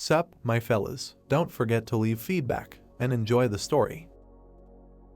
Sup, my fellas, don't forget to leave feedback, and enjoy the story.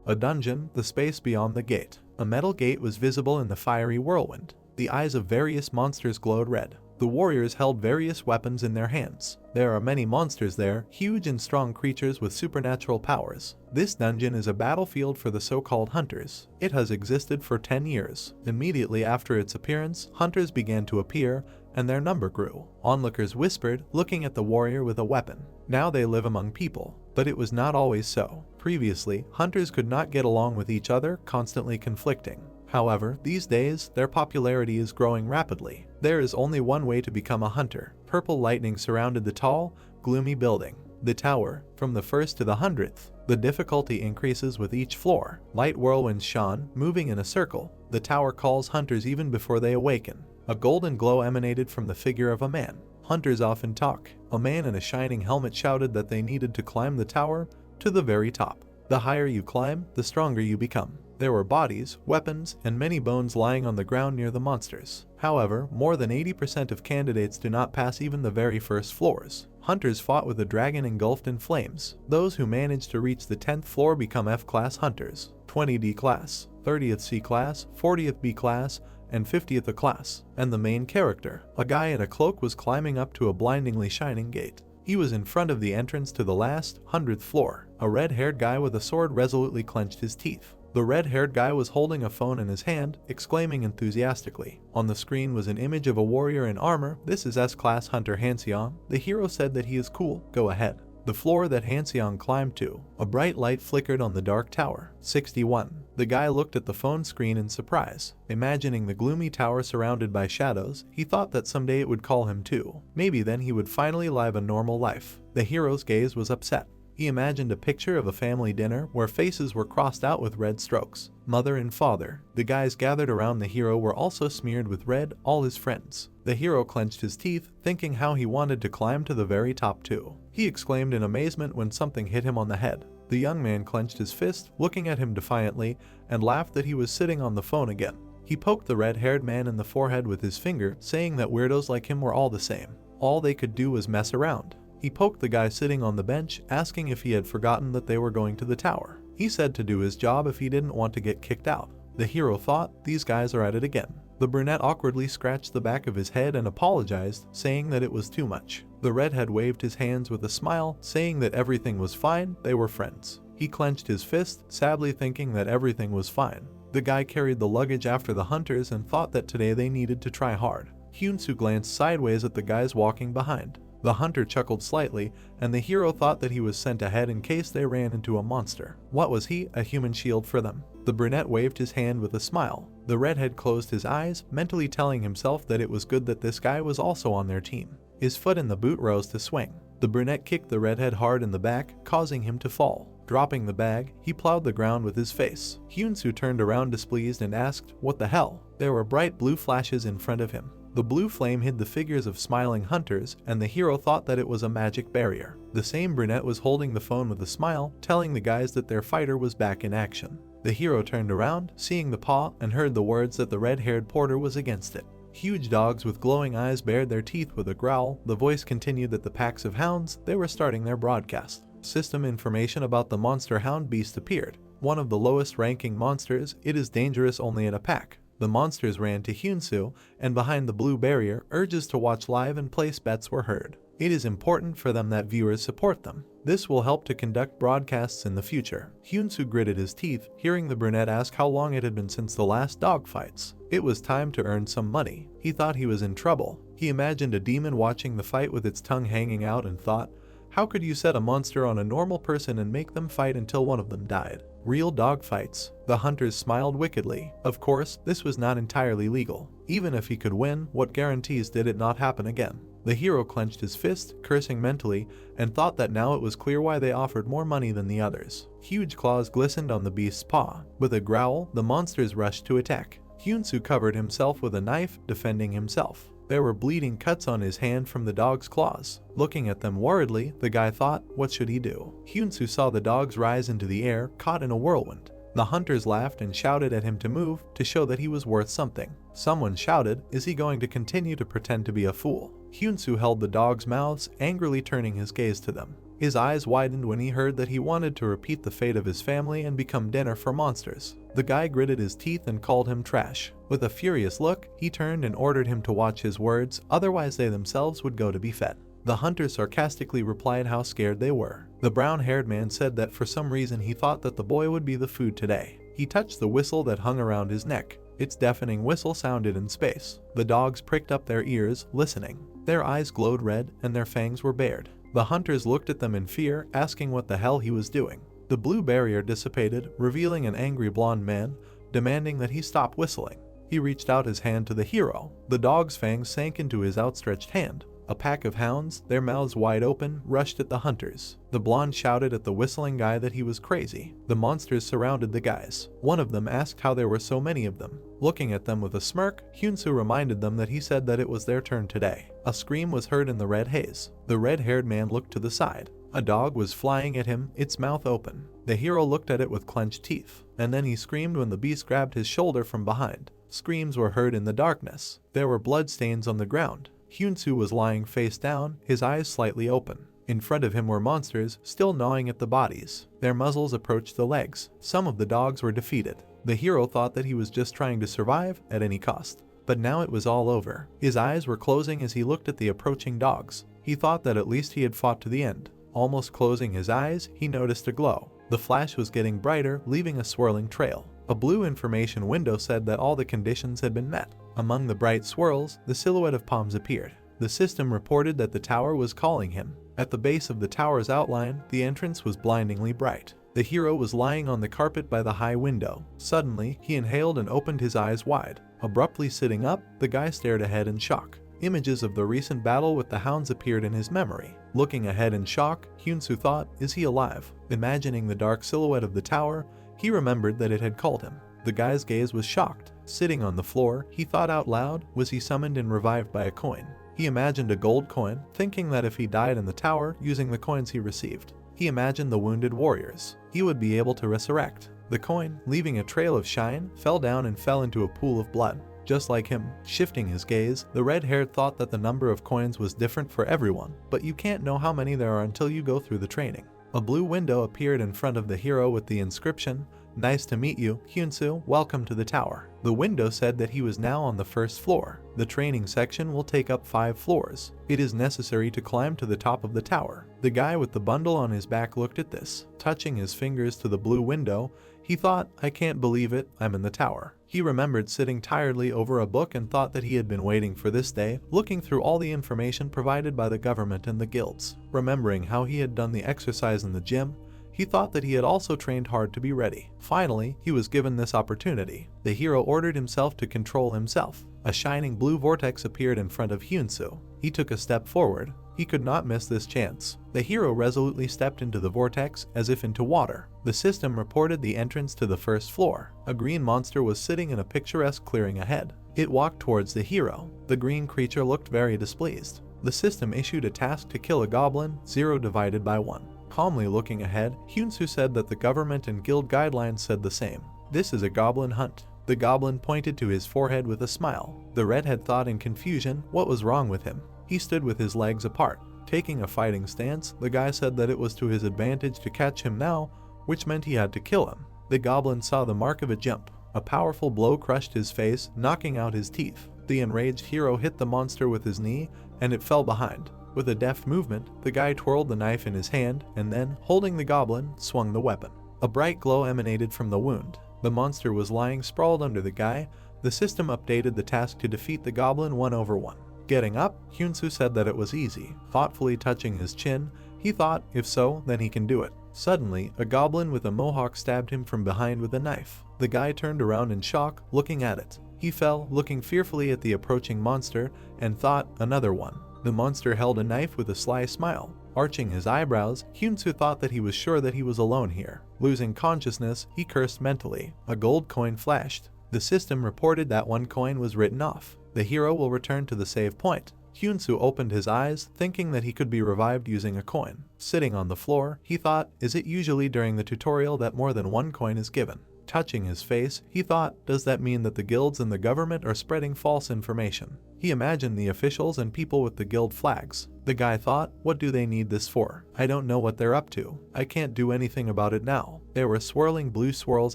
A dungeon, the space beyond the gate. A metal gate was visible in the fiery whirlwind. The eyes of various monsters glowed red. The warriors held various weapons in their hands. There are many monsters there, huge and strong creatures with supernatural powers. This dungeon is a battlefield for the so-called hunters. It has existed for 10 years. Immediately after its appearance, hunters began to appear, and their number grew. Onlookers whispered, looking at the warrior with a weapon. Now they live among people. But it was not always so. Previously, hunters could not get along with each other, constantly conflicting. However, these days, their popularity is growing rapidly. There is only one way to become a hunter. Purple lightning surrounded the tall, gloomy building. The tower, from the 1st to the 100th. The difficulty increases with each floor. Light whirlwinds shone, moving in a circle. The tower calls hunters even before they awaken. A golden glow emanated from the figure of a man. Hunters often talk. A man in a shining helmet shouted that they needed to climb the tower to the very top. The higher you climb, the stronger you become. There were bodies, weapons, and many bones lying on the ground near the monsters. However, more than 80% of candidates do not pass even the very first floors. Hunters fought with a dragon engulfed in flames. Those who managed to reach the 10th floor become F-class hunters, 20D class, 30th C class, 40th B class, and 50th A class. And the main character, a guy in a cloak, was climbing up to a blindingly shining gate. He was in front of the entrance to the last, 100th floor. A red-haired guy with a sword resolutely clenched his teeth. The red-haired guy was holding a phone in his hand, exclaiming enthusiastically. On the screen was an image of a warrior in armor. This is S-class hunter Hanseon. The hero said that he is cool, go ahead. The floor that Hanseon climbed to. A bright light flickered on the dark tower. 61. The guy looked at the phone screen in surprise. Imagining the gloomy tower surrounded by shadows, he thought that someday it would call him too. Maybe then he would finally live a normal life. The hero's gaze was upset. He imagined a picture of a family dinner where faces were crossed out with red strokes. Mother and father. The guys gathered around the hero were also smeared with red, all his friends. The hero clenched his teeth, thinking how he wanted to climb to the very top too. He exclaimed in amazement when something hit him on the head. The young man clenched his fist, looking at him defiantly, and laughed that he was sitting on the phone again. He poked the red-haired man in the forehead with his finger, saying that weirdos like him were all the same. All they could do was mess around. He poked the guy sitting on the bench, asking if he had forgotten that they were going to the tower. He said to do his job if he didn't want to get kicked out. The hero thought, these guys are at it again. The brunette awkwardly scratched the back of his head and apologized, saying that it was too much. The redhead waved his hands with a smile, saying that everything was fine, they were friends. He clenched his fist, sadly thinking that everything was fine. The guy carried the luggage after the hunters and thought that today they needed to try hard. Hyunsu glanced sideways at the guys walking behind. The hunter chuckled slightly, and the hero thought that he was sent ahead in case they ran into a monster. What was he? A human shield for them. The brunette waved his hand with a smile. The redhead closed his eyes, mentally telling himself that it was good that this guy was also on their team. His foot in the boot rose to swing. The brunette kicked the redhead hard in the back, causing him to fall. Dropping the bag, he plowed the ground with his face. Hyunsu turned around displeased and asked, "What the hell?" There were bright blue flashes in front of him. The blue flame hid the figures of smiling hunters, and the hero thought that it was a magic barrier. The same brunette was holding the phone with a smile, telling the guys that their fighter was back in action. The hero turned around, seeing the paw, and heard the words that the red-haired porter was against it. Huge dogs with glowing eyes bared their teeth with a growl. The voice continued that the packs of hounds, they were starting their broadcast. System information about the monster hound beast appeared. One of the lowest ranking monsters, it is dangerous only in a pack. The monsters ran to Hyunsu, and behind the blue barrier, urges to watch live and place bets were heard. It is important for them that viewers support them. This will help to conduct broadcasts in the future. Hyunsu gritted his teeth, hearing the brunette ask how long it had been since the last dogfights. It was time to earn some money. He thought he was in trouble. He imagined a demon watching the fight with its tongue hanging out and thought, how could you set a monster on a normal person and make them fight until one of them died? Real dogfights. The hunters smiled wickedly. Of course, this was not entirely legal. Even if he could win, what guarantees did it not happen again? The hero clenched his fist, cursing mentally, and thought that now it was clear why they offered more money than the others. Huge claws glistened on the beast's paw. With a growl, the monsters rushed to attack. Hyunsu covered himself with a knife, defending himself. There were bleeding cuts on his hand from the dog's claws. Looking at them worriedly, the guy thought, what should he do? Hyunsu saw the dogs rise into the air, caught in a whirlwind. The hunters laughed and shouted at him to move, to show that he was worth something. Someone shouted, is he going to continue to pretend to be a fool? Hyunsu held the dogs' mouths, angrily turning his gaze to them. His eyes widened when he heard that he wanted to repeat the fate of his family and become dinner for monsters. The guy gritted his teeth and called him trash. With a furious look, he turned and ordered him to watch his words, otherwise they themselves would go to be fed. The hunters sarcastically replied how scared they were. The brown-haired man said that for some reason he thought that the boy would be the food today. He touched the whistle that hung around his neck. Its deafening whistle sounded in space. The dogs pricked up their ears, listening. Their eyes glowed red and their fangs were bared. The hunters looked at them in fear, asking what the hell he was doing. The blue barrier dissipated, revealing an angry blonde man, demanding that he stop whistling. He reached out his hand to the hero. The dog's fangs sank into his outstretched hand. A pack of hounds, their mouths wide open, rushed at the hunters. The blonde shouted at the whistling guy that he was crazy. The monsters surrounded the guys. One of them asked how there were so many of them. Looking at them with a smirk, Hyunsu reminded them that he said that it was their turn today. A scream was heard in the red haze. The red-haired man looked to the side. A dog was flying at him, its mouth open. The hero looked at it with clenched teeth, and then he screamed when the beast grabbed his shoulder from behind. Screams were heard in the darkness. There were bloodstains on the ground. Hyunsu was lying face down, his eyes slightly open. In front of him were monsters, still gnawing at the bodies. Their muzzles approached the legs. Some of the dogs were defeated. The hero thought that he was just trying to survive at any cost. But now it was all over. His eyes were closing as he looked at the approaching dogs. He thought that at least he had fought to the end. Almost closing his eyes, he noticed a glow. The flash was getting brighter, leaving a swirling trail. A blue information window said that all the conditions had been met. Among the bright swirls, the silhouette of palms appeared. The system reported that the tower was calling him. At the base of the tower's outline, the entrance was blindingly bright. The hero was lying on the carpet by the high window. Suddenly, he inhaled and opened his eyes wide. Abruptly sitting up, the guy stared ahead in shock. Images of the recent battle with the hounds appeared in his memory. Looking ahead in shock, Hyunsu thought, is he alive? Imagining the dark silhouette of the tower, he remembered that it had called him. The guy's gaze was shocked. Sitting on the floor, he thought out loud, was he summoned and revived by a coin? He imagined a gold coin, thinking that if he died in the tower using the coins he received, he imagined the wounded warriors. He would be able to resurrect. The coin, leaving a trail of shine, fell down and fell into a pool of blood. Just like him, shifting his gaze, the red-haired thought that the number of coins was different for everyone, but you can't know how many there are until you go through the training. A blue window appeared in front of the hero with the inscription, "Nice to meet you, Hyunsu, welcome to the tower." The window said that he was now on the first floor. The training section will take up 5 floors. It is necessary to climb to the top of the tower. The guy with the bundle on his back looked at this. Touching his fingers to the blue window, he thought, I can't believe it, I'm in the tower. He remembered sitting tiredly over a book and thought that he had been waiting for this day, looking through all the information provided by the government and the guilds. Remembering how he had done the exercise in the gym, he thought that he had also trained hard to be ready. Finally, he was given this opportunity. The hero ordered himself to control himself. A shining blue vortex appeared in front of Hyunsu. He took a step forward. He could not miss this chance. The hero resolutely stepped into the vortex as if into water. The system reported the entrance to the first floor. A green monster was sitting in a picturesque clearing ahead. It walked towards the hero. The green creature looked very displeased. The system issued a task to kill a goblin, 0 divided by 1. Calmly looking ahead, Hyunsu said that the government and guild guidelines said the same. This is a goblin hunt. The goblin pointed to his forehead with a smile. The redhead thought in confusion, what was wrong with him? He stood with his legs apart. Taking a fighting stance, the guy said that it was to his advantage to catch him now, which meant he had to kill him. The goblin saw the mark of a jump. A powerful blow crushed his face, knocking out his teeth. The enraged hero hit the monster with his knee, and it fell behind. With a deft movement, the guy twirled the knife in his hand, and then, holding the goblin, swung the weapon. A bright glow emanated from the wound. The monster was lying sprawled under the guy. The system updated the task to defeat the goblin 1/1. Getting up, Hyunsu said that it was easy. Thoughtfully touching his chin, he thought, if so, then he can do it. Suddenly, a goblin with a mohawk stabbed him from behind with a knife. The guy turned around in shock, looking at it. He fell, looking fearfully at the approaching monster, and thought, another one. The monster held a knife with a sly smile. Arching his eyebrows, Hyunsu thought that he was sure that he was alone here. Losing consciousness, he cursed mentally. A gold coin flashed. The system reported that 1 coin was written off. The hero will return to the save point. Hyunsu opened his eyes, thinking that he could be revived using a coin. Sitting on the floor, he thought, is it usually during the tutorial that more than 1 coin is given? Touching his face, he thought, does that mean that the guilds and the government are spreading false information? He imagined the officials and people with the guild flags. The guy thought, what do they need this for? I don't know what they're up to. I can't do anything about it now. There were swirling blue swirls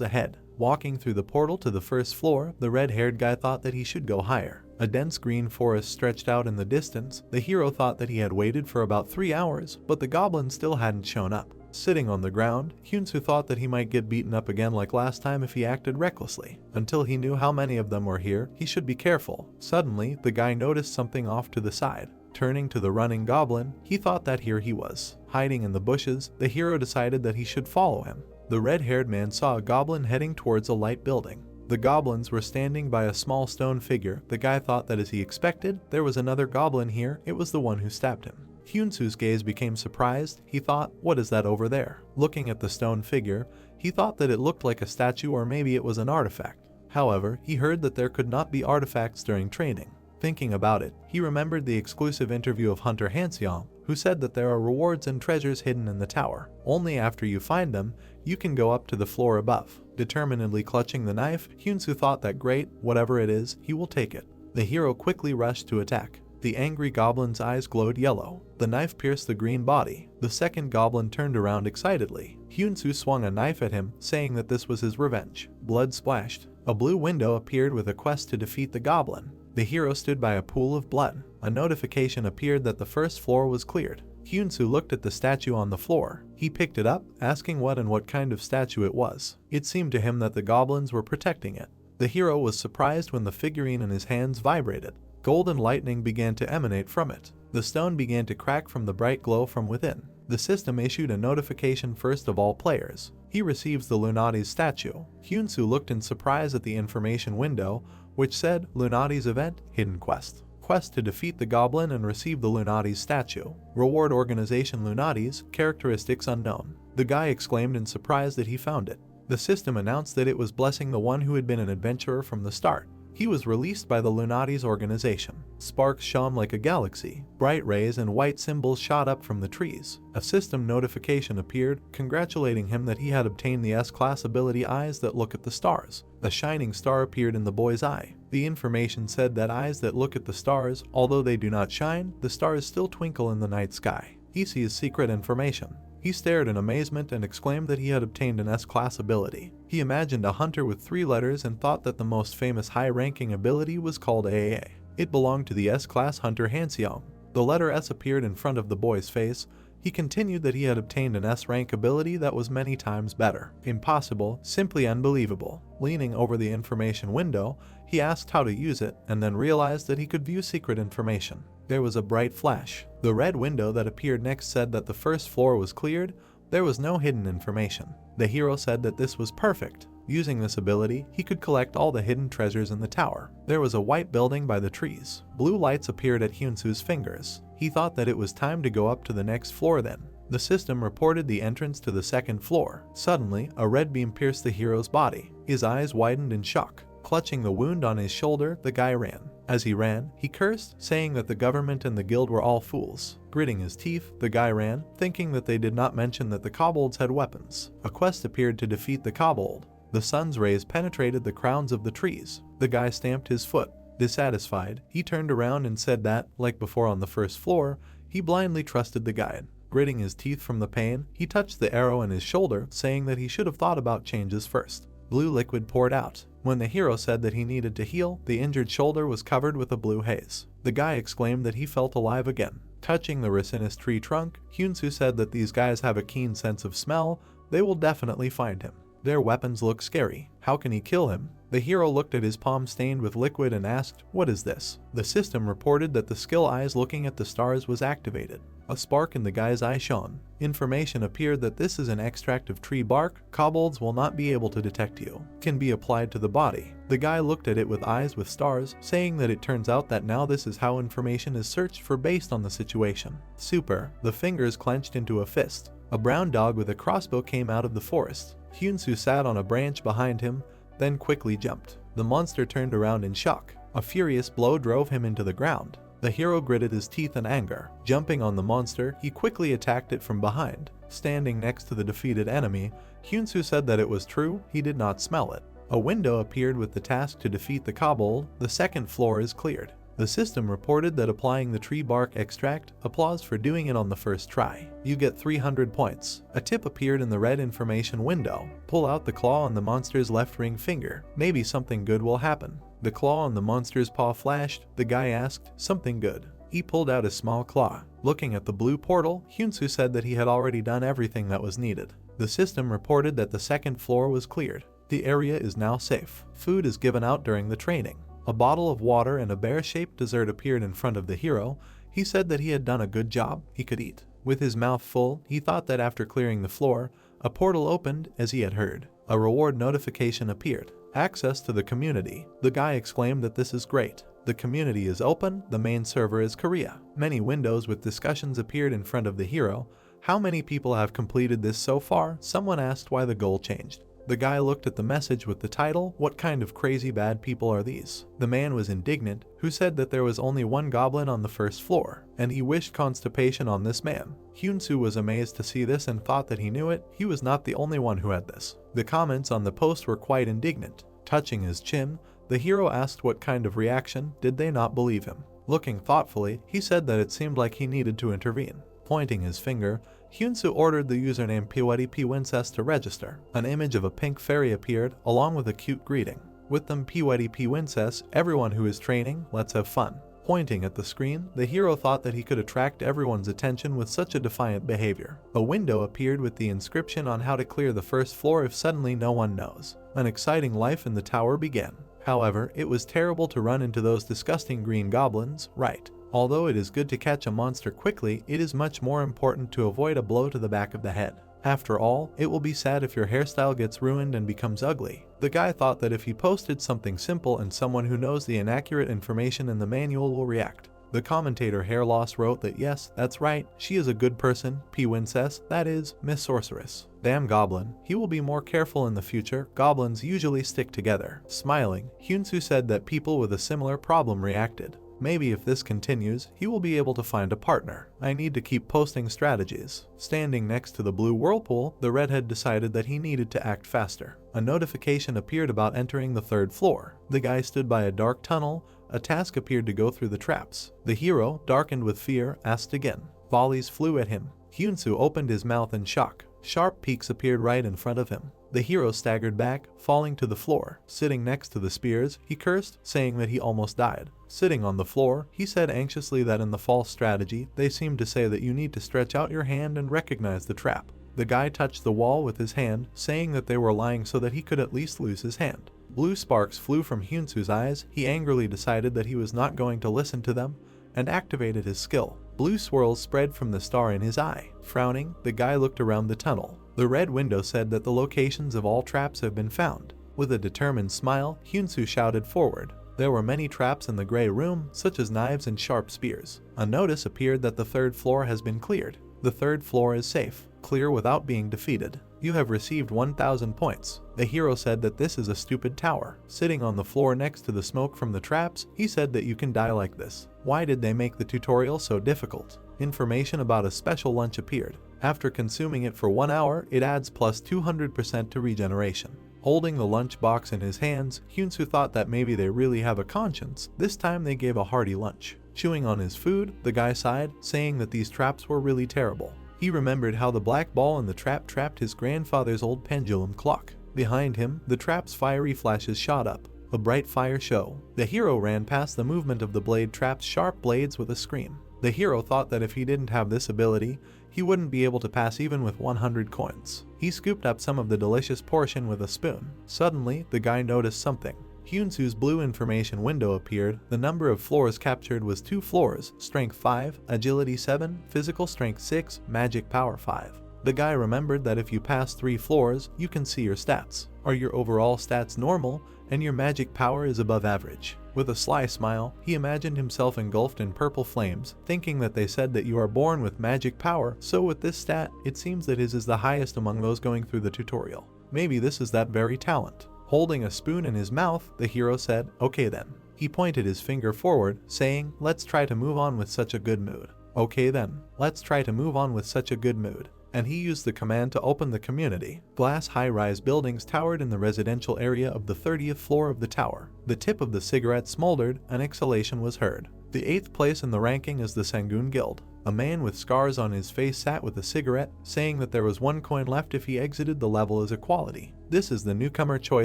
ahead. Walking through the portal to the first floor, the red-haired guy thought that he should go higher. A dense green forest stretched out in the distance. The hero thought that he had waited for about 3 hours, but the goblins still hadn't shown up. Sitting on the ground, Hyunsu thought that he might get beaten up again like last time if he acted recklessly. Until he knew how many of them were here, he should be careful. Suddenly, the guy noticed something off to the side. Turning to the running goblin, he thought that here he was. Hiding in the bushes, the hero decided that he should follow him. The red-haired man saw a goblin heading towards a light building. The goblins were standing by a small stone figure. The guy thought that as he expected, there was another goblin here. It was the one who stabbed him. Hyunsu's gaze became surprised. He thought, what is that over there? Looking at the stone figure, he thought that it looked like a statue or maybe it was an artifact. However, he heard that there could not be artifacts during training. Thinking about it, he remembered the exclusive interview of Hunter Hanseong, who said that there are rewards and treasures hidden in the tower. Only after you find them, you can go up to the floor above. Determinedly clutching the knife, Hyunsu thought that great, whatever it is, he will take it. The hero quickly rushed to attack. The angry goblin's eyes glowed yellow. The knife pierced the green body. The second goblin turned around excitedly. Hyunsu swung a knife at him, saying that this was his revenge. Blood splashed. A blue window appeared with a quest to defeat the goblin. The hero stood by a pool of blood. A notification appeared that the first floor was cleared. Hyunsu looked at the statue on the floor. He picked it up, asking what kind of statue it was. It seemed to him that the goblins were protecting it. The hero was surprised when the figurine in his hands vibrated. Golden lightning began to emanate from it. The stone began to crack from the bright glow from within. The system issued a notification first of all players. He receives the Lunati's statue. Hyunsu looked in surprise at the information window, which said, Lunati's event, hidden quest. Quest to defeat the goblin and receive the Lunati's statue. Reward organization Lunati's, characteristics unknown. The guy exclaimed in surprise that he found it. The system announced that it was blessing the one who had been an adventurer from the start. He was released by the Lunati's organization. Sparks shone like a galaxy. Bright rays and white symbols shot up from the trees. A system notification appeared, congratulating him that he had obtained the S-class ability Eyes That Look at the Stars. A shining star appeared in the boy's eye. The information said that eyes that look at the stars, although they do not shine, the stars still twinkle in the night sky. He sees secret information. He stared in amazement and exclaimed that he had obtained an S-class ability. He imagined a hunter with 3 letters and thought that the most famous high-ranking ability was called AA. It belonged to the S-class hunter Hanseong. The letter S appeared in front of the boy's face. He continued that he had obtained an S-rank ability that was many times better. Impossible, simply unbelievable. Leaning over the information window, he asked how to use it and then realized that he could view secret information. There was a bright flash. The red window that appeared next said that the first floor was cleared. There was no hidden information. The hero said that this was perfect. Using this ability, he could collect all the hidden treasures in the tower. There was a white building by the trees. Blue lights appeared at Hyunsu's fingers. He thought that it was time to go up to the next floor then. The system reported the entrance to the second floor. Suddenly, a red beam pierced the hero's body. His eyes widened in shock. Clutching the wound on his shoulder, the guy ran. As he ran, he cursed, saying that the government and the guild were all fools. Gritting his teeth, the guy ran, thinking that they did not mention that the kobolds had weapons. A quest appeared to defeat the kobold. The sun's rays penetrated the crowns of the trees. The guy stamped his foot. Dissatisfied, he turned around and said that, like before on the first floor, he blindly trusted the guide. Gritting his teeth from the pain, he touched the arrow in his shoulder, saying that he should have thought about changes first. Blue liquid poured out. When the hero said that he needed to heal, the injured shoulder was covered with a blue haze. The guy exclaimed that he felt alive again. Touching the resinous tree trunk, Hyunsu said that these guys have a keen sense of smell. They will definitely find him. Their weapons look scary. How can he kill him? The hero looked at his palm stained with liquid and asked, what is this? The system reported that the skill Eyes Looking at the Stars was activated. A spark in the guy's eye shone. Information appeared that this is an extract of tree bark. Kobolds will not be able to detect you. Can be applied to the body. The guy looked at it with eyes with stars, saying that it turns out that now this is how information is searched for based on the situation. Super. The fingers clenched into a fist. A brown dog with a crossbow came out of the forest. Hyunsu sat on a branch behind him, then quickly jumped. The monster turned around in shock. A furious blow drove him into the ground. The hero gritted his teeth in anger. Jumping on the monster, he quickly attacked it from behind. Standing next to the defeated enemy, Hyunsu said that it was true, he did not smell it. A window appeared with the task to defeat the kobold. The second floor is cleared. The system reported that applying the tree bark extract, applause for doing it on the first try. You get 300 points. A tip appeared in the red information window. Pull out the claw on the monster's left ring finger. Maybe something good will happen. The claw on the monster's paw flashed. The guy asked, "Something good?" He pulled out a small claw. Looking at the blue portal, Hyunsu said that he had already done everything that was needed. The system reported that the second floor was cleared. The area is now safe. Food is given out during the training. A bottle of water and a bear-shaped dessert appeared in front of the hero. He said that he had done a good job, he could eat. With his mouth full, he thought that after clearing the floor, a portal opened as he had heard. A reward notification appeared. Access to the community. The guy exclaimed that this is great. The community is open, the main server is Korea. Many windows with discussions appeared in front of the hero. How many people have completed this so far? Someone asked why the goal changed. The guy looked at the message with the title, "What kind of crazy bad people are these?" The man was indignant, who said that there was only one goblin on the first floor, and he wished constipation on this man. Hyunsu was amazed to see this and thought that he knew it. He was not the only one who had this. The comments on the post were quite indignant. Touching his chin, the hero asked what kind of reaction. Did they not believe him? Looking thoughtfully, he said that it seemed like he needed to intervene. Pointing his finger, Hyunsu ordered the username PWDPWincess to register. An image of a pink fairy appeared, along with a cute greeting. With them PWDPWincess, everyone who is training, let's have fun. Pointing at the screen, the hero thought that he could attract everyone's attention with such a defiant behavior. A window appeared with the inscription on how to clear the first floor if suddenly no one knows. An exciting life in the tower began. However, it was terrible to run into those disgusting green goblins, right? Although it is good to catch a monster quickly, it is much more important to avoid a blow to the back of the head. After all, it will be sad if your hairstyle gets ruined and becomes ugly. The guy thought that if he posted something simple and someone who knows the inaccurate information in the manual will react. The commentator Hair Loss wrote that yes, that's right, she is a good person, P-Wincess, that is, Miss Sorceress. Damn goblin, he will be more careful in the future, goblins usually stick together. Smiling, Hyunsu said that people with a similar problem reacted. Maybe if this continues, he will be able to find a partner. I need to keep posting strategies. Standing next to the blue whirlpool, the redhead decided that he needed to act faster. A notification appeared about entering the third floor. The guy stood by a dark tunnel. A task appeared to go through the traps. The hero, darkened with fear, asked again. Volleys flew at him. Hyunsu opened his mouth in shock. Sharp peaks appeared right in front of him. The hero staggered back, falling to the floor. Sitting next to the spears, he cursed, saying that he almost died. Sitting on the floor, he said anxiously that in the false strategy, they seemed to say that you need to stretch out your hand and recognize the trap. The guy touched the wall with his hand, saying that they were lying so that he could at least lose his hand. Blue sparks flew from Hyunsu's eyes. He angrily decided that he was not going to listen to them, and activated his skill. Blue swirls spread from the star in his eye. Frowning, the guy looked around the tunnel. The red window said that the locations of all traps have been found. With a determined smile, Hyunsu shouted forward. There were many traps in the gray room, such as knives and sharp spears. A notice appeared that the third floor has been cleared. The third floor is safe. Clear without being defeated. You have received 1,000 points. The hero said that this is a stupid tower. Sitting on the floor next to the smoke from the traps, he said that you can die like this. Why did they make the tutorial so difficult? Information about a special lunch appeared. After consuming it for 1 hour, it adds plus 200% to regeneration. Holding the lunch box in his hands, Hyunsu thought that maybe they really have a conscience. This time they gave a hearty lunch. Chewing on his food, the guy sighed, saying that these traps were really terrible. He remembered how the black ball in the trap trapped his grandfather's old pendulum clock. Behind him, the trap's fiery flashes shot up. A bright fire show. The hero ran past the movement of the blade trap's sharp blades with a scream. The hero thought that if he didn't have this ability, he wouldn't be able to pass even with 100 coins. He scooped up some of the delicious portion with a spoon. Suddenly, the guy noticed something. Hyunsu's blue information window appeared. The number of floors captured was 2 floors, strength 5, agility 7, physical strength 6, magic power 5. The guy remembered that if you pass 3 floors, you can see your stats. Are your overall stats normal, and your magic power is above average? With a sly smile, he imagined himself engulfed in purple flames, thinking that they said that you are born with magic power, so with this stat, it seems that his is the highest among those going through the tutorial. Maybe this is that very talent. Holding a spoon in his mouth, the hero said, "Okay then." He pointed his finger forward, saying, "Let's try to move on with such a good mood." Okay then, let's try to move on with such a good mood. And he used the command to open the community. Glass high-rise buildings towered in the residential area of the 30th floor of the tower. The tip of the cigarette smoldered, and exhalation was heard. The 8th place in the ranking is the Sangoon Guild. A man with scars on his face sat with a cigarette, saying that there was 1 coin left if he exited the level as equality. This is the newcomer Choi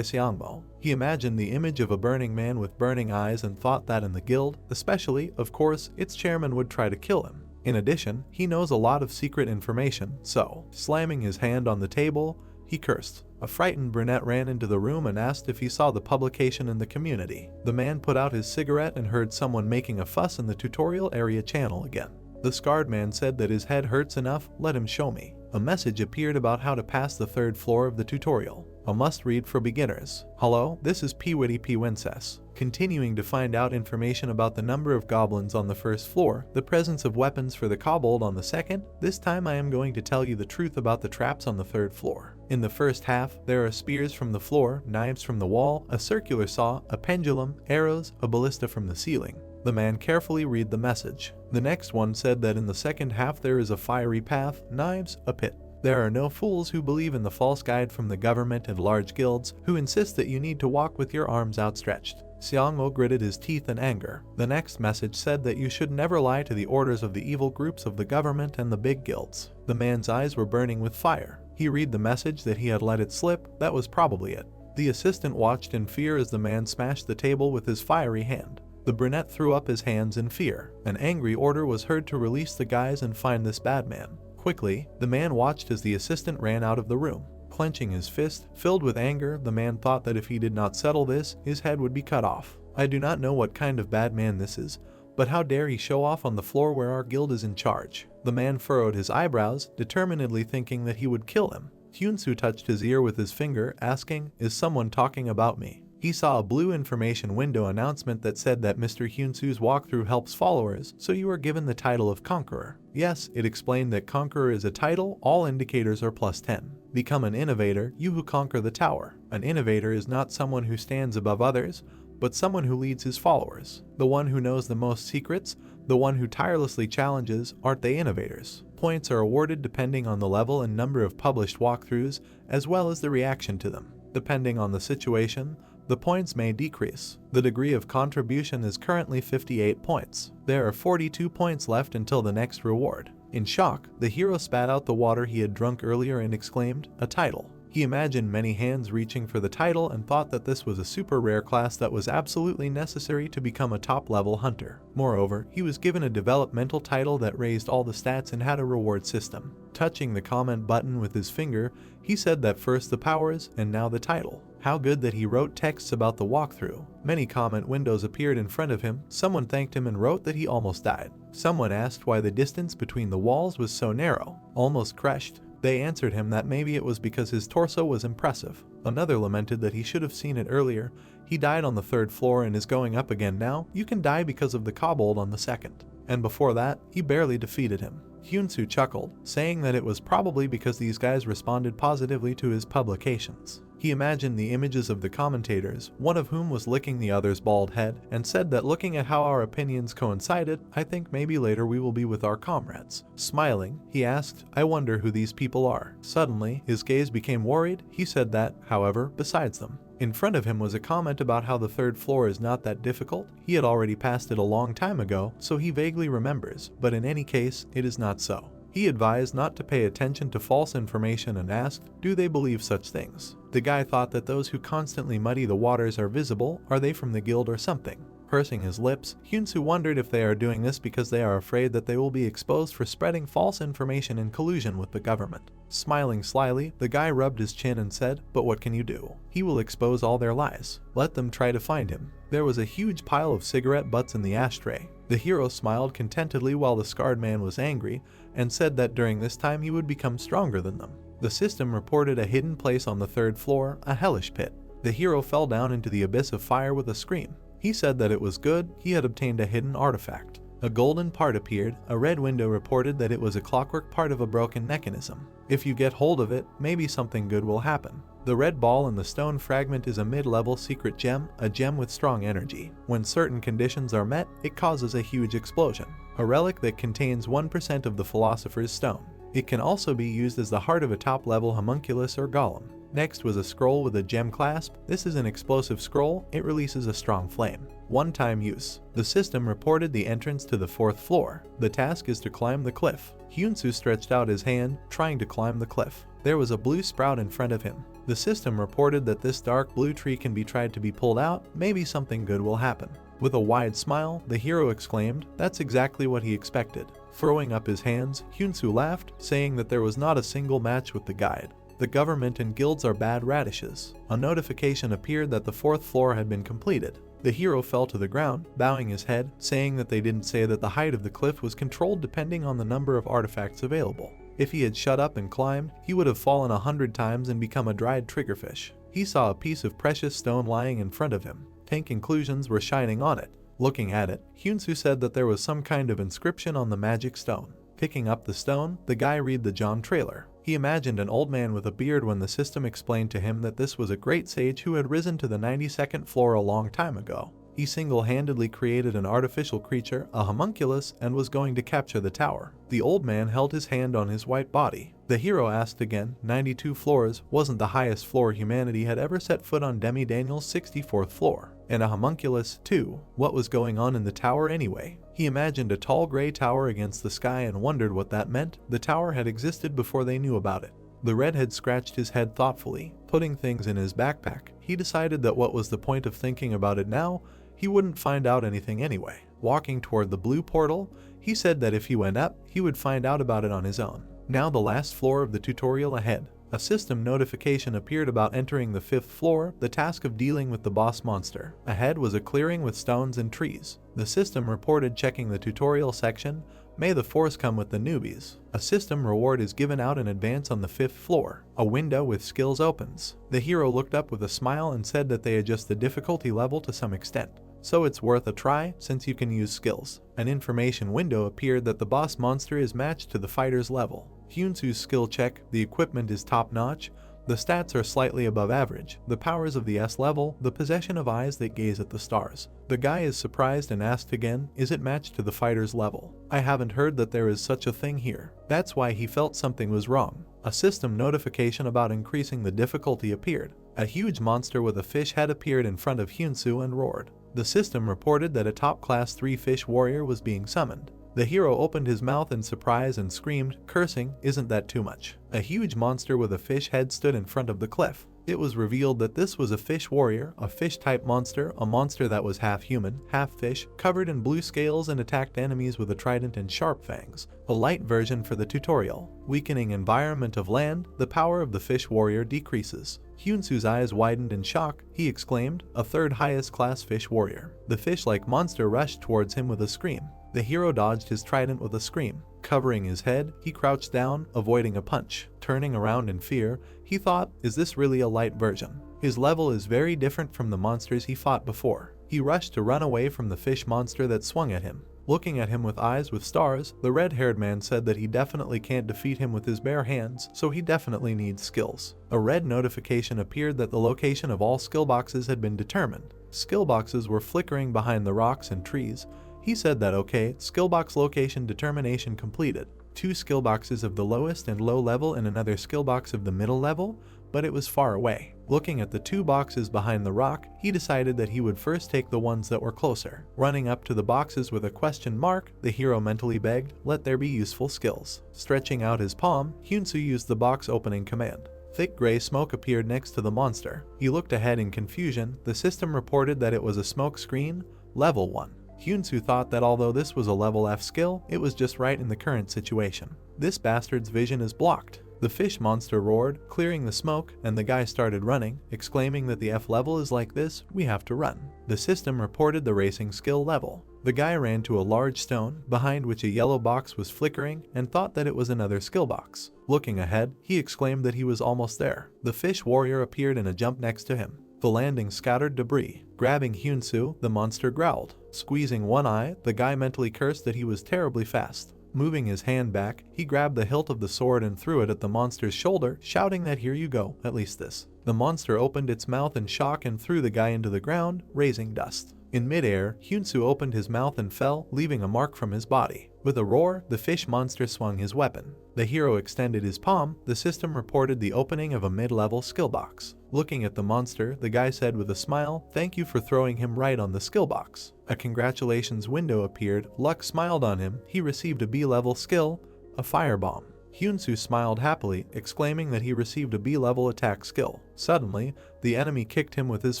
Seongmo. He imagined the image of a burning man with burning eyes and thought that in the guild, especially, of course, its chairman would try to kill him. In addition, he knows a lot of secret information, so, slamming his hand on the table, he cursed. A frightened brunette ran into the room and asked if he saw the publication in the community. The man put out his cigarette and heard someone making a fuss in the tutorial area channel again. The scarred man said that his head hurts enough, let him show me. A message appeared about how to pass the 3rd floor of the tutorial. A must-read for beginners. Hello, this is Pewitty Pwincess. Continuing to find out information about the number of goblins on the 1st floor, the presence of weapons for the kobold on the 2nd, this time I am going to tell you the truth about the traps on the 3rd floor. In the first half, there are spears from the floor, knives from the wall, a circular saw, a pendulum, arrows, a ballista from the ceiling. The man carefully read the message. The next one said that in the second half there is a fiery path, knives, a pit. There are no fools who believe in the false guide from the government and large guilds who insist that you need to walk with your arms outstretched. Seongmo gritted his teeth in anger. The next message said that you should never lie to the orders of the evil groups of the government and the big guilds. The man's eyes were burning with fire. He read the message that he had let it slip, that was probably it. The assistant watched in fear as the man smashed the table with his fiery hand. The brunette threw up his hands in fear. An angry order was heard to release the guys and find this bad man. Quickly, the man watched as the assistant ran out of the room. Clenching his fist, filled with anger, the man thought that if he did not settle this, his head would be cut off. I do not know what kind of bad man this is, but how dare he show off on the floor where our guild is in charge. The man furrowed his eyebrows, determinedly thinking that he would kill him. Hyunsu touched his ear with his finger, asking, "Is someone talking about me?" He saw a blue information window announcement that said that Mr. Hyunsu's walkthrough helps followers, so you are given the title of Conqueror. Yes, it explained that Conqueror is a title, all indicators are +10. Become an innovator, you who conquer the tower. An innovator is not someone who stands above others, but someone who leads his followers. The one who knows the most secrets, the one who tirelessly challenges, aren't they innovators? Points are awarded depending on the level and number of published walkthroughs, as well as the reaction to them. Depending on the situation, the points may decrease. The degree of contribution is currently 58 points. There are 42 points left until the next reward. In shock, the hero spat out the water he had drunk earlier and exclaimed, "A title." He imagined many hands reaching for the title and thought that this was a super rare class that was absolutely necessary to become a top-level hunter. Moreover, he was given a developmental title that raised all the stats and had a reward system. Touching the comment button with his finger, he said that first the powers and now the title. How good that he wrote texts about the walkthrough. Many comment windows appeared in front of him. Someone thanked him and wrote that he almost died. Someone asked why the distance between the walls was so narrow, almost crushed. They answered him that maybe it was because his torso was impressive. Another lamented that he should have seen it earlier. He died on the 3rd floor and is going up again now. You can die because of the kobold on the 2nd. And before that, he barely defeated him. Hyunsu chuckled, saying that it was probably because these guys responded positively to his publications. He imagined the images of the commentators, one of whom was licking the other's bald head, and said that looking at how our opinions coincided, I think maybe later we will be with our comrades. Smiling, he asked, "I wonder who these people are." Suddenly, his gaze became worried. He said that, however, besides them. In front of him was a comment about how the 3rd floor is not that difficult. He had already passed it a long time ago, so he vaguely remembers, but in any case, it is not so. He advised not to pay attention to false information and asked, "Do they believe such things?" The guy thought that those who constantly muddy the waters are visible. Are they from the guild or something? Pursing his lips, Hyunsu wondered if they are doing this because they are afraid that they will be exposed for spreading false information in collusion with the government. Smiling slyly, the guy rubbed his chin and said, "But what can you do? He will expose all their lies. Let them try to find him." There was a huge pile of cigarette butts in the ashtray. The hero smiled contentedly while the scarred man was angry and said that during this time he would become stronger than them. The system reported a hidden place on the 3rd floor, a hellish pit. The hero fell down into the abyss of fire with a scream. He said that it was good, he had obtained a hidden artifact. A golden part appeared. A red window reported that it was a clockwork part of a broken mechanism. If you get hold of it, maybe something good will happen. The red ball in the stone fragment is a mid-level secret gem, a gem with strong energy. When certain conditions are met, it causes a huge explosion. A relic that contains 1% of the Philosopher's Stone. It can also be used as the heart of a top-level homunculus or golem. Next was a scroll with a gem clasp. This is an explosive scroll. It releases a strong flame. One-time use. The system reported the entrance to the 4th floor. The task is to climb the cliff. Hyunsu stretched out his hand, trying to climb the cliff. There was a blue sprout in front of him. The system reported that this dark blue tree can be tried to be pulled out. Maybe something good will happen. With a wide smile, the hero exclaimed, "That's exactly what he expected." Throwing up his hands, Hyunsu laughed, saying that there was not a single match with the guide. The government and guilds are bad radishes. A notification appeared that the 4th floor had been completed. The hero fell to the ground, bowing his head, saying that they didn't say that the height of the cliff was controlled depending on the number of artifacts available. If he had shut up and climbed, he would have fallen 100 times and become a dried triggerfish. He saw a piece of precious stone lying in front of him. 10 conclusions were shining on it. Looking at it, Hyunsu said that there was some kind of inscription on the magic stone. Picking up the stone, the guy read the John trailer. He imagined an old man with a beard when the system explained to him that this was a great sage who had risen to the 92nd floor a long time ago. He single-handedly created an artificial creature, a homunculus, and was going to capture the tower. The old man held his hand on his white body. The hero asked again, 92 floors wasn't the highest floor humanity had ever set foot on. Demi Daniel's 64th floor. And a homunculus, too. What was going on in the tower anyway? He imagined a tall gray tower against the sky and wondered what that meant. The tower had existed before they knew about it. The redhead scratched his head thoughtfully, putting things in his backpack. He decided that what was the point of thinking about it now? He wouldn't find out anything anyway. Walking toward the blue portal, he said that if he went up, he would find out about it on his own. Now the last floor of the tutorial ahead. A system notification appeared about entering the 5th floor, the task of dealing with the boss monster. Ahead was a clearing with stones and trees. The system reported checking the tutorial section. May the force come with the newbies. A system reward is given out in advance on the 5th floor. A window with skills opens. The hero looked up with a smile and said that they adjust the difficulty level to some extent. So it's worth a try since you can use skills. An information window appeared that the boss monster is matched to the fighter's level. Hyunsu's skill check, the equipment is top-notch, the stats are slightly above average, the powers of the S level, the possession of eyes that gaze at the stars. The guy is surprised and asked again, is it matched to the fighter's level? I haven't heard that there is such a thing here. That's why he felt something was wrong. A system notification about increasing the difficulty appeared. A huge monster with a fish head appeared in front of Hyunsu and roared. The system reported that a top class 3 fish warrior was being summoned. The hero opened his mouth in surprise and screamed, cursing, isn't that too much? A huge monster with a fish head stood in front of the cliff. It was revealed that this was a fish warrior, a fish-type monster, a monster that was half human, half fish, covered in blue scales and attacked enemies with a trident and sharp fangs. A light version for the tutorial. Weakening environment of land, the power of the fish warrior decreases. Hyunsu's eyes widened in shock. He exclaimed, a third highest class fish warrior. The fish-like monster rushed towards him with a scream. The hero dodged his trident with a scream. Covering his head, he crouched down, avoiding a punch. Turning around in fear, he thought, is this really a light version? His level is very different from the monsters he fought before. He rushed to run away from the fish monster that swung at him. Looking at him with eyes with stars, the red-haired man said that he definitely can't defeat him with his bare hands, so he definitely needs skills. A red notification appeared that the location of all skill boxes had been determined. Skill boxes were flickering behind the rocks and trees. He said that okay, skill box location determination completed. 2 skill boxes of the lowest and low level and another skill box of the middle level, but it was far away. Looking at the 2 boxes behind the rock, he decided that he would first take the ones that were closer. Running up to the boxes with a question mark, the hero mentally begged, let there be useful skills. Stretching out his palm, Hyunsu used the box opening command. Thick gray smoke appeared next to the monster. He looked ahead in confusion. The system reported that it was a smoke screen, level 1. Hyunsu thought that although this was a level F skill, it was just right in the current situation. This bastard's vision is blocked. The fish monster roared, clearing the smoke, and the guy started running, exclaiming that the F level is like this, we have to run. The system reported the racing skill level. The guy ran to a large stone, behind which a yellow box was flickering, and thought that it was another skill box. Looking ahead, he exclaimed that he was almost there. The fish warrior appeared in a jump next to him. The landing scattered debris. Grabbing Hyunsu, the monster growled. Squeezing one eye, the guy mentally cursed that he was terribly fast. Moving his hand back, he grabbed the hilt of the sword and threw it at the monster's shoulder, shouting that here you go, at least this. The monster opened its mouth in shock and threw the guy into the ground, raising dust. In midair, Hyunsu opened his mouth and fell, leaving a mark from his body. With a roar, the fish monster swung his weapon. The hero extended his palm. The system reported the opening of a mid-level skill box. Looking at the monster, the guy said with a smile, "Thank you for throwing him right on the skill box." A congratulations window appeared. Luck smiled on him. He received a B-level skill, a firebomb. Hyunsu smiled happily, exclaiming that he received a B-level attack skill. Suddenly, the enemy kicked him with his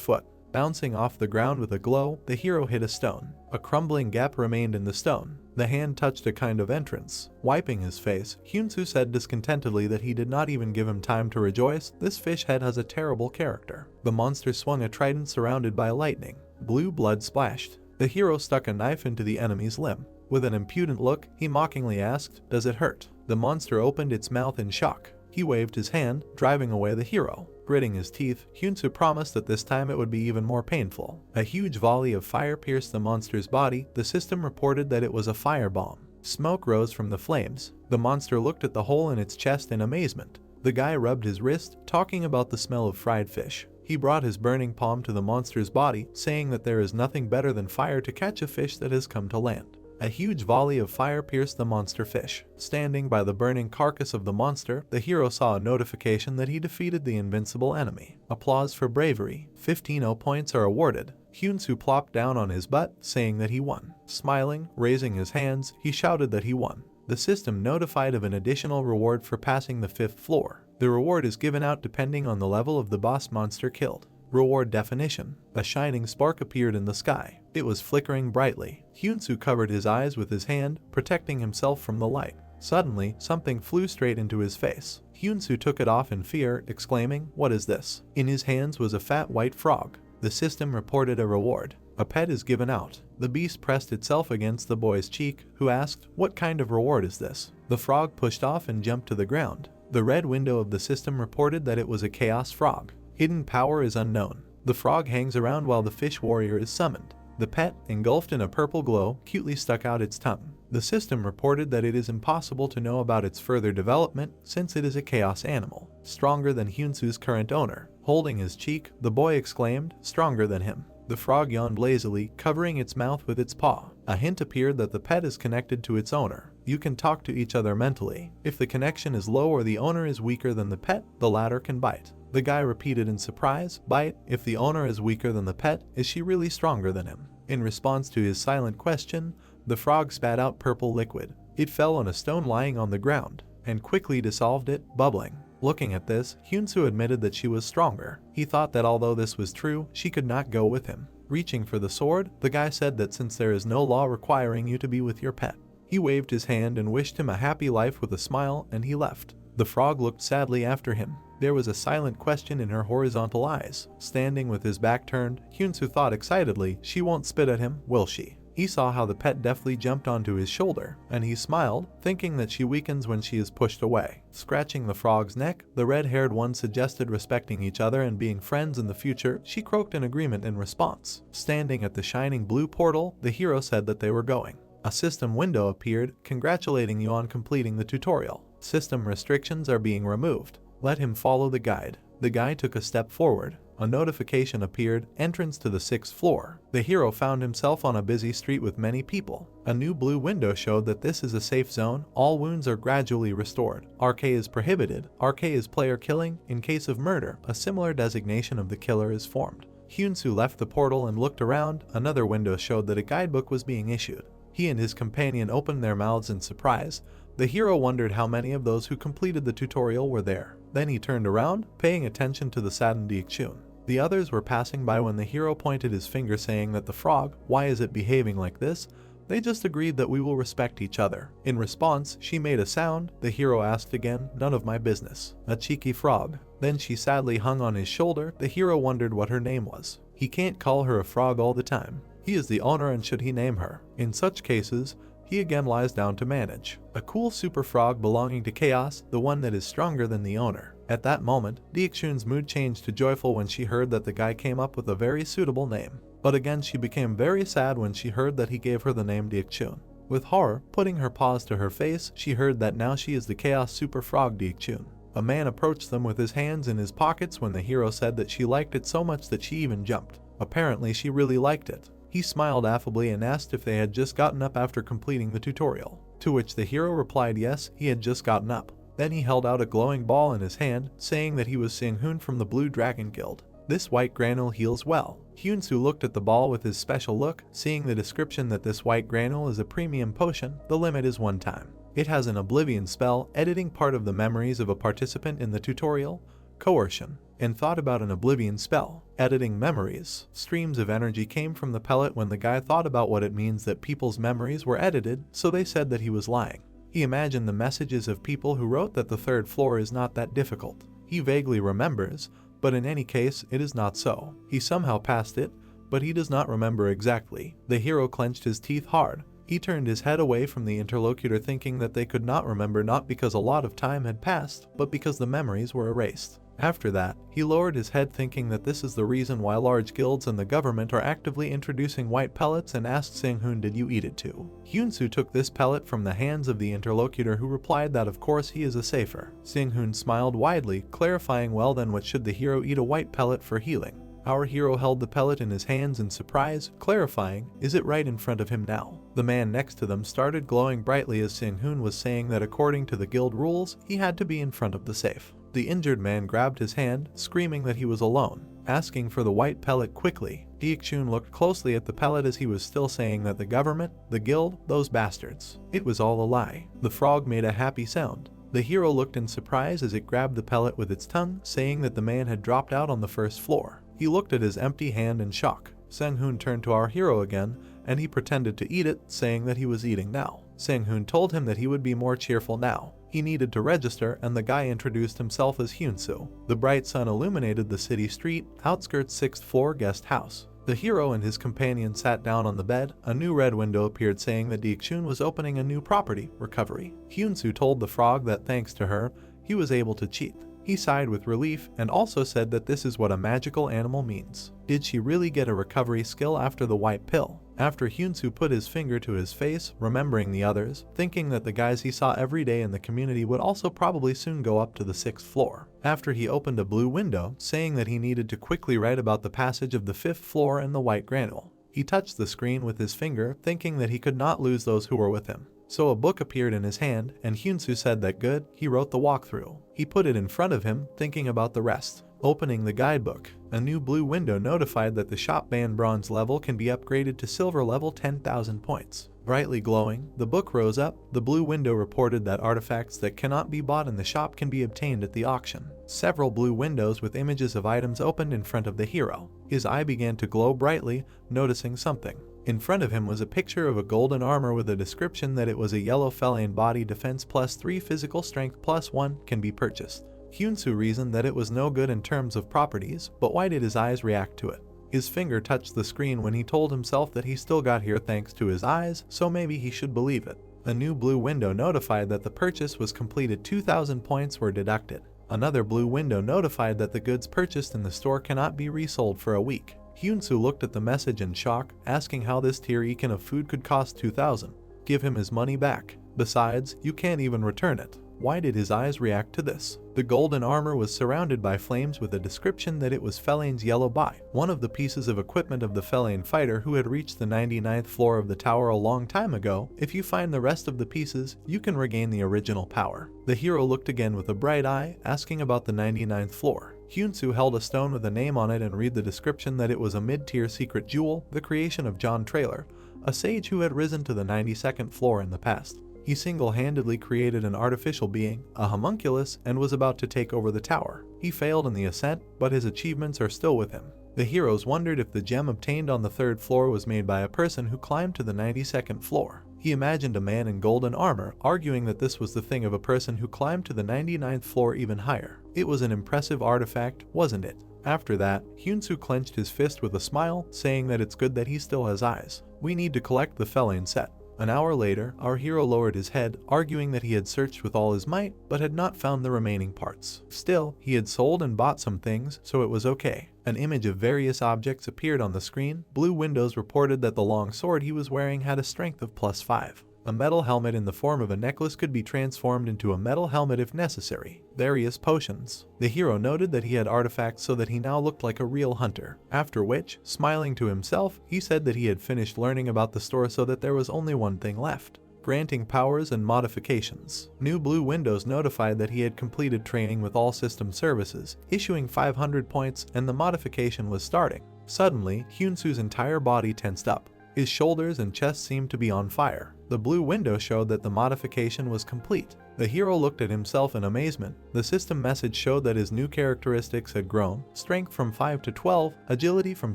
foot. Bouncing off the ground with a glow, the hero hit a stone. A crumbling gap remained in the stone. The hand touched a kind of entrance. Wiping his face, Hyunsu said discontentedly that he did not even give him time to rejoice. This fish head has a terrible character. The monster swung a trident surrounded by lightning. Blue blood splashed. The hero stuck a knife into the enemy's limb. With an impudent look, he mockingly asked, "Does it hurt?" The monster opened its mouth in shock. He waved his hand, driving away the hero. Gritting his teeth, Hyunsu promised that this time it would be even more painful. A huge volley of fire pierced the monster's body. The system reported that it was a firebomb. Smoke rose from the flames. The monster looked at the hole in its chest in amazement. The guy rubbed his wrist, talking about the smell of fried fish. He brought his burning palm to the monster's body, saying that there is nothing better than fire to catch a fish that has come to land. A huge volley of fire pierced the monster fish. Standing by the burning carcass of the monster, the hero saw a notification that he defeated the invincible enemy. Applause for bravery. 15 points are awarded. Hyunsu plopped down on his butt, saying that he won. Smiling, raising his hands, he shouted that he won. The system notified of an additional reward for passing the 5th floor. The reward is given out depending on the level of the boss monster killed. Reward definition. A shining spark appeared in the sky. It was flickering brightly. Hyunsu covered his eyes with his hand, protecting himself from the light. Suddenly, something flew straight into his face. Hyunsu took it off in fear, exclaiming, "What is this?" In his hands was a fat white frog. The system reported a reward. A pet is given out. The beast pressed itself against the boy's cheek, who asked, "What kind of reward is this?" The frog pushed off and jumped to the ground. The red window of the system reported that it was a chaos frog. Hidden power is unknown. The frog hangs around while the fish warrior is summoned. The pet, engulfed in a purple glow, cutely stuck out its tongue. The system reported that it is impossible to know about its further development since it is a chaos animal, stronger than Hyunsu's current owner. Holding his cheek, the boy exclaimed, "Stronger than him." The frog yawned lazily, covering its mouth with its paw. A hint appeared that the pet is connected to its owner. You can talk to each other mentally. If the connection is low or the owner is weaker than the pet, the latter can bite. The guy repeated in surprise, "Bite? If the owner is weaker than the pet, is she really stronger than him?" In response to his silent question, the frog spat out purple liquid. It fell on a stone lying on the ground, and quickly dissolved it, bubbling. Looking at this, Hyunsu admitted that she was stronger. He thought that although this was true, she could not go with him. Reaching for the sword, the guy said that since there is no law requiring you to be with your pet. He waved his hand and wished him a happy life with a smile, and he left. The frog looked sadly after him. There was a silent question in her horizontal eyes. Standing with his back turned, Hyunsu thought excitedly, "She won't spit at him, will she?" He saw how the pet deftly jumped onto his shoulder, and he smiled, thinking that she weakens when she is pushed away. Scratching the frog's neck, the red-haired one suggested respecting each other and being friends in the future. She croaked an agreement in response. Standing at the shining blue portal, the hero said that they were going. A system window appeared, congratulating you on completing the tutorial. System restrictions are being removed. Let him follow the guide. The guy took a step forward. A notification appeared, entrance to the 6th floor. The hero found himself on a busy street with many people. A new blue window showed that this is a safe zone. All wounds are gradually restored. RK is prohibited. RK is player killing. In case of murder, a similar designation of the killer is formed. Hyunsu left the portal and looked around. Another window showed that a guidebook was being issued. He and his companion opened their mouths in surprise. The hero wondered how many of those who completed the tutorial were there. Then he turned around, paying attention to the saddened Diekchun. The others were passing by when the hero pointed his finger saying that the frog, "Why is it behaving like this? They just agreed that we will respect each other." In response, she made a sound. The hero asked again, "None of my business." A cheeky frog. Then she sadly hung on his shoulder. The hero wondered what her name was. He can't call her a frog all the time. He is the owner, and should he name her? In such cases, he again lies down to manage. A cool super frog belonging to Chaos, the one that is stronger than the owner. At that moment, Diekchun's mood changed to joyful when she heard that the guy came up with a very suitable name. But again she became very sad when she heard that he gave her the name Diekchun. With horror putting her paws to her face, she heard that now she is the Chaos Super Frog Deekchun. A man approached them with his hands in his pockets when the hero said that she liked it so much that she even jumped. Apparently she really liked it. He smiled affably and asked if they had just gotten up after completing the tutorial, to which the hero replied yes, he had just gotten up. Then he held out a glowing ball in his hand, saying that he was Sang-hoon from the Blue Dragon Guild. This white granule heals well. Hyun-soo looked at the ball with his special look, seeing the description that this white granule is a premium potion, the limit is 1 time. It has an oblivion spell, editing part of the memories of a participant in the tutorial, coercion, and thought about an oblivion spell, editing memories. Streams of energy came from the pellet when the guy thought about what it means that people's memories were edited, so they said that he was lying. He imagined the messages of people who wrote that the 3rd floor is not that difficult. He vaguely remembers, but in any case, it is not so. He somehow passed it, but he does not remember exactly. The hero clenched his teeth hard. He turned his head away from the interlocutor thinking that they could not remember, not because a lot of time had passed, but because the memories were erased. After that, he lowered his head thinking that this is the reason why large guilds and the government are actively introducing white pellets, and asked Sang-hoon, did you eat it too? Hyun-soo took this pellet from the hands of the interlocutor, who replied that of course he is a safer. Sang-hoon smiled widely, clarifying, well then what should the hero eat a white pellet for healing? Our hero held the pellet in his hands in surprise, clarifying, is it right in front of him now? The man next to them started glowing brightly as Sang-hoon was saying that according to the guild rules, he had to be in front of the safe. The injured man grabbed his hand, screaming that he was alone, asking for the white pellet quickly. Deekchun looked closely at the pellet as he was still saying that the government, the guild, those bastards. It was all a lie. The frog made a happy sound. The hero looked in surprise as it grabbed the pellet with its tongue, saying that the man had dropped out on the 1st floor. He looked at his empty hand in shock. Sang-hoon turned to our hero again, and he pretended to eat it, saying that he was eating now. Sang-hoon told him that he would be more cheerful now. He needed to register, and the guy introduced himself as Hyun-soo. The bright sun illuminated the city street, outskirts 6th floor guest house. The hero and his companion sat down on the bed. A new red window appeared saying that Deekchun was opening a new property, recovery. Hyun-soo told the frog that thanks to her, he was able to cheat. He sighed with relief and also said that this is what a magical animal means. Did she really get a recovery skill after the white pill? After Hyun-soo put his finger to his face, remembering the others, thinking that the guys he saw every day in the community would also probably soon go up to the 6th floor. After he opened a blue window, saying that he needed to quickly write about the passage of the 5th floor and the white granule. He touched the screen with his finger, thinking that he could not lose those who were with him. So a book appeared in his hand, and Hyun-soo said that good, he wrote the walkthrough. He put it in front of him, thinking about the rest. Opening the guidebook, a new blue window notified that the shop band bronze level can be upgraded to silver level 10,000 points. Brightly glowing, the book rose up. The blue window reported that artifacts that cannot be bought in the shop can be obtained at the auction. Several blue windows with images of items opened in front of the hero. His eye began to glow brightly, noticing something. In front of him was a picture of a golden armor with a description that it was a yellow feline body defense +3 physical strength +1 can be purchased. Hyun-soo reasoned that it was no good in terms of properties, but why did his eyes react to it? His finger touched the screen when he told himself that he still got here thanks to his eyes, so maybe he should believe it. A new blue window notified that the purchase was completed. 2,000 points were deducted. Another blue window notified that the goods purchased in the store cannot be resold for a week. Hyun-soo looked at the message in shock, asking how this tier-econ of food could cost 2,000. Give him his money back. Besides, you can't even return it. Why did his eyes react to this? The golden armor was surrounded by flames with a description that it was Felane's yellow body, one of the pieces of equipment of the Felane fighter who had reached the 99th floor of the tower a long time ago. If you find the rest of the pieces, you can regain the original power. The hero looked again with a bright eye, asking about the 99th floor. Hyun-soo held a stone with a name on it and read the description that it was a mid-tier secret jewel, the creation of John Trailer, a sage who had risen to the 92nd floor in the past. He single-handedly created an artificial being, a homunculus, and was about to take over the tower. He failed in the ascent, but his achievements are still with him. The heroes wondered if the gem obtained on the 3rd floor was made by a person who climbed to the 92nd floor. He imagined a man in golden armor, arguing that this was the thing of a person who climbed to the 99th floor even higher. It was an impressive artifact, wasn't it? After that, Hyun-soo clenched his fist with a smile, saying that it's good that he still has eyes. We need to collect the Felane set. An hour later, our hero lowered his head, arguing that he had searched with all his might, but had not found the remaining parts. Still, he had sold and bought some things, so it was okay. An image of various objects appeared on the screen. Blue windows reported that the long sword he was wearing had a strength of +5. A metal helmet in the form of a necklace could be transformed into a metal helmet if necessary. Various potions. The hero noted that he had artifacts so that he now looked like a real hunter. After which, smiling to himself, he said that he had finished learning about the store so that there was only one thing left. Granting powers and modifications. New blue windows notified that he had completed training with all system services, issuing 500 points, and the modification was starting. Suddenly, Hyunsu's entire body tensed up. His shoulders and chest seemed to be on fire. The blue window showed that the modification was complete. The hero looked at himself in amazement. The system message showed that his new characteristics had grown: strength from 5 to 12, agility from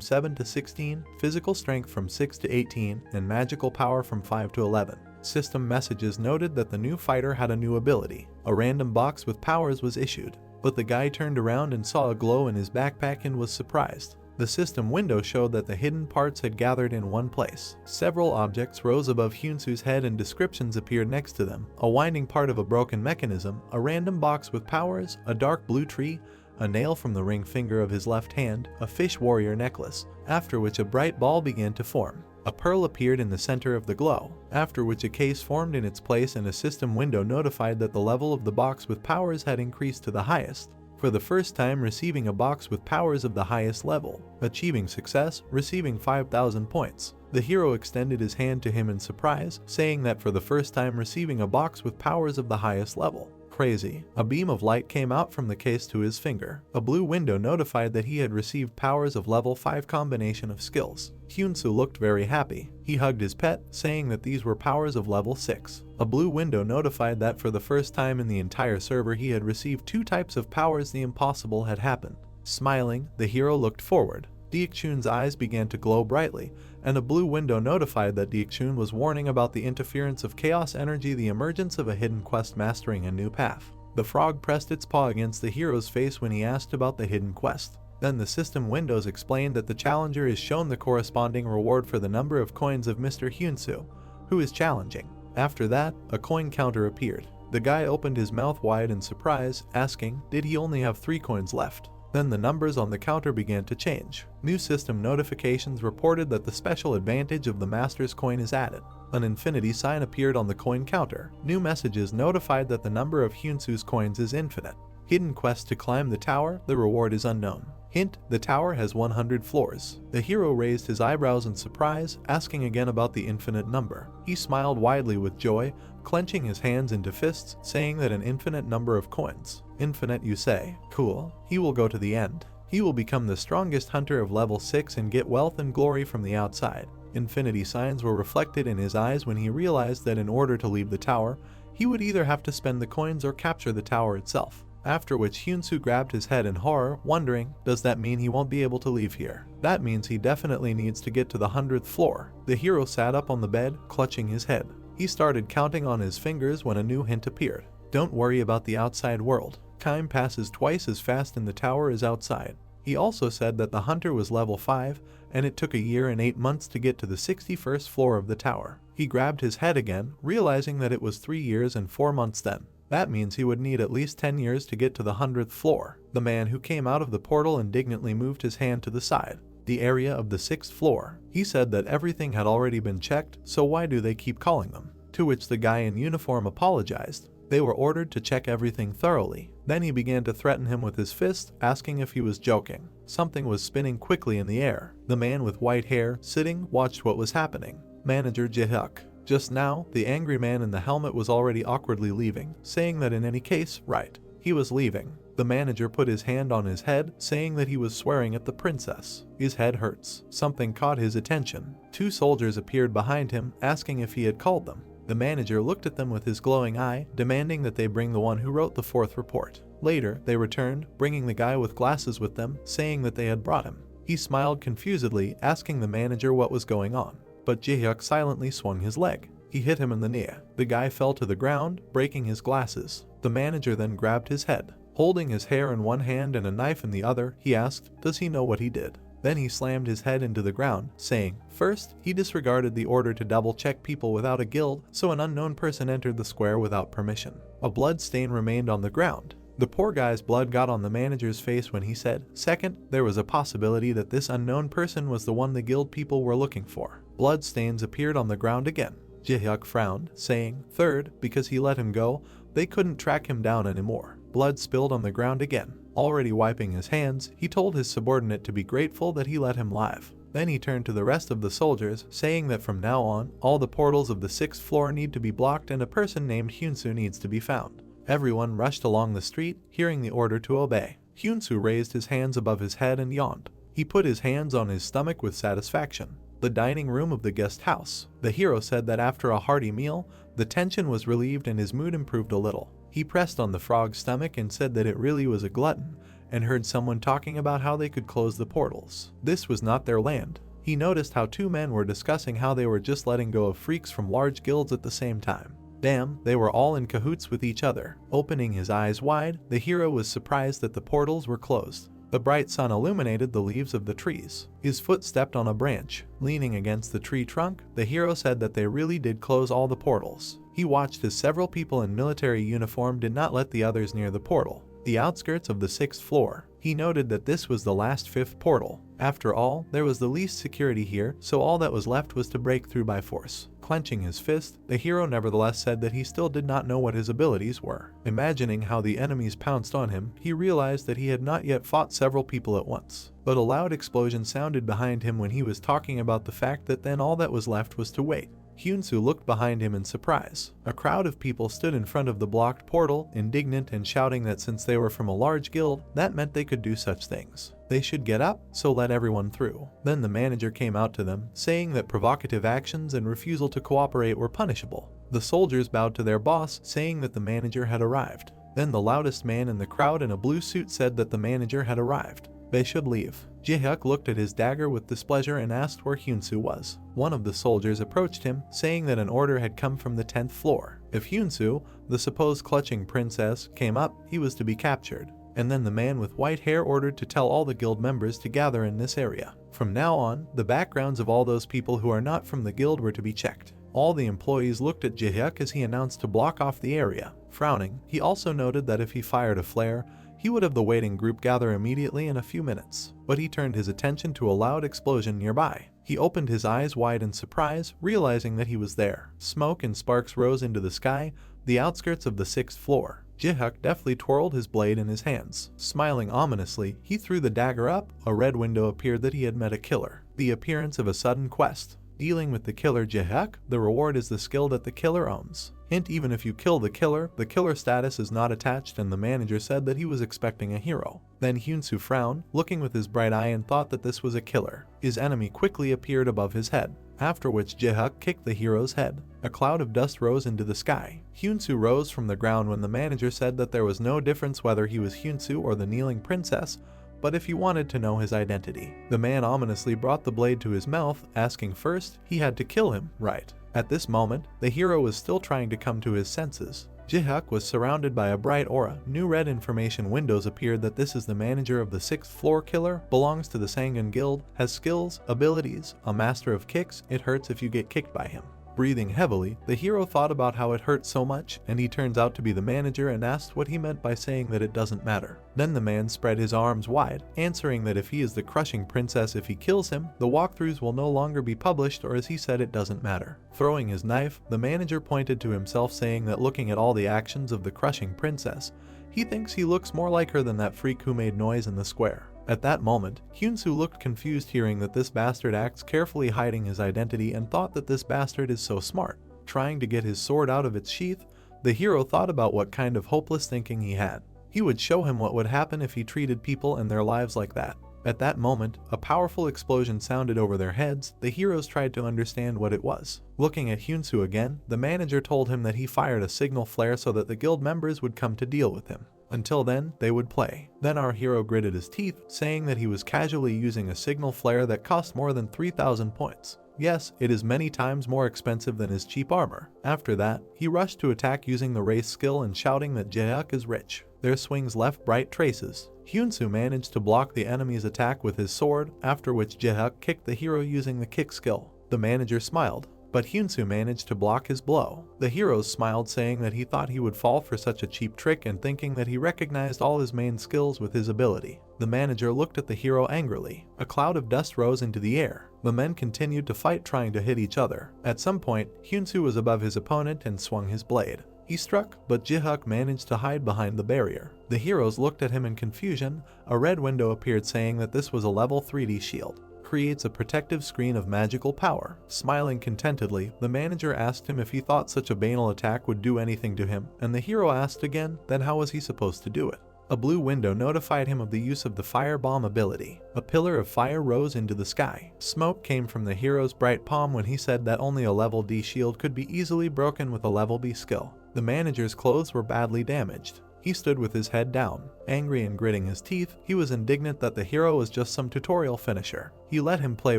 7 to 16, physical strength from 6 to 18, and magical power from 5 to 11. System messages noted that the new fighter had a new ability. A random box with powers was issued, but the guy turned around and saw a glow in his backpack and was surprised. The system window showed that the hidden parts had gathered in one place. Several objects rose above Hyunsu's head and descriptions appeared next to them: a winding part of a broken mechanism, a random box with powers, a dark blue tree, a nail from the ring finger of his left hand, a fish warrior necklace, after which a bright ball began to form. A pearl appeared in the center of the glow, after which a case formed in its place and a system window notified that the level of the box with powers had increased to the highest. For the first time receiving a box with powers of the highest level. Achieving success, receiving 5,000 points. The hero extended his hand to him in surprise, saying that for the first time receiving a box with powers of the highest level. Crazy. A beam of light came out from the case to his finger. A blue window notified that he had received powers of level 5 combination of skills. Hyunsu looked very happy. He hugged his pet, saying that these were powers of level 6. A blue window notified that for the first time in the entire server he had received 2 types of powers. The impossible had happened. Smiling, the hero looked forward. Deekchun's eyes began to glow brightly, and a blue window notified that Deekchun was warning about the interference of chaos energy, the emergence of a hidden quest mastering a new path. The frog pressed its paw against the hero's face when he asked about the hidden quest. Then the system windows explained that the challenger is shown the corresponding reward for the number of coins of Mr. Hyunsu, who is challenging. After that, a coin counter appeared. The guy opened his mouth wide in surprise, asking, did he only have 3 coins left? Then the numbers on the counter began to change. New system notifications reported that the special advantage of the master's coin is added. An infinity sign appeared on the coin counter. New messages notified that the number of Hyunsu's coins is infinite. Hidden quest to climb the tower, the reward is unknown. Hint, the tower has 100 floors. The hero raised his eyebrows in surprise, asking again about the infinite number. He smiled widely with joy, clenching his hands into fists, saying that an infinite number of coins. Infinite, you say? Cool. He will go to the end. He will become the strongest hunter of level 6 and get wealth and glory from the outside. Infinity signs were reflected in his eyes when he realized that in order to leave the tower, he would either have to spend the coins or capture the tower itself. After which Hyunsu grabbed his head in horror, wondering, does that mean he won't be able to leave here? That means he definitely needs to get to the 100th floor. The hero sat up on the bed, clutching his head. He started counting on his fingers when a new hint appeared. Don't worry about the outside world. Time passes twice as fast in the tower as outside. He also said that the hunter was level 5, and it took a year and 8 months to get to the 61st floor of the tower. He grabbed his head again, realizing that it was 3 years and 4 months then. That means he would need at least 10 years to get to the 100th floor. The man who came out of the portal indignantly moved his hand to the side. The area of the 6th floor. He said that everything had already been checked, so why do they keep calling them? To which the guy in uniform apologized. They were ordered to check everything thoroughly. Then he began to threaten him with his fist, asking if he was joking. Something was spinning quickly in the air. The man with white hair, sitting, watched what was happening. Manager Jae-hyuk. Just now, the angry man in the helmet was already awkwardly leaving, saying that in any case, right, he was leaving. The manager put his hand on his head, saying that he was swearing at the princess. His head hurts. Something caught his attention. 2 soldiers appeared behind him, asking if he had called them. The manager looked at them with his glowing eye, demanding that they bring the one who wrote the 4th report. Later, they returned, bringing the guy with glasses with them, saying that they had brought him. He smiled confusedly, asking the manager what was going on. But Jae-hyuk silently swung his leg. He hit him in the knee. The guy fell to the ground, breaking his glasses. The manager then grabbed his head. Holding his hair in one hand and a knife in the other, he asked, does he know what he did? Then he slammed his head into the ground, saying, first, he disregarded the order to double-check people without a guild, so an unknown person entered the square without permission. A blood stain remained on the ground. The poor guy's blood got on the manager's face when he said, second, there was a possibility that this unknown person was the one the guild people were looking for. Blood stains appeared on the ground again. Jae-hyuk frowned, saying, "Third, because he let him go, they couldn't track him down anymore." Blood spilled on the ground again. Already wiping his hands, he told his subordinate to be grateful that he let him live. Then he turned to the rest of the soldiers, saying that from now on, all the portals of the 6th floor need to be blocked and a person named Hyunsu needs to be found. Everyone rushed along the street, hearing the order to obey. Hyunsu raised his hands above his head and yawned. He put his hands on his stomach with satisfaction. The dining room of the guest house. The hero said that after a hearty meal, the tension was relieved and his mood improved a little. He pressed on the frog's stomach and said that it really was a glutton, and heard someone talking about how they could close the portals. This was not their land. He noticed how two men were discussing how they were just letting go of freaks from large guilds at the same time. Damn, they were all in cahoots with each other. Opening his eyes wide, the hero was surprised that the portals were closed. The bright sun illuminated the leaves of the trees. His foot stepped on a branch. Leaning against the tree trunk, the hero said that they really did close all the portals. He watched as several people in military uniform did not let the others near the portal. The outskirts of the 6th floor. He noted that this was the last 5th portal. After all, there was the least security here, so all that was left was to break through by force. Clenching his fist, the hero nevertheless said that he still did not know what his abilities were. Imagining how the enemies pounced on him, he realized that he had not yet fought several people at once. But a loud explosion sounded behind him when he was talking about the fact that then all that was left was to wait. Hyunsu looked behind him in surprise. A crowd of people stood in front of the blocked portal, indignant and shouting that since they were from a large guild, that meant they could do such things. They should get up, so let everyone through. Then the manager came out to them, saying that provocative actions and refusal to cooperate were punishable. The soldiers bowed to their boss, saying that the manager had arrived. Then the loudest man in the crowd in a blue suit said that the manager had arrived. They should leave. Jae-hyuk looked at his dagger with displeasure and asked where Hyunsu was. One of the soldiers approached him, saying that an order had come from the 10th floor. If Hyunsu, the supposed clutching princess, came up, he was to be captured. And then the man with white hair ordered to tell all the guild members to gather in this area. From now on, the backgrounds of all those people who are not from the guild were to be checked. All the employees looked at Jae-hyuk as he announced to block off the area. Frowning, he also noted that if he fired a flare, he would have the waiting group gather immediately in a few minutes. But he turned his attention to a loud explosion nearby. He opened his eyes wide in surprise, realizing that he was there. Smoke and sparks rose into the sky, the outskirts of the 6th floor. Jae-hyuk deftly twirled his blade in his hands. Smiling ominously, he threw the dagger up. A red window appeared that he had met a killer. The appearance of a sudden quest. Dealing with the killer Jae-hyuk, the reward is the skill that the killer owns. Hint, even if you kill the killer status is not attached, and the manager said that he was expecting a hero. Then Hyunsu frowned, looking with his bright eye, and thought that this was a killer. His enemy quickly appeared above his head, after which Jae-hyuk kicked the hero's head. A cloud of dust rose into the sky. Hyunsu rose from the ground when the manager said that there was no difference whether he was Hyunsu or the kneeling princess, but if he wanted to know his identity. The man ominously brought the blade to his mouth, asking first he had to kill him, right? At this moment, the hero was still trying to come to his senses. Jae-hyuk was surrounded by a bright aura. New red information windows appeared that this is the manager of the 6th floor killer, belongs to the Sangun Guild, has skills, abilities, a master of kicks, it hurts if you get kicked by him. Breathing heavily, the hero thought about how it hurt so much, and he turns out to be the manager and asked what he meant by saying that it doesn't matter. Then the man spread his arms wide, answering that if he is the crushing princess, if he kills him, the walkthroughs will no longer be published, or as he said, it doesn't matter. Throwing his knife, the manager pointed to himself, saying that looking at all the actions of the crushing princess, he thinks he looks more like her than that freak who made noise in the square. At that moment, Hyunsu looked confused, hearing that this bastard acts carefully hiding his identity, and thought that this bastard is so smart. Trying to get his sword out of its sheath, the hero thought about what kind of hopeless thinking he had. He would show him what would happen if he treated people and their lives like that. At that moment, a powerful explosion sounded over their heads. The heroes tried to understand what it was. Looking at Hyunsu again, the manager told him that he fired a signal flare so that the guild members would come to deal with him. Until then, they would play. Then our hero gritted his teeth, saying that he was casually using a signal flare that cost more than 3,000 points. Yes, it is many times more expensive than his cheap armor. After that, he rushed to attack using the race skill and shouting that Jae-hyuk is rich. Their swings left bright traces. Hyunsu managed to block the enemy's attack with his sword, after which Jae-hyuk kicked the hero using the kick skill. The manager smiled. but Hyunsu managed to block his blow. The heroes smiled, saying that he thought he would fall for such a cheap trick and thinking that he recognized all his main skills with his ability. The manager looked at the hero angrily. A cloud of dust rose into the air. The men continued to fight, trying to hit each other. At some point, Hyunsu was above his opponent and swung his blade. He struck, but Jihyuk managed to hide behind the barrier. The heroes looked at him in confusion. A red window appeared, saying that this was a level 3D shield. Creates a protective screen of magical power. Smiling contentedly, the manager asked him if he thought such a banal attack would do anything to him, and the hero asked again, then how was he supposed to do it? A blue window notified him of the use of the firebomb ability. A pillar of fire rose into the sky. Smoke came from the hero's bright palm when he said that only a level D shield could be easily broken with a level B skill. The manager's clothes were badly damaged. He stood with his head down, angry and gritting his teeth. He was indignant that the hero was just some tutorial finisher. He let him play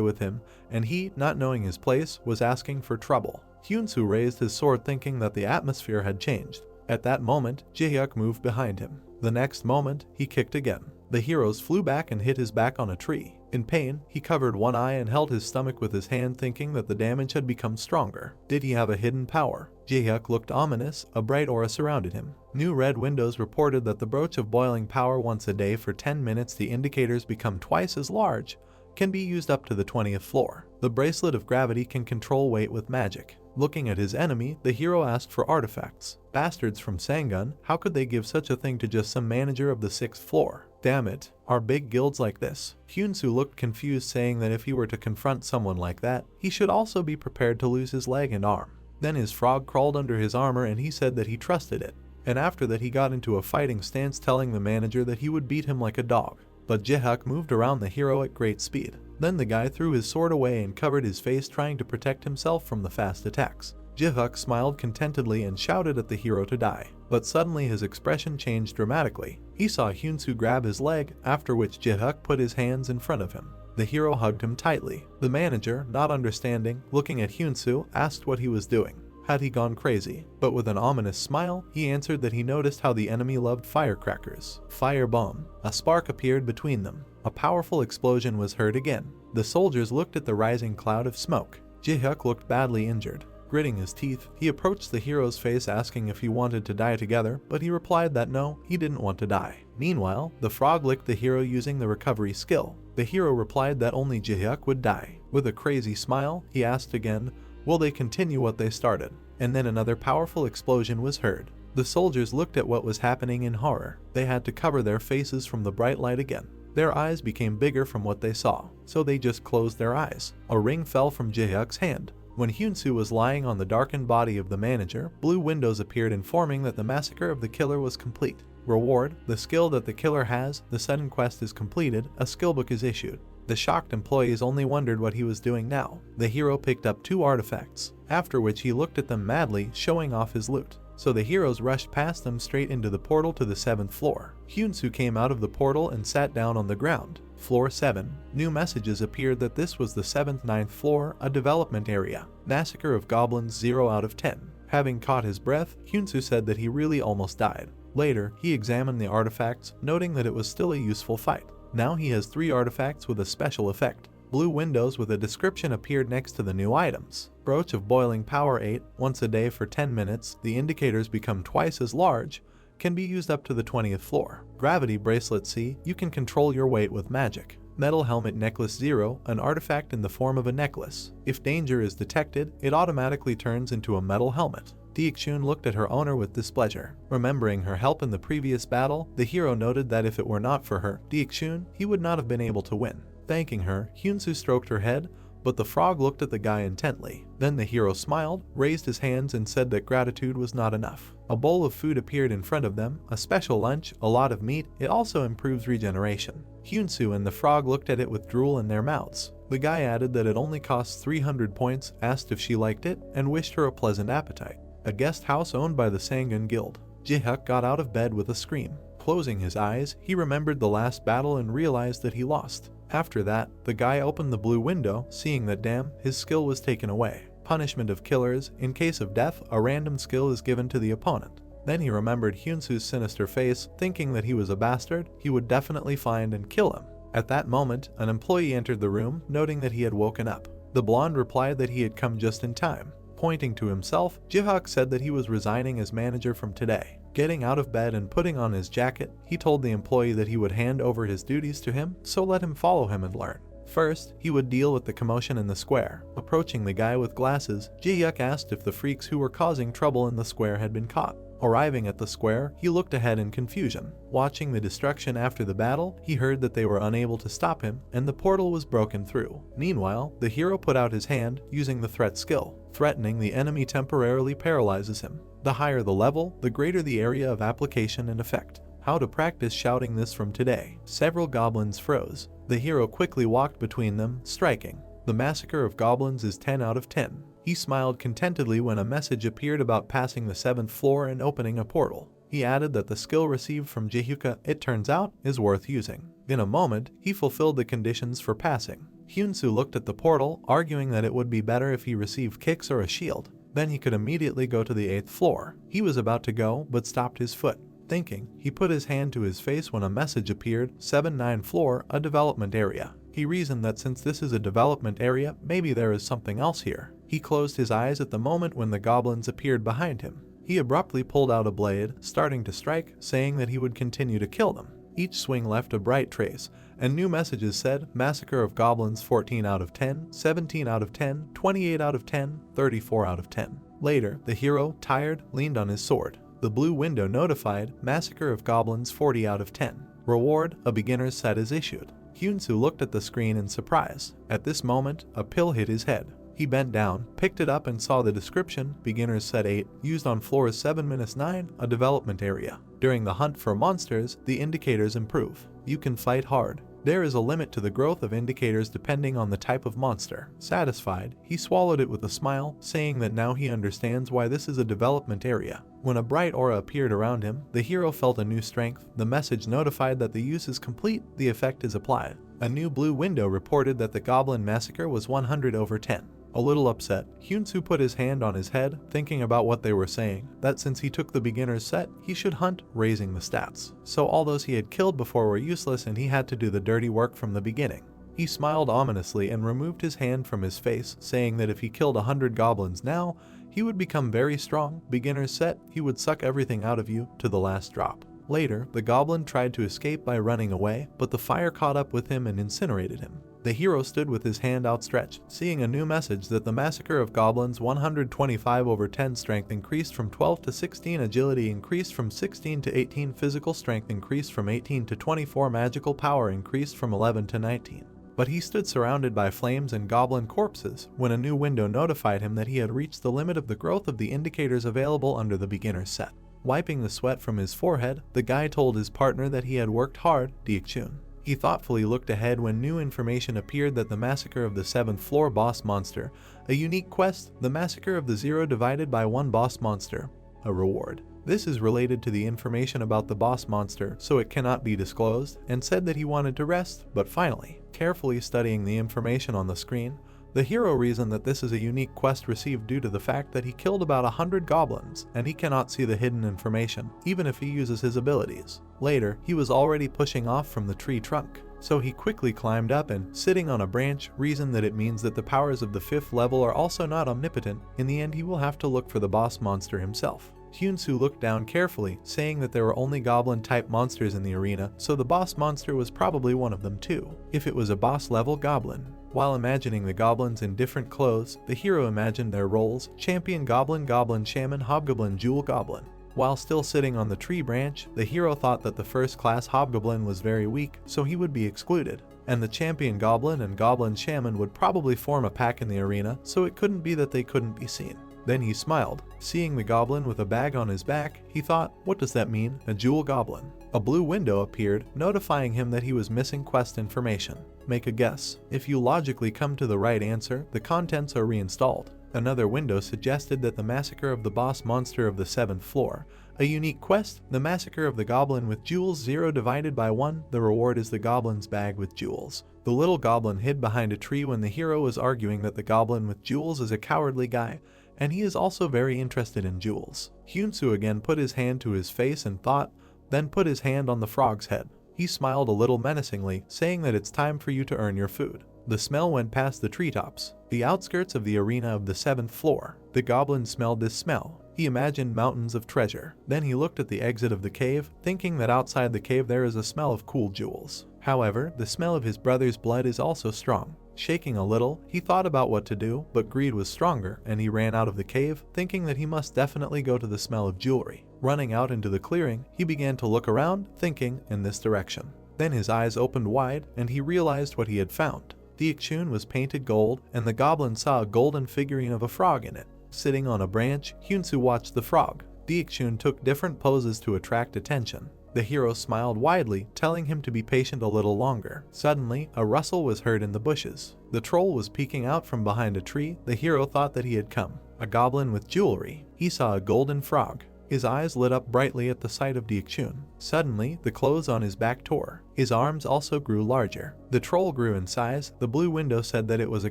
with him, and he, not knowing his place, was asking for trouble. Hyunsu raised his sword, thinking that the atmosphere had changed. At that moment, Jihyuk moved behind him. The next moment, he kicked again. The heroes flew back and hit his back on a tree. In pain, he covered one eye and held his stomach with his hand, thinking that the damage had become stronger. Did he have a hidden power? Jihyuk looked ominous. A bright aura surrounded him. New red windows reported that the brooch of boiling power once a day for 10 minutes, the indicators become twice as large, can be used up to the 20th floor. The bracelet of gravity can control weight with magic. Looking at his enemy, the hero asked for artifacts. Bastards from Sangun, how could they give such a thing to just some manager of the 6th floor? Damn it, are big guilds like this? Hyunsu looked confused, saying that if he were to confront someone like that, he should also be prepared to lose his leg and arm. Then his frog crawled under his armor and he said that he trusted it. And after that he got into a fighting stance, telling the manager that he would beat him like a dog. But Jihyuk moved around the hero at great speed. Then the guy threw his sword away and covered his face, trying to protect himself from the fast attacks. Jihyuk smiled contentedly and shouted at the hero to die. But suddenly his expression changed dramatically. He saw Hyunsu grab his leg, after which Jihyuk put his hands in front of him. The hero hugged him tightly. The manager, not understanding, looking at Hyunsu, asked what he was doing. Had he gone crazy? But with an ominous smile, he answered that he noticed how the enemy loved firecrackers. Firebomb. A spark appeared between them. A powerful explosion was heard again. The soldiers looked at the rising cloud of smoke. Jihyuk looked badly injured. Gritting his teeth, he approached the hero's face, asking if he wanted to die together, but he replied that no, he didn't want to die. Meanwhile, the frog licked the hero using the recovery skill. The hero replied that only Jihyuk would die. With a crazy smile, he asked again, will they continue what they started? And then another powerful explosion was heard. The soldiers looked at what was happening in horror. They had to cover their faces from the bright light again. Their eyes became bigger from what they saw, so they just closed their eyes. A ring fell from Jihyuk's hand. When Hyunsu was lying on the darkened body of the manager, blue windows appeared, informing that the massacre of the killer was complete. Reward: the skill that the killer has. The sudden quest is completed. A skill book is issued. The shocked employees only wondered what he was doing now. The hero picked up 2 artifacts, after which he looked at them madly, showing off his loot. So the heroes rushed past them straight into the portal to the 7th floor. Hyunsu came out of the portal and sat down on the ground. Floor 7. New messages appeared that this was the 7th, 9th floor, a development area. Massacre of goblins 0 out of 10. Having caught his breath, Hyunsu said that he really almost died. Later, he examined the artifacts, noting that it was still a useful fight. Now he has 3 artifacts with a special effect. Blue windows with a description appeared next to the new items. Brooch of boiling power 8, once a day for 10 minutes, the indicators become twice as large, can be used up to the 20th floor. Gravity bracelet C, you can control your weight with magic. Metal helmet necklace 0, an artifact in the form of a necklace. If danger is detected, it automatically turns into a metal helmet. Deekshun looked at her owner with displeasure. Remembering her help in the previous battle, the hero noted that if it were not for her, Deekshun, he would not have been able to win. Thanking her, Hyunsu stroked her head, but the frog looked at the guy intently. Then the hero smiled, raised his hands and said that gratitude was not enough. A bowl of food appeared in front of them, a special lunch, a lot of meat. It also improves regeneration. Hyunsu and the frog looked at it with drool in their mouths. The guy added that it only costs 300 points, asked if she liked it, and wished her a pleasant appetite. A guest house owned by the Sangun Guild. Jihyuk got out of bed with a scream. Closing his eyes, he remembered the last battle and realized that he lost. After that, the guy opened the blue window, seeing that his skill was taken away. Punishment of killers: in case of death, a random skill is given to the opponent. Then he remembered Hyunsu's sinister face, thinking that he was a bastard, he would definitely find and kill him. At that moment, an employee entered the room, noting that he had woken up. The blonde replied that he had come just in time. Pointing to himself, Jihak said that he was resigning as manager from today. Getting out of bed and putting on his jacket, he told the employee that he would hand over his duties to him, so let him follow him and learn. First, he would deal with the commotion in the square. Approaching the guy with glasses, Jihak asked if the freaks who were causing trouble in the square had been caught. Arriving at the square, he looked ahead in confusion. Watching the destruction after the battle, he heard that they were unable to stop him, and the portal was broken through. Meanwhile, the hero put out his hand, using the threat skill. Threatening the enemy temporarily paralyzes him. The higher the level, the greater the area of application and effect. How to practice shouting this from today. Several goblins froze. The hero quickly walked between them, striking. The massacre of goblins is 10 out of 10. He smiled contentedly when a message appeared about passing the 7th floor and opening a portal. He added that the skill received from Jihyuka, it turns out, is worth using. In a moment, he fulfilled the conditions for passing. Hyunsu looked at the portal, arguing that it would be better if he received kicks or a shield. Then he could immediately go to the 8th floor. He was about to go, but stopped his foot. Thinking, he put his hand to his face when a message appeared, 7-9 floor, a development area. He reasoned that since this is a development area, maybe there is something else here. He closed his eyes at the moment when the goblins appeared behind him. He abruptly pulled out a blade, starting to strike, saying that he would continue to kill them. Each swing left a bright trace, and new messages said, Massacre of Goblins 14 out of 10, 17 out of 10, 28 out of 10, 34 out of 10. Later, the hero, tired, leaned on his sword. The blue window notified, Massacre of Goblins 40 out of 10. Reward, a beginner's set is issued. Hyunsu looked at the screen in surprise. At this moment, a pill hit his head. He bent down, picked it up and saw the description, Beginner's Set 8, used on floors 7-9, a development area. During the hunt for monsters, the indicators improve. You can fight hard. There is a limit to the growth of indicators depending on the type of monster. Satisfied, he swallowed it with a smile, saying that now he understands why this is a development area. When a bright aura appeared around him, the hero felt a new strength. The message notified that the use is complete, the effect is applied. A new blue window reported that the Goblin Massacre was 100 over 10. A little upset, Hyunsu put his hand on his head, thinking about what they were saying, that since he took the beginner's set, he should hunt, raising the stats. So all those he had killed before were useless and he had to do the dirty work from the beginning. He smiled ominously and removed his hand from his face, saying that if he killed 100 goblins now, he would become very strong. Beginner's set, he would suck everything out of you, to the last drop. Later, the goblin tried to escape by running away, but the fire caught up with him and incinerated him. The hero stood with his hand outstretched, seeing a new message that the Massacre of Goblins 125 over 10 strength increased from 12 to 16, agility increased from 16 to 18, physical strength increased from 18 to 24, magical power increased from 11 to 19. But he stood surrounded by flames and goblin corpses when a new window notified him that he had reached the limit of the growth of the indicators available under the beginner's set. Wiping the sweat from his forehead, the guy told his partner that he had worked hard, Diekchun. He thoughtfully looked ahead when new information appeared that the Massacre of the 7th floor boss monster, a unique quest, the Massacre of the 0 divided by 1 boss monster, a reward. This is related to the information about the boss monster, so it cannot be disclosed, and said that he wanted to rest, but finally, carefully studying the information on the screen, the hero reasoned that this is a unique quest received due to the fact that he killed about 100 goblins, and he cannot see the hidden information, even if he uses his abilities. Later, he was already pushing off from the tree trunk, so he quickly climbed up and, sitting on a branch, reasoned that it means that the powers of the 5th level are also not omnipotent. In the end, he will have to look for the boss monster himself. Hyunsu looked down carefully, saying that there were only goblin-type monsters in the arena, so the boss monster was probably one of them too, if it was a boss-level goblin. While imagining the goblins in different clothes, the hero imagined their roles: champion goblin, goblin shaman, hobgoblin, jewel goblin. While still sitting on the tree branch, the hero thought that the first-class hobgoblin was very weak, so he would be excluded, and the champion goblin and goblin shaman would probably form a pack in the arena, so it couldn't be that they couldn't be seen. Then he smiled. Seeing the goblin with a bag on his back, he thought, what does that mean? A jewel goblin. A blue window appeared, notifying him that he was missing quest information. Make a guess. If you logically come to the right answer, the contents are reinstalled. Another window suggested that the Massacre of the boss monster of the 7th floor. A unique quest, the Massacre of the goblin with jewels 0 divided by 1, the reward is the goblin's bag with jewels. The little goblin hid behind a tree when the hero was arguing that the goblin with jewels is a cowardly guy, and he is also very interested in jewels. Hyunsu again put his hand to his face and thought, then put his hand on the frog's head. He smiled a little menacingly, saying that it's time for you to earn your food. The smell went past the treetops, the outskirts of the arena of the 7th floor. The goblin smelled this smell. He imagined mountains of treasure. Then he looked at the exit of the cave, thinking that outside the cave there is a smell of cool jewels. However, the smell of his brother's blood is also strong. Shaking a little, he thought about what to do, but greed was stronger and he ran out of the cave, thinking that he must definitely go to the smell of jewelry. Running out into the clearing, he began to look around, thinking in this direction. Then his eyes opened wide and he realized what he had found. The Ikshun was painted gold, and the goblin saw a golden figurine of a frog in it. Sitting on a branch, Hyunsu watched the frog. The Ikshun took different poses to attract attention. The hero smiled widely, telling him to be patient a little longer. Suddenly, a rustle was heard in the bushes. The troll was peeking out from behind a tree. The hero thought that he had come. A goblin with jewelry. He saw a golden frog. His eyes lit up brightly at the sight of Deekchun. Suddenly, the clothes on his back tore. His arms also grew larger. The troll grew in size. The blue window said that it was a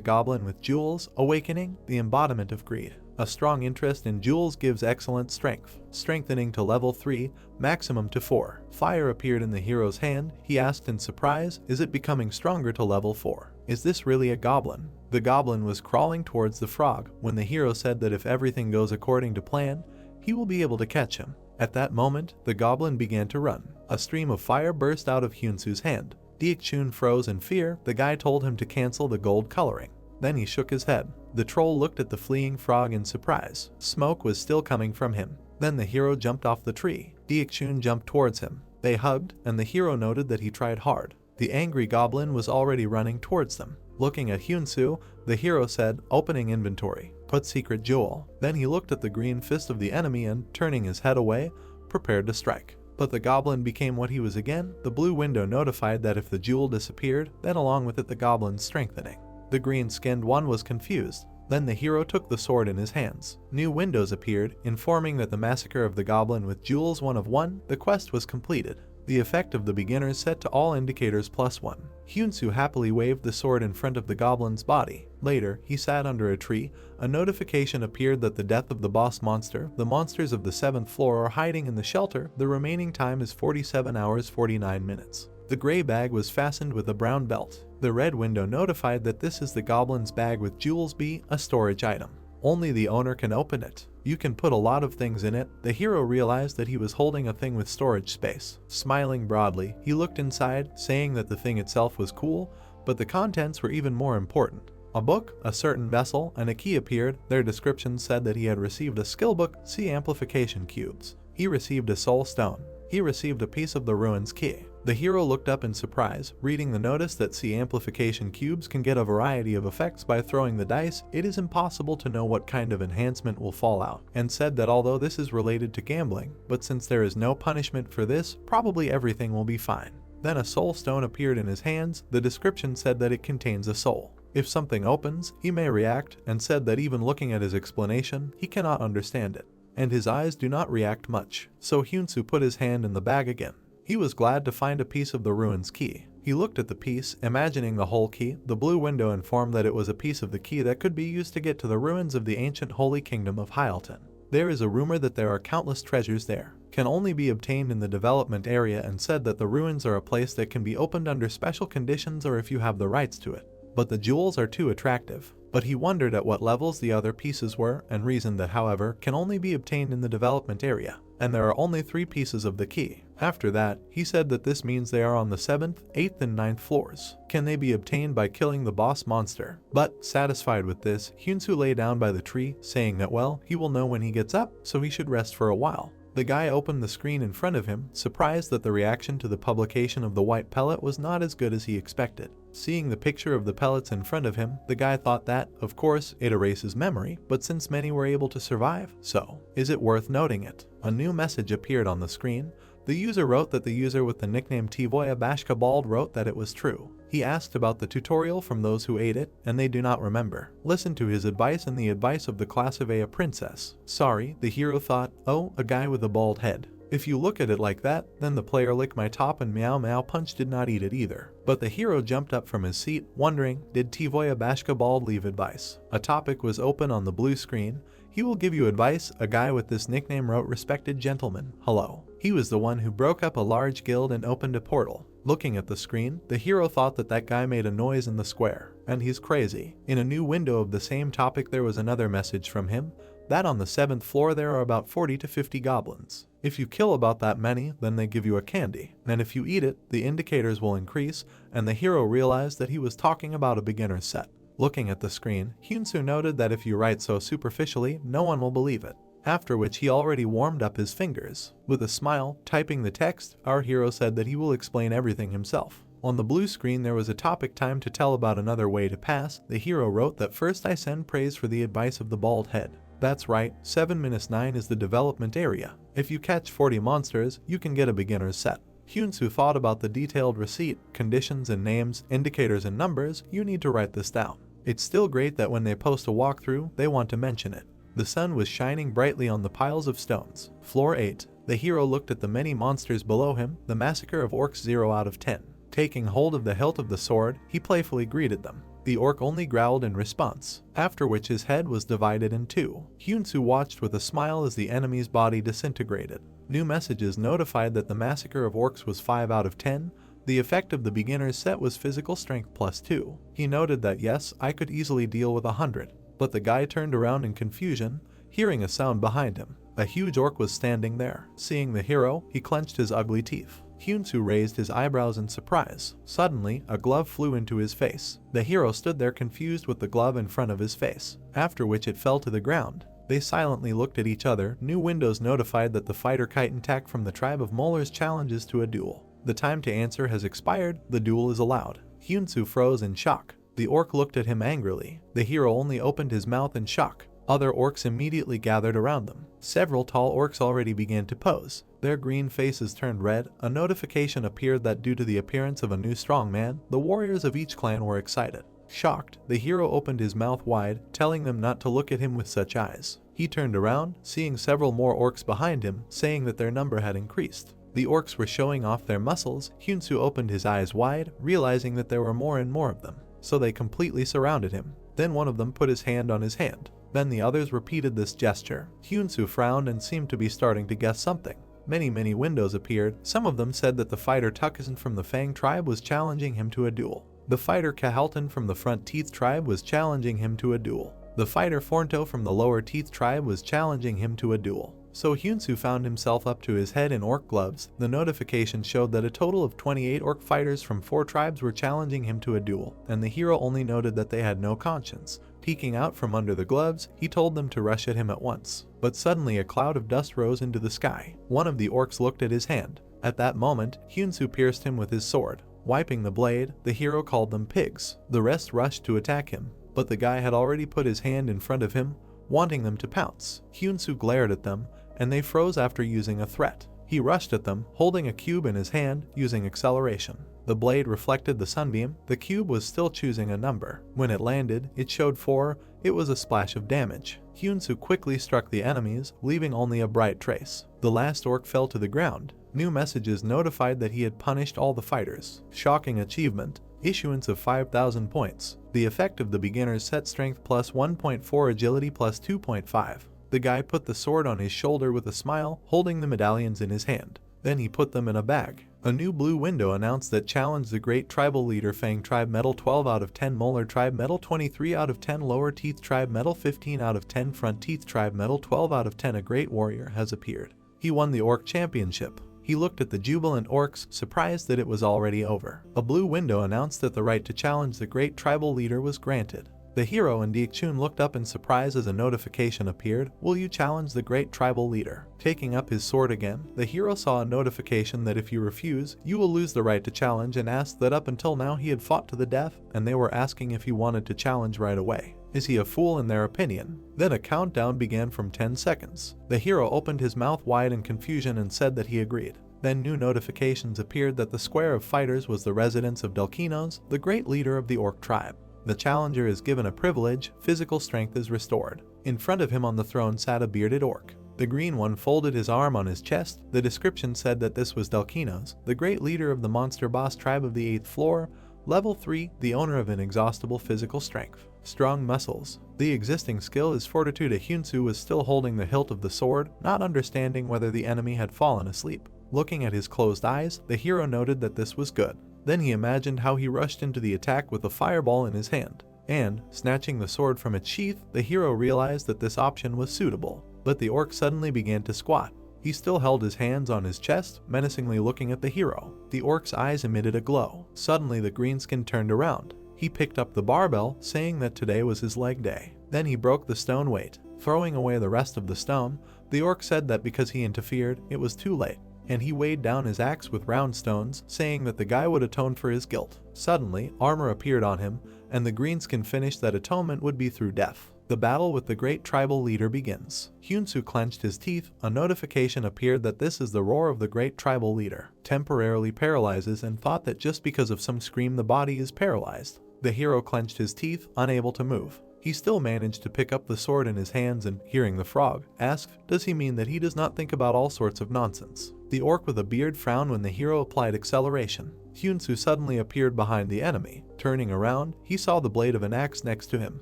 goblin with jewels, awakening the embodiment of greed. A strong interest in jewels gives excellent strength. Strengthening to level 3, maximum to 4. Fire appeared in the hero's hand. He asked in surprise, is it becoming stronger to level 4? Is this really a goblin? The goblin was crawling towards the frog when the hero said that if everything goes according to plan, he will be able to catch him. At that moment, the goblin began to run. A stream of fire burst out of Hyunsu's hand. Deekchun froze in fear. The guy told him to cancel the gold coloring. Then he shook his head. The troll looked at the fleeing frog in surprise. Smoke was still coming from him. Then the hero jumped off the tree. Deekchun jumped towards him. They hugged, and the hero noted that he tried hard. The angry goblin was already running towards them. Looking at Hyunsu, the hero said, opening inventory. Put secret jewel. Then he looked at the green fist of the enemy and, turning his head away, prepared to strike. But the goblin became what he was again. The blue window notified that if the jewel disappeared, then along with it the goblin's strengthening. The green-skinned one was confused. Then the hero took the sword in his hands. New windows appeared, informing that the massacre of the goblin with jewels 1 of 1, the quest was completed. The effect of the beginners set to all indicators +1. Hyunsu happily waved the sword in front of the goblin's body. Later, he sat under a tree. A notification appeared that the death of the boss monster, the monsters of the 7th floor are hiding in the shelter. The remaining time is 47 hours 49 minutes. The gray bag was fastened with a brown belt. The red window notified that this is the goblin's bag with jewels B, a storage item. Only the owner can open it. You can put a lot of things in it. The hero realized that he was holding a thing with storage space. Smiling broadly, he looked inside, saying that the thing itself was cool, but the contents were even more important. A book, a certain vessel, and a key appeared. Their descriptions said that he had received a skill book, see amplification cubes. He received a soul stone. He received a piece of the ruins key. The hero looked up in surprise, reading the notice that C amplification cubes can get a variety of effects by throwing the dice. It is impossible to know what kind of enhancement will fall out, and said that although this is related to gambling, but since there is no punishment for this, probably everything will be fine. Then a soul stone appeared in his hands. The description said that it contains a soul. If something opens, he may react, and said that even looking at his explanation, he cannot understand it. And his eyes do not react much. So Hyunsu put his hand in the bag again. He was glad to find a piece of the ruins key. He looked at the piece, imagining the whole key. The blue window informed that it was a piece of the key that could be used to get to the ruins of the ancient holy kingdom of Hyalton. There is a rumor that there are countless treasures there. Can only be obtained in the development area, and said that the ruins are a place that can be opened under special conditions or if you have the rights to it. But the jewels are too attractive. But he wondered at what levels the other pieces were, and reasoned that, however, can only be obtained in the development area, and there are only 3 pieces of the key. After that, he said that this means they are on the 7th, 8th, and 9th floors. Can they be obtained by killing the boss monster? But, satisfied with this, Hyunsu lay down by the tree, saying that well, he will know when he gets up, so he should rest for a while. The guy opened the screen in front of him, surprised that the reaction to the publication of the white pellet was not as good as he expected. Seeing the picture of the pellets in front of him, the guy thought that, of course, it erases memory, but since many were able to survive, so is it worth noting it? A new message appeared on the screen. The user wrote that the user with the nickname Tvoya Bashkabald wrote that it was true. He asked about the tutorial from those who ate it, and they do not remember. Listen to his advice and the advice of the class of a princess. Sorry, the hero thought, oh, a guy with a bald head. If you look at it like that, then the player lick my top and meow meow punch did not eat it either. But the hero jumped up from his seat, wondering, did Tvoya Bashkabald leave advice? A topic was open on the blue screen. He will give you advice. A guy with this nickname wrote, respected gentlemen, hello. He was the one who broke up a large guild and opened a portal. Looking at the screen, the hero thought that that guy made a noise in the square, and he's crazy. In a new window of the same topic there was another message from him, that on the 7th floor there are about 40 to 50 goblins. If you kill about that many, then they give you a candy, and if you eat it, the indicators will increase, and the hero realized that he was talking about a beginner's set. Looking at the screen, Hyunsu noted that if you write so superficially, no one will believe it. After which he already warmed up his fingers. With a smile, typing the text, our hero said that he will explain everything himself. On the blue screen there was a topic time to tell about another way to pass. The hero wrote that first I send praise for the advice of the bald head. That's right, 7-9 is the development area. If you catch 40 monsters, you can get a beginner's set. Hyunsu thought about the detailed receipt, conditions and names, indicators and numbers. You need to write this down. It's still great that when they post a walkthrough, they want to mention it. The sun was shining brightly on the piles of stones. Floor 8. The hero looked at the many monsters below him, the massacre of orcs 0 out of 10. Taking hold of the hilt of the sword, he playfully greeted them. The orc only growled in response, after which his head was divided in two. Hyunsu watched with a smile as the enemy's body disintegrated. New messages notified that the massacre of orcs was 5 out of 10. The effect of the beginner's set was physical strength +2. He noted that yes, I could easily deal with 100. But the guy turned around in confusion, hearing a sound behind him. A huge orc was standing there. Seeing the hero, he clenched his ugly teeth. Hyunsu raised his eyebrows in surprise. Suddenly, a glove flew into his face. The hero stood there confused with the glove in front of his face, after which it fell to the ground. They silently looked at each other. New windows notified that the fighter Kite Tak from the tribe of Molars challenges to a duel. The time to answer has expired. The duel is allowed. Hyunsu froze in shock. The orc looked at him angrily. The hero only opened his mouth in shock. Other orcs immediately gathered around them. Several tall orcs already began to pose. Their green faces turned red. A notification appeared that due to the appearance of a new strongman, the warriors of each clan were excited. Shocked, the hero opened his mouth wide, telling them not to look at him with such eyes. He turned around, seeing several more orcs behind him, saying that their number had increased. The orcs were showing off their muscles. Hyunsu opened his eyes wide, realizing that there were more and more of them. So they completely surrounded him. Then one of them put his hand on his hand. Then the others repeated this gesture. Hyunsu frowned and seemed to be starting to guess something. Many windows appeared. Some of them said that the fighter Tuckason from the Fang tribe was challenging him to a duel. The fighter Kahalton from the Front Teeth tribe was challenging him to a duel. The fighter Fornto from the Lower Teeth tribe was challenging him to a duel. So Hyunsu found himself up to his head in orc gloves. The notification showed that a total of 28 orc fighters from 4 tribes were challenging him to a duel, and the hero only noted that they had no conscience. Peeking out from under the gloves, he told them to rush at him at once. But suddenly a cloud of dust rose into the sky. One of the orcs looked at his hand. At that moment, Hyunsu pierced him with his sword. Wiping the blade, the hero called them pigs. The rest rushed to attack him, but the guy had already put his hand in front of him, wanting them to pounce. Hyunsu glared at them, and they froze after using a threat. He rushed at them, holding a cube in his hand, using acceleration. The blade reflected the sunbeam. The cube was still choosing a number. When it landed, it showed 4. It was a splash of damage. Hyunsu quickly struck the enemies, leaving only a bright trace. The last orc fell to the ground. New messages notified that he had punished all the fighters. Shocking achievement. Issuance of 5,000 points. The effect of the beginner's set strength plus 1.4 agility plus 2.5. The guy put the sword on his shoulder with a smile, holding the medallions in his hand. Then he put them in a bag. A new blue window announced that challenge the great tribal leader Fang tribe medal 12 out of 10, Molar tribe medal 23 out of 10, Lower Teeth tribe medal 15 out of 10, Front Teeth tribe medal 12 out of 10. A great warrior has appeared. He won the orc championship. He looked at the jubilant orcs, surprised that it was already over. A blue window announced that the right to challenge the great tribal leader was granted. The hero and Deekchun looked up in surprise as a notification appeared. Will you challenge the great tribal leader? Taking up his sword again, the hero saw a notification that if you refuse, you will lose the right to challenge, and asked that up until now he had fought to the death, and they were asking if he wanted to challenge right away. Is he a fool in their opinion? Then a countdown began from 10 seconds. The hero opened his mouth wide in confusion and said that he agreed. Then new notifications appeared that the square of fighters was the residence of Delkinos, the great leader of the orc tribe. The challenger is given a privilege. Physical strength is restored. In front of him on the throne sat a bearded orc. The green one folded his arm on his chest. The description said that this was Delkinos, the great leader of the monster boss tribe of the 8th floor. Level 3, the owner of inexhaustible physical strength. Strong muscles. The existing skill is Fortitude. Hyunsu was still holding the hilt of the sword, not understanding whether the enemy had fallen asleep. Looking at his closed eyes, the hero noted that this was good. Then he imagined how he rushed into the attack with a fireball in his hand. And, snatching the sword from its sheath, the hero realized that this option was suitable. But the orc suddenly began to squat. He still held his hands on his chest, menacingly looking at the hero. The orc's eyes emitted a glow. Suddenly the greenskin turned around. He picked up the barbell, saying that today was his leg day. Then he broke the stone weight. Throwing away the rest of the stone, the orc said that because he interfered, it was too late. And he weighed down his axe with round stones, saying that the guy would atone for his guilt. Suddenly, armor appeared on him, and the greenskin finished that atonement would be through death. The battle with the great tribal leader begins. Hyunsu clenched his teeth. A notification appeared that this is the roar of the great tribal leader. Temporarily paralyzes and thought that just because of some scream the body is paralyzed. The hero clenched his teeth, unable to move. He still managed to pick up the sword in his hands and, hearing the frog, asked, does he mean that he does not think about all sorts of nonsense? The orc with a beard frowned when the hero applied acceleration. Hyunsu suddenly appeared behind the enemy. Turning around, he saw the blade of an axe next to him.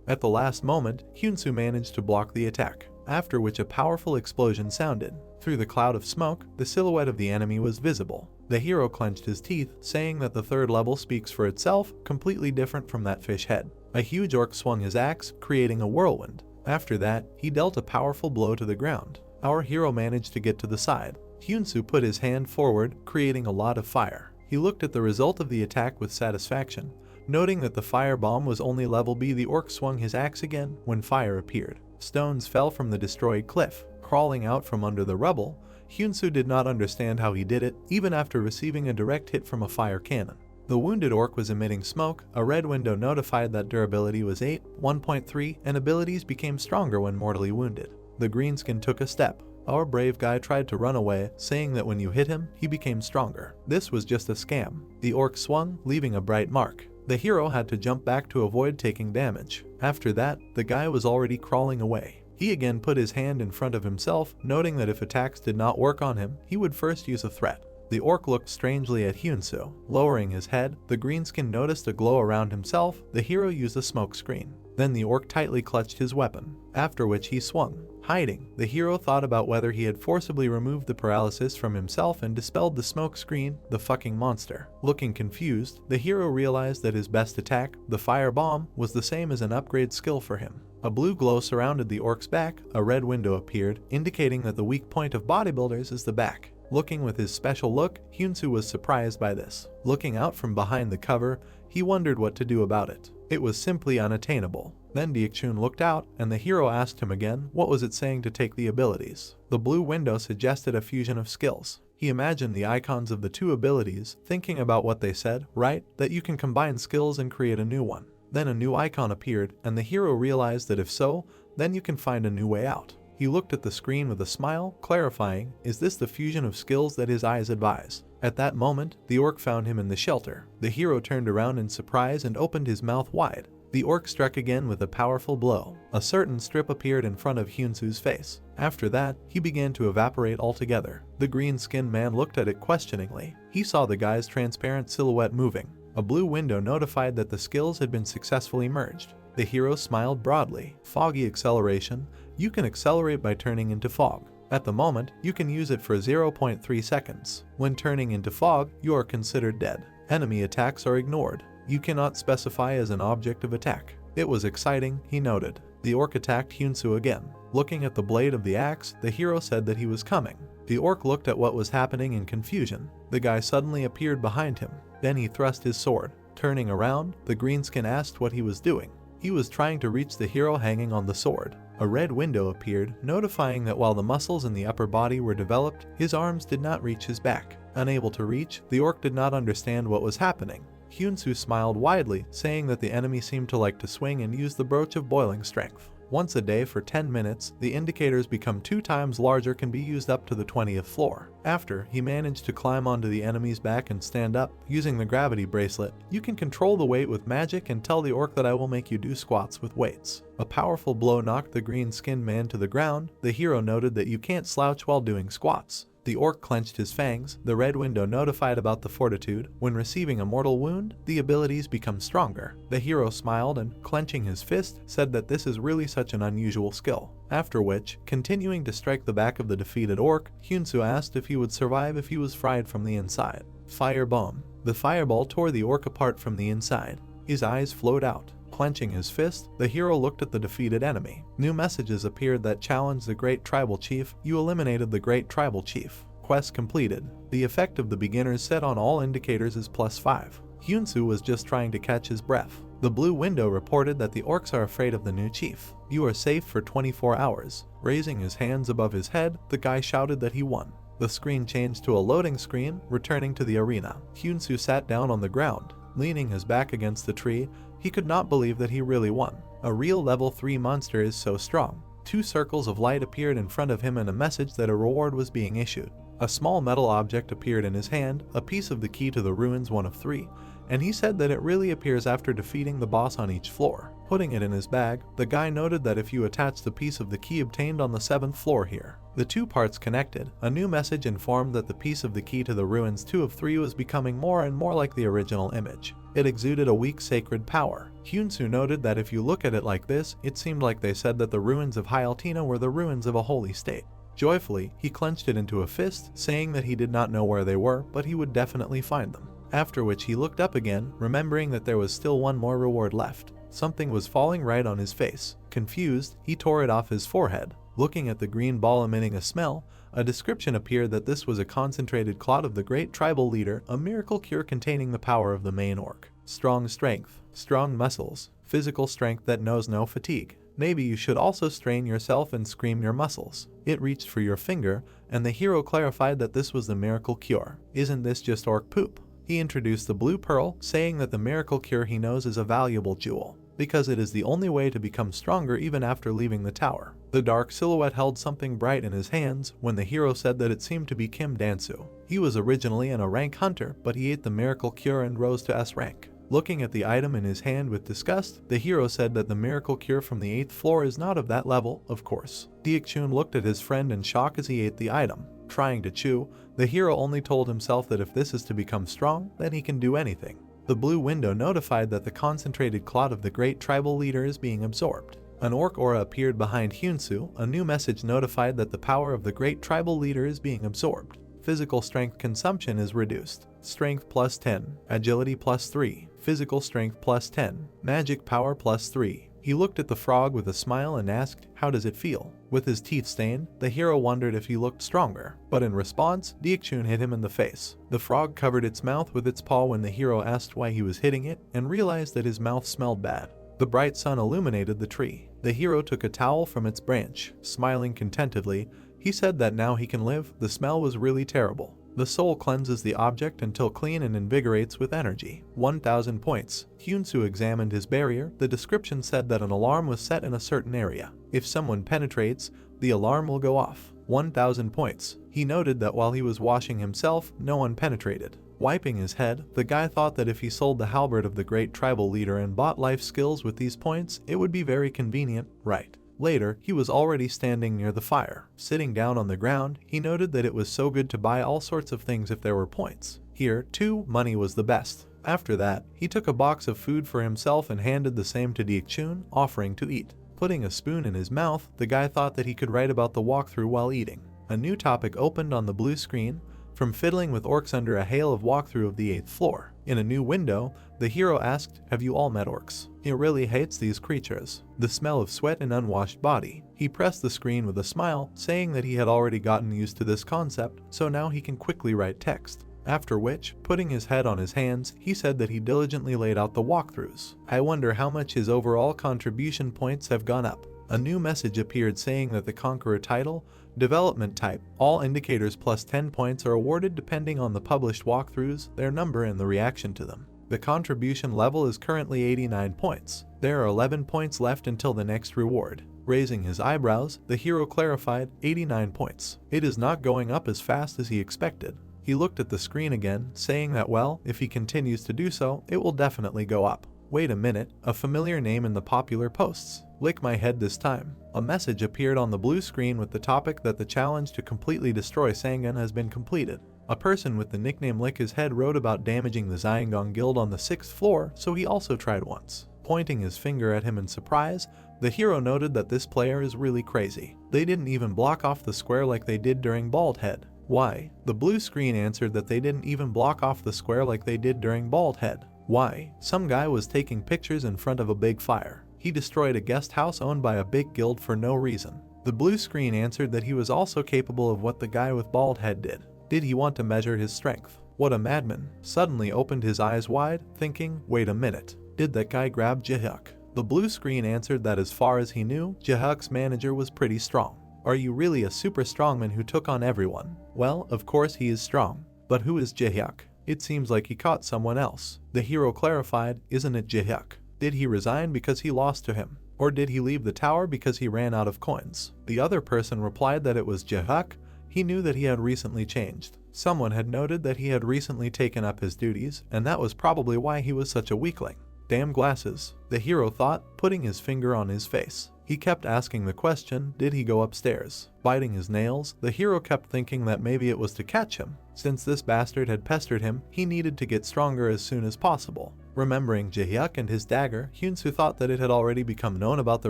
At the last moment, Hyunsu managed to block the attack, after which a powerful explosion sounded. Through the cloud of smoke, the silhouette of the enemy was visible. The hero clenched his teeth, saying that the third level speaks for itself, completely different from that fish head. A huge orc swung his axe, creating a whirlwind. After that, he dealt a powerful blow to the ground. Our hero managed to get to the side. Hyunsu put his hand forward, creating a lot of fire. He looked at the result of the attack with satisfaction. Noting that the fire bomb was only level B, the orc swung his axe again when fire appeared. Stones fell from the destroyed cliff. Crawling out from under the rubble, Hyunsu did not understand how he did it, even after receiving a direct hit from a fire cannon. The wounded orc was emitting smoke. A red window notified that durability was 8, 1.3, and abilities became stronger when mortally wounded. The greenskin took a step. Our brave guy tried to run away, saying that when you hit him, he became stronger. This was just a scam. The orc swung, leaving a bright mark. The hero had to jump back to avoid taking damage. After that, the guy was already crawling away. He again put his hand in front of himself, noting that if attacks did not work on him, he would first use a threat. The orc looked strangely at Hyunsu. Lowering his head, the greenskin noticed a glow around himself. The hero used a smoke screen. Then the orc tightly clutched his weapon, after which he swung. Hiding, the hero thought about whether he had forcibly removed the paralysis from himself and dispelled the smoke screen, the fucking monster. Looking confused, the hero realized that his best attack, the fire bomb, was the same as an upgrade skill for him. A blue glow surrounded the orc's back. A red window appeared, indicating that the weak point of bodybuilders is the back. Looking with his special look, Hyunsu was surprised by this. Looking out from behind the cover, he wondered what to do about it. It was simply unattainable. Then Deokchun looked out, and the hero asked him again what was it saying to take the abilities. The blue window suggested a fusion of skills. He imagined the icons of the two abilities, thinking about what they said, right? That you can combine skills and create a new one. Then a new icon appeared, and the hero realized that if so, then you can find a new way out. He looked at the screen with a smile, clarifying, is this the fusion of skills that his eyes advise? At that moment, the orc found him in the shelter. The hero turned around in surprise and opened his mouth wide. The orc struck again with a powerful blow. A certain strip appeared in front of Hyunsu's face. After that, he began to evaporate altogether. The green-skinned man looked at it questioningly. He saw the guy's transparent silhouette moving. A blue window notified that the skills had been successfully merged. The hero smiled broadly. Foggy acceleration. You can accelerate by turning into fog. At the moment, you can use it for 0.3 seconds. When turning into fog, you are considered dead. Enemy attacks are ignored. You cannot specify as an object of attack. It was exciting, he noted. The orc attacked Hyunsu again. Looking at the blade of the axe, the hero said that he was coming. The orc looked at what was happening in confusion. The guy suddenly appeared behind him. Then he thrust his sword. Turning around, the greenskin asked what he was doing. He was trying to reach the hero hanging on the sword. A red window appeared, notifying that while the muscles in the upper body were developed, his arms did not reach his back. Unable to reach, the orc did not understand what was happening. Hyunsu smiled widely, saying that the enemy seemed to like to swing and use the brooch of boiling strength. Once a day for 10 minutes, the indicators become 2 times larger, can be used up to the 20th floor. After, he managed to climb onto the enemy's back and stand up. Using the gravity bracelet, you can control the weight with magic and tell the orc that I will make you do squats with weights. A powerful blow knocked the green-skinned man to the ground. The hero noted that you can't slouch while doing squats. The orc clenched his fangs. The red window notified about the fortitude. When receiving a mortal wound, the abilities become stronger. The hero smiled and, clenching his fist, said that this is really such an unusual skill. After which, continuing to strike the back of the defeated orc, Hyunsu asked if he would survive if he was fried from the inside. Fire bomb. The fireball tore the orc apart from the inside. His eyes flowed out. Clenching his fist, the hero looked at the defeated enemy. New messages appeared that challenged the Great Tribal Chief. You eliminated the Great Tribal Chief. Quest completed. The effect of the beginners set on all indicators is +5. Hyunsu was just trying to catch his breath. The blue window reported that the orcs are afraid of the new chief. You are safe for 24 hours. Raising his hands above his head, the guy shouted that he won. The screen changed to a loading screen, returning to the arena. Hyunsu sat down on the ground. Leaning his back against the tree, he could not believe that he really won. A real level 3 monster is so strong. 2 circles of light appeared in front of him and a message that a reward was being issued. A small metal object appeared in his hand, a piece of the key to the ruins, 1 of 3, and he said that it really appears after defeating the boss on each floor. Putting it in his bag, the guy noted that if you attach the piece of the key obtained on the 7th floor here, the 2 parts connected, a new message informed that the piece of the key to the ruins 2 of 3 was becoming more and more like the original image. It exuded a weak sacred power. Hyunsu noted that if you look at it like this, it seemed like they said that the ruins of Hyaltina were the ruins of a holy state. Joyfully, he clenched it into a fist, saying that he did not know where they were, but he would definitely find them. After which he looked up again, remembering that there was still one more reward left. Something was falling right on his face. Confused, he tore it off his forehead. Looking at the green ball emitting a smell, a description appeared that this was a concentrated clot of the great tribal leader, a miracle cure containing the power of the main orc. Strong strength, strong muscles, physical strength that knows no fatigue. Maybe you should also strain yourself and scream your muscles. It reached for your finger, and the hero clarified that this was the miracle cure. Isn't this just orc poop? He introduced the blue pearl, saying that the miracle cure he knows is a valuable jewel, because it is the only way to become stronger even after leaving the tower. The dark silhouette held something bright in his hands when the hero said that it seemed to be Kim Dansu. He was originally a rank hunter, but he ate the miracle cure and rose to S rank. Looking at the item in his hand with disgust, the hero said that the miracle cure from the 8th floor is not of that level, of course. Deokchun looked at his friend in shock as he ate the item. Trying to chew, the hero only told himself that if this is to become strong, then he can do anything. The blue window notified that the concentrated clot of the great tribal leader is being absorbed. An orc aura appeared behind Hyunsu. A new message notified that the power of the great tribal leader is being absorbed. Physical strength consumption is reduced. Strength +10, agility +3, physical strength +10, magic power +3. He looked at the frog with a smile and asked, "How does it feel?" With his teeth stained, the hero wondered if he looked stronger, but in response, Deokchun hit him in the face. The frog covered its mouth with its paw when the hero asked why he was hitting it, and realized that his mouth smelled bad. The bright sun illuminated the tree. The hero took a towel from its branch. Smiling contentedly, he said that now he can live. The smell was really terrible. The soul cleanses the object until clean and invigorates with energy. 1,000 points. Hyunsu examined his barrier. The description said that an alarm was set in a certain area. If someone penetrates, the alarm will go off. 1,000 points. He noted that while he was washing himself, no one penetrated. Wiping his head, the guy thought that if he sold the halberd of the great tribal leader and bought life skills with these points, it would be very convenient, right? Later, he was already standing near the fire. Sitting down on the ground, he noted that it was so good to buy all sorts of things if there were points. Here, too, money was the best. After that, he took a box of food for himself and handed the same to Deokchun, offering to eat. Putting a spoon in his mouth, the guy thought that he could write about the walkthrough while eating. A new topic opened on the blue screen, from fiddling with orcs under a hail of walkthrough of the 8th floor. In a new window, the hero asked, "Have you all met orcs? He really hates these creatures. The smell of sweat and unwashed body." He pressed the screen with a smile, saying that he had already gotten used to this concept, so now he can quickly write text. After which, putting his head on his hands, he said that he diligently laid out the walkthroughs. I wonder how much his overall contribution points have gone up. A new message appeared saying that the Conqueror title, development type, all indicators plus 10 points are awarded depending on the published walkthroughs, their number and the reaction to them. The contribution level is currently 89 points. There are 11 points left until the next reward. Raising his eyebrows, the hero clarified, 89 points. It is not going up as fast as he expected. He looked at the screen again, saying that well, if he continues to do so, it will definitely go up. Wait a minute, a familiar name in the popular posts. Lick my head this time. A message appeared on the blue screen with the topic that the challenge to completely destroy Sangan has been completed. A person with the nickname Lick His Head wrote about damaging the Zyangong Guild on the 6th floor, so he also tried once. Pointing his finger at him in surprise, the hero noted that this player is really crazy. They didn't even block off the square like they did during Bald Head. Why? The blue screen answered that they didn't even block off the square like they did during Bald Head. Why? Some guy was taking pictures in front of a big fire. He destroyed a guest house owned by a big guild for no reason. The blue screen answered that he was also capable of what the guy with bald head did. Did he want to measure his strength? What a madman. Suddenly opened his eyes wide, thinking, wait a minute. Did that guy grab Jaehyuk? The blue screen answered that as far as he knew, Jaehyuk's manager was pretty strong. Are you really a super strongman who took on everyone? Well, of course he is strong. But who is Jaehyuk? It seems like he caught someone else. The hero clarified, isn't it Jaehyuk? Did he resign because he lost to him? Or did he leave the tower because he ran out of coins? The other person replied that it was Jaehyuk. He knew that he had recently changed. Someone had noted that he had recently taken up his duties, and that was probably why he was such a weakling. Damn glasses, the hero thought, putting his finger on his face. He kept asking the question, did he go upstairs? Biting his nails, the hero kept thinking that maybe it was to catch him. Since this bastard had pestered him, he needed to get stronger as soon as possible. Remembering Jaehyuk and his dagger, Hyunsu thought that it had already become known about the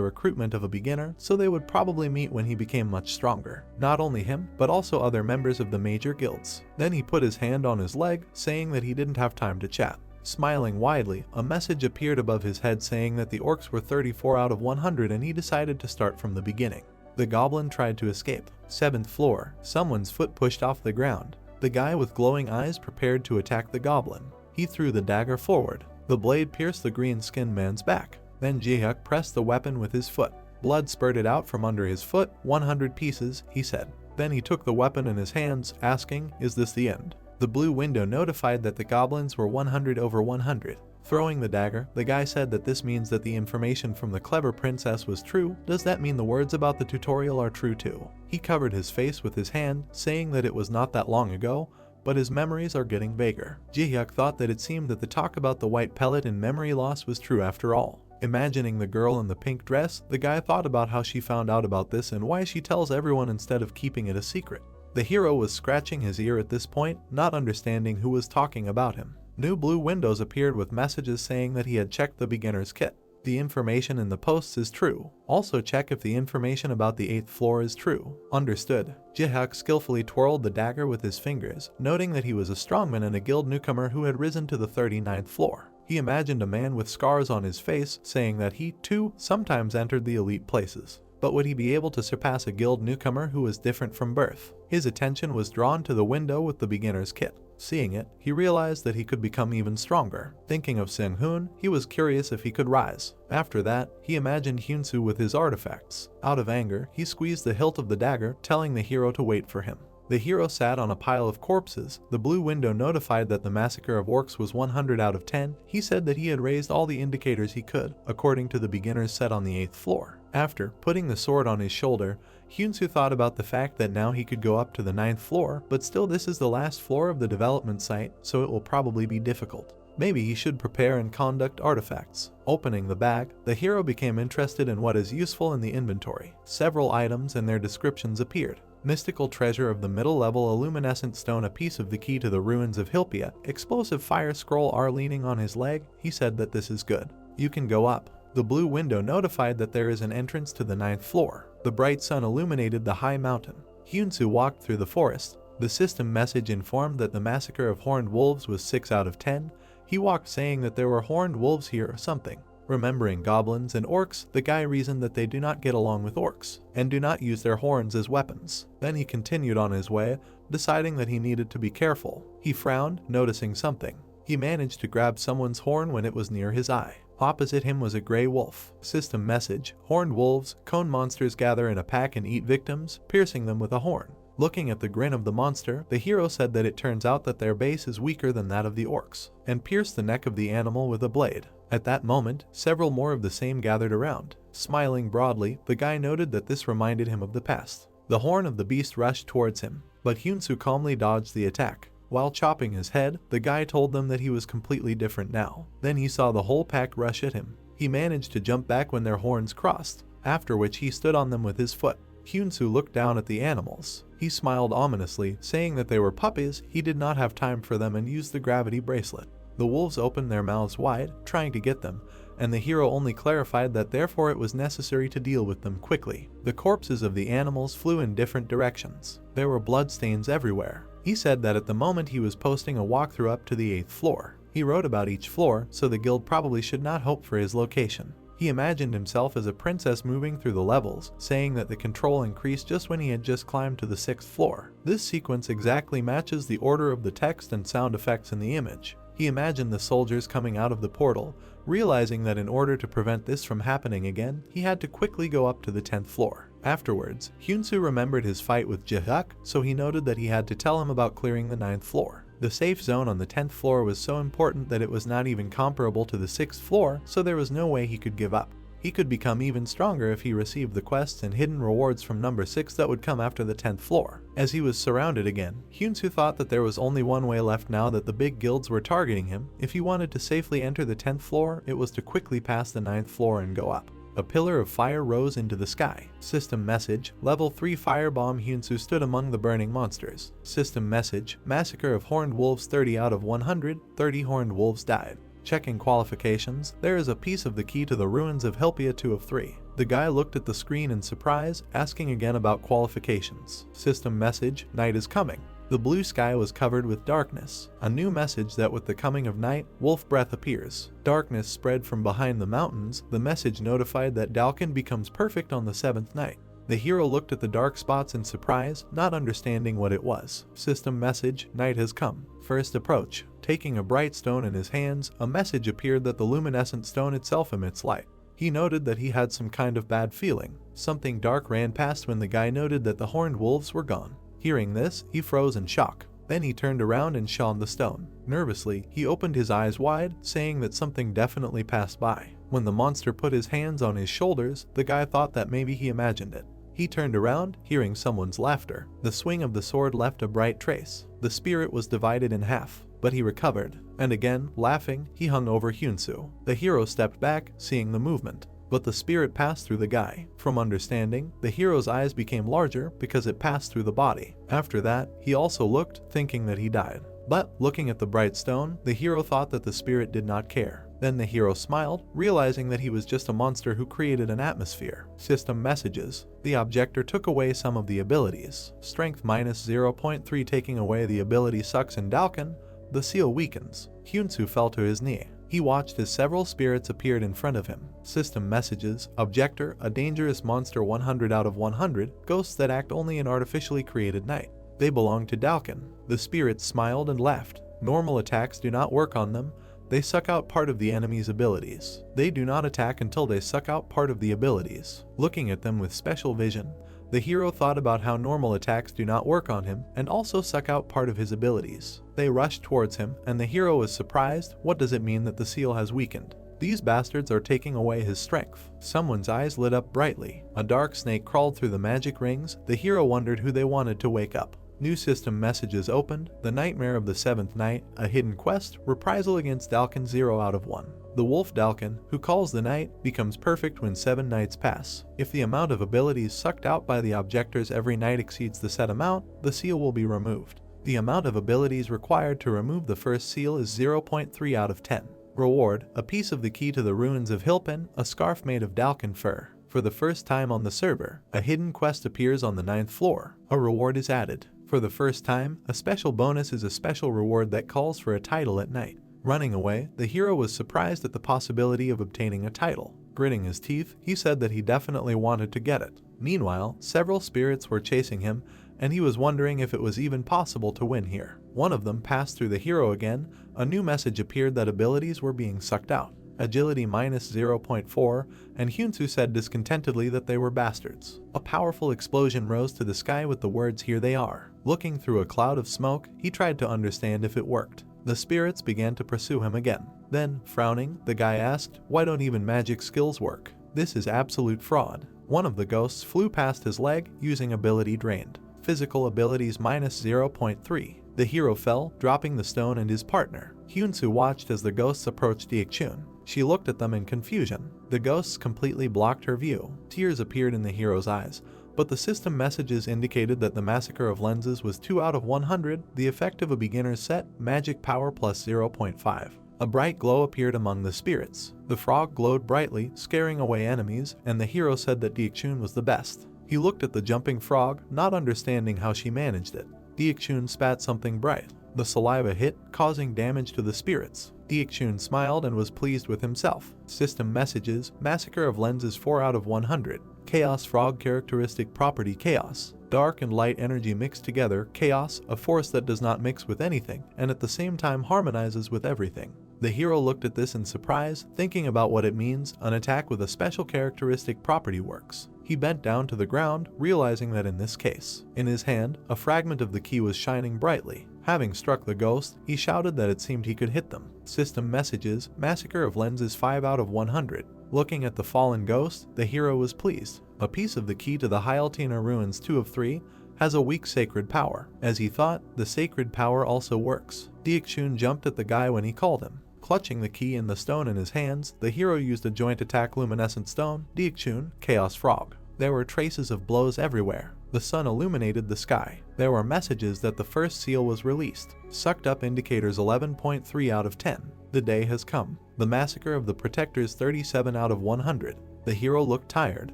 recruitment of a beginner, so they would probably meet when he became much stronger. Not only him, but also other members of the major guilds. Then he put his hand on his leg, saying that he didn't have time to chat. Smiling widely, a message appeared above his head saying that the orcs were 34 out of 100 and he decided to start from the beginning. The goblin tried to escape. 7th floor, someone's foot pushed off the ground. The guy with glowing eyes prepared to attack the goblin. He threw the dagger forward. The blade pierced the green-skinned man's back. Then Jaehyuk pressed the weapon with his foot. Blood spurted out from under his foot. 100 pieces, he said. Then he took the weapon in his hands, asking, is this the end? The blue window notified that the goblins were 100 over 100. Throwing the dagger, the guy said that this means that the information from the clever princess was true. Does that mean the words about the tutorial are true too? He covered his face with his hand, saying that it was not that long ago, but his memories are getting vaguer. Jaehyuk thought that it seemed that the talk about the white pellet and memory loss was true after all. Imagining the girl in the pink dress, the guy thought about how she found out about this and why she tells everyone instead of keeping it a secret. The hero was scratching his ear at this point, not understanding who was talking about him. New blue windows appeared with messages saying that he had checked the beginner's kit. The information in the posts is true. Also check if the information about the 8th floor is true. Understood. Jaehyuk skillfully twirled the dagger with his fingers, noting that he was a strongman and a guild newcomer who had risen to the 39th floor. He imagined a man with scars on his face, saying that he, too, sometimes entered the elite places. But would he be able to surpass a guild newcomer who was different from birth? His attention was drawn to the window with the beginner's kit. Seeing it, he realized that he could become even stronger. Thinking of Seung-hoon, he was curious if he could rise. After that, he imagined Hyunsu with his artifacts. Out of anger, he squeezed the hilt of the dagger, telling the hero to wait for him. The hero sat on a pile of corpses. The blue window notified that the massacre of orcs was 100 out of 10. He said that he had raised all the indicators he could, according to the beginners set on the 8th floor. After putting the sword on his shoulder, Hyunsu thought about the fact that now he could go up to the 9th floor, but still this is the last floor of the development site, so it will probably be difficult. Maybe he should prepare and conduct artifacts. Opening the bag, the hero became interested in what is useful in the inventory. Several items and their descriptions appeared. Mystical treasure of the middle level, a luminescent stone, a piece of the key to the ruins of Hilpia, explosive fire scroll. Are leaning on his leg, he said that this is good. You can go up. The blue window notified that there is an entrance to the 9th floor. The bright sun illuminated the high mountain. Hyunsu walked through the forest. The system message informed that the massacre of horned wolves was 6 out of 10. He walked saying that there were horned wolves here or something. Remembering goblins and orcs, the guy reasoned that they do not get along with orcs, and do not use their horns as weapons. Then he continued on his way, deciding that he needed to be careful. He frowned, noticing something. He managed to grab someone's horn when it was near his eye. Opposite him was a gray wolf. System message: horned wolves, cone monsters gather in a pack and eat victims, piercing them with a horn. Looking at the grin of the monster, the hero said that it turns out that their base is weaker than that of the orcs, and pierced the neck of the animal with a blade. At that moment, several more of the same gathered around. Smiling broadly, the guy noted that this reminded him of the past. The horn of the beast rushed towards him, but Hyunsu calmly dodged the attack. While chopping his head, the guy told them that he was completely different now. Then he saw the whole pack rush at him. He managed to jump back when their horns crossed, after which he stood on them with his foot. Hyunsu looked down at the animals. He smiled ominously, saying that they were puppies. He did not have time for them and used the gravity bracelet. The wolves opened their mouths wide, trying to get them, and the hero only clarified that therefore it was necessary to deal with them quickly. The corpses of the animals flew in different directions. There were bloodstains everywhere. He said that at the moment he was posting a walkthrough up to the 8th floor. He wrote about each floor, so the guild probably should not hope for his location. He imagined himself as a princess moving through the levels, saying that the control increased just when he had just climbed to the 6th floor. This sequence exactly matches the order of the text and sound effects in the image. He imagined the soldiers coming out of the portal, realizing that in order to prevent this from happening again, he had to quickly go up to the 10th floor. Afterwards, Hyunsu remembered his fight with Jaehyuk, so he noted that he had to tell him about clearing the 9th floor. The safe zone on the 10th floor was so important that it was not even comparable to the 6th floor, so there was no way he could give up. He could become even stronger if he received the quests and hidden rewards from number 6 that would come after the 10th floor. As he was surrounded again, Hyunsu thought that there was only one way left now that the big guilds were targeting him. If he wanted to safely enter the 10th floor, it was to quickly pass the 9th floor and go up. A pillar of fire rose into the sky. System message, level 3 firebomb. Hyunsu stood among the burning monsters. System message, massacre of horned wolves 30 out of 100, 30 horned wolves died. Checking qualifications, there is a piece of the key to the ruins of Hilpia 2 of 3. The guy looked at the screen in surprise, asking again about qualifications. System message, night is coming. The blue sky was covered with darkness. A new message that with the coming of night, wolf breath appears. Darkness spread from behind the mountains. The message notified that Dalkin becomes perfect on the 7th night. The hero looked at the dark spots in surprise, not understanding what it was. System message, night has come. First approach. Taking a bright stone in his hands, a message appeared that the luminescent stone itself emits light. He noted that he had some kind of bad feeling. Something dark ran past when the guy noted that the horned wolves were gone. Hearing this, he froze in shock. Then he turned around and shone the stone. Nervously, he opened his eyes wide, saying that something definitely passed by. When the monster put his hands on his shoulders, the guy thought that maybe he imagined it. He turned around, hearing someone's laughter. The swing of the sword left a bright trace. The spirit was divided in half, but he recovered, and again, laughing, he hung over Hyunsu. The hero stepped back, seeing the movement, but the spirit passed through the guy. From understanding, the hero's eyes became larger because it passed through the body. After that, he also looked, thinking that he died. But, looking at the bright stone, the hero thought that the spirit did not care. Then the hero smiled, realizing that he was just a monster who created an atmosphere. System messages. The objector took away some of the abilities. Strength minus 0.3. Taking away the ability sucks in Dalkin. The seal weakens. Hyunsu fell to his knee. He watched as several spirits appeared in front of him. System messages. Objector, a dangerous monster 100 out of 100, ghosts that act only in artificially created night. They belong to Dalkin. The spirits smiled and laughed. Normal attacks do not work on them. They suck out part of the enemy's abilities. They do not attack until they suck out part of the abilities. Looking at them with special vision, the hero thought about how normal attacks do not work on him and also suck out part of his abilities. They rushed towards him, and the hero was surprised. What does it mean that the seal has weakened? These bastards are taking away his strength. Someone's eyes lit up brightly. A dark snake crawled through the magic rings. The hero wondered who they wanted to wake up. New system messages opened. The Nightmare of the 7th Night, a hidden quest, reprisal against Dalkin 0 out of 1. The wolf Dalkin, who calls the night, becomes perfect when 7 nights pass. If the amount of abilities sucked out by the objectors every night exceeds the set amount, the seal will be removed. The amount of abilities required to remove the first seal is 0.3 out of 10. Reward, a piece of the key to the ruins of Hilpin, a scarf made of Dalkin fur. For the first time on the server, a hidden quest appears on the 9th floor. A reward is added. For the first time, a special bonus is a special reward that calls for a title at night. Running away, the hero was surprised at the possibility of obtaining a title. Gritting his teeth, he said that he definitely wanted to get it. Meanwhile, several spirits were chasing him, and he was wondering if it was even possible to win here. One of them passed through the hero again. A new message appeared that abilities were being sucked out. Agility minus 0.4, and Hyunsu said discontentedly that they were bastards. A powerful explosion rose to the sky with the words, "Here they are." Looking through a cloud of smoke, he tried to understand if it worked. The spirits began to pursue him again. Then, frowning, the guy asked, "Why don't even magic skills work? This is absolute fraud." One of the ghosts flew past his leg, using ability drained. Physical abilities minus 0.3. The hero fell, dropping the stone and his partner. Hyunsu watched as the ghosts approached Deokchun. She looked at them in confusion. The ghosts completely blocked her view. Tears appeared in the hero's eyes, but the system messages indicated that the massacre of lenses was 2 out of 100, the effect of a beginner's set, magic power plus 0.5. A bright glow appeared among the spirits. The frog glowed brightly, scaring away enemies, and the hero said that Deokchun was the best. He looked at the jumping frog, not understanding how she managed it. Deokchun spat something bright. The saliva hit, causing damage to the spirits. Deokchun smiled and was pleased with himself. System messages, massacre of lenses 4 out of 100. Chaos frog characteristic property chaos. Dark and light energy mixed together, chaos, a force that does not mix with anything, and at the same time harmonizes with everything. The hero looked at this in surprise, thinking about what it means. An attack with a special characteristic property works. He bent down to the ground, realizing that in this case, in his hand, a fragment of the key was shining brightly. Having struck the ghost, he shouted that it seemed he could hit them. System messages, massacre of lenses 5 out of 100. Looking at the fallen ghost, the hero was pleased. A piece of the key to the Hyaltina ruins 2 of 3 has a weak sacred power. As he thought, the sacred power also works. Deokchun jumped at the guy when he called him. Clutching the key and the stone in his hands, the hero used a joint attack luminescent stone, Deokchun, Chaos Frog. There were traces of blows everywhere. The sun illuminated the sky. There were messages that the first seal was released. Sucked up indicators 11.3 out of 10. The day has come. The massacre of the protectors 37 out of 100. The hero looked tired.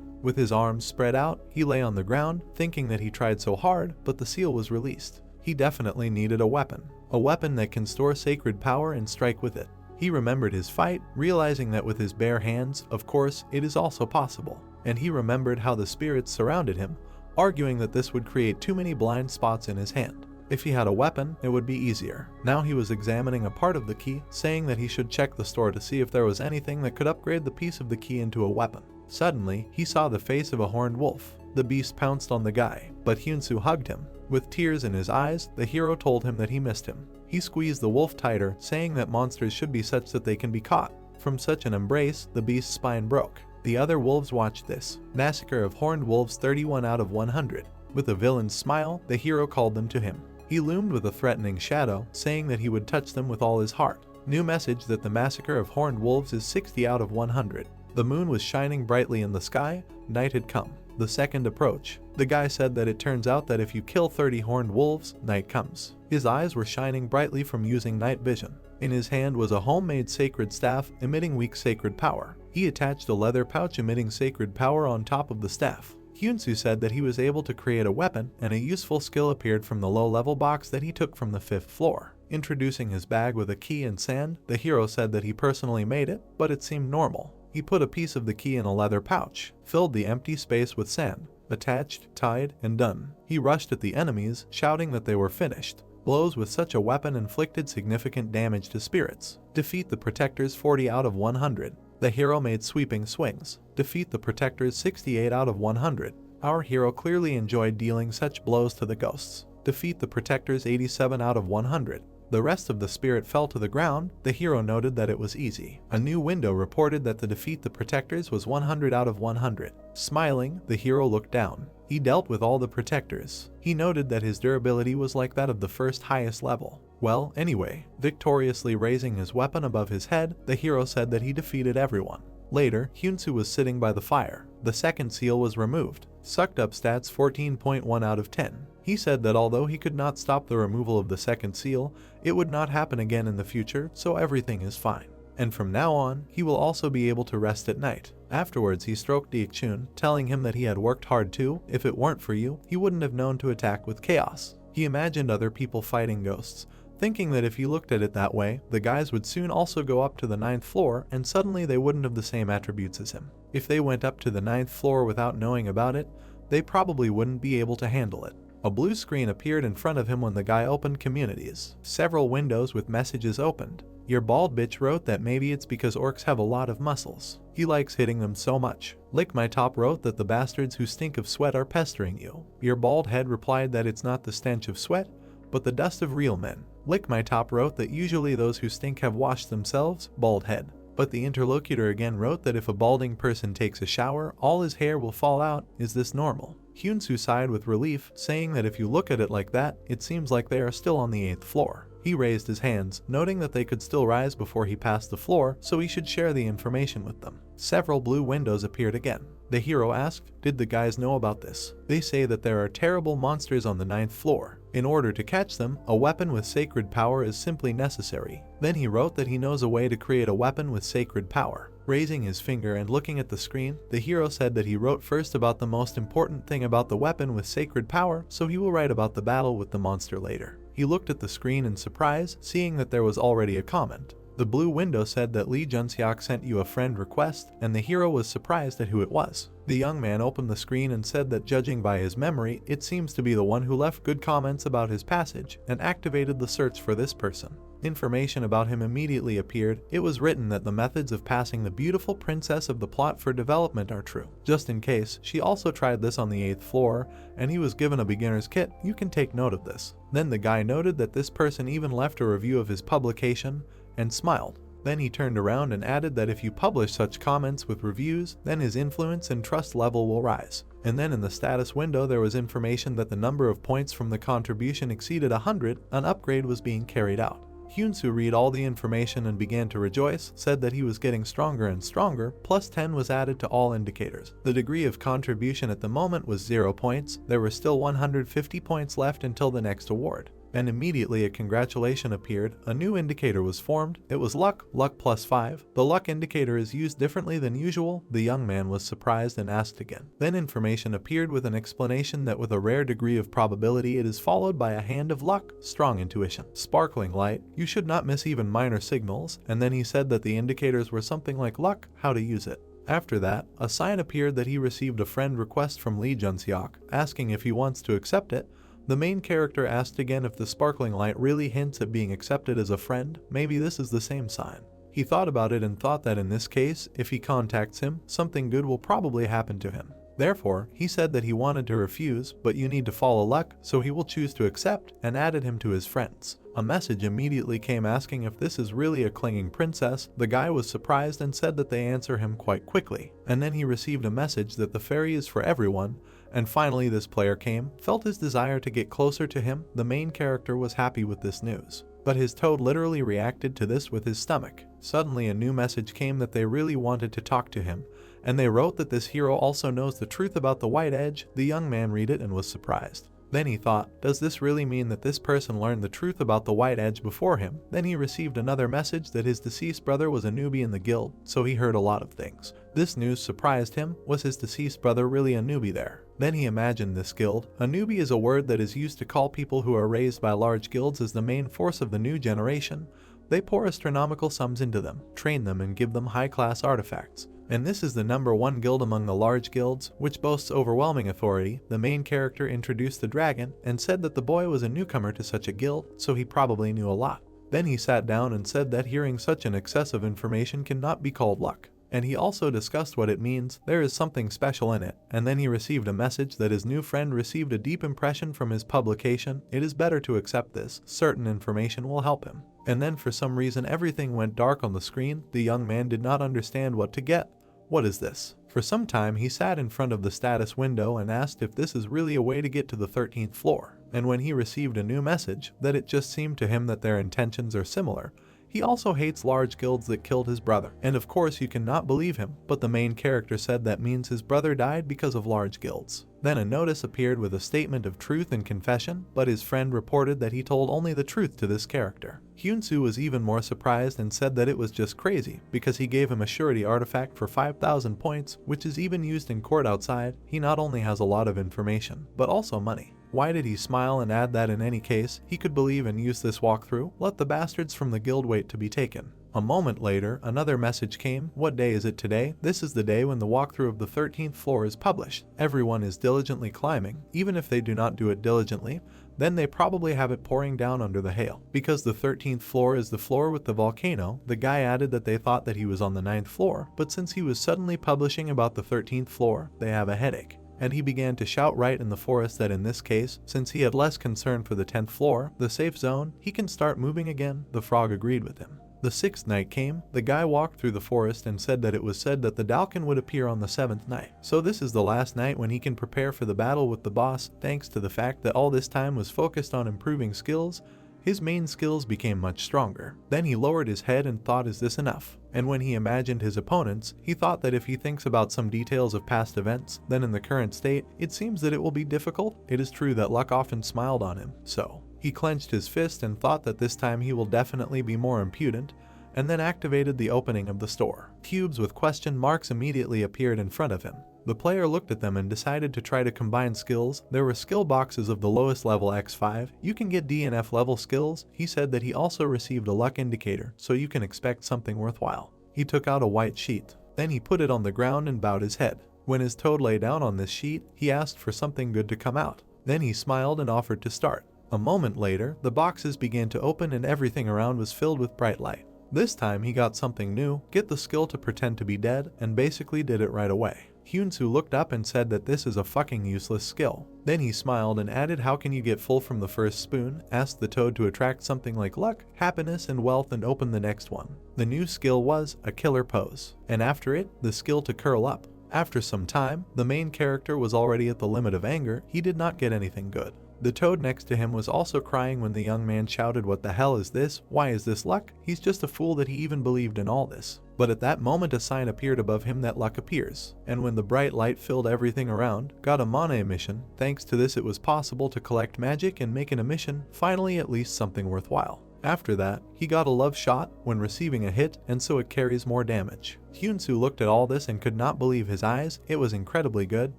With his arms spread out, he lay on the ground, thinking that he tried so hard, but the seal was released. He definitely needed a weapon that can store sacred power and strike with it. He remembered his fight, realizing that with his bare hands, of course, it is also possible. And he remembered how the spirits surrounded him, arguing that this would create too many blind spots in his hand. If he had a weapon, it would be easier. Now he was examining a part of the key, saying that he should check the store to see if there was anything that could upgrade the piece of the key into a weapon. Suddenly, he saw the face of a horned wolf. The beast pounced on the guy, but Hyunsu hugged him. With tears in his eyes, the hero told him that he missed him. He squeezed the wolf tighter, saying that monsters should be such that they can be caught. From such an embrace, the beast's spine broke. The other wolves watched this. Massacre of horned wolves 31 out of 100. With a villain's smile, the hero called them to him. He loomed with a threatening shadow, saying that he would touch them with all his heart. New message that the massacre of horned wolves is 60 out of 100. The moon was shining brightly in the sky. Night had come. The second approach. The guy said that it turns out that if you kill 30 horned wolves, night comes. His eyes were shining brightly from using night vision. In his hand was a homemade sacred staff emitting weak sacred power. He attached a leather pouch emitting sacred power on top of the staff. Hyunsu said that he was able to create a weapon, and a useful skill appeared from the low-level box that he took from the 5th floor. Introducing his bag with a key and sand, the hero said that he personally made it, but it seemed normal. He put a piece of the key in a leather pouch, filled the empty space with sand, attached, tied, and done. He rushed at the enemies, shouting that they were finished. Blows with such a weapon inflicted significant damage to spirits. Defeat the protectors 40 out of 100. The hero made sweeping swings. Defeat the protectors 68 out of 100. Our hero clearly enjoyed dealing such blows to the ghosts. Defeat the protectors 87 out of 100. The rest of the spirit fell to the ground. The hero noted that it was easy. A new window reported that the defeat the protectors was 100 out of 100. Smiling, the hero looked down. He dealt with all the protectors. He noted that his durability was like that of the first highest level. Well, anyway, victoriously raising his weapon above his head, the hero said that he defeated everyone. Later, Hyunsu was sitting by the fire. The second seal was removed. Sucked up stats 14.1 out of 10. He said that although he could not stop the removal of the second seal, it would not happen again in the future, so everything is fine. And from now on, he will also be able to rest at night. Afterwards, he stroked Deokchun, telling him that he had worked hard too. If it weren't for you, he wouldn't have known to attack with chaos. He imagined other people fighting ghosts, thinking that if he looked at it that way, the guys would soon also go up to the 9th floor and suddenly they wouldn't have the same attributes as him. If they went up to the 9th floor without knowing about it, they probably wouldn't be able to handle it. A blue screen appeared in front of him when the guy opened communities. Several windows with messages opened. Your bald bitch wrote that maybe it's because orcs have a lot of muscles. He likes hitting them so much. Lick My Top wrote that the bastards who stink of sweat are pestering you. Your bald head replied that it's not the stench of sweat, but the dust of real men. Lick My Top wrote that usually those who stink have washed themselves, bald head. But the interlocutor again wrote that if a balding person takes a shower, all his hair will fall out. Is this normal? Hyunsu sighed with relief, saying that if you look at it like that, it seems like they are still on the 8th floor. He raised his hands, noting that they could still rise before he passed the floor, so he should share the information with them. Several blue windows appeared again. The hero asked, did the guys know about this? They say that there are terrible monsters on the 9th floor. In order to catch them, a weapon with sacred power is simply necessary. Then he wrote that he knows a way to create a weapon with sacred power. Raising his finger and looking at the screen, the hero said that he wrote first about the most important thing about the weapon with sacred power, so he will write about the battle with the monster later. He looked at the screen in surprise, seeing that there was already a comment. The blue window said that Lee Junseok sent you a friend request, and the hero was surprised at who it was. The young man opened the screen and said that judging by his memory, it seems to be the one who left good comments about his passage, and activated the search for this person. Information about him immediately appeared. It was written that the methods of passing the beautiful princess of the plot for development are true. Just in case, she also tried this on the 8th floor, and he was given a beginner's kit. You can take note of this. Then the guy noted that this person even left a review of his publication, and smiled. Then he turned around and added that if you publish such comments with reviews, then his influence and trust level will rise. And then in the status window there was information that the number of points from the contribution exceeded 100, an upgrade was being carried out. Hyunsu read all the information and began to rejoice, said that he was getting stronger and stronger, plus 10 was added to all indicators. The degree of contribution at the moment was 0 points, there were still 150 points left until the next award. And immediately a congratulation appeared, a new indicator was formed, it was luck plus 5. The luck indicator is used differently than usual. The young man was surprised and asked again. Then information appeared with an explanation that with a rare degree of probability it is followed by a hand of luck, strong intuition, sparkling light, you should not miss even minor signals, and then he said that the indicators were something like luck, how to use it. After that, a sign appeared that he received a friend request from Lee Junseok, asking if he wants to accept it. The main character asked again if the sparkling light really hints at being accepted as a friend. Maybe this is the same sign. He thought about it and thought that in this case, if he contacts him, something good will probably happen to him. Therefore, he said that he wanted to refuse, but you need to follow luck, so he will choose to accept, and added him to his friends. A message immediately came asking if this is really a clinging princess. The guy was surprised and said that they answer him quite quickly. And then he received a message that the fairy is for everyone. And finally this player came, felt his desire to get closer to him. The main character was happy with this news. But his toad literally reacted to this with his stomach. Suddenly a new message came that they really wanted to talk to him. And they wrote that this hero also knows the truth about the white edge. The young man read it and was surprised. Then he thought, does this really mean that this person learned the truth about the white edge before him? Then he received another message that his deceased brother was a newbie in the guild, so he heard a lot of things. This news surprised him. Was his deceased brother really a newbie there? Then he imagined this guild. A newbie is a word that is used to call people who are raised by large guilds as the main force of the new generation. They pour astronomical sums into them, train them and give them high-class artifacts. And this is the #1 guild among the large guilds, which boasts overwhelming authority. The main character introduced the dragon and said that the boy was a newcomer to such a guild, so he probably knew a lot. Then he sat down and said that hearing such an excess of information cannot be called luck. And he also discussed what it means. There is something special in it. And then he received a message that his new friend received a deep impression from his publication. It is better to accept this. Certain information will help him. And then for some reason everything went dark on the screen. The young man did not understand what to get. What is this? For some time he sat in front of the status window and asked if this is really a way to get to the 13th floor. And when he received a new message, that it just seemed to him that their intentions are similar. He also hates large guilds that killed his brother. And of course you cannot believe him, but the main character said that means his brother died because of large guilds. Then a notice appeared with a statement of truth and confession, but his friend reported that he told only the truth to this character. Hyunsu was even more surprised and said that it was just crazy, because he gave him a surety artifact for 5,000 points, which is even used in court outside. He not only has a lot of information, but also money. Why did he smile and add that in any case, he could believe and use this walkthrough? Let the bastards from the guild wait to be taken. A moment later, another message came. What day is it today? This is the day when the walkthrough of the 13th floor is published. Everyone is diligently climbing. Even if they do not do it diligently, then they probably have it pouring down under the hail. Because the 13th floor is the floor with the volcano, the guy added that they thought that he was on the 9th floor, but since he was suddenly publishing about the 13th floor, they have a headache. And he began to shout right in the forest that in this case, since he had less concern for the 10th floor, the safe zone, he can start moving again. The frog agreed with him. The 6th night came, the guy walked through the forest and said that it was said that the Dalkin would appear on the 7th night. So this is the last night when he can prepare for the battle with the boss. Thanks to the fact that all this time was focused on improving skills, his main skills became much stronger. Then he lowered his head and thought, is this enough? And when he imagined his opponents, he thought that if he thinks about some details of past events, then in the current state, it seems that it will be difficult. It is true that luck often smiled on him, so he clenched his fist and thought that this time he will definitely be more impudent, and then activated the opening of the store. Cubes with question marks immediately appeared in front of him. The player looked at them and decided to try to combine skills. There were skill boxes of the lowest level X5. You can get D and F level skills. He said that he also received a luck indicator, so you can expect something worthwhile. He took out a white sheet. Then he put it on the ground and bowed his head. When his toad lay down on this sheet, he asked for something good to come out. Then he smiled and offered to start. A moment later, the boxes began to open and everything around was filled with bright light. This time he got something new, get the skill to pretend to be dead, and basically did it right away. Hyunsu looked up and said that this is a fucking useless skill. Then he smiled and added, how can you get full from the first spoon? Asked the toad to attract something like luck, happiness, and wealth and open the next one. The new skill was a killer pose, and after it, the skill to curl up. After some time, the main character was already at the limit of anger. He did not get anything good. The toad next to him was also crying when the young man shouted, what the hell is this? Why is this luck? He's just a fool that he even believed in all this. But at that moment a sign appeared above him that luck appears, and when the bright light filled everything around, got a mana emission. Thanks to this it was possible to collect magic and make an emission, finally at least something worthwhile. After that, he got a love shot when receiving a hit, and so it carries more damage. Hyunsu looked at all this and could not believe his eyes. It was incredibly good.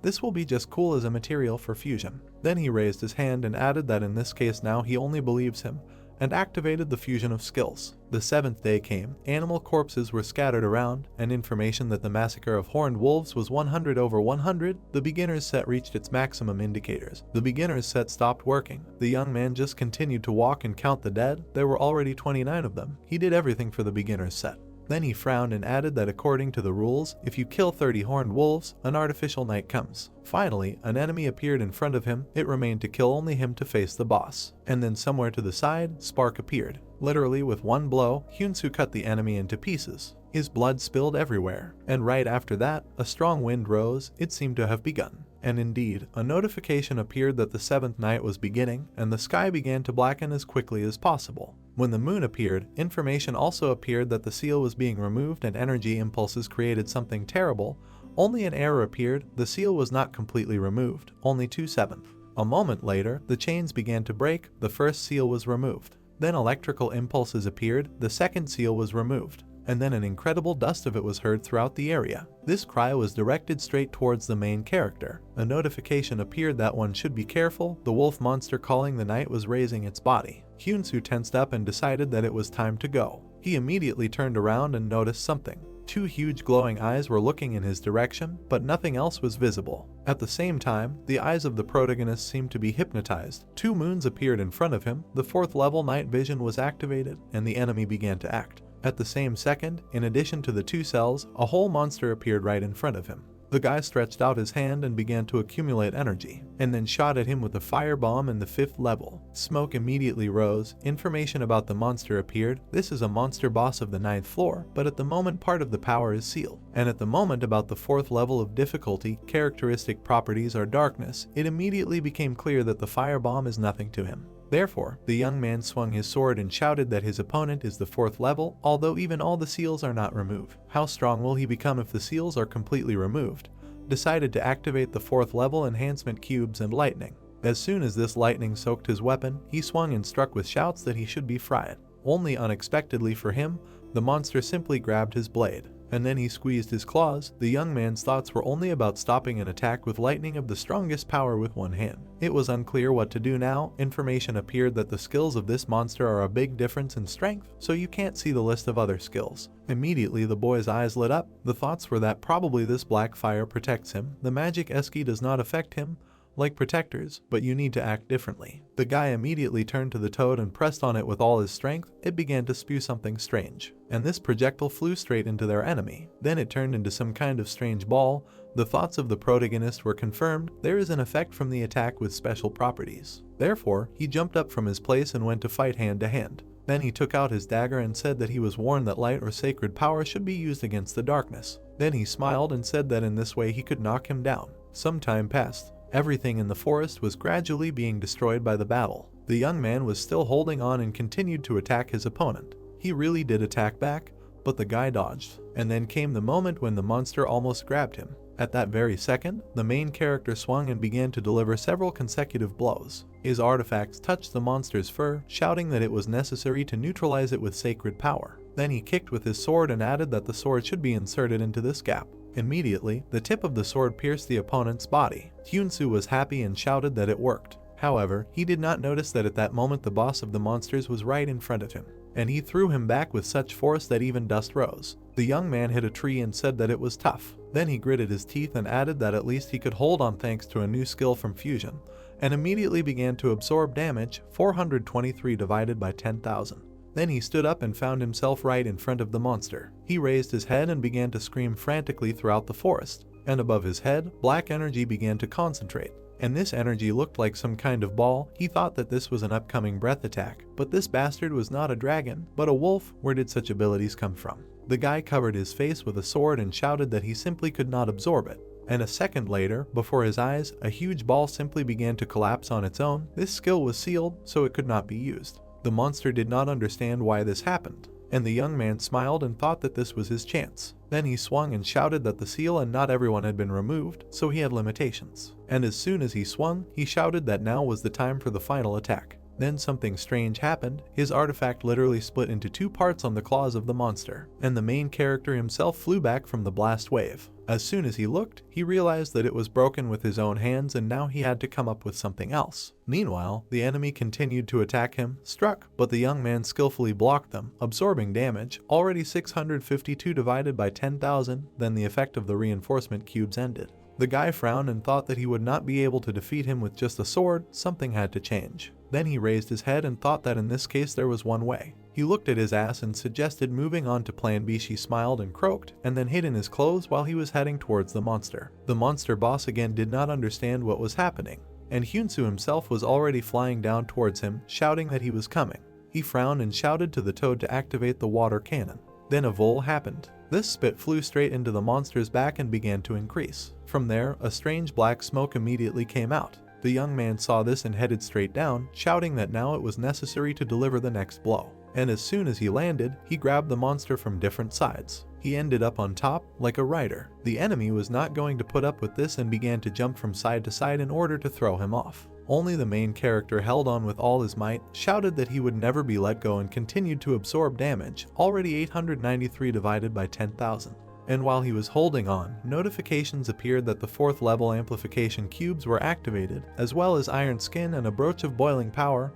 This will be just cool as a material for fusion. Then he raised his hand and added that in this case now he only believes him, and activated the fusion of skills. The 7th day came, animal corpses were scattered around, and information that the massacre of horned wolves was 100 over 100. The beginner's set reached its maximum indicators. The beginner's set stopped working. The young man just continued to walk and count the dead. There were already 29 of them. He did everything for the beginner's set. Then he frowned and added that according to the rules, if you kill 30 horned wolves, an artificial night comes. Finally, an enemy appeared in front of him. It remained to kill only him to face the boss. And then somewhere to the side, spark appeared. Literally with one blow, Hyunsu cut the enemy into pieces. His blood spilled everywhere. And right after that, a strong wind rose. It seemed to have begun. And indeed, a notification appeared that the 7th night was beginning, and the sky began to blacken as quickly as possible. When the moon appeared, information also appeared that the seal was being removed and energy impulses created something terrible. Only an error appeared. The seal was not completely removed, only 2/7. A moment later, the chains began to break. The first seal was removed. Then electrical impulses appeared. The second seal was removed. And then an incredible dust of it was heard throughout the area. This cry was directed straight towards the main character. A notification appeared that one should be careful. The wolf monster calling the night was raising its body. Hyunsu tensed up and decided that it was time to go. He immediately turned around and noticed something. 2 huge glowing eyes were looking in his direction, but nothing else was visible. At the same time, the eyes of the protagonist seemed to be hypnotized. 2 moons appeared in front of him. The 4th level night vision was activated, and the enemy began to act. At the same second, in addition to the 2 cells, a whole monster appeared right in front of him. The guy stretched out his hand and began to accumulate energy, and then shot at him with a firebomb in the 5th level. Smoke immediately rose. Information about the monster appeared. This is a monster boss of the 9th floor, but at the moment part of the power is sealed. And at the moment about the 4th level of difficulty, characteristic properties are darkness. It immediately became clear that the firebomb is nothing to him. Therefore, the young man swung his sword and shouted that his opponent is the 4th level, although even all the seals are not removed. How strong will he become if the seals are completely removed? Decided to activate the 4th level enhancement cubes and lightning. As soon as this lightning soaked his weapon, he swung and struck with shouts that he should be fried. Only unexpectedly for him, the monster simply grabbed his blade. And then he squeezed his claws. The young man's thoughts were only about stopping an attack with lightning of the strongest power with one hand. It was unclear what to do now. Information appeared that the skills of this monster are a big difference in strength, so you can't see the list of other skills. Immediately the boy's eyes lit up. The thoughts were that probably this black fire protects him. The magic esky does not affect him like protectors, but you need to act differently. The guy immediately turned to the toad and pressed on it with all his strength. It began to spew something strange, and this projectile flew straight into their enemy. Then it turned into some kind of strange ball. The thoughts of the protagonist were confirmed. There is an effect from the attack with special properties. Therefore, he jumped up from his place and went to fight hand to hand. Then he took out his dagger and said that he was warned that light or sacred power should be used against the darkness. Then he smiled and said that in this way he could knock him down. Some time passed. Everything in the forest was gradually being destroyed by the battle. The young man was still holding on and continued to attack his opponent. He really did attack back, but the guy dodged. And then came the moment when the monster almost grabbed him. At that very second, the main character swung and began to deliver several consecutive blows. His artifacts touched the monster's fur, shouting that it was necessary to neutralize it with sacred power. Then he kicked with his sword and added that the sword should be inserted into this gap. Immediately, the tip of the sword pierced the opponent's body. Hyunsu was happy and shouted that it worked. However, he did not notice that at that moment the boss of the monsters was right in front of him, and he threw him back with such force that even dust rose. The young man hit a tree and said that it was tough. Then he gritted his teeth and added that at least he could hold on thanks to a new skill from fusion, and immediately began to absorb damage, 423 divided by 10,000. Then he stood up and found himself right in front of the monster. He raised his head and began to scream frantically throughout the forest, and above his head, black energy began to concentrate. And this energy looked like some kind of ball. He thought that this was an upcoming breath attack, but this bastard was not a dragon, but a wolf. Where did such abilities come from? The guy covered his face with a sword and shouted that he simply could not absorb it. And a second later, before his eyes, a huge ball simply began to collapse on its own. This skill was sealed, so it could not be used. The monster did not understand why this happened, and the young man smiled and thought that this was his chance. Then he swung and shouted that the seal and not everyone had been removed, so he had limitations. And as soon as he swung, he shouted that now was the time for the final attack. Then something strange happened. His artifact literally split into two parts on the claws of the monster, and the main character himself flew back from the blast wave. As soon as he looked, he realized that it was broken with his own hands and now he had to come up with something else. Meanwhile, the enemy continued to attack him, struck, but the young man skillfully blocked them, absorbing damage, already 652 divided by 10,000, then the effect of the reinforcement cubes ended. The guy frowned and thought that he would not be able to defeat him with just a sword. Something had to change. Then he raised his head and thought that in this case there was one way. He looked at his ass and suggested moving on to plan B. She smiled and croaked, and then hid in his clothes while he was heading towards the monster. The monster boss again did not understand what was happening, and Hyunsu himself was already flying down towards him, shouting that he was coming. He frowned and shouted to the toad to activate the water cannon. Then a vole happened. This spit flew straight into the monster's back and began to increase. From there, a strange black smoke immediately came out. The young man saw this and headed straight down, shouting that now it was necessary to deliver the next blow. And as soon as he landed, he grabbed the monster from different sides. He ended up on top, like a rider. The enemy was not going to put up with this and began to jump from side to side in order to throw him off. Only the main character held on with all his might, shouted that he would never be let go and continued to absorb damage, already 893 divided by 10,000. And while he was holding on, notifications appeared that the 4th level amplification cubes were activated, as well as iron skin and a brooch of boiling power.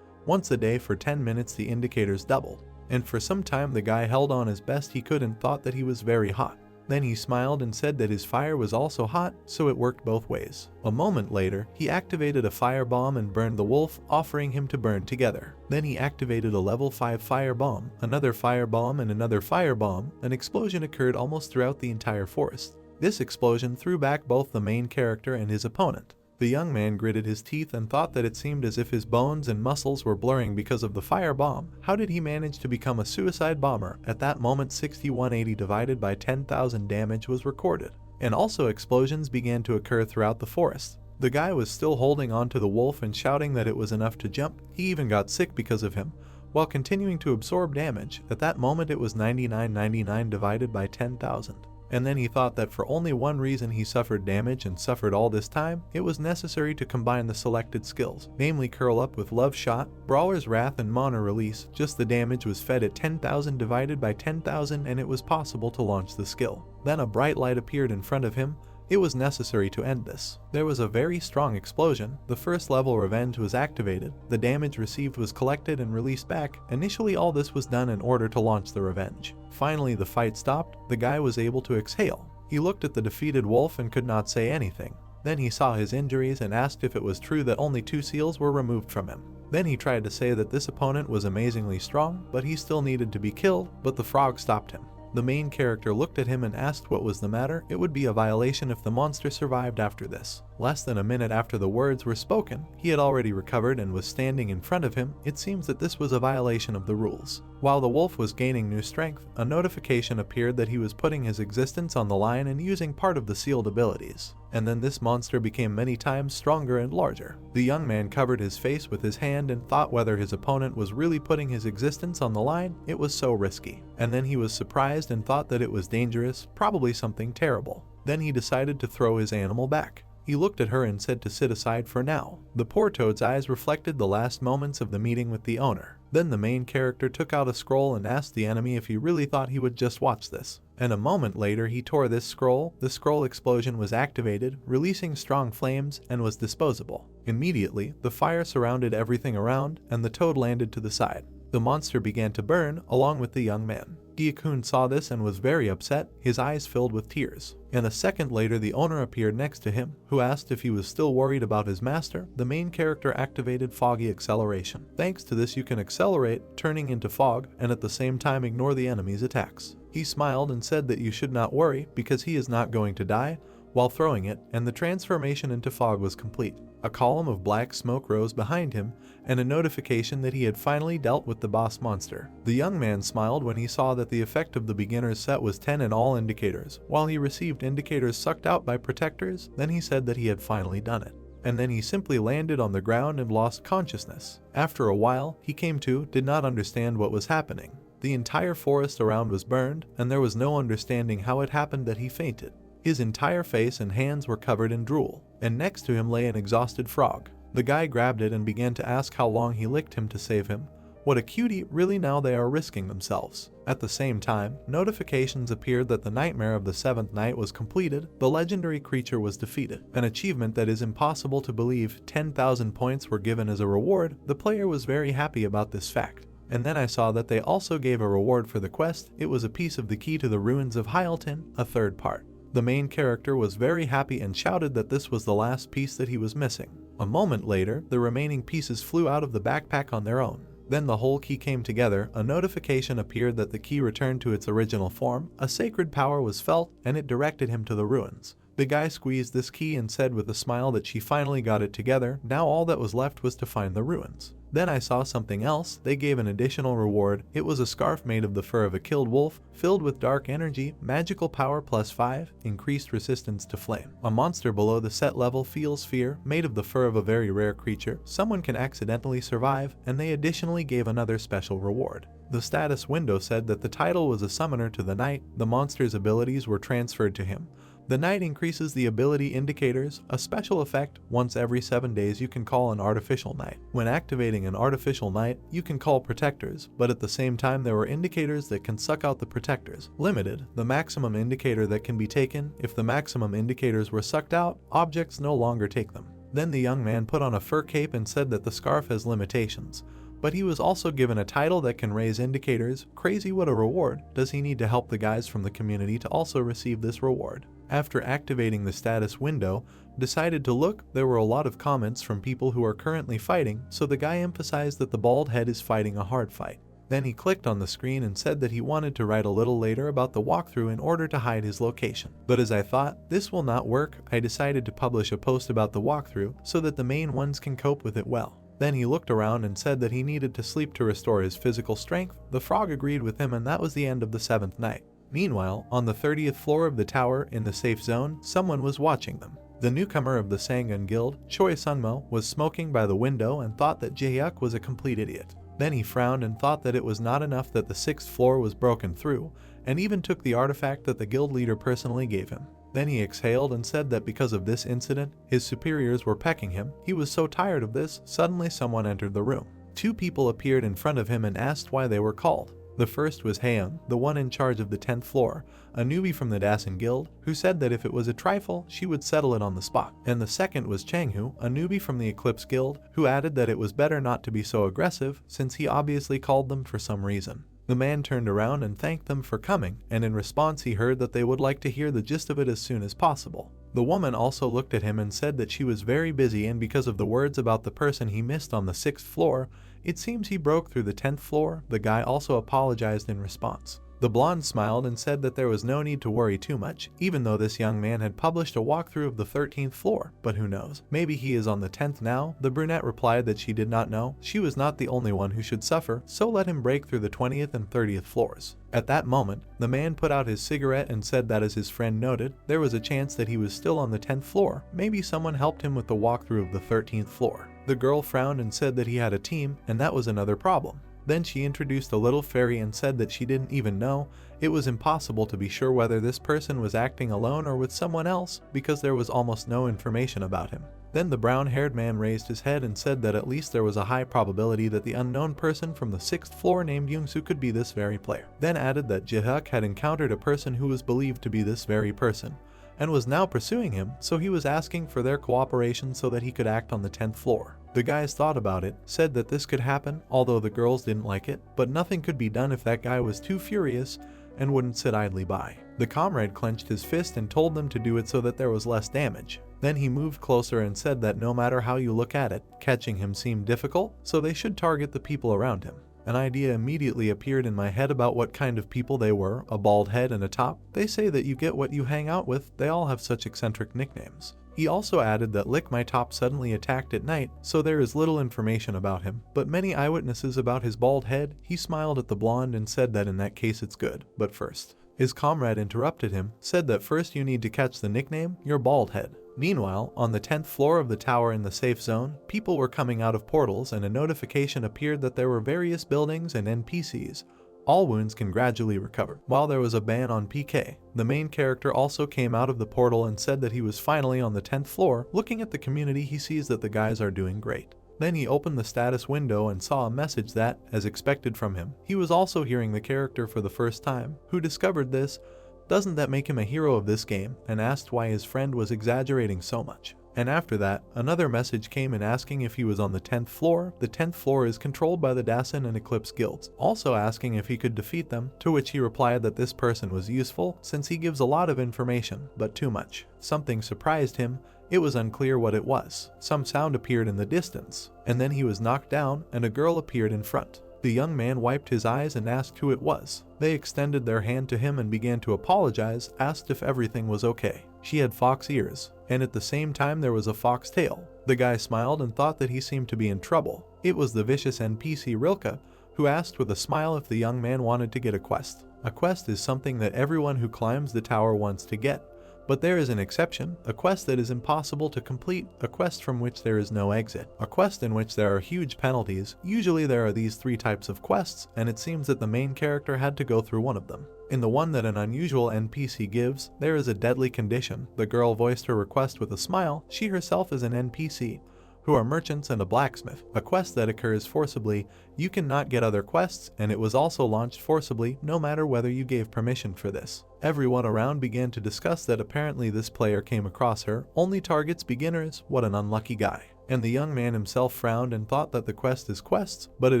Once a day for 10 minutes the indicators doubled, and for some time the guy held on as best he could and thought that he was very hot. Then he smiled and said that his fire was also hot, so it worked both ways. A moment later, he activated a fire bomb and burned the wolf, offering him to burn together. Then he activated a level 5 fire bomb, another fire bomb and another fire bomb. An explosion occurred almost throughout the entire forest. This explosion threw back both the main character and his opponent. The young man gritted his teeth and thought that it seemed as if his bones and muscles were blurring because of the fire bomb. How did he manage to become a suicide bomber? At that moment 6180 divided by 10,000 damage was recorded, and also explosions began to occur throughout the forest. The guy was still holding on to the wolf and shouting that it was enough to jump. He even got sick because of him, while continuing to absorb damage. At that moment it was 9999 divided by 10,000. And then he thought that for only one reason he suffered damage and suffered all this time, it was necessary to combine the selected skills, namely Curl Up with Love Shot, Brawler's Wrath and Mana Release. Just the damage was fed at 10,000 divided by 10,000 and it was possible to launch the skill. Then a bright light appeared in front of him. It was necessary to end this. There was a very strong explosion. The 1st level revenge was activated. The damage received was collected and released back. Initially all this was done in order to launch the revenge. Finally the fight stopped. The guy was able to exhale. He looked at the defeated wolf and could not say anything. Then he saw his injuries and asked if it was true that only 2 seals were removed from him. Then he tried to say that this opponent was amazingly strong, but he still needed to be killed, but the frog stopped him. The main character looked at him and asked what was the matter. It would be a violation if the monster survived after this. Less than a minute after the words were spoken, he had already recovered and was standing in front of him. It seems that this was a violation of the rules. While the wolf was gaining new strength, a notification appeared that he was putting his existence on the line and using part of the sealed abilities. And then this monster became many times stronger and larger. The young man covered his face with his hand and thought whether his opponent was really putting his existence on the line. It was so risky. And then he was surprised and thought that it was dangerous, probably something terrible. Then he decided to throw his animal back. He looked at her and said to sit aside for now. The poor toad's eyes reflected the last moments of the meeting with the owner. Then the main character took out a scroll and asked the enemy if he really thought he would just watch this. And a moment later he tore this scroll. The scroll explosion was activated, releasing strong flames, and was disposable. Immediately, the fire surrounded everything around, and the toad landed to the side. The monster began to burn, along with the young man. Gyakun saw this and was very upset, his eyes filled with tears. And a second later the owner appeared next to him, who asked if he was still worried about his master. The main character activated foggy acceleration. Thanks to this you can accelerate, turning into fog, and at the same time ignore the enemy's attacks. He smiled and said that you should not worry, because he is not going to die, while throwing it, and the transformation into fog was complete. A column of black smoke rose behind him, and a notification that he had finally dealt with the boss monster. The young man smiled when he saw that the effect of the beginner's set was 10 in all indicators. While he received indicators sucked out by protectors, then he said that he had finally done it. And then he simply landed on the ground and lost consciousness. After a while, he came to, did not understand what was happening. The entire forest around was burned, and there was no understanding how it happened that he fainted. His entire face and hands were covered in drool, and next to him lay an exhausted frog. The guy grabbed it and began to ask how long he licked him to save him. What a cutie, really now they are risking themselves. At the same time, notifications appeared that the nightmare of the 7th night was completed, the legendary creature was defeated. An achievement that is impossible to believe. 10,000 points were given as a reward. The player was very happy about this fact. And then I saw that they also gave a reward for the quest. It was a piece of the key to the ruins of Hyalton, a third part. The main character was very happy and shouted that this was the last piece that he was missing. A moment later, the remaining pieces flew out of the backpack on their own. Then the whole key came together, a notification appeared that the key returned to its original form, a sacred power was felt, and it directed him to the ruins. The guy squeezed this key and said with a smile that she finally got it together. Now all that was left was to find the ruins. Then I saw something else. They gave an additional reward. It was a scarf made of the fur of a killed wolf, filled with dark energy, magical power +5, increased resistance to flame. A monster below the set level feels fear, made of the fur of a very rare creature. Someone can accidentally survive, and they additionally gave another special reward. The status window said that the title was a summoner to the night. The monster's abilities were transferred to him. The night increases the ability indicators, a special effect. Once every 7 days you can call an artificial night. When activating an artificial night, you can call protectors, but at the same time there were indicators that can suck out the protectors. Limited, the maximum indicator that can be taken. If the maximum indicators were sucked out, objects no longer take them. Then the young man put on a fur cape and said that the scarf has limitations. But he was also given a title that can raise indicators. Crazy, what a reward. Does he need to help the guys from the community to also receive this reward? After activating the status window, decided to look. There were a lot of comments from people who are currently fighting, so the guy emphasized that the bald head is fighting a hard fight. Then he clicked on the screen and said that he wanted to write a little later about the walkthrough in order to hide his location. But as I thought, this will not work, I decided to publish a post about the walkthrough so that the main ones can cope with it well. Then he looked around and said that he needed to sleep to restore his physical strength. The frog agreed with him, and that was the end of the 7th night. Meanwhile, on the 30th floor of the tower in the safe zone, someone was watching them. The newcomer of the Sangun Guild, Choi Sunmo, was smoking by the window and thought that Jae-hyuk was a complete idiot. Then he frowned and thought that it was not enough that the 6th floor was broken through, and even took the artifact that the guild leader personally gave him. Then he exhaled and said that because of this incident, his superiors were pecking him. He was so tired of this. Suddenly someone entered the room. 2 people appeared in front of him and asked why they were called. The first was Haeun, the one in charge of the 10th floor, a newbie from the Dasan Guild, who said that if it was a trifle, she would settle it on the spot. And the second was Changhu, a newbie from the Eclipse Guild, who added that it was better not to be so aggressive, since he obviously called them for some reason. The man turned around and thanked them for coming, and in response he heard that they would like to hear the gist of it as soon as possible. The woman also looked at him and said that she was very busy, and because of the words about the person he missed on the 6th floor, it seems he broke through the 10th floor. The guy also apologized in response. The blonde smiled and said that there was no need to worry too much, even though this young man had published a walkthrough of the 13th floor, but who knows, maybe he is on the 10th now. The brunette replied that she did not know, she was not the only one who should suffer, so let him break through the 20th and 30th floors. At that moment, the man put out his cigarette and said that as his friend noted, there was a chance that he was still on the 10th floor, maybe someone helped him with the walkthrough of the 13th floor. The girl frowned and said that he had a team, and that was another problem. Then she introduced a little fairy and said that she didn't even know, it was impossible to be sure whether this person was acting alone or with someone else because there was almost no information about him. Then the brown-haired man raised his head and said that at least there was a high probability that the unknown person from the 6th floor named Youngsu could be this very player. Then added that Jihuk had encountered a person who was believed to be this very person, and was now pursuing him, so he was asking for their cooperation so that he could act on the 10th floor. The guys thought about it, said that this could happen, although the girls didn't like it, but nothing could be done if that guy was too furious and wouldn't sit idly by. The comrade clenched his fist and told them to do it so that there was less damage. Then he moved closer and said that no matter how you look at it, catching him seemed difficult, so they should target the people around him. An idea immediately appeared in my head about what kind of people they were, a bald head and a top. They say that you get what you hang out with, they all have such eccentric nicknames. He also added that Lick My Top suddenly attacked at night, so there is little information about him, but many eyewitnesses about his bald head. He smiled at the blonde and said that in that case it's good, but first. His comrade interrupted him, said that first you need to catch the nickname, your bald head. Meanwhile, on the 10th floor of the tower in the safe zone, people were coming out of portals and a notification appeared that there were various buildings and NPCs. All wounds can gradually recover. While there was a ban on PK, the main character also came out of the portal and said that he was finally on the 10th floor. Looking at the community, he sees that the guys are doing great. Then he opened the status window and saw a message that, as expected from him, he was also hearing the character for the first time. Who discovered this? Doesn't that make him a hero of this game? And asked why his friend was exaggerating so much. And after that, another message came in asking if he was on the 10th floor. The 10th floor is controlled by the Dasein and Eclipse guilds, also asking if he could defeat them, to which he replied that this person was useful since he gives a lot of information, but too much. Something surprised him. It was unclear what it was. Some sound appeared in the distance, and then he was knocked down and a girl appeared in front. The young man wiped his eyes and asked who it was. They extended their hand to him and began to apologize, asked if everything was okay. She had fox ears, and at the same time there was a fox tail. The guy smiled and thought that he seemed to be in trouble. It was the vicious NPC Rilke, who asked with a smile if the young man wanted to get a quest. A quest is something that everyone who climbs the tower wants to get. But there is an exception, a quest that is impossible to complete, a quest from which there is no exit, a quest in which there are huge penalties. Usually there are these three types of quests, and it seems that the main character had to go through one of them. In the one that an unusual NPC gives, there is a deadly condition. The girl voiced her request with a smile. She herself is an NPC, who are merchants and a blacksmith, a quest that occurs forcibly. You cannot get other quests, and it was also launched forcibly, no matter whether you gave permission for this. Everyone around began to discuss that apparently this player came across her, only targets beginners, what an unlucky guy. And the young man himself frowned and thought that the quest is quests, but it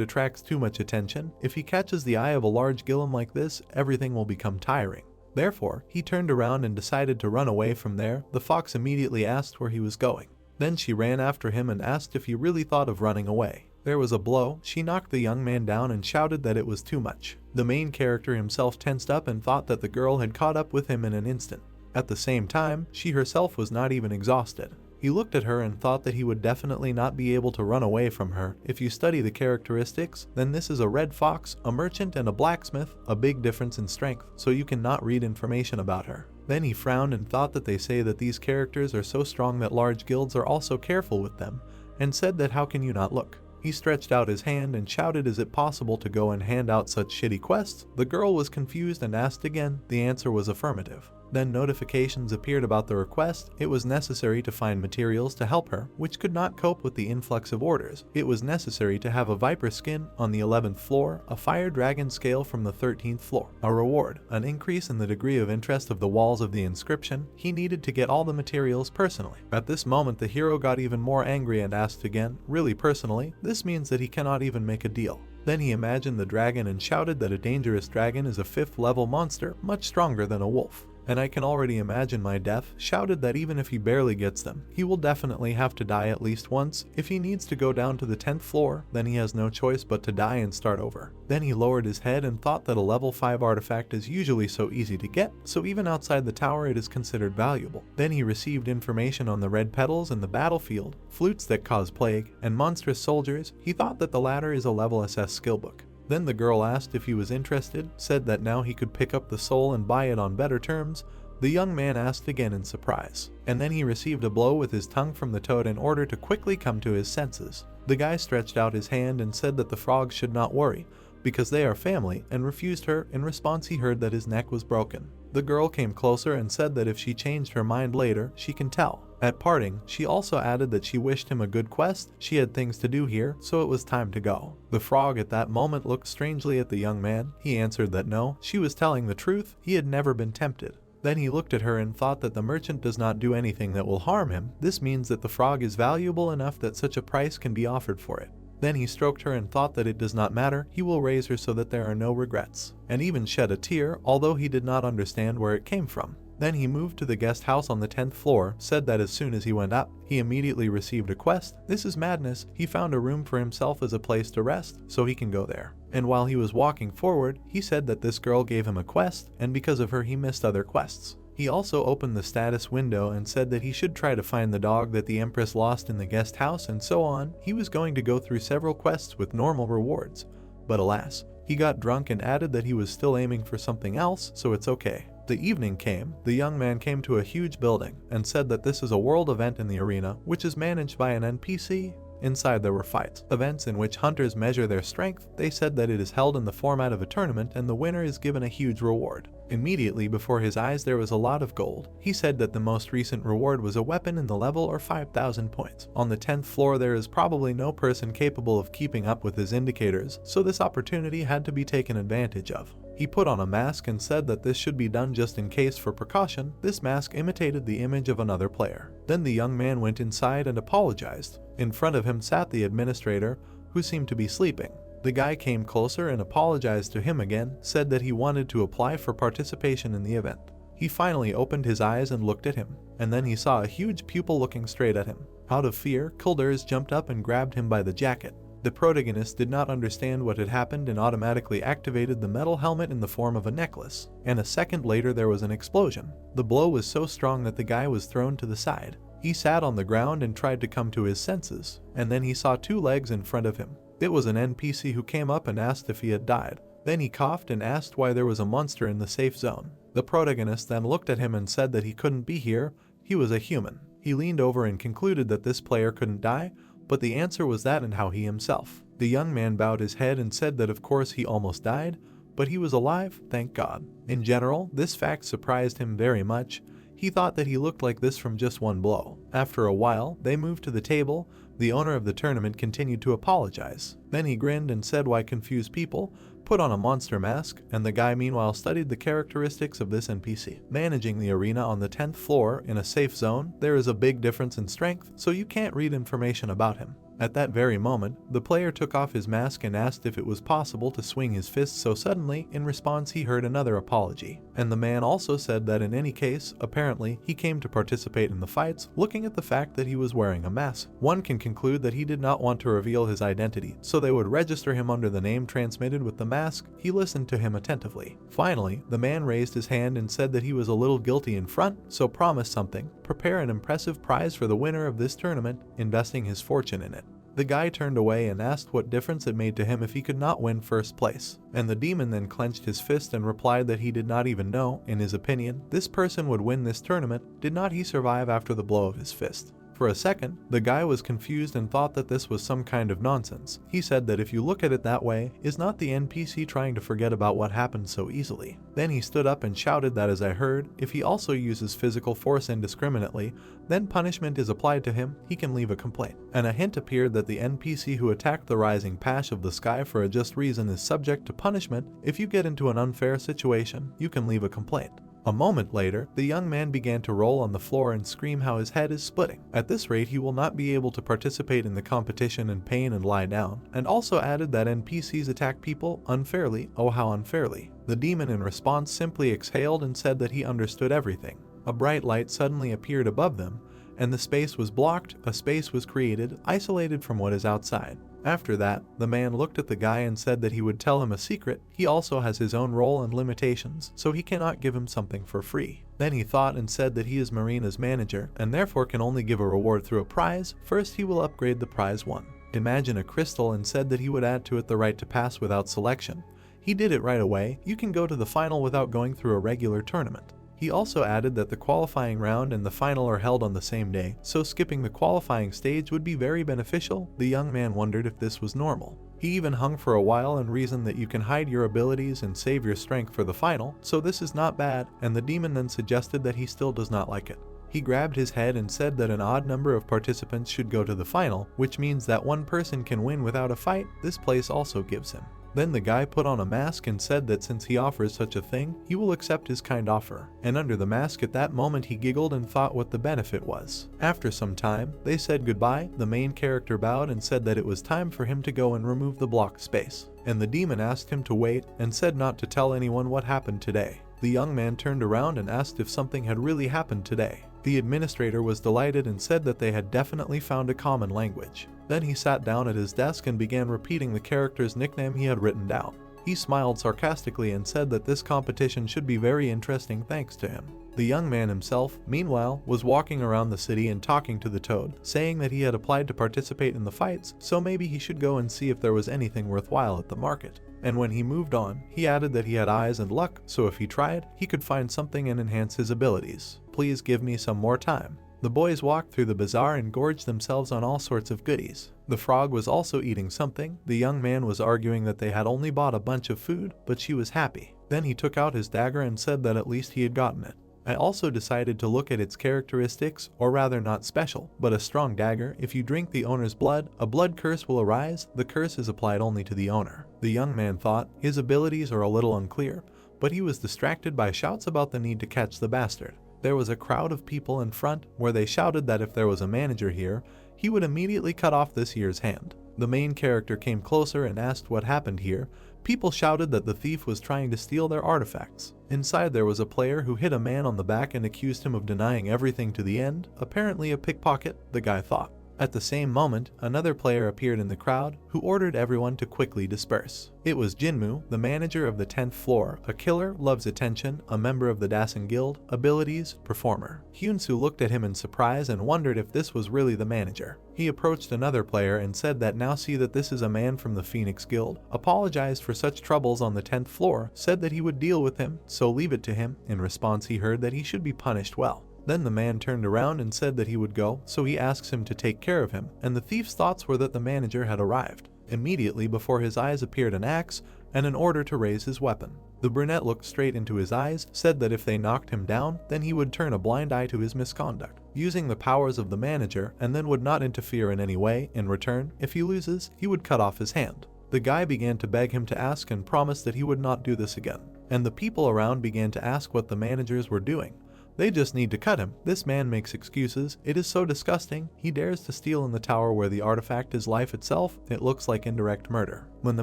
attracts too much attention. If he catches the eye of a large Gillum like this, everything will become tiring. Therefore, he turned around and decided to run away from there. The fox immediately asked where he was going. Then she ran after him and asked if he really thought of running away. There was a blow. She knocked the young man down and shouted that it was too much. The main character himself tensed up and thought that the girl had caught up with him in an instant. At the same time, she herself was not even exhausted. He looked at her and thought that he would definitely not be able to run away from her. If you study the characteristics, then this is a red fox, a merchant, and a blacksmith, a big difference in strength, so you cannot read information about her. Then he frowned and thought that they say that these characters are so strong that large guilds are also careful with them, and said that how can you not look? He stretched out his hand and shouted, is it possible to go and hand out such shitty quests? The girl was confused and asked again. The answer was affirmative. Then notifications appeared about the request. It was necessary to find materials to help her, which could not cope with the influx of orders. It was necessary to have a viper skin on the 11th floor, a fire dragon scale from the 13th floor, a reward, an increase in the degree of interest of the walls of the inscription. He needed to get all the materials personally. At this moment the hero got even more angry and asked again, really personally? This means that he cannot even make a deal. Then he imagined the dragon and shouted that a dangerous dragon is a 5th level monster, much stronger than a wolf. and I can already imagine my death, shouted that even if he barely gets them, he will definitely have to die at least once. If he needs to go down to the 10th floor, then he has no choice but to die and start over. Then he lowered his head and thought that a level 5 artifact is usually so easy to get, so even outside the tower it is considered valuable. Then he received information on the red petals in the battlefield, flutes that cause plague, and monstrous soldiers. He thought that the latter is a level SS skillbook. Then the girl asked if he was interested, said that now he could pick up the soul and buy it on better terms. The young man asked again in surprise, and then he received a blow with his tongue from the toad in order to quickly come to his senses. The guy stretched out his hand and said that the frogs should not worry, because they are family, and refused her. In response, he heard that his neck was broken. The girl came closer and said that if she changed her mind later, she can tell. At parting, she also added that she wished him a good quest. She had things to do here, so it was time to go. The frog at that moment looked strangely at the young man. He answered that no, she was telling the truth. He had never been tempted. Then he looked at her and thought that the merchant does not do anything that will harm him. This means that the frog is valuable enough that such a price can be offered for it. Then he stroked her and thought that it does not matter, he will raise her so that there are no regrets, and even shed a tear, although he did not understand where it came from. Then he moved to the guest house on the 10th floor, said that as soon as he went up, he immediately received a quest. This is madness. He found a room for himself as a place to rest, so he can go there. And while he was walking forward, he said that this girl gave him a quest, and because of her he missed other quests. He also opened the status window and said that he should try to find the dog that the Empress lost in the guest house and so on. He was going to go through several quests with normal rewards, but alas, he got drunk and added that he was still aiming for something else, so it's okay. The evening came. The young man came to a huge building and said that this is a world event in the arena, which is managed by an NPC. Inside there were fights, events in which hunters measure their strength. They said that it is held in the format of a tournament and the winner is given a huge reward. Immediately before his eyes there was a lot of gold. He said that the most recent reward was a weapon in the level or 5,000 points. On the 10th floor there is probably no person capable of keeping up with his indicators, so this opportunity had to be taken advantage of. He put on a mask and said that this should be done just in case for precaution. This mask imitated the image of another player. Then the young man went inside and apologized. In front of him sat the administrator, who seemed to be sleeping. The guy came closer and apologized to him again, said that he wanted to apply for participation in the event. He finally opened his eyes and looked at him, and then he saw a huge pupil looking straight at him. Out of fear, Kilders jumped up and grabbed him by the jacket. The protagonist did not understand what had happened and automatically activated the metal helmet in the form of a necklace, and a second later there was an explosion. The blow was so strong that the guy was thrown to the side. He sat on the ground and tried to come to his senses, and then he saw two legs in front of him. It was an NPC who came up and asked if he had died. Then he coughed and asked why there was a monster in the safe zone. The protagonist then looked at him and said that he couldn't be here, he was a human. He leaned over and concluded that this player couldn't die, but the answer was that and how he himself. The young man bowed his head and said that of course he almost died, but he was alive, thank God. In general, this fact surprised him very much. He thought that he looked like this from just one blow. After a while, they moved to the table. The owner of the tournament continued to apologize. Then he grinned and said why confuse people, put on a monster mask, and the guy meanwhile studied the characteristics of this NPC. Managing the arena on the 10th floor in a safe zone, there is a big difference in strength, so you can't read information about him. At that very moment, the player took off his mask and asked if it was possible to swing his fist so suddenly. In response, he heard another apology. And the man also said that in any case, apparently, he came to participate in the fights. Looking at the fact that he was wearing a mask, one can conclude that he did not want to reveal his identity, so they would register him under the name transmitted with the mask. He listened to him attentively. Finally, the man raised his hand and said that he was a little guilty in front, so promised something. Prepare an impressive prize for the winner of this tournament, investing his fortune in it. The guy turned away and asked what difference it made to him if he could not win first place. And the demon then clenched his fist and replied that he did not even know, in his opinion, this person would win this tournament. Did not he survive after the blow of his fist? For a second, the guy was confused and thought that this was some kind of nonsense. He said that if you look at it that way, is not the NPC trying to forget about what happened so easily? Then he stood up and shouted that as I heard, if he also uses physical force indiscriminately, then punishment is applied to him, he can leave a complaint. And a hint appeared that the NPC who attacked the rising patch of the sky for a just reason is subject to punishment. If you get into an unfair situation, you can leave a complaint. A moment later, the young man began to roll on the floor and scream how his head is splitting. At this rate, he will not be able to participate in the competition in pain and lie down, and also added that NPCs attack people unfairly. Oh, how unfairly. The demon in response simply exhaled and said that he understood everything. A bright light suddenly appeared above them, and the space was blocked. A space was created, isolated from what is outside. After that, the man looked at the guy and said that he would tell him a secret. He also has his own role and limitations, so he cannot give him something for free. Then he thought and said that he is Marina's manager, and therefore can only give a reward through a prize. First, he will upgrade the prize 1. Imagine a crystal, and said that he would add to it the right to pass without selection. He did it right away. You can go to the final without going through a regular tournament. He also added that the qualifying round and the final are held on the same day, so skipping the qualifying stage would be very beneficial. The young man wondered if this was normal. He even hung for a while and reasoned that you can hide your abilities and save your strength for the final, so this is not bad, and the demon then suggested that he still does not like it. He grabbed his head and said that an odd number of participants should go to the final, which means that one person can win without a fight. This place also gives him. Then the guy put on a mask and said that since he offers such a thing, he will accept his kind offer. And under the mask at that moment he giggled and thought what the benefit was. After some time, they said goodbye. The main character bowed and said that it was time for him to go and remove the blocked space. And the demon asked him to wait and said not to tell anyone what happened today. The young man turned around and asked if something had really happened today. The administrator was delighted and said that they had definitely found a common language. Then he sat down at his desk and began repeating the character's nickname he had written down. He smiled sarcastically and said that this competition should be very interesting thanks to him. The young man himself, meanwhile, was walking around the city and talking to the toad, saying that he had applied to participate in the fights, so maybe he should go and see if there was anything worthwhile at the market. And when he moved on, he added that he had eyes and luck, so if he tried, he could find something and enhance his abilities. Please give me some more time. The boys walked through the bazaar and gorged themselves on all sorts of goodies. The frog was also eating something. The young man was arguing that they had only bought a bunch of food, but she was happy. Then he took out his dagger and said that at least he had gotten it. I also decided to look at its characteristics, or rather not special, but a strong dagger. If you drink the owner's blood, a blood curse will arise. The curse is applied only to the owner. The young man thought his abilities are a little unclear, but he was distracted by shouts about the need to catch the bastard. There was a crowd of people in front where they shouted that if there was a manager here, he would immediately cut off this year's hand. The main character came closer and asked what happened here. People shouted that the thief was trying to steal their artifacts. Inside there was a player who hit a man on the back and accused him of denying everything to the end, apparently a pickpocket, the guy thought. At the same moment, another player appeared in the crowd, who ordered everyone to quickly disperse. It was Jinmu, the manager of the 10th floor, a killer, loves attention, a member of the Dasen Guild, abilities, performer. Hyunsu looked at him in surprise and wondered if this was really the manager. He approached another player and said that now see that this is a man from the Phoenix Guild, apologized for such troubles on the 10th floor, said that he would deal with him, so leave it to him. In response he heard that he should be punished well. Then the man turned around and said that he would go, so he asks him to take care of him, and the thief's thoughts were that the manager had arrived. Immediately before his eyes appeared an axe and an order to raise his weapon. The brunette looked straight into his eyes, said that if they knocked him down, then he would turn a blind eye to his misconduct, using the powers of the manager, and then would not interfere in any way. In return, if he loses, he would cut off his hand. The guy began to beg him to ask and promised that he would not do this again. And the people around began to ask what the managers were doing. They just need to cut him. This man makes excuses. It is so disgusting. He dares to steal in the tower where the artifact is life itself. It looks like indirect murder. When the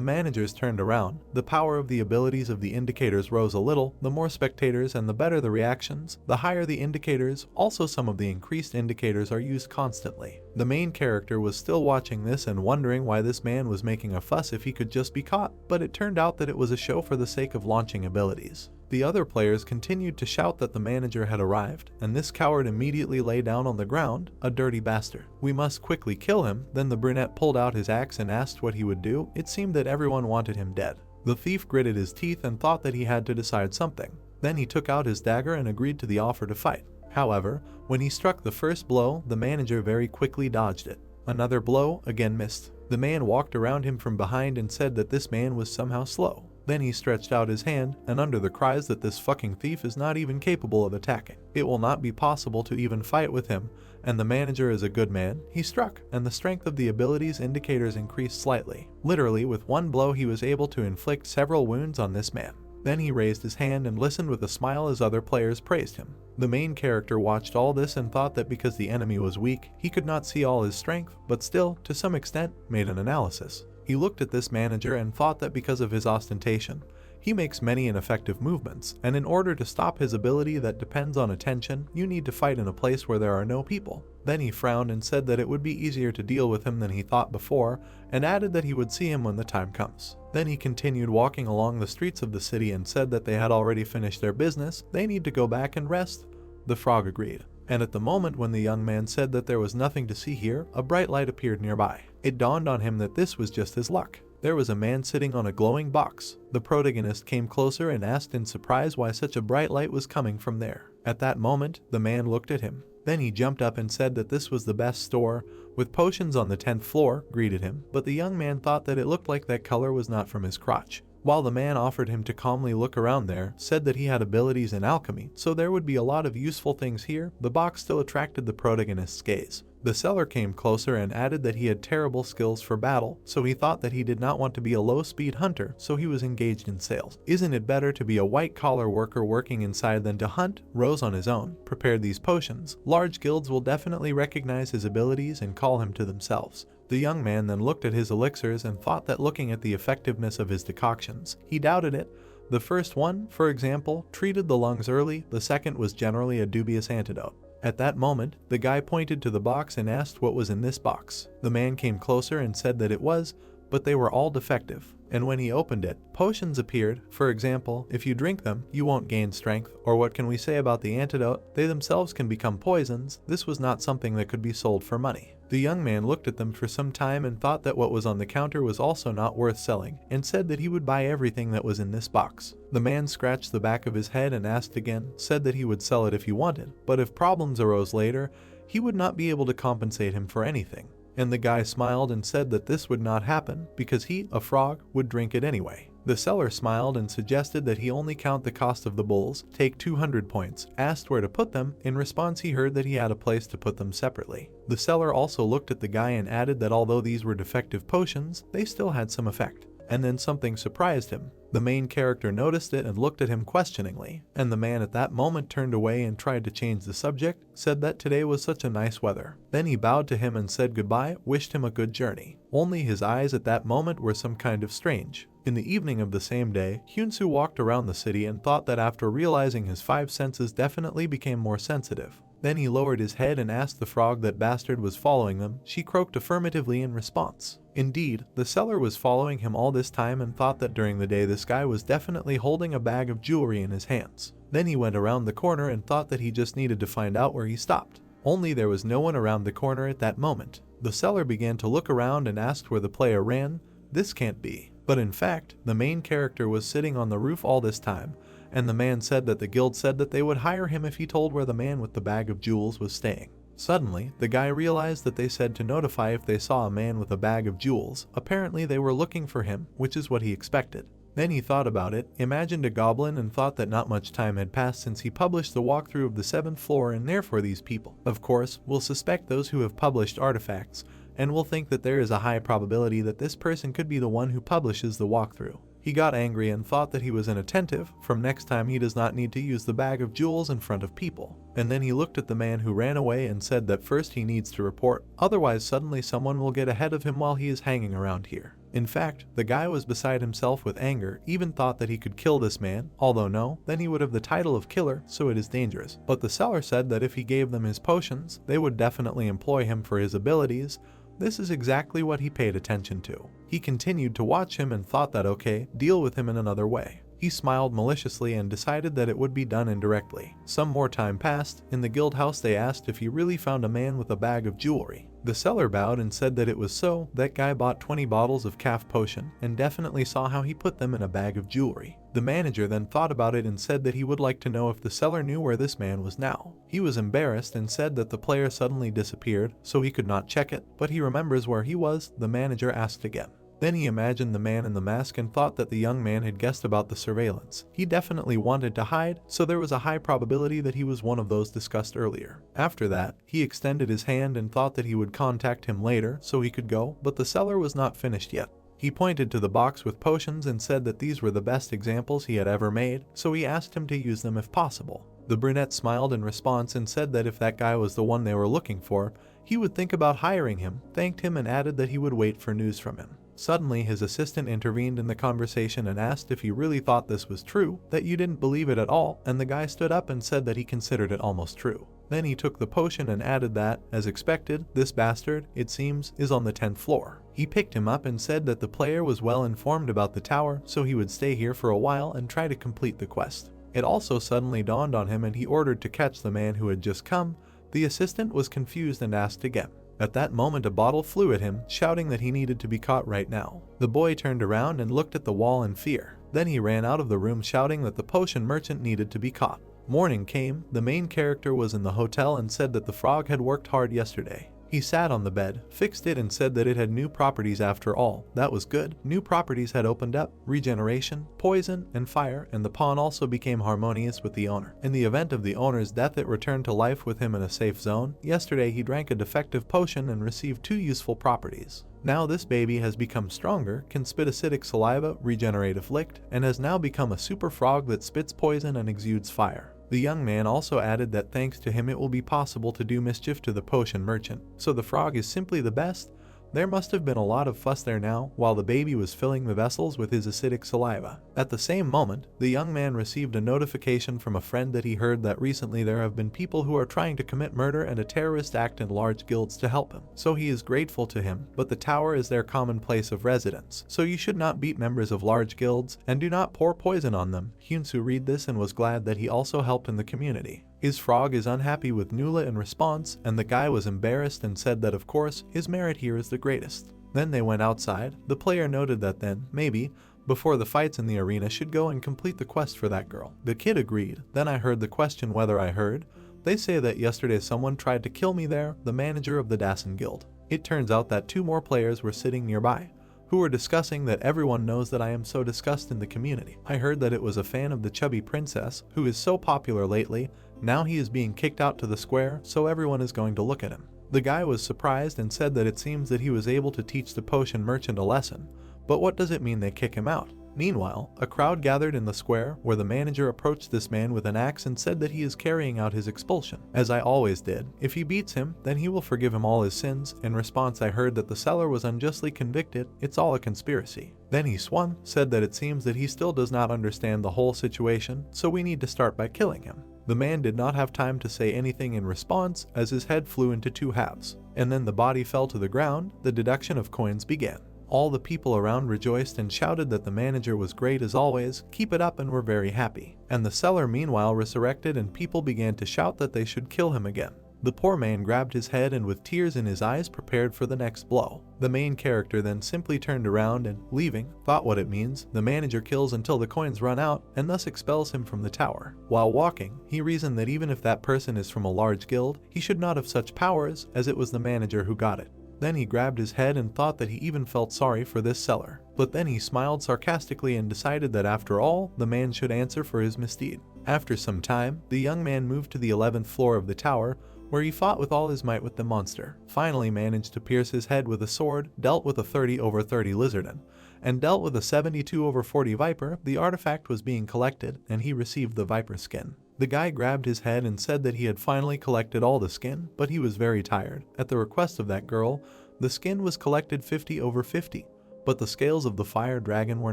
managers turned around, the power of the abilities of the indicators rose a little. The more spectators and the better the reactions, the higher the indicators. Also some of the increased indicators are used constantly. The main character was still watching this and wondering why this man was making a fuss if he could just be caught, but it turned out that it was a show for the sake of launching abilities. The other players continued to shout that the manager had arrived, and this coward immediately lay down on the ground, a dirty bastard. We must quickly kill him. Then the brunette pulled out his axe and asked what he would do. It seemed that everyone wanted him dead. The thief gritted his teeth and thought that he had to decide something. Then he took out his dagger and agreed to the offer to fight. However, when he struck the first blow, the manager very quickly dodged it. Another blow again missed. The man walked around him from behind and said that this man was somehow slow. Then he stretched out his hand, and under the cries that this fucking thief is not even capable of attacking. It will not be possible to even fight with him, and the manager is a good man. He struck, and the strength of the abilities indicators increased slightly. Literally, with one blow he was able to inflict several wounds on this man. Then he raised his hand and listened with a smile as other players praised him. The main character watched all this and thought that because the enemy was weak, he could not see all his strength, but still, to some extent, made an analysis. He looked at this manager and thought that because of his ostentation, he makes many ineffective movements, and in order to stop his ability that depends on attention, you need to fight in a place where there are no people. Then he frowned and said that it would be easier to deal with him than he thought before, and added that he would see him when the time comes. Then he continued walking along the streets of the city and said that they had already finished their business, they need to go back and rest. The frog agreed. And at the moment when the young man said that there was nothing to see here, a bright light appeared nearby. It dawned on him that this was just his luck. There was a man sitting on a glowing box. The protagonist came closer and asked in surprise why such a bright light was coming from there. At that moment, the man looked at him. Then he jumped up and said that this was the best store, with potions on the 10th floor, greeted him, but the young man thought that it looked like that color was not from his crotch. While the man offered him to calmly look around there, said that he had abilities in alchemy, so there would be a lot of useful things here, the box still attracted the protagonist's gaze. The seller came closer and added that he had terrible skills for battle, so he thought that he did not want to be a low-speed hunter, so he was engaged in sales. Isn't it better to be a white-collar worker working inside than to hunt? Rose on his own prepared these potions. Large guilds will definitely recognize his abilities and call him to themselves. The young man then looked at his elixirs and thought that looking at the effectiveness of his decoctions, he doubted it. The first one, for example, treated the lungs early, the second was generally a dubious antidote. At that moment, the guy pointed to the box and asked what was in this box. The man came closer and said that it was, but they were all defective. And when he opened it, potions appeared. For example, if you drink them, you won't gain strength, or what can we say about the antidote? They themselves can become poisons. This was not something that could be sold for money. The young man looked at them for some time and thought that what was on the counter was also not worth selling, and said that he would buy everything that was in this box. The man scratched the back of his head and asked again, said that he would sell it if he wanted, but if problems arose later, he would not be able to compensate him for anything. And the guy smiled and said that this would not happen, because he, a frog, would drink it anyway. The seller smiled and suggested that he only count the cost of the bulls, take 200 points, asked where to put them. In response he heard that he had a place to put them separately. The seller also looked at the guy and added that although these were defective potions, they still had some effect. And then something surprised him. The main character noticed it and looked at him questioningly, and the man at that moment turned away and tried to change the subject, said that today was such a nice weather. Then he bowed to him and said goodbye, wished him a good journey. Only his eyes at that moment were some kind of strange. In the evening of the same day, Hyunsu walked around the city and thought that after realizing his 5 senses definitely became more sensitive. Then he lowered his head and asked the frog that bastard was following them. She croaked affirmatively in response. Indeed, the seller was following him all this time and thought that during the day this guy was definitely holding a bag of jewelry in his hands. Then he went around the corner and thought that he just needed to find out where he stopped. Only there was no one around the corner at that moment. The seller began to look around and asked where the player ran. This can't be. But in fact, the main character was sitting on the roof all this time, and the man said that the guild said that they would hire him if he told where the man with the bag of jewels was staying. Suddenly, the guy realized that they said to notify if they saw a man with a bag of jewels. Apparently they were looking for him, which is what he expected. Then he thought about it, imagined a goblin, and thought that not much time had passed since he published the walkthrough of the 7th floor, and therefore these people, of course, will suspect those who have published artifacts, and will think that there is a high probability that this person could be the one who publishes the walkthrough. He got angry and thought that he was inattentive. From next time he does not need to use the bag of jewels in front of people. And then he looked at the man who ran away and said that first he needs to report, otherwise suddenly someone will get ahead of him while he is hanging around here. In fact, the guy was beside himself with anger, even thought that he could kill this man, although no, then he would have the title of killer, so it is dangerous. But the seller said that if he gave them his potions, they would definitely employ him for his abilities. This is exactly what he paid attention to. He continued to watch him and thought that okay, deal with him in another way. He smiled maliciously and decided that it would be done indirectly. Some more time passed. In the guild house they asked if he really found a man with a bag of jewelry. The seller bowed and said that it was so. That guy bought 20 bottles of calf potion and definitely saw how he put them in a bag of jewelry. The manager then thought about it and said that he would like to know if the seller knew where this man was now. He was embarrassed and said that the player suddenly disappeared, so he could not check it, but he remembers where he was. The manager asked again. Then he imagined the man in the mask and thought that the young man had guessed about the surveillance. He definitely wanted to hide, so there was a high probability that he was one of those discussed earlier. After that, he extended his hand and thought that he would contact him later so he could go, but the seller was not finished yet. He pointed to the box with potions and said that these were the best examples he had ever made, so he asked him to use them if possible. The brunette smiled in response and said that if that guy was the one they were looking for, he would think about hiring him, thanked him and added that he would wait for news from him. Suddenly, his assistant intervened in the conversation and asked if he really thought this was true, that you didn't believe it at all, and the guy stood up and said that he considered it almost true. Then he took the potion and added that, as expected, this bastard, it seems, is on the 10th floor. He picked him up and said that the player was well informed about the tower, so he would stay here for a while and try to complete the quest. It also suddenly dawned on him and he ordered to catch the man who had just come. The assistant was confused and asked again. At that moment a bottle flew at him, shouting that he needed to be caught right now. The boy turned around and looked at the wall in fear. Then he ran out of the room shouting that the potion merchant needed to be caught. Morning came, the main character was in the hotel and said that the frog had worked hard yesterday. He sat on the bed, fixed it and said that it had new properties after all. That was good. New properties had opened up, regeneration, poison, and fire, and the pawn also became harmonious with the owner. In the event of the owner's death it returned to life with him in a safe zone. Yesterday he drank a defective potion and received 2 useful properties. Now this baby has become stronger, can spit acidic saliva, regenerative licked, and has now become a super frog that spits poison and exudes fire. The young man also added that thanks to him it will be possible to do mischief to the potion merchant. So the frog is simply the best? There must have been a lot of fuss there now, while the baby was filling the vessels with his acidic saliva. At the same moment, the young man received a notification from a friend that he heard that recently there have been people who are trying to commit murder and a terrorist act in large guilds to help him. So he is grateful to him, but the tower is their common place of residence, so you should not beat members of large guilds, and do not pour poison on them. Hyunsu read this and was glad that he also helped in the community. His frog is unhappy with Nula in response, and the guy was embarrassed and said that of course, his merit here is the greatest. Then they went outside. The player noted that then, maybe, before the fights in the arena should go and complete the quest for that girl. The kid agreed. Then I heard the question whether I heard. They say that yesterday someone tried to kill me there, the manager of the Dasan Guild. It turns out that 2 more players were sitting nearby, who were discussing that everyone knows that I am so discussed in the community. I heard that it was a fan of the chubby princess, who is so popular lately. Now he is being kicked out to the square, so everyone is going to look at him. The guy was surprised and said that it seems that he was able to teach the potion merchant a lesson, but what does it mean they kick him out? Meanwhile, a crowd gathered in the square where the manager approached this man with an axe and said that he is carrying out his expulsion. As I always did, if he beats him, then he will forgive him all his sins. In response I heard that the seller was unjustly convicted. It's all a conspiracy. Then he swung, said that it seems that he still does not understand the whole situation, so we need to start by killing him. The man did not have time to say anything in response as his head flew into 2 halves, and then the body fell to the ground. The deduction of coins began. All the people around rejoiced and shouted that the manager was great as always, keep it up, and were very happy. And the seller meanwhile resurrected and people began to shout that they should kill him again. The poor man grabbed his head and with tears in his eyes prepared for the next blow. The main character then simply turned around and, leaving, thought what it means. The manager kills until the coins run out and thus expels him from the tower. While walking, he reasoned that even if that person is from a large guild, he should not have such powers, as it was the manager who got it. Then he grabbed his head and thought that he even felt sorry for this seller. But then he smiled sarcastically and decided that after all, the man should answer for his misdeed. After some time, the young man moved to the 11th floor of the tower, where he fought with all his might with the monster. Finally managed to pierce his head with a sword, dealt with a 30/30 lizardin, and dealt with a 72/40 viper. The artifact was being collected, and he received the viper skin. The guy grabbed his head and said that he had finally collected all the skin, but he was very tired. At the request of that girl, the skin was collected 50/50, but the scales of the fire dragon were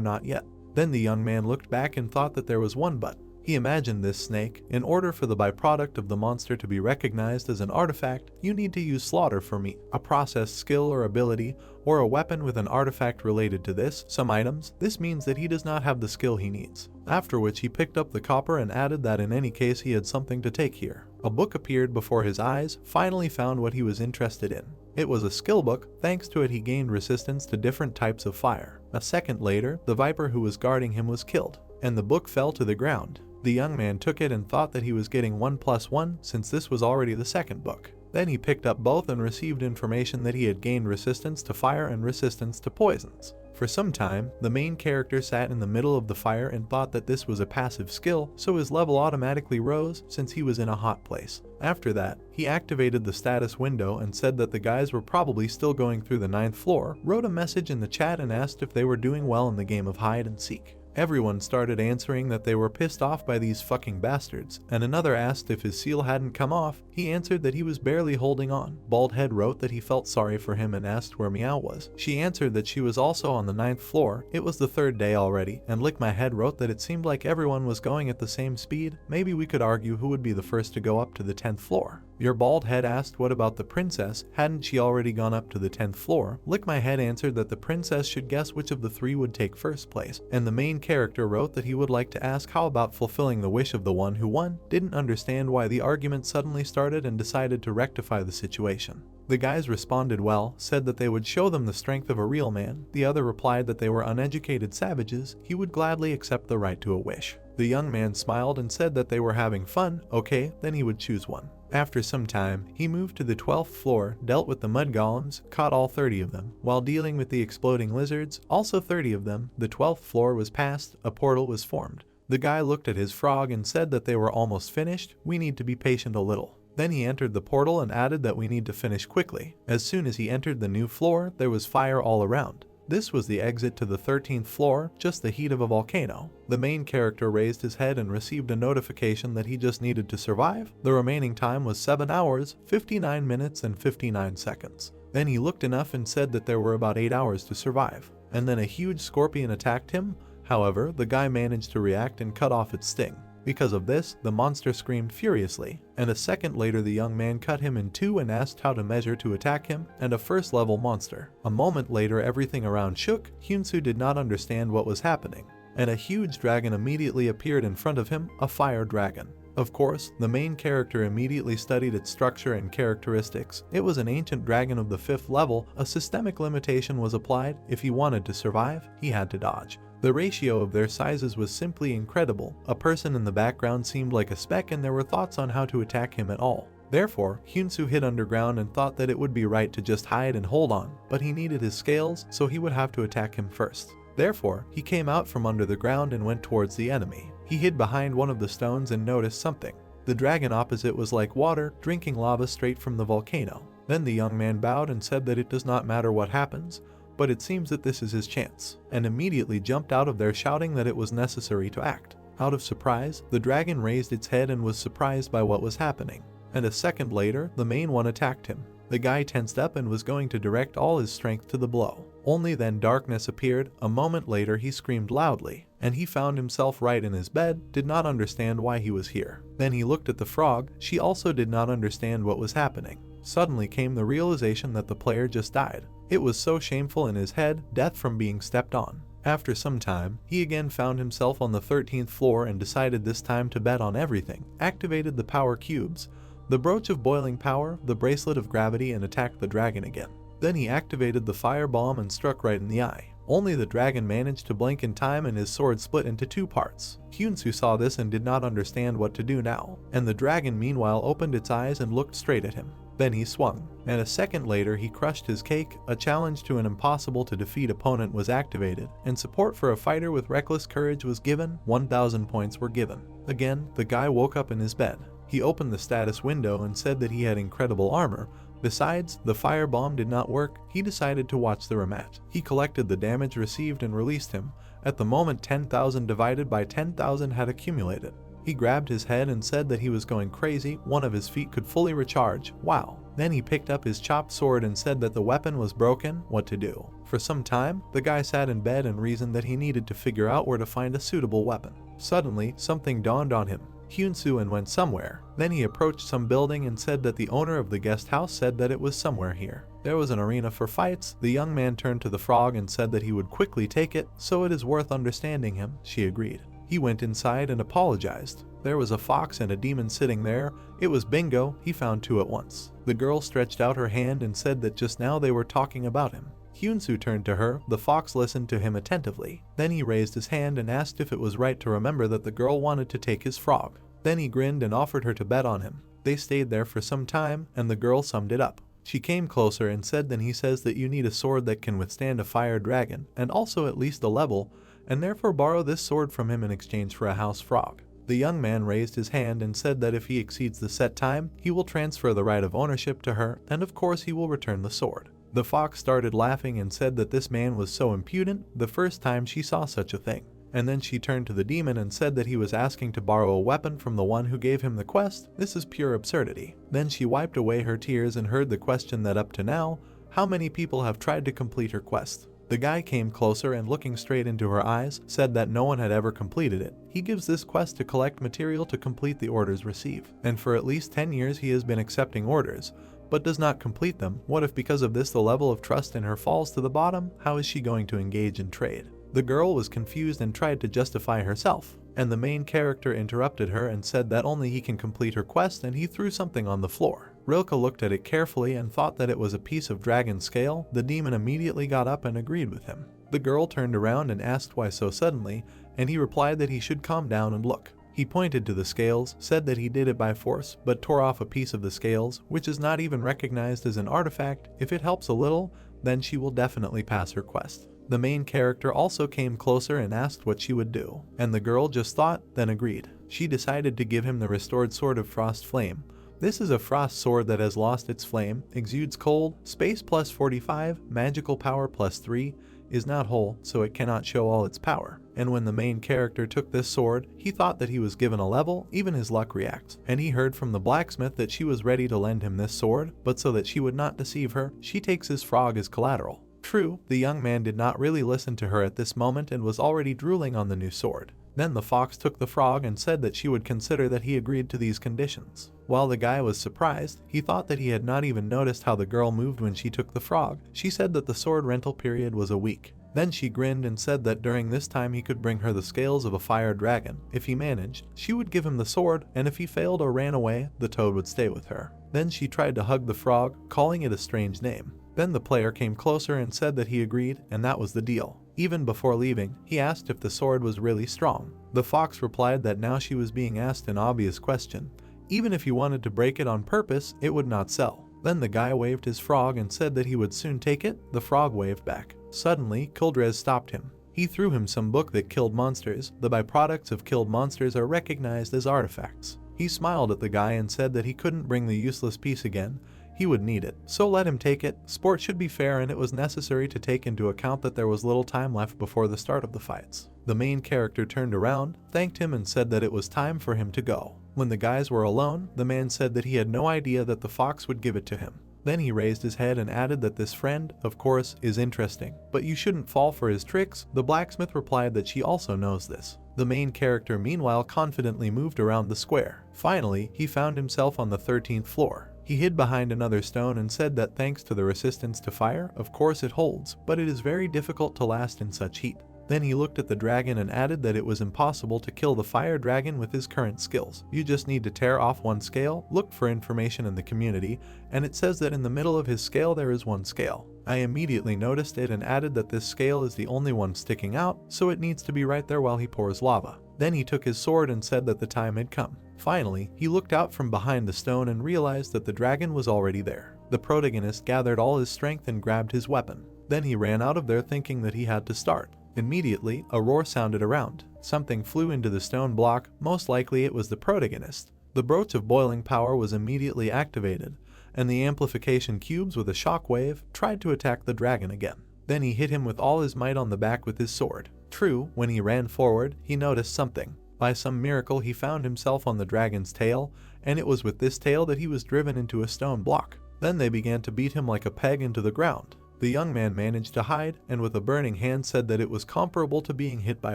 not yet. Then the young man looked back and thought that there was one but. He imagined this snake. In order for the byproduct of the monster to be recognized as an artifact, you need to use slaughter for meat, a process, skill or ability, or a weapon with an artifact related to this, some items. This means that he does not have the skill he needs. After which he picked up the copper and added that in any case he had something to take here. A book appeared before his eyes, finally found what he was interested in. It was a skill book. Thanks to it he gained resistance to different types of fire. A second later, the viper who was guarding him was killed, and the book fell to the ground. The young man took it and thought that he was getting 1+1 since this was already the second book. Then he picked up both and received information that he had gained resistance to fire and resistance to poisons. For some time, the main character sat in the middle of the fire and thought that this was a passive skill, so his level automatically rose since he was in a hot place. After that, he activated the status window and said that the guys were probably still going through the 9th floor, wrote a message in the chat and asked if they were doing well in the game of hide and seek. Everyone started answering that they were pissed off by these fucking bastards, and another asked if his seal hadn't come off. He answered that he was barely holding on. Baldhead wrote that he felt sorry for him and asked where Meow was. She answered that she was also on the 9th floor. It was the 3rd day already, and Lick My Head wrote that it seemed like everyone was going at the same speed. Maybe we could argue who would be the first to go up to the 10th floor. Your Bald Head asked what about the princess, hadn't she already gone up to the 10th floor? Lick My Head answered that the princess should guess which of the 3 would take first place, and the main character wrote that he would like to ask how about fulfilling the wish of the one who won. Didn't understand why the argument suddenly started and decided to rectify the situation. The guys responded well, said that they would show them the strength of a real man. The other replied that they were uneducated savages. He would gladly accept the right to a wish. The young man smiled and said that they were having fun. Okay, then he would choose one. After some time, he moved to the 12th floor, dealt with the mud golems, caught all 30 of them. While dealing with the exploding lizards, also 30 of them, the 12th floor was passed, a portal was formed. The guy looked at his frog and said that they were almost finished. We need to be patient a little. Then he entered the portal and added that we need to finish quickly. As soon as he entered the new floor, there was fire all around. This was the exit to the 13th floor, just the heat of a volcano. The main character raised his head and received a notification that he just needed to survive. The remaining time was 7 hours, 59 minutes and 59 seconds. Then he looked enough and said that there were about 8 hours to survive. And then a huge scorpion attacked him. However, the guy managed to react and cut off its sting. Because of this, the monster screamed furiously, and a second later the young man cut him in 2 and asked how to measure to attack him, and a first level monster. A moment later everything around shook. Hyunsu did not understand what was happening, and a huge dragon immediately appeared in front of him, a fire dragon. Of course, the main character immediately studied its structure and characteristics. It was an ancient dragon of the 5th level. A systemic limitation was applied. If he wanted to survive, he had to dodge. The ratio of their sizes was simply incredible. A person in the background seemed like a speck and there were thoughts on how to attack him at all. Therefore, Hyunsu hid underground and thought that it would be right to just hide and hold on, but he needed his scales, so he would have to attack him first. Therefore, he came out from under the ground and went towards the enemy. He hid behind one of the stones and noticed something. The dragon opposite was like water, drinking lava straight from the volcano. Then the young man bowed and said that it does not matter what happens, but it seems that this is his chance, and immediately jumped out of there shouting that it was necessary to act. Out of surprise, the dragon raised its head and was surprised by what was happening. And a second later, the main one attacked him. The guy tensed up and was going to direct all his strength to the blow. Only then darkness appeared. A moment later he screamed loudly, and he found himself right in his bed, did not understand why he was here. Then he looked at the frog. She also did not understand what was happening. Suddenly came the realization that the player just died. It was so shameful in his head, death from being stepped on. After some time, he again found himself on the 13th floor and decided this time to bet on everything. Activated the power cubes, the brooch of boiling power, the bracelet of gravity, and attacked the dragon again. Then he activated the fire bomb and struck right in the eye. Only the dragon managed to blink in time and his sword split into 2 parts. Hyunsu saw this and did not understand what to do now, and the dragon meanwhile opened its eyes and looked straight at him. Then he swung, and a second later he crushed his cake. A challenge to an impossible to defeat opponent was activated, and support for a fighter with reckless courage was given. 1,000 points were given. Again, the guy woke up in his bed. He opened the status window and said that he had incredible armor. Besides, the fire bomb did not work. He decided to watch the rematch. He collected the damage received and released him. At the moment 10,000 divided by 10,000 had accumulated. He grabbed his head and said that he was going crazy. One of his feet could fully recharge. Wow. Then he picked up his chopped sword and said that the weapon was broken. What to do? For some time, the guy sat in bed and reasoned that he needed to figure out where to find a suitable weapon. Suddenly, something dawned on him. Hyunsu and went somewhere. Then he approached some building and said that the owner of the guest house said that it was somewhere here. There was an arena for fights. The young man turned to the frog and said that he would quickly take it, so it is worth understanding him. She agreed. He went inside and apologized. There was a fox and a demon sitting there. It was bingo. He found 2 at once. The girl stretched out her hand and said that just now they were talking about him. Hyunsu turned to her. The fox listened to him attentively. Then he raised his hand and asked if it was right to remember that the girl wanted to take his frog. Then he grinned and offered her to bet on him. They stayed there for some time, and the girl summed it up. She came closer and said then he says that you need a sword that can withstand a fire dragon and also at least a level, and therefore borrow this sword from him in exchange for a house frog. The young man raised his hand and said that if he exceeds the set time, he will transfer the right of ownership to her, and of course he will return the sword. The fox started laughing and said that this man was so impudent the first time she saw such a thing. And then she turned to the demon and said that he was asking to borrow a weapon from the one who gave him the quest. This is pure absurdity. Then she wiped away her tears and heard the question that up to now, how many people have tried to complete her quest? The guy came closer and looking straight into her eyes, said that no one had ever completed it. He gives this quest to collect material to complete the orders received. And for at least 10 years he has been accepting orders, but does not complete them. What if because of this the level of trust in her falls to the bottom? How is she going to engage in trade? The girl was confused and tried to justify herself, and the main character interrupted her and said that only he can complete her quest, and he threw something on the floor. Rilke looked at it carefully and thought that it was a piece of dragon scale. The demon immediately got up and agreed with him. The girl turned around and asked why so suddenly, and he replied that he should calm down and look. He pointed to the scales, said that he did it by force, but tore off a piece of the scales, which is not even recognized as an artifact. If it helps a little, then she will definitely pass her quest. The main character also came closer and asked what she would do, and the girl just thought, then agreed. She decided to give him the restored sword of frost flame. This is a frost sword that has lost its flame, exudes cold, space plus 45, magical power plus 3, is not whole, so it cannot show all its power. And when the main character took this sword, he thought that he was given a level, even his luck reacts. And he heard from the blacksmith that she was ready to lend him this sword, but so that she would not deceive her, she takes his frog as collateral. True, the young man did not really listen to her at this moment and was already drooling on the new sword. Then the fox took the frog and said that she would consider that he agreed to these conditions. While the guy was surprised, he thought that he had not even noticed how the girl moved when she took the frog. She said that the sword rental period was a week. Then she grinned and said that during this time he could bring her the scales of a fire dragon. If he managed, she would give him the sword, and if he failed or ran away, the toad would stay with her. Then she tried to hug the frog, calling it a strange name. Then the player came closer and said that he agreed, and that was the deal. Even before leaving, he asked if the sword was really strong. The fox replied that now she was being asked an obvious question. Even if he wanted to break it on purpose, it would not sell. Then the guy waved his frog and said that he would soon take it. The frog waved back. Suddenly, Kildrez stopped him. He threw him some book that killed monsters. The byproducts of killed monsters are recognized as artifacts. He smiled at the guy and said that he couldn't bring the useless piece again. He would need it, so let him take it. Sport should be fair, and it was necessary to take into account that there was little time left before the start of the fights. The main character turned around, thanked him and said that it was time for him to go. When the guys were alone, the man said that he had no idea that the fox would give it to him. Then he raised his head and added that this friend, of course, is interesting, but you shouldn't fall for his tricks. The blacksmith replied that she also knows this. The main character meanwhile confidently moved around the square. Finally, he found himself on the 13th floor. He hid behind another stone and said that thanks to the resistance to fire, of course it holds, but it is very difficult to last in such heat. Then he looked at the dragon and added that it was impossible to kill the fire dragon with his current skills. You just need to tear off one scale, look for information in the community, and it says that in the middle of his scale there is one scale. I immediately noticed it and added that this scale is the only one sticking out, so it needs to be right there while he pours lava. Then he took his sword and said that the time had come. Finally, he looked out from behind the stone and realized that the dragon was already there. The protagonist gathered all his strength and grabbed his weapon. Then he ran out of there thinking that he had to start. Immediately, a roar sounded around. Something flew into the stone block, most likely it was the protagonist. The brooch of boiling power was immediately activated, and the amplification cubes with a shockwave tried to attack the dragon again. Then he hit him with all his might on the back with his sword. True, when he ran forward, he noticed something. By some miracle he found himself on the dragon's tail, and it was with this tail that he was driven into a stone block. Then they began to beat him like a peg into the ground. The young man managed to hide, and with a burning hand said that it was comparable to being hit by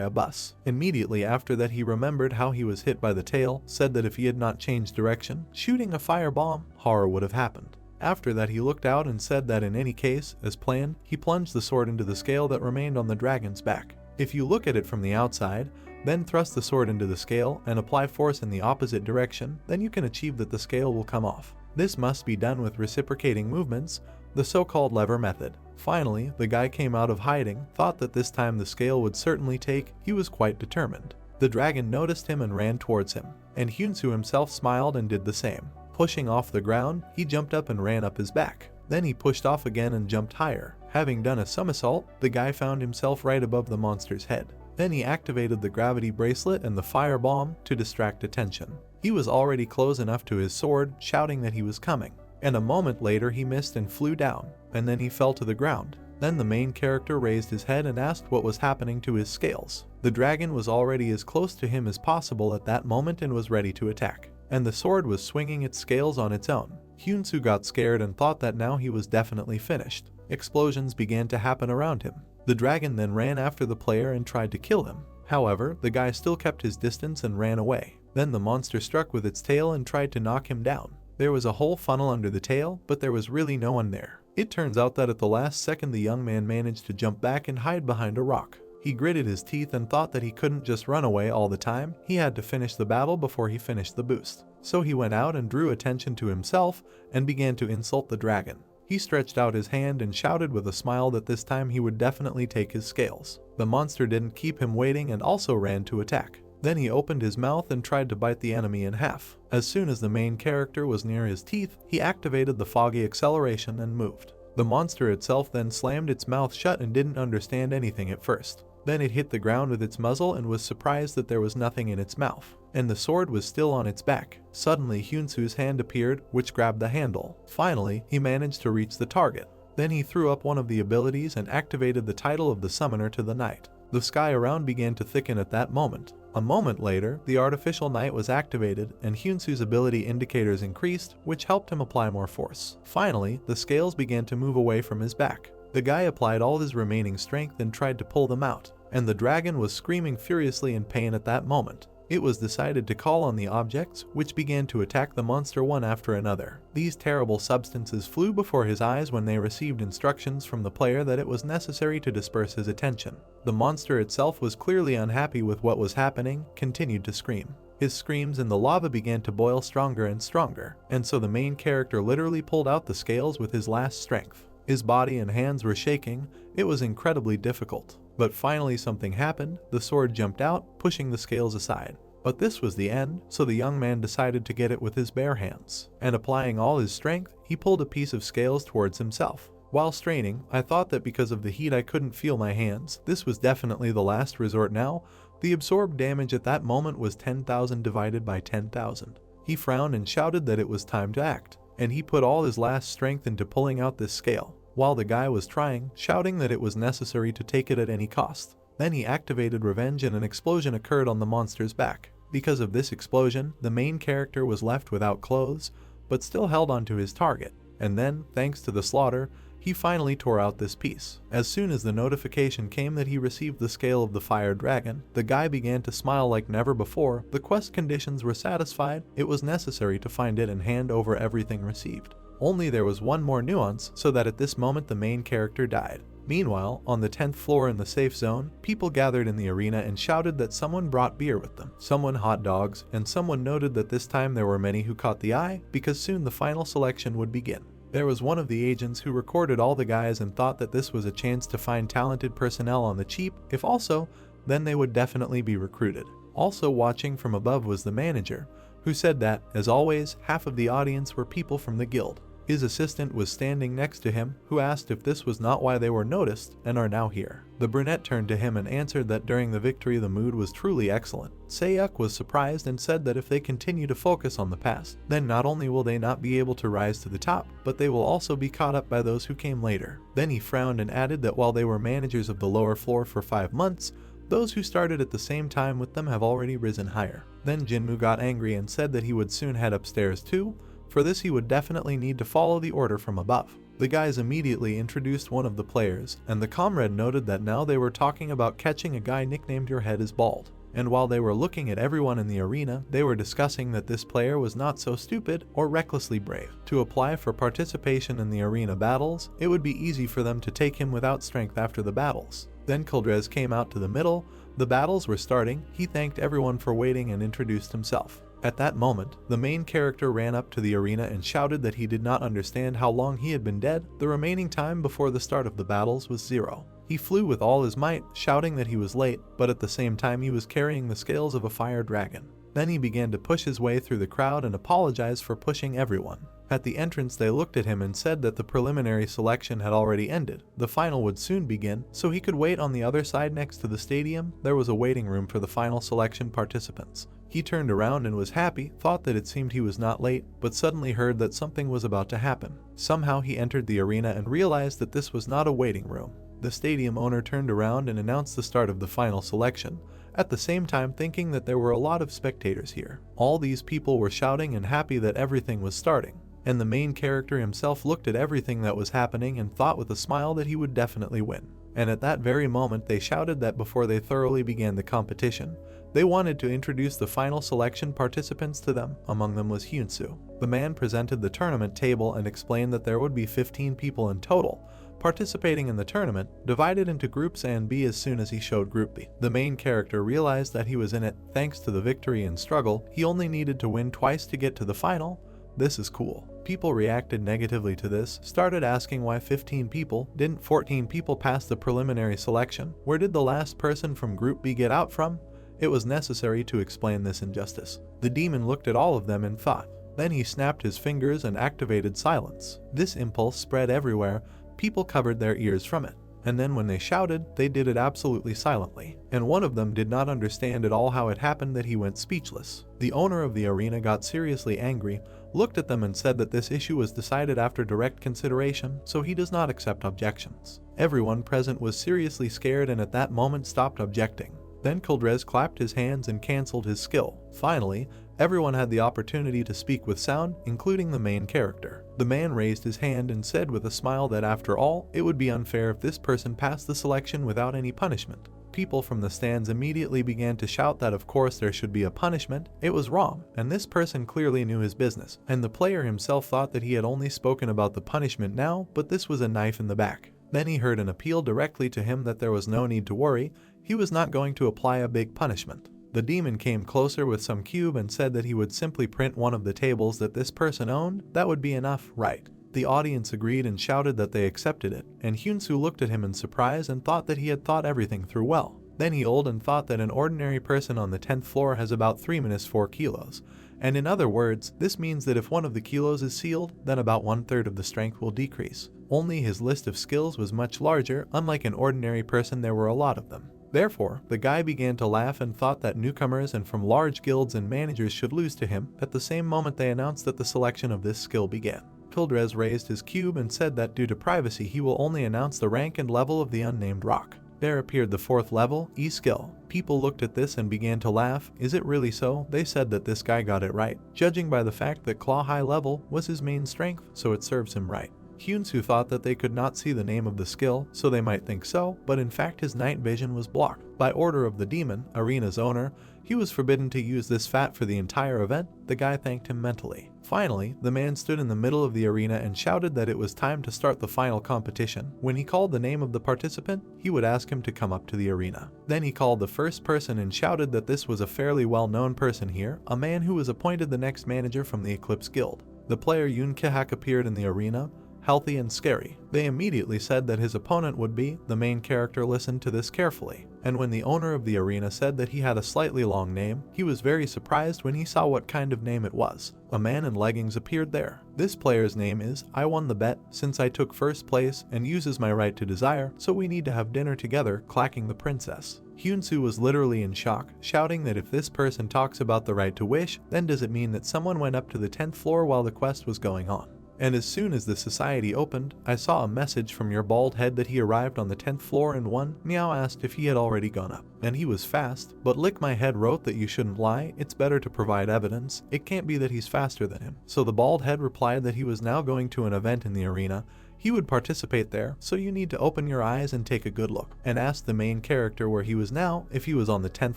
a bus. Immediately after that he remembered how he was hit by the tail, said that if he had not changed direction, shooting a firebomb, horror would have happened. After that he looked out and said that in any case, as planned, he plunged the sword into the scale that remained on the dragon's back. If you look at it from the outside, then thrust the sword into the scale and apply force in the opposite direction, then you can achieve that the scale will come off. This must be done with reciprocating movements, the so-called lever method. Finally, the guy came out of hiding, thought that this time the scale would certainly take. He was quite determined. The dragon noticed him and ran towards him, and Hyunsu himself smiled and did the same. Pushing off the ground, he jumped up and ran up his back. Then he pushed off again and jumped higher. Having done a somersault, the guy found himself right above the monster's head. Then he activated the gravity bracelet and the fire bomb to distract attention. He was already close enough to his sword, shouting that he was coming. And a moment later he missed and flew down, and then he fell to the ground. Then the main character raised his head and asked what was happening to his scales. The dragon was already as close to him as possible at that moment and was ready to attack. And the sword was swinging its scales on its own. Hyunsu got scared and thought that now he was definitely finished. Explosions began to happen around him. The dragon then ran after the player and tried to kill him. However, the guy still kept his distance and ran away. Then the monster struck with its tail and tried to knock him down. There was a whole funnel under the tail, but there was really no one there. It turns out that at the last second the young man managed to jump back and hide behind a rock. He gritted his teeth and thought that he couldn't just run away all the time. He had to finish the battle before he finished the boost. So he went out and drew attention to himself and began to insult the dragon. He stretched out his hand and shouted with a smile that this time he would definitely take his scales. The monster didn't keep him waiting and also ran to attack. Then he opened his mouth and tried to bite the enemy in half. As soon as the main character was near his teeth, he activated the foggy acceleration and moved. The monster itself then slammed its mouth shut and didn't understand anything at first. Then it hit the ground with its muzzle and was surprised that there was nothing in its mouth. And the sword was still on its back. Suddenly Hyunsu's hand appeared, which grabbed the handle. Finally, he managed to reach the target. Then he threw up one of the abilities and activated the title of the summoner to the night. The sky around began to thicken at that moment. A moment later, the artificial night was activated and Hyunsu's ability indicators increased, which helped him apply more force. Finally, the scales began to move away from his back. The guy applied all his remaining strength and tried to pull them out, and the dragon was screaming furiously in pain at that moment. It was decided to call on the objects, which began to attack the monster one after another. These terrible substances flew before his eyes when they received instructions from the player that it was necessary to disperse his attention. The monster itself was clearly unhappy with what was happening, continued to scream. His screams and the lava began to boil stronger and stronger, and so the main character literally pulled out the scales with his last strength. His body and hands were shaking. It was incredibly difficult. But finally something happened. The sword jumped out, pushing the scales aside. But this was the end, so the young man decided to get it with his bare hands. And applying all his strength, he pulled a piece of scales towards himself. While straining, I thought that because of the heat I couldn't feel my hands. This was definitely the last resort now. The absorbed damage at that moment was 10,000 divided by 10,000. He frowned and shouted that it was time to act. And he put all his last strength into pulling out this scale, while the guy was trying, shouting that it was necessary to take it at any cost. Then he activated revenge and an explosion occurred on the monster's back. Because of this explosion, the main character was left without clothes, but still held onto his target. And then, thanks to the slaughter, he finally tore out this piece. As soon as the notification came that he received the scale of the fire dragon, the guy began to smile like never before. The quest conditions were satisfied. It was necessary to find it and hand over everything received. Only there was one more nuance, so that at this moment the main character died. Meanwhile, on the 10th floor in the safe zone, people gathered in the arena and shouted that someone brought beer with them, someone hot dogs, and someone noted that this time there were many who caught the eye, because soon the final selection would begin. There was one of the agents who recorded all the guys and thought that this was a chance to find talented personnel on the cheap. If also, then they would definitely be recruited. Also watching from above was the manager, who said that, as always, half of the audience were people from the guild. His assistant was standing next to him, who asked if this was not why they were noticed and are now here. The brunette turned to him and answered that during the victory the mood was truly excellent. Sayuk was surprised and said that if they continue to focus on the past, then not only will they not be able to rise to the top, but they will also be caught up by those who came later. Then he frowned and added that while they were managers of the lower floor for 5 months, those who started at the same time with them have already risen higher. Then Jinmu got angry and said that he would soon head upstairs too. For this he would definitely need to follow the order from above. The guys immediately introduced one of the players, and the comrade noted that now they were talking about catching a guy nicknamed Your Head is Bald. And while they were looking at everyone in the arena, they were discussing that this player was not so stupid or recklessly brave. To apply for participation in the arena battles, it would be easy for them to take him without strength after the battles. Then Kildrez came out to the middle. The battles were starting. He thanked everyone for waiting and introduced himself. At that moment, the main character ran up to the arena and shouted that he did not understand how long he had been dead. The remaining time before the start of the battles was 0. He flew with all his might, shouting that he was late, but at the same time he was carrying the scales of a fire dragon. Then he began to push his way through the crowd and apologized for pushing everyone. At the entrance they looked at him and said that the preliminary selection had already ended. The final would soon begin, so he could wait on the other side next to the stadium. There was a waiting room for the final selection participants. He turned around and was happy, thought that it seemed he was not late, but suddenly heard that something was about to happen. Somehow he entered the arena and realized that this was not a waiting room. The stadium owner turned around and announced the start of the final selection, at the same time thinking that there were a lot of spectators here. All these people were shouting and happy that everything was starting, and the main character himself looked at everything that was happening and thought with a smile that he would definitely win. And at that very moment they shouted that before they thoroughly began the competition, they wanted to introduce the final selection participants to them. Among them was Hyunsu. The man presented the tournament table and explained that there would be 15 people in total participating in the tournament, divided into groups A and B. As soon as he showed Group B, the main character realized that he was in it. Thanks to the victory and struggle, he only needed to win twice to get to the final. This is cool. People reacted negatively to this, started asking why 15 people, didn't 14 people pass the preliminary selection? Where did the last person from Group B get out from? It was necessary to explain this injustice. The demon looked at all of them and thought. Then he snapped his fingers and activated silence. This impulse spread everywhere. People covered their ears from it. And then when they shouted, they did it absolutely silently. And one of them did not understand at all how it happened that he went speechless. The owner of the arena got seriously angry, looked at them and said that this issue was decided after direct consideration, so he does not accept objections. Everyone present was seriously scared and at that moment stopped objecting. Then Kuldrez clapped his hands and cancelled his skill. Finally, everyone had the opportunity to speak with sound, including the main character. The man raised his hand and said with a smile that after all, it would be unfair if this person passed the selection without any punishment. People from the stands immediately began to shout that of course there should be a punishment. It was wrong, and this person clearly knew his business, and the player himself thought that he had only spoken about the punishment now, but this was a knife in the back. Then he heard an appeal directly to him that there was no need to worry, he was not going to apply a big punishment. The demon came closer with some cube and said that he would simply print one of the tables that this person owned. That would be enough, right? The audience agreed and shouted that they accepted it, and Hyunsu looked at him in surprise and thought that he had thought everything through well. Then he old and thought that an ordinary person on the 10th floor has about 3 minus 4 kilos. And in other words, this means that if one of the kilos is sealed, then about 1/3 of the strength will decrease. Only his list of skills was much larger. Unlike an ordinary person, there were a lot of them. Therefore, the guy began to laugh and thought that newcomers and from large guilds and managers should lose to him. At the same moment they announced that the selection of this skill began. Kuldrez raised his cube and said that due to privacy he will only announce the rank and level of the unnamed rock. There appeared the 4th level, E skill. People looked at this and began to laugh. Is it really so? They said that this guy got it right, judging by the fact that claw high level was his main strength, so it serves him right. Hyunsu thought that they could not see the name of the skill, so they might think so, but in fact his night vision was blocked. By order of the demon, arena's owner, he was forbidden to use this fat for the entire event. The guy thanked him mentally. Finally, the man stood in the middle of the arena and shouted that it was time to start the final competition. When he called the name of the participant, he would ask him to come up to the arena. Then he called the first person and shouted that this was a fairly well-known person here, a man who was appointed the next manager from the Eclipse Guild. The player Yoon Kihak appeared in the arena, healthy and scary. They immediately said that his opponent would be. The main character listened to this carefully, and when the owner of the arena said that he had a slightly long name, he was very surprised when he saw what kind of name it was. A man in leggings appeared there. This player's name is I won the bet since I took first place and uses my right to desire, so we need to have dinner together, clacking the princess. Hyunsu was literally in shock, shouting that if this person talks about the right to wish, then does it mean that someone went up to the 10th floor while the quest was going on? And as soon as the society opened, I saw a message from your bald head that he arrived on the 10th floor and won. Meow asked if he had already gone up. And he was fast, but Lick My Head wrote that you shouldn't lie, it's better to provide evidence. It can't be that he's faster than him. So the bald head replied that he was now going to an event in the arena. He would participate there, so you need to open your eyes and take a good look. And asked the main character where he was now. If he was on the 10th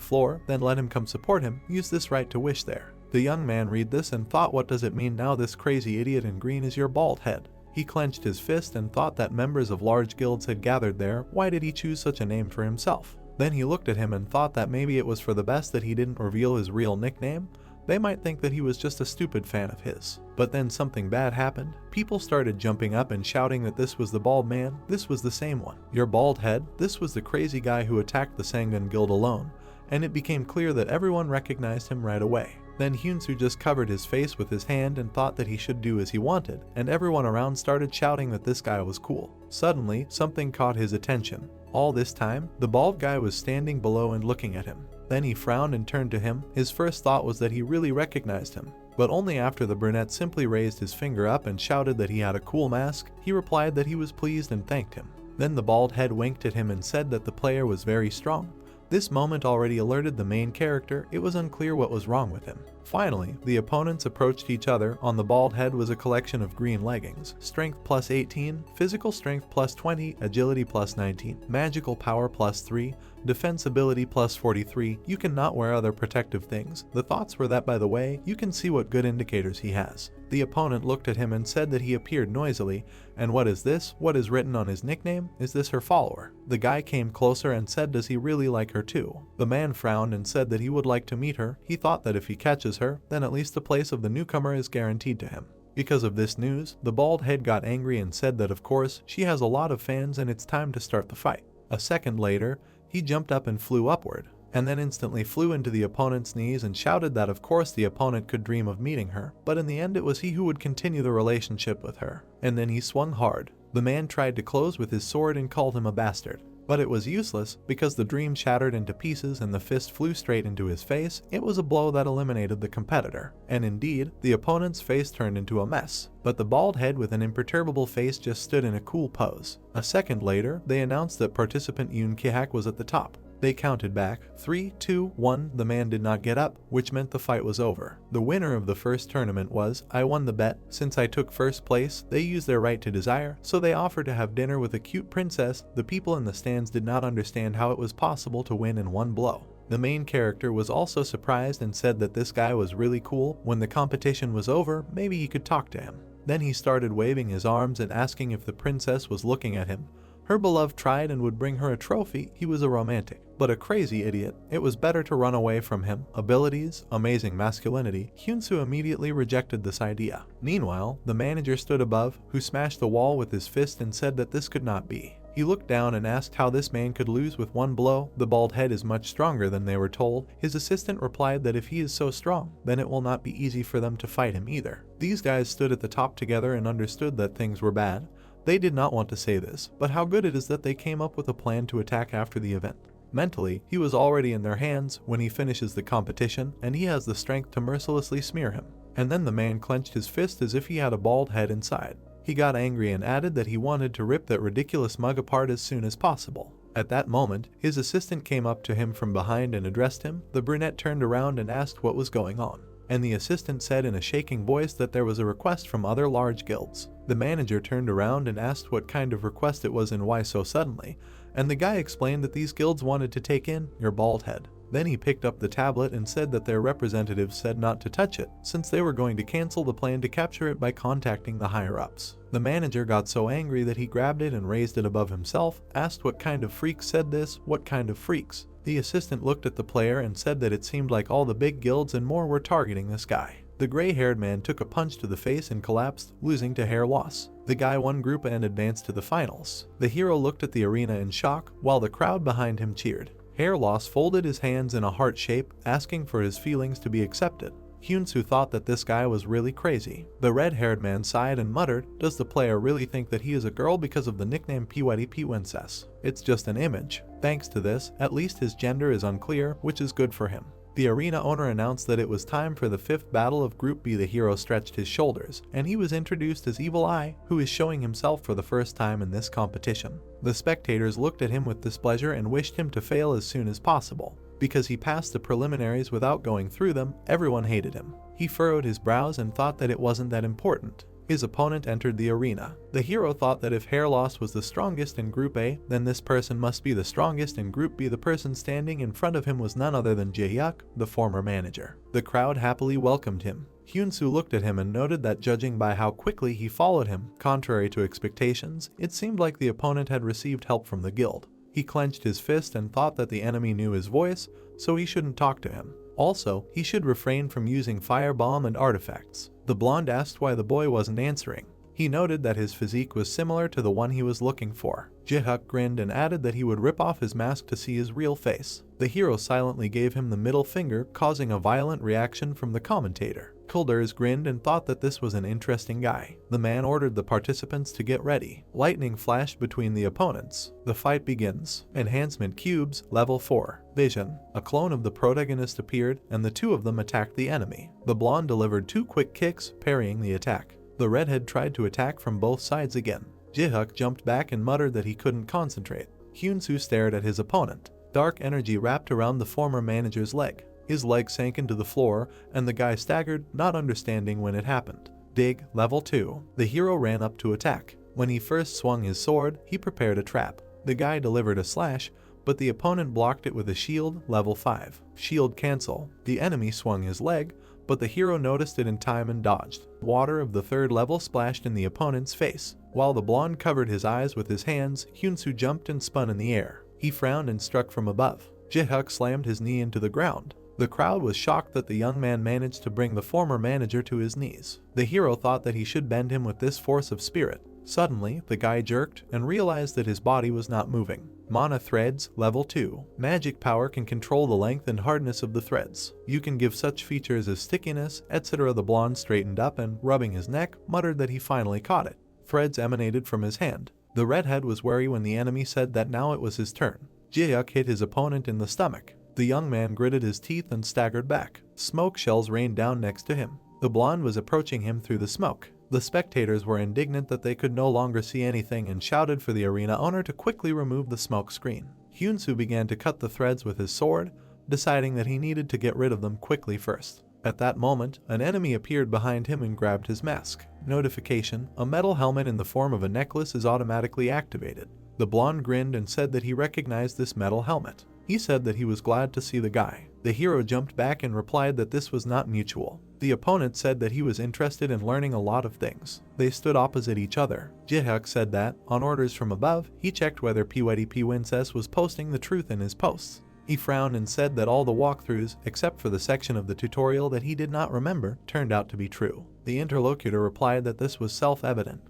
floor, then let him come support him. Use this right to wish there. The young man read this and thought, what does it mean now? This crazy idiot in green is your bald head. He clenched his fist and thought that members of large guilds had gathered there. Why did he choose such a name for himself? Then he looked at him and thought that maybe it was for the best that he didn't reveal his real nickname. They might think that he was just a stupid fan of his. But then something bad happened. People started jumping up and shouting that this was the bald man. This was the same one. Your bald head. This was the crazy guy who attacked the Sangun Guild alone. And it became clear that everyone recognized him right away. Then Hyunsu just covered his face with his hand and thought that he should do as he wanted, and everyone around started shouting that this guy was cool. Suddenly, something caught his attention. All this time, the bald guy was standing below and looking at him. Then he frowned and turned to him. His first thought was that he really recognized him. But only after the brunette simply raised his finger up and shouted that he had a cool mask, he replied that he was pleased and thanked him. Then the bald head winked at him and said that the player was very strong. This moment already alerted the main character. It was unclear what was wrong with him. Finally, the opponents approached each other. On the bald head was a collection of green leggings. Strength plus 18, physical strength plus 20, agility plus 19, magical power plus 3, defense ability plus 43. You cannot wear other protective things. The thoughts were that, by the way, you can see what good indicators he has. The opponent looked at him and said that he appeared noisily. And what is this? What is written on his nickname? Is this her follower? The guy came closer and said, does he really like her too? The man frowned and said that he would like to meet her. He thought that if he catches her, then at least the place of the newcomer is guaranteed to him. Because of this news, the bald head got angry and said that of course, she has a lot of fans and it's time to start the fight. A second later, he jumped up and flew upward, and then instantly flew into the opponent's knees and shouted that of course the opponent could dream of meeting her, but in the end it was he who would continue the relationship with her. And then he swung hard. The man tried to close with his sword and called him a bastard. But it was useless, because the dream shattered into pieces and the fist flew straight into his face. It was a blow that eliminated the competitor. And indeed, the opponent's face turned into a mess. But the bald head with an imperturbable face just stood in a cool pose. A second later, they announced that participant Yoon Ki-hak was at the top. They counted back, 3, 2, 1, the man did not get up, which meant the fight was over. The winner of the first tournament was, I won the bet. Since I took first place, they used their right to desire, so they offered to have dinner with a cute princess. The people in the stands did not understand how it was possible to win in one blow. The main character was also surprised and said that this guy was really cool. When the competition was over, maybe he could talk to him. Then he started waving his arms and asking if the princess was looking at him. Her beloved tried and would bring her a trophy. He was a romantic, but a crazy idiot. It was better to run away from him. Abilities, amazing masculinity. Hyunsu immediately rejected this idea. Meanwhile, the manager stood above, who smashed the wall with his fist and said that this could not be. He looked down and asked how this man could lose with one blow. The bald head is much stronger than they were told. His assistant replied that if he is so strong, then it will not be easy for them to fight him either. These guys stood at the top together and understood that things were bad. They did not want to say this, but how good it is that they came up with a plan to attack after the event. Mentally, he was already in their hands when he finishes the competition, and he has the strength to mercilessly smear him. And then the man clenched his fist as if he had a bald head inside. He got angry and added that he wanted to rip that ridiculous mug apart as soon as possible. At that moment, his assistant came up to him from behind and addressed him. The brunette turned around and asked what was going on. And the assistant said in a shaking voice that there was a request from other large guilds. The manager turned around and asked what kind of request it was and why so suddenly, and the guy explained that these guilds wanted to take in your bald head. Then he picked up the tablet and said that their representatives said not to touch it, since they were going to cancel the plan to capture it by contacting the higher-ups. The manager got so angry that he grabbed it and raised it above himself, asked what kind of freaks said this, what kind of freaks. The assistant looked at the player and said that it seemed like all the big guilds and more were targeting this guy. The gray-haired man took a punch to the face and collapsed, losing to hair loss. The guy won group and advanced to the finals. The hero looked at the arena in shock, while the crowd behind him cheered. Hair loss folded his hands in a heart shape, asking for his feelings to be accepted. Hyunsu thought that this guy was really crazy. The red-haired man sighed and muttered, does the player really think that he is a girl because of the nickname Piweti Piwincess? It's just an image. Thanks to this, at least his gender is unclear, which is good for him. The arena owner announced that it was time for the 5th battle of Group B. The hero stretched his shoulders, and he was introduced as Evil Eye, who is showing himself for the first time in this competition. The spectators looked at him with displeasure and wished him to fail as soon as possible. Because he passed the preliminaries without going through them, everyone hated him. He furrowed his brows and thought that it wasn't that important. His opponent entered the arena. The hero thought that if hair loss was the strongest in Group A, then this person must be the strongest in Group B. The person standing in front of him was none other than Jae-hyuk, the former manager. The crowd happily welcomed him. Hyunsu looked at him and noted that judging by how quickly he followed him, contrary to expectations, it seemed like the opponent had received help from the guild. He clenched his fist and thought that the enemy knew his voice, so he shouldn't talk to him. Also, he should refrain from using firebomb and artifacts. The blonde asked why the boy wasn't answering. He noted that his physique was similar to the one he was looking for. Jae-hyuk grinned and added that he would rip off his mask to see his real face. The hero silently gave him the middle finger, causing a violent reaction from the commentator. Kulders grinned and thought that this was an interesting guy. The man ordered the participants to get ready. Lightning flashed between the opponents. The fight begins. Enhancement Cubes, Level 4. Vision. A clone of the protagonist appeared, and the two of them attacked the enemy. The blonde delivered 2 quick kicks, parrying the attack. The redhead tried to attack from both sides again. Jae-hyuk jumped back and muttered that he couldn't concentrate. Hyun-soo stared at his opponent. Dark energy wrapped around the former manager's leg. His leg sank into the floor, and the guy staggered, not understanding when it happened. Dig, Level 2. The hero ran up to attack. When he first swung his sword, he prepared a trap. The guy delivered a slash, but the opponent blocked it with a shield, Level 5. Shield cancel. The enemy swung his leg, but the hero noticed it in time and dodged. Water of the 3rd level splashed in the opponent's face. While the blonde covered his eyes with his hands, Hyun-soo jumped and spun in the air. He frowned and struck from above. Jae-hyuk slammed his knee into the ground. The crowd was shocked that the young man managed to bring the former manager to his knees. The hero thought that he should bend him with this force of spirit. Suddenly, the guy jerked and realized that his body was not moving. Mana Threads, Level 2. Magic power can control the length and hardness of the threads. You can give such features as stickiness, etc. The blonde straightened up and, rubbing his neck, muttered that he finally caught it. Threads emanated from his hand. The redhead was wary when the enemy said that now it was his turn. Jae-hyuk hit his opponent in the stomach. The young man gritted his teeth and staggered back. Smoke shells rained down next to him. The blonde was approaching him through the smoke. The spectators were indignant that they could no longer see anything and shouted for the arena owner to quickly remove the smoke screen. Hyun-soo began to cut the threads with his sword, deciding that he needed to get rid of them quickly first. At that moment, an enemy appeared behind him and grabbed his mask. Notification: a metal helmet in the form of a necklace is automatically activated. The blonde grinned and said that he recognized this metal helmet. He said that he was glad to see the guy. The hero jumped back and replied that this was not mutual. The opponent said that he was interested in learning a lot of things. They stood opposite each other. Jae-hyuk said that, on orders from above, he checked whether PWD was posting the truth in his posts. He frowned and said that all the walkthroughs, except for the section of the tutorial that he did not remember, turned out to be true. The interlocutor replied that this was self-evident,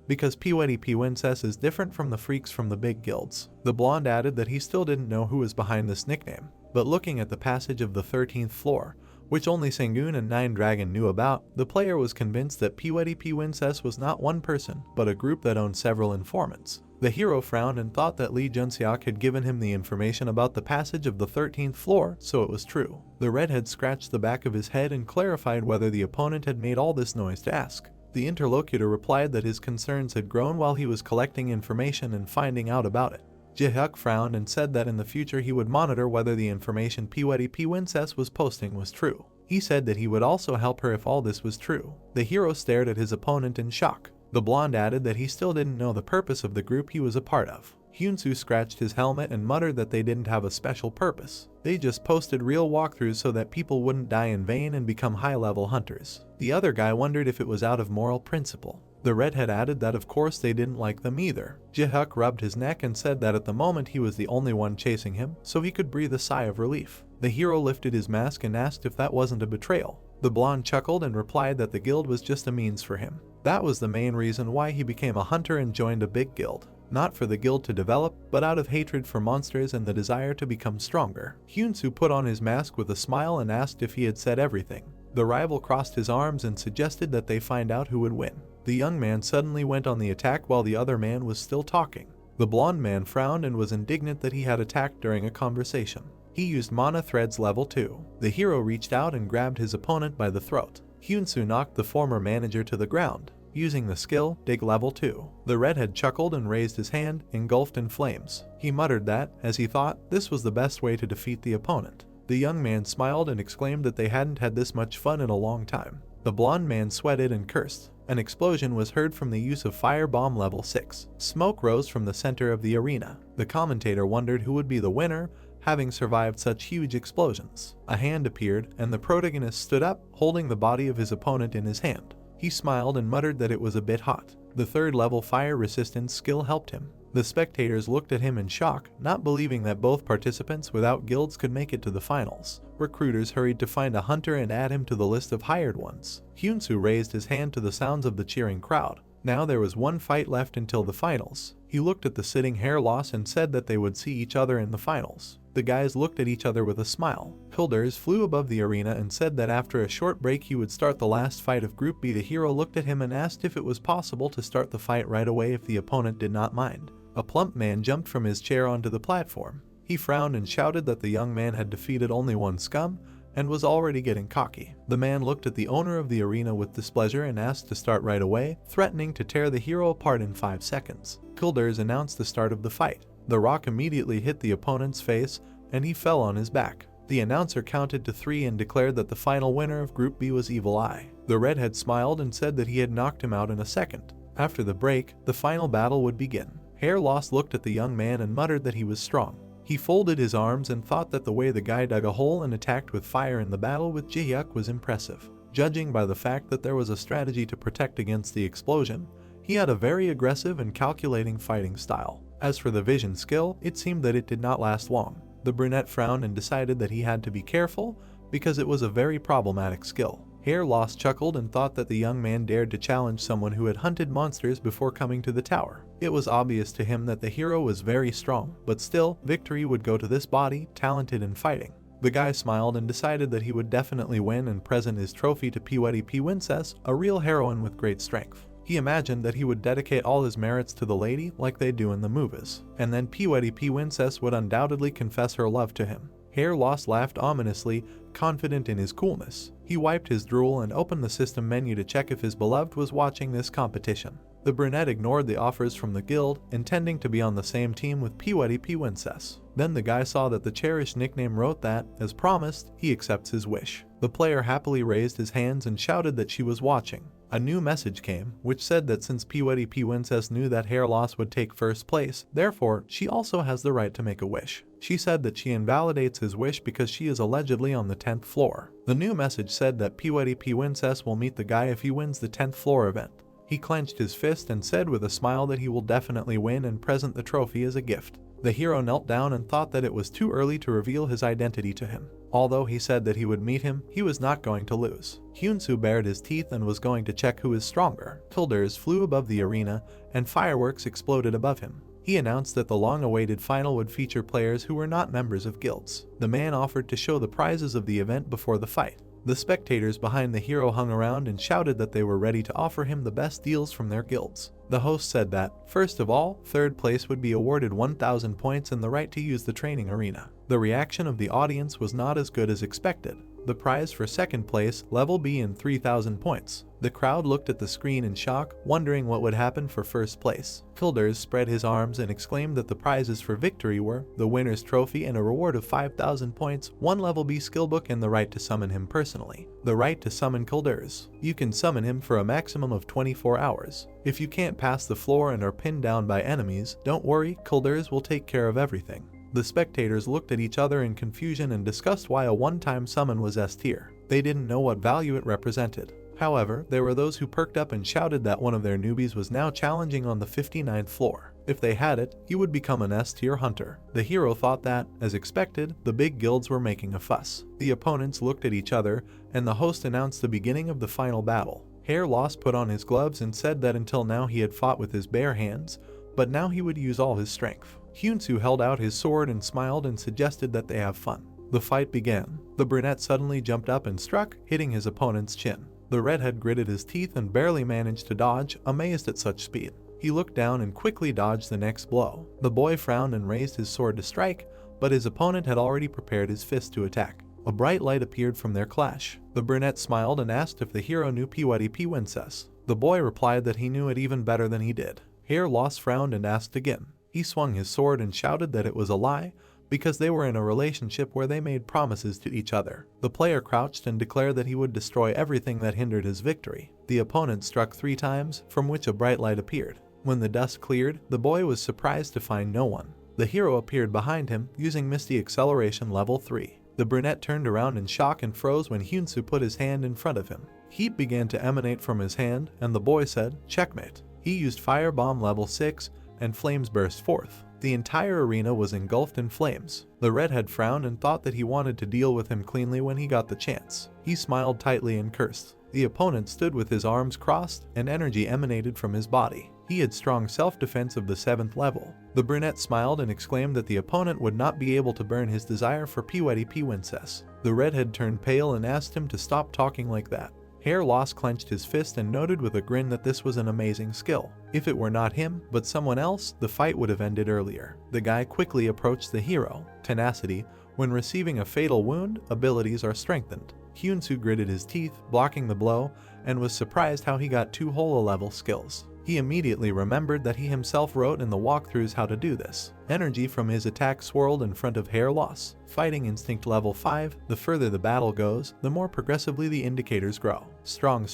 because PWD is different from the freaks from the big guilds. The blonde added that he still didn't know who was behind this nickname, but looking at the passage of the 13th floor, which only Sangoon and Nine Dragon knew about, the player was convinced that PWD was not one person, but a group that owned several informants. The hero frowned and thought that Lee Jun-seok had given him the information about the passage of the 13th floor, so it was true. The redhead scratched the back of his head and clarified whether the opponent had made all this noise to ask. The interlocutor replied that his concerns had grown while he was collecting information and finding out about it. Jae-hyuk frowned and said that in the future he would monitor whether the information PWD was posting was true. He said that he would also help her if all this was true. The hero stared at his opponent in shock. The blonde added that he still didn't know the purpose of the group he was a part of. Hyun-soo scratched his helmet and muttered that they didn't have a special purpose. They just posted real walkthroughs so that people wouldn't die in vain and become high-level hunters. The other guy wondered if it was out of moral principle. The redhead added that of course they didn't like them either. Jae-hyuk rubbed his neck and said that at the moment he was the only one chasing him, so he could breathe a sigh of relief. The hero lifted his mask and asked if that wasn't a betrayal. The blonde chuckled and replied that the guild was just a means for him. That was the main reason why he became a hunter and joined a big guild. Not for the guild to develop, but out of hatred for monsters and the desire to become stronger. Hyun-soo put on his mask with a smile and asked if he had said everything. The rival crossed his arms and suggested that they find out who would win. The young man suddenly went on the attack while the other man was still talking. The blonde man frowned and was indignant that he had attacked during a conversation. He used Mana Threads Level 2. The hero reached out and grabbed his opponent by the throat. Hyun-soo knocked the former manager to the ground, using the skill Dig Level 2. The redhead chuckled and raised his hand, engulfed in flames. He muttered that, as he thought, this was the best way to defeat the opponent. The young man smiled and exclaimed that they hadn't had this much fun in a long time. The blonde man sweated and cursed. An explosion was heard from the use of Firebomb Level 6. Smoke rose from the center of the arena. The commentator wondered who would be the winner, having survived such huge explosions. A hand appeared, and the protagonist stood up, holding the body of his opponent in his hand. He smiled and muttered that it was a bit hot. The 3rd level fire resistance skill helped him. The spectators looked at him in shock, not believing that both participants without guilds could make it to the finals. Recruiters hurried to find a hunter and add him to the list of hired ones. Hyun-soo raised his hand to the sounds of the cheering crowd. Now there was one fight left until the finals. He looked at the sitting hair loss and said that they would see each other in the finals. The guys looked at each other with a smile. Hilders flew above the arena and said that after a short break he would start the last fight of Group B. The hero looked at him and asked if it was possible to start the fight right away if the opponent did not mind. A plump man jumped from his chair onto the platform. He frowned and shouted that the young man had defeated only one scum and was already getting cocky. The man looked at the owner of the arena with displeasure and asked to start right away, threatening to tear the hero apart in 5 seconds. Hilders announced the start of the fight. The rock immediately hit the opponent's face and he fell on his back. The announcer counted to 3 and declared that the final winner of Group B was Evil Eye. The redhead smiled and said that he had knocked him out in a second. After the break, the final battle would begin. Hair Loss looked at the young man and muttered that he was strong. He folded his arms and thought that the way the guy dug a hole and attacked with fire in the battle with Ji-hyuk was impressive. Judging by the fact that there was a strategy to protect against the explosion, he had a very aggressive and calculating fighting style. As for the vision skill, it seemed that it did not last long. The brunette frowned and decided that he had to be careful because it was a very problematic skill. Hair Loss chuckled and thought that the young man dared to challenge someone who had hunted monsters before coming to the tower. It was obvious to him that the hero was very strong, but still, victory would go to this body, talented in fighting. The guy smiled and decided that he would definitely win and present his trophy to Pewetty Princess, a real heroine with great strength. He imagined that he would dedicate all his merits to the lady like they do in the movies, and then Pewetty Princess would undoubtedly confess her love to him. Hair Loss laughed ominously, confident in his coolness. He wiped his drool and opened the system menu to check if his beloved was watching this competition. The brunette ignored the offers from the guild, intending to be on the same team with Pewetty Princess. Then the guy saw that the cherished nickname wrote that, as promised, he accepts his wish. The player happily raised his hands and shouted that she was watching. A new message came, which said that since Pewetty Princess knew that Hair Loss would take first place, therefore, she also has the right to make a wish. She said that she invalidates his wish because she is allegedly on the 10th floor. The new message said that Pewetty Princess will meet the guy if he wins the 10th floor event. He clenched his fist and said with a smile that he will definitely win and present the trophy as a gift. The hero knelt down and thought that it was too early to reveal his identity to him. Although he said that he would meet him, he was not going to lose. Hyunsu bared his teeth and was going to check who is stronger. Hilders flew above the arena, and fireworks exploded above him. He announced that the long-awaited final would feature players who were not members of guilds. The man offered to show the prizes of the event before the fight. The spectators behind the hero hung around and shouted that they were ready to offer him the best deals from their guilds. The host said that, first of all, third place would be awarded 1,000 points and the right to use the training arena. The reaction of the audience was not as good as expected. The prize for second place, level B, and 3,000 points. The crowd looked at the screen in shock, wondering what would happen for first place. Hilders spread his arms and exclaimed that the prizes for victory were the winner's trophy and a reward of 5,000 points, 1 level B skillbook, and the right to summon him personally. The right to summon Hilders. You can summon him for a maximum of 24 hours. If you can't pass the floor and are pinned down by enemies, don't worry, Hilders will take care of everything. The spectators looked at each other in confusion and discussed why a one-time summon was S tier. They didn't know what value it represented. However, there were those who perked up and shouted that one of their newbies was now challenging on the 59th floor. If they had it, he would become an S-tier hunter. The hero thought that, as expected, the big guilds were making a fuss. The opponents looked at each other, and the host announced the beginning of the final battle. Hair Loss put on his gloves and said that until now he had fought with his bare hands, but now he would use all his strength. Hyunsu held out his sword and smiled and suggested that they have fun. The fight began. The brunette suddenly jumped up and struck, hitting his opponent's chin. The redhead gritted his teeth and barely managed to dodge, amazed at such speed. He looked down and quickly dodged the next blow. The boy frowned and raised his sword to strike, but his opponent had already prepared his fist to attack. A bright light appeared from their clash. The brunette smiled and asked if the hero knew Pewetty Princess. The boy replied that he knew it even better than he did. Hair Loss frowned and asked again. He swung his sword and shouted that it was a lie, because they were in a relationship where they made promises to each other. The player crouched and declared that he would destroy everything that hindered his victory. The opponent struck 3 times, from which a bright light appeared. When the dust cleared, the boy was surprised to find no one. The hero appeared behind him, using Misty Acceleration level 3. The brunette turned around in shock and froze when Hyunsu put his hand in front of him. Heat began to emanate from his hand, and the boy said, "Checkmate." He used Firebomb level 6, and flames burst forth. The entire arena was engulfed in flames. The redhead frowned and thought that he wanted to deal with him cleanly when he got the chance. He smiled tightly and cursed. The opponent stood with his arms crossed and energy emanated from his body. He had strong self-defense of the 7th level. The brunette smiled and exclaimed that the opponent would not be able to burn his desire for Princess. The redhead turned pale and asked him to stop talking like that. Hair Loss clenched his fist and noted with a grin that this was an amazing skill. If it were not him, but someone else, the fight would have ended earlier. The guy quickly approached the hero. Tenacity. When receiving a fatal wound, abilities are strengthened. Hyunsu gritted his teeth, blocking the blow, and was surprised how he got 2 Holo-level skills. He immediately remembered that he himself wrote in the walkthroughs how to do this. Energy from his attack swirled in front of Hair Loss. Fighting Instinct level 5, the further the battle goes, the more progressively the indicators grow. Strong,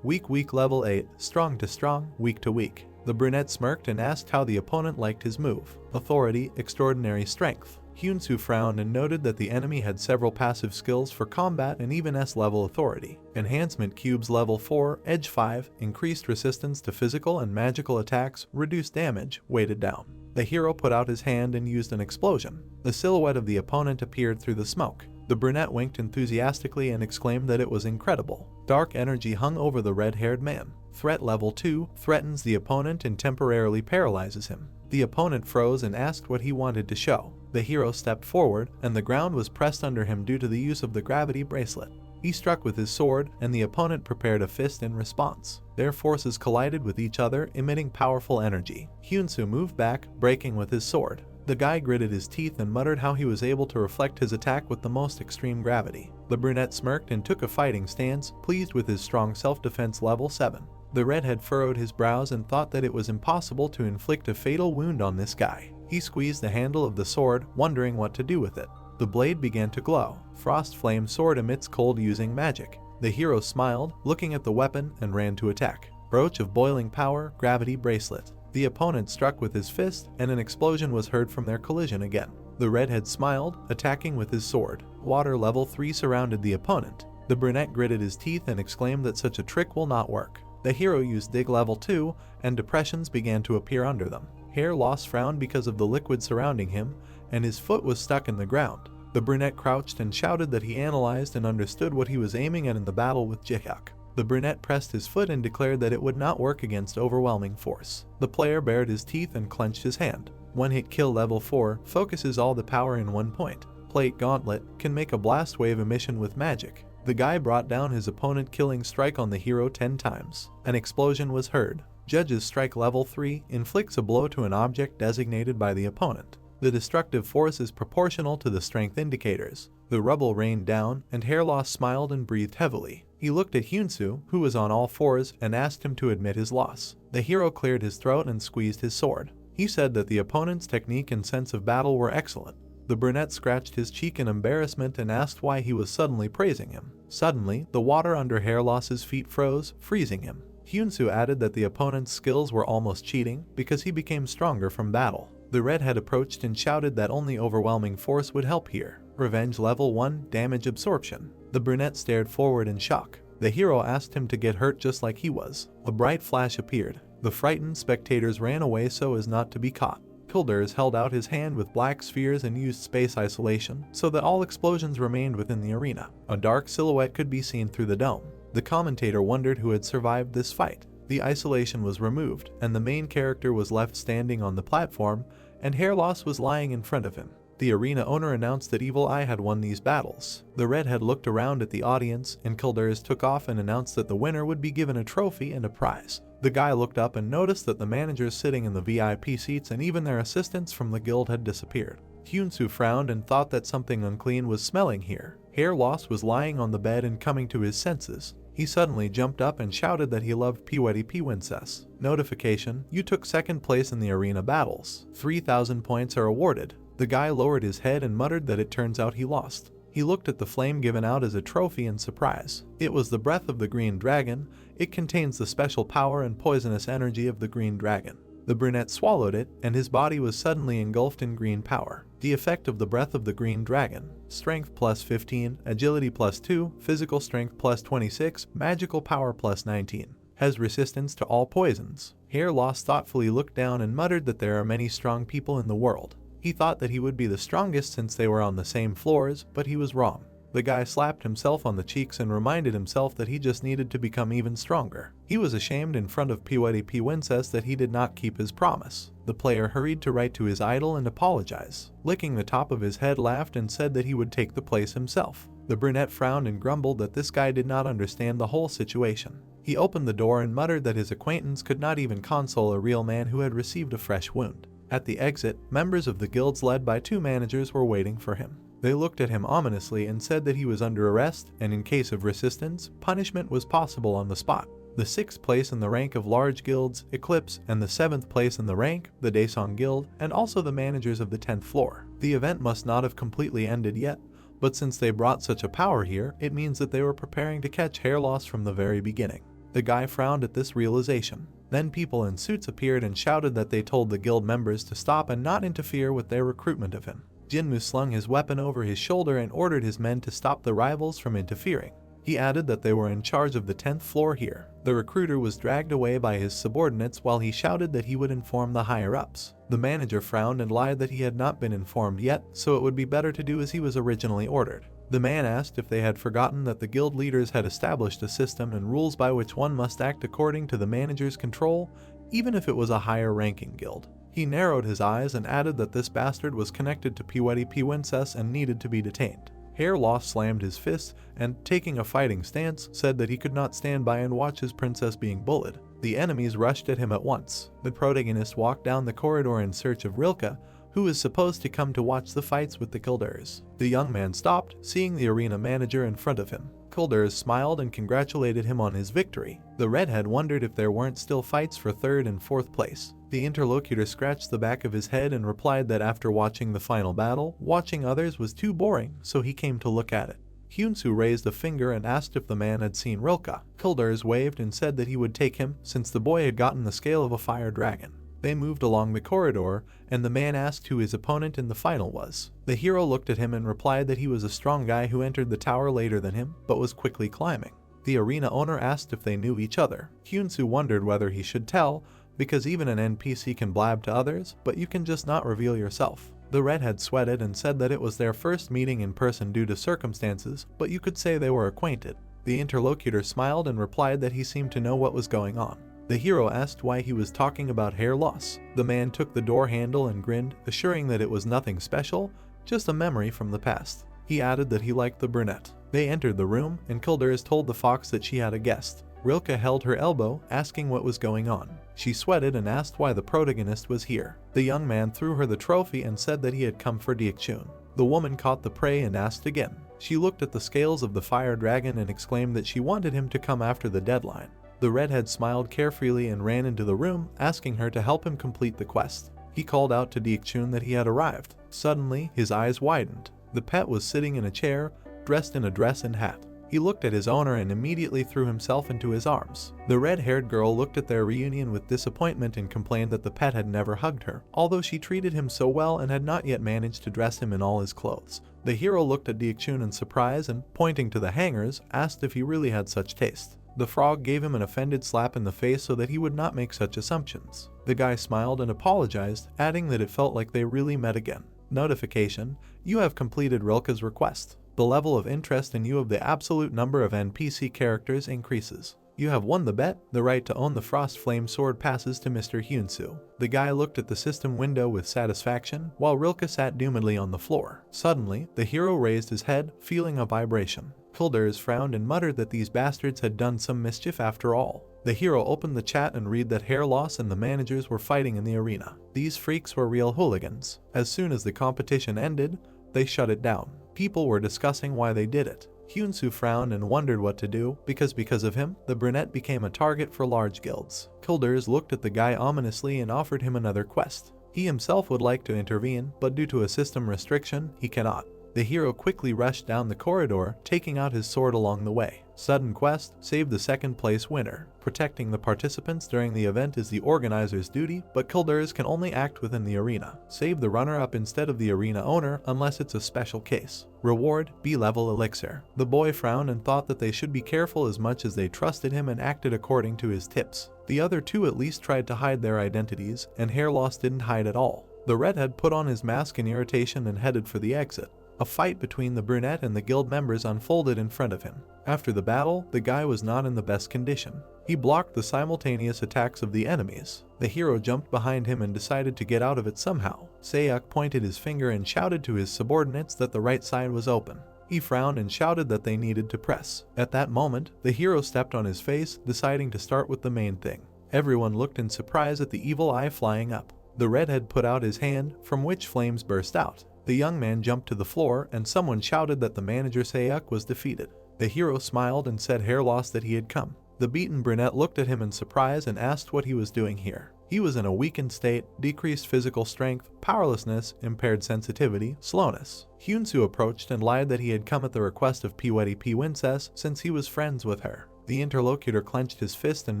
weak level 8, strong to strong, weak to weak. The brunette smirked and asked how the opponent liked his move. Authority, extraordinary strength. Hyunsu frowned and noted that the enemy had several passive skills for combat and even S-level authority. Enhancement Cubes level 4, Edge 5, increased resistance to physical and magical attacks, reduced damage, weighted down. The hero put out his hand and used an explosion. The silhouette of the opponent appeared through the smoke. The brunette winked enthusiastically and exclaimed that it was incredible. Dark energy hung over the red-haired man. Threat level 2, threatens the opponent and temporarily paralyzes him. The opponent froze and asked what he wanted to show. The hero stepped forward, and the ground was pressed under him due to the use of the gravity bracelet. He struck with his sword, and the opponent prepared a fist in response. Their forces collided with each other, emitting powerful energy. Hyunsu moved back, breaking with his sword. The guy gritted his teeth and muttered how he was able to reflect his attack with the most extreme gravity. The brunette smirked and took a fighting stance, pleased with his strong self-defense level 7. The redhead furrowed his brows and thought that it was impossible to inflict a fatal wound on this guy. He squeezed the handle of the sword, wondering what to do with it. The blade began to glow. Frost Flame Sword emits cold using magic. The hero smiled, looking at the weapon, and ran to attack. Brooch of Boiling Power, Gravity Bracelet. The opponent struck with his fist, and an explosion was heard from their collision again. The redhead smiled, attacking with his sword. Water level 3 surrounded the opponent. The brunette gritted his teeth and exclaimed that such a trick will not work. The hero used Dig level 2, and depressions began to appear under them. Hair Loss frowned because of the liquid surrounding him, and his foot was stuck in the ground. The brunette crouched and shouted that he analyzed and understood what he was aiming at in the battle with Jihak. The brunette pressed his foot and declared that it would not work against overwhelming force. The player bared his teeth and clenched his hand. One hit kill level 4 focuses all the power in one point. Plate Gauntlet can make a blast wave emission with magic. The guy brought down his opponent, killing strike on the hero 10 times. An explosion was heard. Judge's Strike level 3 inflicts a blow to an object designated by the opponent. The destructive force is proportional to the strength indicators. The rubble rained down, and Hair Loss smiled and breathed heavily. He looked at Hyunsu, who was on all fours, and asked him to admit his loss. The hero cleared his throat and squeezed his sword. He said that the opponent's technique and sense of battle were excellent. The brunette scratched his cheek in embarrassment and asked why he was suddenly praising him. Suddenly, the water under Hair Loss's feet froze, freezing him. Hyunsu added that the opponent's skills were almost cheating because he became stronger from battle. The redhead approached and shouted that only overwhelming force would help here. Revenge level 1, damage absorption. The brunette stared forward in shock. The hero asked him to get hurt just like he was. A bright flash appeared. The frightened spectators ran away so as not to be caught. Kilders held out his hand with black spheres and used space isolation so that all explosions remained within the arena. A dark silhouette could be seen through the dome. The commentator wondered who had survived this fight. The isolation was removed, and the main character was left standing on the platform, and Hair Loss was lying in front of him. The arena owner announced that Evil Eye had won these battles. The redhead looked around at the audience, and Kilders took off and announced that the winner would be given a trophy and a prize. The guy looked up and noticed that the managers sitting in the VIP seats and even their assistants from the guild had disappeared. Hyunsu frowned and thought that something unclean was smelling here. Hair Loss was lying on the bed and coming to his senses. He suddenly jumped up and shouted that he loved Princess. Notification: you took second place in the arena battles. 3,000 points are awarded. The guy lowered his head and muttered that it turns out he lost. He looked at the flame given out as a trophy in surprise. It was the breath of the green dragon. It contains the special power and poisonous energy of the green dragon. The brunette swallowed it, and his body was suddenly engulfed in green power. The effect of the breath of the green dragon: strength plus 15, agility plus 2, physical strength plus 26, magical power plus 19. Has resistance to all poisons. Hair Loss thoughtfully looked down and muttered that there are many strong people in the world. He thought that he would be the strongest since they were on the same floors, but he was wrong. The guy slapped himself on the cheeks and reminded himself that he just needed to become even stronger. He was ashamed in front of P1 that he did not keep his promise. The player hurried to write to his idol and apologize. Licking the top of his head, laughed and said that he would take the place himself. The brunette frowned and grumbled that this guy did not understand the whole situation. He opened the door and muttered that his acquaintance could not even console a real man who had received a fresh wound. At the exit, members of the guilds led by 2 managers were waiting for him. They looked at him ominously and said that he was under arrest, and in case of resistance, punishment was possible on the spot. The 6th place in the rank of large guilds, Eclipse, and the 7th place in the rank, the Daesong Guild, and also the managers of the 10th floor. The event must not have completely ended yet, but since they brought such a power here, it means that they were preparing to catch hair loss from the very beginning. The guy frowned at this realization. Then people in suits appeared and shouted that they told the guild members to stop and not interfere with their recruitment of him. Jinmu slung his weapon over his shoulder and ordered his men to stop the rivals from interfering. He added that they were in charge of the 10th floor here. The recruiter was dragged away by his subordinates while he shouted that he would inform the higher-ups. The manager frowned and lied that he had not been informed yet, so it would be better to do as he was originally ordered. The man asked if they had forgotten that the guild leaders had established a system and rules by which one must act according to the manager's control, even if it was a higher-ranking guild. He narrowed his eyes and added that this bastard was connected to P1 and needed to be detained. Hair Loss slammed his fists and, taking a fighting stance, said that he could not stand by and watch his princess being bullied. The enemies rushed at him at once. The protagonist walked down the corridor in search of Rilke, who is supposed to come to watch the fights with the Kilders. The young man stopped, seeing the arena manager in front of him. Kilders smiled and congratulated him on his victory. The redhead wondered if there weren't still fights for 3rd and 4th place. The interlocutor scratched the back of his head and replied that after watching the final battle, watching others was too boring, so he came to look at it. Hyunsu raised a finger and asked if the man had seen Rilke. Kilders waved and said that he would take him, since the boy had gotten the scale of a fire dragon. They moved along the corridor, and the man asked who his opponent in the final was. The hero looked at him and replied that he was a strong guy who entered the tower later than him, but was quickly climbing. The arena owner asked if they knew each other. Hyunsu wondered whether he should tell, because even an NPC can blab to others, but you can just not reveal yourself. The redhead sweated and said that it was their first meeting in person due to circumstances, but you could say they were acquainted. The interlocutor smiled and replied that he seemed to know what was going on. The hero asked why he was talking about hair loss. The man took the door handle and grinned, assuring that it was nothing special, just a memory from the past. He added that he liked the brunette. They entered the room, and Kilders told the fox that she had a guest. Rilke held her elbow, asking what was going on. She sweated and asked why the protagonist was here. The young man threw her the trophy and said that he had come for Diekchun. The woman caught the prey and asked again. She looked at the scales of the fire dragon and exclaimed that she wanted him to come after the deadline. The redhead smiled carefreely and ran into the room, asking her to help him complete the quest. He called out to Diekchun that he had arrived. Suddenly, his eyes widened. The pet was sitting in a chair, dressed in a dress and hat. He looked at his owner and immediately threw himself into his arms. The red-haired girl looked at their reunion with disappointment and complained that the pet had never hugged her, although she treated him so well and had not yet managed to dress him in all his clothes. The hero looked at Diekchun in surprise and, pointing to the hangers, asked if he really had such taste. The frog gave him an offended slap in the face so that he would not make such assumptions. The guy smiled and apologized, adding that it felt like they really met again. Notification: you have completed Rilke's request. The level of interest in you of the absolute number of NPC characters increases. You have won the bet. The right to own the Frost Flame Sword passes to Mr. Hyunsu. The guy looked at the system window with satisfaction, while Rilke sat doomedly on the floor. Suddenly, the hero raised his head, feeling a vibration. Kilders frowned and muttered that these bastards had done some mischief after all. The hero opened the chat and read that Hair Loss and the managers were fighting in the arena. These freaks were real hooligans. As soon as the competition ended, they shut it down. People were discussing why they did it. Hyunsu frowned and wondered what to do, because of him, the brunette became a target for large guilds. Kilders looked at the guy ominously and offered him another quest. He himself would like to intervene, but due to a system restriction, he cannot. The hero quickly rushed down the corridor, taking out his sword along the way. Sudden quest: save the second place winner. Protecting the participants during the event is the organizer's duty, but Kilders can only act within the arena. Save the runner-up instead of the arena owner unless it's a special case. Reward: B-level elixir. The boy frowned and thought that they should be careful as much as they trusted him and acted according to his tips. The other two at least tried to hide their identities, and Hair Loss didn't hide at all. The redhead put on his mask in irritation and headed for the exit. A fight between the brunette and the guild members unfolded in front of him. After the battle, the guy was not in the best condition. He blocked the simultaneous attacks of the enemies. The hero jumped behind him and decided to get out of it somehow. Sayuk pointed his finger and shouted to his subordinates that the right side was open. He frowned and shouted that they needed to press. At that moment, the hero stepped on his face, deciding to start with the main thing. Everyone looked in surprise at the evil eye flying up. The redhead put out his hand, from which flames burst out. The young man jumped to the floor, and someone shouted that the manager Sayuk was defeated. The hero smiled and said hair loss that he had come. The beaten brunette looked at him in surprise and asked what he was doing here. He was in a weakened state, decreased physical strength, powerlessness, impaired sensitivity, slowness. Hyunsu approached and lied that he had come at the request of Pwetty Princess since he was friends with her. The interlocutor clenched his fist and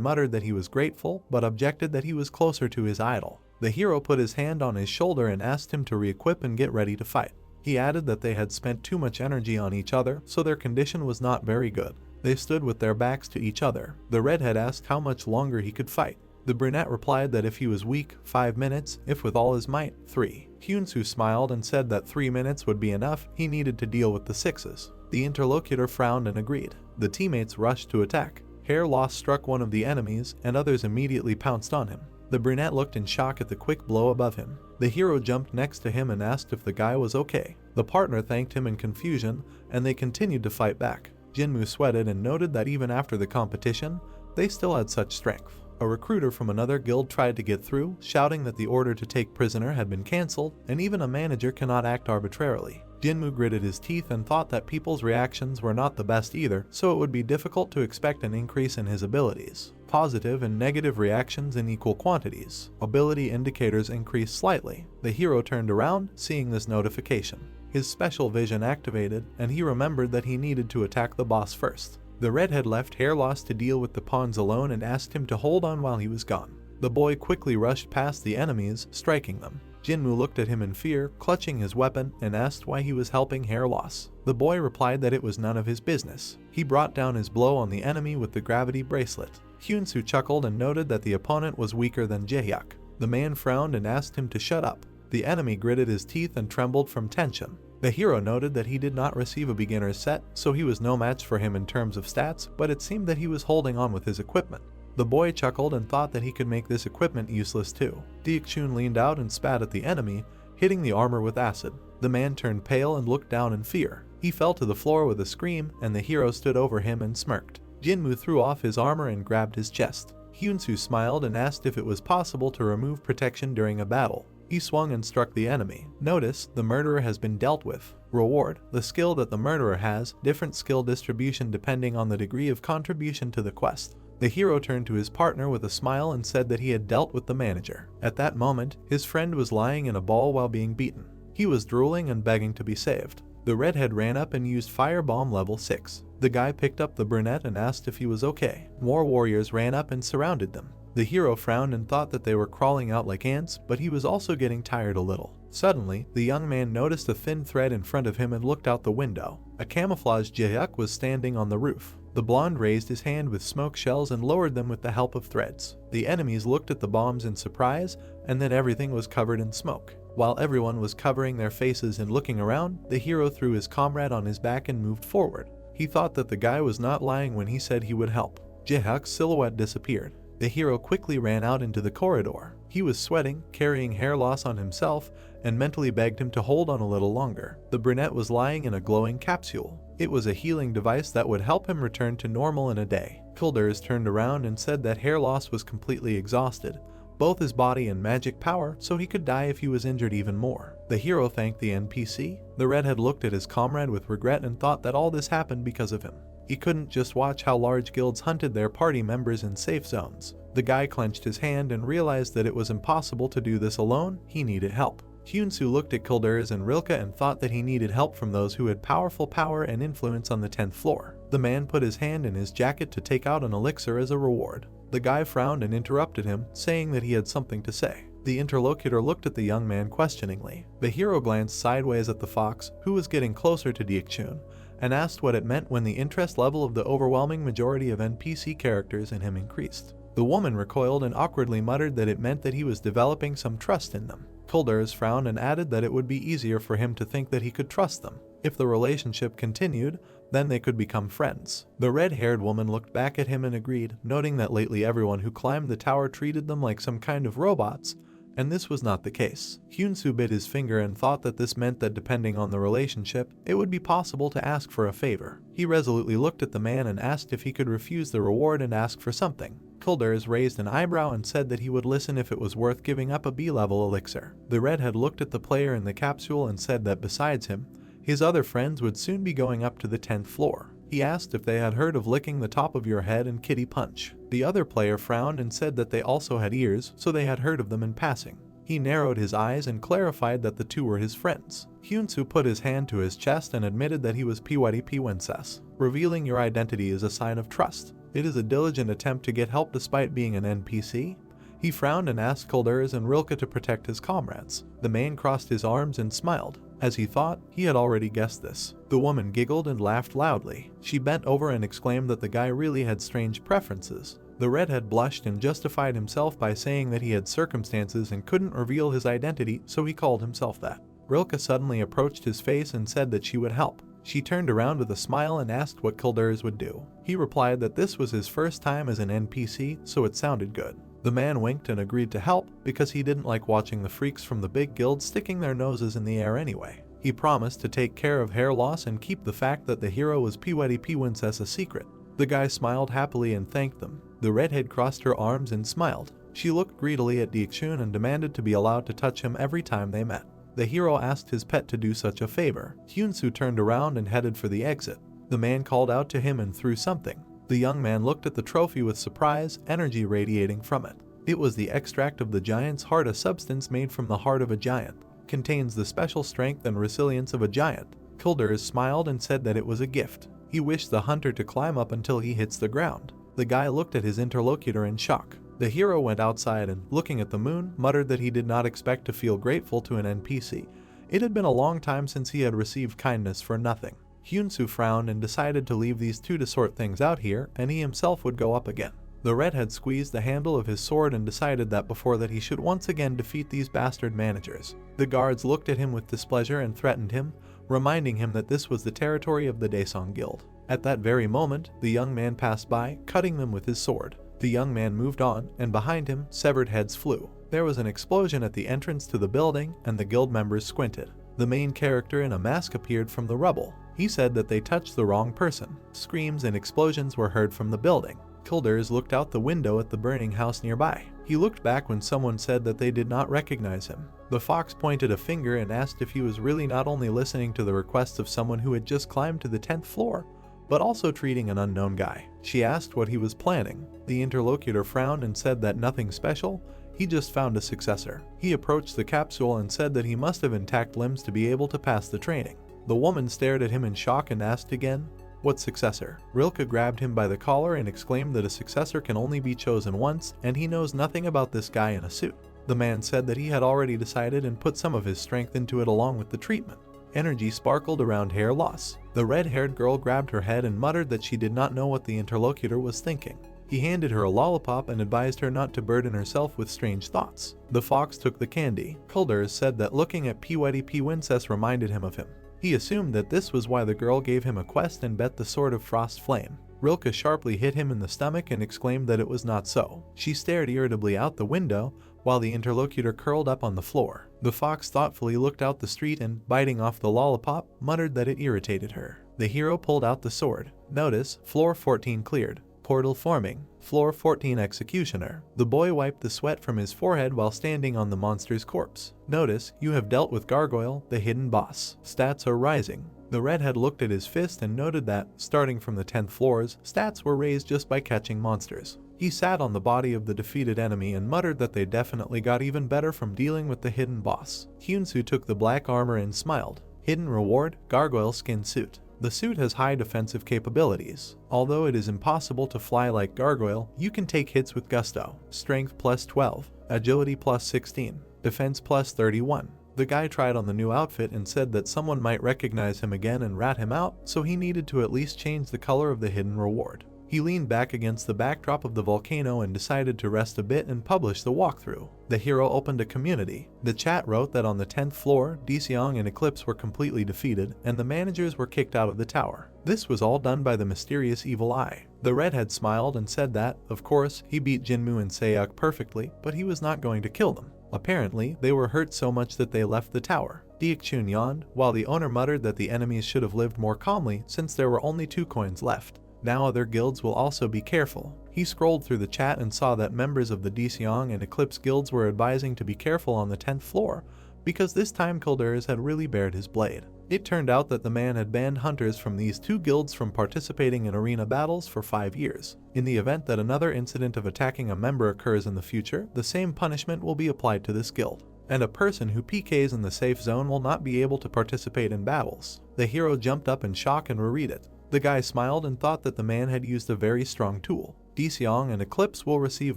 muttered that he was grateful, but objected that he was closer to his idol. The hero put his hand on his shoulder and asked him to re-equip and get ready to fight. He added that they had spent too much energy on each other, so their condition was not very good. They stood with their backs to each other. The redhead asked how much longer he could fight. The brunette replied that if he was weak, 5 minutes, if with all his might, 3. Hyunsu smiled and said that 3 minutes would be enough, he needed to deal with the sixes. The interlocutor frowned and agreed. The teammates rushed to attack. Hair loss struck one of the enemies, and others immediately pounced on him. The brunette looked in shock at the quick blow above him. The hero jumped next to him and asked if the guy was okay. The partner thanked him in confusion, and they continued to fight back. Jinmu sweated and noted that even after the competition, they still had such strength. A recruiter from another guild tried to get through, shouting that the order to take prisoner had been cancelled, and even a manager cannot act arbitrarily. Jinmu gritted his teeth and thought that people's reactions were not the best either, so it would be difficult to expect an increase in his abilities. Positive and negative reactions in equal quantities. Ability indicators increased slightly. The hero turned around, seeing this notification. His special vision activated, and he remembered that he needed to attack the boss first. The redhead left hair loss to deal with the pawns alone and asked him to hold on while he was gone. The boy quickly rushed past the enemies, striking them. Jinmu looked at him in fear, clutching his weapon, and asked why he was helping hair loss. The boy replied that it was none of his business. He brought down his blow on the enemy with the gravity bracelet. Hyunsu chuckled and noted that the opponent was weaker than Jaehyuk. The man frowned and asked him to shut up. The enemy gritted his teeth and trembled from tension. The hero noted that he did not receive a beginner's set, so he was no match for him in terms of stats, but it seemed that he was holding on with his equipment. The boy chuckled and thought that he could make this equipment useless too. Deokchun leaned out and spat at the enemy, hitting the armor with acid. The man turned pale and looked down in fear. He fell to the floor with a scream, and the hero stood over him and smirked. Jinmu threw off his armor and grabbed his chest. Hyunsu smiled and asked if it was possible to remove protection during a battle. He swung and struck the enemy. Notice, the murderer has been dealt with. Reward, the skill that the murderer has, different skill distribution depending on the degree of contribution to the quest. The hero turned to his partner with a smile and said that he had dealt with the manager. At that moment, his friend was lying in a ball while being beaten. He was drooling and begging to be saved. The redhead ran up and used firebomb level 6. The guy picked up the brunette and asked if he was okay. More warriors ran up and surrounded them. The hero frowned and thought that they were crawling out like ants, but he was also getting tired a little. Suddenly, the young man noticed a thin thread in front of him and looked out the window. A camouflaged Jaehyuk was standing on the roof. The blonde raised his hand with smoke shells and lowered them with the help of threads. The enemies looked at the bombs in surprise, and then everything was covered in smoke. While everyone was covering their faces and looking around, the hero threw his comrade on his back and moved forward. He thought that the guy was not lying when he said he would help. Jaehyuk's silhouette disappeared. The hero quickly ran out into the corridor. He was sweating, carrying hair loss on himself, and mentally begged him to hold on a little longer. The brunette was lying in a glowing capsule. It was a healing device that would help him return to normal in a day. Kilders turned around and said that hair loss was completely exhausted, both his body and magic power, so he could die if he was injured even more. The hero thanked the NPC. The redhead looked at his comrade with regret and thought that all this happened because of him. He couldn't just watch how large guilds hunted their party members in safe zones. The guy clenched his hand and realized that it was impossible to do this alone. He needed help. Hyunsu looked at Kilders and Rilke and thought that he needed help from those who had powerful power and influence on the 10th floor. The man put his hand in his jacket to take out an elixir as a reward. The guy frowned and interrupted him, saying that he had something to say. The interlocutor looked at the young man questioningly. The hero glanced sideways at the fox, who was getting closer to Deokchun, and asked what it meant when the interest level of the overwhelming majority of NPC characters in him increased. The woman recoiled and awkwardly muttered that it meant that he was developing some trust in them. Kilders frowned and added that it would be easier for him to think that he could trust them. If the relationship continued, then they could become friends. The red-haired woman looked back at him and agreed, noting that lately everyone who climbed the tower treated them like some kind of robots, and this was not the case. Hyun-soo bit his finger and thought that this meant that depending on the relationship, it would be possible to ask for a favor. He resolutely looked at the man and asked if he could refuse the reward and ask for something. Kulders raised an eyebrow and said that he would listen if it was worth giving up a B-level elixir. The redhead looked at the player in the capsule and said that besides him, his other friends would soon be going up to the 10th floor. He asked if they had heard of licking the top of your head and kitty punch. The other player frowned and said that they also had ears, so they had heard of them in passing. He narrowed his eyes and clarified that the two were his friends. Hyun-soo put his hand to his chest and admitted that he was Princess. Revealing your identity is a sign of trust. It is a diligent attempt to get help despite being an NPC. He frowned and asked Kulders and Rilke to protect his comrades. The man crossed his arms and smiled. As he thought, he had already guessed this. The woman giggled and laughed loudly. She bent over and exclaimed that the guy really had strange preferences. The redhead blushed and justified himself by saying that he had circumstances and couldn't reveal his identity, so he called himself that. Rilke suddenly approached his face and said that she would help. She turned around with a smile and asked what Kulders would do. He replied that this was his first time as an NPC, so it sounded good. The man winked and agreed to help because he didn't like watching the freaks from the big guild sticking their noses in the air anyway. He promised to take care of hair loss and keep the fact that the hero was Princess a secret. The guy smiled happily and thanked them. The redhead crossed her arms and smiled. She looked greedily at Diekshun and demanded to be allowed to touch him every time they met. The hero asked his pet to do such a favor. Hyun-soo turned around and headed for the exit. The man called out to him and threw something. The young man looked at the trophy with surprise, energy radiating from it. It was the extract of the giant's heart, a substance made from the heart of a giant. Contains the special strength and resilience of a giant. Kulders smiled and said that it was a gift. He wished the hunter to climb up until he hits the ground. The guy looked at his interlocutor in shock. The hero went outside and, looking at the moon, muttered that he did not expect to feel grateful to an NPC. It had been a long time since he had received kindness for nothing. Hyun-soo frowned and decided to leave these two to sort things out here, and he himself would go up again. The redhead squeezed the handle of his sword and decided that before that he should once again defeat these bastard managers. The guards looked at him with displeasure and threatened him, reminding him that this was the territory of the Daesong Guild. At that very moment, the young man passed by, cutting them with his sword. The young man moved on, and behind him, severed heads flew. There was an explosion at the entrance to the building, and the guild members squinted. The main character in a mask appeared from the rubble. He said that they touched the wrong person. Screams and explosions were heard from the building. Kulders looked out the window at the burning house nearby. He looked back when someone said that they did not recognize him. The fox pointed a finger and asked if he was really not only listening to the requests of someone who had just climbed to the 10th floor, but also treating an unknown guy. She asked what he was planning. The interlocutor frowned and said that nothing special, he just found a successor. He approached the capsule and said that he must have intact limbs to be able to pass the training. The woman stared at him in shock and asked again, "What successor?" Rilke grabbed him by the collar and exclaimed that a successor can only be chosen once, and he knows nothing about this guy in a suit. The man said that he had already decided and put some of his strength into it along with the treatment. Energy sparkled around hair loss. The red-haired girl grabbed her head and muttered that she did not know what the interlocutor was thinking. He handed her a lollipop and advised her not to burden herself with strange thoughts. The fox took the candy. Kulders said that looking at Princess reminded him of him. He assumed that this was why the girl gave him a quest and bet the Sword of Frost Flame. Rilke sharply hit him in the stomach and exclaimed that it was not so. She stared irritably out the window, while the interlocutor curled up on the floor. The fox thoughtfully looked out the street and, biting off the lollipop, muttered that it irritated her. The hero pulled out the sword. Notice, floor 14 cleared. Portal forming. Floor 14 executioner. The boy wiped the sweat from his forehead while standing on the monster's corpse. Notice, you have dealt with Gargoyle, the hidden boss. Stats are rising. The redhead looked at his fist and noted that, starting from the 10th floors, stats were raised just by catching monsters. He sat on the body of the defeated enemy and muttered that they definitely got even better from dealing with the hidden boss. Hyun-soo took the black armor and smiled. Hidden reward, Gargoyle skin suit. The suit has high defensive capabilities. Although it is impossible to fly like Gargoyle, you can take hits with gusto. Strength plus 12, agility plus 16, defense plus 31. The guy tried on the new outfit and said that someone might recognize him again and rat him out, so he needed to at least change the color of the hidden reward. He leaned back against the backdrop of the volcano and decided to rest a bit and publish the walkthrough. The hero opened a community. The chat wrote that on the 10th floor, Deseong and Eclipse were completely defeated, and the managers were kicked out of the tower. This was all done by the mysterious evil eye. The redhead smiled and said that, of course, he beat Jinmu and Seok perfectly, but he was not going to kill them. Apparently, they were hurt so much that they left the tower. Deekchun yawned, while the owner muttered that the enemies should have lived more calmly since there were only 2 coins left. Now other guilds will also be careful. He scrolled through the chat and saw that members of the Deseong and Eclipse guilds were advising to be careful on the 10th floor, because this time Kildurs had really bared his blade. It turned out that the man had banned hunters from these 2 guilds from participating in arena battles for 5 years. In the event that another incident of attacking a member occurs in the future, the same punishment will be applied to this guild. And a person who PKs in the safe zone will not be able to participate in battles. The hero jumped up in shock and reread it. The guy smiled and thought that the man had used a very strong tool. Deseong and Eclipse will receive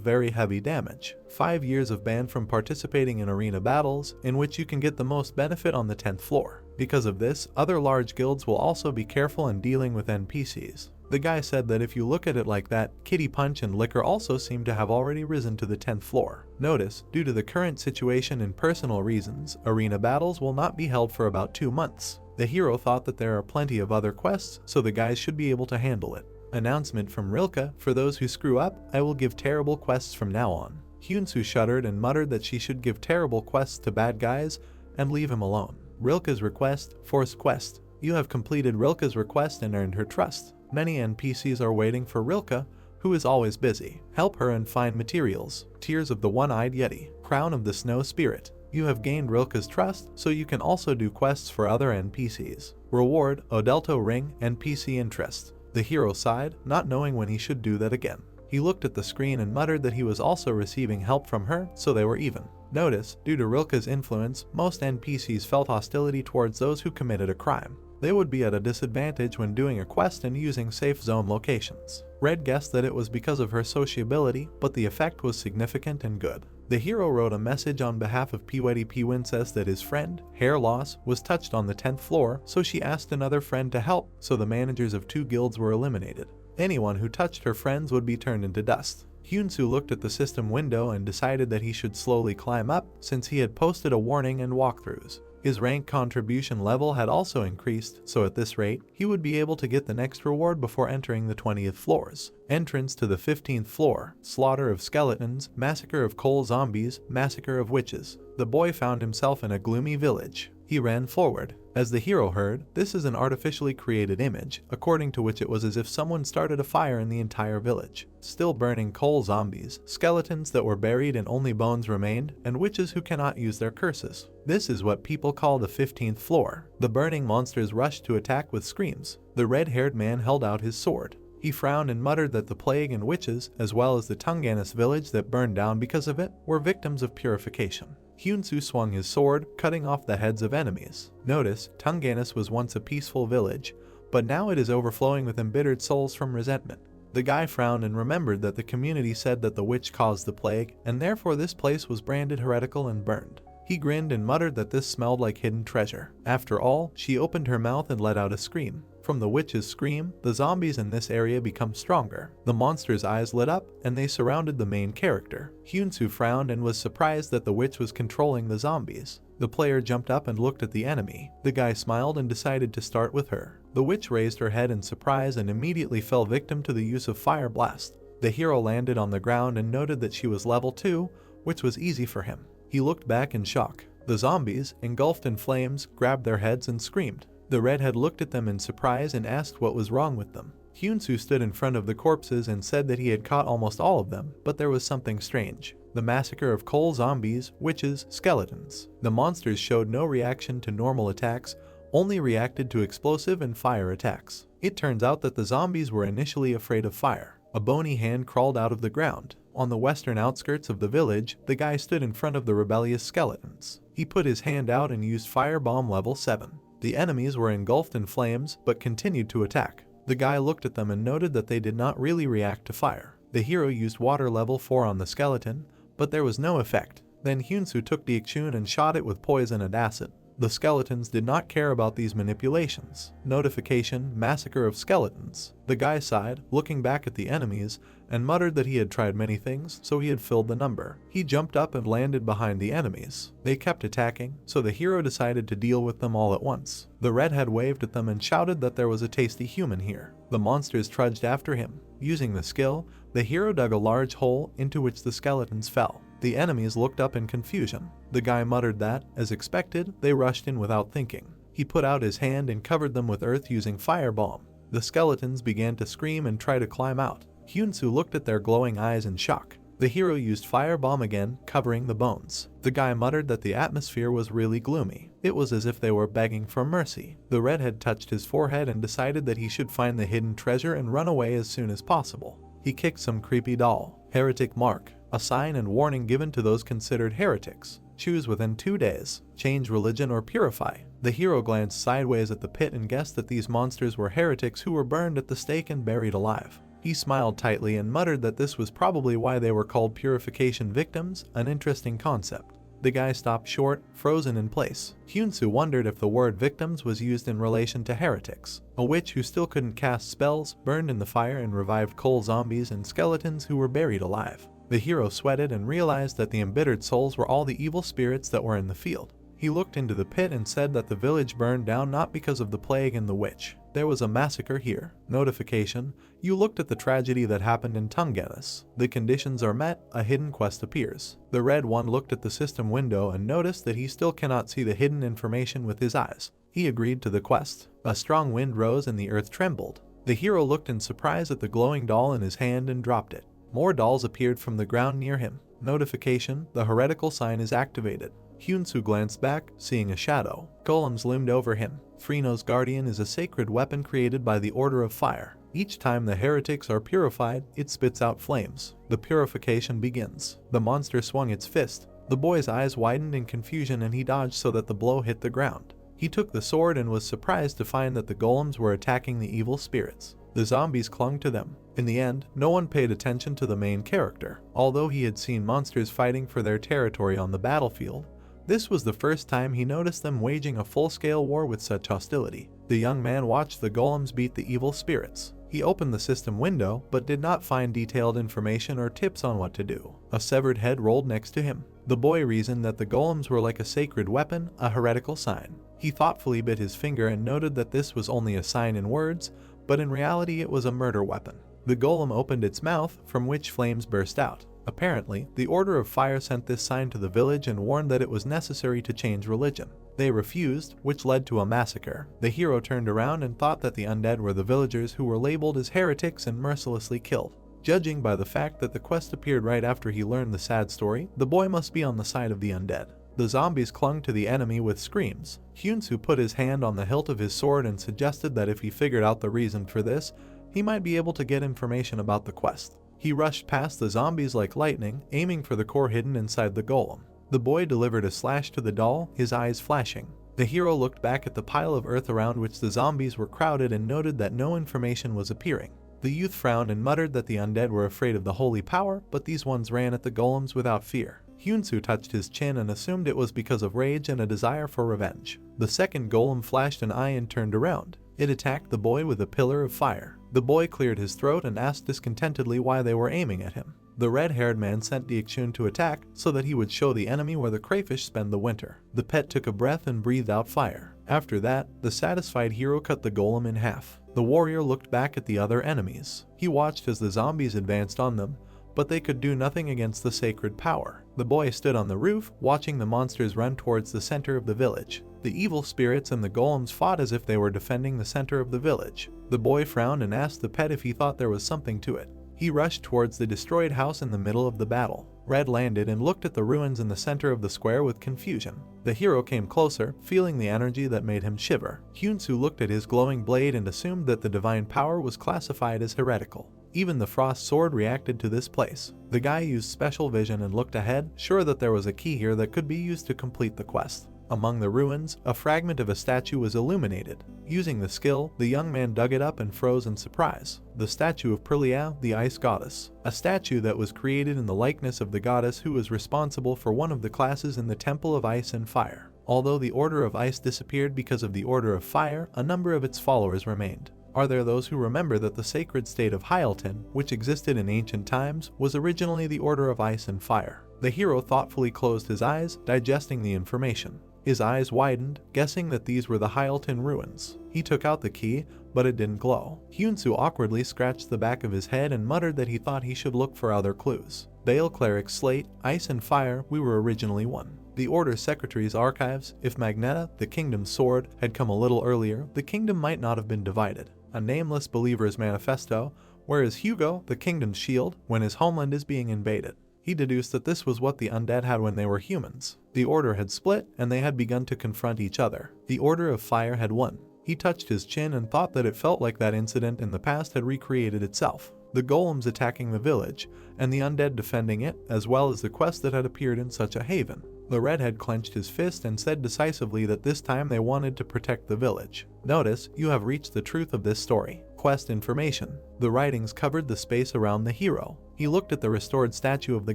very heavy damage. 5 years of ban from participating in arena battles, in which you can get the most benefit on the 10th floor. Because of this, other large guilds will also be careful in dealing with NPCs. The guy said that if you look at it like that, Kitty Punch and Liquor also seem to have already risen to the 10th floor. Notice, due to the current situation and personal reasons, arena battles will not be held for about 2 months. The hero thought that there are plenty of other quests, so the guys should be able to handle it. Announcement from Rilke: for those who screw up, I will give terrible quests from now on. Hyunsu shuddered and muttered that she should give terrible quests to bad guys and leave him alone. Rilke's request: forced quest. You have completed Rilke's request and earned her trust. Many NPCs are waiting for Rilke, who is always busy. Help her and find materials. Tears of the One-Eyed Yeti. Crown of the Snow Spirit. You have gained Rilke's trust, so you can also do quests for other NPCs. Reward: Odelto Ring, NPC interest. The hero sighed, not knowing when he should do that again. He looked at the screen and muttered that he was also receiving help from her, so they were even. Notice, due to Rilke's influence, most NPCs felt hostility towards those who committed a crime. They would be at a disadvantage when doing a quest and using safe zone locations. Red guessed that it was because of her sociability, but the effect was significant and good. The hero wrote a message on behalf of Pewetty Pwincess that his friend, Hair Loss, was touched on the 10th floor, so she asked another friend to help, so the managers of 2 guilds were eliminated. Anyone who touched her friends would be turned into dust. Hyunsu looked at the system window and decided that he should slowly climb up, since he had posted a warning and walkthroughs. His rank contribution level had also increased, so at this rate, he would be able to get the next reward before entering the 20th floors. Entrance to the 15th floor: slaughter of skeletons, massacre of coal zombies, massacre of witches. The boy found himself in a gloomy village. He ran forward. As the hero heard, this is an artificially created image, according to which it was as if someone started a fire in the entire village. Still burning coal zombies, skeletons that were buried and only bones remained, and witches who cannot use their curses. This is what people call the 15th floor. The burning monsters rushed to attack with screams. The red-haired man held out his sword. He frowned and muttered that the plague and witches, as well as the Tunganis village that burned down because of it, were victims of purification. Hyunsu swung his sword, cutting off the heads of enemies. Notice, Tunganis was once a peaceful village, but now it is overflowing with embittered souls from resentment. The guy frowned and remembered that the community said that the witch caused the plague, and therefore this place was branded heretical and burned. He grinned and muttered that this smelled like hidden treasure. After all, she opened her mouth and let out a scream. From the witch's scream, the zombies in this area become stronger. The monster's eyes lit up, and they surrounded the main character. Hyunsu frowned and was surprised that the witch was controlling the zombies. The player jumped up and looked at the enemy. The guy smiled and decided to start with her. The witch raised her head in surprise and immediately fell victim to the use of Fire Blast. The hero landed on the ground and noted that she was level 2, which was easy for him. He looked back in shock. The zombies, engulfed in flames, grabbed their heads and screamed. The redhead looked at them in surprise and asked what was wrong with them. Hyunsu stood in front of the corpses and said that he had caught almost all of them, but there was something strange. The massacre of coal zombies, witches, skeletons. The monsters showed no reaction to normal attacks, only reacted to explosive and fire attacks. It turns out that the zombies were initially afraid of fire. A bony hand crawled out of the ground. On the western outskirts of the village, the guy stood in front of the rebellious skeletons. He put his hand out and used Firebomb level 7. The enemies were engulfed in flames, but continued to attack. The guy looked at them and noted that they did not really react to fire. The hero used water level 4 on the skeleton, but there was no effect. Then Hyunsu took Deekchun and shot it with poison and acid. The skeletons did not care about these manipulations. Notification: massacre of skeletons. The guy sighed, looking back at the enemies, and muttered that he had tried many things, so he had filled the number. He jumped up and landed behind the enemies. They kept attacking, so the hero decided to deal with them all at once. The redhead waved at them and shouted that there was a tasty human here. The monsters trudged after him. Using the skill, the hero dug a large hole into which the skeletons fell. The enemies looked up in confusion. The guy muttered that, as expected, they rushed in without thinking. He put out his hand and covered them with earth using firebomb. The skeletons began to scream and try to climb out. Hyunsu looked at their glowing eyes in shock. The hero used firebomb again, covering the bones. The guy muttered that the atmosphere was really gloomy. It was as if they were begging for mercy. The redhead touched his forehead and decided that he should find the hidden treasure and run away as soon as possible. He kicked some creepy doll. Heretic mark. A sign and warning given to those considered heretics. Choose within 2 days. Change religion or purify. The hero glanced sideways at the pit and guessed that these monsters were heretics who were burned at the stake and buried alive. He smiled tightly and muttered that this was probably why they were called purification victims, an interesting concept. The guy stopped short, frozen in place. Hyunsu wondered if the word victims was used in relation to heretics. A witch who still couldn't cast spells, burned in the fire and revived coal zombies and skeletons who were buried alive. The hero sweated and realized that the embittered souls were all the evil spirits that were in the field. He looked into the pit and said that the village burned down not because of the plague and the witch. There was a massacre here. Notification: you looked at the tragedy that happened in Tungenis. The conditions are met, a hidden quest appears. The red one looked at the system window and noticed that he still cannot see the hidden information with his eyes. He agreed to the quest. A strong wind rose and the earth trembled. The hero looked in surprise at the glowing doll in his hand and dropped it. More dolls appeared from the ground near him. Notification: the heretical sign is activated. Hyunsu glanced back, seeing a shadow. Golems loomed over him. Frino's guardian is a sacred weapon created by the Order of Fire. Each time the heretics are purified, it spits out flames. The purification begins. The monster swung its fist. The boy's eyes widened in confusion and he dodged so that the blow hit the ground. He took the sword and was surprised to find that the golems were attacking the evil spirits. The zombies clung to them. In the end, no one paid attention to the main character. Although he had seen monsters fighting for their territory on the battlefield, this was the first time he noticed them waging a full-scale war with such hostility. The young man watched the golems beat the evil spirits. He opened the system window, but did not find detailed information or tips on what to do. A severed head rolled next to him. The boy reasoned that the golems were like a sacred weapon, a heretical sign. He thoughtfully bit his finger and noted that this was only a sign in words, but in reality it was a murder weapon. The golem opened its mouth, from which flames burst out. Apparently, the Order of Fire sent this sign to the village and warned that it was necessary to change religion. They refused, which led to a massacre. The hero turned around and thought that the undead were the villagers who were labeled as heretics and mercilessly killed. Judging by the fact that the quest appeared right after he learned the sad story, the boy must be on the side of the undead. The zombies clung to the enemy with screams. Hyunsu put his hand on the hilt of his sword and suggested that if he figured out the reason for this, he might be able to get information about the quest. He rushed past the zombies like lightning, aiming for the core hidden inside the golem. The boy delivered a slash to the doll, his eyes flashing. The hero looked back at the pile of earth around which the zombies were crowded and noted that no information was appearing. The youth frowned and muttered that the undead were afraid of the holy power, but these ones ran at the golems without fear. Hyunsu touched his chin and assumed it was because of rage and a desire for revenge. The second golem flashed an eye and turned around. It attacked the boy with a pillar of fire. The boy cleared his throat and asked discontentedly why they were aiming at him. The red-haired man sent Diakshun to attack so that he would show the enemy where the crayfish spend the winter. The pet took a breath and breathed out fire. After that, the satisfied hero cut the golem in half. The warrior looked back at the other enemies. He watched as the zombies advanced on them, but they could do nothing against the sacred power. The boy stood on the roof, watching the monsters run towards the center of the village. The evil spirits and the golems fought as if they were defending the center of the village. The boy frowned and asked the pet if he thought there was something to it. He rushed towards the destroyed house in the middle of the battle. Red landed and looked at the ruins in the center of the square with confusion. The hero came closer, feeling the energy that made him shiver. Hyunsu looked at his glowing blade and assumed that the divine power was classified as heretical. Even the frost sword reacted to this place. The guy used special vision and looked ahead, sure that there was a key here that could be used to complete the quest. Among the ruins, a fragment of a statue was illuminated. Using the skill, the young man dug it up and froze in surprise. The statue of Perlia, the ice goddess. A statue that was created in the likeness of the goddess who was responsible for one of the classes in the Temple of Ice and Fire. Although the Order of Ice disappeared because of the Order of Fire, a number of its followers remained. Are there those who remember that the sacred state of Hyalton, which existed in ancient times, was originally the Order of Ice and Fire? The hero thoughtfully closed his eyes, digesting the information. His eyes widened, guessing that these were the Hyalton ruins. He took out the key, but it didn't glow. Hyunsu awkwardly scratched the back of his head and muttered that he thought he should look for other clues. Bale Cleric Slate, Ice and Fire, we were originally one. The Order Secretary's archives, if Magneta, the Kingdom's sword, had come a little earlier, the kingdom might not have been divided. A nameless believer's manifesto, whereas Hugo, the Kingdom's shield, when his homeland is being invaded. He deduced that this was what the undead had when they were humans. The Order had split, and they had begun to confront each other. The Order of Fire had won. He touched his chin and thought that it felt like that incident in the past had recreated itself. The golems attacking the village, and the undead defending it, as well as the quest that had appeared in such a haven. The redhead clenched his fist and said decisively that this time they wanted to protect the village. Notice, you have reached the truth of this story. Quest information. The writings covered the space around the hero. He looked at the restored statue of the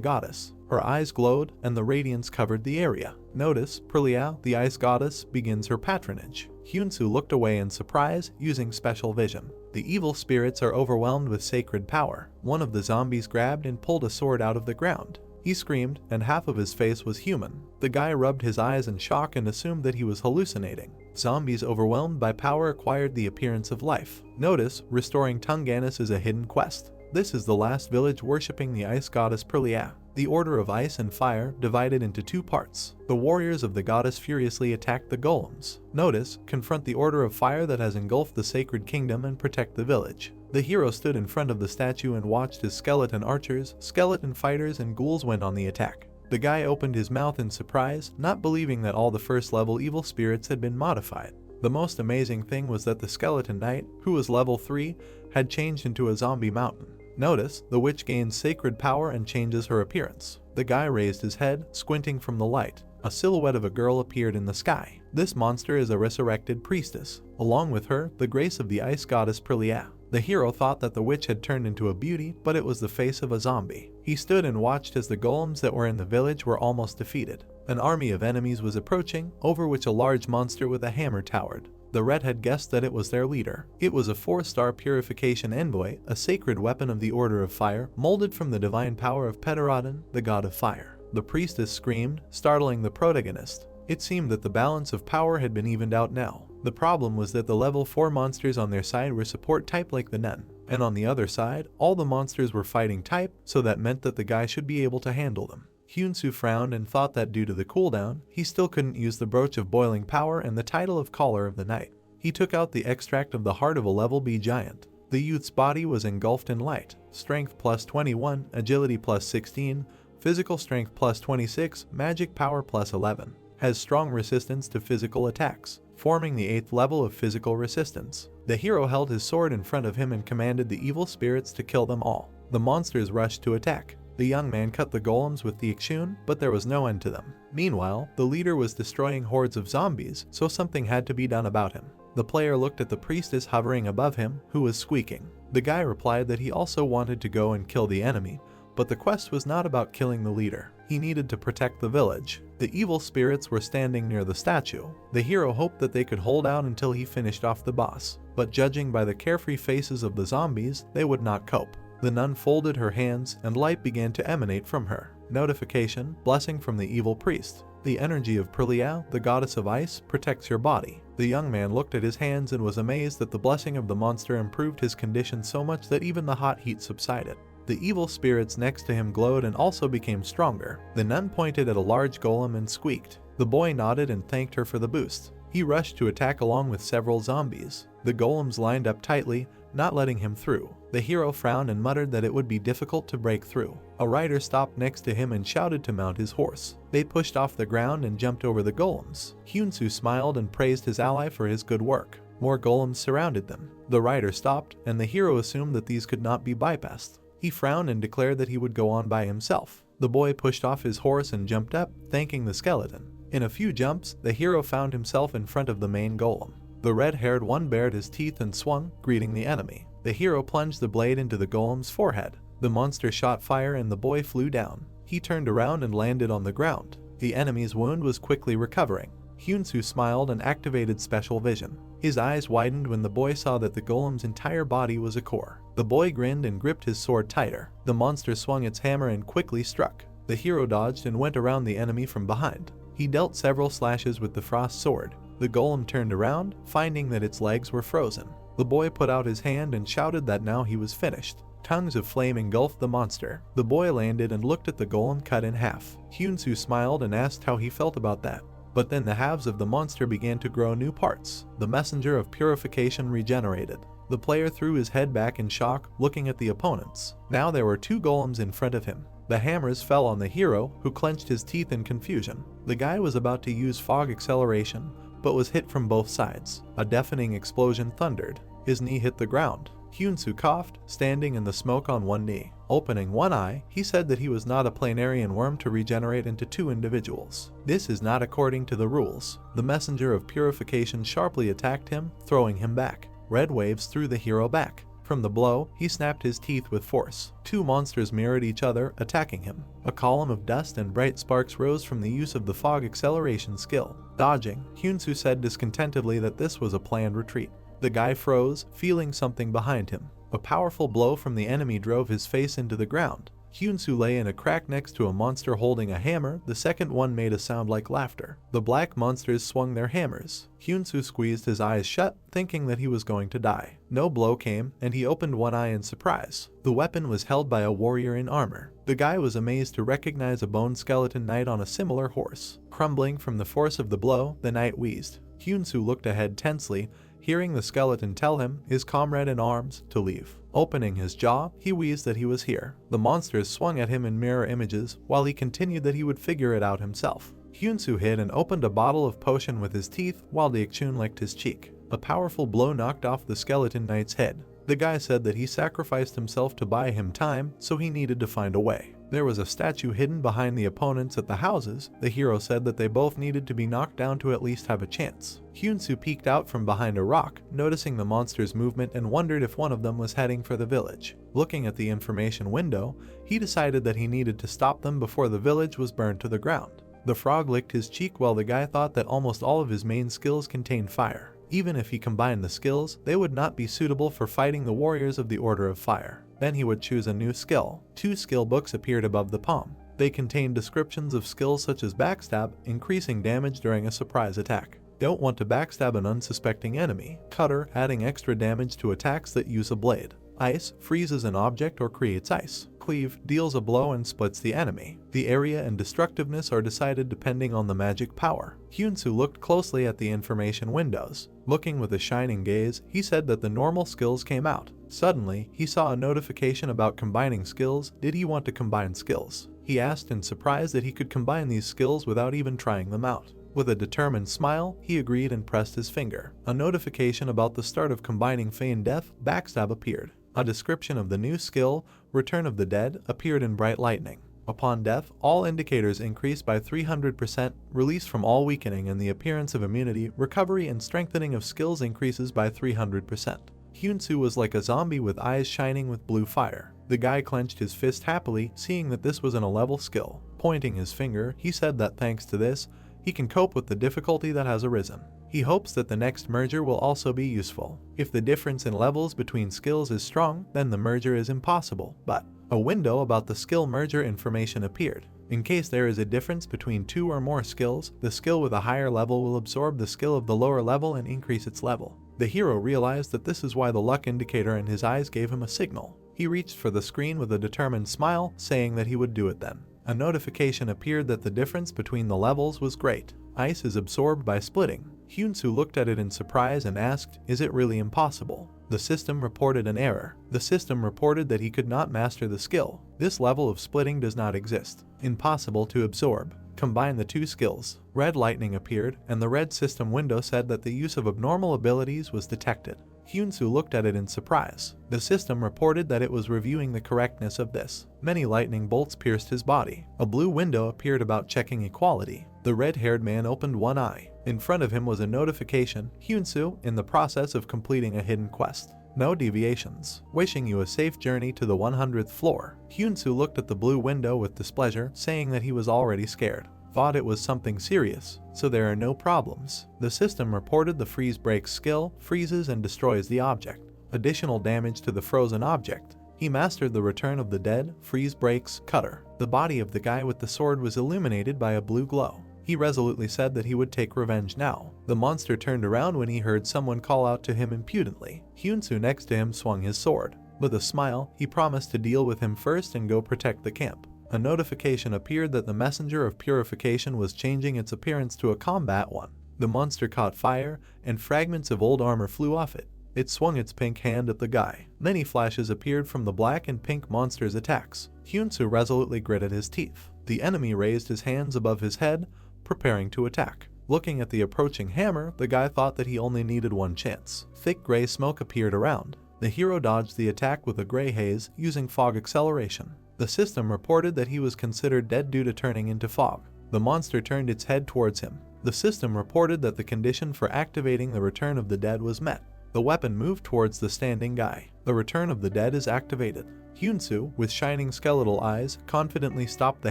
goddess. Her eyes glowed, and the radiance covered the area. Notice, Perlia, the ice goddess, begins her patronage. Hyunsu looked away in surprise, using special vision. The evil spirits are overwhelmed with sacred power. One of the zombies grabbed and pulled a sword out of the ground. He screamed, and half of his face was human. The guy rubbed his eyes in shock and assumed that he was hallucinating. Zombies overwhelmed by power acquired the appearance of life. Notice, restoring Tunganis is a hidden quest. This is the last village worshipping the ice goddess Perlia. The Order of Ice and Fire divided into two parts. The warriors of the goddess furiously attacked the golems. Notice, confront the Order of Fire that has engulfed the sacred kingdom and protect the village. The hero stood in front of the statue and watched as skeleton archers, skeleton fighters, and ghouls went on the attack. The guy opened his mouth in surprise, not believing that all the first level evil spirits had been modified. The most amazing thing was that the skeleton knight, who was level 3, had changed into a zombie mountain. Notice, the witch gains sacred power and changes her appearance. The guy raised his head, squinting from the light. A silhouette of a girl appeared in the sky. This monster is a resurrected priestess. Along with her, the grace of the ice goddess Perlia. The hero thought that the witch had turned into a beauty, but it was the face of a zombie. He stood and watched as the golems that were in the village were almost defeated. An army of enemies was approaching, over which a large monster with a hammer towered. The redhead guessed that it was their leader. It was a 4-star purification envoy, a sacred weapon of the Order of Fire, molded from the divine power of Pterodon, the god of fire. The priestess screamed, startling the protagonist. It seemed that the balance of power had been evened out now. The problem was that the level 4 monsters on their side were support type like the Nen. And on the other side, all the monsters were fighting type, so that meant that the guy should be able to handle them. Hyunsu frowned and thought that due to the cooldown, he still couldn't use the Brooch of Boiling Power and the title of Caller of the Night. He took out the extract of the heart of a level B giant. The youth's body was engulfed in light. Strength plus 21, agility plus 16, physical strength plus 26, magic power plus 11. Has strong resistance to physical attacks, forming the 8th level of physical resistance. The hero held his sword in front of him and commanded the evil spirits to kill them all. The monsters rushed to attack. The young man cut the golems with the Ikshun, but there was no end to them. Meanwhile, the leader was destroying hordes of zombies, so something had to be done about him. The player looked at the priestess hovering above him, who was squeaking. The guy replied that he also wanted to go and kill the enemy, but the quest was not about killing the leader. He needed to protect the village. The evil spirits were standing near the statue. The hero hoped that they could hold out until he finished off the boss, but judging by the carefree faces of the zombies, they would not cope. The nun folded her hands, and light began to emanate from her. Notification, blessing from the evil priest. The energy of Perlia, the goddess of ice, protects your body. The young man looked at his hands and was amazed that the blessing of the monster improved his condition so much that even the hot heat subsided. The evil spirits next to him glowed and also became stronger. The nun pointed at a large golem and squeaked. The boy nodded and thanked her for the boost. He rushed to attack along with several zombies. The golems lined up tightly, not letting him through. The hero frowned and muttered that it would be difficult to break through. A rider stopped next to him and shouted to mount his horse. They pushed off the ground and jumped over the golems. Hyunsu smiled and praised his ally for his good work. More golems surrounded them. The rider stopped, and the hero assumed that these could not be bypassed. He frowned and declared that he would go on by himself. The boy pushed off his horse and jumped up, thanking the skeleton. In a few jumps, the hero found himself in front of the main golem. The red-haired one bared his teeth and swung, greeting the enemy. The hero plunged the blade into the golem's forehead. The monster shot fire and the boy flew down. He turned around and landed on the ground. The enemy's wound was quickly recovering. Hyunsu smiled and activated special vision. His eyes widened when the boy saw that the golem's entire body was a core. The boy grinned and gripped his sword tighter. The monster swung its hammer and quickly struck. The hero dodged and went around the enemy from behind. He dealt several slashes with the frost sword. The golem turned around, finding that its legs were frozen. The boy put out his hand and shouted that now he was finished. Tongues of flame engulfed the monster. The boy landed and looked at the golem cut in half. Hyunsu smiled and asked how he felt about that. But then the halves of the monster began to grow new parts. The messenger of purification regenerated. The player threw his head back in shock, looking at the opponents. Now there were two golems in front of him. The hammers fell on the hero, who clenched his teeth in confusion. The guy was about to use fog acceleration, but was hit from both sides. A deafening explosion thundered. His knee hit the ground. Hyunsu coughed, standing in the smoke on one knee. Opening one eye, he said that he was not a planarian worm to regenerate into two individuals. This is not according to the rules. The messenger of purification sharply attacked him, throwing him back. Red waves threw the hero back. From the blow, he snapped his teeth with force. Two monsters mirrored each other, attacking him. A column of dust and bright sparks rose from the use of the fog acceleration skill. Dodging, Hyunsu said discontentedly that this was a planned retreat. The guy froze, feeling something behind him. A powerful blow from the enemy drove his face into the ground. Hyunsu lay in a crack next to a monster holding a hammer. The second one made a sound like laughter. The black monsters swung their hammers. Hyunsu squeezed his eyes shut, thinking that he was going to die. No blow came, and he opened one eye in surprise. The weapon was held by a warrior in armor. The guy was amazed to recognize a bone skeleton knight on a similar horse. Crumbling from the force of the blow, the knight wheezed. Hyunsu looked ahead tensely, hearing the skeleton tell him, his comrade in arms, to leave. Opening his jaw, he wheezed that he was here. The monsters swung at him in mirror images, while he continued that he would figure it out himself. Hyunsu hid and opened a bottle of potion with his teeth, while the Ikchun licked his cheek. A powerful blow knocked off the skeleton knight's head. The guy said that he sacrificed himself to buy him time, so he needed to find a way. There was a statue hidden behind the opponents at the houses. The hero said that they both needed to be knocked down to at least have a chance. Hyunsu peeked out from behind a rock, noticing the monster's movement and wondered if one of them was heading for the village. Looking at the information window, he decided that he needed to stop them before the village was burned to the ground. The frog licked his cheek while the guy thought that almost all of his main skills contained fire. Even if he combined the skills, they would not be suitable for fighting the warriors of the Order of Fire. Then he would choose a new skill. Two skill books appeared above the palm. They contained descriptions of skills such as backstab, increasing damage during a surprise attack. Don't want to backstab an unsuspecting enemy. Cutter, adding extra damage to attacks that use a blade. Ice, freezes an object or creates ice. Cleave, deals a blow and splits the enemy. The area and destructiveness are decided depending on the magic power. Hyunsu looked closely at the information windows. Looking with a shining gaze, he said that the normal skills came out. Suddenly, he saw a notification about combining skills. Did he want to combine skills? He asked in surprise that he could combine these skills without even trying them out. With a determined smile, he agreed and pressed his finger. A notification about the start of combining Feign Death, Backstab appeared. A description of the new skill, Return of the Dead, appeared in bright lightning. Upon death, all indicators increased by 300%, release from all weakening and the appearance of immunity, recovery and strengthening of skills increases by 300%. Hyunsu was like a zombie with eyes shining with blue fire. The guy clenched his fist happily, seeing that this was an 11 skill. Pointing his finger, he said that thanks to this, he can cope with the difficulty that has arisen. He hopes that the next merger will also be useful. If the difference in levels between skills is strong, then the merger is impossible, but a window about the skill merger information appeared. In case there is a difference between two or more skills, the skill with a higher level will absorb the skill of the lower level and increase its level. The hero realized that this is why the luck indicator in his eyes gave him a signal. He reached for the screen with a determined smile, saying that he would do it then. A notification appeared that the difference between the levels was great. Ice is absorbed by splitting. Hyunsu looked at it in surprise and asked, "Is it really impossible?" The system reported an error. The system reported that he could not master the skill. This level of splitting does not exist. Impossible to absorb. Combine the two skills. Red lightning appeared, and the red system window said that the use of abnormal abilities was detected. Hyunsu looked at it in surprise. The system reported that it was reviewing the correctness of this. Many lightning bolts pierced his body. A blue window appeared about checking equality. The red-haired man opened one eye. In front of him was a notification, Hyunsu, in the process of completing a hidden quest. No deviations. Wishing you a safe journey to the 100th floor. Hyunsu looked at the blue window with displeasure, saying that he was already scared. thought it was something serious, so there are no problems. The system reported the freeze breaks skill, freezes and destroys the object. Additional damage to the frozen object. He mastered the Return of the Dead, freeze breaks, cutter. The body of the guy with the sword was illuminated by a blue glow. He resolutely said that he would take revenge now. The monster turned around when he heard someone call out to him impudently. Hyunsu next to him swung his sword. With a smile, he promised to deal with him first and go protect the camp. A notification appeared that the messenger of purification was changing its appearance to a combat one. The monster caught fire, and fragments of old armor flew off it. It swung its pink hand at the guy. Many flashes appeared from the black and pink monster's attacks. Hyunsu resolutely gritted his teeth. The enemy raised his hands above his head, preparing to attack. Looking at the approaching hammer, the guy thought that he only needed one chance. Thick gray smoke appeared around. The hero dodged the attack with a gray haze, using fog acceleration. The system reported that he was considered dead due to turning into fog. The monster turned its head towards him. The system reported that the condition for activating the Return of the Dead was met. The weapon moved towards the standing guy. The Return of the Dead is activated. Hyunsu, with shining skeletal eyes, confidently stopped the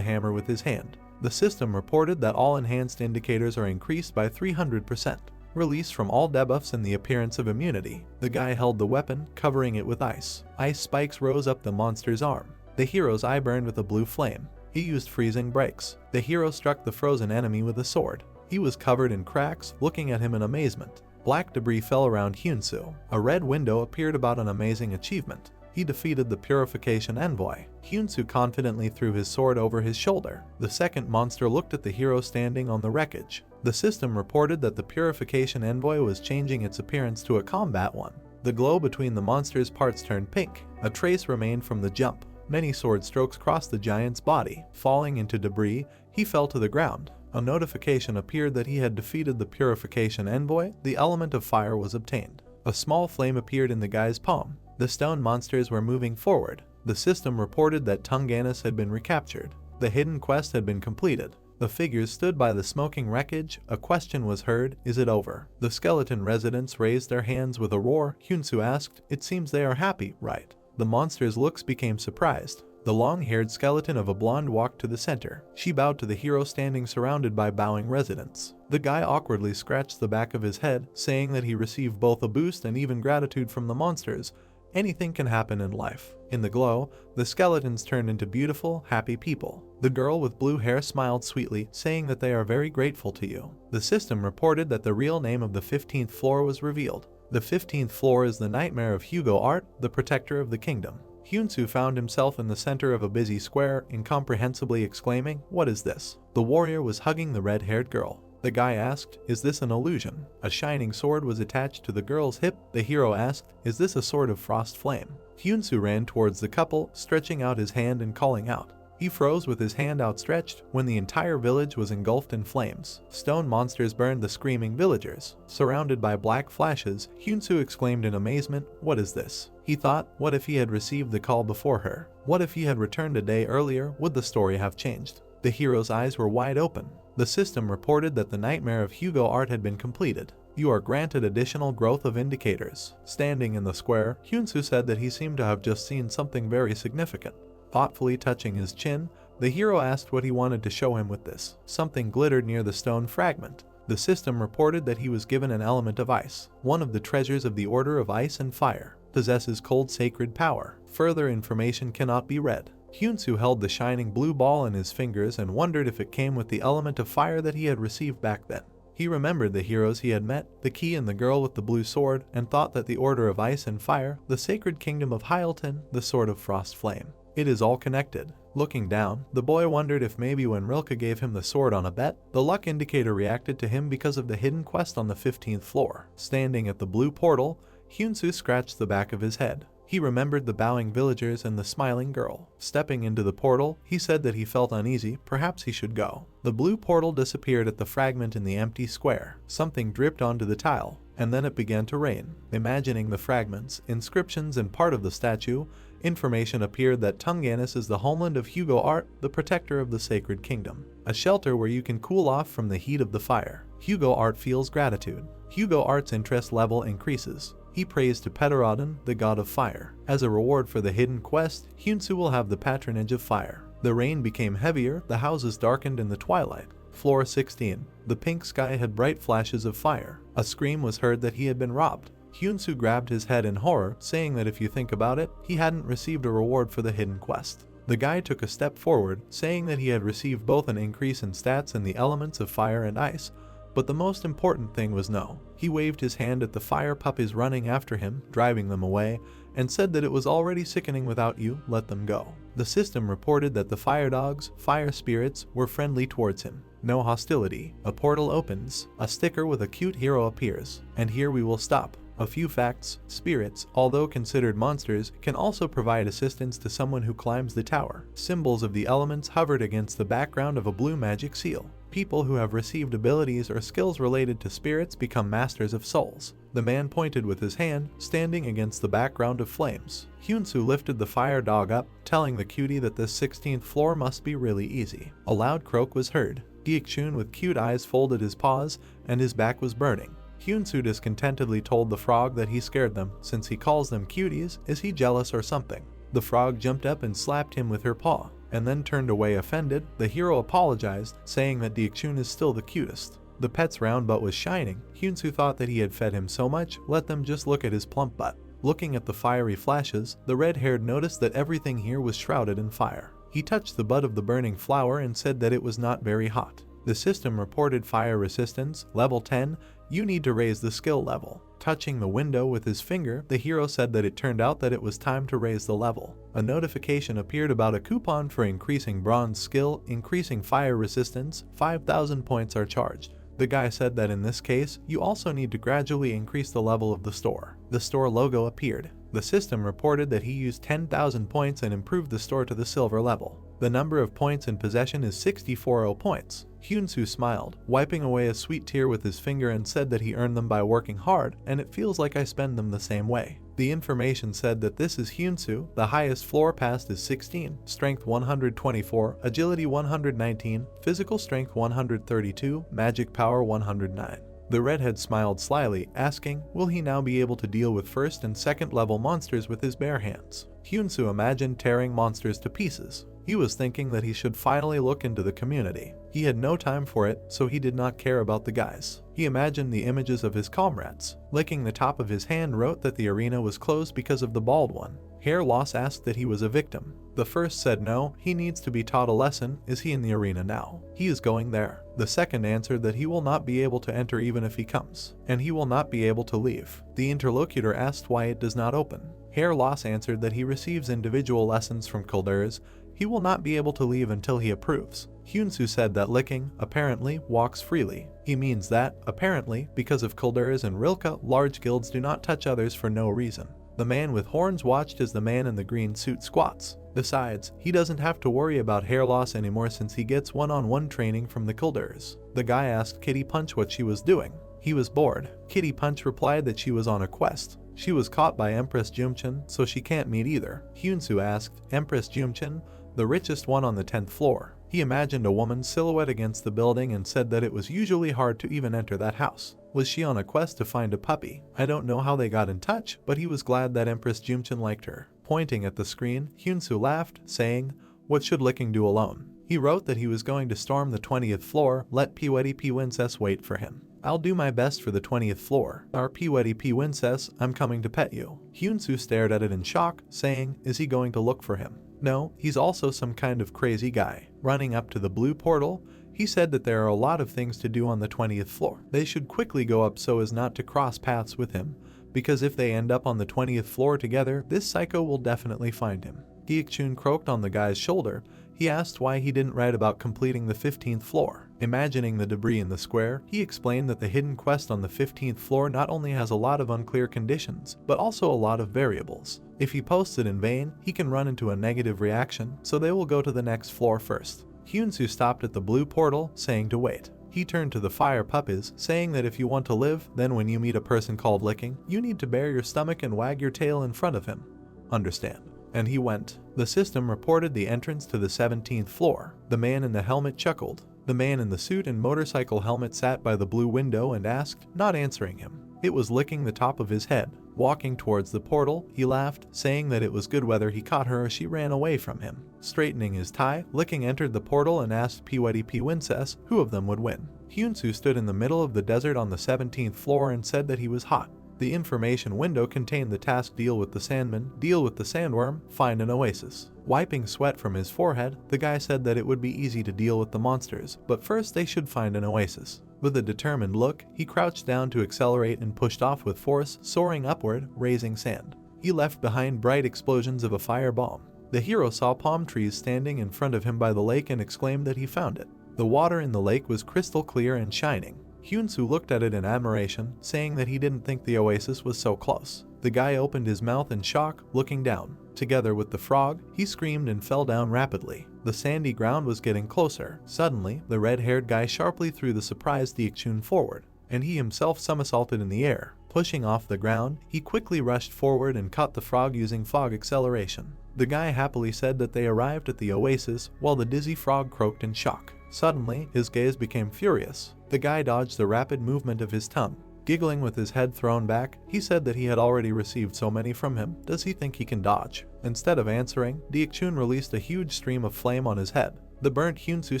hammer with his hand. The system reported that all enhanced indicators are increased by 300%. Release from all debuffs and the appearance of immunity. The guy held the weapon, covering it with ice. Ice spikes rose up the monster's arm. The hero's eye burned with a blue flame. He used freezing breaks. The hero struck the frozen enemy with a sword. He was covered in cracks, looking at him in amazement. Black debris fell around Hyunsu. A red window appeared about an amazing achievement. He defeated the Purification Envoy. Hyunsu confidently threw his sword over his shoulder. The second monster looked at the hero standing on the wreckage. The system reported that the Purification Envoy was changing its appearance to a combat one. The glow between the monster's parts turned pink. A trace remained from the jump. Many sword strokes crossed the giant's body. Falling into debris, he fell to the ground. A notification appeared that he had defeated the Purification Envoy. The element of fire was obtained. A small flame appeared in the guy's palm. The stone monsters were moving forward. The system reported that Tunganis had been recaptured. The hidden quest had been completed. The figures stood by the smoking wreckage. A question was heard, is it over? The skeleton residents raised their hands with a roar. Hyunsu asked, it seems they are happy, right? The monster's looks became surprised. The long-haired skeleton of a blonde walked to the center. She bowed to the hero standing surrounded by bowing residents. The guy awkwardly scratched the back of his head, saying that he received both a boost and even gratitude from the monsters. Anything can happen in life. In the glow, the skeletons turned into beautiful, happy people. The girl with blue hair smiled sweetly, saying that they are very grateful to you. The system reported that the real name of the 15th floor was revealed. The 15th floor is the nightmare of Hugo Art, the protector of the kingdom. Hyunsu found himself in the center of a busy square, incomprehensibly exclaiming, what is this? The warrior was hugging the red-haired girl. The guy asked, is this an illusion? A shining sword was attached to the girl's hip. The hero asked, is this a sword of frost flame? Hyunsu ran towards the couple, stretching out his hand and calling out. He froze with his hand outstretched when the entire village was engulfed in flames. Stone monsters burned the screaming villagers. Surrounded by black flashes, Hyunsu exclaimed in amazement, what is this? He thought, what if he had received the call before her? What if he had returned a day earlier? Would the story have changed? The hero's eyes were wide open. The system reported that the nightmare of Hugo Art had been completed. You are granted additional growth of indicators. Standing in the square, Hyunsu said that he seemed to have just seen something very significant. Thoughtfully touching his chin, the hero asked what he wanted to show him with this. Something glittered near the stone fragment. The system reported that he was given an element of ice. One of the treasures of the Order of Ice and Fire possesses cold sacred power. Further information cannot be read. Hyunsu held the shining blue ball in his fingers and wondered if it came with the element of fire that he had received back then. He remembered the heroes he had met, the key and the girl with the blue sword, and thought that the Order of Ice and Fire, the sacred kingdom of Hyalton, the sword of frost flame. It is all connected. Looking down, the boy wondered if maybe when Rilke gave him the sword on a bet, the luck indicator reacted to him because of the hidden quest on the 15th floor. Standing at the blue portal, Hyunsu scratched the back of his head. He remembered the bowing villagers and the smiling girl. Stepping into the portal, he said that he felt uneasy, perhaps he should go. The blue portal disappeared at the fragment in the empty square. Something dripped onto the tile, and then it began to rain. Imagining the fragments, inscriptions and part of the statue, information appeared that Tunganis is the homeland of Hugo Art, the protector of the sacred kingdom. A shelter where you can cool off from the heat of the fire. Hugo Art feels gratitude. Hugo Art's interest level increases. He prays to Pterodon, the god of fire. As a reward for the hidden quest, Hyunsu will have the patronage of fire. The rain became heavier, the houses darkened in the twilight. Floor 16. The pink sky had bright flashes of fire. A scream was heard that he had been robbed. Hyunsu grabbed his head in horror, saying that if you think about it, he hadn't received a reward for the hidden quest. The guy took a step forward, saying that he had received both an increase in stats in the elements of fire and ice, but the most important thing was no. He waved his hand at the fire puppies running after him, driving them away, and said that it was already sickening without you, let them go. The system reported that the fire dogs, fire spirits, were friendly towards him. No hostility. A portal opens, a sticker with a cute hero appears, and here we will stop. A few facts: spirits, although considered monsters, can also provide assistance to someone who climbs the tower. Symbols of the elements hovered against the background of a blue magic seal. People who have received abilities or skills related to spirits become masters of souls. The man pointed with his hand, standing against the background of flames. Hyunsu lifted the fire dog up, telling the cutie that this 16th floor must be really easy. A loud croak was heard. Deek-chun with cute eyes folded his paws, and his back was burning. Hyunsu discontentedly told the frog that he scared them, since he calls them cuties. Is he jealous or something? The frog jumped up and slapped him with her paw, and then turned away offended. The hero apologized, saying that Deek-chun is still the cutest. The pet's round butt was shining. Hyunsu thought that he had fed him so much, let them just look at his plump butt. Looking at the fiery flashes, the red-haired noticed that everything here was shrouded in fire. He touched the butt of the burning flower and said that it was not very hot. The system reported fire resistance, level 10, you need to raise the skill level. Touching the window with his finger, the hero said that it turned out that it was time to raise the level. A notification appeared about a coupon for increasing bronze skill, increasing fire resistance, 5,000 points are charged. The guy said that in this case, you also need to gradually increase the level of the store. The store logo appeared. The system reported that he used 10,000 points and improved the store to the silver level. The number of points in possession is 64 points. Hyunsu smiled, wiping away a sweet tear with his finger, and said that he earned them by working hard, and it feels like I spend them the same way. The information said that this is Hyunsu. The highest floor passed is 16, strength 124, agility 119, physical strength 132, magic power 109. The redhead smiled slyly, asking, will he now be able to deal with first and second level monsters with his bare hands? Hyunsu imagined tearing monsters to pieces. He was thinking that he should finally look into the community. He had no time for it, so he did not care about the guys. He imagined the images of his comrades. Licking the top of his hand wrote that the arena was closed because of the bald one. Hair loss asked that he was a victim. The first said no, he needs to be taught a lesson. Is he in the arena now? He is going there. The second answered that he will not be able to enter even if he comes, and he will not be able to leave. The interlocutor asked why it does not open. Hair loss answered that he receives individual lessons from Kulders. He will not be able to leave until he approves. Hyunsu said that licking, apparently, walks freely. He means that, apparently, because of Kulders and Rilke, large guilds do not touch others for no reason. The man with horns watched as the man in the green suit squats. Besides, he doesn't have to worry about hair loss anymore since he gets one-on-one training from the Kulders. The guy asked Kitty Punch what she was doing. He was bored. Kitty Punch replied that she was on a quest. She was caught by Empress Jumchan, so she can't meet either. Hyunsu asked, Empress Jumchan? The richest one on the 10th floor. He imagined a woman's silhouette against the building and said that it was usually hard to even enter that house. Was she on a quest to find a puppy? I don't know how they got in touch, but he was glad that Empress Jumchan liked her. Pointing at the screen, Hyunsu laughed, saying, what should licking do alone? He wrote that he was going to storm the 20th floor, let Pewetty P-Wincess wait for him. I'll do my best for the 20th floor. Our Pewetty P-Wincess, I'm coming to pet you. Hyunsu stared at it in shock, saying, is he going to look for him? No, he's also some kind of crazy guy. Running up to the blue portal, he said that there are a lot of things to do on the 20th floor. They should quickly go up so as not to cross paths with him, because if they end up on the 20th floor together, this psycho will definitely find him. Deek-chun croaked on the guy's shoulder. He asked why he didn't write about completing the 15th floor. Imagining the debris in the square, he explained that the hidden quest on the 15th floor not only has a lot of unclear conditions, but also a lot of variables. If he posts it in vain, he can run into a negative reaction, so they will go to the next floor first. Hyunsu stopped at the blue portal, saying to wait. He turned to the fire puppies, saying that if you want to live, then when you meet a person called licking, you need to bare your stomach and wag your tail in front of him. Understand? And he went. The system reported the entrance to the 17th floor. The man in the helmet chuckled. The man in the suit and motorcycle helmet sat by the blue window and asked, not answering him. It was licking the top of his head. Walking towards the portal, he laughed, saying that it was good whether he caught her or she ran away from him. Straightening his tie, Licking entered the portal and asked P-Weddy-P-Wincess who of them would win. Hyunsu stood in the middle of the desert on the 17th floor and said that he was hot. The information window contained the task deal with the sandman, deal with the sandworm, find an oasis. Wiping sweat from his forehead, the guy said that it would be easy to deal with the monsters, but first they should find an oasis. With a determined look, he crouched down to accelerate and pushed off with force, soaring upward, raising sand. He left behind bright explosions of a firebomb. The hero saw palm trees standing in front of him by the lake and exclaimed that he found it. The water in the lake was crystal clear and shining. Hyunsu looked at it in admiration, saying that he didn't think the oasis was so close. The guy opened his mouth in shock, looking down. Together with the frog, he screamed and fell down rapidly. The sandy ground was getting closer. Suddenly, the red-haired guy sharply threw the surprised Deekchun forward, and he himself somersaulted in the air. Pushing off the ground, he quickly rushed forward and caught the frog using fog acceleration. The guy happily said that they arrived at the oasis, while the dizzy frog croaked in shock. Suddenly, his gaze became furious. The guy dodged the rapid movement of his tongue. Giggling with his head thrown back, he said that he had already received so many from him. Does he think he can dodge? Instead of answering, Deekchun released a huge stream of flame on his head. The burnt Hyunsu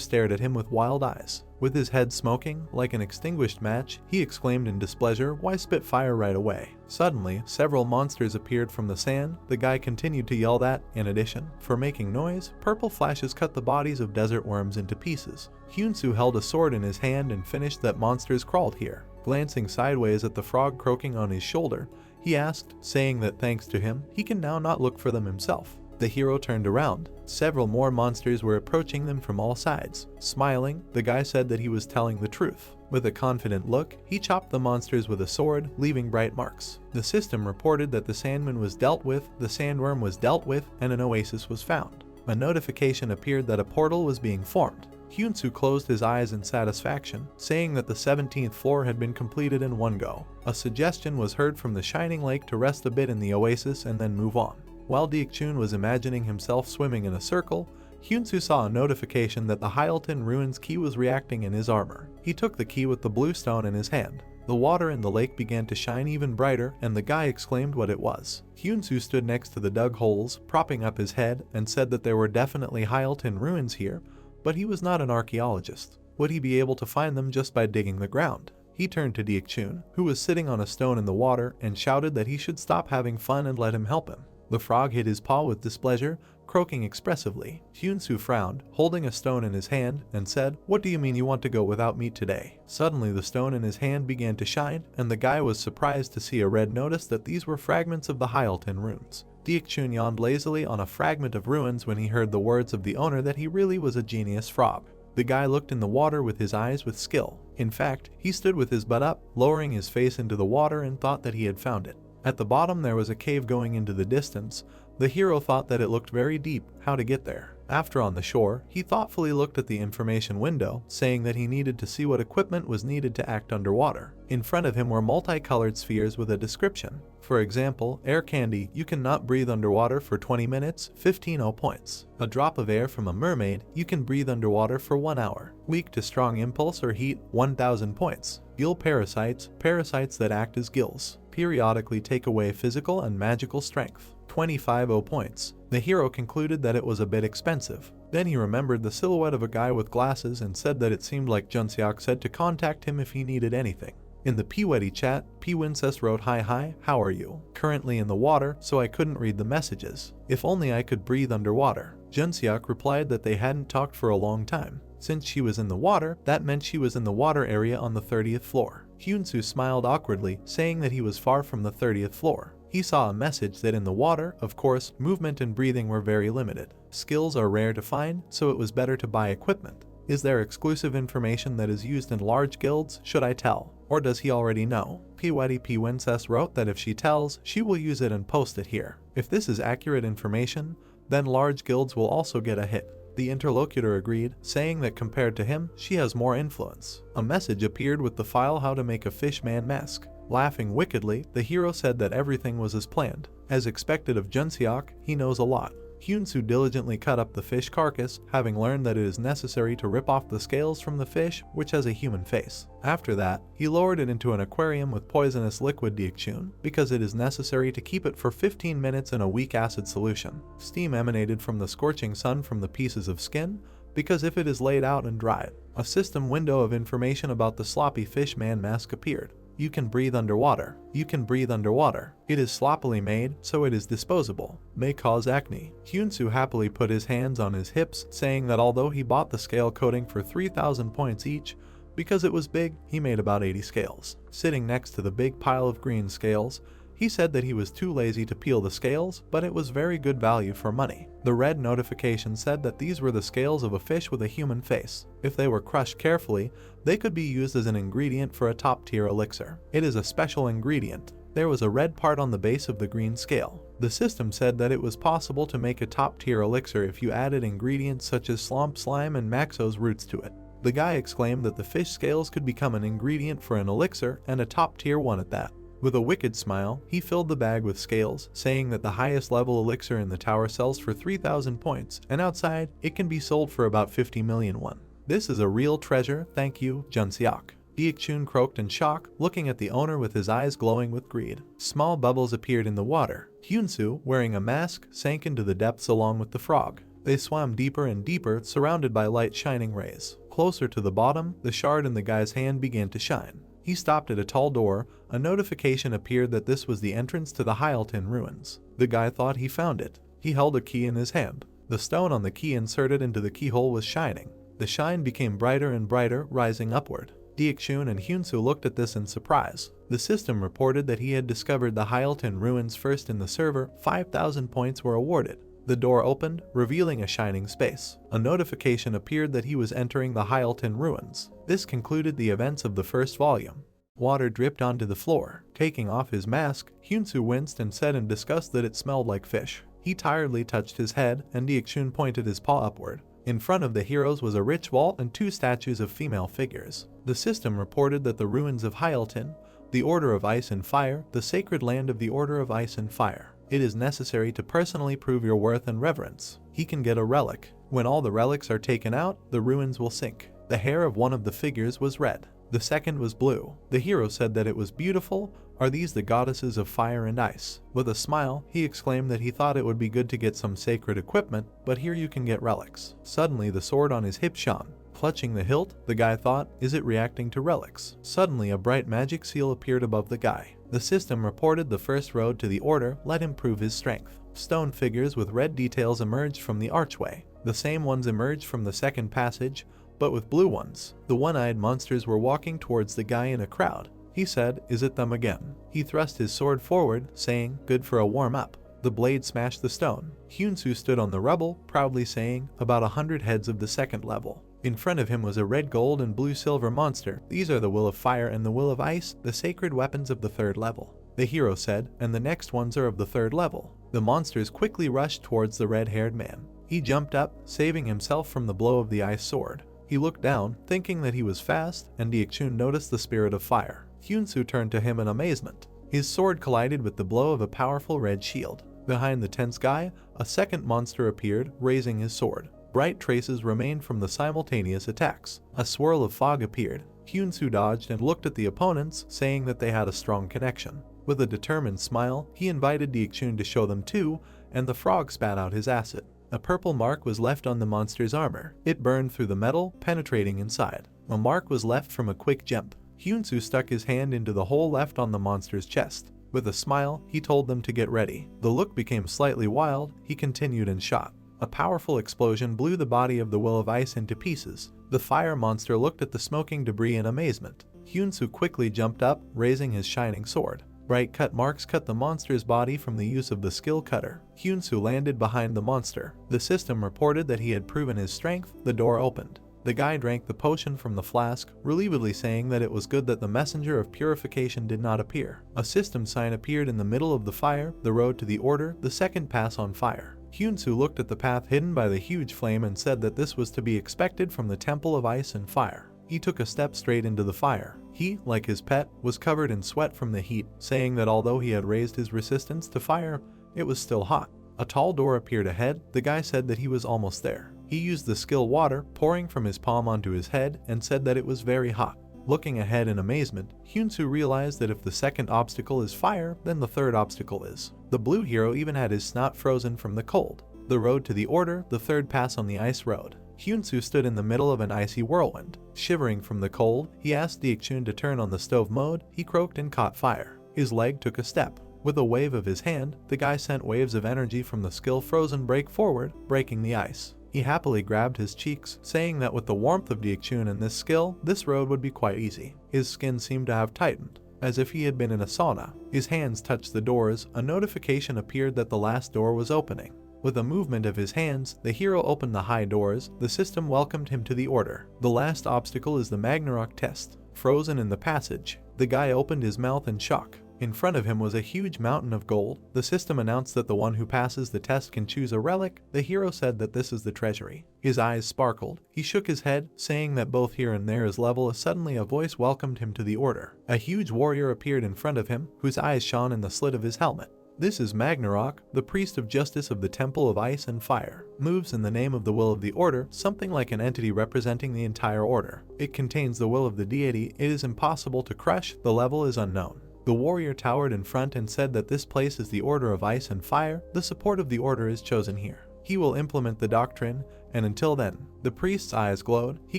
stared at him with wild eyes. With his head smoking, like an extinguished match, he exclaimed in displeasure, "Why spit fire right away?" Suddenly, several monsters appeared from the sand. The guy continued to yell that, in addition, for making noise, purple flashes cut the bodies of desert worms into pieces. Hyunsu held a sword in his hand and finished that monsters crawled here. Glancing sideways at the frog croaking on his shoulder, he asked, saying that thanks to him, he can now not look for them himself. The hero turned around. Several more monsters were approaching them from all sides. Smiling, the guy said that he was telling the truth. With a confident look, he chopped the monsters with a sword, leaving bright marks. The system reported that the sandman was dealt with, the sandworm was dealt with, and an oasis was found. A notification appeared that a portal was being formed. Hyunsu closed his eyes in satisfaction, saying that the 17th floor had been completed in one go. A suggestion was heard from the shining lake to rest a bit in the oasis and then move on. While Deekchun was imagining himself swimming in a circle, Hyunsu saw a notification that the Hyalton Ruins key was reacting in his armor. He took the key with the blue stone in his hand. The water in the lake began to shine even brighter, and the guy exclaimed what it was. Hyunsu stood next to the dug holes, propping up his head, and said that there were definitely Hyalton Ruins here, but he was not an archaeologist. Would he be able to find them just by digging the ground? He turned to Deekchun, who was sitting on a stone in the water, and shouted that he should stop having fun and let him help him. The frog hit his paw with displeasure, croaking expressively. Hyunsu frowned, holding a stone in his hand, and said, "What do you mean you want to go without me today?" Suddenly the stone in his hand began to shine, and the guy was surprised to see a red notice that these were fragments of the Hyalton runes. Deekchun yawned lazily on a fragment of ruins when he heard the words of the owner that he really was a genius frog. The guy looked in the water with his eyes with skill. In fact, he stood with his butt up, lowering his face into the water and thought that he had found it. At the bottom there was a cave going into the distance. The hero thought that it looked very deep. How to get there? After on the shore, he thoughtfully looked at the information window, saying that he needed to see what equipment was needed to act underwater. In front of him were multicolored spheres with a description. For example, air candy, you cannot breathe underwater for 20 minutes, 15 points. A drop of air from a mermaid, you can breathe underwater for 1 hour. Weak to strong impulse or heat, 1000 points. Gill parasites, parasites that act as gills. Periodically take away physical and magical strength. 25 points. The hero concluded that it was a bit expensive. Then he remembered the silhouette of a guy with glasses and said that it seemed like Junseok said to contact him if he needed anything. In the P-Weddy chat, P-Wincess wrote, "Hi, how are you? Currently in the water, so I couldn't read the messages. If only I could breathe underwater." Junseok replied that they hadn't talked for a long time. Since she was in the water, that meant she was in the water area on the 30th floor. Hyunsu smiled awkwardly, saying that he was far from the 30th floor. He saw a message that in the water, of course, movement and breathing were very limited. Skills are rare to find, so it was better to buy equipment. Is there exclusive information that is used in large guilds? Should I tell? Or does he already know? P-Weddy-P-Wincess wrote that if she tells, she will use it and post it here. If this is accurate information, then large guilds will also get a hit. The interlocutor agreed, saying that compared to him, she has more influence. A message appeared with the file how to make a fishman mask. Laughing wickedly, the hero said that everything was as planned. As expected of Junseok, he knows a lot. Hyunsu diligently cut up the fish carcass, having learned that it is necessary to rip off the scales from the fish, which has a human face. After that, he lowered it into an aquarium with poisonous liquid Deokchun, because it is necessary to keep it for 15 minutes in a weak acid solution. Steam emanated from the scorching sun from the pieces of skin, because if it is laid out and dried, a system window of information about the sloppy fish man mask appeared. You can breathe underwater. You can breathe underwater. It is sloppily made, so it is disposable. May cause acne. Hyunsu happily put his hands on his hips, saying that although he bought the scale coating for 3,000 points each, because it was big, he made about 80 scales. Sitting next to the big pile of green scales, he said that he was too lazy to peel the scales, but it was very good value for money. The red notification said that these were the scales of a fish with a human face. If they were crushed carefully, they could be used as an ingredient for a top-tier elixir. It is a special ingredient. There was a red part on the base of the green scale. The system said that it was possible to make a top-tier elixir if you added ingredients such as slomp slime and maxo's roots to it. The guy exclaimed that the fish scales could become an ingredient for an elixir, and a top-tier one at that. With a wicked smile, he filled the bag with scales, saying that the highest level elixir in the tower sells for 3,000 points, and outside, it can be sold for about 50 million won. This is a real treasure, thank you, Junseok. Deokchun croaked in shock, looking at the owner with his eyes glowing with greed. Small bubbles appeared in the water. Hyunsu, wearing a mask, sank into the depths along with the frog. They swam deeper and deeper, surrounded by light shining rays. Closer to the bottom, the shard in the guy's hand began to shine. He stopped at a tall door. A notification appeared that this was the entrance to the Hyaltin ruins. The guy thought he found it. He held a key in his hand. The stone on the key inserted into the keyhole was shining. The shine became brighter and brighter, rising upward. Deokchun and Hyunsu looked at this in surprise. The system reported that he had discovered the Hyaltin ruins first in the server. 5,000 points were awarded. The door opened, revealing a shining space. A notification appeared that he was entering the Hyaltin ruins. This concluded the events of the first volume. Water dripped onto the floor. Taking off his mask, Hyunsu winced and said in disgust that it smelled like fish. He tiredly touched his head, and Deokchun pointed his paw upward. In front of the heroes was a rich vault and 2 statues of female figures. The system reported that the ruins of Hyaltin, the Order of Ice and Fire, the sacred land of the Order of Ice and Fire. It is necessary to personally prove your worth and reverence. He can get a relic. When all the relics are taken out, the ruins will sink. The hair of one of the figures was red. The second was blue. The hero said that it was beautiful. Are these the goddesses of fire and ice? With a smile, he exclaimed that he thought it would be good to get some sacred equipment, but here you can get relics. Suddenly the sword on his hip shone. Clutching the hilt, the guy thought, is it reacting to relics? Suddenly a bright magic seal appeared above the guy. The system reported the first road to the order let him prove his strength. Stone figures with red details emerged from the archway. The same ones emerged from the second passage, but with blue ones. The one-eyed monsters were walking towards the guy in a crowd. He said, is it them again? He thrust his sword forward, saying, good for a warm-up. The blade smashed the stone. Hyunsu stood on the rubble, proudly saying, about 100 heads of the second level. In front of him was a red gold and blue silver monster. These are the will of fire and the will of ice, the sacred weapons of the 3rd level. The hero said, and the next ones are of the 3rd level. The monsters quickly rushed towards the red-haired man. He jumped up, saving himself from the blow of the ice sword. He looked down, thinking that he was fast, and Deokchun noticed the spirit of fire. Hyunsu turned to him in amazement. His sword collided with the blow of a powerful red shield. Behind the tense guy, a second monster appeared, raising his sword. Bright traces remained from the simultaneous attacks. A swirl of fog appeared. Hyunsu dodged and looked at the opponents, saying that they had a strong connection. With a determined smile, he invited Deokchun to show them too, and the frog spat out his acid. A purple mark was left on the monster's armor. It burned through the metal, penetrating inside. A mark was left from a quick jump. Hyunsu stuck his hand into the hole left on the monster's chest. With a smile, he told them to get ready. The look became slightly wild. He continued and shot. A powerful explosion blew the body of the Will of Ice into pieces. The fire monster looked at the smoking debris in amazement. Hyunsu quickly jumped up, raising his shining sword. Bright cut marks cut the monster's body from the use of the skill cutter. Hyunsu landed behind the monster. The system reported that he had proven his strength. The door opened. The guy drank the potion from the flask, relievedly saying that it was good that the messenger of purification did not appear. A system sign appeared in the middle of the fire, the road to the order, the second pass on fire. Hyunsu looked at the path hidden by the huge flame and said that this was to be expected from the Temple of Ice and Fire. He took a step straight into the fire. He, like his pet, was covered in sweat from the heat, saying that although he had raised his resistance to fire, it was still hot. A tall door appeared ahead. The guy said that he was almost there. He used the skill water, pouring from his palm onto his head, and said that it was very hot. Looking ahead in amazement, Hyunsu realized that if the second obstacle is fire, then the third obstacle is. The blue hero even had his snot frozen from the cold. The road to the order, the third pass on the ice road. Hyunsu stood in the middle of an icy whirlwind. Shivering from the cold, he asked Deokchun to turn on the stove mode. He croaked and caught fire. His leg took a step. With a wave of his hand, the guy sent waves of energy from the skill frozen break forward, breaking the ice. He happily grabbed his cheeks, saying that with the warmth of Deokchun and this skill, this road would be quite easy. His skin seemed to have tightened, as if he had been in a sauna. His hands touched the doors. A notification appeared that the last door was opening. With a movement of his hands, the hero opened the high doors. The system welcomed him to the order. The last obstacle is the Magnarok test. Frozen in the passage, the guy opened his mouth in shock. In front of him was a huge mountain of gold. The system announced that the one who passes the test can choose a relic. The hero said that this is the treasury. His eyes sparkled. He shook his head, saying that both here and there is level. Suddenly a voice welcomed him to the order. A huge warrior appeared in front of him, whose eyes shone in the slit of his helmet. This is Magnarok, the priest of justice of the Temple of Ice and Fire. Moves in the name of the will of the order, something like an entity representing the entire order. It contains the will of the deity. It is impossible to crush. The level is unknown. The warrior towered in front and said that this place is the Order of Ice and Fire. The support of the order is chosen here. He will implement the doctrine, and until then, the priest's eyes glowed. He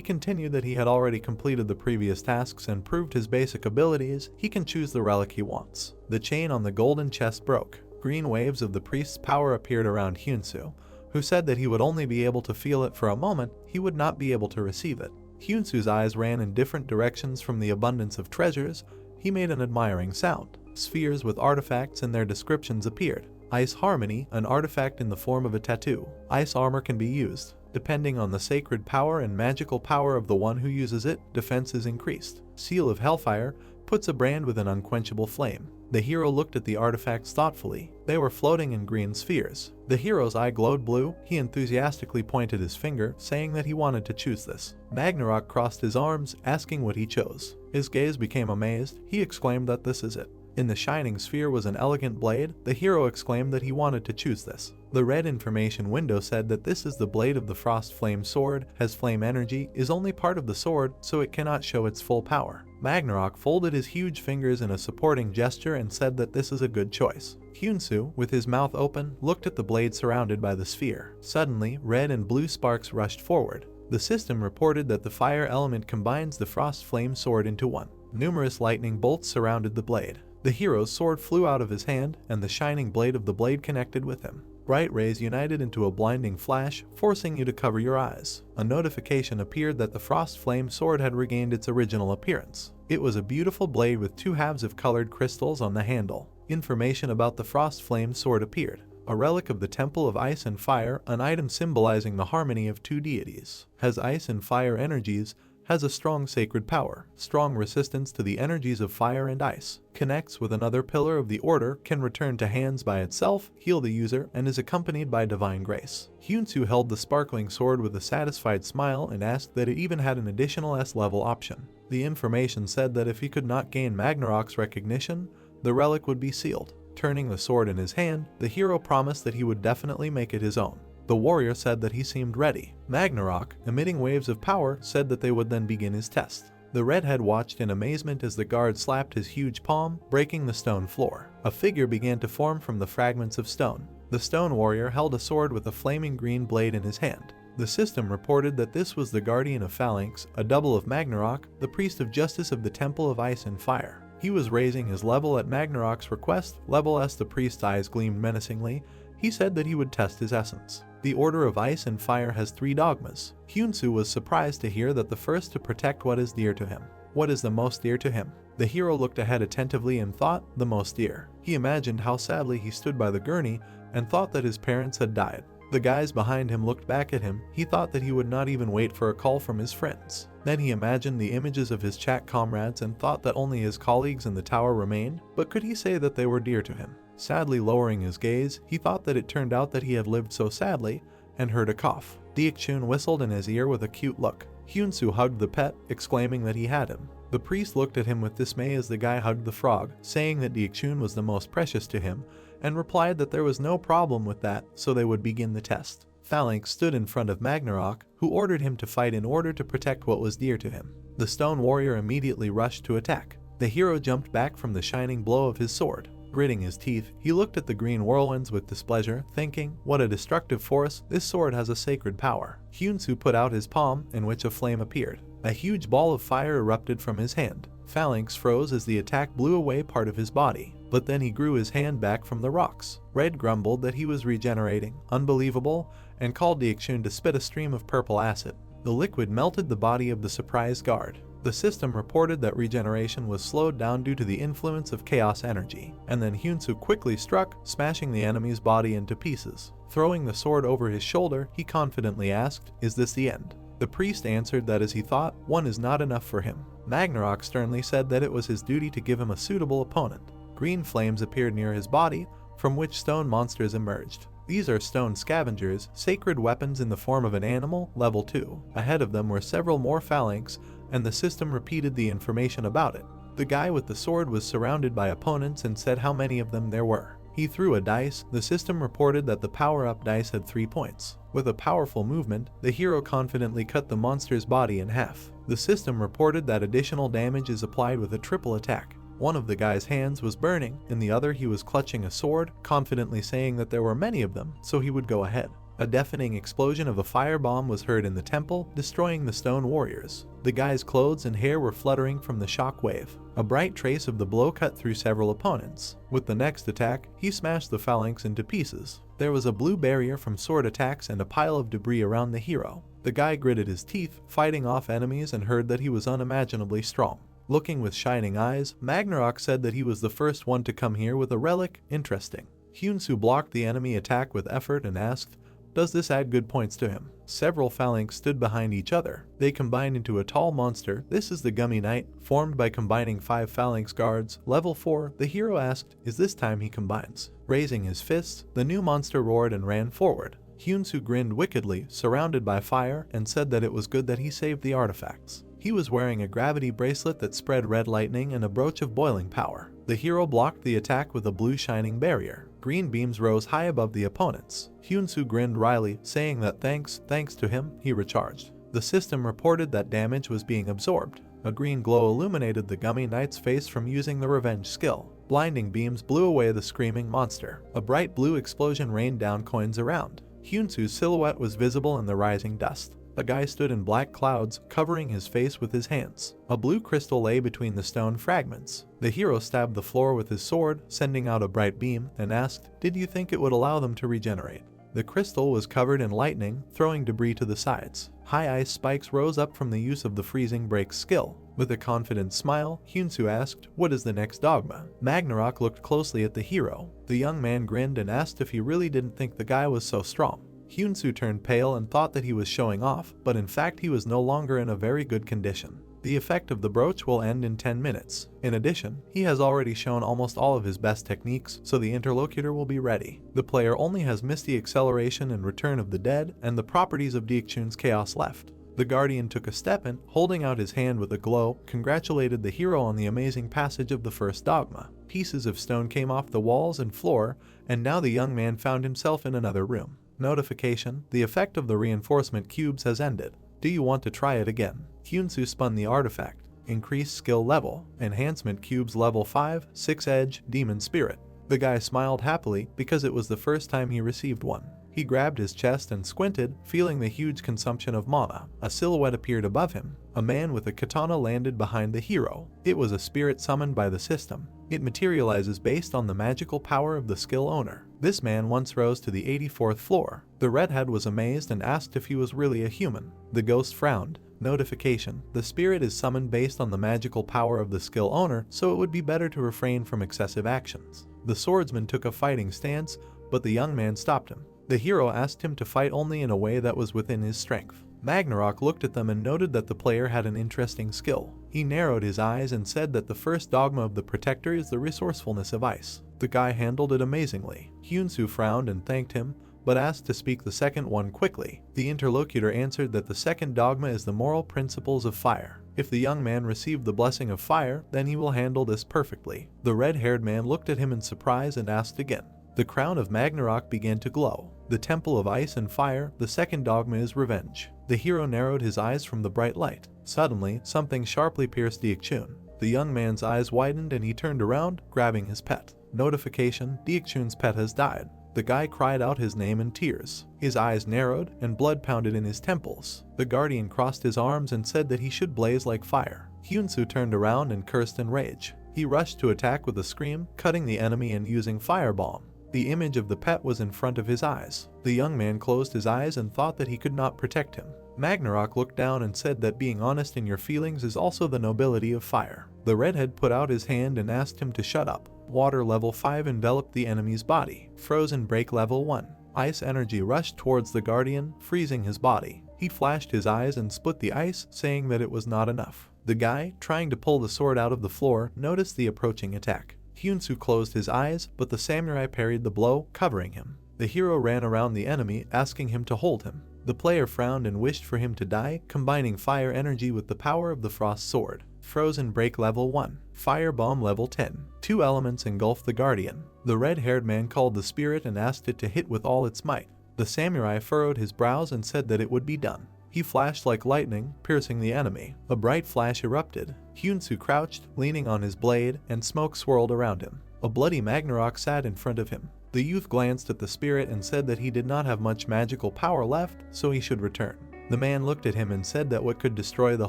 continued that he had already completed the previous tasks and proved his basic abilities. He can choose the relic he wants. The chain on the golden chest broke. Green waves of the priest's power appeared around Hyunsu, who said that he would only be able to feel it for a moment. He would not be able to receive it. Hyunsu's eyes ran in different directions from the abundance of treasures. He made an admiring sound. Spheres with artifacts and their descriptions appeared. Ice Harmony, an artifact in the form of a tattoo. Ice armor can be used. Depending on the sacred power and magical power of the one who uses it, defense is increased. Seal of Hellfire puts a brand with an unquenchable flame. The hero looked at the artifacts thoughtfully. They were floating in green spheres. The hero's eye glowed blue. He enthusiastically pointed his finger, saying that he wanted to choose this. Magnarok crossed his arms, asking what he chose. His gaze became amazed. He exclaimed that this is it. In the shining sphere was an elegant blade. The hero exclaimed that he wanted to choose this. The red information window said that this is the blade of the Frost Flame Sword, has flame energy, is only part of the sword, so it cannot show its full power. Magnarok folded his huge fingers in a supporting gesture and said that this is a good choice. Hyunsu, with his mouth open, looked at the blade surrounded by the sphere. Suddenly, red and blue sparks rushed forward. The system reported that the fire element combines the Frost Flame Sword into one. Numerous lightning bolts surrounded the blade. The hero's sword flew out of his hand, and the shining blade of the blade connected with him. Bright rays united into a blinding flash, forcing you to cover your eyes. A notification appeared that the Frost Flame Sword had regained its original appearance. It was a beautiful blade with two halves of colored crystals on the handle. Information about the Frost Flame Sword appeared. A relic of the Temple of Ice and Fire, an item symbolizing the harmony of two deities. Has ice and fire energies, has a strong sacred power, strong resistance to the energies of fire and ice, connects with another pillar of the order, can return to hands by itself, heal the user, and is accompanied by divine grace. Hyunsu held the sparkling sword with a satisfied smile and asked that it even had an additional S-level option. The information said that if he could not gain Magnarok's recognition, the relic would be sealed. Turning the sword in his hand, the hero promised that he would definitely make it his own. The warrior said that he seemed ready. Magnarok, emitting waves of power, said that they would then begin his test. The redhead watched in amazement as the guard slapped his huge palm, breaking the stone floor. A figure began to form from the fragments of stone. The stone warrior held a sword with a flaming green blade in his hand. The system reported that this was the guardian of Phalanx, a double of Magnarok, the priest of justice of the Temple of Ice and Fire. He was raising his level at Magnarok's request. Level S. The priest's eyes gleamed menacingly. He said that he would test his essence. The Order of Ice and Fire has 3 dogmas. Hyunsu was surprised to hear that the first to protect what is dear to him. What is the most dear to him? The hero looked ahead attentively and thought, the most dear. He imagined how sadly he stood by the gurney and thought that his parents had died. The guys behind him looked back at him. He thought that he would not even wait for a call from his friends. Then he imagined the images of his chat comrades and thought that only his colleagues in the tower remained, but could he say that they were dear to him? Sadly lowering his gaze, he thought that it turned out that he had lived so sadly, and heard a cough. Deokchun whistled in his ear with a cute look. Hyunsu hugged the pet, exclaiming that he had him. The priest looked at him with dismay as the guy hugged the frog, saying that Deokchun was the most precious to him, and replied that there was no problem with that, so they would begin the test. Phalanx stood in front of Ragnarok, who ordered him to fight in order to protect what was dear to him. The stone warrior immediately rushed to attack. The hero jumped back from the shining blow of his sword. Gritting his teeth, he looked at the green whirlwinds with displeasure, thinking, what a destructive force, this sword has a sacred power. Hyunsu put out his palm, in which a flame appeared. A huge ball of fire erupted from his hand. Phalanx froze as the attack blew away part of his body, but then he grew his hand back from the rocks. Red grumbled that he was regenerating, unbelievable, and called Diakshun to spit a stream of purple acid. The liquid melted the body of the surprised guard. The system reported that regeneration was slowed down due to the influence of chaos energy, and then Hyunsu quickly struck, smashing the enemy's body into pieces. Throwing the sword over his shoulder, he confidently asked, "Is this the end?" The priest answered that as he thought, one is not enough for him. Ragnarok sternly said that it was his duty to give him a suitable opponent. Green flames appeared near his body, from which stone monsters emerged. These are stone scavengers, sacred weapons in the form of an animal, level 2. Ahead of them were several more phalanx, and the system repeated the information about it. The guy with the sword was surrounded by opponents and said how many of them there were. He threw a dice. The system reported that the power-up dice had 3 points. With a powerful movement, the hero confidently cut the monster's body in half. The system reported that additional damage is applied with a triple attack. One of the guy's hands was burning, in the other he was clutching a sword, confidently saying that there were many of them, so he would go ahead. A deafening explosion of a firebomb was heard in the temple, destroying the stone warriors. The guy's clothes and hair were fluttering from the shock wave. A bright trace of the blow cut through several opponents. With the next attack, he smashed the phalanx into pieces. There was a blue barrier from sword attacks and a pile of debris around the hero. The guy gritted his teeth, fighting off enemies, and heard that he was unimaginably strong. Looking with shining eyes, Ragnarok said that he was the first one to come here with a relic. Interesting. Hyunsu blocked the enemy attack with effort and asked, does this add good points to him? Several phalanx stood behind each other. They combined into a tall monster. This is the Gummy Knight, formed by combining 5 phalanx guards. Level 4, the hero asked, is this time he combines? Raising his fists, the new monster roared and ran forward. Hyunsu grinned wickedly, surrounded by fire, and said that it was good that he saved the artifacts. He was wearing a gravity bracelet that spread red lightning and a brooch of boiling power. The hero blocked the attack with a blue shining barrier. Green beams rose high above the opponents. Hyunsu grinned wryly, saying that thanks to him, he recharged. The system reported that damage was being absorbed. A green glow illuminated the Gummy Knight's face from using the revenge skill. Blinding beams blew away the screaming monster. A bright blue explosion rained down coins around. Hyunsu's silhouette was visible in the rising dust. The guy stood in black clouds, covering his face with his hands. A blue crystal lay between the stone fragments. The hero stabbed the floor with his sword, sending out a bright beam, and asked, did you think it would allow them to regenerate? The crystal was covered in lightning, throwing debris to the sides. High ice spikes rose up from the use of the freezing break skill. With a confident smile, Hyunsu asked, what is the next dogma? Ragnarok looked closely at the hero. The young man grinned and asked if he really didn't think the guy was so strong. Hyunsu turned pale and thought that he was showing off, but in fact he was no longer in a very good condition. The effect of the brooch will end in 10 minutes. In addition, he has already shown almost all of his best techniques, so the interlocutor will be ready. The player only has Misty Acceleration and Return of the Dead, and the properties of Diakshun's Chaos left. The Guardian took a step and, holding out his hand with a glow, congratulated the hero on the amazing passage of the first dogma. Pieces of stone came off the walls and floor, and now the young man found himself in another room. Notification, the effect of the reinforcement cubes has ended. Do you want to try it again? Hyunsu spun the artifact. Increase skill level. Enhancement cubes level 5, 6 edge, demon spirit. The guy smiled happily because it was the first time he received one. He grabbed his chest and squinted, feeling the huge consumption of mana. A silhouette appeared above him. A man with a katana landed behind the hero. It was a spirit summoned by the system. It materializes based on the magical power of the skill owner. This man once rose to the 84th floor. The redhead was amazed and asked if he was really a human. The ghost frowned. Notification, the spirit is summoned based on the magical power of the skill owner, so it would be better to refrain from excessive actions. The swordsman took a fighting stance, but the young man stopped him. The hero asked him to fight only in a way that was within his strength. Ragnarok looked at them and noted that the player had an interesting skill. He narrowed his eyes and said that the first dogma of the Protector is the resourcefulness of ice. The guy handled it amazingly. Hyunsu frowned and thanked him, but asked to speak the second one quickly. The interlocutor answered that the second dogma is the moral principles of fire. If the young man received the blessing of fire, then he will handle this perfectly. The red-haired man looked at him in surprise and asked again. The crown of Ragnarok began to glow. The temple of ice and fire, the second dogma is revenge. The hero narrowed his eyes from the bright light. Suddenly, something sharply pierced Deokchun. The young man's eyes widened and he turned around, grabbing his pet. Notification: Deokchun's pet has died. The guy cried out his name in tears. His eyes narrowed and blood pounded in his temples. The guardian crossed his arms and said that he should blaze like fire. Hyunsu turned around and cursed in rage. He rushed to attack with a scream, cutting the enemy and using firebomb. The image of the pet was in front of his eyes. The young man closed his eyes and thought that he could not protect him. Ragnarok looked down and said that being honest in your feelings is also the nobility of fire. The redhead put out his hand and asked him to shut up. Water level 5 enveloped the enemy's body. Frozen break level 1. Ice energy rushed towards the guardian, freezing his body. He flashed his eyes and split the ice, saying that it was not enough. The guy, trying to pull the sword out of the floor, noticed the approaching attack. Hyunsu closed his eyes, but the samurai parried the blow, covering him. The hero ran around the enemy, asking him to hold him. The player frowned and wished for him to die, combining fire energy with the power of the frost sword. Frozen break level 1. Firebomb level 10. Two elements engulfed the guardian. The red-haired man called the spirit and asked it to hit with all its might. The samurai furrowed his brows and said that it would be done. He flashed like lightning, piercing the enemy. A bright flash erupted. Hyunsu crouched, leaning on his blade, and smoke swirled around him. A bloody Ragnarok sat in front of him. The youth glanced at the spirit and said that he did not have much magical power left, so he should return. The man looked at him and said that what could destroy the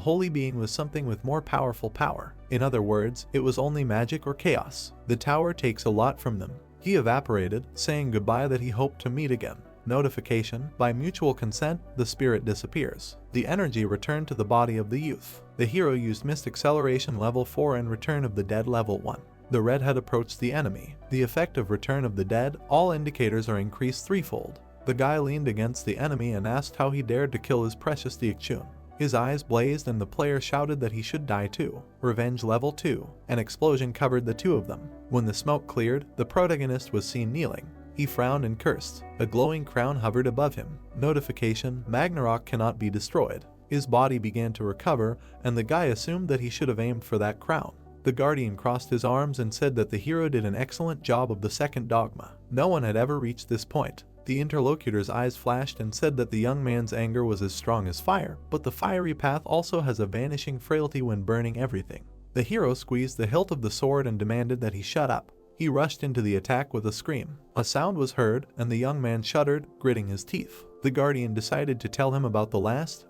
holy being was something with more powerful power. In other words, it was only magic or chaos. The tower takes a lot from them. He evaporated, saying goodbye that he hoped to meet again. Notification: by mutual consent, the spirit disappears. The energy returned to the body of the youth. The hero used Mist Acceleration level 4 and Return of the Dead level 1. The redhead approached the enemy. The effect of Return of the Dead: all indicators are increased threefold. The guy leaned against the enemy and asked how he dared to kill his precious Deokchun. His eyes blazed and the player shouted that he should die too. Revenge level 2. An explosion covered the two of them. When the smoke cleared, the protagonist was seen kneeling. He frowned and cursed. A glowing crown hovered above him. Notification: Ragnarok cannot be destroyed. His body began to recover, and the guy assumed that he should have aimed for that crown. The guardian crossed his arms and said that the hero did an excellent job of the second dogma. No one had ever reached this point. The interlocutor's eyes flashed and said that the young man's anger was as strong as fire, but the fiery path also has a vanishing frailty when burning everything. The hero squeezed the hilt of the sword and demanded that he shut up. He rushed into the attack with a scream. A sound was heard, and the young man shuddered, gritting his teeth. The guardian decided to tell him about the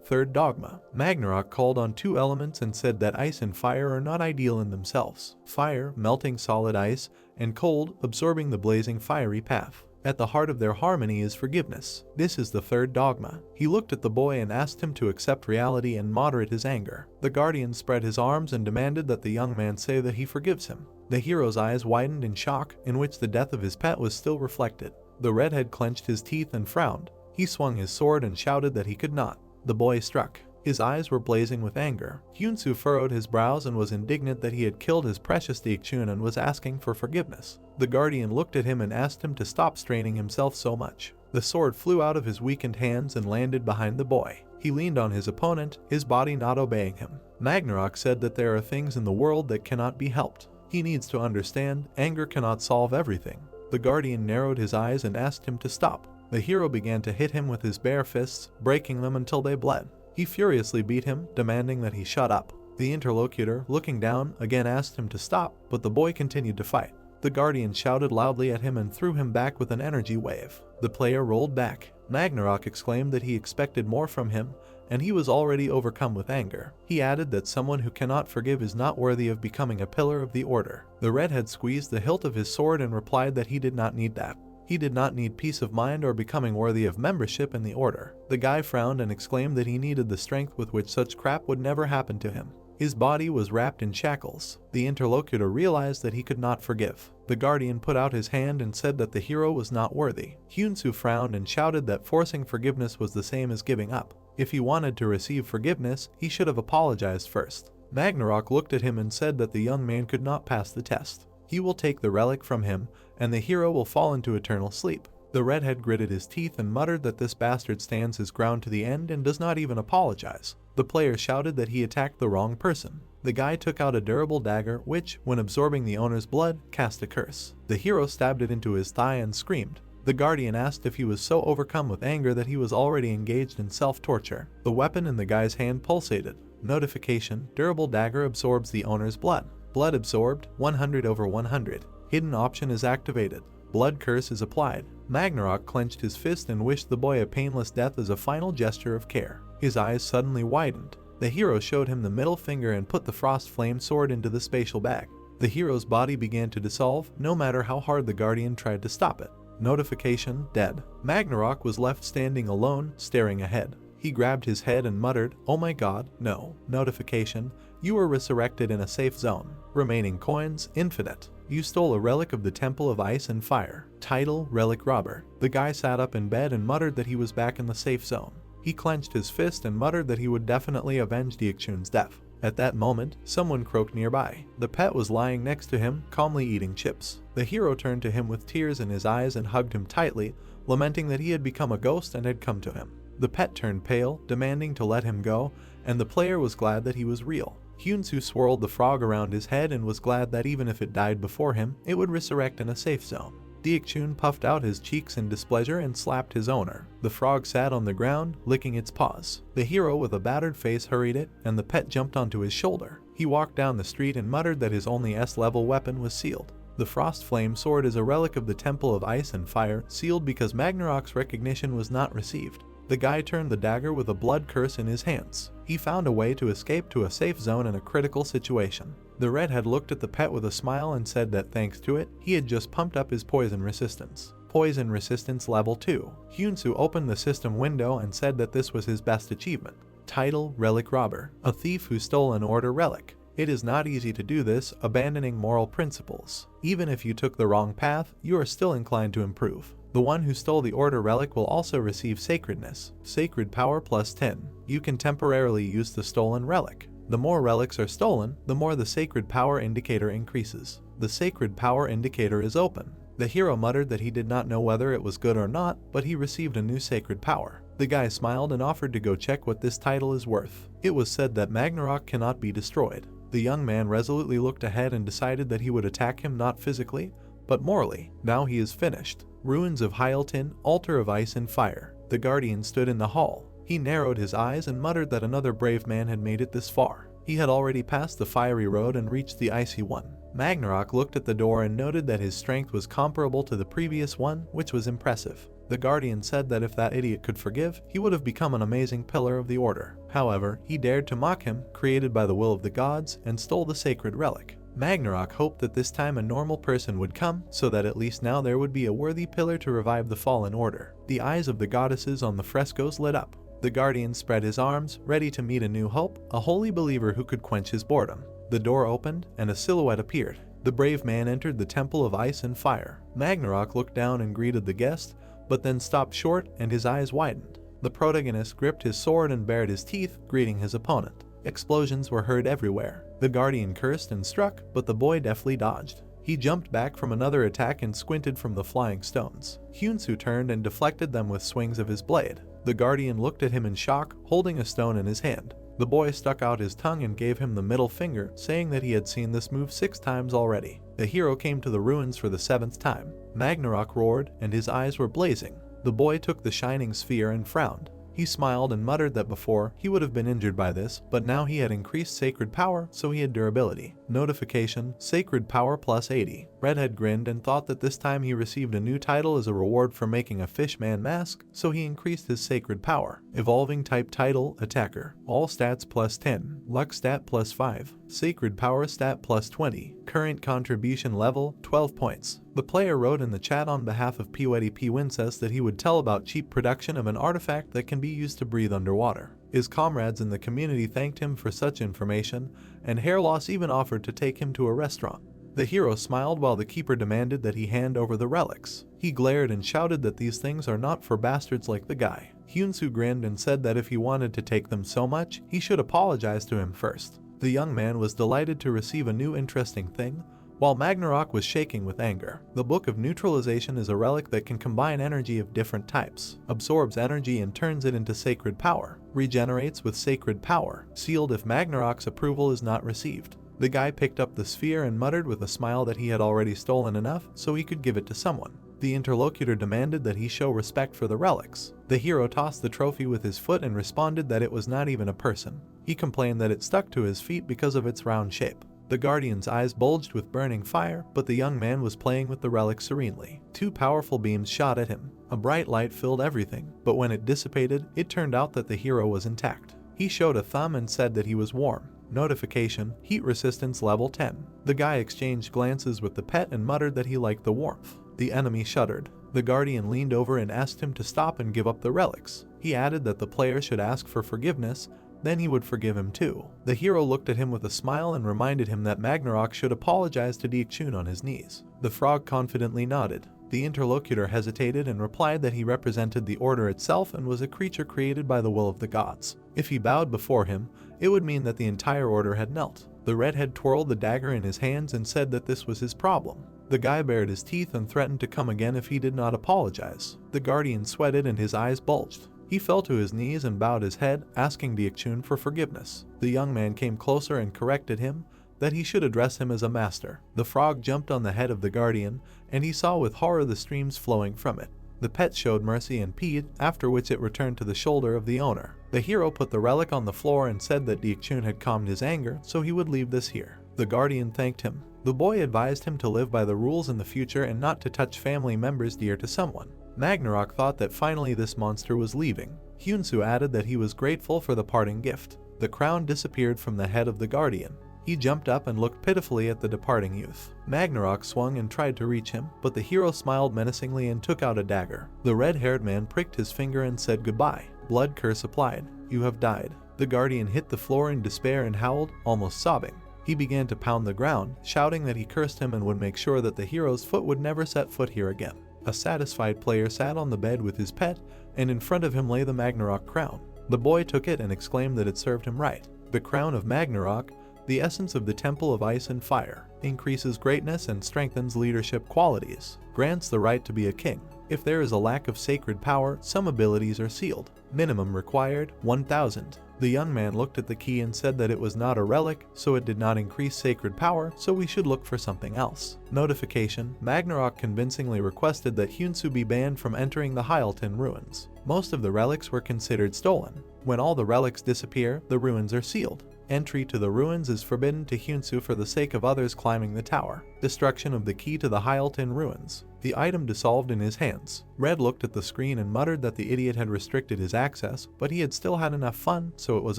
third dogma. Ragnarok called on two elements and said that ice and fire are not ideal in themselves. Fire, melting solid ice, and cold, absorbing the blazing fiery path. At the heart of their harmony is forgiveness. This is the third dogma. He looked at the boy and asked him to accept reality and moderate his anger. The guardian spread his arms and demanded that the young man say that he forgives him. The hero's eyes widened in shock, in which the death of his pet was still reflected. The redhead clenched his teeth and frowned. He swung his sword and shouted that he could not. The boy struck. His eyes were blazing with anger. Hyunsu furrowed his brows and was indignant that he had killed his precious Deokchun and was asking for forgiveness. The guardian looked at him and asked him to stop straining himself so much. The sword flew out of his weakened hands and landed behind the boy. He leaned on his opponent, his body not obeying him. Ragnarok said that there are things in the world that cannot be helped. He needs to understand, anger cannot solve everything. The guardian narrowed his eyes and asked him to stop. The hero began to hit him with his bare fists, breaking them until they bled. He furiously beat him, demanding that he shut up. The interlocutor, looking down, again asked him to stop, but the boy continued to fight. The guardian shouted loudly at him and threw him back with an energy wave. The player rolled back. Ragnarok exclaimed that he expected more from him, and he was already overcome with anger. He added that someone who cannot forgive is not worthy of becoming a pillar of the order. The redhead squeezed the hilt of his sword and replied that he did not need that. He did not need peace of mind or becoming worthy of membership in the order. The guy frowned and exclaimed that he needed the strength with which such crap would never happen to him. His body was wrapped in shackles. The interlocutor realized that he could not forgive. The guardian put out his hand and said that the hero was not worthy. Hyunsu frowned and shouted that forcing forgiveness was the same as giving up. If he wanted to receive forgiveness, he should have apologized first. Ragnarok looked at him and said that the young man could not pass the test. He will take the relic from him, and the hero will fall into eternal sleep. The redhead gritted his teeth and muttered that this bastard stands his ground to the end and does not even apologize. The player shouted that he attacked the wrong person. The guy took out a durable dagger which, when absorbing the owner's blood, cast a curse. The hero stabbed it into his thigh and screamed. The guardian asked if he was so overcome with anger that he was already engaged in self-torture. The weapon in the guy's hand pulsated. Notification: durable dagger absorbs the owner's blood. Blood absorbed, 100/100. Hidden option is activated. Blood curse is applied. Magnarok clenched his fist and wished the boy a painless death as a final gesture of care. His eyes suddenly widened. The hero showed him the middle finger and put the frost flame sword into the spatial bag. The hero's body began to dissolve, no matter how hard the guardian tried to stop it. Notification: dead. Magnarok was left standing alone, staring ahead. He grabbed his head and muttered, "Oh my god, no." Notification: you were resurrected in a safe zone. Remaining coins: infinite. You stole a relic of the Temple of Ice and Fire. Title: Relic Robber. The guy sat up in bed and muttered that he was back in the safe zone. He clenched his fist and muttered that he would definitely avenge Diakchun's death. At that moment, someone croaked nearby. The pet was lying next to him, calmly eating chips. The hero turned to him with tears in his eyes and hugged him tightly, lamenting that he had become a ghost and had come to him. The pet turned pale, demanding to let him go, and the player was glad that he was real. Hyunsu swirled the frog around his head and was glad that even if it died before him, it would resurrect in a safe zone. Diakchun puffed out his cheeks in displeasure and slapped his owner. The frog sat on the ground, licking its paws. The hero with a battered face hurried it, and the pet jumped onto his shoulder. He walked down the street and muttered that his only S-level weapon was sealed. The frost flame sword is a relic of the Temple of Ice and Fire, sealed because Magnarok's recognition was not received. The guy turned the dagger with a blood curse in his hands. He found a way to escape to a safe zone in a critical situation. The redhead looked at the pet with a smile and said that thanks to it, he had just pumped up his poison resistance. Poison resistance level 2. Hyunsu opened the system window and said that this was his best achievement. Title: Relic Robber. A thief who stole an order relic. It is not easy to do this, abandoning moral principles. Even if you took the wrong path, you are still inclined to improve. The one who stole the order relic will also receive sacredness. Sacred power plus 10. You can temporarily use the stolen relic. The more relics are stolen, the more the sacred power indicator increases. The sacred power indicator is open. The hero muttered that he did not know whether it was good or not, but he received a new sacred power. The guy smiled and offered to go check what this title is worth. It was said that Magnarok cannot be destroyed. The young man resolutely looked ahead and decided that he would attack him not physically, but morally. Now he is finished. Ruins of Hyaltin, Altar of Ice and Fire. The guardian stood in the hall. He narrowed his eyes and muttered that another brave man had made it this far. He had already passed the fiery road and reached the icy one. Magnarok looked at the door and noted that his strength was comparable to the previous one, which was impressive. The guardian said that if that idiot could forgive, he would have become an amazing pillar of the order. However, he dared to mock him, created by the will of the gods, and stole the sacred relic. Magnarok hoped that this time a normal person would come, so that at least now there would be a worthy pillar to revive the fallen order. The eyes of the goddesses on the frescoes lit up. The guardian spread his arms, ready to meet a new hope, a holy believer who could quench his boredom. The door opened, and a silhouette appeared. The brave man entered the Temple of Ice and Fire. Magnarok looked down and greeted the guest, but then stopped short and his eyes widened. The protagonist gripped his sword and bared his teeth, greeting his opponent. Explosions were heard everywhere. The guardian cursed and struck, but the boy deftly dodged. He jumped back from another attack and squinted from the flying stones. Hyunsu turned and deflected them with swings of his blade. The guardian looked at him in shock, holding a stone in his hand. The boy stuck out his tongue and gave him the middle finger, saying that he had seen this move 6 times already. The hero came to the ruins for the 7th time. Magnarok roared, and his eyes were blazing. The boy took the shining sphere and frowned. He smiled and muttered that before, he would have been injured by this, but now he had increased sacred power, so he had durability. Notification: Sacred power plus 80. Redhead grinned and thought that this time he received a new title as a reward for making a fishman mask, so he increased his sacred power. Evolving type title: Attacker. All stats plus 10. Luck stat plus 5. Sacred power stat plus 20. Current contribution level: 12 points. The player wrote in the chat on behalf of Pewetty P. Wincess that he would tell about cheap production of an artifact that can be used to breathe underwater. His comrades in the community thanked him for such information, and Hairloss even offered to take him to a restaurant. The hero smiled while the keeper demanded that he hand over the relics. He glared and shouted that these things are not for bastards like the guy. Hyunsu grinned and said that if he wanted to take them so much, he should apologize to him first. The young man was delighted to receive a new interesting thing, While Magnarok was shaking with anger, the Book of Neutralization is a relic that can combine energy of different types, absorbs energy and turns it into sacred power, regenerates with sacred power, sealed if Magnarok's approval is not received. The guy picked up the sphere and muttered with a smile that he had already stolen enough so he could give it to someone. The interlocutor demanded that he show respect for the relics. The hero tossed the trophy with his foot and responded that it was not even a person. He complained that it stuck to his feet because of its round shape. The guardian's eyes bulged with burning fire, but the young man was playing with the relic serenely. Two powerful beams shot at him. A bright light filled everything, but when it dissipated, it turned out that the hero was intact. He showed a thumb and said that he was warm. Notification: heat resistance level 10. The guy exchanged glances with the pet and muttered that he liked the warmth. The enemy shuddered. The guardian leaned over and asked him to stop and give up the relics. He added that the player should ask for forgiveness, then he would forgive him too. The hero looked at him with a smile and reminded him that Magnarok should apologize to Diakchun on his knees. The frog confidently nodded. The interlocutor hesitated and replied that he represented the order itself and was a creature created by the will of the gods. If he bowed before him, it would mean that the entire order had knelt. The redhead twirled the dagger in his hands and said that this was his problem. The guy bared his teeth and threatened to come again if he did not apologize. The guardian sweated and his eyes bulged. He fell to his knees and bowed his head, asking Diakchun for forgiveness. The young man came closer and corrected him that he should address him as a master. The frog jumped on the head of the guardian, and he saw with horror the streams flowing from it. The pet showed mercy and peed, after which it returned to the shoulder of the owner. The hero put the relic on the floor and said that Diakchun had calmed his anger, so he would leave this here. The guardian thanked him. The boy advised him to live by the rules in the future and not to touch family members dear to someone. Magnarok thought that finally this monster was leaving. Hyunsu added that he was grateful for the parting gift. The crown disappeared from the head of the guardian. He jumped up and looked pitifully at the departing youth. Magnarok swung and tried to reach him, but the hero smiled menacingly and took out a dagger. The red-haired man pricked his finger and said goodbye. Blood curse applied. You have died. The guardian hit the floor in despair and howled, almost sobbing. He began to pound the ground, shouting that he cursed him and would make sure that the hero's foot would never set foot here again. A satisfied player sat on the bed with his pet, and in front of him lay the Magnarok crown. The boy took it and exclaimed that it served him right. The crown of Magnarok, the essence of the Temple of Ice and Fire, increases greatness and strengthens leadership qualities, grants the right to be a king. If there is a lack of sacred power, some abilities are sealed. Minimum required, 1000. The young man looked at the key and said that it was not a relic, so it did not increase sacred power, so we should look for something else. Notification: Magnarok convincingly requested that Hyunsu be banned from entering the Hyaltin ruins. Most of the relics were considered stolen. When all the relics disappear, the ruins are sealed. Entry to the ruins is forbidden to Hyunsu for the sake of others climbing the tower. Destruction of the key to the Hyaltin ruins. The item dissolved in his hands. Red looked at the screen and muttered that the idiot had restricted his access, but he had still had enough fun, so it was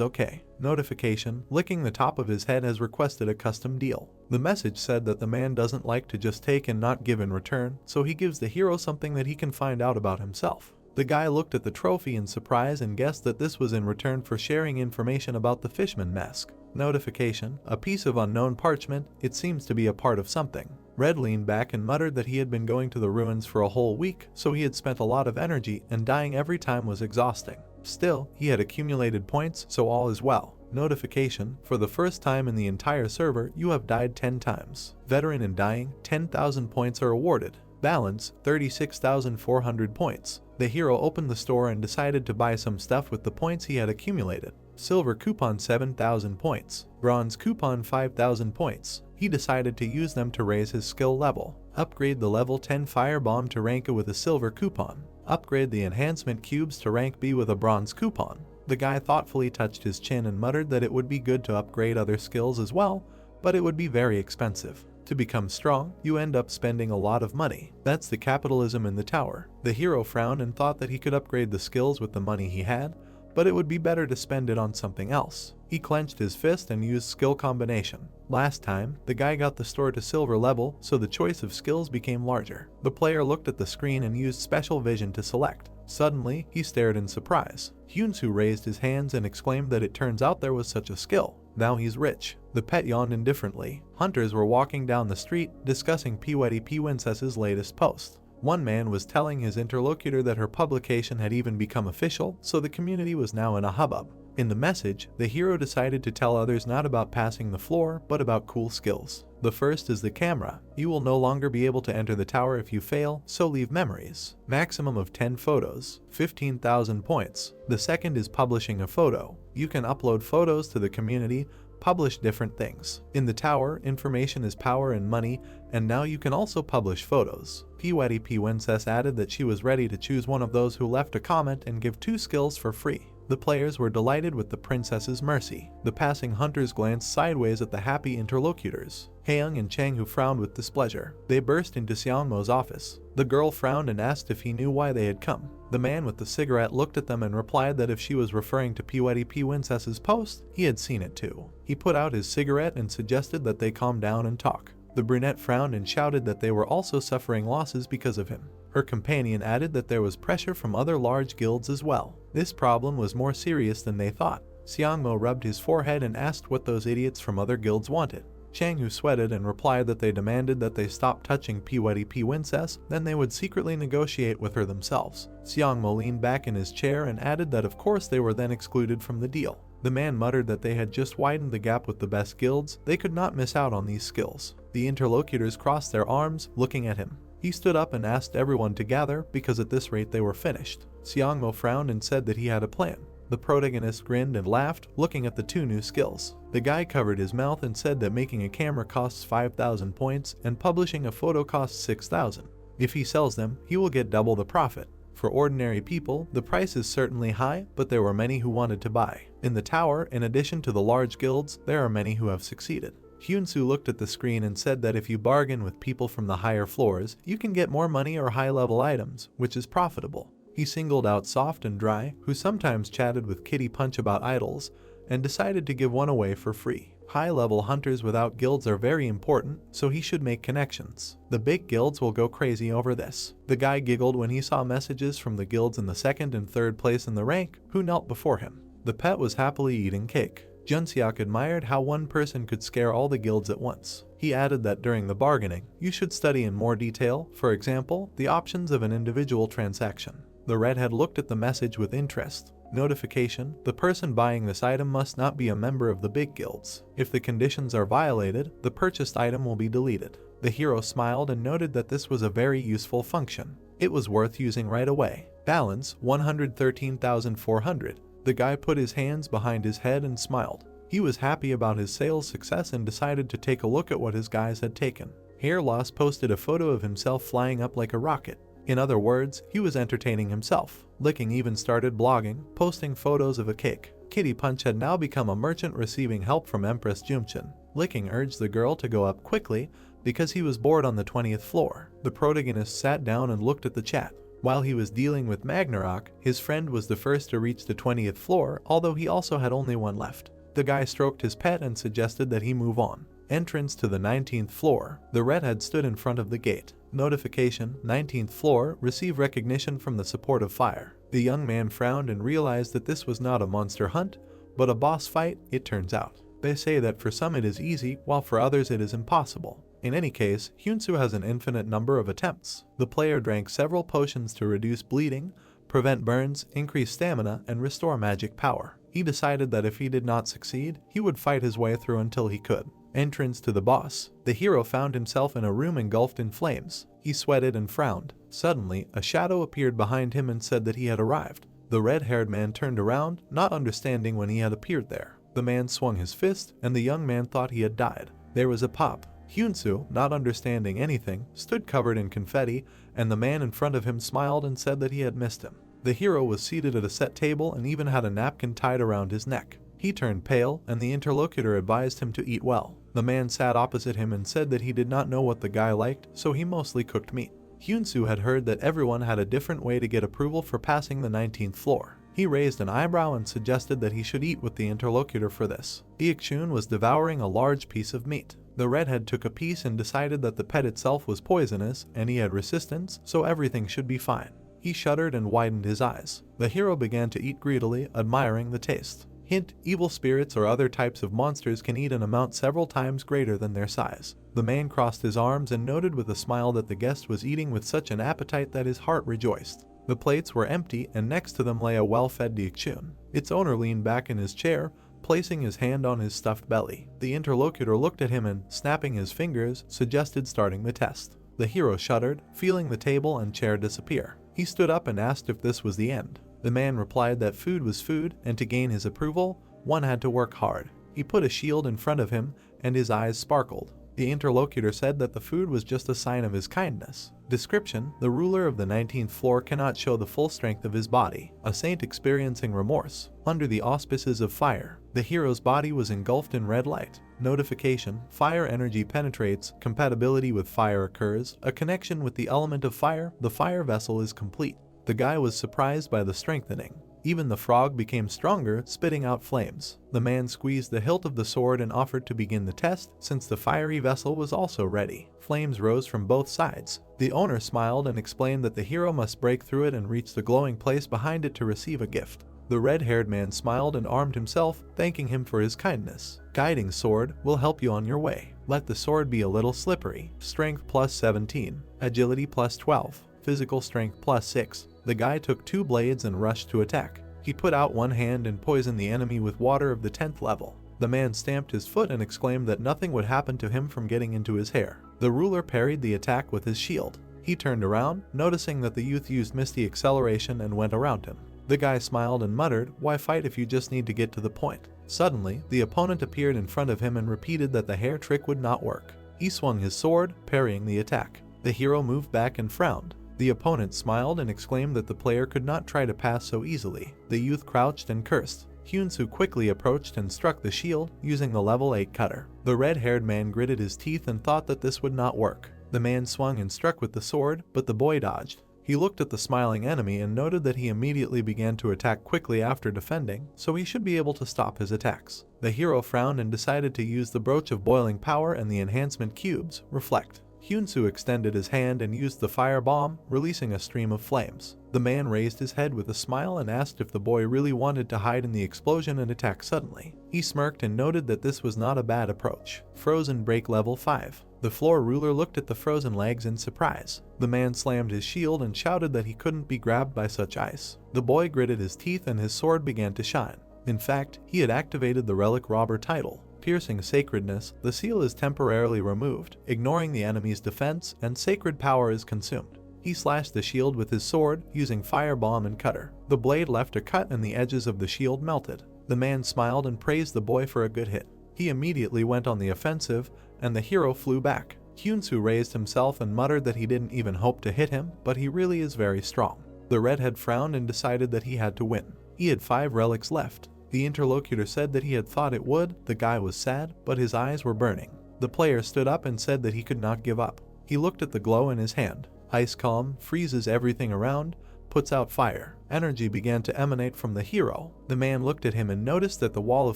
okay. Notification: licking the top of his head has requested a custom deal. The message said that the man doesn't like to just take and not give in return, so he gives the hero something that he can find out about himself. The guy looked at the trophy in surprise and guessed that this was in return for sharing information about the Fishman mask. Notification: a piece of unknown parchment, it seems to be a part of something. Red leaned back and muttered that he had been going to the ruins for a whole week, so he had spent a lot of energy, and dying every time was exhausting. Still, he had accumulated points, so all is well. Notification: for the first time in the entire server, you have died 10 times. Veteran in dying, 10,000 points are awarded. Balance, 36,400 points. The hero opened the store and decided to buy some stuff with the points he had accumulated. Silver coupon 7,000 points. Bronze coupon 5,000 points. He decided to use them to raise his skill level. Upgrade the level 10 firebomb to rank A with a silver coupon. Upgrade the enhancement cubes to rank B with a bronze coupon. The guy thoughtfully touched his chin and muttered that it would be good to upgrade other skills as well, but it would be very expensive. To become strong, you end up spending a lot of money. That's the capitalism in the tower. The hero frowned and thought that he could upgrade the skills with the money he had, but it would be better to spend it on something else. He clenched his fist and used skill combination. Last time, the guy got the store to silver level, so the choice of skills became larger. The player looked at the screen and used special vision to select. Suddenly, he stared in surprise. Hyunsu raised his hands and exclaimed that it turns out there was such a skill. Now he's rich. The pet yawned indifferently. Hunters were walking down the street, discussing Pewetty Princess's latest post. One man was telling his interlocutor that her publication had even become official, so the community was now in a hubbub. In the message, the hero decided to tell others not about passing the floor, but about cool skills. The first is the camera. You will no longer be able to enter the tower if you fail, so leave memories. Maximum of 10 photos, 15,000 points. The second is publishing a photo. You can upload photos to the community, publish different things. In the tower, information is power and money, and now you can also publish photos. Princess added that she was ready to choose one of those who left a comment and give 2 skills for free. The players were delighted with the princess's mercy. The passing hunters glanced sideways at the happy interlocutors. Haeyoung and Chang, who frowned with displeasure. They burst into Seongmo's office. The girl frowned and asked if he knew why they had come. The man with the cigarette looked at them and replied that if she was referring to Princess's post, he had seen it too. He put out his cigarette and suggested that they calm down and talk. The brunette frowned and shouted that they were also suffering losses because of him. Her companion added that there was pressure from other large guilds as well. This problem was more serious than they thought. Seongmo rubbed his forehead and asked what those idiots from other guilds wanted. Chang, who sweated and replied that they demanded that they stop touching Princess, then they would secretly negotiate with her themselves. Seongmo leaned back in his chair and added that of course they were then excluded from the deal. The man muttered that they had just widened the gap with the best guilds. They could not miss out on these skills. The interlocutors crossed their arms, looking at him. He stood up and asked everyone to gather because at this rate they were finished. Seongmo frowned and said that he had a plan. The protagonist grinned and laughed, looking at the 2 new skills. The guy covered his mouth and said that making a camera costs 5,000 points and publishing a photo costs 6,000. If he sells them, he will get double the profit. For ordinary people, the price is certainly high, but there were many who wanted to buy. In the tower, in addition to the large guilds, there are many who have succeeded. Hyunsu looked at the screen and said that if you bargain with people from the higher floors, you can get more money or high-level items, which is profitable. He singled out Soft and Dry, who sometimes chatted with Kitty Punch about idols, and decided to give one away for free. High-level hunters without guilds are very important, so he should make connections. The big guilds will go crazy over this. The guy giggled when he saw messages from the guilds in the 2nd and 3rd place in the rank, who knelt before him. The pet was happily eating cake. Junseok admired how one person could scare all the guilds at once. He added that during the bargaining, you should study in more detail, for example, the options of an individual transaction. The redhead looked at the message with interest. Notification: the person buying this item must not be a member of the big guilds. If the conditions are violated, the purchased item will be deleted. The hero smiled and noted that this was a very useful function. It was worth using right away. Balance 113,400. The guy put his hands behind his head and smiled. He was happy about his sales success and decided to take a look at what his guys had taken. Hair Loss posted a photo of himself flying up like a rocket. In other words, he was entertaining himself. Licking even started blogging, posting photos of a cake. Kitty Punch had now become a merchant receiving help from Empress Jumchin. Licking urged the girl to go up quickly because he was bored on the 20th floor. The protagonist sat down and looked at the chat. While he was dealing with Magnarok, his friend was the first to reach the 20th floor, although he also had only one left. The guy stroked his pet and suggested that he move on. Entrance to the 19th floor. The redhead stood in front of the gate. Notification: 19th floor, receive recognition from the support of fire. The young man frowned and realized that this was not a monster hunt, but a boss fight, it turns out. They say that for some it is easy, while for others it is impossible. In any case, Hyunsu has an infinite number of attempts. The player drank several potions to reduce bleeding, prevent burns, increase stamina, and restore magic power. He decided that if he did not succeed, he would fight his way through until he could. Entrance to the boss. The hero found himself in a room engulfed in flames. He sweated and frowned. Suddenly, a shadow appeared behind him and said that he had arrived. The red-haired man turned around, not understanding when he had appeared there. The man swung his fist, and the young man thought he had died. There was a pop. Hyunsu, not understanding anything, stood covered in confetti, and the man in front of him smiled and said that he had missed him. The hero was seated at a set table and even had a napkin tied around his neck. He turned pale, and the interlocutor advised him to eat well. The man sat opposite him and said that he did not know what the guy liked, so he mostly cooked meat. Hyunsu had heard that everyone had a different way to get approval for passing the 19th floor. He raised an eyebrow and suggested that he should eat with the interlocutor for this. Iekchun was devouring a large piece of meat. The redhead took a piece and decided that the pet itself was poisonous and he had resistance, so everything should be fine. He shuddered and widened his eyes. The hero began to eat greedily, admiring the taste. Hint: evil spirits or other types of monsters can eat an amount several times greater than their size. The man crossed his arms and noted with a smile that the guest was eating with such an appetite that his heart rejoiced. The plates were empty and next to them lay a well-fed Deekchun. Its owner leaned back in his chair, placing his hand on his stuffed belly. The interlocutor looked at him and, snapping his fingers, suggested starting the test. The hero shuddered, feeling the table and chair disappear. He stood up and asked if this was the end. The man replied that food was food, and to gain his approval, one had to work hard. He put a shield in front of him, and his eyes sparkled. The interlocutor said that the food was just a sign of his kindness. Description: the ruler of the 19th floor cannot show the full strength of his body, a saint experiencing remorse. Under the auspices of fire, the hero's body was engulfed in red light. Notification: fire energy penetrates, compatibility with fire occurs, a connection with the element of fire, the fire vessel is complete. The guy was surprised by the strengthening. Even the frog became stronger, spitting out flames. The man squeezed the hilt of the sword and offered to begin the test, since the fiery vessel was also ready. Flames rose from both sides. The owner smiled and explained that the hero must break through it and reach the glowing place behind it to receive a gift. The red-haired man smiled and armed himself, thanking him for his kindness. Guiding sword will help you on your way. Let the sword be a little slippery. Strength plus 17. Agility plus 12. Physical strength plus 6. The guy took 2 blades and rushed to attack. He put out one hand and poisoned the enemy with water of the 10th level. The man stamped his foot and exclaimed that nothing would happen to him from getting into his hair. The ruler parried the attack with his shield. He turned around, noticing that the youth used misty acceleration and went around him. The guy smiled and muttered, "Why fight if you just need to get to the point?" Suddenly, the opponent appeared in front of him and repeated that the hair trick would not work. He swung his sword, parrying the attack. The hero moved back and frowned. The opponent smiled and exclaimed that the player could not try to pass so easily. The youth crouched and cursed. Hyunsu quickly approached and struck the shield, using the level 8 cutter. The red-haired man gritted his teeth and thought that this would not work. The man swung and struck with the sword, but the boy dodged. He looked at the smiling enemy and noted that he immediately began to attack quickly after defending, so he should be able to stop his attacks. The hero frowned and decided to use the brooch of boiling power and the enhancement cubes, reflect. Hyunsu extended his hand and used the fire bomb, releasing a stream of flames. The man raised his head with a smile and asked if the boy really wanted to hide in the explosion and attack suddenly. He smirked and noted that this was not a bad approach. Frozen break level 5. The floor ruler looked at the frozen legs in surprise. The man slammed his shield and shouted that he couldn't be grabbed by such ice. The boy gritted his teeth and his sword began to shine. In fact, he had activated the relic robber title. Piercing sacredness, the seal is temporarily removed, ignoring the enemy's defense, and sacred power is consumed. He slashed the shield with his sword, using firebomb and cutter. The blade left a cut and the edges of the shield melted. The man smiled and praised the boy for a good hit. He immediately went on the offensive, and the hero flew back. Hyunsu raised himself and muttered that he didn't even hope to hit him, but he really is very strong. The redhead frowned and decided that he had to win. He had 5 relics left. The interlocutor said that he had thought it would. The guy was sad, but his eyes were burning. The player stood up and said that he could not give up. He looked at the glow in his hand. Ice calm, freezes everything around, puts out fire. Energy began to emanate from the hero. The man looked at him and noticed that the wall of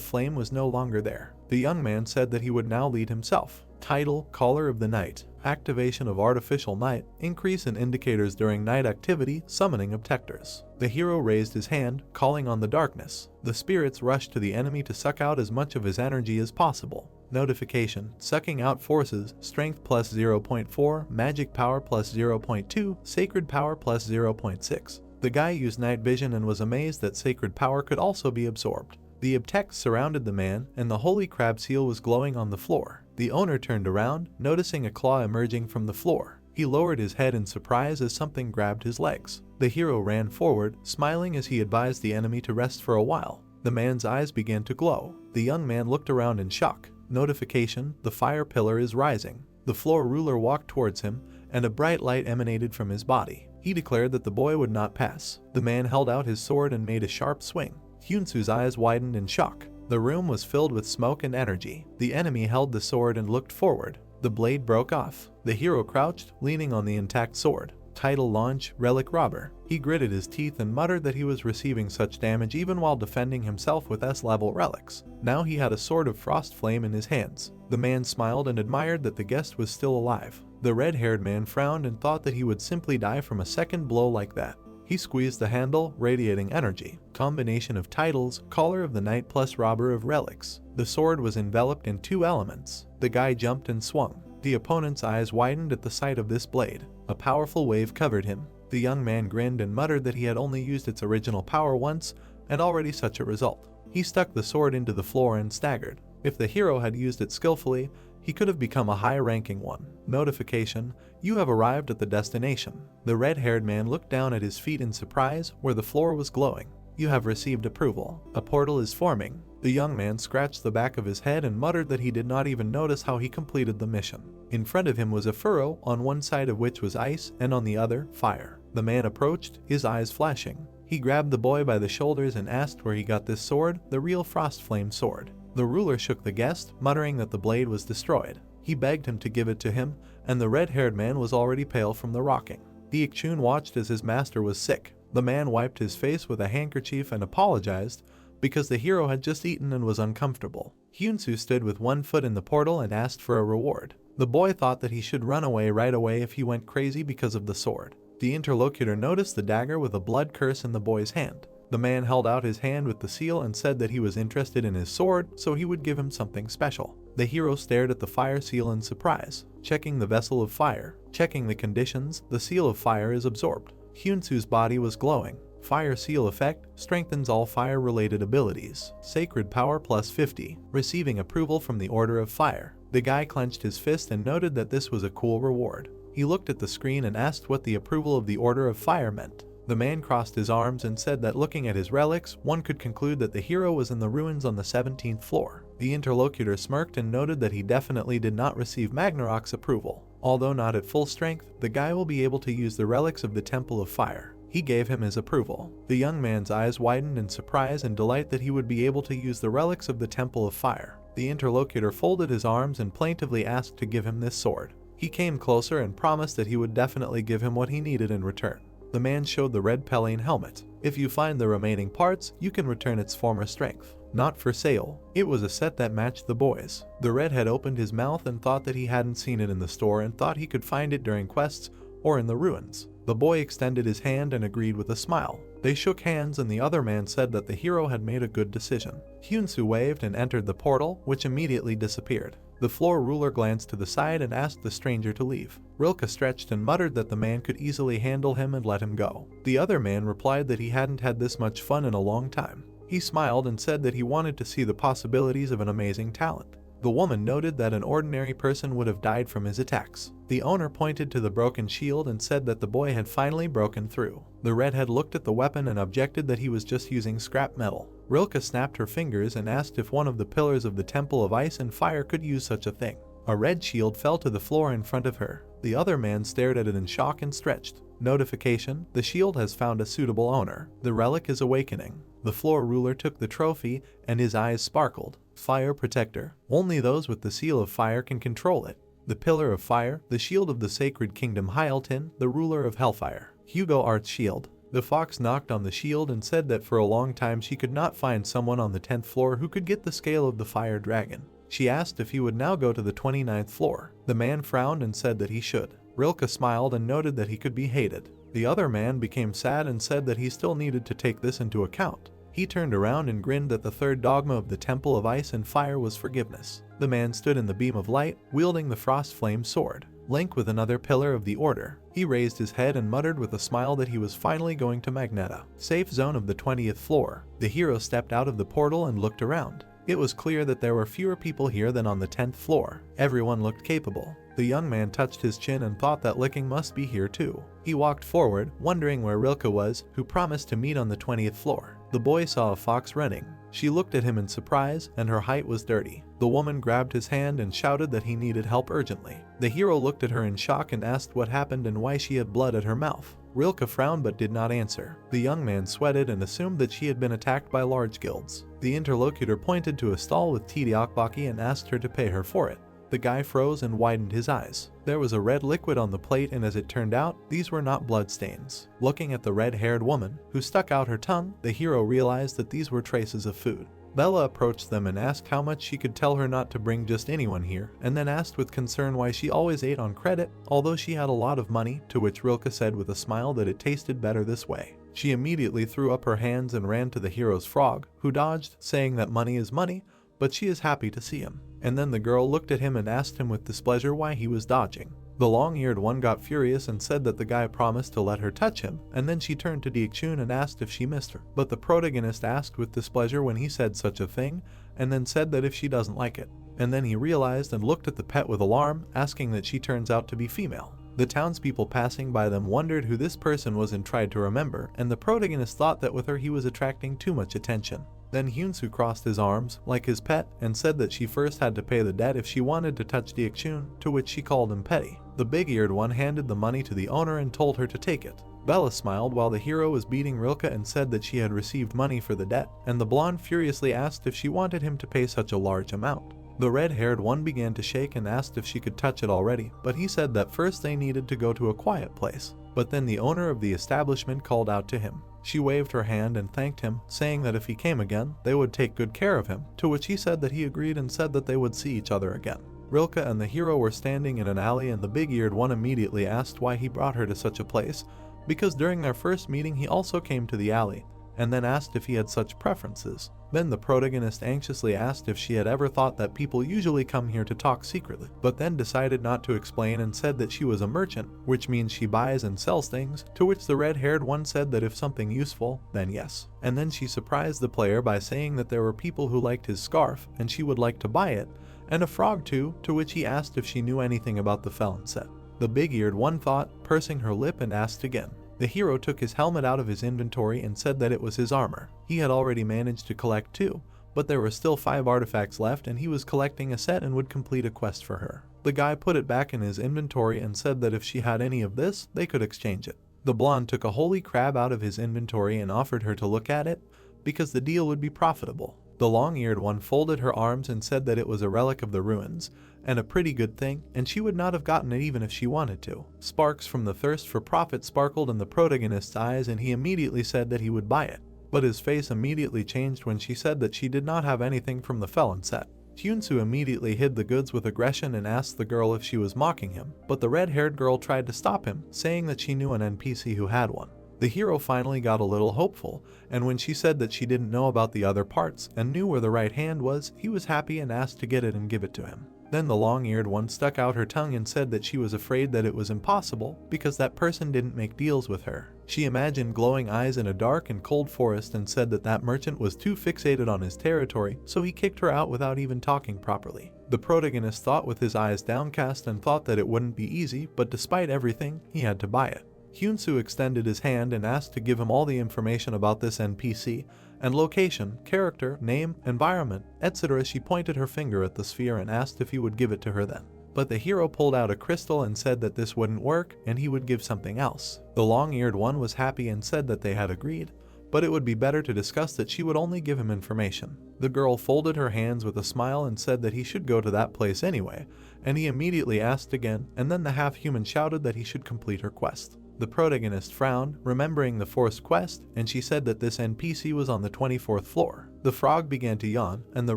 flame was no longer there. The young man said that he would now lead himself. Title: Caller of the Night. Activation of artificial night. Increase in indicators during night activity. Summoning Obtectors. The hero raised his hand, calling on the darkness. The spirits rushed to the enemy to suck out as much of his energy as possible. Notification: sucking out forces. Strength plus 0.4, magic power plus 0.2, sacred power plus 0.6. The guy used night vision and was amazed that sacred power could also be absorbed. The Obtects surrounded the man, and the holy crab seal was glowing on the floor. The owner turned around, noticing a claw emerging from the floor. He lowered his head in surprise as something grabbed his legs. The hero ran forward, smiling as he advised the enemy to rest for a while. The man's eyes began to glow. The young man looked around in shock. Notification: the fire pillar is rising. The floor ruler walked towards him, and a bright light emanated from his body. He declared that the boy would not pass. The man held out his sword and made a sharp swing. Hyunsu's eyes widened in shock. The room was filled with smoke and energy. The enemy held the sword and looked forward. The blade broke off. The hero crouched, leaning on the intact sword. Title: Launch, Relic Robber. He gritted his teeth and muttered that he was receiving such damage even while defending himself with S-level relics. Now he had a sword of frost flame in his hands. The man smiled and admired that the guest was still alive. The red-haired man frowned and thought that he would simply die from a second blow like that. He squeezed the handle, radiating energy. Combination of titles: Caller of the Night plus Robber of Relics. The sword was enveloped in 2 elements. The guy jumped and swung. The opponent's eyes widened at the sight of this blade. A powerful wave covered him. The young man grinned and muttered that he had only used its original power once and already such a result. He stuck the sword into the floor and staggered. If the hero had used it skillfully, he could have become a high-ranking one. Notification: you have arrived at the destination. The red-haired man looked down at his feet in surprise, where the floor was glowing. You have received approval. A portal is forming. The young man scratched the back of his head and muttered that he did not even notice how he completed the mission. In front of him was a furrow, on one side of which was ice and on the other, fire. The man approached, his eyes flashing. He grabbed the boy by the shoulders and asked where he got this sword, the real frost flame sword. The ruler shook the guest, muttering that the blade was destroyed. He begged him to give it to him, and the red-haired man was already pale from the rocking. The Ikchun watched as his master was sick. The man wiped his face with a handkerchief and apologized because the hero had just eaten and was uncomfortable. Hyunsu stood with one foot in the portal and asked for a reward. The boy thought that he should run away right away if he went crazy because of the sword. The interlocutor noticed the dagger with a blood curse in the boy's hand. The man held out his hand with the seal and said that he was interested in his sword, so he would give him something special. The hero stared at the fire seal in surprise. Checking the vessel of fire. Checking the conditions, the seal of fire is absorbed. Hyunsu's body was glowing. Fire seal effect strengthens all fire-related abilities. Sacred power plus 50. Receiving approval from the Order of Fire. The guy clenched his fist and noted that this was a cool reward. He looked at the screen and asked what the approval of the Order of Fire meant. The man crossed his arms and said that looking at his relics, one could conclude that the hero was in the ruins on the 17th floor. The interlocutor smirked and noted that he definitely did not receive Magnarok's approval. Although not at full strength, the guy will be able to use the relics of the Temple of Fire. He gave him his approval. The young man's eyes widened in surprise and delight that he would be able to use the relics of the Temple of Fire. The interlocutor folded his arms and plaintively asked to give him this sword. He came closer and promised that he would definitely give him what he needed in return. The man showed the red Pelian helmet. If you find the remaining parts, you can return its former strength. Not for sale. It was a set that matched the boy's. The redhead opened his mouth and thought that he hadn't seen it in the store and thought he could find it during quests or in the ruins. The boy extended his hand and agreed with a smile. They shook hands and the other man said that the hero had made a good decision. Hyunsu waved and entered the portal, which immediately disappeared. The floor ruler glanced to the side and asked the stranger to leave. Rilke stretched and muttered that the man could easily handle him and let him go. The other man replied that he hadn't had this much fun in a long time. He smiled and said that he wanted to see the possibilities of an amazing talent. The woman noted that an ordinary person would have died from his attacks. The owner pointed to the broken shield and said that the boy had finally broken through. The redhead looked at the weapon and objected that he was just using scrap metal. Rilke snapped her fingers and asked if one of the pillars of the Temple of Ice and Fire could use such a thing. A red shield fell to the floor in front of her. The other man stared at it in shock and stretched. Notification: the shield has found a suitable owner. The relic is awakening. The floor ruler took the trophy and his eyes sparkled. Fire protector. Only those with the seal of fire can control it. The pillar of fire, the shield of the sacred kingdom Hyaltin, the ruler of hellfire. Hugo Art's shield. The fox knocked on the shield and said that for a long time she could not find someone on the 10th floor who could get the scale of the fire dragon. She asked if he would now go to the 29th floor. The man frowned and said that he should. Rilke smiled and noted that he could be hated. The other man became sad and said that he still needed to take this into account. He turned around and grinned that the third dogma of the Temple of Ice and Fire was forgiveness. The man stood in the beam of light, wielding the frost flame sword. Link with another pillar of the order. He raised his head and muttered with a smile that he was finally going to Magneta. Safe zone of the 20th floor. The hero stepped out of the portal and looked around. It was clear that there were fewer people here than on the 10th floor. Everyone looked capable. The young man touched his chin and thought that licking must be here too. He walked forward, wondering where Rilke was, who promised to meet on the 20th floor. The boy saw a fox running. She looked at him in surprise, and her height was dirty. The woman grabbed his hand and shouted that he needed help urgently. The hero looked at her in shock and asked what happened and why she had blood at her mouth. Rilke frowned but did not answer. The young man sweated and assumed that she had been attacked by large guilds. The interlocutor pointed to a stall with Tidiakbaki and asked her to pay her for it. The guy froze and widened his eyes. There was a red liquid on the plate, and as it turned out, these were not bloodstains. Looking at the red-haired woman, who stuck out her tongue, the hero realized that these were traces of food. Bella approached them and asked how much she could tell her not to bring just anyone here, and then asked with concern why she always ate on credit, although she had a lot of money, to which Rilke said with a smile that it tasted better this way. She immediately threw up her hands and ran to the hero's frog, who dodged, saying that money is money, but she is happy to see him. And then the girl looked at him and asked him with displeasure why he was dodging. The long-eared one got furious and said that the guy promised to let her touch him, and then she turned to Diakchun and asked if she missed her. But the protagonist asked with displeasure when he said such a thing, and then said that if she doesn't like it. And then he realized and looked at the pet with alarm, asking that she turns out to be female. The townspeople passing by them wondered who this person was and tried to remember, and the protagonist thought that with her he was attracting too much attention. Then Hyunsu crossed his arms, like his pet, and said that she first had to pay the debt if she wanted to touch Diakchun, to which she called him petty. The big-eared one handed the money to the owner and told her to take it. Bella smiled while the hero was beating Rilke and said that she had received money for the debt, and the blonde furiously asked if she wanted him to pay such a large amount. The red-haired one began to shake and asked if she could touch it already, but he said that first they needed to go to a quiet place. But then the owner of the establishment called out to him. She waved her hand and thanked him, saying that if he came again, they would take good care of him, to which he said that he agreed and said that they would see each other again. Rilke and the hero were standing in an alley and the big-eared one immediately asked why he brought her to such a place, because during their first meeting he also came to the alley, and then asked if he had such preferences. Then the protagonist anxiously asked if she had ever thought that people usually come here to talk secretly, but then decided not to explain and said that she was a merchant, which means she buys and sells things, to which the red-haired one said that if something useful, then yes. And then she surprised the player by saying that there were people who liked his scarf and she would like to buy it, and a frog too, to which he asked if she knew anything about the felon set. The big-eared one thought, pursing her lip, and asked again. The hero took his helmet out of his inventory and said that it was his armor. He had already managed to collect 2, but there were still 5 artifacts left and he was collecting a set and would complete a quest for her. The guy put it back in his inventory and said that if she had any of this, they could exchange it. The blonde took a holy crab out of his inventory and offered her to look at it, because the deal would be profitable. The long-eared one folded her arms and said that it was a relic of the ruins, and a pretty good thing, and she would not have gotten it even if she wanted to. Sparks from the thirst for profit sparkled in the protagonist's eyes and he immediately said that he would buy it. But his face immediately changed when she said that she did not have anything from the felon set. Hyunsu immediately hid the goods with aggression and asked the girl if she was mocking him, but the red-haired girl tried to stop him, saying that she knew an NPC who had one. The hero finally got a little hopeful, and when she said that she didn't know about the other parts and knew where the right hand was, he was happy and asked to get it and give it to him. Then the long-eared one stuck out her tongue and said that she was afraid that it was impossible because that person didn't make deals with her. She imagined glowing eyes in a dark and cold forest and said that that merchant was too fixated on his territory, so he kicked her out without even talking properly. The protagonist thought with his eyes downcast and thought that it wouldn't be easy, but despite everything, he had to buy it. Hyunsu extended his hand and asked to give him all the information about this NPC, and location, character, name, environment, etc. She pointed her finger at the sphere and asked if he would give it to her then. But the hero pulled out a crystal and said that this wouldn't work and he would give something else. The long-eared one was happy and said that they had agreed, but it would be better to discuss that she would only give him information. The girl folded her hands with a smile and said that he should go to that place anyway, and he immediately asked again, and then the half-human shouted that he should complete her quest. The protagonist frowned, remembering the forced quest, and she said that this NPC was on the 24th floor. The frog began to yawn, and the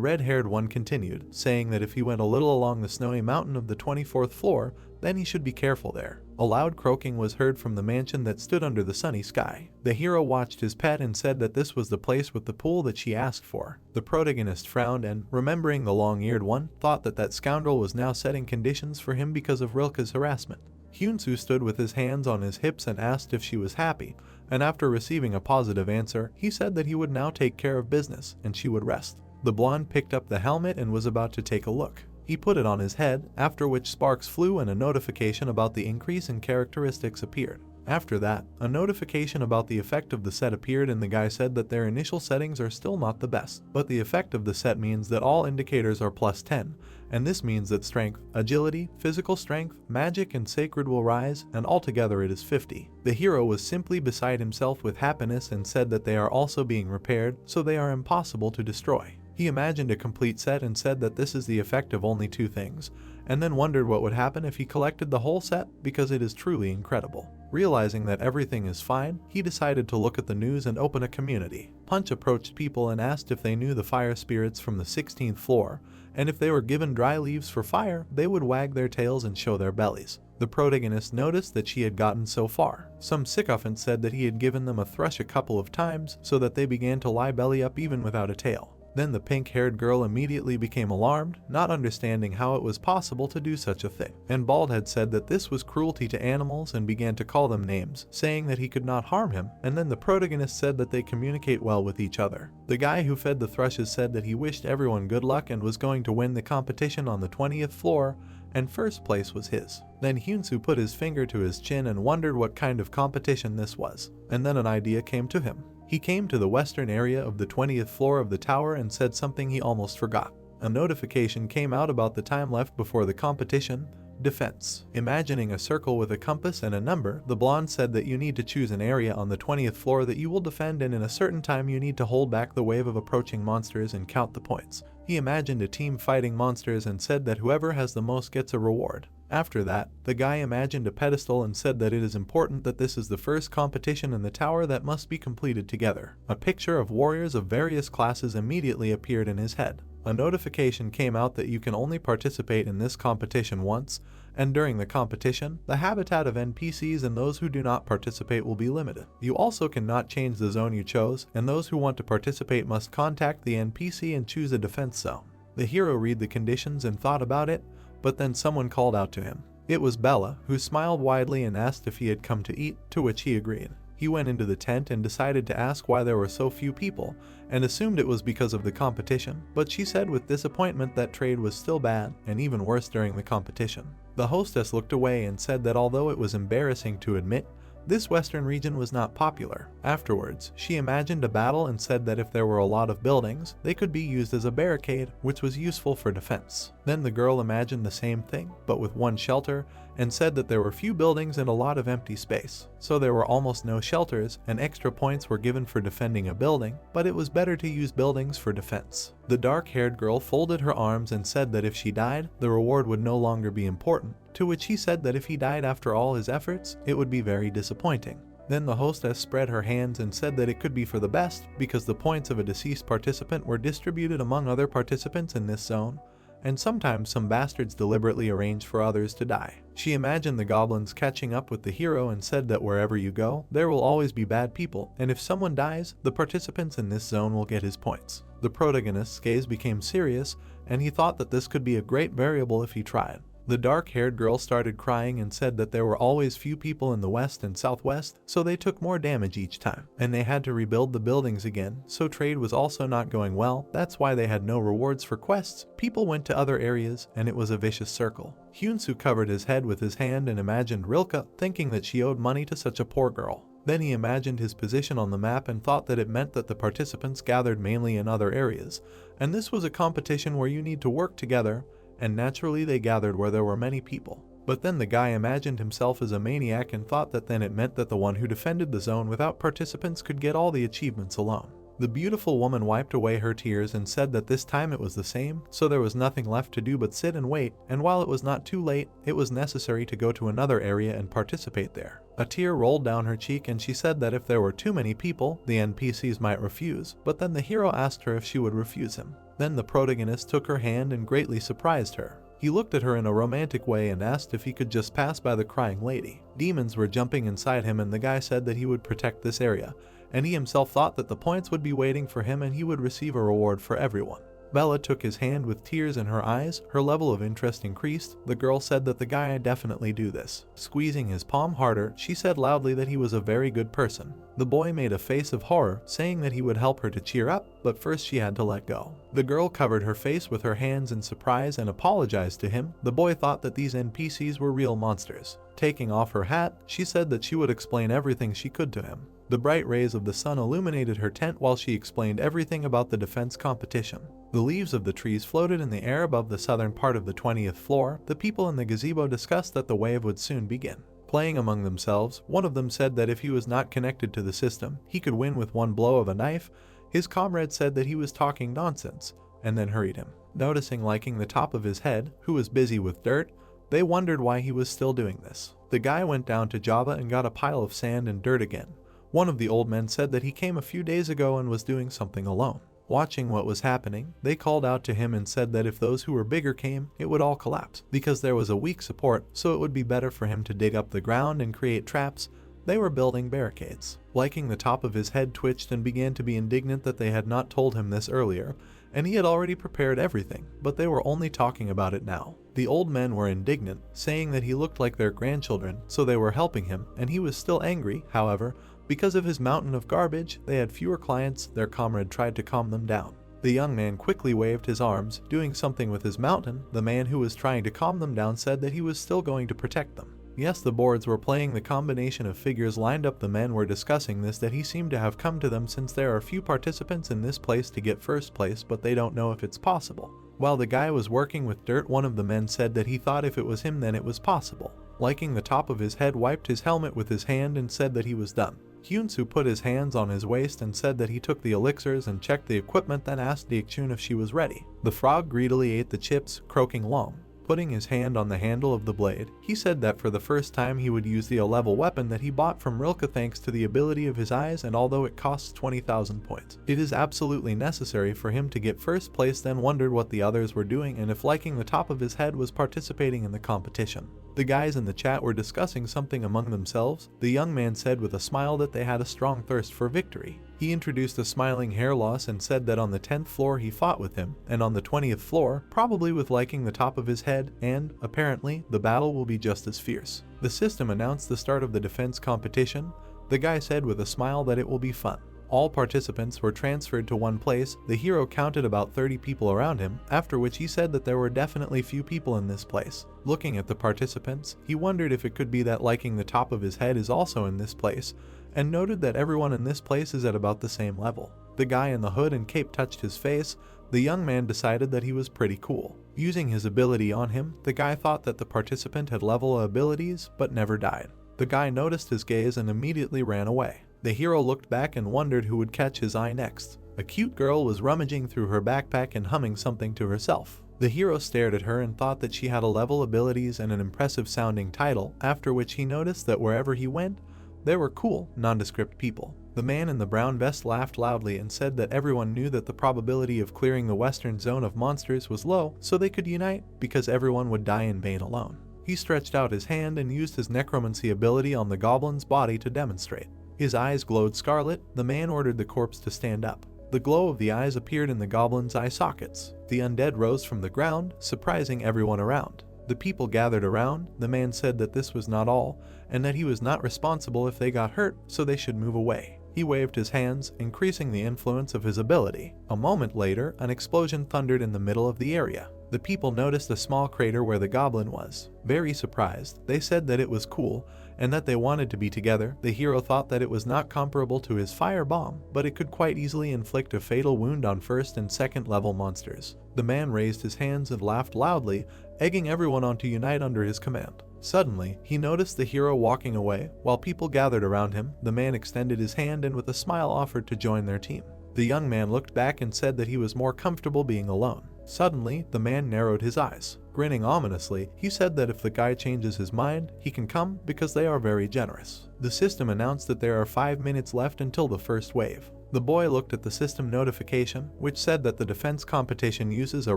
red-haired one continued, saying that if he went a little along the snowy mountain of the 24th floor, then he should be careful there. A loud croaking was heard from the mansion that stood under the sunny sky. The hero watched his pet and said that this was the place with the pool that she asked for. The protagonist frowned and, remembering the long-eared one, thought that that scoundrel was now setting conditions for him because of Rilke's harassment. Hyunsu stood with his hands on his hips and asked if she was happy, and after receiving a positive answer, he said that he would now take care of business and she would rest. The blonde picked up the helmet and was about to take a look. He put it on his head, after which sparks flew and a notification about the increase in characteristics appeared. After that, a notification about the effect of the set appeared and the guy said that their initial settings are still not the best, but the effect of the set means that all indicators are +10, and this means that strength, agility, physical strength, magic, and sacred will rise, and altogether it is 50. The hero was simply beside himself with happiness and said that they are also being repaired, so they are impossible to destroy. He imagined a complete set and said that this is the effect of only 2 things, and then wondered what would happen if he collected the whole set because it is truly incredible. Realizing that everything is fine, he decided to look at the news and open a community. Punch approached people and asked if they knew the fire spirits from the 16th floor, and if they were given dry leaves for fire, they would wag their tails and show their bellies. The protagonist noticed that she had gotten so far. Some sycophant said that he had given them a thrush a couple of times so that they began to lie belly up even without a tail. Then the pink-haired girl immediately became alarmed, not understanding how it was possible to do such a thing. And Bald had said that this was cruelty to animals and began to call them names, saying that he could not harm him, and then the protagonist said that they communicate well with each other. The guy who fed the thrushes said that he wished everyone good luck and was going to win the competition on the 20th floor, and first place was his. Then Hyunsu put his finger to his chin and wondered what kind of competition this was, and then an idea came to him. He came to the western area of the 20th floor of the tower and said something he almost forgot. A notification came out about the time left before the competition. Defense. Imagining a circle with a compass and a number, the blonde said that you need to choose an area on the 20th floor that you will defend, and in a certain time you need to hold back the wave of approaching monsters and count the points. He imagined a team fighting monsters and said that whoever has the most gets a reward. After that, the guy imagined a pedestal and said that it is important that this is the first competition in the tower that must be completed together. A picture of warriors of various classes immediately appeared in his head. A notification came out that you can only participate in this competition once, and during the competition, the habitat of NPCs and those who do not participate will be limited. You also cannot change the zone you chose, and those who want to participate must contact the NPC and choose a defense zone. The hero read the conditions and thought about it, but then someone called out to him. It was Bella, who smiled widely and asked if he had come to eat, to which he agreed. He went into the tent and decided to ask why there were so few people, and assumed it was because of the competition, but she said with disappointment that trade was still bad, and even worse during the competition. The hostess looked away and said that although it was embarrassing to admit, this western region was not popular. Afterwards, she imagined a battle and said that if there were a lot of buildings, they could be used as a barricade, which was useful for defense. Then the girl imagined the same thing, but with one shelter, and said that there were few buildings and a lot of empty space. So there were almost no shelters, and extra points were given for defending a building, but it was better to use buildings for defense. The dark-haired girl folded her arms and said that if she died, the reward would no longer be important, to which he said that if he died after all his efforts, it would be very disappointing. Then the hostess spread her hands and said that it could be for the best, because the points of a deceased participant were distributed among other participants in this zone, and sometimes some bastards deliberately arrange for others to die. She imagined the goblins catching up with the hero and said that wherever you go, there will always be bad people, and if someone dies, the participants in this zone will get his points. The protagonist's gaze became serious, and he thought that this could be a great variable if he tried. The dark-haired girl started crying and said that there were always few people in the west and southwest, so they took more damage each time. And they had to rebuild the buildings again, so trade was also not going well. That's why they had no rewards for quests. People went to other areas, and it was a vicious circle. Hyunsu covered his head with his hand and imagined Rilke, thinking that she owed money to such a poor girl. Then he imagined his position on the map and thought that it meant that the participants gathered mainly in other areas, and this was a competition where you need to work together, and naturally they gathered where there were many people. But then the guy imagined himself as a maniac and thought that then it meant that the one who defended the zone without participants could get all the achievements alone. The beautiful woman wiped away her tears and said that this time it was the same, so there was nothing left to do but sit and wait, and while it was not too late, it was necessary to go to another area and participate there. A tear rolled down her cheek and she said that if there were too many people, the NPCs might refuse, but then the hero asked her if she would refuse him. Then the protagonist took her hand and greatly surprised her. He looked at her in a romantic way and asked if he could just pass by the crying lady. Demons were jumping inside him and the guy said that he would protect this area, and he himself thought that the points would be waiting for him and he would receive a reward for everyone. Bella took his hand with tears in her eyes, her level of interest increased. The girl said that the guy would definitely do this. Squeezing his palm harder, she said loudly that he was a very good person. The boy made a face of horror, saying that he would help her to cheer up, but first she had to let go. The girl covered her face with her hands in surprise and apologized to him. The boy thought that these NPCs were real monsters. Taking off her hat, she said that she would explain everything she could to him. The bright rays of the sun illuminated her tent while she explained everything about the defense competition. The leaves of the trees floated in the air above the southern part of the 20th floor. The people in the gazebo discussed that the wave would soon begin. Playing among themselves, one of them said that if he was not connected to the system, he could win with one blow of a knife. His comrade said that he was talking nonsense, and then hurried him. Noticing liking the top of his head, who was busy with dirt, they wondered why he was still doing this. The guy went down to Java and got a pile of sand and dirt again. One of the old men said that he came a few days ago and was doing something alone. Watching what was happening, they called out to him and said that if those who were bigger came, it would all collapse, because there was a weak support, so it would be better for him to dig up the ground and create traps. They were building barricades. Liking the top of his head twitched and began to be indignant that they had not told him this earlier, and he had already prepared everything, but they were only talking about it now. The old men were indignant, saying that he looked like their grandchildren, so they were helping him, and he was still angry. However, because of his mountain of garbage, they had fewer clients. Their comrade tried to calm them down. The young man quickly waved his arms, doing something with his mountain. The man who was trying to calm them down said that he was still going to protect them. Yes, the boards were playing the combination of figures lined up. The men were discussing this, that he seemed to have come to them since there are few participants in this place to get first place, but they don't know if it's possible. While the guy was working with dirt, one of the men said that he thought if it was him then it was possible. Liking the top of his head, wiped his helmet with his hand and said that he was done. Hyunsu put his hands on his waist and said that he took the elixirs and checked the equipment, then asked Diekchun if she was ready. The frog greedily ate the chips, croaking long. Putting his hand on the handle of the blade, he said that for the first time he would use the A-level weapon that he bought from Rilke thanks to the ability of his eyes, and although it costs 20,000 points, it is absolutely necessary for him to get first place. Then wondered what the others were doing and if liking the top of his head was participating in the competition. The guys in the chat were discussing something among themselves. The young man said with a smile that they had a strong thirst for victory. He introduced a smiling hair loss and said that on the 10th floor he fought with him, and on the 20th floor, probably with liking the top of his head, and, apparently, the battle will be just as fierce. The system announced the start of the defense competition. The guy said with a smile that it will be fun. All participants were transferred to one place. The hero counted about 30 people around him, after which he said that there were definitely few people in this place. Looking at the participants, he wondered if it could be that liking the top of his head is also in this place, and noted that everyone in this place is at about the same level. The guy in the hood and cape touched his face. The young man decided that he was pretty cool. Using his ability on him, the guy thought that the participant had level abilities, but never died. The guy noticed his gaze and immediately ran away. The hero looked back and wondered who would catch his eye next. A cute girl was rummaging through her backpack and humming something to herself. The hero stared at her and thought that she had a level abilities and an impressive sounding title, after which he noticed that wherever he went, there were cool, nondescript people. The man in the brown vest laughed loudly and said that everyone knew that the probability of clearing the western zone of monsters was low, so they could unite, because everyone would die in vain alone. He stretched out his hand and used his necromancy ability on the goblin's body to demonstrate. His eyes glowed scarlet. The man ordered the corpse to stand up. The glow of the eyes appeared in the goblin's eye sockets. The undead rose from the ground, surprising everyone around. The people gathered around. The man said that this was not all, and that he was not responsible if they got hurt, so they should move away. He waved his hands, increasing the influence of his ability. A moment later, an explosion thundered in the middle of the area. The people noticed a small crater where the goblin was. Very surprised, they said that it was cool, and that they wanted to be together. The hero thought that it was not comparable to his fire bomb, but it could quite easily inflict a fatal wound on first and second level monsters. The man raised his hands and laughed loudly, egging everyone on to unite under his command. Suddenly, he noticed the hero walking away. While people gathered around him, the man extended his hand and with a smile offered to join their team. The young man looked back and said that he was more comfortable being alone. Suddenly, the man narrowed his eyes. Grinning ominously, he said that if the guy changes his mind, he can come because they are very generous. The system announced that there are 5 minutes left until the first wave. The boy looked at the system notification, which said that the defense competition uses a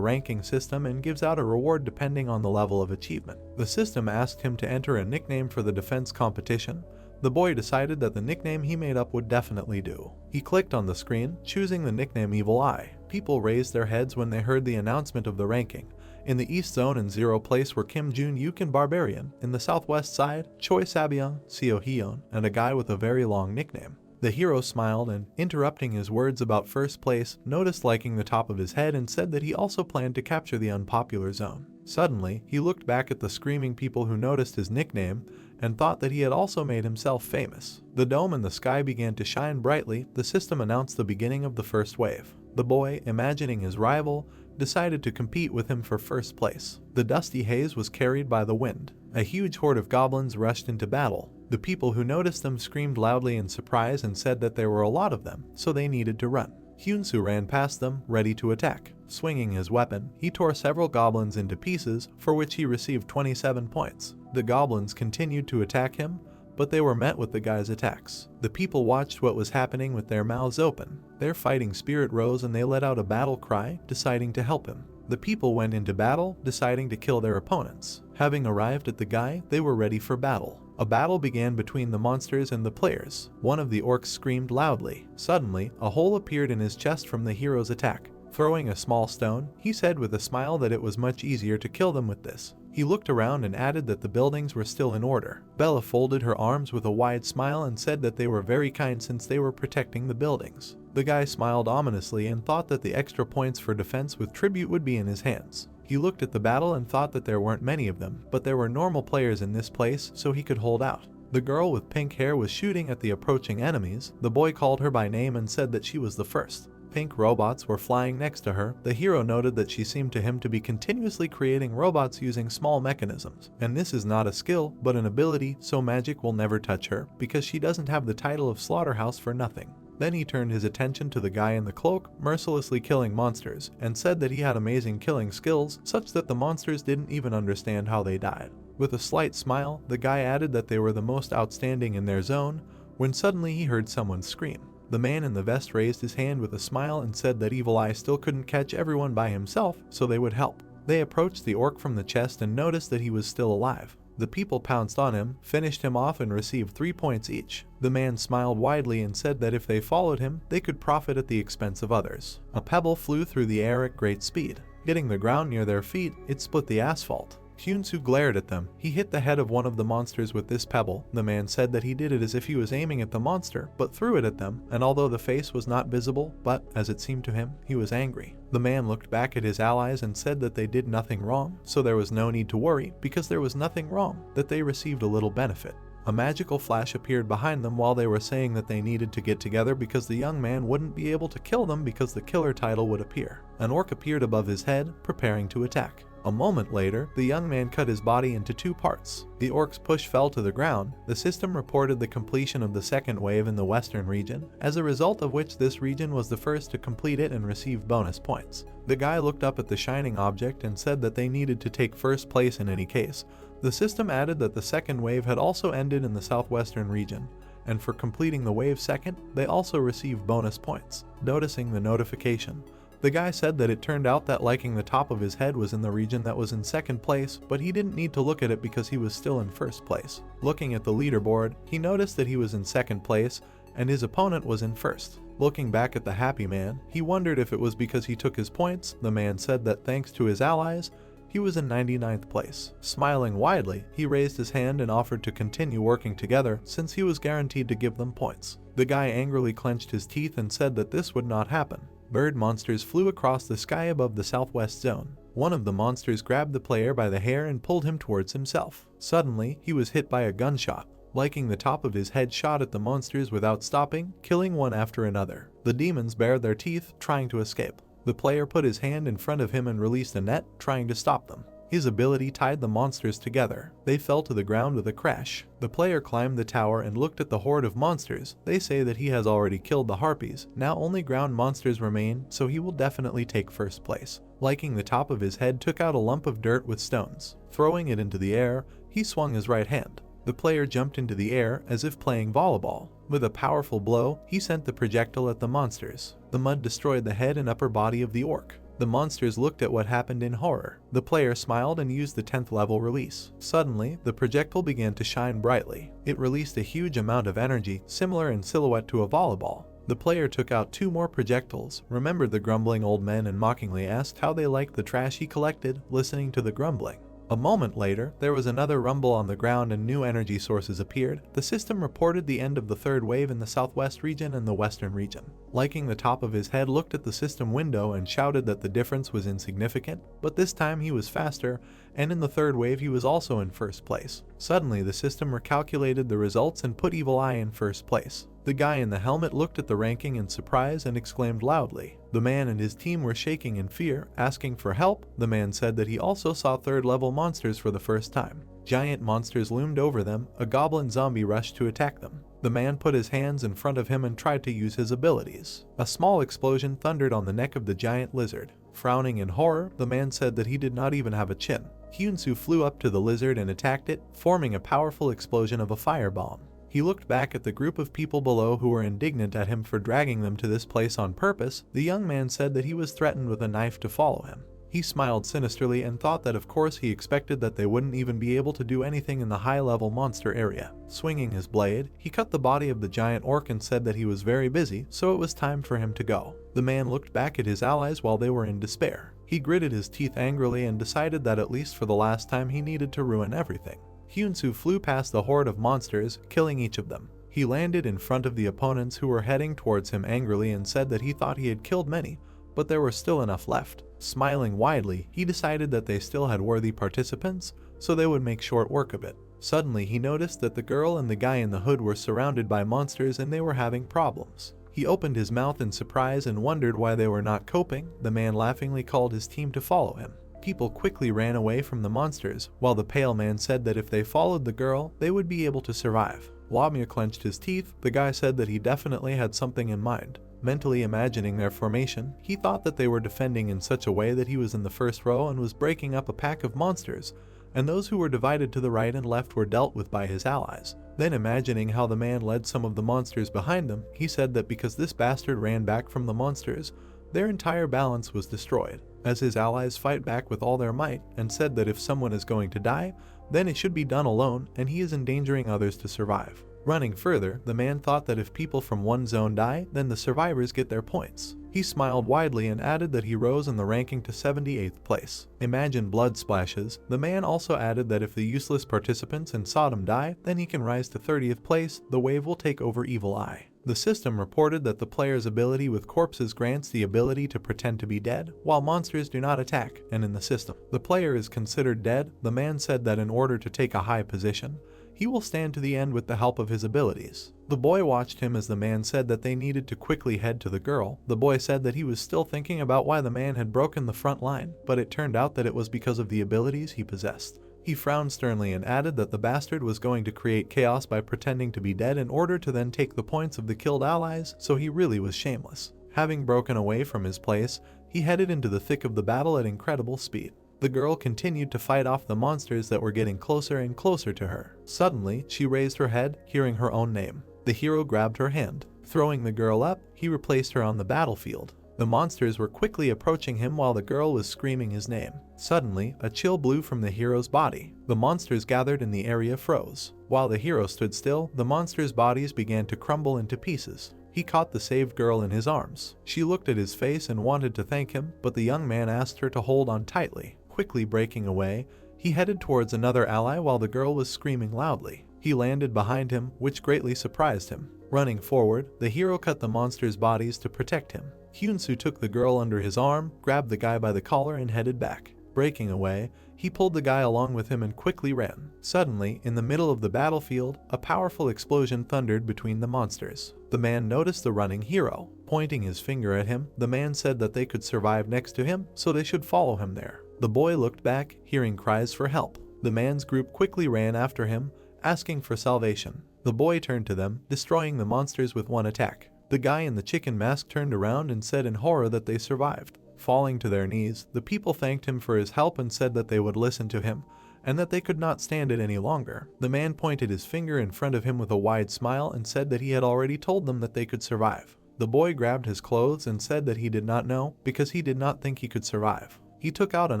ranking system and gives out a reward depending on the level of achievement. The system asked him to enter a nickname for the defense competition. The boy decided that the nickname he made up would definitely do. He clicked on the screen, choosing the nickname Evil Eye. People raised their heads when they heard the announcement of the ranking. In the East Zone in 0 place were Kim Jun-yuk and Barbarian. In the Southwest side, Choi Sabyung, Seo Hyun, and a guy with a very long nickname. The hero smiled and, interrupting his words about first place, noticed liking the top of his head and said that he also planned to capture the unpopular zone. Suddenly, he looked back at the screaming people who noticed his nickname and thought that he had also made himself famous. The dome in the sky began to shine brightly. The system announced the beginning of the first wave. The boy, imagining his rival, decided to compete with him for first place. The dusty haze was carried by the wind. A huge horde of goblins rushed into battle. The people who noticed them screamed loudly in surprise and said that there were a lot of them, so they needed to run. Hyunsu ran past them, ready to attack. Swinging his weapon, he tore several goblins into pieces, for which he received 27 points. The goblins continued to attack him, but they were met with the guy's attacks. The people watched what was happening with their mouths open. Their fighting spirit rose and they let out a battle cry, deciding to help him. The people went into battle, deciding to kill their opponents. Having arrived at the guy, they were ready for battle. A battle began between the monsters and the players. One of the orcs screamed loudly. Suddenly, a hole appeared in his chest from the hero's attack. Throwing a small stone, he said with a smile that it was much easier to kill them with this. He looked around and added that the buildings were still in order. Bella folded her arms with a wide smile and said that they were very kind since they were protecting the buildings. The guy smiled ominously and thought that the extra points for defense with tribute would be in his hands. He looked at the battle and thought that there weren't many of them, but there were normal players in this place, so he could hold out. The girl with pink hair was shooting at the approaching enemies. The boy called her by name and said that she was the first. Pink robots were flying next to her. The hero noted that she seemed to him to be continuously creating robots using small mechanisms. And this is not a skill, but an ability, so magic will never touch her, because she doesn't have the title of Slaughterhouse for nothing. Then he turned his attention to the guy in the cloak, mercilessly killing monsters, and said that he had amazing killing skills, such that the monsters didn't even understand how they died. With a slight smile, the guy added that they were the most outstanding in their zone, when suddenly he heard someone scream. The man in the vest raised his hand with a smile and said that Evil Eye still couldn't catch everyone by himself, so they would help. They approached the orc from the chest and noticed that he was still alive. The people pounced on him, finished him off and received 3 points each. The man smiled widely and said that if they followed him, they could profit at the expense of others. A pebble flew through the air at great speed. Hitting the ground near their feet, it split the asphalt. Hyunsu glared at them. He hit the head of one of the monsters with this pebble. The man said that he did it as if he was aiming at the monster, but threw it at them, and although the face was not visible, but, as it seemed to him, he was angry. The man looked back at his allies and said that they did nothing wrong, so there was no need to worry, because there was nothing wrong, that they received a little benefit. A magical flash appeared behind them while they were saying that they needed to get together because the young man wouldn't be able to kill them because the killer title would appear. An orc appeared above his head, preparing to attack. A moment later, the young man cut his body into 2 parts. The orc's push fell to the ground. The system reported the completion of the second wave in the western region, as a result of which this region was the first to complete it and receive bonus points. The guy looked up at the shining object and said that they needed to take first place in any case. The system added that the second wave had also ended in the southwestern region, and for completing the wave second, they also received bonus points. Noticing the notification, the guy said that it turned out that liking the top of his head was in the region that was in second place, but he didn't need to look at it because he was still in first place. Looking at the leaderboard, he noticed that he was in second place and his opponent was in first. Looking back at the happy man, he wondered if it was because he took his points. The man said that thanks to his allies, he was in 99th place. Smiling widely, he raised his hand and offered to continue working together since he was guaranteed to give them points. The guy angrily clenched his teeth and said that this would not happen. Bird monsters flew across the sky above the southwest zone. One of the monsters grabbed the player by the hair and pulled him towards himself. Suddenly, he was hit by a gunshot. Liking the top of his head shot at the monsters without stopping, killing one after another. The demons bared their teeth, trying to escape. The player put his hand in front of him and released a net, trying to stop them. His ability tied the monsters together. They fell to the ground with a crash. The player climbed the tower and looked at the horde of monsters. They say that he has already killed the harpies. Now only ground monsters remain, so he will definitely take first place. Liking the top of his head took out a lump of dirt with stones. Throwing it into the air, he swung his right hand. The player jumped into the air as if playing volleyball. With a powerful blow, he sent the projectile at the monsters. The mud destroyed the head and upper body of the orc. The monsters looked at what happened in horror. The player smiled and used the 10th level release. Suddenly, the projectile began to shine brightly. It released a huge amount of energy, similar in silhouette to a volleyball. The player took out 2 more projectiles, remembered the grumbling old men and mockingly asked how they liked the trash he collected, listening to the grumbling. A moment later, there was another rumble on the ground and new energy sources appeared. The system reported the end of the third wave in the southwest region and the western region. Liking the top of his head looked at the system window and shouted that the difference was insignificant, but this time he was faster, and in the third wave he was also in first place. Suddenly the system recalculated the results and put Evil Eye in first place. The guy in the helmet looked at the ranking in surprise and exclaimed loudly. The man and his team were shaking in fear, asking for help. The man said that he also saw third-level monsters for the first time. Giant monsters loomed over them. A goblin zombie rushed to attack them. The man put his hands in front of him and tried to use his abilities. A small explosion thundered on the neck of the giant lizard. Frowning in horror, the man said that he did not even have a chin. Hyunsu flew up to the lizard and attacked it, forming a powerful explosion of a firebomb. He looked back at the group of people below who were indignant at him for dragging them to this place on purpose. The young man said that he was threatened with a knife to follow him. He smiled sinisterly and thought that of course he expected that they wouldn't even be able to do anything in the high-level monster area. Swinging his blade, he cut the body of the giant orc and said that he was very busy, so it was time for him to go. The man looked back at his allies while they were in despair. He gritted his teeth angrily and decided that at least for the last time he needed to ruin everything. Hyunsu flew past the horde of monsters, killing each of them. He landed in front of the opponents who were heading towards him angrily and said that he thought he had killed many, but there were still enough left. Smiling widely, he decided that they still had worthy participants, so they would make short work of it. Suddenly he noticed that the girl and the guy in the hood were surrounded by monsters and they were having problems. He opened his mouth in surprise and wondered why they were not coping. The man laughingly called his team to follow him. People quickly ran away from the monsters, while the pale man said that if they followed the girl, they would be able to survive. Lamia clenched his teeth. The guy said that he definitely had something in mind. Mentally imagining their formation, he thought that they were defending in such a way that he was in the first row and was breaking up a pack of monsters, and those who were divided to the right and left were dealt with by his allies. Then imagining how the man led some of the monsters behind them, he said that because this bastard ran back from the monsters, their entire balance was destroyed, as his allies fight back with all their might, and said that if someone is going to die, then it should be done alone and he is endangering others to survive. Running further, the man thought that if people from one zone die, then the survivors get their points. He smiled widely and added that he rose in the ranking to 78th place. Imagine blood splashes. The man also added that if the useless participants in Sodom die, then he can rise to 30th place. The wave will take over Evil Eye. The system reported that the player's ability with corpses grants the ability to pretend to be dead, while monsters do not attack, and in the system, the player is considered dead. The man said that in order to take a high position, he will stand to the end with the help of his abilities. The boy watched him as the man said that they needed to quickly head to the girl. The boy said that he was still thinking about why the man had broken the front line, but it turned out that it was because of the abilities he possessed. He frowned sternly and added that the bastard was going to create chaos by pretending to be dead in order to then take the points of the killed allies, so he really was shameless. Having broken away from his place, he headed into the thick of the battle at incredible speed. The girl continued to fight off the monsters that were getting closer and closer to her. Suddenly, she raised her head, hearing her own name. The hero grabbed her hand. Throwing the girl up, he replaced her on the battlefield. The monsters were quickly approaching him while the girl was screaming his name. Suddenly, a chill blew from the hero's body. The monsters gathered in the area froze. While the hero stood still, the monsters' bodies began to crumble into pieces. He caught the saved girl in his arms. She looked at his face and wanted to thank him, but the young man asked her to hold on tightly. Quickly breaking away, he headed towards another ally while the girl was screaming loudly. He landed behind him, which greatly surprised him. Running forward, the hero cut the monsters' bodies to protect him. Hyunsu took the girl under his arm, grabbed the guy by the collar and headed back. Breaking away, he pulled the guy along with him and quickly ran. Suddenly, in the middle of the battlefield, a powerful explosion thundered between the monsters. The man noticed the running hero. Pointing his finger at him, the man said that they could survive next to him, so they should follow him there. The boy looked back, hearing cries for help. The man's group quickly ran after him, asking for salvation. The boy turned to them, destroying the monsters with one attack. The guy in the chicken mask turned around and said in horror that they survived. Falling to their knees, the people thanked him for his help and said that they would listen to him, and that they could not stand it any longer. The man pointed his finger in front of him with a wide smile and said that he had already told them that they could survive. The boy grabbed his clothes and said that he did not know, because he did not think he could survive. He took out an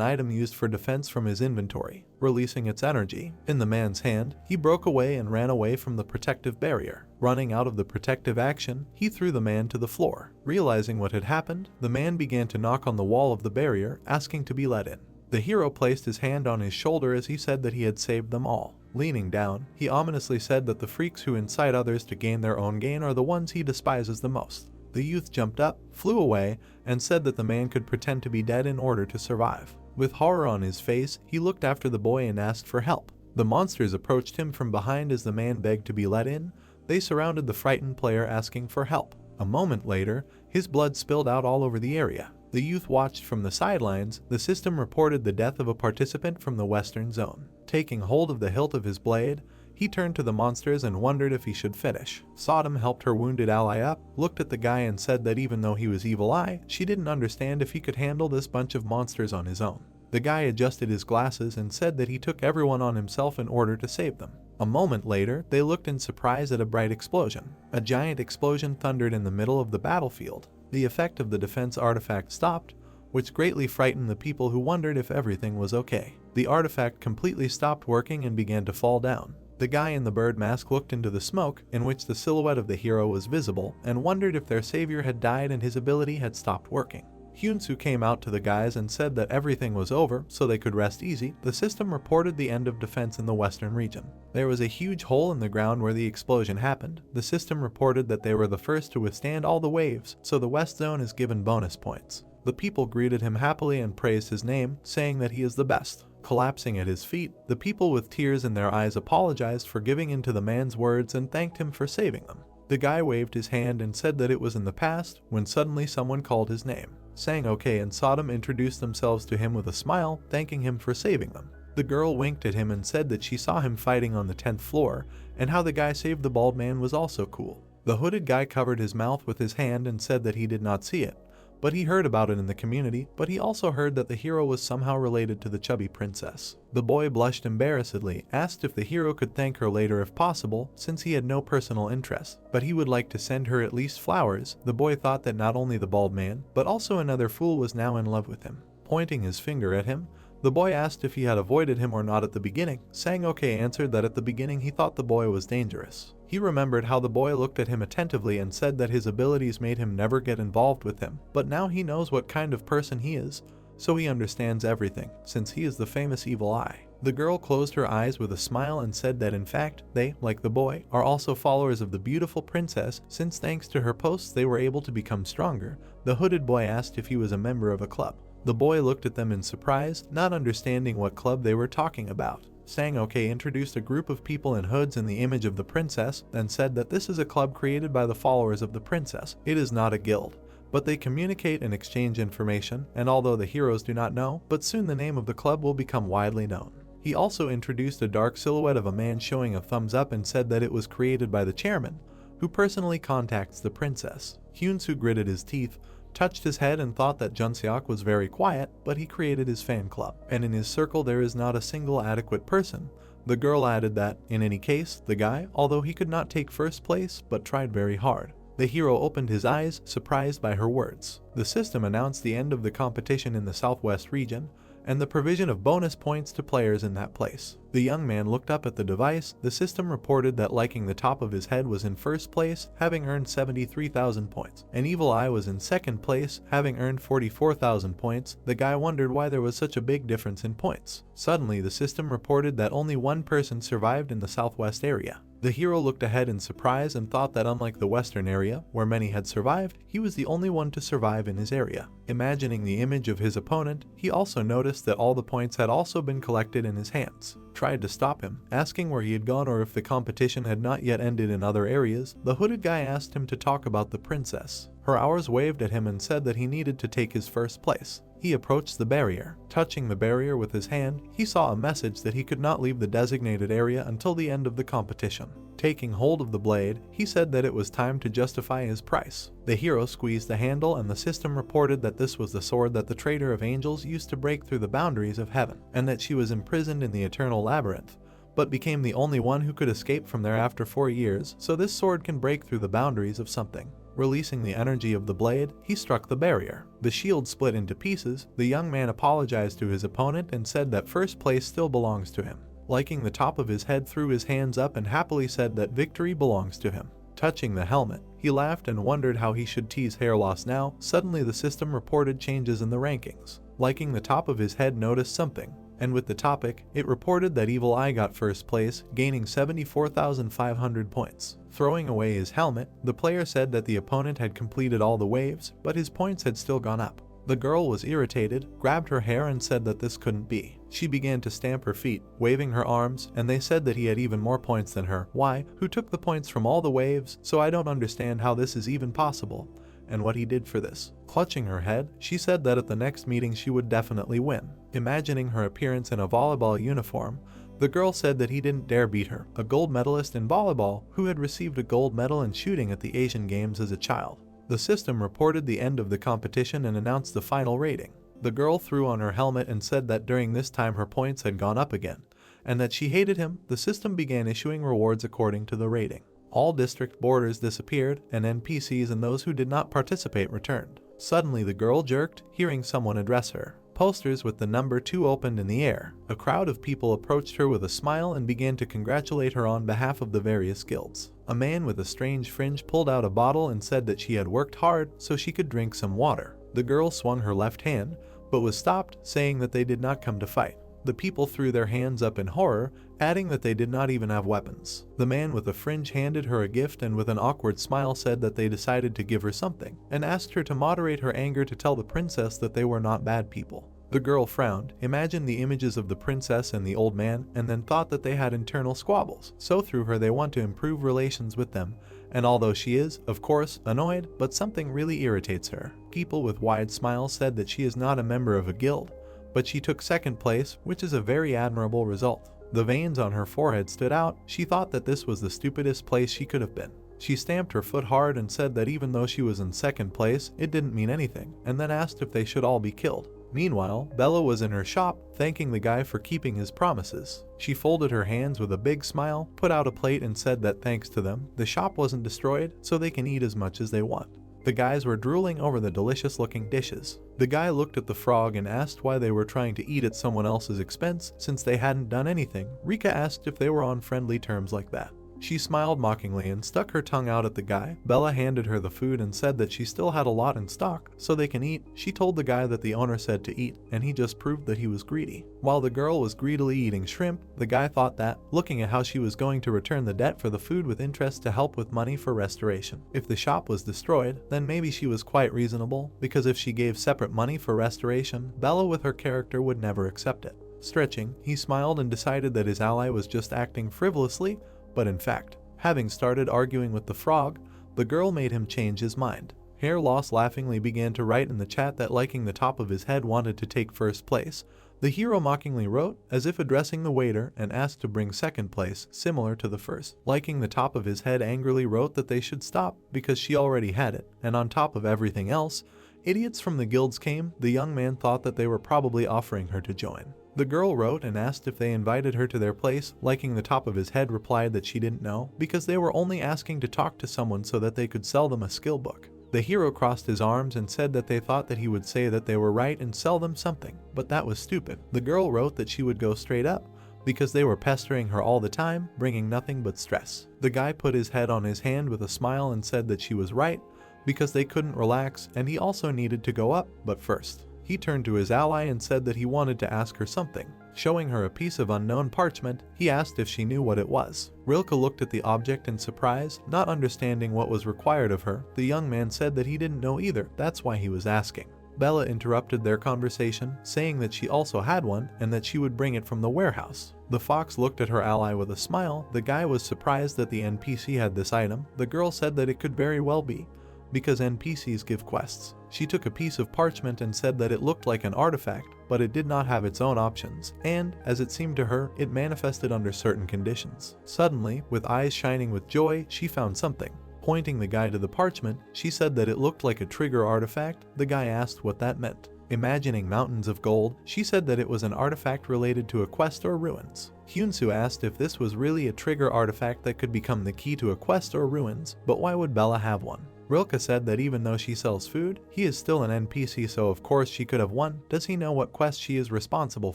item used for defense from his inventory, releasing its energy. In the man's hand, he broke away and ran away from the protective barrier. Running out of the protective action, he threw the man to the floor. Realizing what had happened, the man began to knock on the wall of the barrier, asking to be let in. The hero placed his hand on his shoulder as he said that he had saved them all. Leaning down, he ominously said that the freaks who incite others to gain their own gain are the ones he despises the most. The youth jumped up, flew away, and said that the man could pretend to be dead in order to survive. With horror on his face, he looked after the boy and asked for help. The monsters approached him from behind as the man begged to be let in. They surrounded the frightened player asking for help. A moment later, his blood spilled out all over the area. The youth watched from the sidelines. The system reported the death of a participant from the western zone. Taking hold of the hilt of his blade, he turned to the monsters and wondered if he should finish. Sodom helped her wounded ally up, looked at the guy and said that even though he was Evil Eye, she didn't understand if he could handle this bunch of monsters on his own. The guy adjusted his glasses and said that he took everyone on himself in order to save them. A moment later, they looked in surprise at a bright explosion. A giant explosion thundered in the middle of the battlefield. The effect of the defense artifact stopped, which greatly frightened the people who wondered if everything was okay. The artifact completely stopped working and began to fall down. The guy in the bird mask looked into the smoke, in which the silhouette of the hero was visible, and wondered if their savior had died and his ability had stopped working. Hyunsu came out to the guys and said that everything was over, so they could rest easy. The system reported the end of defense in the western region. There was a huge hole in the ground where the explosion happened. The system reported that they were the first to withstand all the waves, so the west zone is given bonus points. The people greeted him happily and praised his name, saying that he is the best. Collapsing at his feet, the people with tears in their eyes apologized for giving in to the man's words and thanked him for saving them. The guy waved his hand and said that it was in the past, when suddenly someone called his name. Sang OK and Sodom introduced themselves to him with a smile, thanking him for saving them. The girl winked at him and said that she saw him fighting on the 10th floor, and how the guy saved the bald man was also cool. The hooded guy covered his mouth with his hand and said that he did not see it, but he heard about it in the community, but he also heard that the hero was somehow related to the chubby princess. The boy blushed embarrassedly, asked if the hero could thank her later if possible, since he had no personal interest, but he would like to send her at least flowers. The boy thought that not only the bald man, but also another fool was now in love with him. Pointing his finger at him, the boy asked if he had avoided him or not at the beginning. Sang OK answered that at the beginning he thought the boy was dangerous. He remembered how the boy looked at him attentively and said that his abilities made him never get involved with him, but now he knows what kind of person he is, so he understands everything, since he is the famous evil eye. The girl closed her eyes with a smile and said that in fact, they, like the boy, are also followers of the beautiful princess, since thanks to her posts they were able to become stronger. The hooded boy asked if he was a member of a club. The boy looked at them in surprise, not understanding what club they were talking about. Sang OK introduced a group of people in hoods in the image of the princess, and said that this is a club created by the followers of the princess. It is not a guild, but they communicate and exchange information, and although the heroes do not know, but soon the name of the club will become widely known. He also introduced a dark silhouette of a man showing a thumbs up and said that it was created by the chairman, who personally contacts the princess. Hyunsu gritted his teeth, touched his head and thought that Junseok was very quiet, but he created his fan club, and in his circle there is not a single adequate person. The girl added that, in any case, the guy, although he could not take first place, but tried very hard. The hero opened his eyes, surprised by her words. The system announced the end of the competition in the southwest region, and the provision of bonus points to players in that place. The young man looked up at the device. The system reported that liking the top of his head was in first place, having earned 73,000 points, and Evil Eye was in second place, having earned 44,000 points. The guy wondered why there was such a big difference in points. Suddenly, the system reported that only one person survived in the southwest area. The hero looked ahead in surprise and thought that unlike the western area, where many had survived, he was the only one to survive in his area. Imagining the image of his opponent, he also noticed that all the points had also been collected in his hands. Tried to stop him, asking where he had gone or if the competition had not yet ended in other areas. The hooded guy asked him to talk about the princess. Her hours waved at him and said that he needed to take his first place. He approached the barrier. Touching the barrier with his hand, he saw a message that he could not leave the designated area until the end of the competition. Taking hold of the blade, he said that it was time to justify his price. The hero squeezed the handle and the system reported that this was the sword that the Trader of Angels used to break through the boundaries of heaven, and that she was imprisoned in the eternal labyrinth, but became the only one who could escape from there after 4 years, so this sword can break through the boundaries of something. Releasing the energy of the blade, he struck the barrier. The shield split into pieces. The young man apologized to his opponent and said that first place still belongs to him. Liking the top of his head, threw his hands up and happily said that victory belongs to him. Touching the helmet, he laughed and wondered how he should tease hair loss now. Suddenly the system reported changes in the rankings. Liking the top of his head, noticed something, and with the topic, it reported that Evil Eye got first place, gaining 74,500 points. Throwing away his helmet, the player said that the opponent had completed all the waves, but his points had still gone up. The girl was irritated, grabbed her hair and said that this couldn't be. She began to stamp her feet, waving her arms, and they said that he had even more points than her. Why? Who took the points from all the waves? So I don't understand how this is even possible, and what he did for this. Clutching her head, she said that at the next meeting she would definitely win. Imagining her appearance in a volleyball uniform, the girl said that he didn't dare beat her, a gold medalist in volleyball who had received a gold medal in shooting at the Asian Games as a child. The system reported the end of the competition and announced the final rating. The girl threw on her helmet and said that during this time her points had gone up again, and that she hated him. The system began issuing rewards according to the rating. All district borders disappeared, and NPCs and those who did not participate returned. Suddenly the girl jerked, hearing someone address her. Posters with the number 2 opened in the air. A crowd of people approached her with a smile and began to congratulate her on behalf of the various guilds. A man with a strange fringe pulled out a bottle and said that she had worked hard so she could drink some water. The girl swung her left hand, but was stopped, saying that they did not come to fight. The people threw their hands up in horror, adding that they did not even have weapons. The man with the fringe handed her a gift and with an awkward smile said that they decided to give her something, and asked her to moderate her anger to tell the princess that they were not bad people. The girl frowned, imagined the images of the princess and the old man, and then thought that they had internal squabbles, so through her they want to improve relations with them, and although she is, of course, annoyed, but something really irritates her. People with wide smiles said that she is not a member of a guild, but she took second place, which is a very admirable result. The veins on her forehead stood out. She thought that this was the stupidest place she could have been. She stamped her foot hard and said that even though she was in second place, it didn't mean anything, and then asked if they should all be killed. Meanwhile, Bella was in her shop, thanking the guy for keeping his promises. She folded her hands with a big smile, put out a plate and said that thanks to them, the shop wasn't destroyed, so they can eat as much as they want. The guys were drooling over the delicious-looking dishes. The guy looked at the frog and asked why they were trying to eat at someone else's expense since they hadn't done anything. Rika asked if they were on friendly terms like that. She smiled mockingly and stuck her tongue out at the guy. Bella handed her the food and said that she still had a lot in stock, so they can eat. She told the guy that the owner said to eat, and he just proved that he was greedy. While the girl was greedily eating shrimp, the guy thought that, looking at how she was going to return the debt for the food with interest to help with money for restoration. If the shop was destroyed, then maybe she was quite reasonable, because if she gave separate money for restoration, Bella with her character would never accept it. Stretching, he smiled and decided that his ally was just acting frivolously, but in fact, having started arguing with the frog, the girl made him change his mind. Hair Loss laughingly began to write in the chat that liking the top of his head wanted to take first place. The hero mockingly wrote, as if addressing the waiter, and asked to bring second place, similar to the first. Liking the top of his head angrily wrote that they should stop, because she already had it, and on top of everything else, idiots from the guilds came. The young man thought that they were probably offering her to join. The girl wrote and asked if they invited her to their place. Liking the top of his head replied that she didn't know, because they were only asking to talk to someone so that they could sell them a skill book. The hero crossed his arms and said that they thought that he would say that they were right and sell them something, but that was stupid. The girl wrote that she would go straight up, because they were pestering her all the time, bringing nothing but stress. The guy put his head on his hand with a smile and said that she was right, because they couldn't relax, and he also needed to go up, but first. He turned to his ally and said that he wanted to ask her something. Showing her a piece of unknown parchment, he asked if she knew what it was. Rilke looked at the object in surprise, not understanding what was required of her. The young man said that he didn't know either, that's why he was asking. Bella interrupted their conversation, saying that she also had one and that she would bring it from the warehouse. The fox looked at her ally with a smile. The guy was surprised that the NPC had this item. The girl said that it could very well be, because NPCs give quests. She took a piece of parchment and said that it looked like an artifact, but it did not have its own options, and, as it seemed to her, it manifested under certain conditions. Suddenly, with eyes shining with joy, she found something. Pointing the guy to the parchment, she said that it looked like a trigger artifact. The guy asked what that meant. Imagining mountains of gold, she said that it was an artifact related to a quest or ruins. Hyunsu asked if this was really a trigger artifact that could become the key to a quest or ruins, but why would Bella have one? Rilke said that even though she sells food, he is still an NPC, so of course she could have one. Does he know what quest she is responsible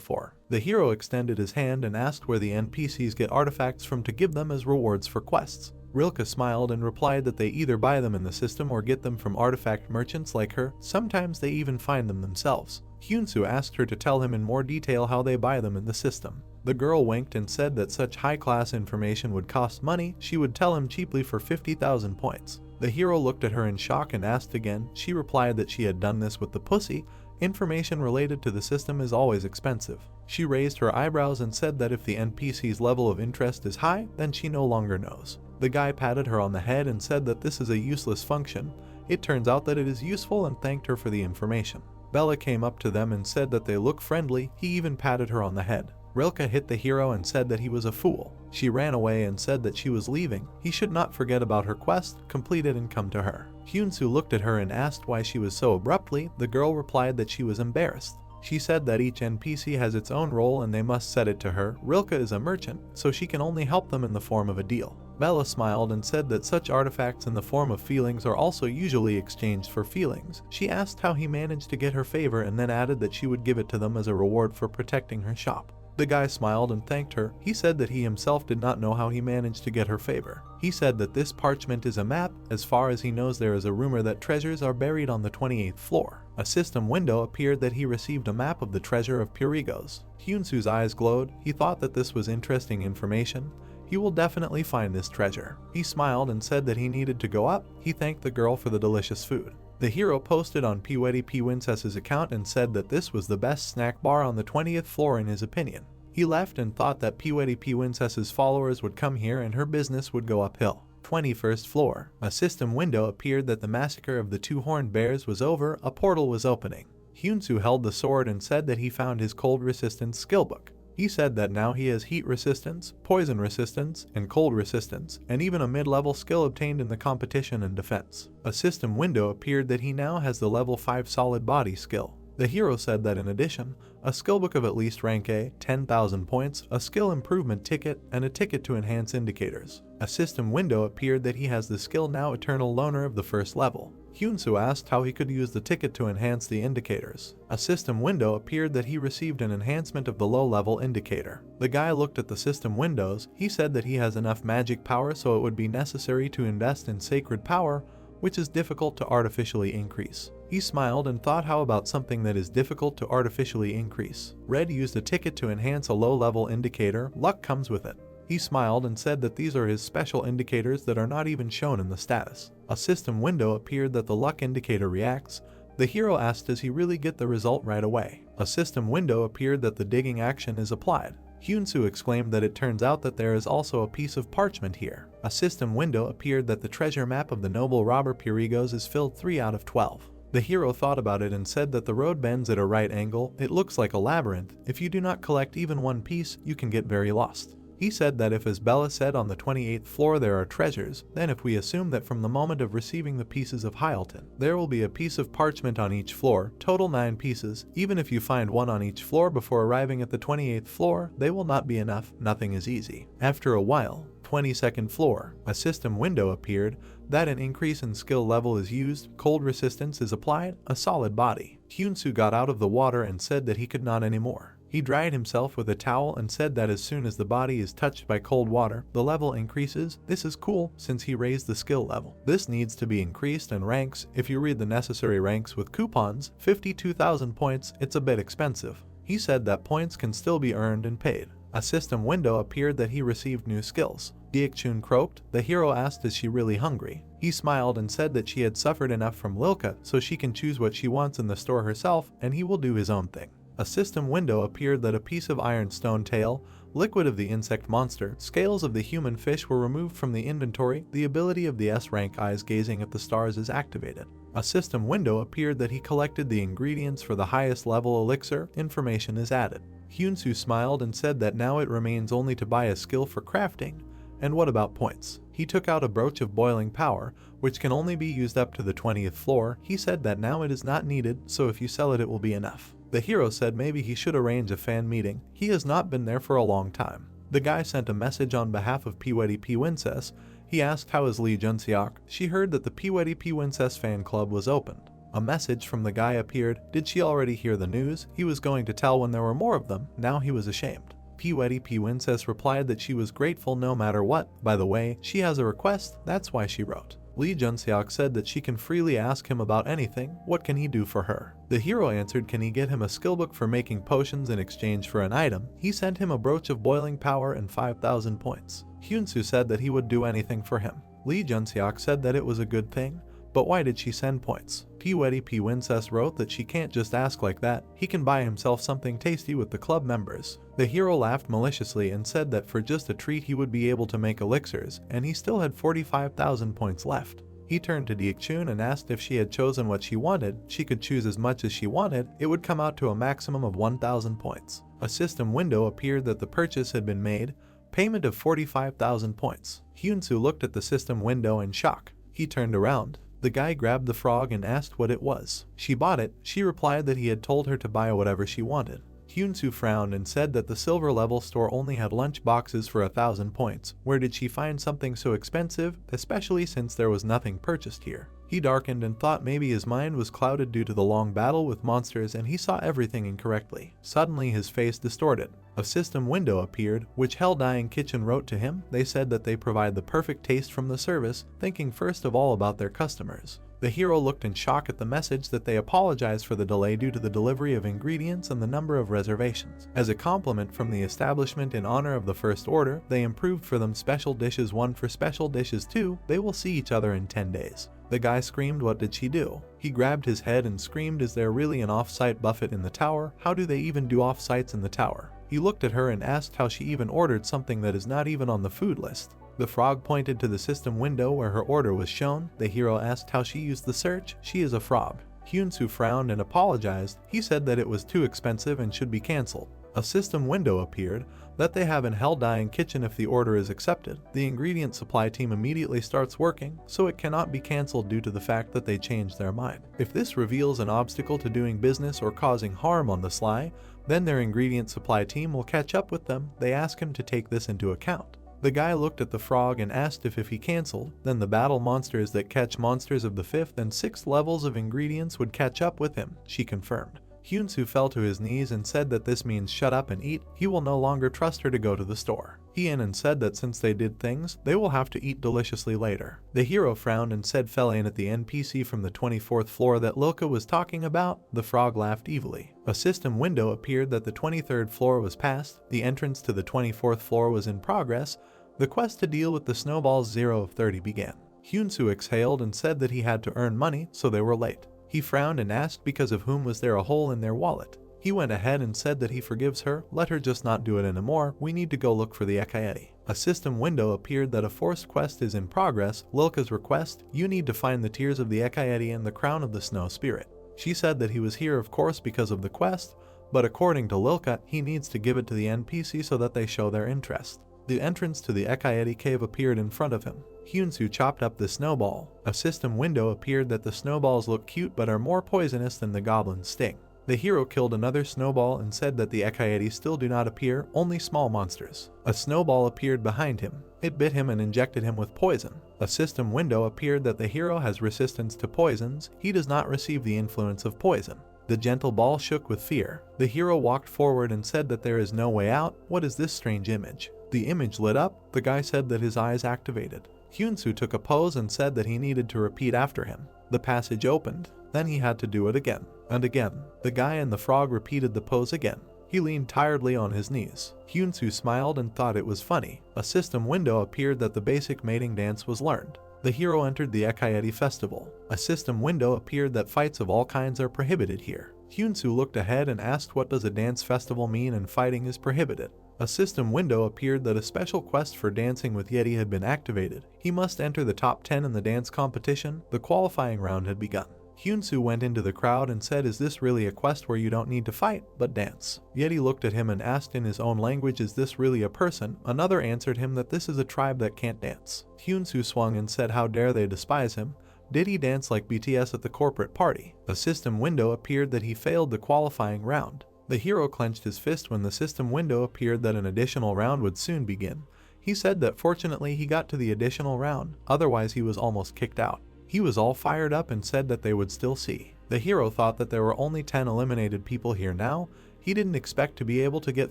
for? The hero extended his hand and asked where the NPCs get artifacts from to give them as rewards for quests. Rilke smiled and replied that they either buy them in the system or get them from artifact merchants like her. Sometimes they even find them themselves. Hyunsu asked her to tell him in more detail how they buy them in the system. The girl winked and said that such high-class information would cost money. She would tell him cheaply for 50,000 points. The hero looked at her in shock and asked again. She replied that she had done this with the pussy. Information related to the system is always expensive. She raised her eyebrows and said that if the NPC's level of interest is high, then she no longer knows. The guy patted her on the head and said that this is a useless function. It turns out that it is useful and thanked her for the information. Bella came up to them and said that they look friendly. He even patted her on the head. Rilke hit the hero and said that he was a fool. She ran away and said that she was leaving. He should not forget about her quest, complete it and come to her. Hyunsu looked at her and asked why she was so abruptly. The girl replied that she was embarrassed. She said that each NPC has its own role and they must set it to her. Rilke is a merchant, so she can only help them in the form of a deal. Bella smiled and said that such artifacts in the form of feelings are also usually exchanged for feelings. She asked how he managed to get her favor and then added that she would give it to them as a reward for protecting her shop. The guy smiled and thanked her. He said that he himself did not know how he managed to get her favor. He said that this parchment is a map. As far as he knows, there is a rumor that treasures are buried on the 28th floor. A system window appeared that he received a map of the treasure of Purigos. Hyunsu's eyes glowed. He thought that this was interesting information. He will definitely find this treasure. He smiled and said that he needed to go up. He thanked the girl for the delicious food. The hero posted on P.Wincess's account and said that this was the best snack bar on the 20th floor in his opinion. He left and thought that P.Wincess's followers would come here and her business would go uphill. 21st floor. A system window appeared that the massacre of the two horned bears was over. A portal was opening. Hyunsu held the sword and said that he found his cold resistance skill book. He said that now he has heat resistance, poison resistance, and cold resistance, and even a mid-level skill obtained in the competition and defense. A system window appeared that he now has the level 5 solid body skill. The hero said that in addition, a skill book of at least rank A, 10,000 points, a skill improvement ticket, and a ticket to enhance indicators. A system window appeared that he has the skill now Eternal Loner of the first level. Hyunsu asked how he could use the ticket to enhance the indicators. A system window appeared that he received an enhancement of the low-level indicator. The guy looked at the system windows. He said that he has enough magic power, so it would be necessary to invest in sacred power, which is difficult to artificially increase. He smiled and thought, how about something that is difficult to artificially increase? Red used a ticket to enhance a low-level indicator. Luck comes with it. He smiled and said that these are his special indicators that are not even shown in the status. A system window appeared that the luck indicator reacts. The hero asked, does he really get the result right away? A system window appeared that the digging action is applied. Hyunsu exclaimed that it turns out that there is also a piece of parchment here. A system window appeared that the treasure map of the noble robber Purigos is filled 3 out of 12. The hero thought about it and said that the road bends at a right angle. It looks like a labyrinth. If you do not collect even one piece, you can get very lost. He said that if, as Bella said, on the 28th floor there are treasures, then if we assume that from the moment of receiving the pieces of Hyalton, there will be a piece of parchment on each floor, total 9 pieces. Even if you find one on each floor before arriving at the 28th floor, they will not be enough. Nothing is easy. After a while, 22nd floor, a system window appeared that an increase in skill level is used, cold resistance is applied, a solid body. Hyunsu got out of the water and said that he could not anymore. He dried himself with a towel and said that as soon as the body is touched by cold water, the level increases. This is cool since he raised the skill level. This needs to be increased in ranks. If you read the necessary ranks with coupons, 52,000 points, it's a bit expensive. He said that points can still be earned and paid. A system window appeared that he received new skills. Diakchun croaked. The hero asked, is she really hungry? He smiled and said that she had suffered enough from Lilka, so she can choose what she wants in the store herself, and he will do his own thing. A system window appeared that a piece of ironstone tail, liquid of the insect monster, scales of the human fish were removed from the inventory. The ability of the S-rank eyes gazing at the stars is activated. A system window appeared that he collected the ingredients for the highest level elixir. Information is added. Hyunsu smiled and said that now it remains only to buy a skill for crafting. And what about points? He took out a brooch of boiling power, which can only be used up to the 20th floor. He said that now it is not needed, so if you sell it, it will be enough. The hero said maybe he should arrange a fan meeting. He has not been there for a long time. The guy sent a message on behalf of P.Wincess. He asked how is Lee Junseok. She heard that the P.Wincess fan club was opened. A message from the guy appeared. Did she already hear the news? He was going to tell when there were more of them. Now he was ashamed. P.Wincess replied that she was grateful no matter what. By the way, she has a request. That's why she wrote. Lee Junseok said that she can freely ask him about anything. What can he do for her? The hero answered, can he get him a skillbook for making potions in exchange for an item? He sent him a brooch of boiling power and 5,000 points. Hyunsu said that he would do anything for him. Lee Junseok said that it was a good thing, but why did she send points? P.Wincess wrote that she can't just ask like that. He can buy himself something tasty with the club members. The hero laughed maliciously and said that for just a treat he would be able to make elixirs, and he still had 45,000 points left. He turned to Diakchun and asked if she had chosen what she wanted. She could choose as much as she wanted. It would come out to a maximum of 1,000 points. A system window appeared that the purchase had been made. Payment of 45,000 points. Hyunsu looked at the system window in shock. He turned around. The guy grabbed the frog and asked what it was. She bought it. She replied that he had told her to buy whatever she wanted. Hyunsu frowned and said that the silver level store only had lunch boxes for 1,000 points. Where did she find something so expensive, especially since there was nothing purchased here? He darkened and thought maybe his mind was clouded due to the long battle with monsters and he saw everything incorrectly. Suddenly his face distorted. A system window appeared, which Hell Dying Kitchen wrote to him. They said that they provide the perfect taste from the service, thinking first of all about their customers. The hero looked in shock at the message that they apologized for the delay due to the delivery of ingredients and the number of reservations. As a compliment from the establishment in honor of the first order, they improved for them special dishes 1 for special dishes 2. They will see each other in 10 days. The guy screamed, "What did she do?" He grabbed his head and screamed, "Is there really an off-site buffet in the tower? How do they even do off-sites in the tower?" He looked at her and asked how she even ordered something that is not even on the food list. The frog pointed to the system window where her order was shown. The hero asked how she used the search. She is a frog. Hyunsu frowned and apologized. He said that it was too expensive and should be cancelled. A system window appeared that they have in Hell Dying Kitchen if the order is accepted. The ingredient supply team immediately starts working, so it cannot be cancelled due to the fact that they changed their mind. If this reveals an obstacle to doing business or causing harm on the sly, then their ingredient supply team will catch up with them. They ask him to take this into account. The guy looked at the frog and asked if he cancelled, then the battle monsters that catch monsters of the 5th and 6th levels of ingredients would catch up with him. She confirmed. Hyunsu fell to his knees and said that this means shut up and eat. He will no longer trust her to go to the store. He in and said that since they did things, they will have to eat deliciously later. The hero frowned and said fell in at the NPC from the 24th floor that Lilka was talking about. The frog laughed evilly. A system window appeared that the 23rd floor was passed. The entrance to the 24th floor was in progress. The quest to deal with the snowballs 0 of 30 began. Hyunsu exhaled and said that he had to earn money, so they were late. He frowned and asked because of whom was there a hole in their wallet. He went ahead and said that he forgives her. Let her just not do it anymore. We need to go look for the Ekaeti. A system window appeared that a forced quest is in progress. Lilka's request, you need to find the tears of the Ekaeti and the crown of the snow spirit. She said that he was here of course because of the quest, but according to Lilka, he needs to give it to the NPC so that they show their interest. The entrance to the Ekaeti cave appeared in front of him. Hyunsu chopped up the snowball. A system window appeared that the snowballs look cute but are more poisonous than the goblin's sting. The hero killed another snowball and said that the Ekaeti still do not appear, only small monsters. A snowball appeared behind him. It bit him and injected him with poison. A system window appeared that the hero has resistance to poisons. He does not receive the influence of poison. The gentle ball shook with fear. The hero walked forward and said that there is no way out. What is this strange image? The image lit up. The guy said that his eyes activated. Hyunsu took a pose and said that he needed to repeat after him. The passage opened. Then he had to do it again and again. The guy and the frog repeated the pose again. He leaned tiredly on his knees. Hyunsu smiled and thought it was funny. A system window appeared that the basic mating dance was learned. The hero entered the Ekaeti festival. A system window appeared that fights of all kinds are prohibited here. Hyunsu looked ahead and asked what does a dance festival mean and fighting is prohibited. A system window appeared that a special quest for dancing with Yeti had been activated. He must enter the top 10 in the dance competition. The qualifying round had begun. Hyunsu went into the crowd and said, is this really a quest where you don't need to fight, but dance? Yeti looked at him and asked in his own language, is this really a person? Another answered him that this is a tribe that can't dance. Hyunsu swung and said how dare they despise him. Did he dance like BTS at the corporate party? A system window appeared that he failed the qualifying round. The hero clenched his fist when the system window appeared that an additional round would soon begin. He said that fortunately he got to the additional round, otherwise he was almost kicked out. He was all fired up and said that they would still see. The hero thought that there were only 10 eliminated people here now. He didn't expect to be able to get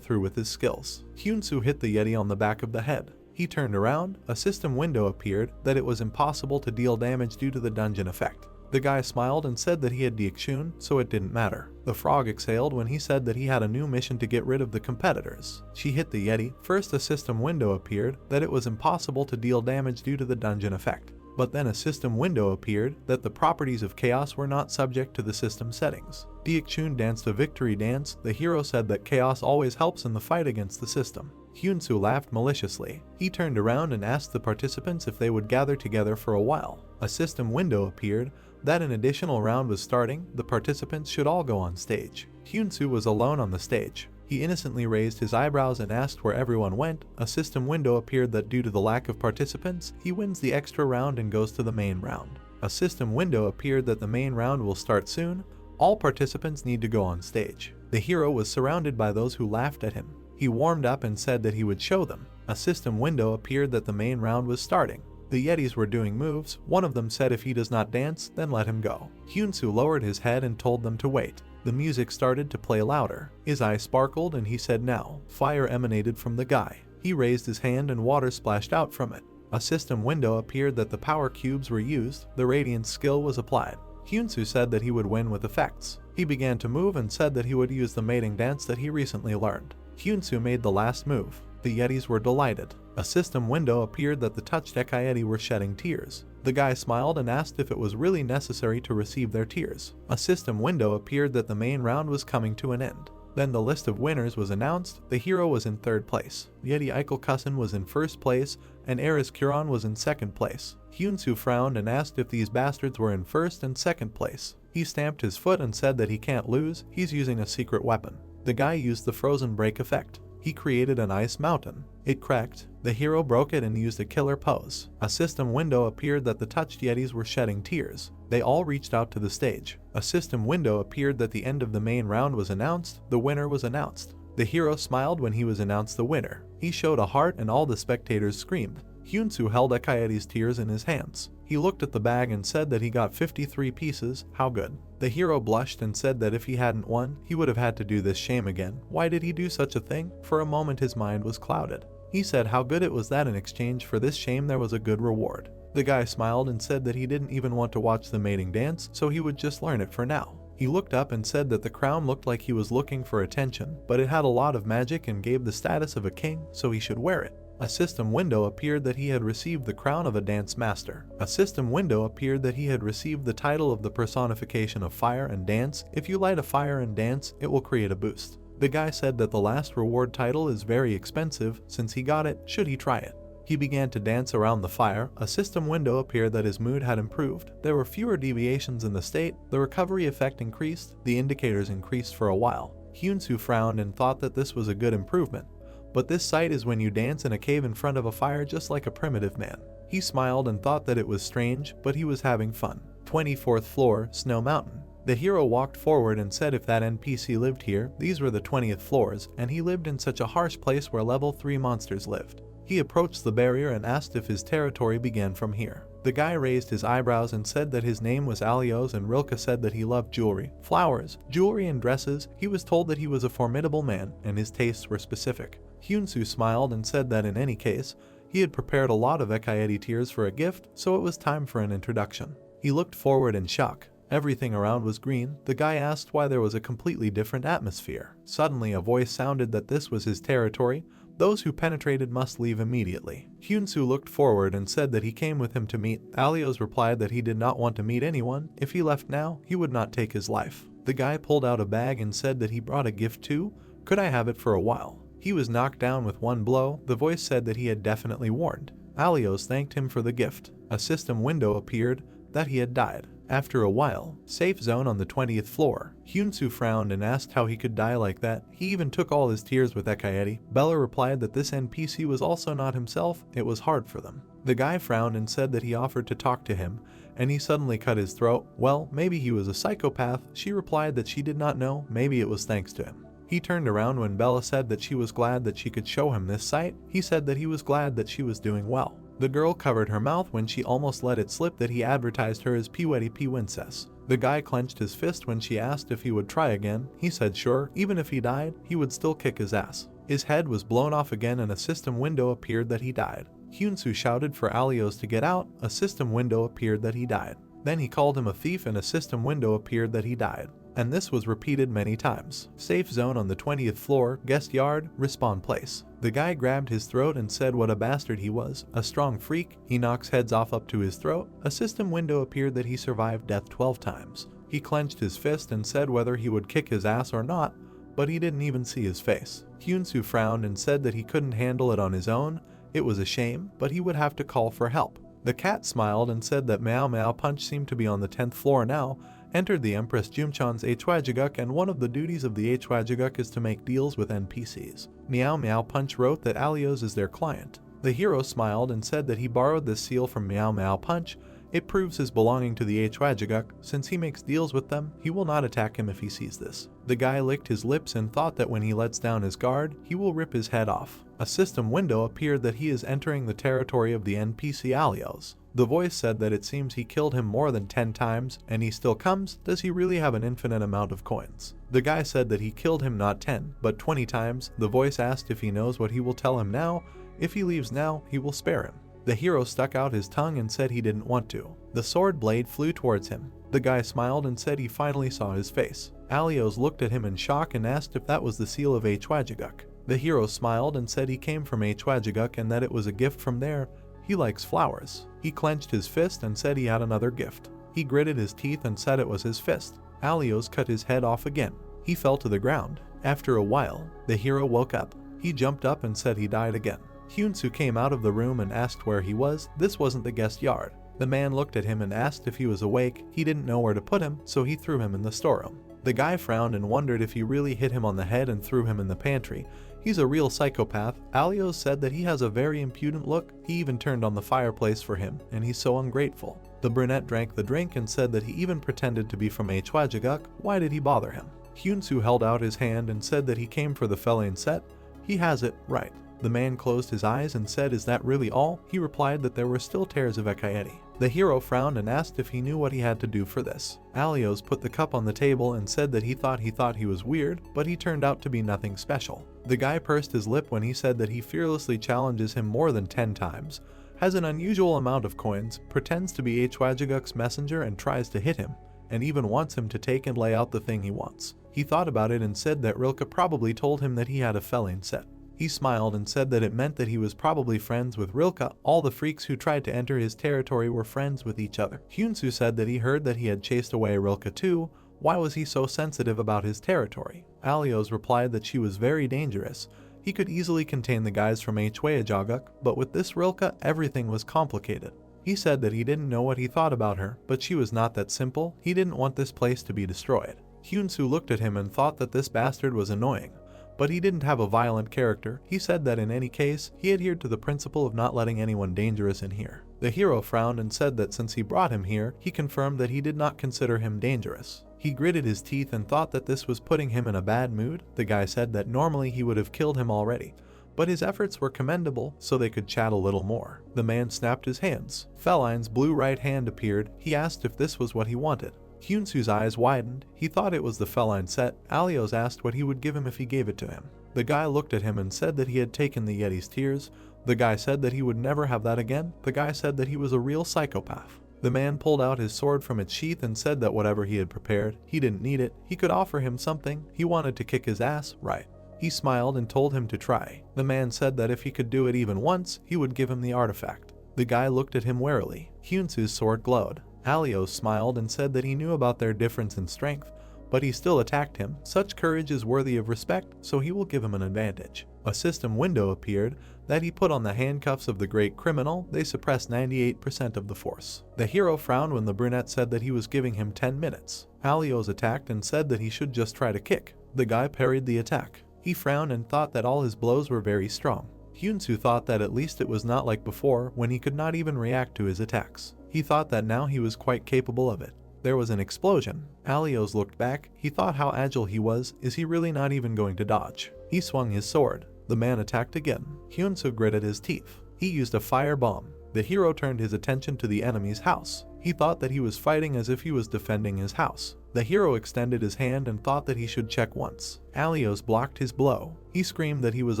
through with his skills. Hyunsu hit the Yeti on the back of the head. He turned around. A system window appeared that it was impossible to deal damage due to the dungeon effect. The guy smiled and said that he had Diakshun, so it didn't matter. The frog exhaled when he said that he had a new mission to get rid of the competitors. She hit the Yeti. First a system window appeared that it was impossible to deal damage due to the dungeon effect. But then a system window appeared that the properties of chaos were not subject to the system settings. Diakshun danced a victory dance. The hero said that chaos always helps in the fight against the system. Hyunsu laughed maliciously. He turned around and asked the participants if they would gather together for a while. A system window appeared that an additional round was starting. The participants should all go on stage. Hyunsu was alone on the stage. He innocently raised his eyebrows and asked where everyone went. A system window appeared that due to the lack of participants, he wins the extra round and goes to the main round. A system window appeared that the main round will start soon. All participants need to go on stage. The hero was surrounded by those who laughed at him. He warmed up and said that he would show them. A system window appeared that the main round was starting. The Yetis were doing moves. One of them said if he does not dance, then let him go. Hyunsu lowered his head and told them to wait. The music started to play louder. His eyes sparkled and he said now. Fire emanated from the guy. He raised his hand and water splashed out from it. A system window appeared that the power cubes were used. The radiance skill was applied. Hyunsu said that he would win with effects. He began to move and said that he would use the mating dance that he recently learned. Hyunsu made the last move. The Yetis were delighted. A system window appeared that the touched Ekayeti were shedding tears. The guy smiled and asked if it was really necessary to receive their tears. A system window appeared that the main round was coming to an end. Then the list of winners was announced. The hero was in 3rd place. Yeti Eikelkussen was in 1st place, and Eris Kuron was in 2nd place. Hyunsu frowned and asked if these bastards were in 1st and 2nd place. He stamped his foot and said that he can't lose, he's using a secret weapon. The guy used the frozen break effect. He created an ice mountain. It cracked. The hero broke it and used a killer pose. A system window appeared that the touched Yetis were shedding tears. They all reached out to the stage. A system window appeared that the end of the main round was announced. The winner was announced. The hero smiled when he was announced the winner. He showed a heart and all the spectators screamed. Hyunsu held Ekayeti's tears in his hands. He looked at the bag and said that he got 53 pieces. How good. The hero blushed and said that if he hadn't won, he would have had to do this shame again. Why did he do such a thing? For a moment his mind was clouded. He said how good it was that in exchange for this shame there was a good reward. The guy smiled and said that he didn't even want to watch the mating dance, so he would just learn it for now. He looked up and said that the crown looked like he was looking for attention, but it had a lot of magic and gave the status of a king, so he should wear it. A system window appeared that he had received the crown of a dance master. A system window appeared that he had received the title of the personification of fire and dance. If you light a fire and dance, it will create a boost. The guy said that the last reward title is very expensive. Since he got it, should he try it? He began to dance around the fire. A system window appeared that his mood had improved. There were fewer deviations in the state. The recovery effect increased. The indicators increased for a while. Hyunsu frowned and thought that this was a good improvement. But this sight is when you dance in a cave in front of a fire just like a primitive man. He smiled and thought that it was strange, but he was having fun. 24th floor, Snow Mountain. The hero walked forward and said if that NPC lived here, these were the 20th floors, and he lived in such a harsh place where level 3 monsters lived. He approached the barrier and asked if his territory began from here. The guy raised his eyebrows and said that his name was Alios, and Rilke said that he loved jewelry, flowers, jewelry and dresses. He was told that he was a formidable man and his tastes were specific. Hyunsu smiled and said that in any case, he had prepared a lot of Ekayeti tears for a gift, so it was time for an introduction. He looked forward in shock. Everything around was green. The guy asked why there was a completely different atmosphere. Suddenly a voice sounded that this was his territory. Those who penetrated must leave immediately. Hyunsu looked forward and said that he came with him to meet. Alios replied that he did not want to meet anyone. If he left now, he would not take his life. The guy pulled out a bag and said that he brought a gift too. Could I have it for a while? He was knocked down with one blow. The voice said that he had definitely warned. Alios thanked him for the gift. A system window appeared that he had died. After a while, safe zone on the 20th floor. Hyunsu frowned and asked how he could die like that. He even took all his tears with Ekayeti. Bella replied that this NPC was also not himself. It was hard for them. The guy frowned and said that he offered to talk to him, and he suddenly cut his throat. Well, maybe he was a psychopath. She replied that she did not know. Maybe it was thanks to him. He turned around when Bella said that she was glad that she could show him this sight. He said that he was glad that she was doing well. The girl covered her mouth when she almost let it slip that he advertised her as Pewetty Princess. The guy clenched his fist when she asked if he would try again. He said sure, even if he died, he would still kick his ass. His head was blown off again and a system window appeared that he died. Hyunsu shouted for Alios to get out. A system window appeared that he died. Then he called him a thief and a system window appeared that he died. And this was repeated many times. Safe zone on the 20th floor, guest yard, respawn place. The guy grabbed his throat and said what a bastard he was, a strong freak. He knocks heads off up to his throat. A system window appeared that he survived death 12 times. He clenched his fist and said whether he would kick his ass or not, but he didn't even see his face. Hyunsu frowned and said that he couldn't handle it on his own. It was a shame, but he would have to call for help. The cat smiled and said that Meow Meow Punch seemed to be on the 10th floor now, entered the Empress Jumchan's HYJGUK, and one of the duties of the HYJGUK is to make deals with NPCs. Meow Meow Punch wrote that Alios is their client. The hero smiled and said that he borrowed this seal from Meow Meow Punch. It proves his belonging to the Hwagaguk. Since he makes deals with them, he will not attack him if he sees this. The guy licked his lips and thought that when he lets down his guard, he will rip his head off. A system window appeared that he is entering the territory of the NPC Alios. The voice said that it seems he killed him more than 10 times, and he still comes. Does he really have an infinite amount of coins? The guy said that he killed him not 10, but 20 times. The voice asked if he knows what he will tell him now. If he leaves now, he will spare him. The hero stuck out his tongue and said he didn't want to. The sword blade flew towards him. The guy smiled and said he finally saw his face. Alios looked at him in shock and asked if that was the seal of Hwagaguk. The hero smiled and said he came from Hwagaguk and that it was a gift from there. He likes flowers. He clenched his fist and said he had another gift. He gritted his teeth and said it was his fist. Alios cut his head off again. He fell to the ground. After a while, the hero woke up. He jumped up and said he died again. Hyunsu came out of the room and asked where he was. This wasn't the guest yard. The man looked at him and asked if he was awake. He didn't know where to put him, so he threw him in the storeroom. The guy frowned and wondered if he really hit him on the head and threw him in the pantry. He's a real psychopath. Alios said that he has a very impudent look. He even turned on the fireplace for him, and he's so ungrateful. The brunette drank the drink and said that he even pretended to be from Hwagaguk. Why did he bother him? Hyunsu held out his hand and said that he came for the fellaine set. He has it, right. The man closed his eyes and said, "Is that really all?" He replied that there were still tears of Ekaedi. The hero frowned and asked if he knew what he had to do for this. Alios put the cup on the table and said that he thought he was weird, but he turned out to be nothing special. The guy pursed his lip when he said that he fearlessly challenges him more than 10 times, has an unusual amount of coins, pretends to be Hwagaguk's messenger and tries to hit him, and even wants him to take and lay out the thing he wants. He thought about it and said that Rilke probably told him that he had a fellaine set. He smiled and said that it meant that he was probably friends with Rilke. All the freaks who tried to enter his territory were friends with each other. Hyunsu said that he heard that he had chased away Rilke too. Why was he so sensitive about his territory? Alios replied that she was very dangerous. He could easily contain the guys from Hwagaguk, but with this Rilke, everything was complicated. He said that he didn't know what he thought about her, but she was not that simple. He didn't want this place to be destroyed. Hyunsu looked at him and thought that this bastard was annoying. But he didn't have a violent character. He said that in any case, he adhered to the principle of not letting anyone dangerous in here. The hero frowned and said that since he brought him here, he confirmed that he did not consider him dangerous. He gritted his teeth and thought that this was putting him in a bad mood. The guy said that normally he would have killed him already, but his efforts were commendable, so they could chat a little more. The man snapped his hands. Felaine's blue right hand appeared. He asked if this was what he wanted. Hyunsu's eyes widened. He thought it was the fellaine set. Alios asked what he would give him if he gave it to him. The guy looked at him and said that he had taken the Yeti's tears. The guy said that he would never have that again. The guy said that he was a real psychopath. The man pulled out his sword from its sheath and said that whatever he had prepared, he didn't need it. He could offer him something. He wanted to kick his ass, right? He smiled and told him to try. The man said that if he could do it even once, he would give him the artifact. The guy looked at him warily. Hyunsu's sword glowed. Alios smiled and said that he knew about their difference in strength, but he still attacked him. Such courage is worthy of respect, so he will give him an advantage. A system window appeared that he put on the handcuffs of the great criminal. They suppressed 98% of the force. The hero frowned when the brunette said that he was giving him 10 minutes. Alios attacked and said that he should just try to kick. The guy parried the attack. He frowned and thought that all his blows were very strong. Hyunsu thought that at least it was not like before when he could not even react to his attacks. He thought that now he was quite capable of it. There was an explosion. Alios looked back. He thought how agile he was. Is he really not even going to dodge? He swung his sword. The man attacked again. Hyunsu gritted his teeth. He used a fire bomb. The hero turned his attention to the enemy's house. He thought that he was fighting as if he was defending his house. The hero extended his hand and thought that he should check once. Alios blocked his blow. He screamed that he was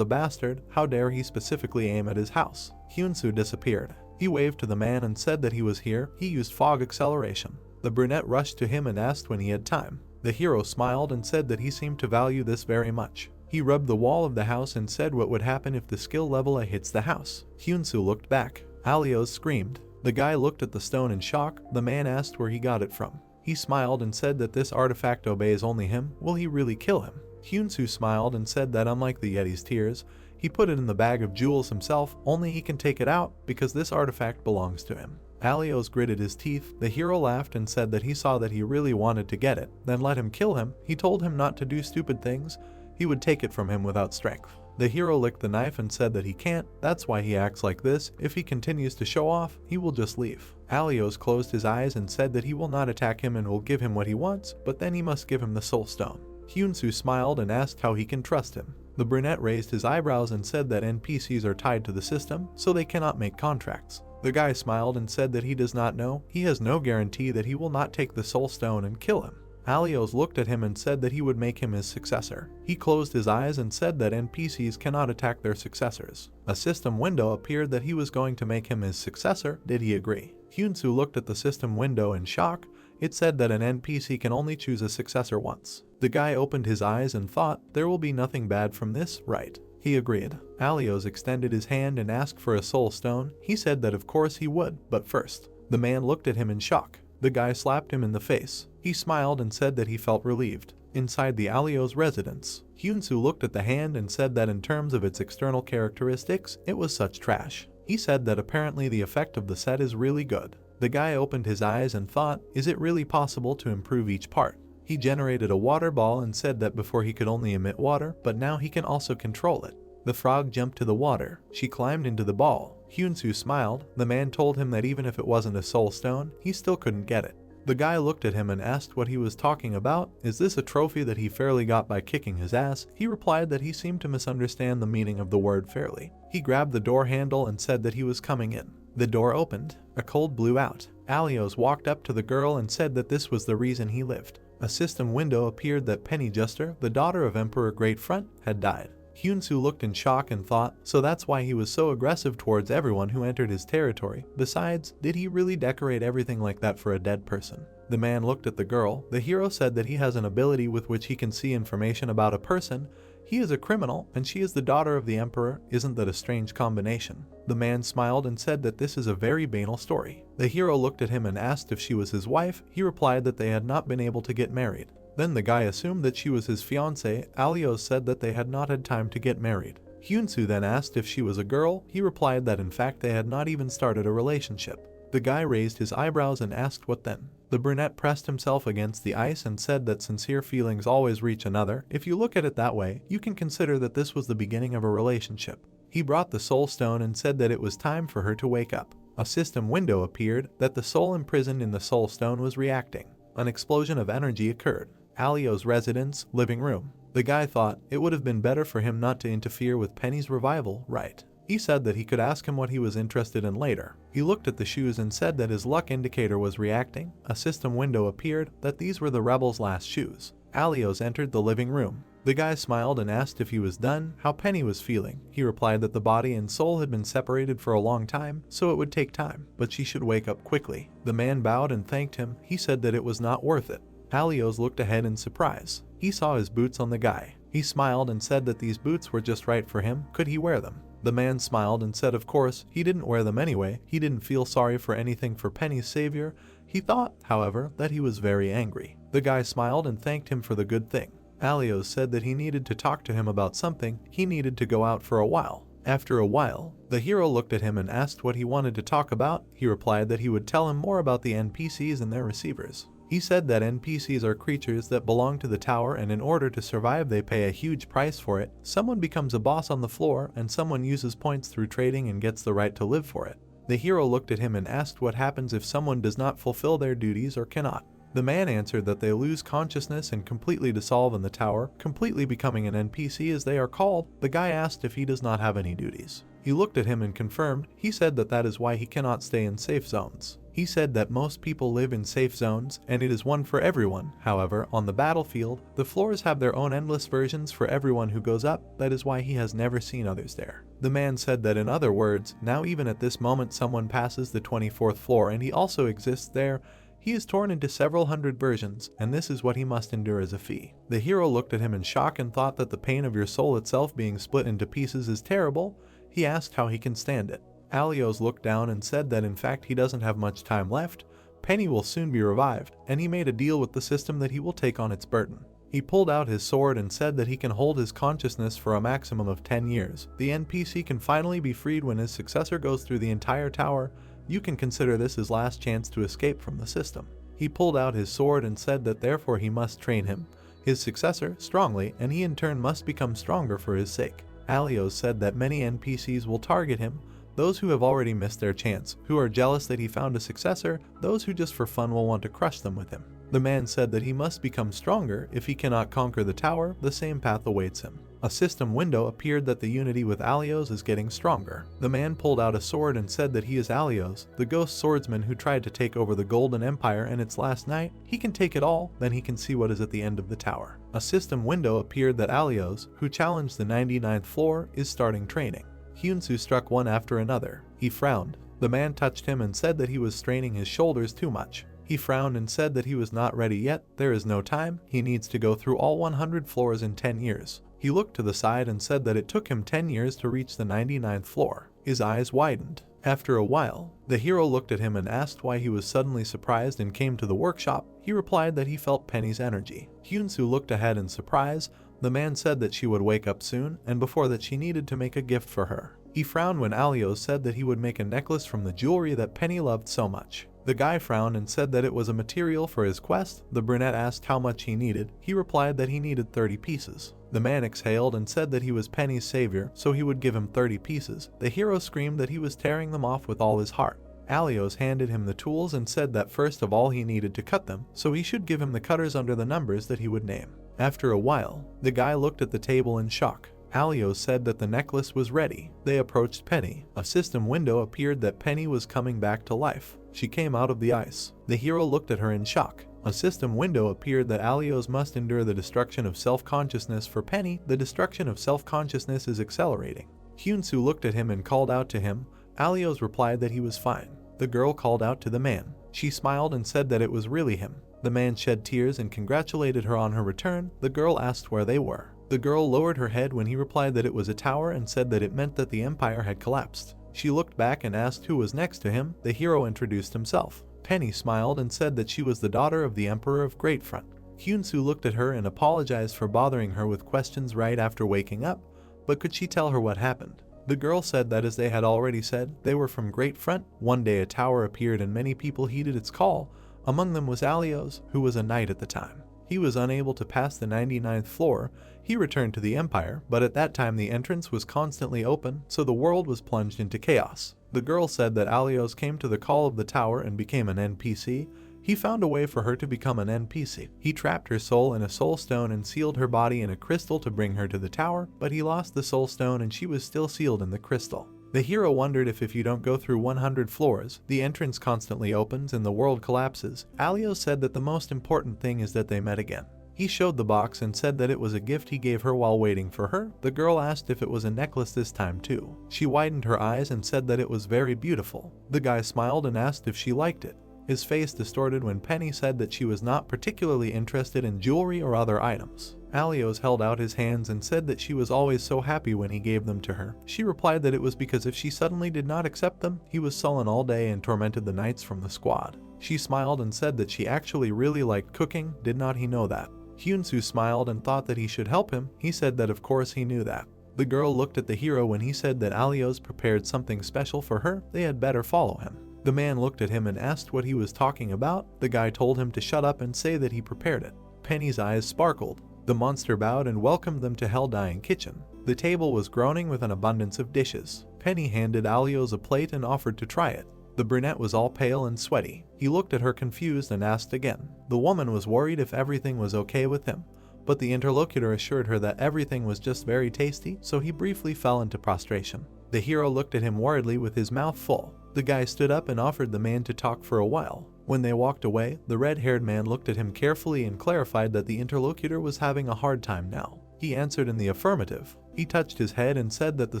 a bastard. How dare he specifically aim at his house? Hyunsu disappeared. He waved to the man and said that he was here. He used fog acceleration. The brunette rushed to him and asked when he had time. The hero smiled and said that he seemed to value this very much. He rubbed the wall of the house and said what would happen if the skill level A hits the house. Hyunsu looked back. Alios screamed. The guy looked at the stone in shock. The man asked where he got it from. He smiled and said that this artifact obeys only him. Will he really kill him? Hyunsu smiled and said that unlike the Yeti's tears, he put it in the bag of jewels himself. Only he can take it out because this artifact belongs to him. Alios gritted his teeth. The hero laughed and said that he saw that he really wanted to get it, then let him kill him. He told him not to do stupid things. he would take it from him without strength. The hero licked the knife and said that he can't, that's why he acts like this. If he continues to show off, he will just leave. Alios closed his eyes and said that he will not attack him and will give him what he wants, but then he must give him the soul stone. Hyunsu smiled and asked how he can trust him. The brunette raised his eyebrows and said that NPCs are tied to the system, so they cannot make contracts. The guy smiled and said that he does not know, he has no guarantee that he will not take the soul stone and kill him. Alios looked at him and said that he would make him his successor. He closed his eyes and said that NPCs cannot attack their successors. A system window appeared that he was going to make him his successor. Did he agree? Hyunsu looked at the system window in shock. It said that an NPC can only choose a successor once. The guy opened his eyes and thought, there will be nothing bad from this, right? He agreed. Alios extended his hand and asked for a soul stone. He said that of course he would, but first. The man looked at him in shock. The guy slapped him in the face. He smiled and said that he felt relieved. Inside the Alios residence, Hyunsu looked at the hand and said that in terms of its external characteristics, it was such trash. He said that apparently the effect of the set is really good. The guy opened his eyes and thought, is it really possible to improve each part? He generated a water ball and said that before he could only emit water, but now he can also control it. The frog jumped to the water. She climbed into the ball. Hyunsu smiled. The man told him that even if it wasn't a soul stone, he still couldn't get it. The guy looked at him and asked what he was talking about. Is this a trophy that he fairly got by kicking his ass? He replied that he seemed to misunderstand the meaning of the word fairly. He grabbed the door handle and said that he was coming in. The door opened. A cold blew out. Alios walked up to the girl and said that this was the reason he lived. A system window appeared that Penny Juster, the daughter of Emperor Great Front, had died. Hyunsu looked in shock and thought, so that's why he was so aggressive towards everyone who entered his territory. Besides, did he really decorate everything like that for a dead person? The man looked at the girl. The hero said that he has an ability with which he can see information about a person. He is a criminal, and she is the daughter of the emperor. Isn't that a strange combination? The man smiled and said that this is a very banal story. The hero looked at him and asked if she was his wife. He replied that they had not been able to get married. Then the guy assumed that she was his fiancée. Alios said that they had not had time to get married. Hyunsu then asked if she was a girl. He replied that in fact they had not even started a relationship. The guy raised his eyebrows and asked what then. The brunette pressed himself against the ice and said that sincere feelings always reach another. If you look at it that way, you can consider that this was the beginning of a relationship. He brought the soul stone and said that it was time for her to wake up. A system window appeared that the soul imprisoned in the soul stone was reacting. An explosion of energy occurred. Alios' residence, living room. The guy thought it would have been better for him not to interfere with Penny's revival, right? He said that he could ask him what he was interested in later. He looked at the shoes and said that his luck indicator was reacting. A system window appeared that these were the rebel's last shoes. Alios entered the living room. The guy smiled and asked if he was done, how Penny was feeling. He replied that the body and soul had been separated for a long time, so it would take time, but she should wake up quickly. The man bowed and thanked him. He said that it was not worth it. Alios looked ahead in surprise. He saw his boots on the guy. He smiled and said that these boots were just right for him. Could he wear them? The man smiled and said of course, he didn't wear them anyway. He didn't feel sorry for anything for Penny's savior. He thought, however, that he was very angry. The guy smiled and thanked him for the good thing. Alios said that he needed to talk to him about something. He needed to go out for a while. After a while, the hero looked at him and asked what he wanted to talk about. He replied that he would tell him more about the NPCs and their receivers. He said that NPCs are creatures that belong to the tower, and in order to survive they pay a huge price for it. Someone becomes a boss on the floor and someone uses points through trading and gets the right to live for it. The hero looked at him and asked what happens if someone does not fulfill their duties or cannot. The man answered that they lose consciousness and completely dissolve in the tower, completely becoming an NPC as they are called. The guy asked if he does not have any duties. He looked at him and confirmed. He said that that is why he cannot stay in safe zones. He said that most people live in safe zones and it is one for everyone. However, on the battlefield, the floors have their own endless versions for everyone who goes up. That is why he has never seen others there. The man said that in other words, now even at this moment someone passes the 24th floor and he also exists there. He is torn into several hundred versions, and this is what he must endure as a fee. The hero looked at him in shock and thought that the pain of your soul itself being split into pieces is terrible. He asked how he can stand it. Alios looked down and said that in fact he doesn't have much time left. Penny will soon be revived, and he made a deal with the system that he will take on its burden. He pulled out his sword and said that he can hold his consciousness for a maximum of 10 years. The NPC can finally be freed when his successor goes through the entire tower. You can consider this his last chance to escape from the system. He pulled out his sword and said that therefore he must train him. his successor, strongly, and he in turn must become stronger for his sake. Alios said that many NPCs will target him, those who have already missed their chance, who are jealous that he found a successor, those who just for fun will want to crush them with him. The man said that he must become stronger. If he cannot conquer the tower, the same path awaits him. A system window appeared that the unity with Alios is getting stronger. The man pulled out a sword and said that he is Alios, the ghost swordsman who tried to take over the Golden Empire in its last night. He can take it all, then he can see what is at the end of the tower. A system window appeared that Alios, who challenged the 99th floor, is starting training. Hyunsu struck one after another. He frowned. The man touched him and said that he was straining his shoulders too much. He frowned and said that he was not ready yet. There is no time. He needs to go through all 100 floors in 10 years. He looked to the side and said that it took him 10 years to reach the 99th floor. His eyes widened. After a while, the hero looked at him and asked why he was suddenly surprised and came to the workshop. He replied that he felt Penny's energy. Hyunsu looked ahead in surprise. The man said that she would wake up soon, and before that she needed to make a gift for her. He frowned when Alios said that he would make a necklace from the jewelry that Penny loved so much. The guy frowned and said that it was a material for his quest. The brunette asked how much he needed. He replied that he needed 30 pieces. The man exhaled and said that he was Penny's savior, so he would give him 30 pieces. The hero screamed that he was tearing them off with all his heart. Alios handed him the tools and said that first of all he needed to cut them, so he should give him the cutters under the numbers that he would name. After a while, the guy looked at the table in shock. Alios said that the necklace was ready. They approached Penny. A system window appeared that Penny was coming back to life. She came out of the ice. The hero looked at her in shock. A system window appeared that Alios must endure the destruction of self-consciousness. For Penny, the destruction of self-consciousness is accelerating. Hyunsu looked at him and called out to him. Alios replied that he was fine. The girl called out to the man. She smiled and said that it was really him. The man shed tears and congratulated her on her return. The girl asked where they were. The girl lowered her head when he replied that it was a tower and said that it meant that the empire had collapsed. She looked back and asked who was next to him. The hero introduced himself. Penny smiled and said that she was the daughter of the Emperor of Great Front. Hyunsu looked at her and apologized for bothering her with questions right after waking up, but could she tell her what happened? The girl said that as they had already said, they were from Great Front. One day a tower appeared and many people heeded its call. Among them was Alios, who was a knight at the time. He was unable to pass the 99th floor. He returned to the Empire, but at that time the entrance was constantly open, so the world was plunged into chaos. The girl said that Alios came to the call of the tower and became an NPC. He found a way for her to become an NPC. He trapped her soul in a soul stone and sealed her body in a crystal to bring her to the tower, but he lost the soul stone and she was still sealed in the crystal. The hero wondered if you don't go through 100 floors, the entrance constantly opens and the world collapses. Alios said that the most important thing is that they met again. He showed the box and said that it was a gift he gave her while waiting for her. The girl asked if it was a necklace this time too. She widened her eyes and said that it was very beautiful. The guy smiled and asked if she liked it. His face distorted when Penny said that she was not particularly interested in jewelry or other items. Alios held out his hands and said that she was always so happy when he gave them to her. She replied that it was because if she suddenly did not accept them, he was sullen all day and tormented the knights from the squad. She smiled and said that she actually really liked cooking. Did not he know that? Hyunsu smiled and thought that he should help him. He said that of course he knew that. The girl looked at the hero when he said that Alios prepared something special for her. They had better follow him. The man looked at him and asked what he was talking about. The guy told him to shut up and say that he prepared it. Penny's eyes sparkled. The monster bowed and welcomed them to Hell Dying Kitchen. The table was groaning with an abundance of dishes. Penny handed Alios a plate and offered to try it. The brunette was all pale and sweaty. He looked at her confused and asked again. The woman was worried if everything was okay with him, but the interlocutor assured her that everything was just very tasty, so he briefly fell into prostration. The hero looked at him worriedly with his mouth full. The guy stood up and offered the man to talk for a while. When they walked away, the red-haired man looked at him carefully and clarified that the interlocutor was having a hard time now. He answered in the affirmative. He touched his head and said that the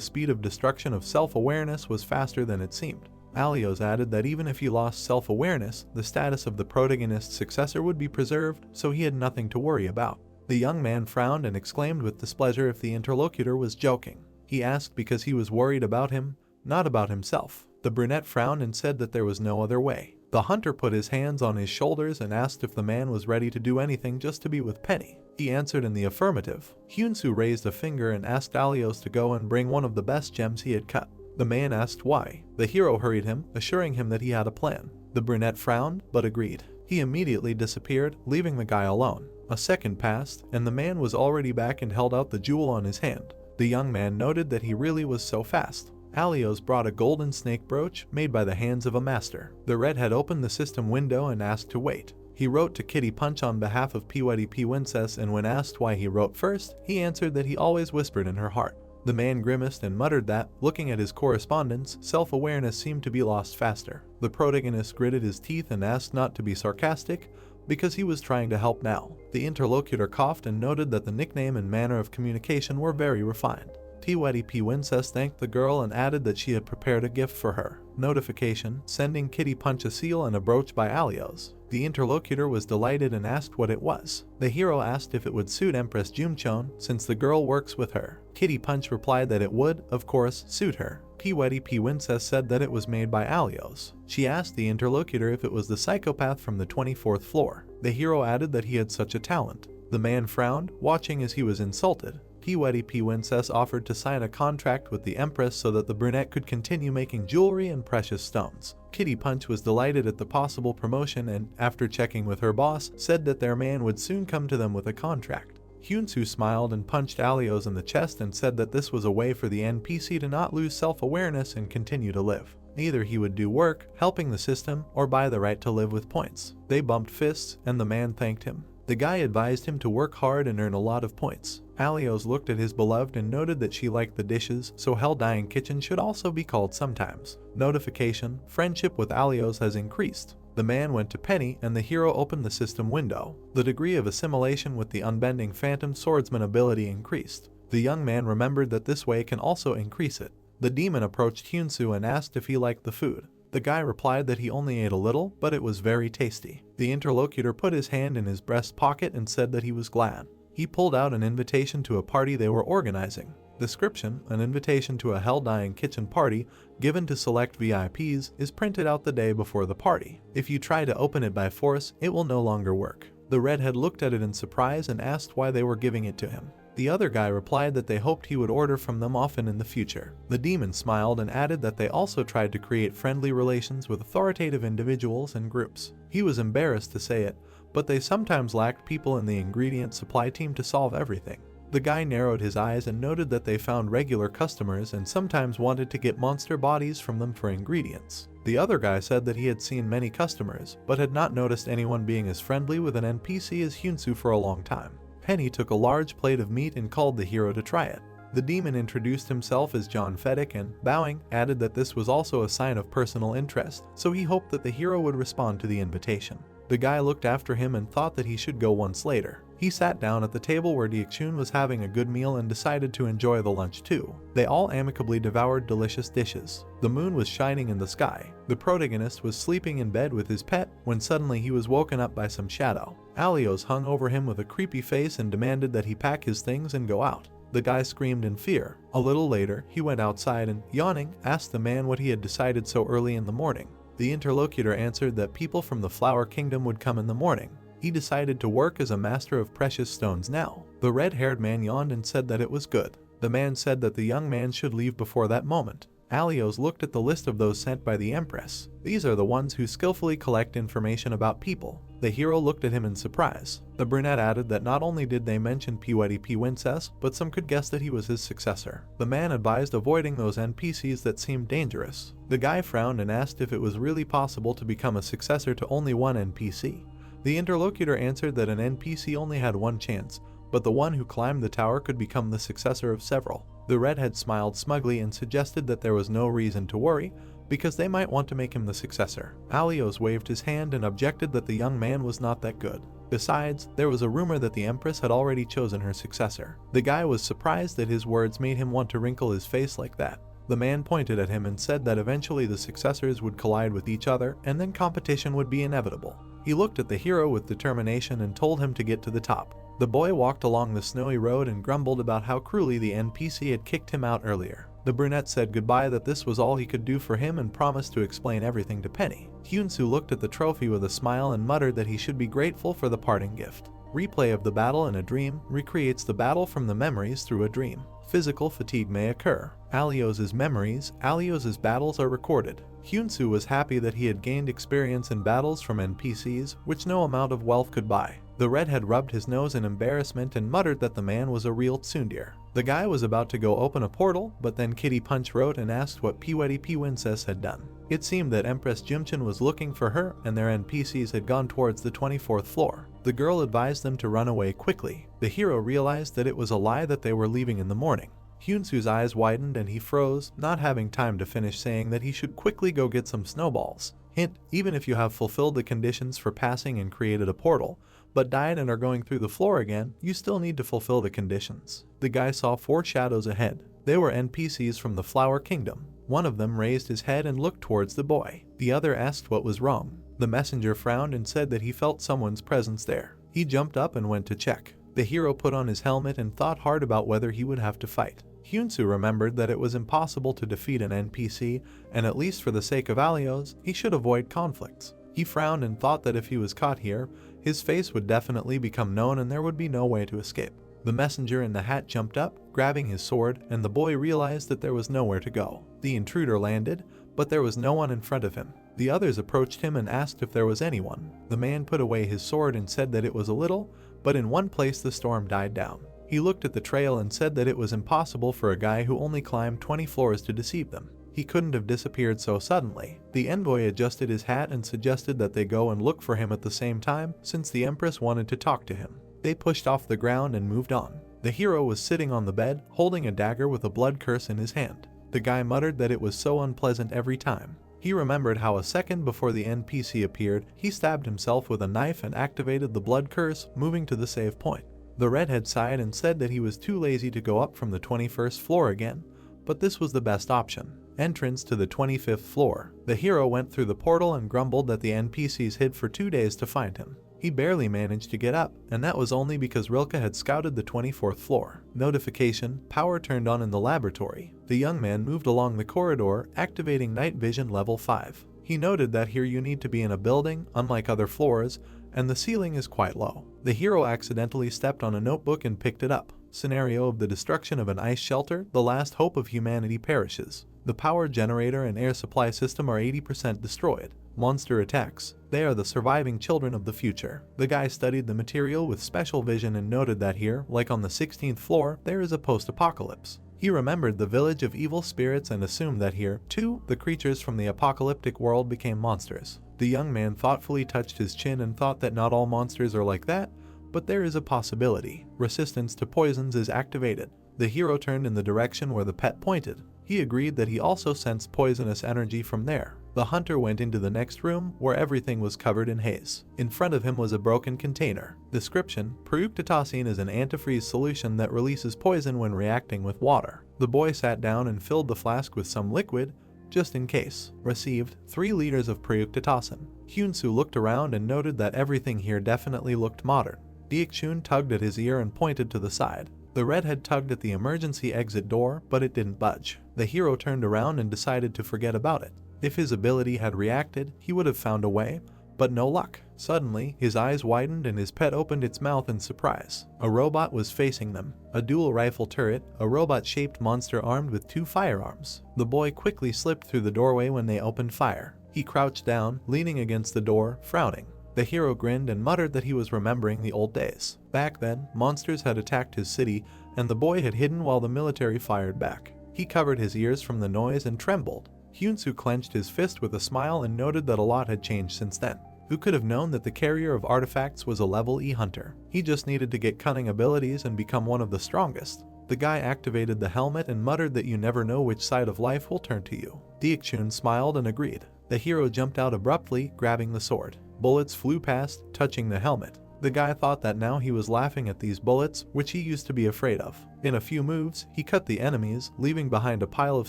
speed of destruction of self-awareness was faster than it seemed. Alios added that even if he lost self-awareness, the status of the protagonist's successor would be preserved, so he had nothing to worry about. The young man frowned and exclaimed with displeasure if the interlocutor was joking. He asked because he was worried about him, not about himself. The brunette frowned and said that there was no other way. The hunter put his hands on his shoulders and asked if the man was ready to do anything just to be with Penny. He answered in the affirmative. Hyunsu raised a finger and asked Alios to go and bring one of the best gems he had cut. The man asked why. The hero hurried him, assuring him that he had a plan. The brunette frowned, but agreed. He immediately disappeared, leaving the guy alone. A second passed, and the man was already back and held out the jewel on his hand. The young man noted that he really was so fast. Alios brought a golden snake brooch made by the hands of a master. The redhead opened the system window and asked to wait. He wrote to Kitty Punch on behalf of Pewetty Princess, and when asked why he wrote first, he answered that he always whispered in her heart. The man grimaced and muttered that, looking at his correspondence, self-awareness seemed to be lost faster. The protagonist gritted his teeth and asked not to be sarcastic, because he was trying to help now. The interlocutor coughed and noted that the nickname and manner of communication were very refined. Pewetty Princess thanked the girl and added that she had prepared a gift for her. Notification, sending Kitty Punch a seal and a brooch by Alios. The interlocutor was delighted and asked what it was. The hero asked if it would suit Empress Jumchon, since the girl works with her. Kitty Punch replied that it would, of course, suit her. Pewetty Princess said that it was made by Alios. She asked the interlocutor if it was the psychopath from the 24th floor. The hero added that he had such a talent. The man frowned, watching as he was insulted. Pewetty Princess offered to sign a contract with the Empress so that the brunette could continue making jewelry and precious stones. Kitty Punch was delighted at the possible promotion and, after checking with her boss, said that their man would soon come to them with a contract. Hyunsu smiled and punched Alios in the chest and said that this was a way for the NPC to not lose self-awareness and continue to live. Either he would do work, helping the system, or buy the right to live with points. They bumped fists, and the man thanked him. The guy advised him to work hard and earn a lot of points. Alios looked at his beloved and noted that she liked the dishes, so Hell Dying Kitchen should also be called sometimes. Notification, friendship with Alios has increased. The man went to Penny and the hero opened the system window. The degree of assimilation with the unbending phantom swordsman ability increased. The young man remembered that this way can also increase it. The demon approached Hyunsu and asked if he liked the food. The guy replied that he only ate a little, but it was very tasty. The interlocutor put his hand in his breast pocket and said that he was glad. He pulled out an invitation to a party they were organizing. Description: an invitation to a Hell Dying Kitchen party given to select VIPs is printed out the day before the party. If you try to open it by force, it will no longer work. The redhead looked at it in surprise and asked why they were giving it to him. The other guy replied that they hoped he would order from them often in the future. The demon smiled and added that they also tried to create friendly relations with authoritative individuals and groups. He was embarrassed to say it, but they sometimes lacked people in the ingredient supply team to solve everything. The guy narrowed his eyes and noted that they found regular customers and sometimes wanted to get monster bodies from them for ingredients. The other guy said that he had seen many customers, but had not noticed anyone being as friendly with an NPC as Hyunsu for a long time. Penny took a large plate of meat and called the hero to try it. The demon introduced himself as John Fedek and, bowing, added that this was also a sign of personal interest, so he hoped that the hero would respond to the invitation. The guy looked after him and thought that he should go once later. He sat down at the table where Deokchun was having a good meal and decided to enjoy the lunch too. They all amicably devoured delicious dishes. The moon was shining in the sky. The protagonist was sleeping in bed with his pet when suddenly he was woken up by some shadow. Alios hung over him with a creepy face and demanded that he pack his things and go out. The guy screamed in fear. A little later, he went outside and, yawning, asked the man what he had decided so early in the morning. The interlocutor answered that people from the Flower Kingdom would come in the morning. He decided to work as a master of precious stones now. The red-haired man yawned and said that it was good. The man said that the young man should leave before that moment. Alios looked at the list of those sent by the Empress. These are the ones who skillfully collect information about people. The hero looked at him in surprise. The brunette added that not only did they mention Pewetty Princess, but some could guess that he was his successor. The man advised avoiding those NPCs that seemed dangerous. The guy frowned and asked if it was really possible to become a successor to only one NPC. The interlocutor answered that an NPC only had one chance, but the one who climbed the tower could become the successor of several. The redhead smiled smugly and suggested that there was no reason to worry, because they might want to make him the successor. Alios waved his hand and objected that the young man was not that good. Besides, there was a rumor that the Empress had already chosen her successor. The guy was surprised that his words made him want to wrinkle his face like that. The man pointed at him and said that eventually the successors would collide with each other and then competition would be inevitable. He looked at the hero with determination and told him to get to the top. The boy walked along the snowy road and grumbled about how cruelly the NPC had kicked him out earlier. The brunette said goodbye, that this was all he could do for him, and promised to explain everything to Penny. Hyunsu looked at the trophy with a smile and muttered that he should be grateful for the parting gift. Replay of the battle in a dream recreates the battle from the memories through a dream. Physical fatigue may occur. Alios's battles are recorded. Hyunsu was happy that he had gained experience in battles from NPCs, which no amount of wealth could buy. The redhead rubbed his nose in embarrassment and muttered that the man was a real tsundere. The guy was about to go open a portal, but then Kitty Punch wrote and asked what Pewetty Princess had done. It seemed that Empress Jimchin was looking for her and their NPCs had gone towards the 24th floor. The girl advised them to run away quickly. The hero realized that it was a lie that they were leaving in the morning. Hyunsu's eyes widened and he froze, not having time to finish saying that he should quickly go get some snowballs. Hint, even if you have fulfilled the conditions for passing and created a portal, but died and are going through the floor again, you still need to fulfill the conditions. The guy saw 4 shadows ahead. They were NPCs from the Flower Kingdom. One of them raised his head and looked towards the boy. The other asked what was wrong. The messenger frowned and said that he felt someone's presence there. He jumped up and went to check. The hero put on his helmet and thought hard about whether he would have to fight. Hyunsu remembered that it was impossible to defeat an NPC, and at least for the sake of Alios, he should avoid conflicts. He frowned and thought that if he was caught here, his face would definitely become known and there would be no way to escape. The messenger in the hat jumped up, grabbing his sword, and the boy realized that there was nowhere to go. The intruder landed, but there was no one in front of him. The others approached him and asked if there was anyone. The man put away his sword and said that it was a little, but in one place the storm died down. He looked at the trail and said that it was impossible for a guy who only climbed 20 floors to deceive them. He couldn't have disappeared so suddenly. The envoy adjusted his hat and suggested that they go and look for him at the same time, since the Empress wanted to talk to him. They pushed off the ground and moved on. The hero was sitting on the bed, holding a dagger with a blood curse in his hand. The guy muttered that it was so unpleasant every time. He remembered how a second before the NPC appeared, he stabbed himself with a knife and activated the blood curse, moving to the save point. The redhead sighed and said that he was too lazy to go up from the 21st floor again, but this was the best option. Entrance to the 25th floor. The hero went through the portal and grumbled that the NPCs hid for 2 days to find him. He barely managed to get up, and that was only because Rilke had scouted the 24th floor. Notification: power turned on in the laboratory. The young man moved along the corridor, activating night vision level 5. He noted that here you need to be in a building, unlike other floors, and the ceiling is quite low. The hero accidentally stepped on a notebook and picked it up. Scenario of the destruction of an ice shelter, the last hope of humanity perishes. The power generator and air supply system are 80% destroyed. Monster attacks. They are the surviving children of the future. The guy studied the material with special vision and noted that here, like on the 16th floor, there is a post-apocalypse. He remembered the village of evil spirits and assumed that here, too, the creatures from the apocalyptic world became monsters. The young man thoughtfully touched his chin and thought that not all monsters are like that, but there is a possibility. Resistance to poisons is activated. The hero turned in the direction where the pet pointed. He agreed that he also sensed poisonous energy from there. The hunter went into the next room, where everything was covered in haze. In front of him was a broken container. Description: Peructitacine is an antifreeze solution that releases poison when reacting with water. The boy sat down and filled the flask with some liquid, just in case. Received 3 liters of peructitacine. Hyunsu looked around and noted that everything here definitely looked modern. Deekchun tugged at his ear and pointed to the side. The redhead tugged at the emergency exit door, but it didn't budge. The hero turned around and decided to forget about it. If his ability had reacted, he would have found a way, but no luck. Suddenly, his eyes widened and his pet opened its mouth in surprise. A robot was facing them. A dual rifle turret, a robot-shaped monster armed with 2 firearms. The boy quickly slipped through the doorway when they opened fire. He crouched down, leaning against the door, frowning. The hero grinned and muttered that he was remembering the old days. Back then, monsters had attacked his city, and the boy had hidden while the military fired back. He covered his ears from the noise and trembled. Hyunsu clenched his fist with a smile and noted that a lot had changed since then. Who could have known that the carrier of artifacts was a level E hunter? He just needed to get cunning abilities and become one of the strongest. The guy activated the helmet and muttered that you never know which side of life will turn to you. Deekchun smiled and agreed. The hero jumped out abruptly, grabbing the sword. Bullets flew past, touching the helmet. The guy thought that now he was laughing at these bullets, which he used to be afraid of. In a few moves, he cut the enemies, leaving behind a pile of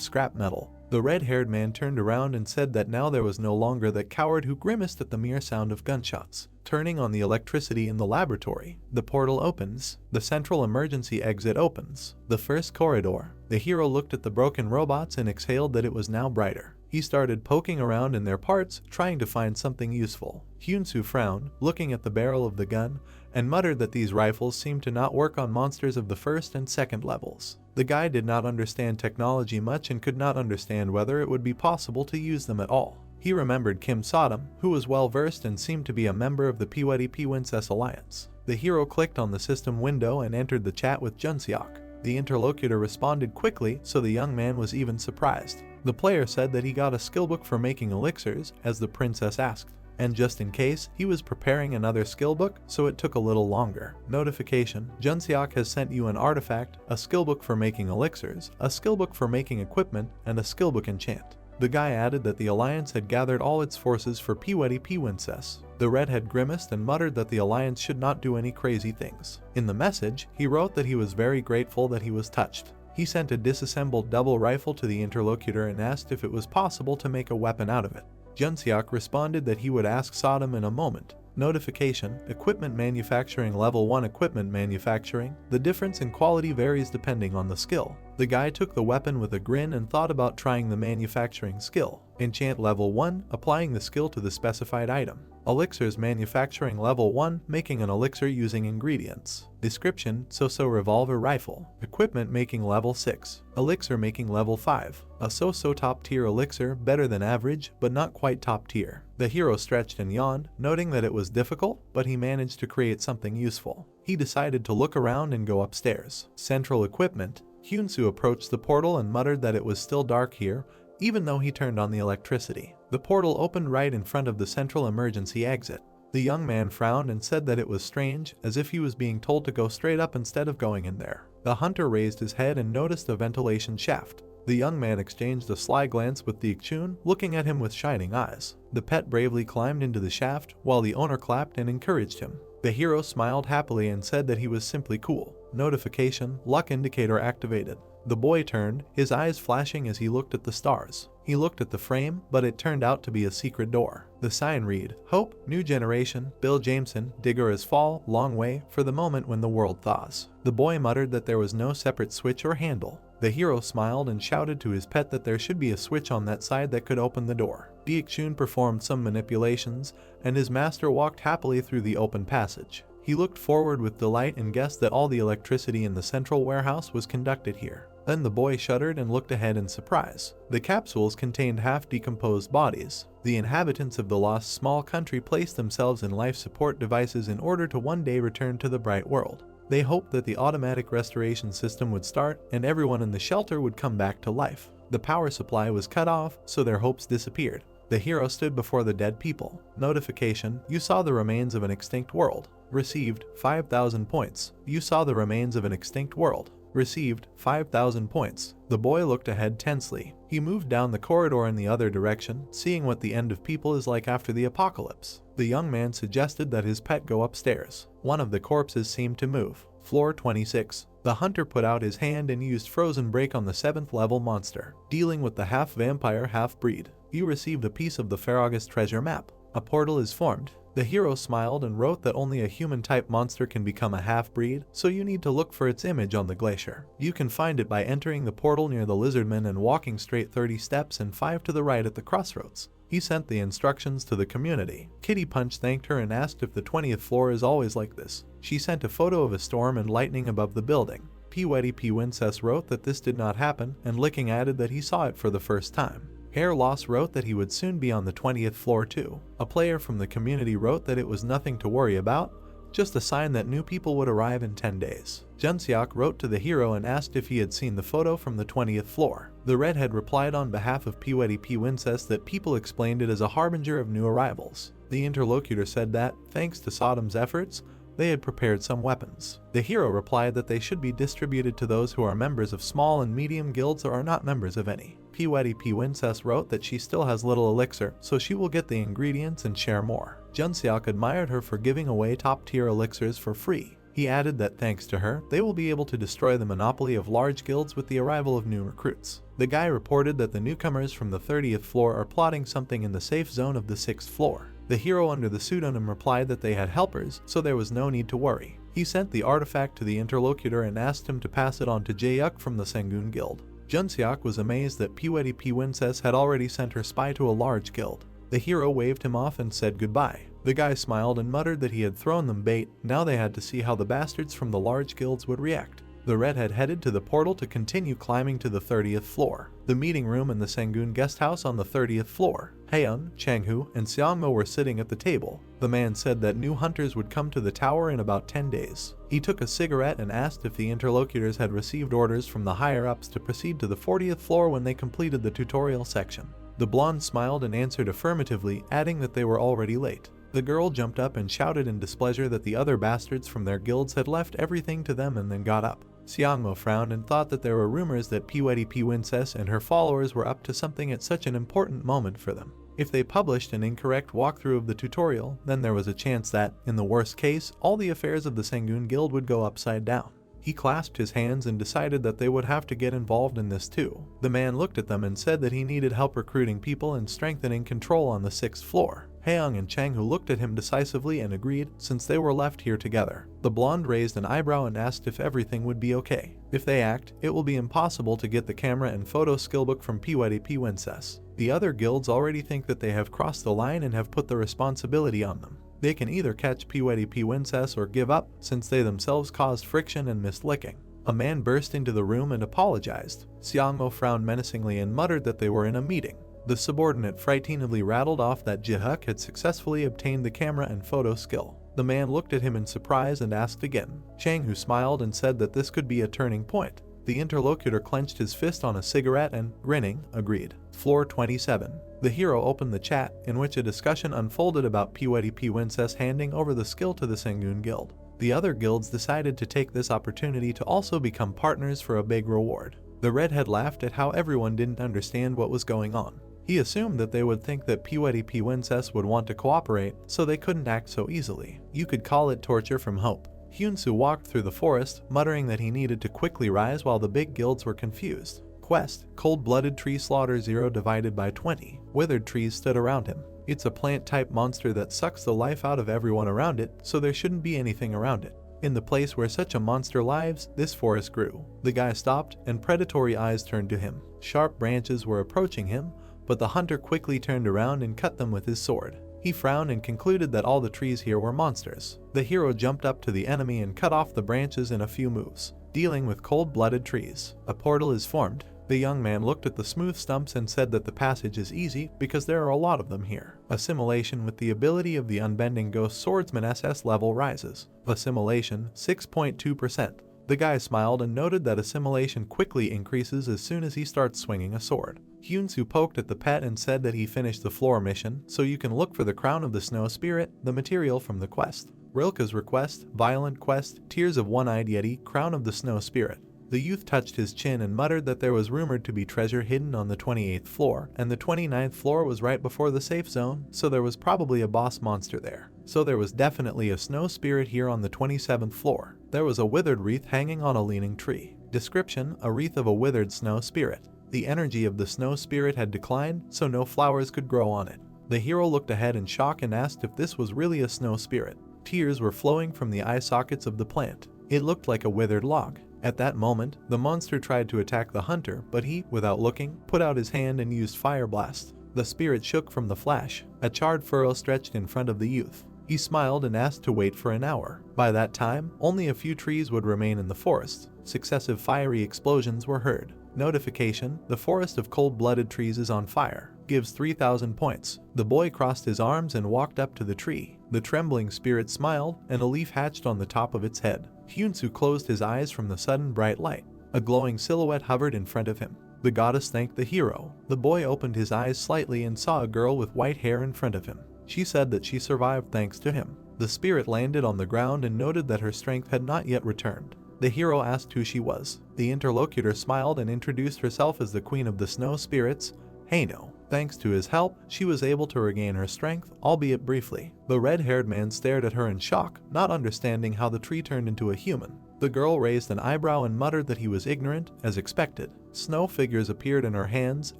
scrap metal. The red-haired man turned around and said that now there was no longer that coward who grimaced at the mere sound of gunshots. Turning on the electricity in the laboratory, the portal opens. The central emergency exit opens. The first corridor. The hero looked at the broken robots and exhaled that it was now brighter. He started poking around in their parts, trying to find something useful. Hyunsu frowned, looking at the barrel of the gun, and muttered that these rifles seemed to not work on monsters of the 1st and 2nd levels. The guy did not understand technology much and could not understand whether it would be possible to use them at all. He remembered Kim Sodom, who was well versed and seemed to be a member of the Pewetty Princess Alliance. The hero clicked on the system window and entered the chat with Junseok. The interlocutor responded quickly, so the young man was even surprised. The player said that he got a skill book for making elixirs, as the princess asked. And just in case, he was preparing another skill book, so it took a little longer. Notification: Junseok has sent you an artifact, a skill book for making elixirs, a skill book for making equipment, and a skill book enchant. The guy added that the Alliance had gathered all its forces for Princess. The redhead grimaced and muttered that the Alliance should not do any crazy things. In the message, he wrote that he was very grateful that he was touched. He sent a disassembled double rifle to the interlocutor and asked if it was possible to make a weapon out of it. Junseok responded that he would ask Sodom in a moment. Notification: Equipment manufacturing level 1. Equipment manufacturing. The difference in quality varies depending on the skill. The guy took the weapon with a grin and thought about trying the manufacturing skill. Enchant level 1. Applying the skill to the specified item. Elixirs manufacturing level 1. Making an elixir using ingredients. Description: So-so revolver rifle. Equipment making level 6. Elixir making level 5. A so-so top tier elixir, better than average, but not quite top tier. The hero stretched and yawned, noting that it was difficult, but he managed to create something useful. He decided to look around and go upstairs. Central equipment. Hyunsu approached the portal and muttered that it was still dark here, even though he turned on the electricity. The portal opened right in front of the central emergency exit. The young man frowned and said that it was strange, as if he was being told to go straight up instead of going in there. The hunter raised his head and noticed a ventilation shaft. The young man exchanged a sly glance with the Ikchun, looking at him with shining eyes. The pet bravely climbed into the shaft, while the owner clapped and encouraged him. The hero smiled happily and said that he was simply cool. Notification: Luck indicator activated. The boy turned, his eyes flashing as he looked at the stars. He looked at the frame, but it turned out to be a secret door. The sign read: Hope, New Generation, Bill Jameson, Digger as Fall, Long Way, for the moment when the world thaws. The boy muttered that there was no separate switch or handle. The hero smiled and shouted to his pet that there should be a switch on that side that could open the door. Diekshun performed some manipulations, and his master walked happily through the open passage. He looked forward with delight and guessed that all the electricity in the central warehouse was conducted here. Then the boy shuddered and looked ahead in surprise. The capsules contained half-decomposed bodies. The inhabitants of the lost small country placed themselves in life support devices in order to one day return to the bright world. They hoped that the automatic restoration system would start and everyone in the shelter would come back to life. The power supply was cut off, so their hopes disappeared. The hero stood before the dead people. Notification: You saw the remains of an extinct world. Received 5,000 points. You saw the remains of an extinct world. Received 5,000 points. The boy looked ahead tensely. He moved down the corridor in the other direction, seeing what the end of people is like after the apocalypse. The young man suggested that his pet go upstairs. One of the corpses seemed to move. Floor 26. The hunter put out his hand and used Frozen Break on the 7th level monster, dealing with the half-vampire, half-breed. You received a piece of the Ferragus treasure map. A portal is formed. The hero smiled and wrote that only a human-type monster can become a half-breed, so you need to look for its image on the glacier. You can find it by entering the portal near the lizardman and walking straight 30 steps and 5 to the right at the crossroads. He sent the instructions to the community. Kitty Punch thanked her and asked if the 20th floor is always like this. She sent a photo of a storm and lightning above the building. Princess wrote that this did not happen, and Licking added that he saw it for the first time. Hair Loss wrote that he would soon be on the 20th floor too. A player from the community wrote that it was nothing to worry about, just a sign that new people would arrive in 10 days. Junseok wrote to the hero and asked if he had seen the photo from the 20th floor. The redhead replied on behalf of Princess that people explained it as a harbinger of new arrivals. The interlocutor said that, thanks to Sodom's efforts, they had prepared some weapons. The hero replied that they should be distributed to those who are members of small and medium guilds or are not members of any. Princess wrote that she still has little elixir, so she will get the ingredients and share more. Junseok admired her for giving away top-tier elixirs for free. He added that thanks to her, they will be able to destroy the monopoly of large guilds with the arrival of new recruits. The guy reported that the newcomers from the 30th floor are plotting something in the safe zone of the 6th floor. The hero under the pseudonym replied that they had helpers, so there was no need to worry. He sent the artifact to the interlocutor and asked him to pass it on to Jaeuk from the Sengun Guild. Junseok was amazed that Princess had already sent her spy to a large guild. The hero waved him off and said goodbye. The guy smiled and muttered that he had thrown them bait, now they had to see how the bastards from the large guilds would react. The redhead headed to the portal to continue climbing to the 30th floor. The meeting room in the Sangun guest house on the 30th floor. Haeun, Changhu, and Seongmo were sitting at the table. The man said that new hunters would come to the tower in about 10 days. He took a cigarette and asked if the interlocutors had received orders from the higher-ups to proceed to the 40th floor when they completed the tutorial section. The blonde smiled and answered affirmatively, adding that they were already late. The girl jumped up and shouted in displeasure that the other bastards from their guilds had left everything to them and then got up. Seongmo frowned and thought that there were rumors that Princess and her followers were up to something at such an important moment for them. If they published an incorrect walkthrough of the tutorial, then there was a chance that, in the worst case, all the affairs of the Sangun Guild would go upside down. He clasped his hands and decided that they would have to get involved in this too. The man looked at them and said that he needed help recruiting people and strengthening control on the 6th floor. Haeung and Changhu looked at him decisively and agreed, since they were left here together. The blonde raised an eyebrow and asked if everything would be okay. If they act, it will be impossible to get the camera and photo skillbook from Princess. The other guilds already think that they have crossed the line and have put the responsibility on them. They can either catch Princess or give up, since they themselves caused friction and missed licking. A man burst into the room and apologized. Seongmo frowned menacingly and muttered that they were in a meeting. The subordinate frighteningly rattled off that Jihuk had successfully obtained the camera and photo skill. The man looked at him in surprise and asked again. Changhu smiled and said that this could be a turning point. The interlocutor clenched his fist on a cigarette and, grinning, agreed. Floor 27. The hero opened the chat, in which a discussion unfolded about Princess handing over the skill to the Sangun Guild. The other guilds decided to take this opportunity to also become partners for a big reward. The redhead laughed at how everyone didn't understand what was going on. He assumed that they would think that Princess would want to cooperate, so they couldn't act so easily. You could call it torture from hope. Hyunsu walked through the forest, muttering that he needed to quickly rise while the big guilds were confused. Quest: Cold-Blooded Tree Slaughter 0 divided by 20. Withered trees stood around him. It's a plant-type monster that sucks the life out of everyone around it, so there shouldn't be anything around it. In the place where such a monster lives, this forest grew. The guy stopped, and predatory eyes turned to him. Sharp branches were approaching him, but the hunter quickly turned around and cut them with his sword. He frowned and concluded that all the trees here were monsters. The hero jumped up to the enemy and cut off the branches in a few moves. Dealing with cold-blooded trees. A portal is formed. The young man looked at the smooth stumps and said that the passage is easy because there are a lot of them here. Assimilation with the ability of the unbending ghost swordsman SS level rises. Assimilation 6.2%. The guy smiled and noted that assimilation quickly increases as soon as he starts swinging a sword. Hyunsu poked at the pet and said that he finished the floor mission, so you can look for the Crown of the Snow Spirit, the material from the quest. Rilke's request, Violent Quest, Tears of One-Eyed Yeti, Crown of the Snow Spirit. The youth touched his chin and muttered that there was rumored to be treasure hidden on the 28th floor, and the 29th floor was right before the safe zone, so there was probably a boss monster there. So there was definitely a snow spirit here on the 27th floor. There was a withered wreath hanging on a leaning tree. Description: a wreath of a withered snow spirit. The energy of the snow spirit had declined, so no flowers could grow on it. The hero looked ahead in shock and asked if this was really a snow spirit. Tears were flowing from the eye sockets of the plant. It looked like a withered log. At that moment, the monster tried to attack the hunter, but he, without looking, put out his hand and used Fire Blast. The spirit shook from the flash. A charred furrow stretched in front of the youth. He smiled and asked to wait for an hour. By that time, only a few trees would remain in the forest. Successive fiery explosions were heard. Notification: the forest of cold-blooded trees is on fire. Gives 3,000 points. The boy crossed his arms and walked up to the tree. The trembling spirit smiled, and a leaf hatched on the top of its head. Hyunsu closed his eyes from the sudden bright light. A glowing silhouette hovered in front of him. The goddess thanked the hero. The boy opened his eyes slightly and saw a girl with white hair in front of him. She said that she survived thanks to him. The spirit landed on the ground and noted that her strength had not yet returned. The hero asked who she was. The interlocutor smiled and introduced herself as the Queen of the Snow Spirits, Heino. Thanks to his help, she was able to regain her strength, albeit briefly. The red-haired man stared at her in shock, not understanding how the tree turned into a human. The girl raised an eyebrow and muttered that he was ignorant, as expected. Snow figures appeared in her hands,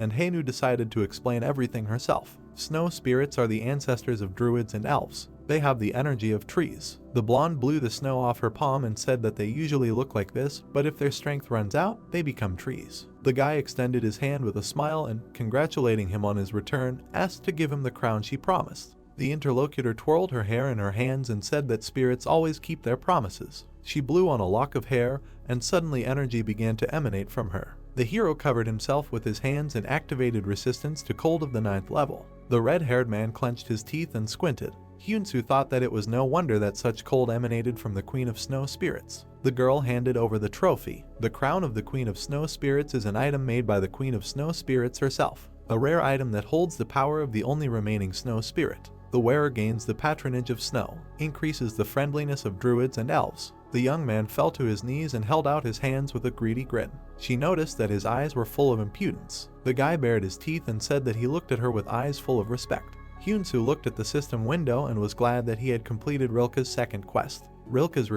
and Heinu decided to explain everything herself. Snow spirits are the ancestors of druids and elves. They have the energy of trees. The blonde blew the snow off her palm and said that they usually look like this, but if their strength runs out, they become trees. The guy extended his hand with a smile and, congratulating him on his return, asked to give him the crown she promised. The interlocutor twirled her hair in her hands and said that spirits always keep their promises. She blew on a lock of hair, and suddenly energy began to emanate from her. The hero covered himself with his hands and activated resistance to cold of the 9th level. The red-haired man clenched his teeth and squinted. Hyunsu thought that it was no wonder that such cold emanated from the Queen of Snow Spirits. The girl handed over the trophy. The crown of the Queen of Snow Spirits is an item made by the Queen of Snow Spirits herself, a rare item that holds the power of the only remaining snow spirit. The wearer gains the patronage of snow, increases the friendliness of druids and elves. The young man fell to his knees and held out his hands with a greedy grin. She noticed that his eyes were full of impudence. The guy bared his teeth and said that he looked at her with eyes full of respect. Hyunsu looked at the system window and was glad that he had completed Rilke's second quest. Rilke's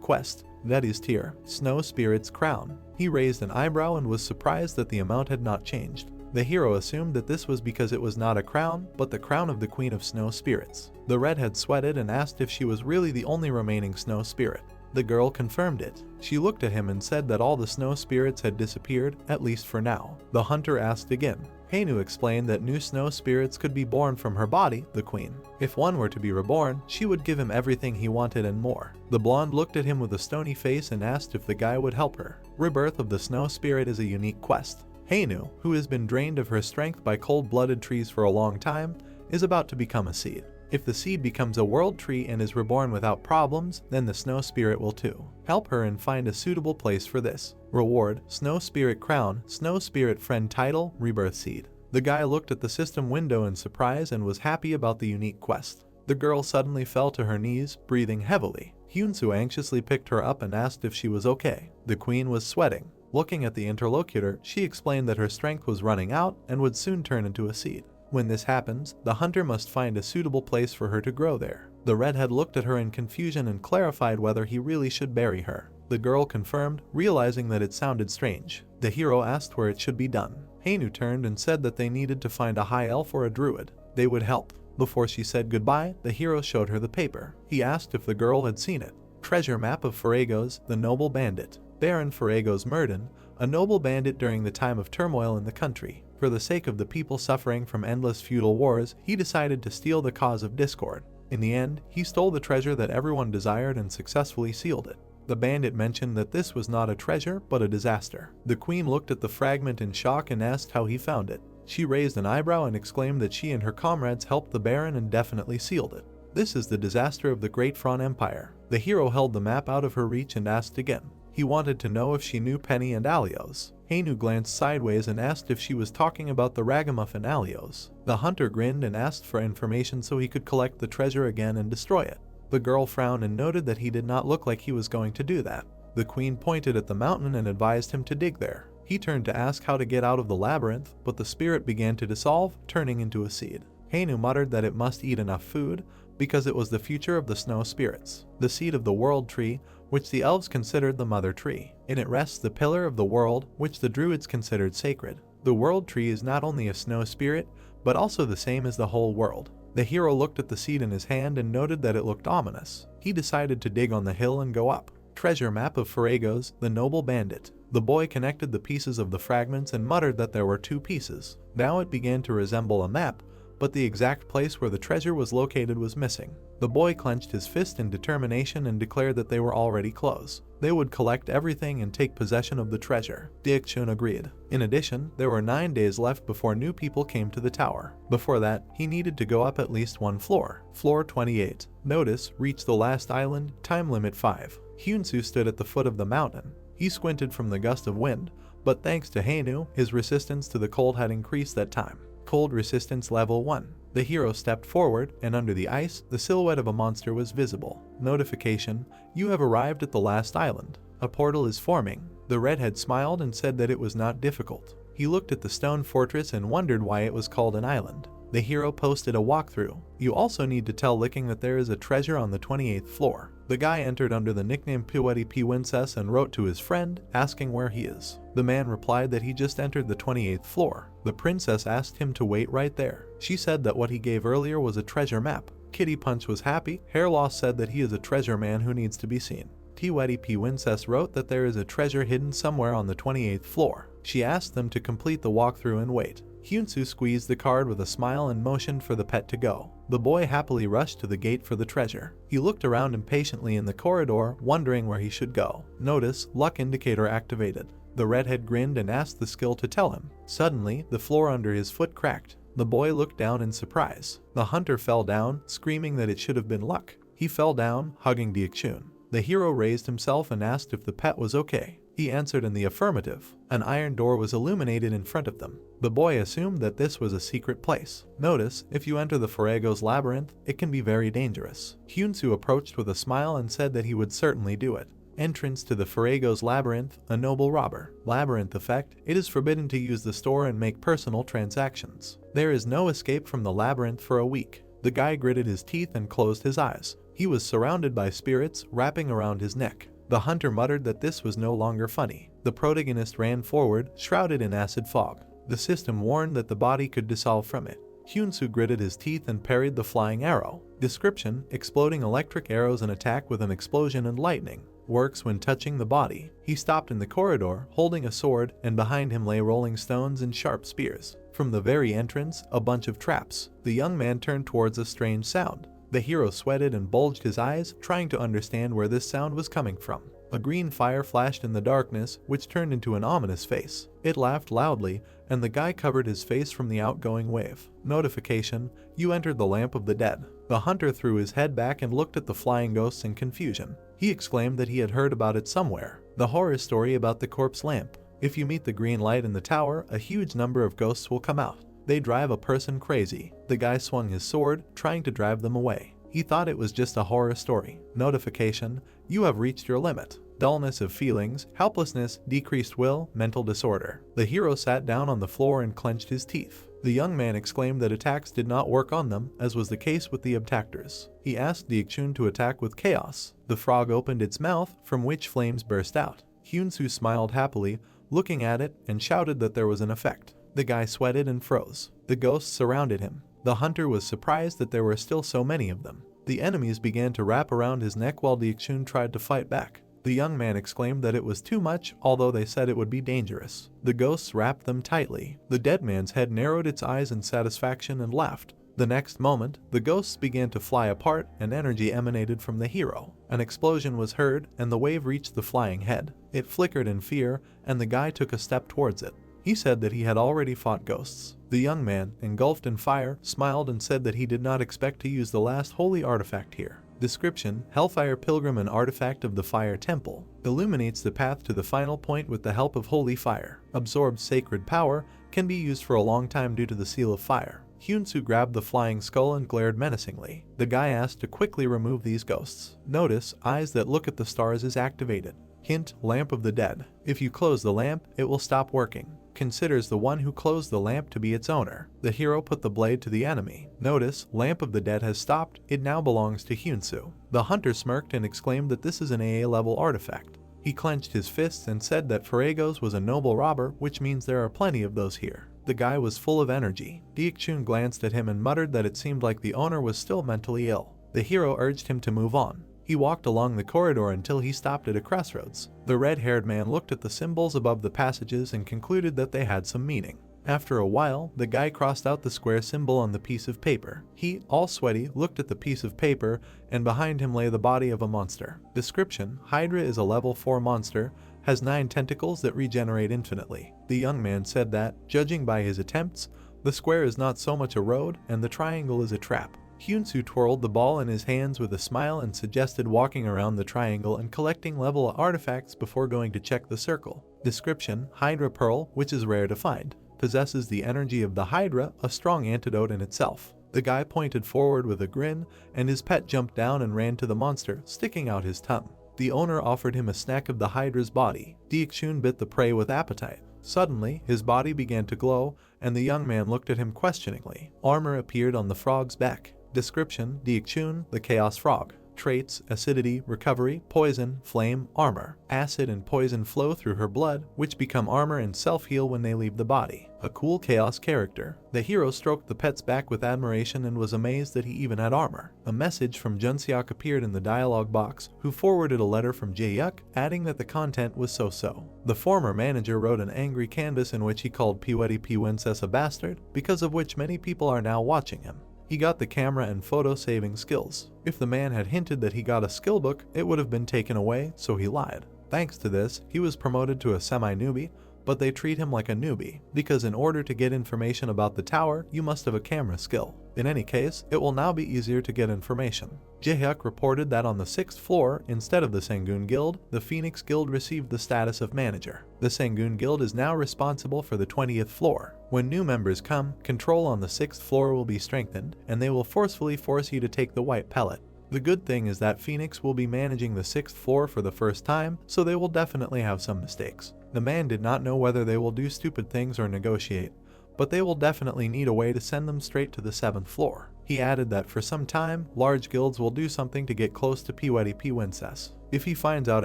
quest, that is tier, Snow Spirit's Crown. He raised an eyebrow and was surprised that the amount had not changed. The hero assumed that this was because it was not a crown, but the crown of the Queen of Snow Spirits. The redhead sweated and asked if she was really the only remaining snow spirit. The girl confirmed it. She looked at him and said that all the snow spirits had disappeared, at least for now. The hunter asked again. Hainu explained that new snow spirits could be born from her body, the queen. If one were to be reborn, she would give him everything he wanted and more. The blonde looked at him with a stony face and asked if the guy would help her. Rebirth of the snow spirit is a unique quest. Hainu, who has been drained of her strength by cold-blooded trees for a long time, is about to become a seed. If the seed becomes a world tree and is reborn without problems, then the snow spirit will too. Help her and find a suitable place for this. Reward: Snow Spirit Crown, Snow Spirit Friend Title, Rebirth Seed. The guy looked at the system window in surprise and was happy about the unique quest. The girl suddenly fell to her knees, breathing heavily. Hyunsu anxiously picked her up and asked if she was okay. The queen was sweating. Looking at the interlocutor, she explained that her strength was running out and would soon turn into a seed. When this happens, the hunter must find a suitable place for her to grow there. The redhead looked at her in confusion and clarified whether he really should bury her. The girl confirmed, realizing that it sounded strange. The hero asked where it should be done. Hainu turned and said that they needed to find a high elf or a druid. They would help. Before she said goodbye, the hero showed her the paper. He asked if the girl had seen it. Treasure map of Faragos, the noble bandit. Baron Faragos Murden, a noble bandit during the time of turmoil in the country. For the sake of the people suffering from endless feudal wars, he decided to steal the cause of discord. In the end, he stole the treasure that everyone desired and successfully sealed it. The bandit mentioned that this was not a treasure, but a disaster. The queen looked at the fragment in shock and asked how he found it. She raised an eyebrow and exclaimed that she and her comrades helped the baron and definitely sealed it. This is the disaster of the Great Fron Empire. The hero held the map out of her reach and asked again. He wanted to know if she knew Penny and Alios. Hainu glanced sideways and asked if she was talking about the ragamuffin Alios. The hunter grinned and asked for information so he could collect the treasure again and destroy it. The girl frowned and noted that he did not look like he was going to do that. The queen pointed at the mountain and advised him to dig there. He turned to ask how to get out of the labyrinth, but the spirit began to dissolve, turning into a seed. Hainu muttered that it must eat enough food, because it was the future of the snow spirits. The seed of the world tree, which the elves considered the mother tree. In it rests the pillar of the world, which the druids considered sacred. The world tree is not only a snow spirit, but also the same as the whole world. The hero looked at the seed in his hand and noted that it looked ominous. He decided to dig on the hill and go up. Treasure map of Faragos, the noble bandit. The boy connected the pieces of the fragments and muttered that there were 2 pieces. Now it began to resemble a map, but the exact place where the treasure was located was missing. The boy clenched his fist in determination and declared that they were already close. They would collect everything and take possession of the treasure. Diakchun agreed. In addition, there were 9 days left before new people came to the tower. Before that, he needed to go up at least 1 floor. Floor 28. Notice, reach the last island, time limit 5. Hyunsu stood at the foot of the mountain. He squinted from the gust of wind, but thanks to Hainu, his resistance to the cold had increased that time. Cold resistance level 1. The hero stepped forward, and under the ice, the silhouette of a monster was visible. Notification: you have arrived at the last island. A portal is forming. The redhead smiled and said that it was not difficult. He looked at the stone fortress and wondered why it was called an island. The hero posted a walkthrough. You also need to tell Licking that there is a treasure on the 28th floor. The guy entered under the nickname Piweti Piwincess and wrote to his friend, asking where he is. The man replied that he just entered the 28th floor. The princess asked him to wait right there. She said that what he gave earlier was a treasure map. Kitty Punch was happy. Hair Loss said that he is a treasure man who needs to be seen. Piweti Piwincess wrote that there is a treasure hidden somewhere on the 28th floor. She asked them to complete the walkthrough and wait. Hyunsu squeezed the card with a smile and motioned for the pet to go. The boy happily rushed to the gate for the treasure. He looked around impatiently in the corridor, wondering where he should go. Notice, luck indicator activated. The redhead grinned and asked the skill to tell him. Suddenly, the floor under his foot cracked. The boy looked down in surprise. The hunter fell down, screaming that it should have been luck. He fell down, hugging Deok-chun. The hero raised himself and asked if the pet was okay. He answered in the affirmative. An iron door was illuminated in front of them. The boy assumed that this was a secret place. Notice, if you enter the Fuego's labyrinth, it can be very dangerous. Hyunsu approached with a smile and said that he would certainly do it. Entrance to the Fuego's labyrinth, a noble robber. Labyrinth effect, it is forbidden to use the store and make personal transactions. There is no escape from the labyrinth for a week. The guy gritted his teeth and closed his eyes. He was surrounded by spirits wrapping around his neck. The hunter muttered that this was no longer funny. The protagonist ran forward, shrouded in acid fog. The system warned that the body could dissolve from it. Hyunsu gritted his teeth and parried the flying arrow. Description: exploding electric arrows and attack with an explosion and lightning. Works when touching the body. He stopped in the corridor, holding a sword, and behind him lay rolling stones and sharp spears. From the very entrance, a bunch of traps. The young man turned towards a strange sound. The hero sweated and bulged his eyes, trying to understand where this sound was coming from. A green fire flashed in the darkness, which turned into an ominous face. It laughed loudly, and the guy covered his face from the outgoing wave. Notification: you entered the lamp of the dead. The hunter threw his head back and looked at the flying ghosts in confusion. He exclaimed that he had heard about it somewhere. The horror story about the corpse lamp. If you meet the green light in the tower, a huge number of ghosts will come out. They drive a person crazy. The guy swung his sword, trying to drive them away. He thought it was just a horror story. Notification: you have reached your limit. Dullness of feelings, helplessness, decreased will, mental disorder. The hero sat down on the floor and clenched his teeth. The young man exclaimed that attacks did not work on them, as was the case with the abductors. He asked Deok-chun to attack with chaos. The frog opened its mouth, from which flames burst out. Hyunsu smiled happily, looking at it, and shouted that there was an effect. The guy sweated and froze. The ghosts surrounded him. The hunter was surprised that there were still so many of them. The enemies began to wrap around his neck while Deok-chun tried to fight back. The young man exclaimed that it was too much, although they said it would be dangerous. The ghosts wrapped them tightly. The dead man's head narrowed its eyes in satisfaction and laughed. The next moment, the ghosts began to fly apart and energy emanated from the hero. An explosion was heard and the wave reached the flying head. It flickered in fear and the guy took a step towards it. He said that he had already fought ghosts. The young man, engulfed in fire, smiled and said that he did not expect to use the last holy artifact here. Description: Hellfire Pilgrim, an artifact of the Fire Temple. Illuminates the path to the final point with the help of holy fire. Absorbs sacred power, can be used for a long time due to the seal of fire. Hyunsu grabbed the flying skull and glared menacingly. The guy asked to quickly remove these ghosts. Notice, eyes that look at the stars is activated. Hint: lamp of the dead. If you close the lamp, it will stop working. Considers the one who closed the lamp to be its owner. The hero put the blade to the enemy. Notice, lamp of the dead has stopped. It now belongs to Hyunsu. The hunter smirked and exclaimed that this is an AA level artifact. He clenched his fists and said that Fuego's was a noble robber, which means there are plenty of those here. The guy was full of energy. Deok-chun glanced at him and muttered that it seemed like the owner was still mentally ill. The hero urged him to move on. He walked along the corridor until he stopped at a crossroads. The red-haired man looked at the symbols above the passages and concluded that they had some meaning. After a while, the guy crossed out the square symbol on the piece of paper. He, all sweaty, looked at the piece of paper, and behind him lay the body of a monster. Description: Hydra is a level 4 monster, has 9 tentacles that regenerate infinitely. The young man said that, judging by his attempts, the square is not so much a road and the triangle is a trap. Hyunsu twirled the ball in his hands with a smile and suggested walking around the triangle and collecting level artifacts before going to check the circle. Description: Hydra Pearl, which is rare to find. Possesses the energy of the Hydra, a strong antidote in itself. The guy pointed forward with a grin, and his pet jumped down and ran to the monster, sticking out his tongue. The owner offered him a snack of the Hydra's body. Deok-chun bit the prey with appetite. Suddenly, his body began to glow, and the young man looked at him questioningly. Armor appeared on the frog's back. Description: Deok-chun, the Chaos Frog. Traits: acidity, recovery, poison, flame, armor. Acid and poison flow through her blood, which become armor and self-heal when they leave the body. A cool chaos character. The hero stroked the pet's back with admiration and was amazed that he even had armor. A message from Junseok appeared in the dialogue box, who forwarded a letter from Jae-yuk, adding that the content was so-so. The former manager wrote an angry canvas in which he called Pwetty Pwincess a bastard, because of which many people are now watching him. He got the camera and photo saving skills. If the man had hinted that he got a skill book, it would have been taken away, so he lied. Thanks to this, he was promoted to a semi-newbie, but they treat him like a newbie, because in order to get information about the tower, you must have a camera skill. In any case, it will now be easier to get information. Jaehyuk reported that on the 6th floor, instead of the Sangun Guild, the Phoenix Guild received the status of manager. The Sangun Guild is now responsible for the 20th floor. When new members come, control on the 6th floor will be strengthened, and they will forcefully force you to take the white pellet. The good thing is that Phoenix will be managing the 6th floor for the first time, so they will definitely have some mistakes. The man did not know whether they will do stupid things or negotiate, but they will definitely need a way to send them straight to the 7th floor. He added that for some time, large guilds will do something to get close to Princess. If he finds out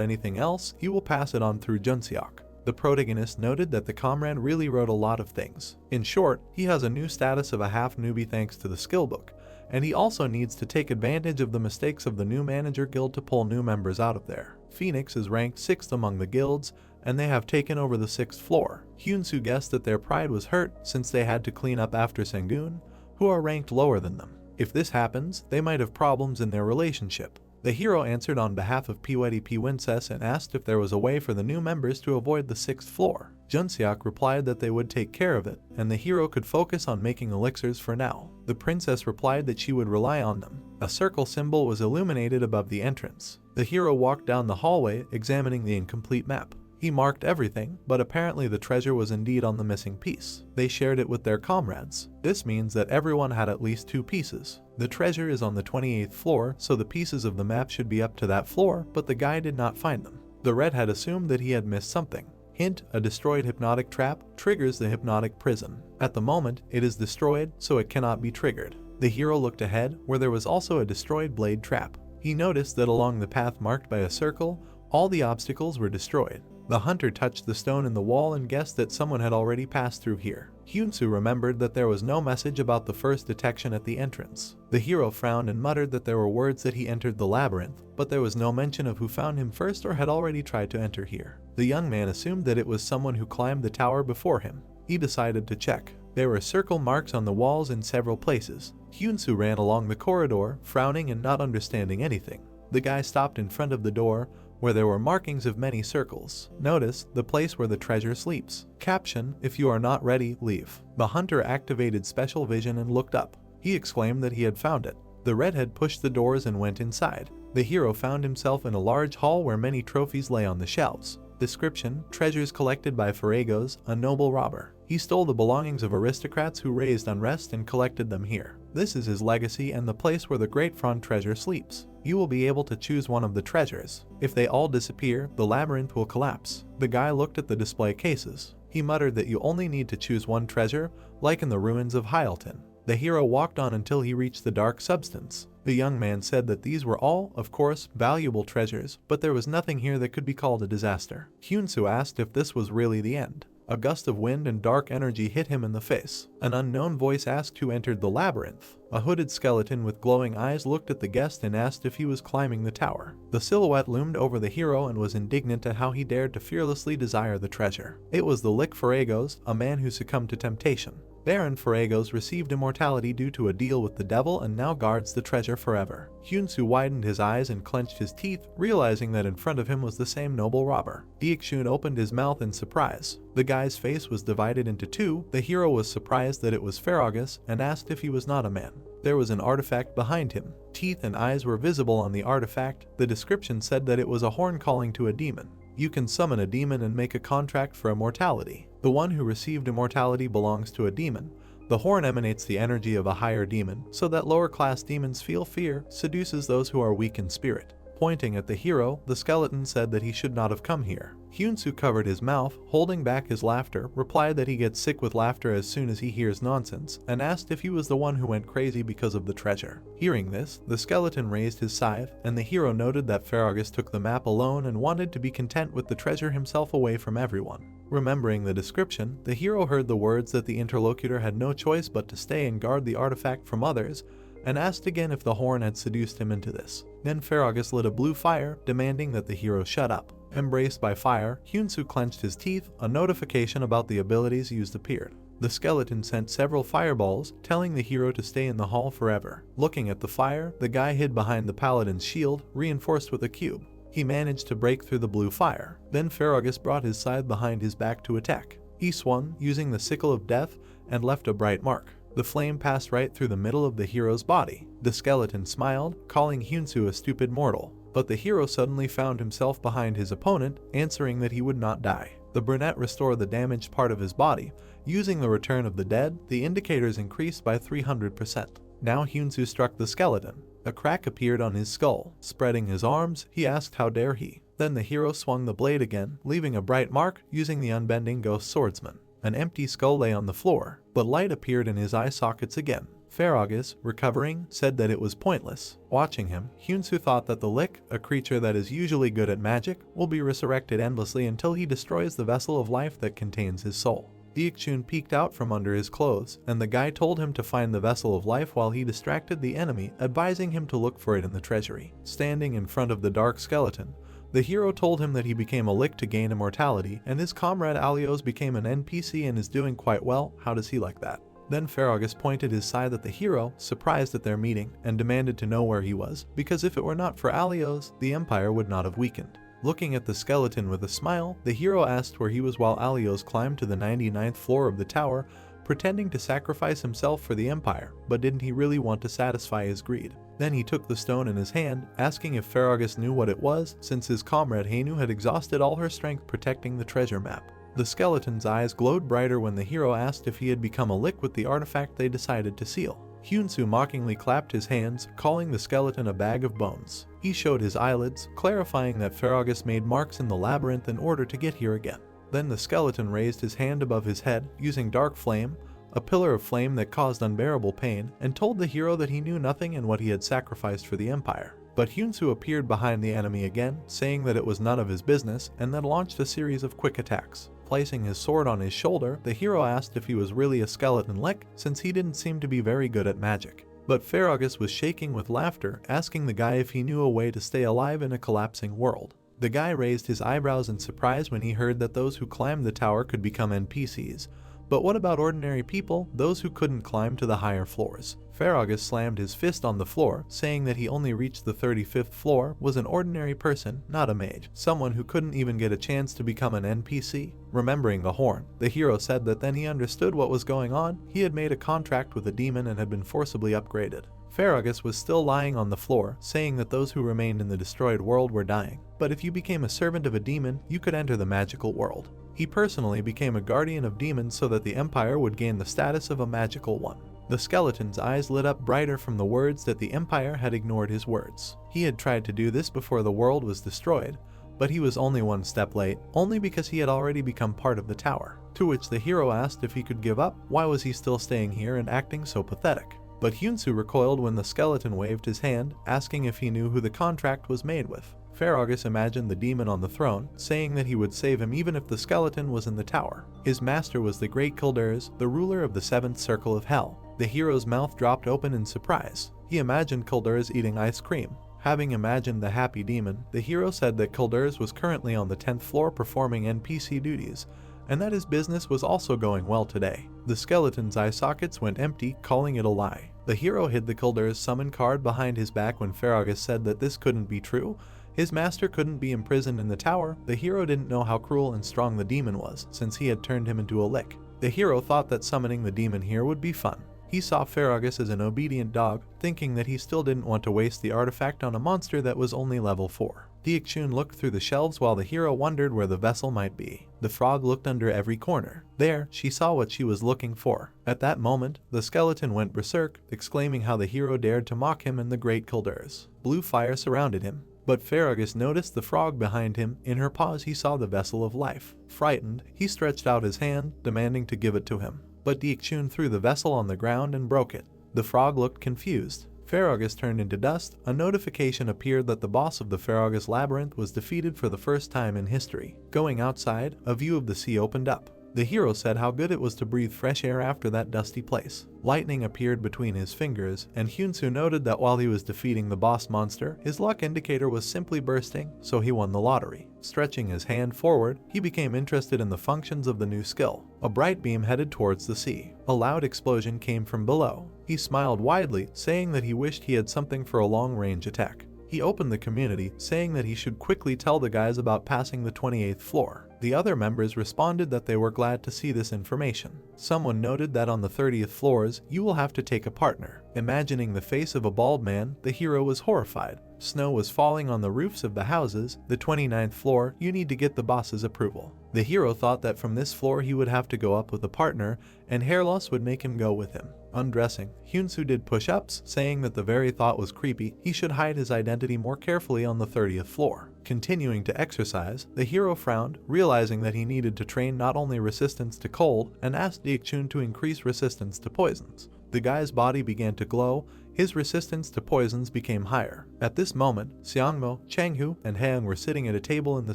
anything else, he will pass it on through Junseok. The protagonist noted that the comrade really wrote a lot of things. In short, he has a new status of a half newbie thanks to the skill book, and he also needs to take advantage of the mistakes of the new manager guild to pull new members out of there. Phoenix is ranked 6th among the guilds, and they have taken over the 6th floor. Hyunsu guessed that their pride was hurt since they had to clean up after Sangun, who are ranked lower than them. If this happens, they might have problems in their relationship. The hero answered on behalf of Princess and asked if there was a way for the new members to avoid the 6th floor. Junseok replied that they would take care of it, and the hero could focus on making elixirs for now. The princess replied that she would rely on them. A circle symbol was illuminated above the entrance. The hero walked down the hallway, examining the incomplete map. He marked everything, but apparently the treasure was indeed on the missing piece. They shared it with their comrades. This means that everyone had at least 2 pieces. The treasure is on the 28th floor, so the pieces of the map should be up to that floor, but the guy did not find them. The red had assumed that he had missed something. Hint, a destroyed hypnotic trap triggers the hypnotic prison. At the moment, it is destroyed, so it cannot be triggered. The hero looked ahead, where there was also a destroyed blade trap. He noticed that along the path marked by a circle, all the obstacles were destroyed. The hunter touched the stone in the wall and guessed that someone had already passed through here. Hyunsu remembered that there was no message about the first detection at the entrance. The hero frowned and muttered that there were words that he entered the labyrinth, but there was no mention of who found him first or had already tried to enter here. The young man assumed that it was someone who climbed the tower before him. He decided to check. There were circle marks on the walls in several places. Hyunsu ran along the corridor, frowning and not understanding anything. The guy stopped in front of the door, where there were markings of many circles. Notice the place where the treasure sleeps. Caption: if you are not ready, leave. The hunter activated special vision and looked up. He exclaimed that he had found it. The redhead pushed the doors and went inside. The hero found himself in a large hall where many trophies lay on the shelves. Description: treasures collected by Faragos, a noble robber. He stole the belongings of aristocrats who raised unrest and collected them here. This is his legacy and the place where the Great Front treasure sleeps. You will be able to choose one of the treasures. If they all disappear, the labyrinth will collapse. The guy looked at the display cases. He muttered that you only need to choose one treasure, like in the ruins of Hyalton. The hero walked on until he reached the dark substance. The young man said that these were all, of course, valuable treasures, but there was nothing here that could be called a disaster. Hyunsu asked if this was really the end. A gust of wind and dark energy hit him in the face. An unknown voice asked who entered the labyrinth. A hooded skeleton with glowing eyes looked at the guest and asked if he was climbing the tower. The silhouette loomed over the hero and was indignant at how he dared to fearlessly desire the treasure. It was the Lik Faragos, a man who succumbed to temptation. Baron Faragos received immortality due to a deal with the devil and now guards the treasure forever. Hyunsu widened his eyes and clenched his teeth, realizing that in front of him was the same noble robber. Deekshun opened his mouth in surprise. The guy's face was divided into 2. The hero was surprised that it was Faragos and asked if he was not a man. There was an artifact behind him. Teeth and eyes were visible on the artifact. The description said that it was a horn calling to a demon. You can summon a demon and make a contract for immortality. The one who received immortality belongs to a demon. The horn emanates the energy of a higher demon, so that lower class demons feel fear, seduces those who are weak in spirit. Pointing at the hero, the skeleton said that he should not have come here. Hyunsu covered his mouth, holding back his laughter, replied that he gets sick with laughter as soon as he hears nonsense, and asked if he was the one who went crazy because of the treasure. Hearing this, the skeleton raised his scythe, and the hero noted that Faragos took the map alone and wanted to be content with the treasure himself away from everyone. Remembering the description, the hero heard the words that the interlocutor had no choice but to stay and guard the artifact from others, and asked again if the horn had seduced him into this. Then Faragos lit a blue fire, demanding that the hero shut up. Embraced by fire, Hyunsu clenched his teeth. A notification about the abilities used appeared. The skeleton sent several fireballs, telling the hero to stay in the hall forever. Looking at the fire, the guy hid behind the paladin's shield, reinforced with a cube. He managed to break through the blue fire. Then Ferragus brought his scythe behind his back to attack. He swung, using the sickle of death, and left a bright mark. The flame passed right through the middle of the hero's body. The skeleton smiled, calling Hyunsu a stupid mortal. But the hero suddenly found himself behind his opponent, answering that he would not die. The brunette restored the damaged part of his body. Using the return of the dead, the indicators increased by 300%. Now Hyunsu struck the skeleton. A crack appeared on his skull. Spreading his arms, he asked how dare he. Then the hero swung the blade again, leaving a bright mark using the unbending ghost swordsman. An empty skull lay on the floor, but light appeared in his eye sockets again. Ferragus, recovering, said that it was pointless. Watching him, Hyunsu thought that the Lick, a creature that is usually good at magic, will be resurrected endlessly until he destroys the vessel of life that contains his soul. Deekchun peeked out from under his clothes, and the guy told him to find the vessel of life while he distracted the enemy, advising him to look for it in the treasury. Standing in front of the dark skeleton, the hero told him that he became a Lick to gain immortality, and his comrade Alios became an NPC and is doing quite well. How does he like that? Then Ferragus pointed his scythe at the hero, surprised at their meeting, and demanded to know where he was, because if it were not for Alios, the Empire would not have weakened. Looking at the skeleton with a smile, the hero asked where he was while Alios climbed to the 99th floor of the tower, pretending to sacrifice himself for the Empire, but didn't he really want to satisfy his greed? Then he took the stone in his hand, asking if Ferragus knew what it was, since his comrade Hainu had exhausted all her strength protecting the treasure map. The skeleton's eyes glowed brighter when the hero asked if he had become a Lick with the artifact they decided to seal. Hyunsu mockingly clapped his hands, calling the skeleton a bag of bones. He showed his eyelids, clarifying that Ferragus made marks in the labyrinth in order to get here again. Then the skeleton raised his hand above his head, using dark flame, a pillar of flame that caused unbearable pain, and told the hero that he knew nothing and what he had sacrificed for the Empire. But Hyunsu appeared behind the enemy again, saying that it was none of his business, and then launched a series of quick attacks. Placing his sword on his shoulder, the hero asked if he was really a skeleton Lick, since he didn't seem to be very good at magic. But Ferragus was shaking with laughter, asking the guy if he knew a way to stay alive in a collapsing world. The guy raised his eyebrows in surprise when he heard that those who climbed the tower could become NPCs. But what about ordinary people, those who couldn't climb to the higher floors? Ferragus slammed his fist on the floor, saying that he only reached the 35th floor, was an ordinary person, not a mage, someone who couldn't even get a chance to become an NPC. Remembering the horn, the hero said that then he understood what was going on. He had made a contract with a demon and had been forcibly upgraded. Ferragus was still lying on the floor, saying that those who remained in the destroyed world were dying. But if you became a servant of a demon, you could enter the magical world. He personally became a guardian of demons so that the Empire would gain the status of a magical one. The skeleton's eyes lit up brighter from the words that the Empire had ignored his words. He had tried to do this before the world was destroyed, but he was only one step late, only because he had already become part of the tower. To which the hero asked if he could give up, why was he still staying here and acting so pathetic? But Hyunsu recoiled when the skeleton waved his hand, asking if he knew who the contract was made with. Ferragus imagined the demon on the throne, saying that he would save him even if the skeleton was in the tower. His master was the Great Kildurs, the ruler of the 7th Circle of Hell. The hero's mouth dropped open in surprise. He imagined Kildurs eating ice cream. Having imagined the happy demon, the hero said that Kildurs was currently on the 10th floor performing NPC duties, and that his business was also going well today. The skeleton's eye sockets went empty, calling it a lie. The hero hid the Kildurs summon card behind his back when Ferragus said that this couldn't be true. His master couldn't be imprisoned in the tower. The hero didn't know how cruel and strong the demon was, since he had turned him into a Lick. The hero thought that summoning the demon here would be fun. He saw Ferragus as an obedient dog, thinking that he still didn't want to waste the artifact on a monster that was only level 4. Deekchun looked through the shelves while the hero wondered where the vessel might be. The frog looked under every corner. There, she saw what she was looking for. At that moment, the skeleton went berserk, exclaiming how the hero dared to mock him and the Great Kildurs. Blue fire surrounded him. But Ferragus noticed the frog behind him. In her paws he saw the vessel of life. Frightened, he stretched out his hand, demanding to give it to him. But Deekchun threw the vessel on the ground and broke it. The frog looked confused. Ferragus turned into dust. A notification appeared that the boss of the Ferragus labyrinth was defeated for the first time in history. Going outside, a view of the sea opened up. The hero said how good it was to breathe fresh air after that dusty place. Lightning appeared between his fingers, and Hyunsu noted that while he was defeating the boss monster, his luck indicator was simply bursting, so he won the lottery. Stretching his hand forward, he became interested in the functions of the new skill. A bright beam headed towards the sea. A loud explosion came from below. He smiled widely, saying that he wished he had something for a long-range attack. He opened the community, saying that he should quickly tell the guys about passing the 28th floor. The other members responded that they were glad to see this information. Someone noted that on the 30th floors, you will have to take a partner. Imagining the face of a bald man, the hero was horrified. Snow was falling on the roofs of the houses. The 29th floor, you need to get the boss's approval. The hero thought that from this floor he would have to go up with a partner, and hair loss would make him go with him. Undressing, Hyunsu did push-ups, saying that the very thought was creepy. He should hide his identity more carefully on the 30th floor. Continuing to exercise, the hero frowned, realizing that he needed to train not only resistance to cold, and asked Deokchun to increase resistance to poisons. The guy's body began to glow. His resistance to poisons became higher. At this moment, Seongmo, Changhu, and Haeung were sitting at a table in the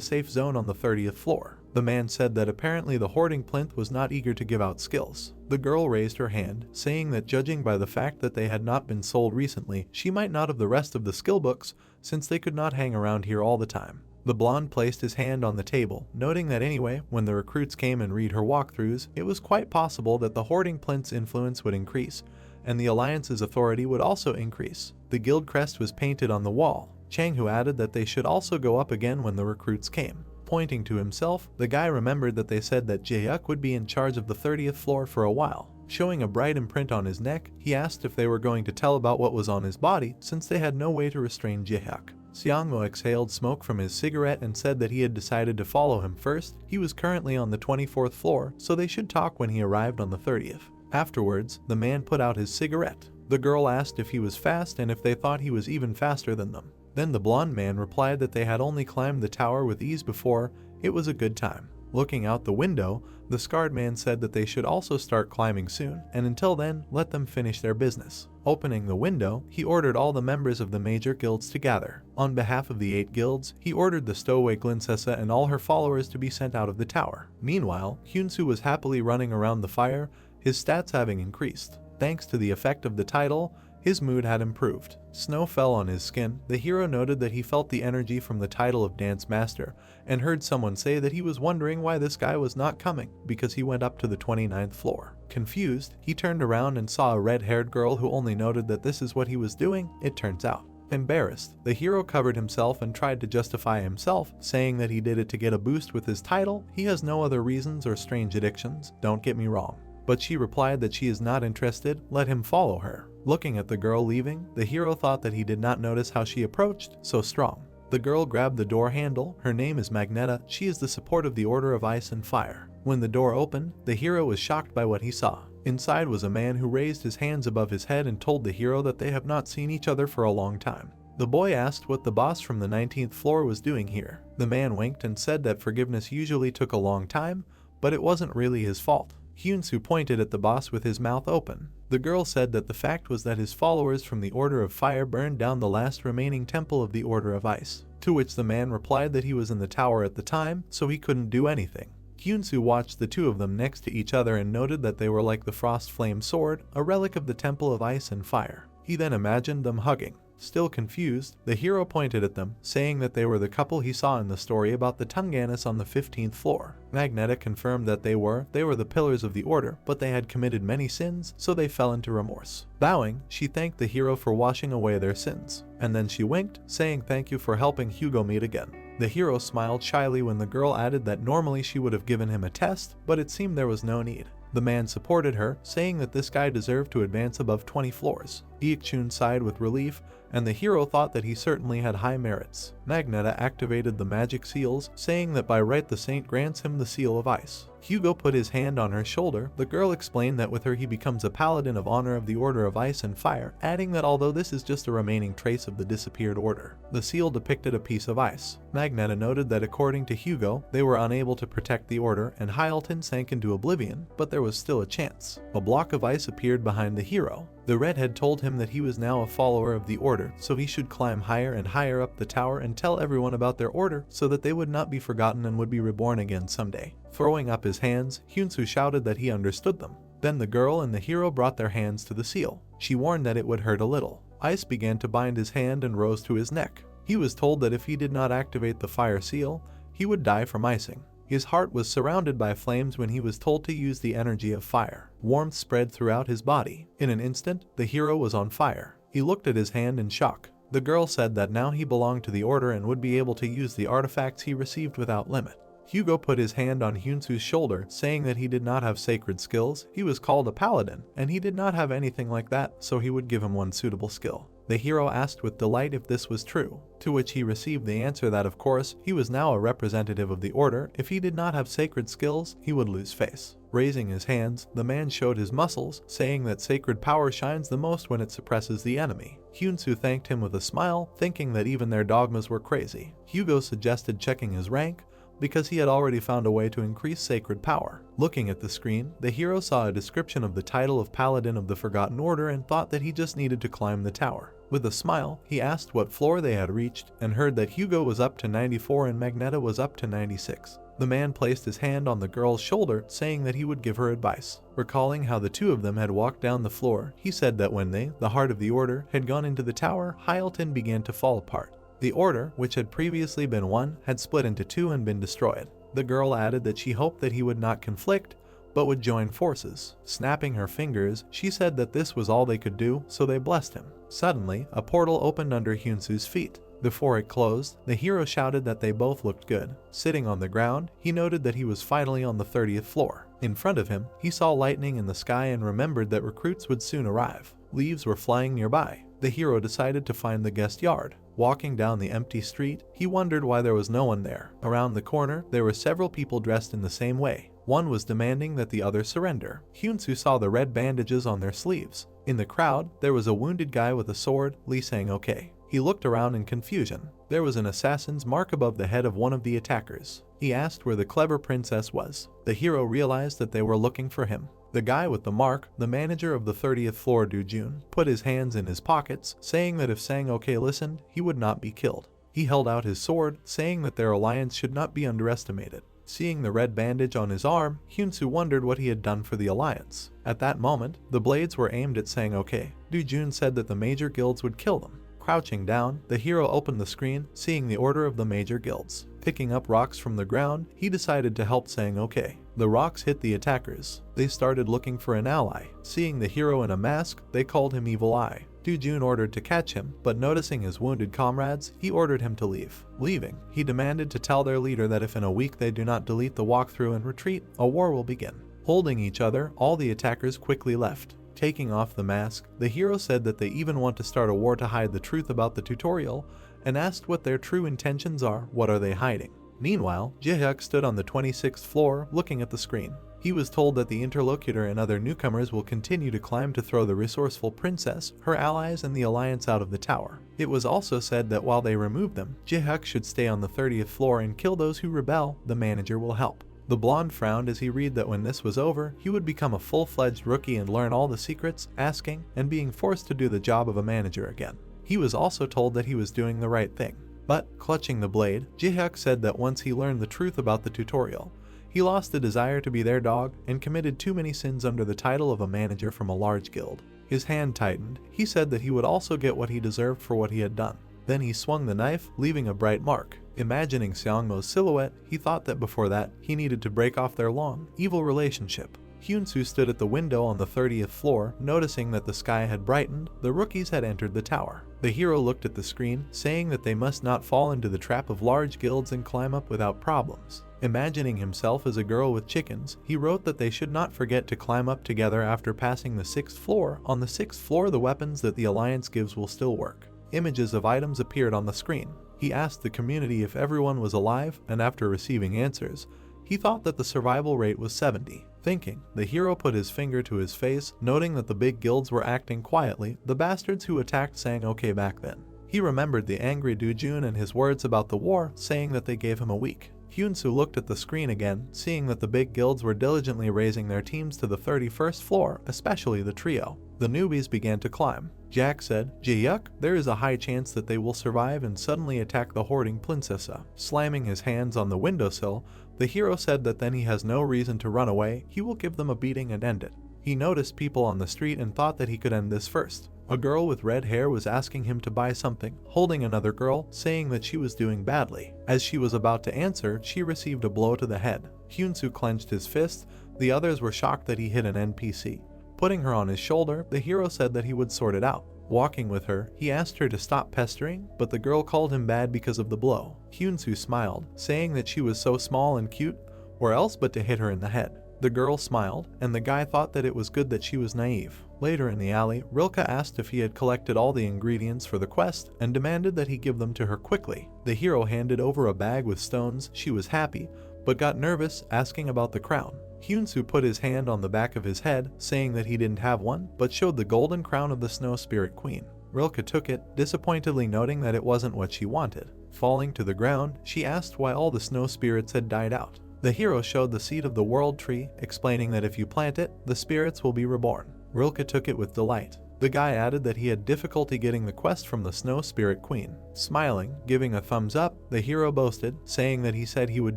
safe zone on the 30th floor. The man said that apparently the hoarding plinth was not eager to give out skills. The girl raised her hand, saying that judging by the fact that they had not been sold recently, she might not have the rest of the skill books, since they could not hang around here all the time. The blonde placed his hand on the table, noting that anyway, when the recruits came and read her walkthroughs, it was quite possible that the hoarding plinth's influence would increase, and the Alliance's authority would also increase. The guild crest was painted on the wall. Changhu added that they should also go up again when the recruits came. Pointing to himself, the guy remembered that they said that Jaehyuk would be in charge of the 30th floor for a while. Showing a bright imprint on his neck, he asked if they were going to tell about what was on his body, since they had no way to restrain Jaehyuk. Seongmo exhaled smoke from his cigarette and said that he had decided to follow him first. He was currently on the 24th floor, so they should talk when he arrived on the 30th. Afterwards, the man put out his cigarette. The girl asked if he was fast and if they thought he was even faster than them. Then the blonde man replied that they had only climbed the tower with ease before. It was a good time. Looking out the window, the scarred man said that they should also start climbing soon, and until then, let them finish their business. Opening the window, he ordered all the members of the major guilds to gather. On behalf of the 8 guilds, he ordered the stowaway Glinsessa and all her followers to be sent out of the tower. Meanwhile, Hyunsu was happily running around the fire, his stats having increased. Thanks to the effect of the title, his mood had improved. Snow fell on his skin. The hero noted that he felt the energy from the title of Dance Master, and heard someone say that he was wondering why this guy was not coming, because he went up to the 29th floor. Confused, he turned around and saw a red-haired girl who only noted that this is what he was doing, it turns out. Embarrassed, the hero covered himself and tried to justify himself, saying that he did it to get a boost with his title. He has no other reasons or strange addictions, don't get me wrong. But she replied that she is not interested, let him follow her. Looking at the girl leaving, the hero thought that he did not notice how she approached so strong. The girl grabbed the door handle. Her name is Magneta. She is the support of the Order of Ice and Fire. When the door opened, the hero was shocked by what he saw. Inside was a man who raised his hands above his head and told the hero that they have not seen each other for a long time. The boy asked what the boss from the 19th floor was doing here. The man winked and said that forgiveness usually took a long time, but it wasn't really his fault. Hyunsu pointed at the boss with his mouth open. The girl said that the fact was that his followers from the Order of Fire burned down the last remaining temple of the Order of Ice, to which the man replied that he was in the tower at the time, so he couldn't do anything. Hyunsu watched the two of them next to each other and noted that they were like the Frost Flame Sword, a relic of the Temple of Ice and Fire. He then imagined them hugging. Still confused, the hero pointed at them, saying that they were the couple he saw in the story about the Tunganis on the 15th floor. Magneta confirmed that they were the pillars of the order, but they had committed many sins, so they fell into remorse. Bowing, she thanked the hero for washing away their sins, and then she winked, saying thank you for helping Hugo meet again. The hero smiled shyly when the girl added that normally she would have given him a test, but it seemed there was no need. The man supported her, saying that this guy deserved to advance above 20 floors. Deokchun sighed with relief, and the hero thought that he certainly had high merits. Magneta activated the magic seals, saying that by right the saint grants him the seal of ice. Hugo put his hand on her shoulder. The girl explained that with her he becomes a paladin of honor of the Order of Ice and Fire, adding that although this is just a remaining trace of the disappeared order. The seal depicted a piece of ice. Magneta noted that according to Hugo, they were unable to protect the order and Hyalton sank into oblivion, but there was still a chance. A block of ice appeared behind the hero. The redhead told him that he was now a follower of the order, so he should climb higher and higher up the tower and tell everyone about their order so that they would not be forgotten and would be reborn again someday. Throwing up his hands, Hyunsu shouted that he understood them. Then the girl and the hero brought their hands to the seal. She warned that it would hurt a little. Ice began to bind his hand and rose to his neck. He was told that if he did not activate the fire seal, he would die from icing. His heart was surrounded by flames when he was told to use the energy of fire. Warmth spread throughout his body. In an instant, the hero was on fire. He looked at his hand in shock. The girl said that now he belonged to the order and would be able to use the artifacts he received without limit. Hugo put his hand on Hyunsu's shoulder, saying that he did not have sacred skills. He was called a paladin, and he did not have anything like that, so he would give him one suitable skill. The hero asked with delight if this was true, to which he received the answer that of course, he was now a representative of the order. If he did not have sacred skills, he would lose face. Raising his hands, the man showed his muscles, saying that sacred power shines the most when it suppresses the enemy. Hyunsu thanked him with a smile, thinking that even their dogmas were crazy. Hugo suggested checking his rank, because he had already found a way to increase sacred power. Looking at the screen, the hero saw a description of the title of Paladin of the Forgotten Order and thought that he just needed to climb the tower. With a smile, he asked what floor they had reached and heard that Hugo was up to 94 and Magneta was up to 96. The man placed his hand on the girl's shoulder, saying that he would give her advice. Recalling how the two of them had walked down the floor, he said that when they, the heart of the order, had gone into the tower, Hyalton began to fall apart. The order, which had previously been one, had split into two and been destroyed. The girl added that she hoped that he would not conflict, but would join forces. Snapping her fingers, she said that this was all they could do, so they blessed him. Suddenly, a portal opened under Hyunsu's feet. Before it closed, the hero shouted that they both looked good. Sitting on the ground, he noted that he was finally on the 30th floor. In front of him, he saw lightning in the sky and remembered that recruits would soon arrive. Leaves were flying nearby. The hero decided to find the guest yard. Walking down the empty street, he wondered why there was no one there. Around the corner, there were several people dressed in the same way. One was demanding that the other surrender. Hyunsu saw the red bandages on their sleeves. In the crowd, there was a wounded guy with a sword, Lee saying okay. He looked around in confusion. There was an assassin's mark above the head of one of the attackers. He asked where the clever princess was. The hero realized that they were looking for him. The guy with the mark, the manager of the 30th floor Dujun, put his hands in his pockets, saying that if Sang-ok listened, he would not be killed. He held out his sword, saying that their alliance should not be underestimated. Seeing the red bandage on his arm, Hyunsu wondered what he had done for the alliance. At that moment, the blades were aimed at Sang-ok. Dujun said that the major guilds would kill them. Crouching down, the hero opened the screen, seeing the order of the major guilds. Picking up rocks from the ground, he decided to help Sang-ok. The rocks hit the attackers. They started looking for an ally. Seeing the hero in a mask, they called him Evil Eye. Dujun ordered to catch him, but noticing his wounded comrades, he ordered him to leave. Leaving, he demanded to tell their leader that if in a week they do not delete the walkthrough and retreat, a war will begin. Holding each other, all the attackers quickly left. Taking off the mask, the hero said that they even want to start a war to hide the truth about the tutorial, and asked what their true intentions are. What are they hiding? Meanwhile, Jaehyuk stood on the 26th floor looking at the screen. He was told that the interlocutor and other newcomers will continue to climb to throw the resourceful princess, her allies, and the alliance out of the tower. It was also said that while they remove them, Jaehyuk should stay on the 30th floor and kill those who rebel. The manager will help. The blonde frowned as he read that when this was over, he would become a full-fledged rookie and learn all the secrets, asking, and being forced to do the job of a manager again. He was also told that he was doing the right thing. But, clutching the blade, Jaehyuk said that once he learned the truth about the tutorial, he lost the desire to be their dog and committed too many sins under the title of a manager from a large guild. His hand tightened. He said that he would also get what he deserved for what he had done. Then he swung the knife, leaving a bright mark. Imagining Seongmo's silhouette, he thought that before that, he needed to break off their long, evil relationship. Hyunsu stood at the window on the 30th floor, noticing that the sky had brightened. The rookies had entered the tower. The hero looked at the screen, saying that they must not fall into the trap of large guilds and climb up without problems. Imagining himself as a girl with chickens, he wrote that they should not forget to climb up together after passing the 6th floor. On the 6th floor, the weapons that the Alliance gives will still work. Images of items appeared on the screen. He asked the community if everyone was alive, and after receiving answers, he thought that the survival rate was 70. Thinking, the hero put his finger to his face, noting that the big guilds were acting quietly, the bastards who attacked Sang-ok back then. He remembered the angry Dujun and his words about the war, saying that they gave him a week. Hyunsu looked at the screen again, seeing that the big guilds were diligently raising their teams to the 31st floor, especially the trio. The newbies began to climb. Jack said, "Jayuk, there is a high chance that they will survive and suddenly attack the hoarding princessa." Slamming his hands on the windowsill, the hero said that then he has no reason to run away, he will give them a beating and end it. He noticed people on the street and thought that he could end this first. A girl with red hair was asking him to buy something, holding another girl, saying that she was doing badly. As she was about to answer, she received a blow to the head. Hyunsu clenched his fist. The others were shocked that he hit an NPC. Putting her on his shoulder, the hero said that he would sort it out. Walking with her, he asked her to stop pestering, but the girl called him bad because of the blow. Hyunsu smiled, saying that she was so small and cute, where else but to hit her in the head. The girl smiled, and the guy thought that it was good that she was naive. Later in the alley, Rilke asked if he had collected all the ingredients for the quest and demanded that he give them to her quickly. The hero handed over a bag with stones. She was happy, but got nervous, asking about the crown. Hyunsu put his hand on the back of his head, saying that he didn't have one, but showed the golden crown of the Snow Spirit Queen. Rilke took it, disappointedly noting that it wasn't what she wanted. Falling to the ground, she asked why all the snow spirits had died out. The hero showed the seed of the world tree, explaining that if you plant it, the spirits will be reborn. Rilke took it with delight. The guy added that he had difficulty getting the quest from the Snow Spirit Queen. Smiling, giving a thumbs up, the hero boasted, saying that he said he would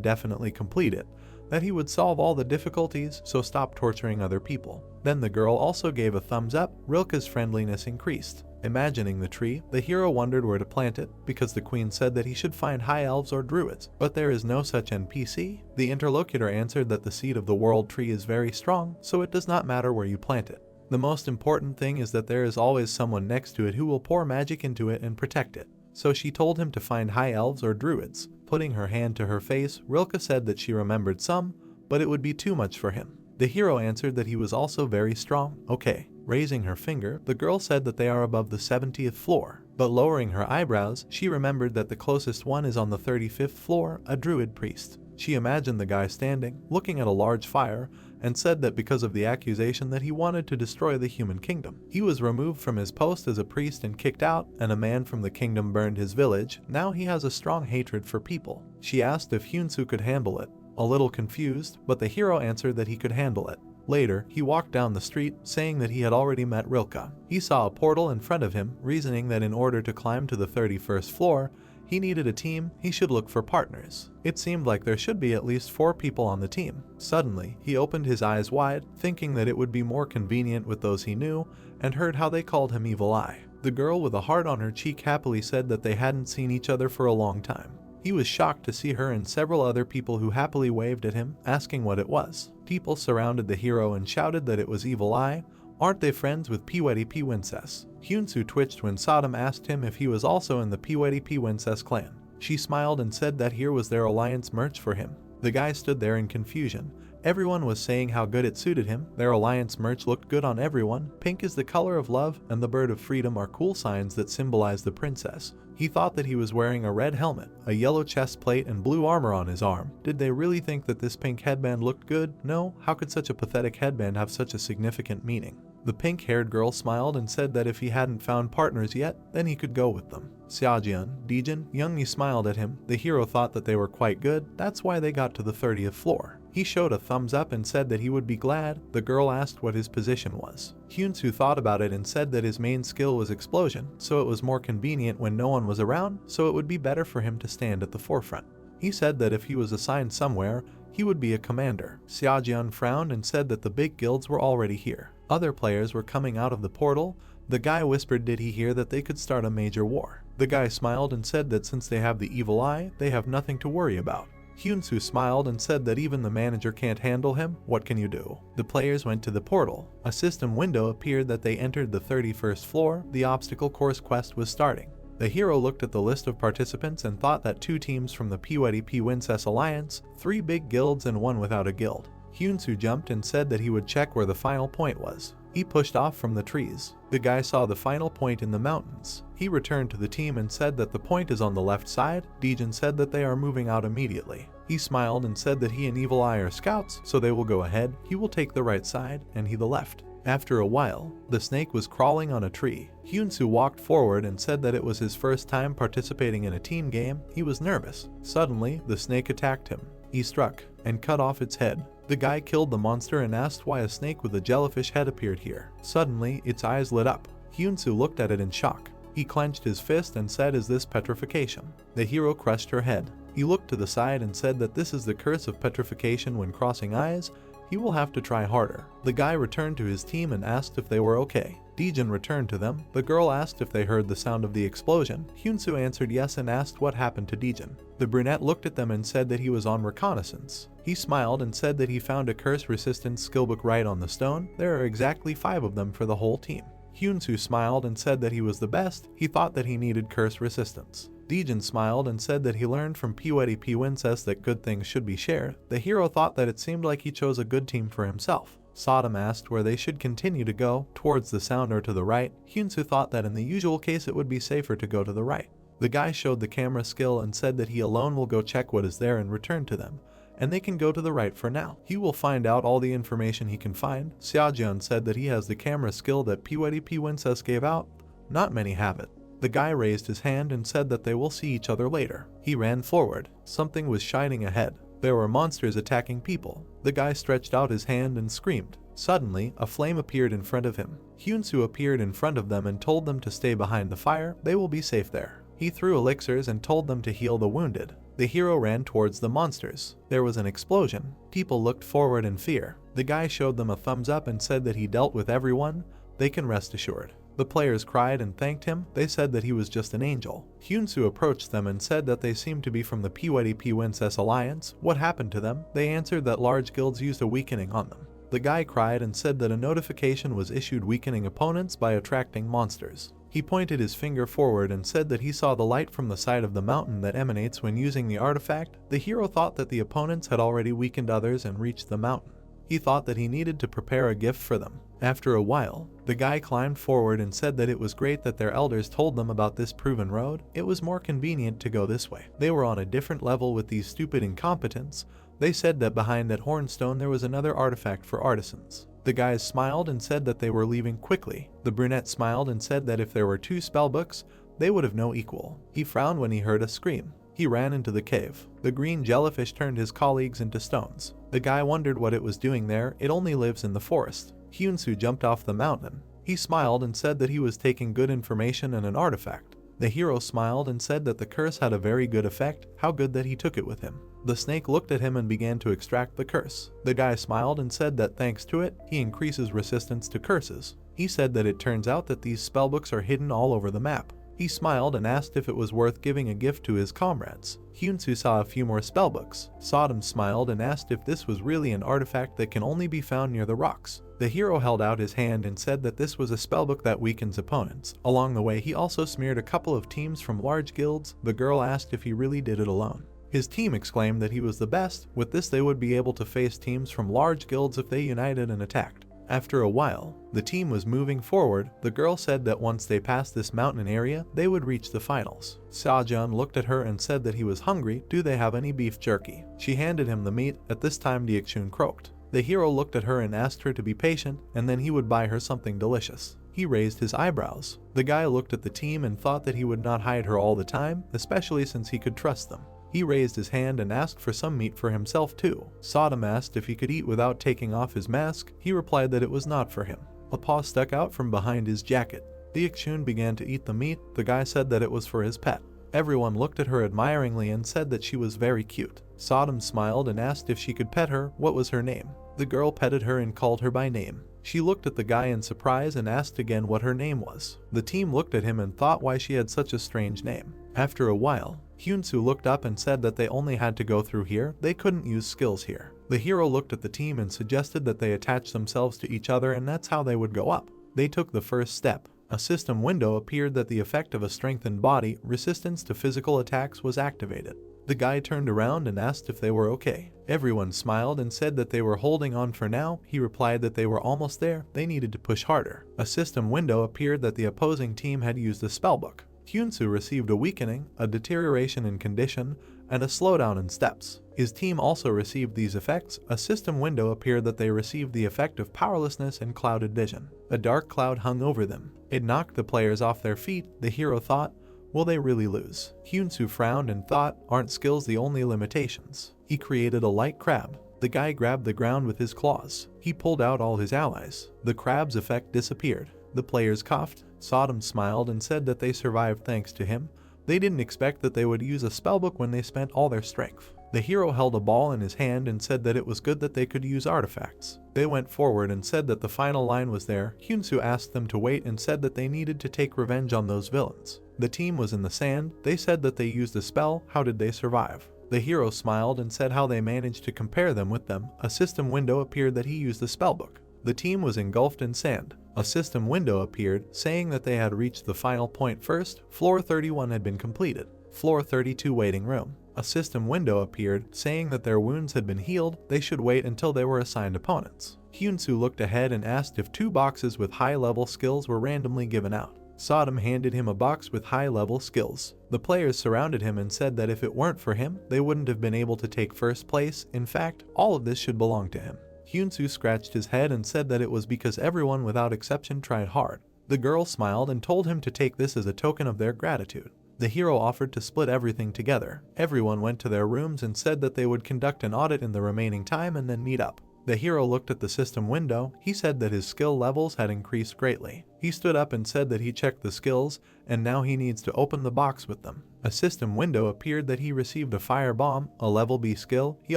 definitely complete it, that he would solve all the difficulties, so stop torturing other people. Then the girl also gave a thumbs up. Rilke's friendliness increased. Imagining the tree, the hero wondered where to plant it, because the queen said that he should find high elves or druids, but there is no such NPC. The interlocutor answered that the seed of the world tree is very strong, so it does not matter where you plant it. The most important thing is that there is always someone next to it who will pour magic into it and protect it. So she told him to find high elves or druids. Putting her hand to her face, Rilke said that she remembered some, but it would be too much for him. The hero answered that he was also very strong. Okay. Raising her finger, the girl said that they are above the 70th floor, but lowering her eyebrows, she remembered that the closest one is on the 35th floor, a druid priest. She imagined the guy standing, looking at a large fire, and said that because of the accusation that he wanted to destroy the human kingdom. He was removed from his post as a priest and kicked out, and a man from the kingdom burned his village. Now he has a strong hatred for people. She asked if Hyunsu could handle it. A little confused, but the hero answered that he could handle it. Later, he walked down the street, saying that he had already met Rilke. He saw a portal in front of him, reasoning that in order to climb to the 31st floor, he needed a team. He should look for partners. It seemed like there should be at least 4 people on the team. Suddenly, he opened his eyes wide, thinking that it would be more convenient with those he knew, and heard how they called him Evil Eye. The girl with a heart on her cheek happily said that they hadn't seen each other for a long time. He was shocked to see her and several other people who happily waved at him, asking what it was. People surrounded the hero and shouted that it was Evil Eye. Aren't they friends with P. Wincess? Hyunsu twitched when Sodom asked him if he was also in the P. Wincess clan. She smiled and said that here was their alliance merch for him. The guy stood there in confusion. Everyone was saying how good it suited him. Their alliance merch looked good on everyone. Pink is the color of love, and the bird of freedom are cool signs that symbolize the princess. He thought that he was wearing a red helmet, a yellow chest plate, and blue armor on his arm. Did they really think that this pink headband looked good? No, how could such a pathetic headband have such a significant meaning? The pink-haired girl smiled and said that if he hadn't found partners yet, then he could go with them. Seojeon, Dijin, Youngmi smiled at him. The hero thought that they were quite good. That's why they got to the 30th floor. He showed a thumbs up and said that he would be glad. The girl asked what his position was. Hyunsu thought about it and said that his main skill was explosion, so it was more convenient when no one was around, so it would be better for him to stand at the forefront. He said that if he was assigned somewhere, he would be a commander. Seojeon frowned and said that the big guilds were already here. Other players were coming out of the portal. The guy whispered did he hear that they could start a major war. The guy smiled and said that since they have the evil eye, they have nothing to worry about. Hyunsu smiled and said that even the manager can't handle him. What can you do? The players went to the portal. A system window appeared that they entered the 31st floor. The obstacle course quest was starting. The hero looked at the list of participants and thought that 2 teams from the P. Wincess Alliance, 3 big guilds and 1 without a guild. Hyunsu jumped and said that he would check where the final point was. He pushed off from the trees. The guy saw the final point in the mountains. He returned to the team and said that the point is on the left side. Dijin said that they are moving out immediately. He smiled and said that he and Evil Eye are scouts, so they will go ahead. He will take the right side, and he the left. After a while, the snake was crawling on a tree. Hyunsu walked forward and said that it was his first time participating in a team game. He was nervous. Suddenly, the snake attacked him. He struck and cut off its head. The guy killed the monster and asked why a snake with a jellyfish head appeared here. Suddenly, its eyes lit up. Hyunsu looked at it in shock. He clenched his fist and said, "Is this petrification?" The hero crushed her head. He looked to the side and said that this is the curse of petrification when crossing eyes. He will have to try harder. The guy returned to his team and asked if they were okay. Dijin returned to them. The girl asked if they heard the sound of the explosion. Hyunsu answered yes and asked what happened to Dijin. The brunette looked at them and said that he was on reconnaissance. He smiled and said that he found a curse resistance skillbook right on the stone. There are exactly 5 of them for the whole team. Hyunsu smiled and said that he was the best. He thought that he needed curse resistance. Dijin smiled and said that he learned from P.Princess that good things should be shared. The hero thought that it seemed like he chose a good team for himself. Sodom asked where they should continue to go, towards the sound or to the right. Hyunsu thought that in the usual case it would be safer to go to the right. The guy showed the camera skill and said that he alone will go check what is there and return to them, and they can go to the right for now. He will find out all the information he can find. Xiaojun said that he has the camera skill that P.Princess gave out. Not many have it. The guy raised his hand and said that they will see each other later. He ran forward. Something was shining ahead. There were monsters attacking people. The guy stretched out his hand and screamed. Suddenly, a flame appeared in front of him. Hyunsu appeared in front of them and told them to stay behind the fire. They will be safe there. He threw elixirs and told them to heal the wounded. The hero ran towards the monsters. There was an explosion. People looked forward in fear. The guy showed them a thumbs up and said that he dealt with everyone. They can rest assured. The players cried and thanked him. They said that he was just an angel. Hyunsu approached them and said that they seemed to be from the P.Princess Alliance. What happened to them? They answered that large guilds used a weakening on them. The guy cried and said that a notification was issued weakening opponents by attracting monsters. He pointed his finger forward and said that he saw the light from the side of the mountain that emanates when using the artifact. The hero thought that the opponents had already weakened others and reached the mountain. He thought that he needed to prepare a gift for them. After a while, the guy climbed forward and said that it was great that their elders told them about this proven road. It was more convenient to go this way. They were on a different level with these stupid incompetents. They said that behind that hornstone there was another artifact for artisans. The guys smiled and said that they were leaving quickly. The brunette smiled and said that if there were 2 spellbooks, they would have no equal. He frowned when he heard a scream. He ran into the cave. The green jellyfish turned his colleagues into stones. The guy wondered what it was doing there. It only lives in the forest. Hyunsu jumped off the mountain. He smiled and said that he was taking good information and an artifact. The hero smiled and said that the curse had a very good effect. How good that he took it with him. The snake looked at him and began to extract the curse. The guy smiled and said that thanks to it, he increases resistance to curses. He said that it turns out that these spellbooks are hidden all over the map. He smiled and asked if it was worth giving a gift to his comrades. Hyunsu saw a few more spellbooks. Sodom smiled and asked if this was really an artifact that can only be found near the rocks. The hero held out his hand and said that this was a spellbook that weakens opponents. Along the way, he also smeared a couple of teams from large guilds. The girl asked if he really did it alone. His team exclaimed that he was the best. With this, they would be able to face teams from large guilds if they united and attacked. After a while, the team was moving forward. The girl said that once they passed this mountain area, they would reach the finals. Xiaojun looked at her and said that he was hungry. Do they have any beef jerky? She handed him the meat. At this time, Diakshun croaked. The hero looked at her and asked her to be patient, and then he would buy her something delicious. He raised his eyebrows. The guy looked at the team and thought that he would not hide her all the time, especially since he could trust them. He raised his hand and asked for some meat for himself too. Sodom asked if he could eat without taking off his mask. He replied that it was not for him. A paw stuck out from behind his jacket. Diakshun began to eat the meat. The guy said that it was for his pet. Everyone looked at her admiringly and said that she was very cute. Sodom smiled and asked if she could pet her. What was her name? The girl petted her and called her by name. She looked at the guy in surprise and asked again what her name was. The team looked at him and thought why she had such a strange name. After a while, Hyunsu looked up and said that they only had to go through here. They couldn't use skills here. The hero looked at the team and suggested that they attach themselves to each other and that's how they would go up. They took the first step. A system window appeared that the effect of a strengthened body, resistance to physical attacks, was activated. The guy turned around and asked if they were okay. Everyone smiled and said that they were holding on for now. He replied that they were almost there. They needed to push harder. A system window appeared that the opposing team had used a spellbook. Hyunsu received a weakening, a deterioration in condition. and a slowdown in steps. His team also received these effects. A system window appeared that they received the effect of powerlessness and clouded vision. A dark cloud hung over them. It knocked the players off their feet. The hero thought, will they really lose? Hyunsu frowned and thought, aren't skills the only limitations? He created a light crab. The guy grabbed the ground with his claws. He pulled out all his allies. The crab's effect disappeared. The players coughed. Sodom smiled and said that they survived thanks to him. They didn't expect that they would use a spellbook when they spent all their strength. The hero held a ball in his hand and said that it was good that they could use artifacts. They went forward and said that the final line was there. Hyunsu asked them to wait and said that they needed to take revenge on those villains. The team was in the sand. They said that they used a spell. How did they survive? The hero smiled and said how they managed to compare them with them. A system window appeared that he used the spellbook. The team was engulfed in sand. A system window appeared, saying that they had reached the final point first. Floor 31 had been completed. Floor 32 waiting room. A system window appeared, saying that their wounds had been healed. They should wait until they were assigned opponents. Hyunsu looked ahead and asked if 2 boxes with high-level skills were randomly given out. Sodom handed him a box with high-level skills. The players surrounded him and said that if it weren't for him, they wouldn't have been able to take first place. In fact, all of this should belong to him. Hyunsu scratched his head and said that it was because everyone without exception tried hard. The girl smiled and told him to take this as a token of their gratitude. The hero offered to split everything together. Everyone went to their rooms and said that they would conduct an audit in the remaining time and then meet up. The hero looked at the system window. He said that his skill levels had increased greatly. He stood up and said that he checked the skills, and now he needs to open the box with them. A system window appeared that he received a fire bomb, a level B skill. He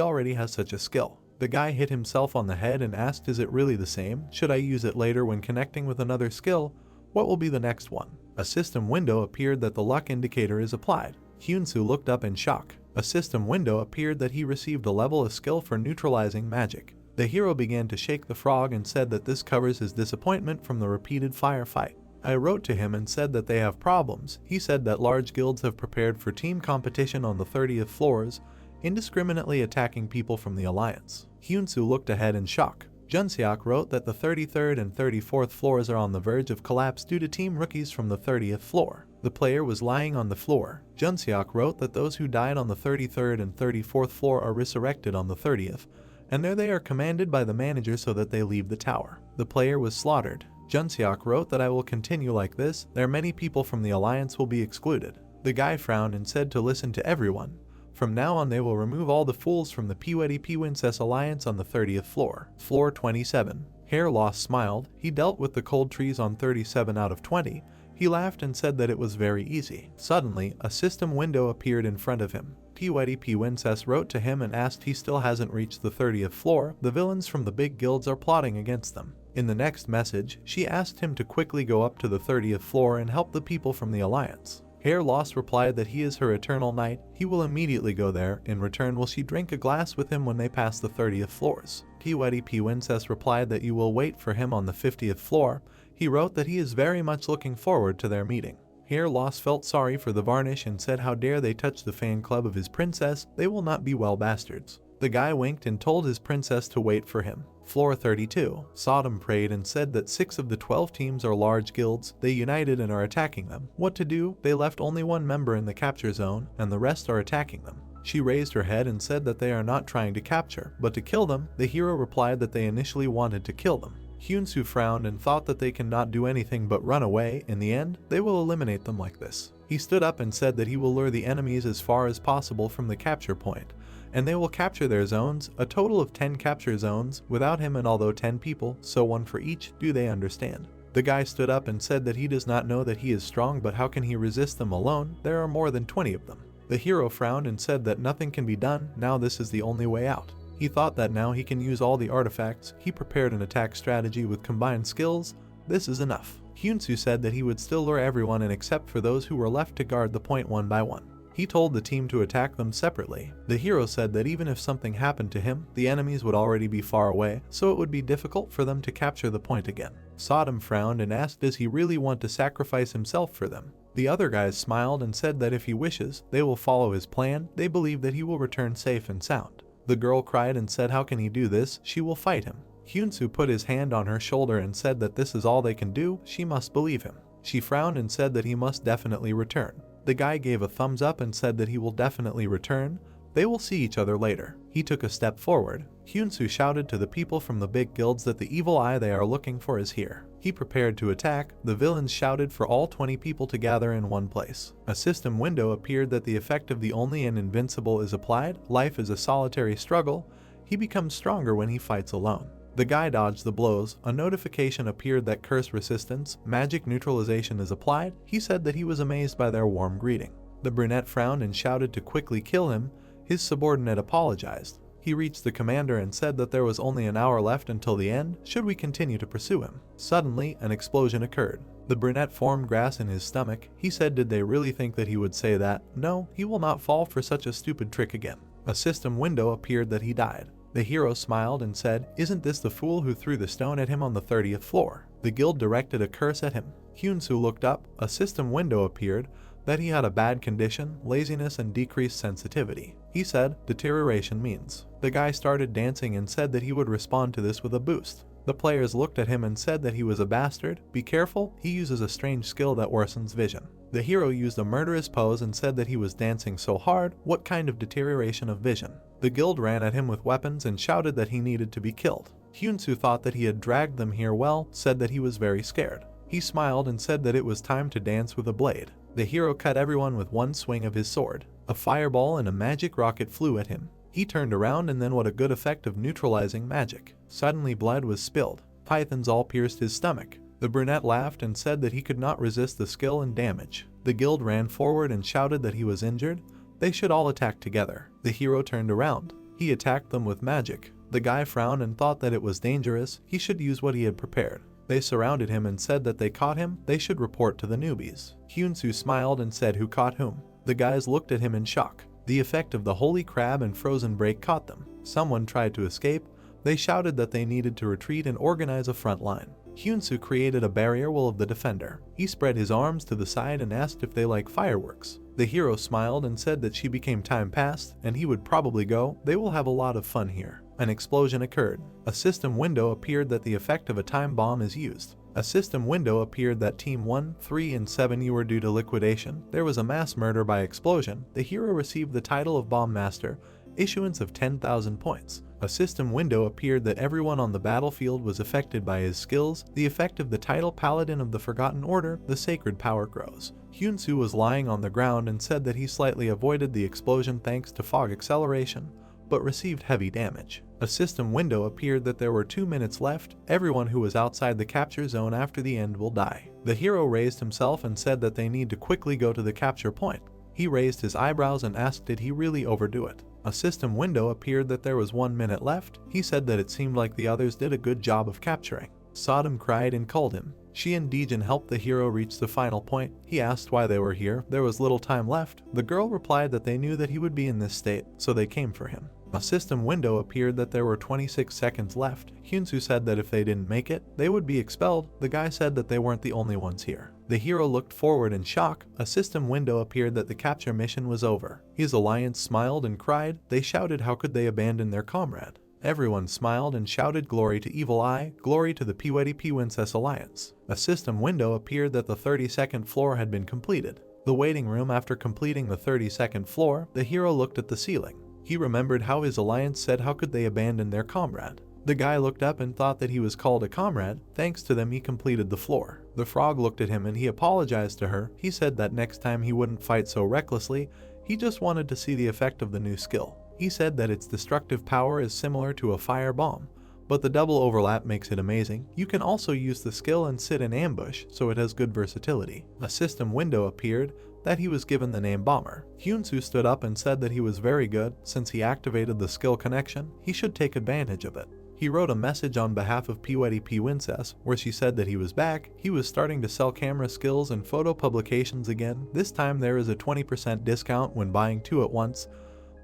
already has such a skill. The guy hit himself on the head and asked, is it really the same? Should I use it later when connecting with another skill? What will be the next one? A system window appeared that the luck indicator is applied. Hyunsu looked up in shock. A system window appeared that he received a level of skill for neutralizing magic. The hero began to shake the frog and said that this covers his disappointment from the repeated firefight. I wrote to him and said that they have problems. He said that large guilds have prepared for team competition on the 30th floors, indiscriminately attacking people from the alliance. Hyunsu looked ahead in shock. Junseok wrote that the 33rd and 34th floors are on the verge of collapse due to team rookies from the 30th floor. The player was lying on the floor. Junseok wrote that those who died on the 33rd and 34th floor are resurrected on the 30th, and there they are commanded by the manager so that they leave the tower. The player was slaughtered. Junseok wrote that I will continue like this. There many people from the alliance will be excluded. The guy frowned and said to listen to everyone. From now on they will remove all the fools from the Princess Alliance on the 30th floor. Floor 27. Hair Loss smiled. He dealt with the cold trees on 37 out of 20. He laughed and said that it was very easy. Suddenly, a system window appeared in front of him. Princess wrote to him and asked he still hasn't reached the 30th floor. The villains from the big guilds are plotting against them. In the next message, she asked him to quickly go up to the 30th floor and help the people from the Alliance. Hair Loss replied that he is her eternal knight. He will immediately go there. In return, will she drink a glass with him when they pass the 30th floors? Princess replied that you will wait for him on the 50th floor. He wrote that he is very much looking forward to their meeting. Hair Loss felt sorry for the Varnish and said how dare they touch the fan club of his princess, they will not be well bastards. The guy winked and told his princess to wait for him. Floor 32. Sodom prayed and said that 6 of the 12 teams are large guilds. They united and are attacking them. What to do? They left only one member in the capture zone, and the rest are attacking them. She raised her head and said that they are not trying to capture, but to kill them. The hero replied that they initially wanted to kill them. Hyunsu frowned and thought that they cannot do anything but run away. In the end, they will eliminate them like this. He stood up and said that he will lure the enemies as far as possible from the capture point, and they will capture their zones, a total of 10 capture zones, without him, and although 10 people, so one for each. Do they understand? The guy stood up and said that he does not know that he is strong, but how can he resist them alone? There are more than 20 of them. The hero frowned and said that nothing can be done. Now this is the only way out. He thought that now he can use all the artifacts. He prepared an attack strategy with combined skills. This is enough. Hyunsu said that he would still lure everyone in except for those who were left to guard the point one by one. He told the team to attack them separately. The hero said that even if something happened to him, the enemies would already be far away, so it would be difficult for them to capture the point again. Sodom frowned and asked does he really want to sacrifice himself for them. The other guys smiled and said that if he wishes, they will follow his plan. They believe that he will return safe and sound. The girl cried and said how can he do this? She will fight him. Hyunsu put his hand on her shoulder and said that this is all they can do. She must believe him. She frowned and said that he must definitely return. The guy gave a thumbs up and said that he will definitely return. They will see each other later. He took a step forward. Hyunsu shouted to the people from the big guilds that the evil eye they are looking for is here. He prepared to attack. The villains shouted for all 20 people to gather in one place. A system window appeared that the effect of the only and invincible is applied. Life is a solitary struggle. He becomes stronger when he fights alone. The guy dodged the blows. A notification appeared that curse resistance, magic neutralization is applied. He said that he was amazed by their warm greeting. The brunette frowned and shouted to quickly kill him. His subordinate apologized. He reached the commander and said that there was only an hour left until the end, should we continue to pursue him. Suddenly, an explosion occurred. The brunette formed grass in his stomach. He said did they really think that he would say that? No, he will not fall for such a stupid trick again. A system window appeared that he died. The hero smiled and said, isn't this the fool who threw the stone at him on the 30th floor? The guild directed a curse at him. Hyunsu looked up. A system window appeared that he had a bad condition, laziness and decreased sensitivity. He said, deterioration means. The guy started dancing and said that he would respond to this with a boost. The players looked at him and said that he was a bastard. Be careful, he uses a strange skill that worsens vision. The hero used a murderous pose and said that he was dancing so hard. What kind of deterioration of vision? The guild ran at him with weapons and shouted that he needed to be killed. Hyunsu thought that he had dragged them here well, said that he was very scared. He smiled and said that it was time to dance with a blade. The hero cut everyone with one swing of his sword. A fireball and a magic rocket flew at him. He turned around and then what a good effect of neutralizing magic. Suddenly blood was spilled. Pythons all pierced his stomach. The brunette laughed and said that he could not resist the skill and damage. The guild ran forward and shouted that he was injured. They should all attack together. The hero turned around. He attacked them with magic. The guy frowned and thought that it was dangerous. He should use what he had prepared. They surrounded him and said that they caught him. They should report to the newbies. Hyunsu smiled and said who caught whom. The guys looked at him in shock. The effect of the holy crab and frozen break caught them. Someone tried to escape. They shouted that they needed to retreat and organize a front line. Hyunsu created a barrier wall of the defender. He spread his arms to the side and asked if they like fireworks. The hero smiled and said that she became time passed and he would probably go. They will have a lot of fun here. An explosion occurred. A system window appeared that the effect of a time bomb is used. A system window appeared that Team 1, 3, and 7 you were due to liquidation. There was a mass murder by explosion. The hero received the title of Bomb Master. Issuance of 10,000 points. A system window appeared that everyone on the battlefield was affected by his skills. The effect of the title Paladin of the Forgotten Order, the sacred power grows. Hyunsu was lying on the ground and said that he slightly avoided the explosion thanks to fog acceleration, but received heavy damage. A system window appeared that there were 2 minutes left. Everyone who was outside the capture zone after the end will die. The hero raised himself and said that they need to quickly go to the capture point. He raised his eyebrows and asked did he really overdo it. A system window appeared that there was 1 minute left. He said that it seemed like the others did a good job of capturing. Sodom cried and called him. She and Dejin helped the hero reach the final point. He asked why they were here. There was little time left. The girl replied that they knew that he would be in this state, so they came for him. A system window appeared that there were 26 seconds left. Hyunsu said that if they didn't make it, they would be expelled. The guy said that they weren't the only ones here. The hero looked forward in shock. A system window appeared that the capture mission was over. His alliance smiled and cried. They shouted how could they abandon their comrade. Everyone smiled and shouted glory to Evil Eye, glory to the P-Princess Alliance. A system window appeared that the 32nd floor had been completed. The waiting room after completing the 32nd floor, the hero looked at the ceiling. He remembered how his alliance said how could they abandon their comrade. The guy looked up and thought that he was called a comrade. Thanks to them he completed the floor. The frog looked at him and he apologized to her. He said that next time he wouldn't fight so recklessly. He just wanted to see the effect of the new skill. He said that its destructive power is similar to a fire bomb, but the double overlap makes it amazing. You can also use the skill and sit in ambush, so it has good versatility. A system window appeared that he was given the name Bomber. Hyunsu stood up and said that he was very good. Since he activated the skill connection, he should take advantage of it. He wrote a message on behalf of P-Princess where she said that he was back. He was starting to sell camera skills and photo publications again. This time there is a 20% discount when buying 2 at once.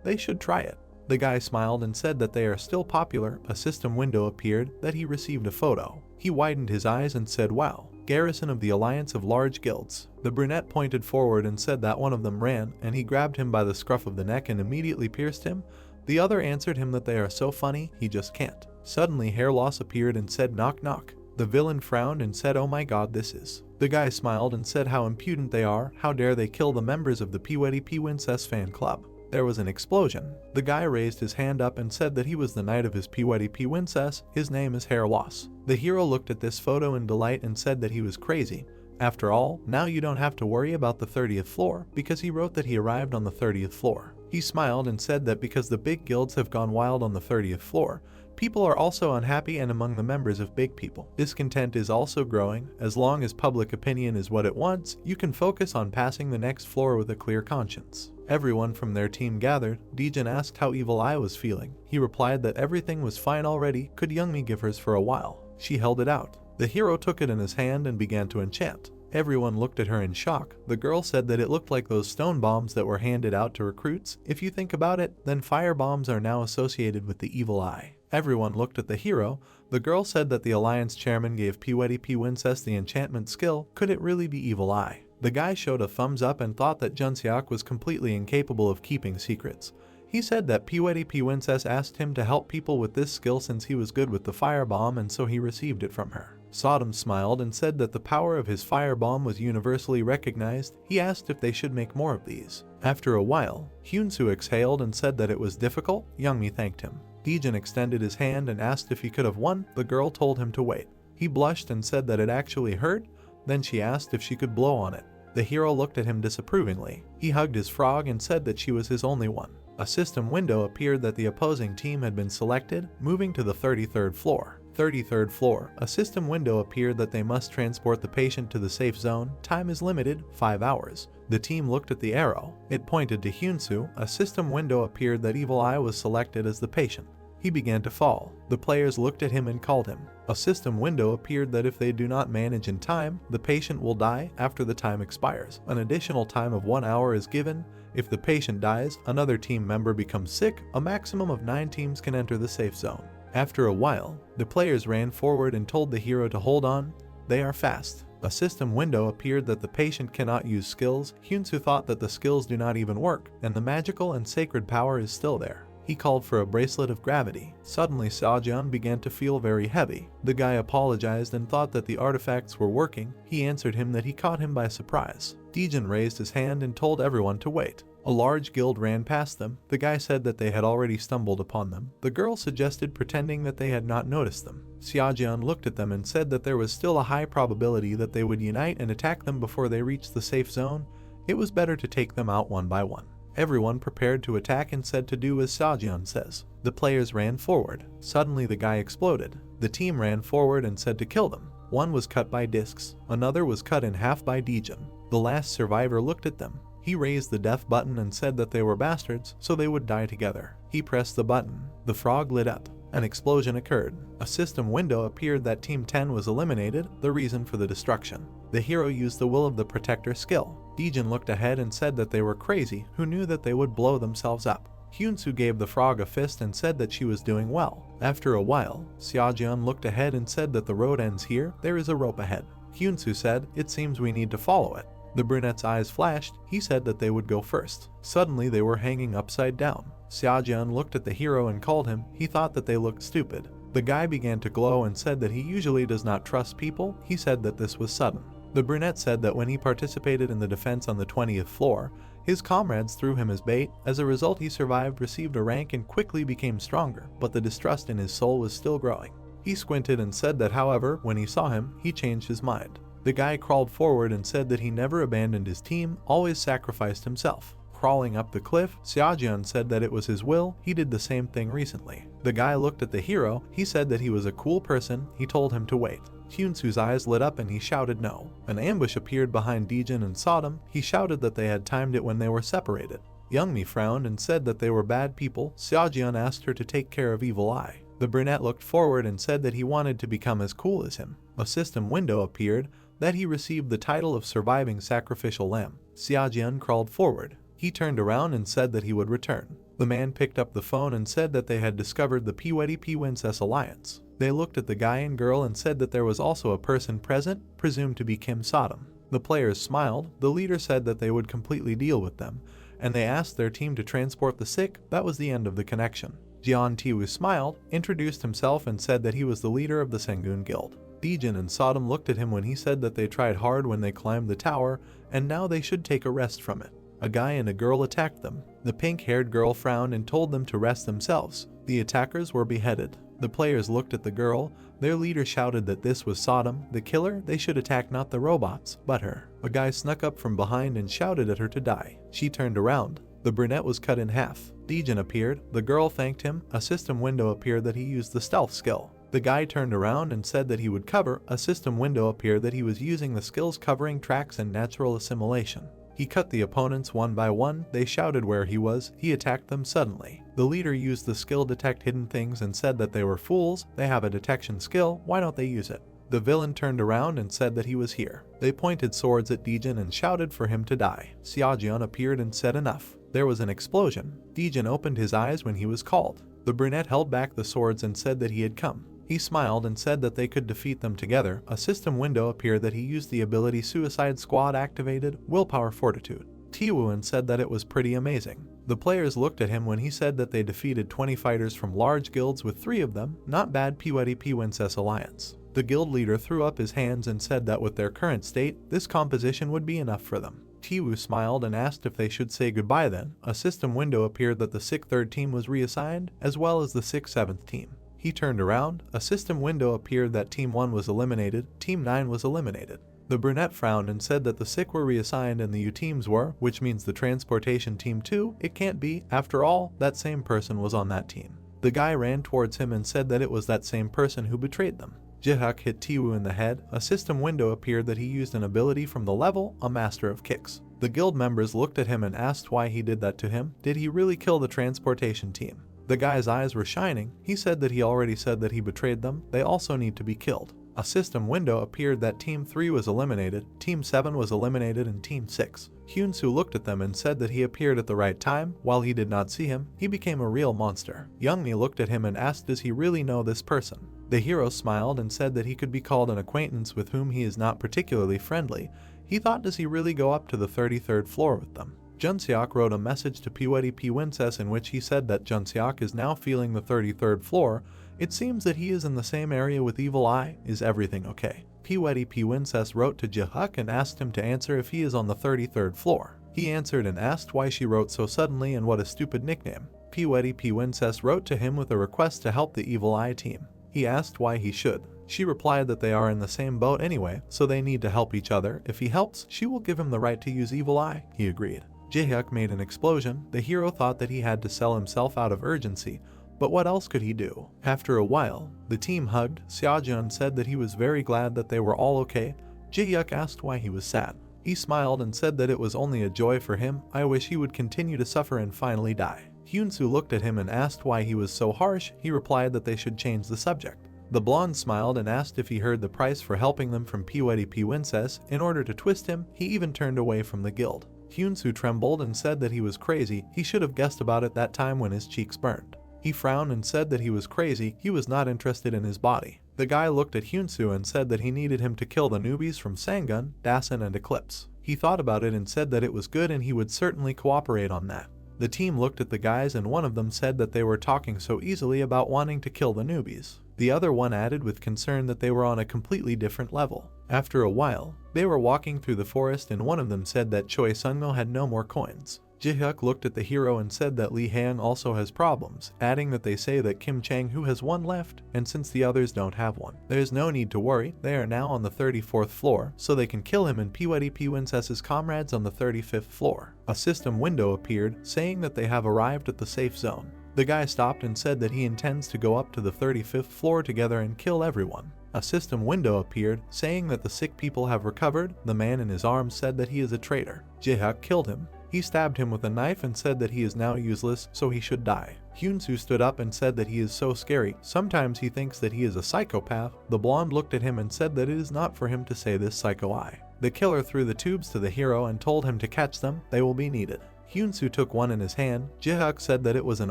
They should try it. The guy smiled and said that they are still popular. A system window appeared that he received a photo. He widened his eyes and said, wow, garrison of the Alliance of Large Guilds. The brunette pointed forward and said that one of them ran, and he grabbed him by the scruff of the neck and immediately pierced him. The other answered him that they are so funny, he just can't. Suddenly hair loss appeared and said knock knock. The villain frowned and said, "Oh my god, this is." The guy smiled and said how impudent they are, how dare they kill the members of the P-Princess fan club. There was an explosion. The guy raised his hand up and said that he was the knight of his P-Princess, his name is Hair Loss. The hero looked at this photo in delight and said that he was crazy. After all, now you don't have to worry about the 30th floor, because he wrote that he arrived on the 30th floor. He smiled and said that because the big guilds have gone wild on the 30th floor, people are also unhappy, and among the members of big people, discontent is also growing. As long as public opinion is what it wants, you can focus on passing the next floor with a clear conscience. Everyone from their team gathered. Dejin asked how Evil Eye was feeling. He replied that everything was fine already, could Youngmi give hers for a while. She held it out. The hero took it in his hand and began to enchant. Everyone looked at her in shock. The girl said that it looked like those stone bombs that were handed out to recruits. If you think about it, then fire bombs are now associated with the Evil Eye. Everyone looked at the hero. The girl said that the alliance chairman gave P-Princess the enchantment skill. Could it really be Evil Eye? The guy showed a thumbs up and thought that Junseok was completely incapable of keeping secrets. He said that P-Princess asked him to help people with this skill since he was good with the firebomb, and so he received it from her. Sodom smiled and said that the power of his firebomb was universally recognized. He asked if they should make more of these. After a while, Hyunsu exhaled and said that it was difficult. Youngmi thanked him. Dejin extended his hand and asked if he could have won. The girl told him to wait. He blushed and said that it actually hurt. Then she asked if she could blow on it. The hero looked at him disapprovingly. He hugged his frog and said that she was his only one. A system window appeared that the opposing team had been selected, moving to the 33rd floor. 33rd floor, a system window appeared that they must transport the patient to the safe zone. Time is limited, 5 hours. The team looked at the arrow. It pointed to Hyunsu. A system window appeared that Evil Eye was selected as the patient. He began to fall. The players looked at him and called him. A system window appeared that if they do not manage in time, the patient will die after the time expires. An additional time of 1 hour is given. If the patient dies, another team member becomes sick. A maximum of 9 teams can enter the safe zone. After a while, the players ran forward and told the hero to hold on. They are fast. A system window appeared that the patient cannot use skills. Hyunsu thought that the skills do not even work, and the magical and sacred power is still there. He called for a bracelet of gravity. Suddenly Seojun began to feel very heavy. The guy apologized and thought that the artifacts were working. He answered him that he caught him by surprise. Dejin raised his hand and told everyone to wait. A large guild ran past them. The guy said that they had already stumbled upon them. The girl suggested pretending that they had not noticed them. Seojun looked at them and said that there was still a high probability that they would unite and attack them before they reached the safe zone. It was better to take them out one by one. Everyone prepared to attack and said to do as Seojun says. The players ran forward. Suddenly the guy exploded. The team ran forward and said to kill them. One was cut by discs. Another was cut in half by Dejin. The last survivor looked at them. He raised the death button and said that they were bastards, so they would die together. He pressed the button. The frog lit up. An explosion occurred. A system window appeared that Team 10 was eliminated, the reason for the destruction. The hero used the Will of the Protector skill. Dejin looked ahead and said that they were crazy, who knew that they would blow themselves up. Hyunsu gave the frog a fist and said that she was doing well. After a while, Seojun looked ahead and said that the road ends here, there is a rope ahead. Hyunsu said, it seems we need to follow it. The brunette's eyes flashed. He said that they would go first. Suddenly they were hanging upside down. Seojun looked at the hero and called him. He thought that they looked stupid. The guy began to glow and said that he usually does not trust people. He said that this was sudden. The brunette said that when he participated in the defense on the 20th floor, his comrades threw him as bait. As a result, he survived, received a rank, and quickly became stronger, but the distrust in his soul was still growing. He squinted and said that, however, when he saw him, he changed his mind. The guy crawled forward and said that he never abandoned his team, always sacrificed himself. Crawling up the cliff, Seojun said that it was his will. He did the same thing recently. The guy looked at the hero. He said that he was a cool person. He told him to wait. Hyunsu's eyes lit up and he shouted no. An ambush appeared behind Dejin and Sodom. He shouted that they had timed it when they were separated. Youngmi frowned and said that they were bad people. Seojun asked her to take care of Evil Eye. The brunette looked forward and said that he wanted to become as cool as him. A system window appeared that he received the title of surviving sacrificial lamb. Seojun crawled forward. He turned around and said that he would return. The man picked up the phone and said that they had discovered the P-Princess alliance. They looked at the guy and girl and said that there was also a person present, presumed to be Kim Sodom. The players smiled. The leader said that they would completely deal with them, and they asked their team to transport the sick. That was the end of the connection. Jeon Taewoo smiled, introduced himself and said that he was the leader of the Sengun Guild. Dijin and Sodom looked at him when he said that they tried hard when they climbed the tower, and now they should take a rest from it. A guy and a girl attacked them. The pink-haired girl frowned and told them to rest themselves. The attackers were beheaded. The players looked at the girl. Their leader shouted that this was Sodom, the killer. They should attack not the robots, but her. A guy snuck up from behind and shouted at her to die. She turned around. The brunette was cut in half. Dijin appeared. The girl thanked him. A system window appeared that he used the stealth skill. The guy turned around and said that he would cover. A system window appeared that he was using the skills covering tracks and natural assimilation. He cut the opponents one by one. They shouted where he was. He attacked them suddenly. The leader used the skill detect hidden things and said that they were fools. They have a detection skill. Why don't they use it? The villain turned around and said that he was here. They pointed swords at Dijin and shouted for him to die. Xiaojian appeared and said enough. There was an explosion. Dijin opened his eyes when he was called. The brunette held back the swords and said that he had come. He smiled and said that they could defeat them together. A system window appeared that he used the ability Suicide Squad activated, Willpower Fortitude. Tiwuan said that it was pretty amazing. The players looked at him when he said that they defeated 20 fighters from large guilds with 3 of them, not bad PWP Princess Alliance. The guild leader threw up his hands and said that with their current state, this composition would be enough for them. Tiwu smiled and asked if they should say goodbye then. A system window appeared that the sick 3rd team was reassigned, as well as the sick 7th team. He turned around. A system window appeared that Team 1 was eliminated, Team 9 was eliminated. The brunette frowned and said that the sick were reassigned and the U teams were, which means the transportation team 2, it can't be, after all, that same person was on that team. The guy ran towards him and said that it was that same person who betrayed them. Jihuk hit Tiwu in the head. A system window appeared that he used an ability from the level, a master of kicks. The guild members looked at him and asked why he did that to him. Did he really kill the transportation team? The guy's eyes were shining. He said that he already said that he betrayed them. They also need to be killed. A system window appeared that Team 3 was eliminated, Team 7 was eliminated, and Team 6. Hyunsu looked at them and said that he appeared at the right time. While he did not see him, he became a real monster. Youngmi looked at him and asked, does he really know this person? The hero smiled and said that he could be called an acquaintance with whom he is not particularly friendly. He thought, does he really go up to the 33rd floor with them? Junseok wrote a message to PWP Princess in which he said that Junseok is now feeling the 33rd floor. It seems that he is in the same area with Evil Eye. Is everything okay? PWP Princess wrote to Jihuk and asked him to answer if he is on the 33rd floor. He answered and asked why she wrote so suddenly and what a stupid nickname. PWP Princess wrote to him with a request to help the Evil Eye team. He asked why he should. She replied that they are in the same boat anyway, so they need to help each other. If he helps, she will give him the right to use Evil Eye. He agreed. Jaehyuk made an explosion. The hero thought that he had to sell himself out of urgency, but what else could he do? After a while, the team hugged. Xiaojun said that he was very glad that they were all okay. Jaehyuk asked why he was sad. He smiled and said that it was only a joy for him. I wish he would continue to suffer and finally die. Hyunsu looked at him and asked why he was so harsh. He replied that they should change the subject. The blonde smiled and asked if he heard the price for helping them from PWP Princess. In order to twist him, he even turned away from the guild. Hyunsu trembled and said that he was crazy. He should have guessed about it that time when his cheeks burned. He frowned and said that he was crazy. He was not interested in his body. The guy looked at Hyunsu and said that he needed him to kill the newbies from Sangun, Dasan, and Eclipse. He thought about it and said that it was good and he would certainly cooperate on that. The team looked at the guys and one of them said that they were talking so easily about wanting to kill the newbies. The other one added with concern that they were on a completely different level. After a while, they were walking through the forest and one of them said that Choi Sungmo had no more coins. Jihyuk looked at the hero and said that Lee Hang also has problems, adding that they say that Kim Chang-Hu has one left, and since the others don't have one, there is no need to worry. They are now on the 34th floor, so they can kill him and PWP Princess's comrades on the 35th floor. A system window appeared, saying that they have arrived at the safe zone. The guy stopped and said that he intends to go up to the 35th floor together and kill everyone. A system window appeared, saying that the sick people have recovered. The man in his arms said that he is a traitor. Jihyuk killed him. He stabbed him with a knife and said that he is now useless, so he should die. Hyunsu stood up and said that he is so scary. Sometimes he thinks that he is a psychopath. The blonde looked at him and said that it is not for him to say this psycho eye. The killer threw the tubes to the hero and told him to catch them. They will be needed. Hyunsu took one in his hand. Jihyuk said that it was an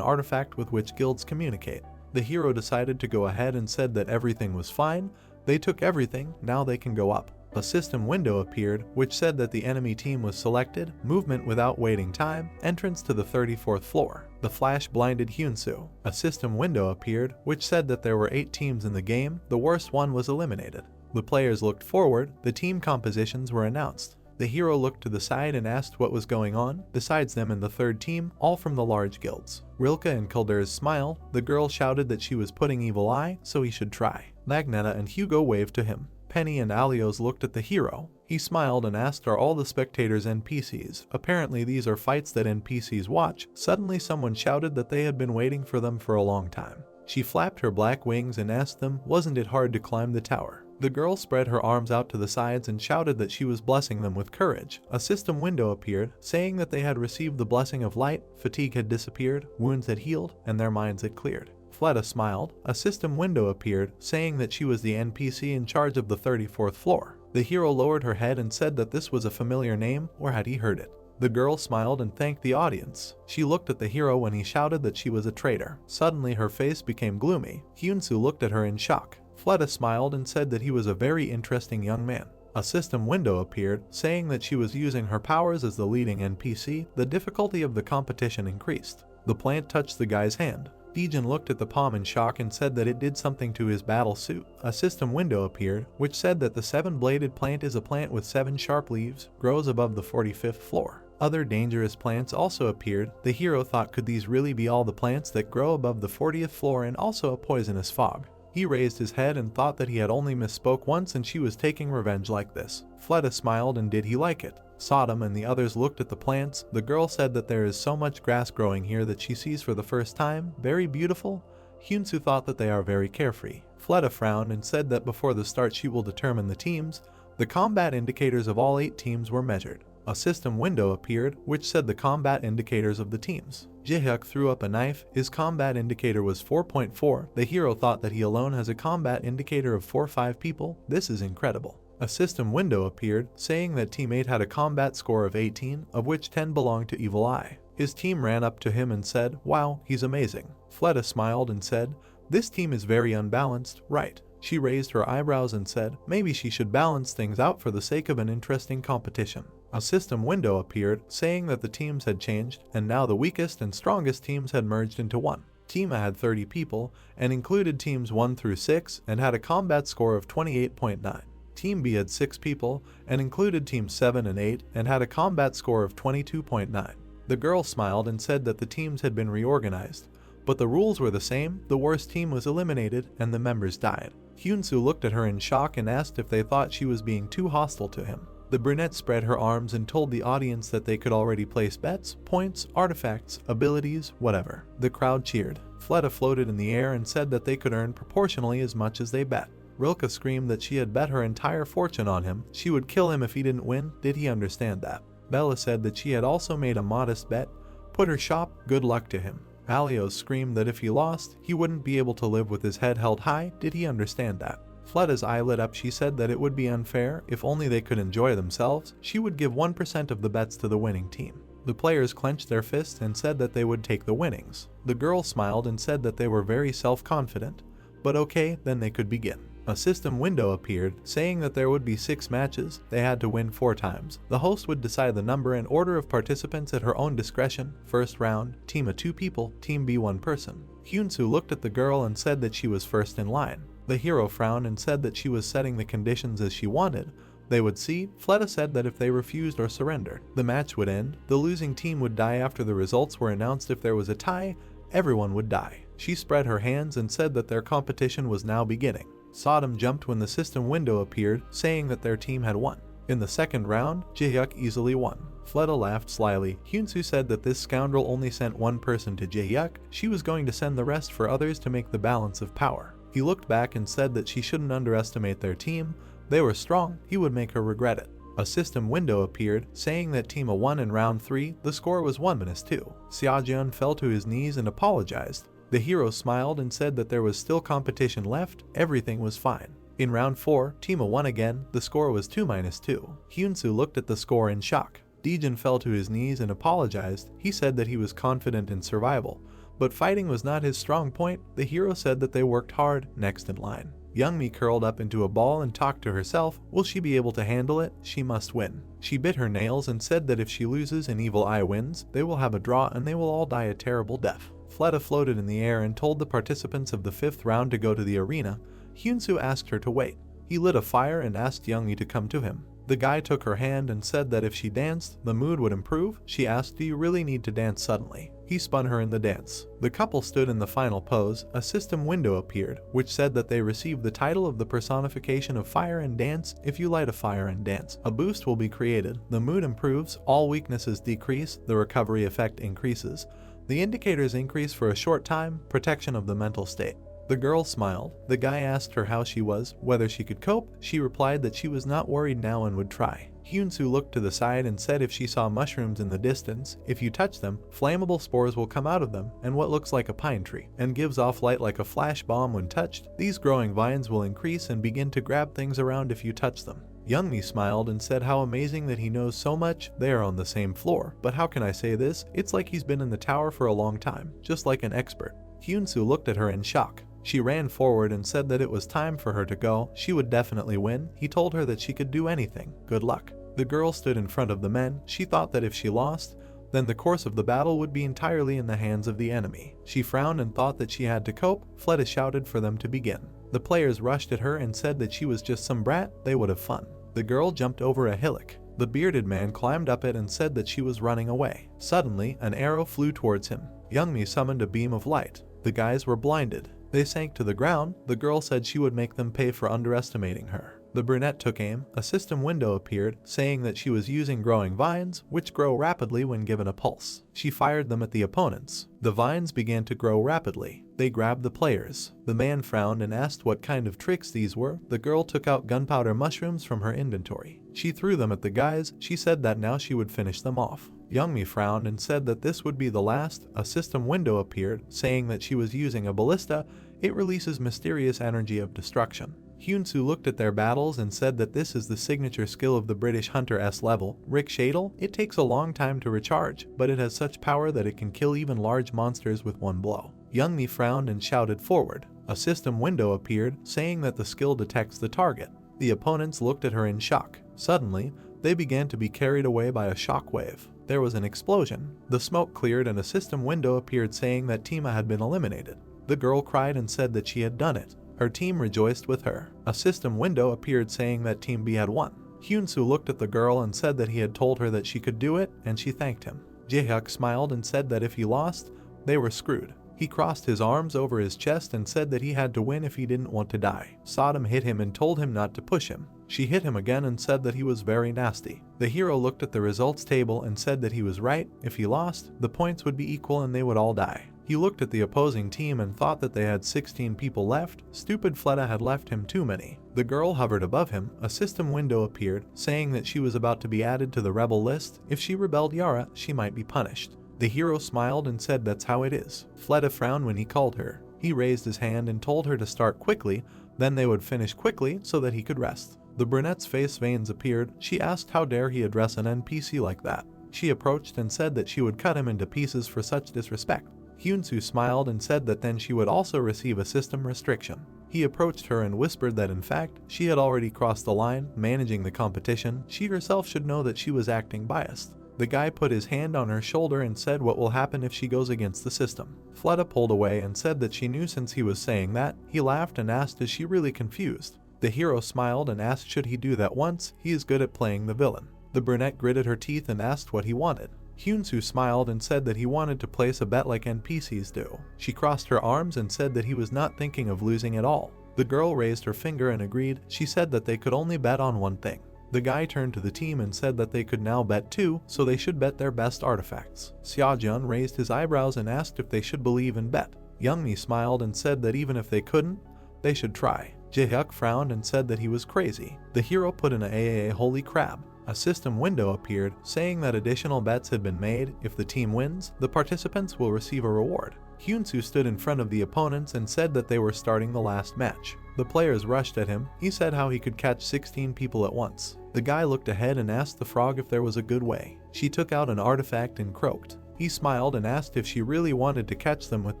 artifact with which guilds communicate. The hero decided to go ahead and said that everything was fine. They took everything, now they can go up. A system window appeared, which said that the enemy team was selected, movement without waiting time, entrance to the 34th floor. The flash blinded Hyunsu. A system window appeared, which said that there were 8 teams in the game, the worst one was eliminated. The players looked forward, the team compositions were announced. The hero looked to the side and asked what was going on, besides them and the third team, all from the large guilds. Rilke and Kilders smiled, the girl shouted that she was putting evil eye, so he should try. Magneta and Hugo waved to him. Penny and Alios looked at the hero. He smiled and asked, are all the spectators NPCs? Apparently these are fights that NPCs watch. Suddenly someone shouted that they had been waiting for them for a long time. She flapped her black wings and asked them, wasn't it hard to climb the tower? The girl spread her arms out to the sides and shouted that she was blessing them with courage. A system window appeared, saying that they had received the blessing of light, fatigue had disappeared, wounds had healed, and their minds had cleared. Fleta smiled. A system window appeared, saying that she was the NPC in charge of the 34th floor. The hero lowered her head and said that this was a familiar name, or had he heard it? The girl smiled and thanked the audience. She looked at the hero when he shouted that she was a traitor. Suddenly her face became gloomy. Hyunsu looked at her in shock. Fleta smiled and said that he was a very interesting young man. A system window appeared, saying that she was using her powers as the leading NPC. The difficulty of the competition increased. The plant touched the guy's hand. Dejin looked at the palm in shock and said that it did something to his battle suit. A system window appeared, which said that the 7-bladed plant is a plant with 7 sharp leaves, grows above the 45th floor. Other dangerous plants also appeared. The hero thought, could these really be all the plants that grow above the 40th floor, and also a poisonous fog? He raised his head and thought that he had only misspoke once and she was taking revenge like this. Fleta smiled and did he like it? Sodom and the others looked at the plants. The girl said that there is so much grass growing here that she sees for the first time. Very beautiful. Hyunsu thought that they are very carefree. Fleta frowned and said that before the start she will determine the teams. The combat indicators of all 8 teams were measured. A system window appeared, which said the combat indicators of the teams. Jaehyuk threw up a knife. His combat indicator was 4.4. The hero thought that he alone has a combat indicator of 4-5 people. This is incredible. A system window appeared, saying that Team 8 had a combat score of 18, of which 10 belonged to Evil Eye. His team ran up to him and said, wow, he's amazing. Fleta smiled and said, this team is very unbalanced, right? She raised her eyebrows and said, maybe she should balance things out for the sake of an interesting competition. A system window appeared, saying that the teams had changed, and now the weakest and strongest teams had merged into one. Team A had 30 people, and included teams 1 through 6, and had a combat score of 28.9. Team B had 6 people, and included teams 7 and 8, and had a combat score of 22.9. The girl smiled and said that the teams had been reorganized, but the rules were the same. The worst team was eliminated, and the members died. Hyunsu looked at her in shock and asked if they thought she was being too hostile to him. The brunette spread her arms and told the audience that they could already place bets, points, artifacts, abilities, whatever. The crowd cheered. Fleta floated in the air and said that they could earn proportionally as much as they bet. Rilke screamed that she had bet her entire fortune on him. She would kill him if he didn't win. Did he understand that? Bella said that she had also made a modest bet. Put her shop, good luck to him. Alios screamed that if he lost, he wouldn't be able to live with his head held high. Did he understand that? Fleta's eye lit up. She said that it would be unfair. If only they could enjoy themselves, she would give 1% of the bets to the winning team. The players clenched their fists and said that they would take the winnings. The girl smiled and said that they were very self-confident. But okay, then they could begin. A system window appeared, saying that there would be 6 matches. They had to win 4 times. The host would decide the number and order of participants at her own discretion. First round, team A 2 people, team B 1 person. Hyunsu looked at the girl and said that she was first in line. The hero frowned and said that she was setting the conditions as she wanted. They would see. Fleta said that if they refused or surrendered, the match would end. The losing team would die after the results were announced. If there was a tie, everyone would die. She spread her hands and said that their competition was now beginning. Sodom jumped when the system window appeared, saying that their team had won. In the second round, Jaehyuk easily won. Fleta laughed slyly. Hyunsu said that this scoundrel only sent 1 person to Jaehyuk. She was going to send the rest for others to make the balance of power. He looked back and said that she shouldn't underestimate their team. They were strong. He would make her regret it. A system window appeared, saying that team A won in round 3. The score was 1-2. Seojun fell to his knees and apologized. The hero smiled and said that there was still competition left. Everything was fine. In round 4, team A won again. The score was 2-2. Hyunsu looked at the score in shock. Dejin fell to his knees and apologized. He said that he was confident in survival, but fighting was not his strong point. The hero said that they worked hard. Next in line, Youngmi curled up into a ball and talked to herself. Will she be able to handle it? She must win. She bit her nails and said that if she loses and Evil Eye wins, they will have a draw and they will all die a terrible death. Fleta floated in the air and told the participants of the 5th round to go to the arena. Hyunsu asked her to wait. He lit a fire and asked Youngie to come to him. The guy took her hand and said that if she danced, the mood would improve. She asked, "Do you really need to dance suddenly?" He spun her in the dance. The couple stood in the final pose. A system window appeared, which said that they received the title of the personification of fire and dance. If you light a fire and dance, a boost will be created. The mood improves, all weaknesses decrease, the recovery effect increases. The indicators increase for a short time, protection of the mental state. The girl smiled. The guy asked her how she was, whether she could cope. She replied that she was not worried now and would try. Hyunsu looked to the side and said if she saw mushrooms in the distance, if you touch them, flammable spores will come out of them, and what looks like a pine tree, and gives off light like a flash bomb when touched. These growing vines will increase and begin to grab things around if you touch them. Youngmi smiled and said how amazing that he knows so much. They are on the same floor, but how can I say this? It's like he's been in the tower for a long time, just like an expert. Hyunsu looked at her in shock. She ran forward and said that it was time for her to go. She would definitely win. He told her that she could do anything. Good luck. The girl stood in front of the men. She thought that if she lost, then the course of the battle would be entirely in the hands of the enemy. She frowned and thought that she had to cope. Fleda shouted for them to begin. The players rushed at her and said that she was just some brat. They would have fun. The girl jumped over a hillock. The bearded man climbed up it and said that she was running away. Suddenly, an arrow flew towards him. Youngmi summoned a beam of light. The guys were blinded. They sank to the ground. The girl said she would make them pay for underestimating her. The brunette took aim. A system window appeared, saying that she was using growing vines, which grow rapidly when given a pulse. She fired them at the opponents. The vines began to grow rapidly. They grabbed the players. The man frowned and asked what kind of tricks these were. The girl took out gunpowder mushrooms from her inventory. She threw them at the guys. She said that now she would finish them off. Youngmi frowned and said that this would be the last. A system window appeared, saying that she was using a ballista. It releases mysterious energy of destruction. Hyunsu looked at their battles and said that this is the signature skill of the British Hunter S level, Rick Shadle. It takes a long time to recharge, but it has such power that it can kill even large monsters with one blow. Youngmi frowned and shouted forward. A system window appeared, saying that the skill detects the target. The opponents looked at her in shock. Suddenly, they began to be carried away by a shock wave. There was an explosion. The smoke cleared and a system window appeared saying that Tima had been eliminated. The girl cried and said that she had done it. Her team rejoiced with her. A system window appeared saying that Team B had won. Hyunsu looked at the girl and said that he had told her that she could do it, and she thanked him. Jaehyuk smiled and said that if he lost, they were screwed. He crossed his arms over his chest and said that he had to win if he didn't want to die. Sodom hit him and told him not to push him. She hit him again and said that he was very nasty. The hero looked at the results table and said that he was right. If he lost, the points would be equal and they would all die. He looked at the opposing team and thought that they had 16 people left. Stupid Fleda had left him too many. The girl hovered above him. A system window appeared, saying that she was about to be added to the rebel list. If she rebelled Yara, she might be punished. The hero smiled and said that's how it is. Fleda frowned when he called her. He raised his hand and told her to start quickly, then they would finish quickly so that he could rest. The brunette's face veins appeared. She asked how dare he address an NPC like that. She approached and said that she would cut him into pieces for such disrespect. Hyunsu smiled and said that then she would also receive a system restriction. He approached her and whispered that in fact, she had already crossed the line, managing the competition. She herself should know that she was acting biased. The guy put his hand on her shoulder and said what will happen if she goes against the system. Fleda pulled away and said that she knew since he was saying that. He laughed and asked is she really confused. The hero smiled and asked should he do that once. He is good at playing the villain. The brunette gritted her teeth and asked what he wanted. Hyunsu smiled and said that he wanted to place a bet like NPCs do. She crossed her arms and said that he was not thinking of losing at all. The girl raised her finger and agreed. She said that they could only bet on one thing. The guy turned to the team and said that they could now bet too, so they should bet their best artifacts. Xiaojun raised his eyebrows and asked if they should believe and bet. Youngmi smiled and said that even if they couldn't, they should try. Jaehyuk frowned and said that he was crazy. The hero put in a AAA holy crab. A system window appeared, saying that additional bets had been made. If the team wins, the participants will receive a reward. Hyunsu stood in front of the opponents and said that they were starting the last match. The players rushed at him. He said how he could catch 16 people at once. The guy looked ahead and asked the frog if there was a good way. She took out an artifact and croaked. He smiled and asked if she really wanted to catch them with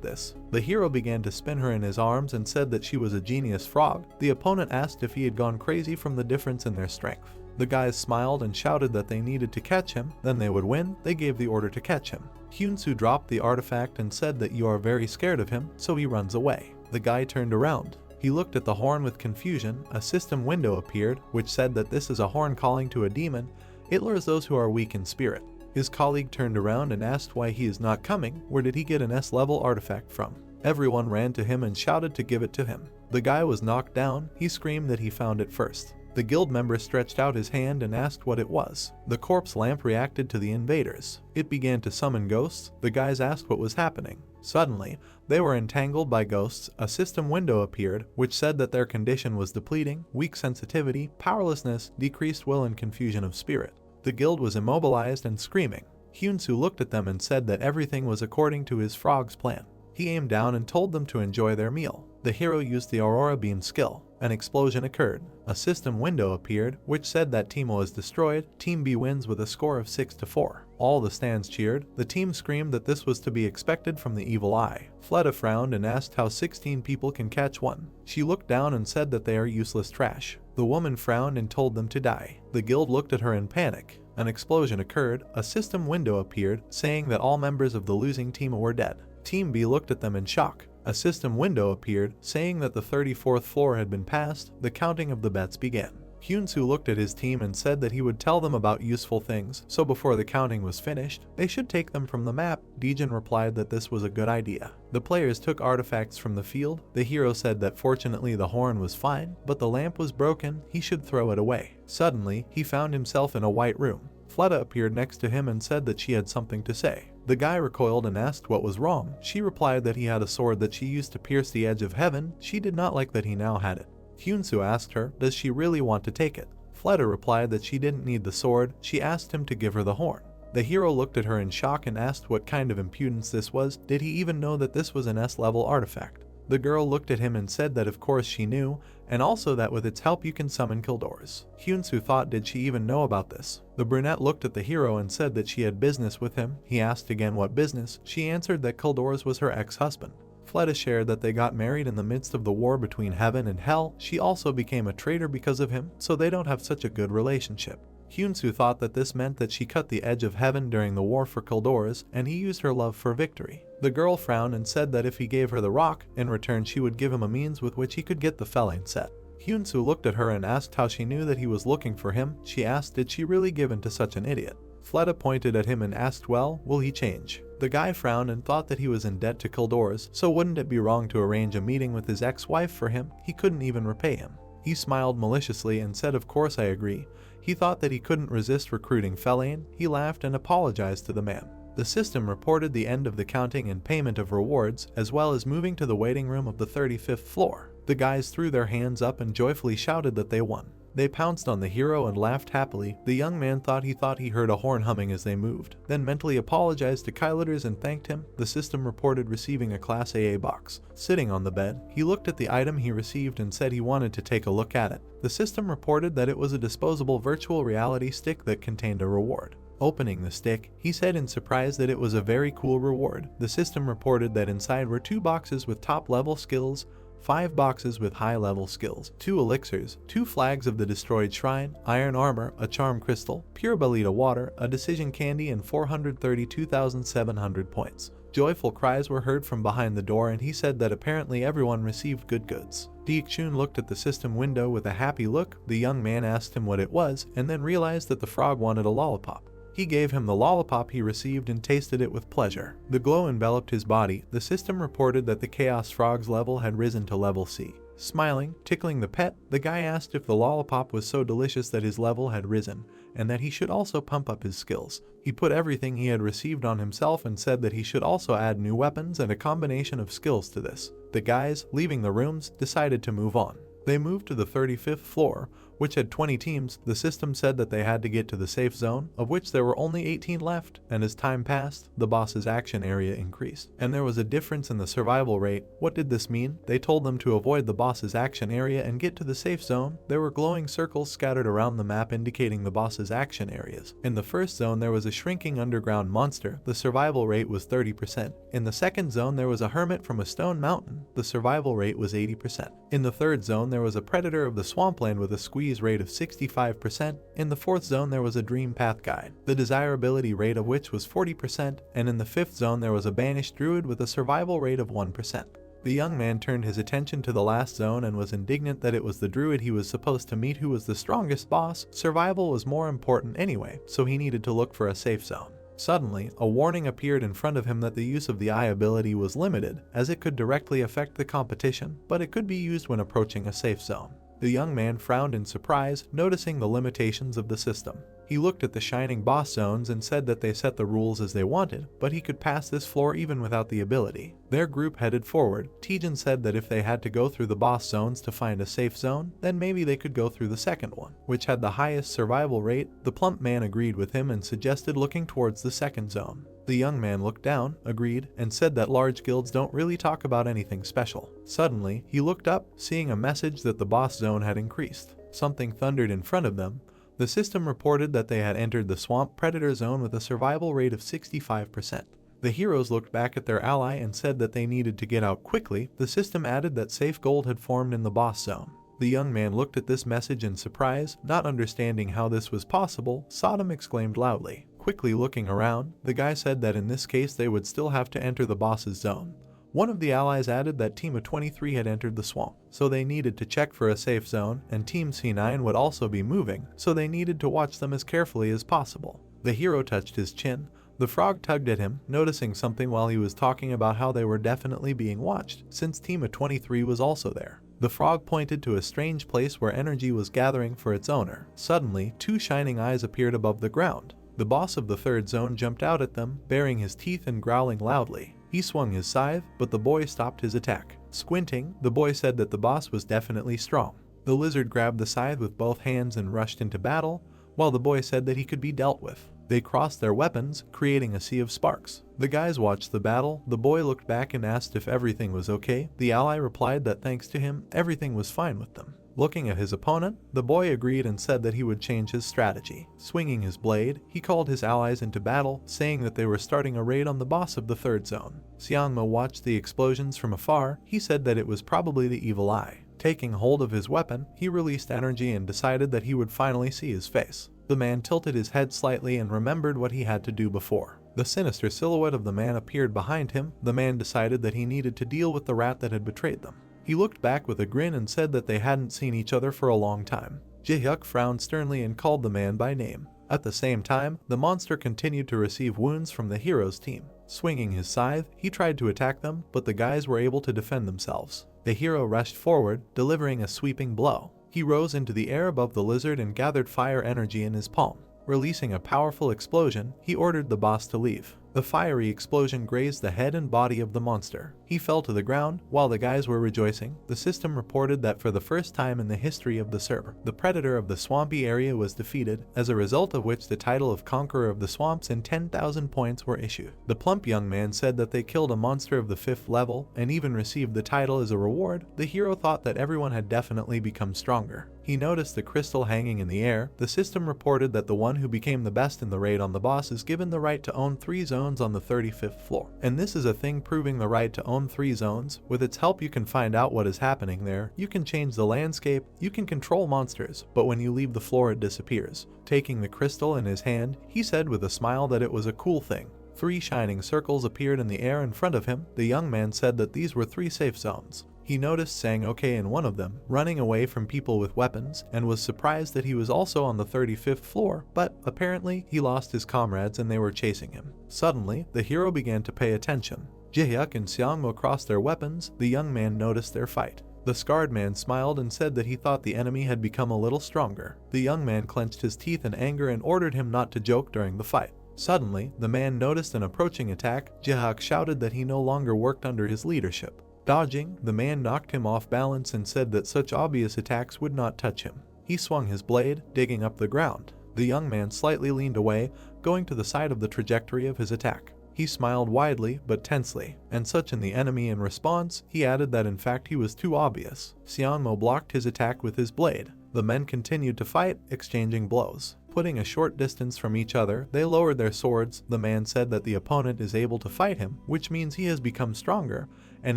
this. The hero began to spin her in his arms and said that she was a genius frog. The opponent asked if he had gone crazy from the difference in their strength. The guys smiled and shouted that they needed to catch him, then they would win. They gave the order to catch him. Hyunsu dropped the artifact and said that you are very scared of him, so he runs away. The guy turned around. He looked at the horn with confusion. A system window appeared, which said that this is a horn calling to a demon. It lures those who are weak in spirit. His colleague turned around and asked why he is not coming. Where did he get an S-level artifact from? Everyone ran to him and shouted to give it to him. The guy was knocked down. He screamed that he found it first. The guild member stretched out his hand and asked what it was. The corpse lamp reacted to the invaders. It began to summon ghosts. The guys asked what was happening. Suddenly, they were entangled by ghosts. A system window appeared, which said that their condition was depleting, weak sensitivity, powerlessness, decreased will and confusion of spirit. The guild was immobilized and screaming. Hyunsu looked at them and said that everything was according to his frog's plan. He aimed down and told them to enjoy their meal. The hero used the Aurora Beam skill. An explosion occurred. A system window appeared, which said that Team A is destroyed. Team B wins with a score of 6-4. All the stands cheered. The team screamed that this was to be expected from the evil eye. Fleda frowned and asked how 16 people can catch one. She looked down and said that they are useless trash. The woman frowned and told them to die. The guild looked at her in panic. An explosion occurred. A system window appeared, saying that all members of the losing team were dead. Team B looked at them in shock. A system window appeared, saying that the 34th floor had been passed. The counting of the bets began. Hyunsu looked at his team and said that he would tell them about useful things, so before the counting was finished, they should take them from the map. Deejin replied that this was a good idea. The players took artifacts from the field. The hero said that fortunately the horn was fine, but the lamp was broken. He should throw it away. Suddenly, he found himself in a white room. Fleda appeared next to him and said that she had something to say. The guy recoiled and asked what was wrong. She replied that he had a sword that she used to pierce the edge of heaven. She did not like that he now had it. Hyunsu asked her, does she really want to take it? Fleda replied that she didn't need the sword. She asked him to give her the horn. The hero looked at her in shock and asked what kind of impudence this was. Did he even know that this was an S-level artifact? The girl looked at him and said that of course she knew, and also that with its help you can summon Kildors. Hyunsu thought, did she even know about this? The brunette looked at the hero and said that she had business with him. He asked again what business. She answered that Kildors was her ex-husband. Fleda shared that they got married in the midst of the war between heaven and hell. She also became a traitor because of him, so they don't have such a good relationship. Hyunsu thought that this meant that she cut the edge of heaven during the war for Kildors, and he used her love for victory. The girl frowned and said that if he gave her the rock, in return she would give him a means with which he could get the Fellain set. Hyunsu looked at her and asked how she knew that he was looking for him. She asked, did she really give in to such an idiot? Fleda pointed at him and asked, well, will he change? The guy frowned and thought that he was in debt to Kildors, so wouldn't it be wrong to arrange a meeting with his ex-wife for him? He couldn't even repay him. He smiled maliciously and said, of course I agree. He thought that he couldn't resist recruiting Fellain. He laughed and apologized to the man. The system reported the end of the counting and payment of rewards, as well as moving to the waiting room of the 35th floor. The guys threw their hands up and joyfully shouted that they won. They pounced on the hero and laughed happily. The young man thought he heard a horn humming as they moved, then mentally apologized to Kylidors and thanked him. The system reported receiving a Class AA box. Sitting on the bed, he looked at the item he received and said he wanted to take a look at it. The system reported that it was a disposable virtual reality stick that contained a reward. Opening the stick, he said in surprise that it was a very cool reward. The system reported that inside were 2 boxes with top-level skills, 5 boxes with high-level skills, 2 elixirs, 2 flags of the destroyed shrine, iron armor, a charm crystal, pure Belita water, a decision candy, and 432,700 points. Joyful cries were heard from behind the door, and he said that apparently everyone received good goods. Deekchun looked at the system window with a happy look. The young man asked him what it was, and then realized that the frog wanted a lollipop. He gave him the lollipop he received and tasted it with pleasure. The glow enveloped his body. The system reported that the Chaos Frog's level had risen to level C. Smiling, tickling the pet, the guy asked if the lollipop was so delicious that his level had risen, and that he should also pump up his skills. He put everything he had received on himself and said that he should also add new weapons and a combination of skills to this. The guys, leaving the rooms, decided to move on. They moved to the 35th floor, which had 20 teams. The system said that they had to get to the safe zone, of which there were only 18 left, and as time passed, the boss's action area increased, and there was a difference in the survival rate. What did this mean? They told them to avoid the boss's action area and get to the safe zone. There were glowing circles scattered around the map indicating the boss's action areas. In the first zone there was a shrinking underground monster. The survival rate was 30%. In the second zone there was a hermit from a stone mountain. The survival rate was 80%. In the third zone there was a predator of the swampland with a squeeze rate of 65%. In the fourth zone there was a dream path guide, the desirability rate of which was 40%, and in the fifth zone there was a banished druid with a survival rate of 1%. The young man turned his attention to the last zone and was indignant that it was the druid he was supposed to meet who was the strongest boss. Survival was more important anyway, so he needed to look for a safe zone. Suddenly, a warning appeared in front of him that the use of the eye ability was limited, as it could directly affect the competition, but it could be used when approaching a safe zone. The young man frowned in surprise, noticing the limitations of the system. He looked at the shining boss zones and said that they set the rules as they wanted, but he could pass this floor even without the ability. Their group headed forward. Tejan said that if they had to go through the boss zones to find a safe zone, then maybe they could go through the second one, which had the highest survival rate. The plump man agreed with him and suggested looking towards the second zone. The young man looked down, agreed, and said that large guilds don't really talk about anything special. Suddenly, he looked up, seeing a message that the boss zone had increased. Something thundered in front of them. The system reported that they had entered the swamp predator zone with a survival rate of 65%. The heroes looked back at their ally and said that they needed to get out quickly. The system added that safe gold had formed in the boss zone. The young man looked at this message in surprise, not understanding how this was possible. Sodom exclaimed loudly. Quickly looking around, the guy said that in this case they would still have to enter the boss's zone. One of the allies added that Team of 23 had entered the swamp, so they needed to check for a safe zone, and Team C9 would also be moving, so they needed to watch them as carefully as possible. The hero touched his chin. The frog tugged at him, noticing something while he was talking about how they were definitely being watched, since Team of 23 was also there. The frog pointed to a strange place where energy was gathering for its owner. Suddenly, two shining eyes appeared above the ground. The boss of the third zone jumped out at them, baring his teeth and growling loudly. He swung his scythe, but the boy stopped his attack. Squinting, the boy said that the boss was definitely strong. The lizard grabbed the scythe with both hands and rushed into battle, while the boy said that he could be dealt with. They crossed their weapons, creating a sea of sparks. The guys watched the battle. The boy looked back and asked if everything was okay. The ally replied that thanks to him, everything was fine with them. Looking at his opponent, the boy agreed and said that he would change his strategy. Swinging his blade, he called his allies into battle, saying that they were starting a raid on the boss of the third zone. Xiangmo watched the explosions from afar. He said that it was probably the evil eye. Taking hold of his weapon, he released energy and decided that he would finally see his face. The man tilted his head slightly and remembered what he had to do before. The sinister silhouette of the man appeared behind him. The man decided that he needed to deal with the rat that had betrayed them. He looked back with a grin and said that they hadn't seen each other for a long time. Jaehyuk frowned sternly and called the man by name. At the same time, the monster continued to receive wounds from the hero's team. Swinging his scythe, he tried to attack them, but the guys were able to defend themselves. The hero rushed forward, delivering a sweeping blow. He rose into the air above the lizard and gathered fire energy in his palm. Releasing a powerful explosion, he ordered the boss to leave. The fiery explosion grazed the head and body of the monster. He fell to the ground. While the guys were rejoicing, the system reported that for the first time in the history of the server, the predator of the swampy area was defeated, as a result of which the title of Conqueror of the Swamps and 10,000 points were issued. The plump young man said that they killed a monster of the 5th level and even received the title as a reward. The hero thought that everyone had definitely become stronger. He noticed the crystal hanging in the air. The system reported that the one who became the best in the raid on the boss is given the right to own 3 zones on the 35th floor. And this is a thing proving the right to own 3 zones. With its help you can find out what is happening there. You can change the landscape, you can control monsters, but when you leave the floor it disappears. Taking the crystal in his hand, he said with a smile that it was a cool thing. 3 shining circles appeared in the air in front of him. The young man said that these were 3 safe zones. He noticed saying okay in one of them, running away from people with weapons, and was surprised that he was also on the 35th floor, but apparently he lost his comrades and they were chasing him. Suddenly, the hero began to pay attention. Jaehyuk and Xiangmo crossed their weapons. The young man noticed their fight. The scarred man smiled and said that he thought the enemy had become a little stronger. The young man clenched his teeth in anger and ordered him not to joke during the fight. Suddenly, the man noticed an approaching attack. Jaehyuk shouted that he no longer worked under his leadership. Dodging, the man knocked him off balance and said that such obvious attacks would not touch him. He swung his blade, digging up the ground. The young man slightly leaned away, going to the side of the trajectory of his attack. He smiled widely but tensely, and such in the enemy in response, he added that in fact he was too obvious. Xiangmo blocked his attack with his blade. The men continued to fight, exchanging blows. Putting a short distance from each other, they lowered their swords. The man said that the opponent is able to fight him, which means he has become stronger, and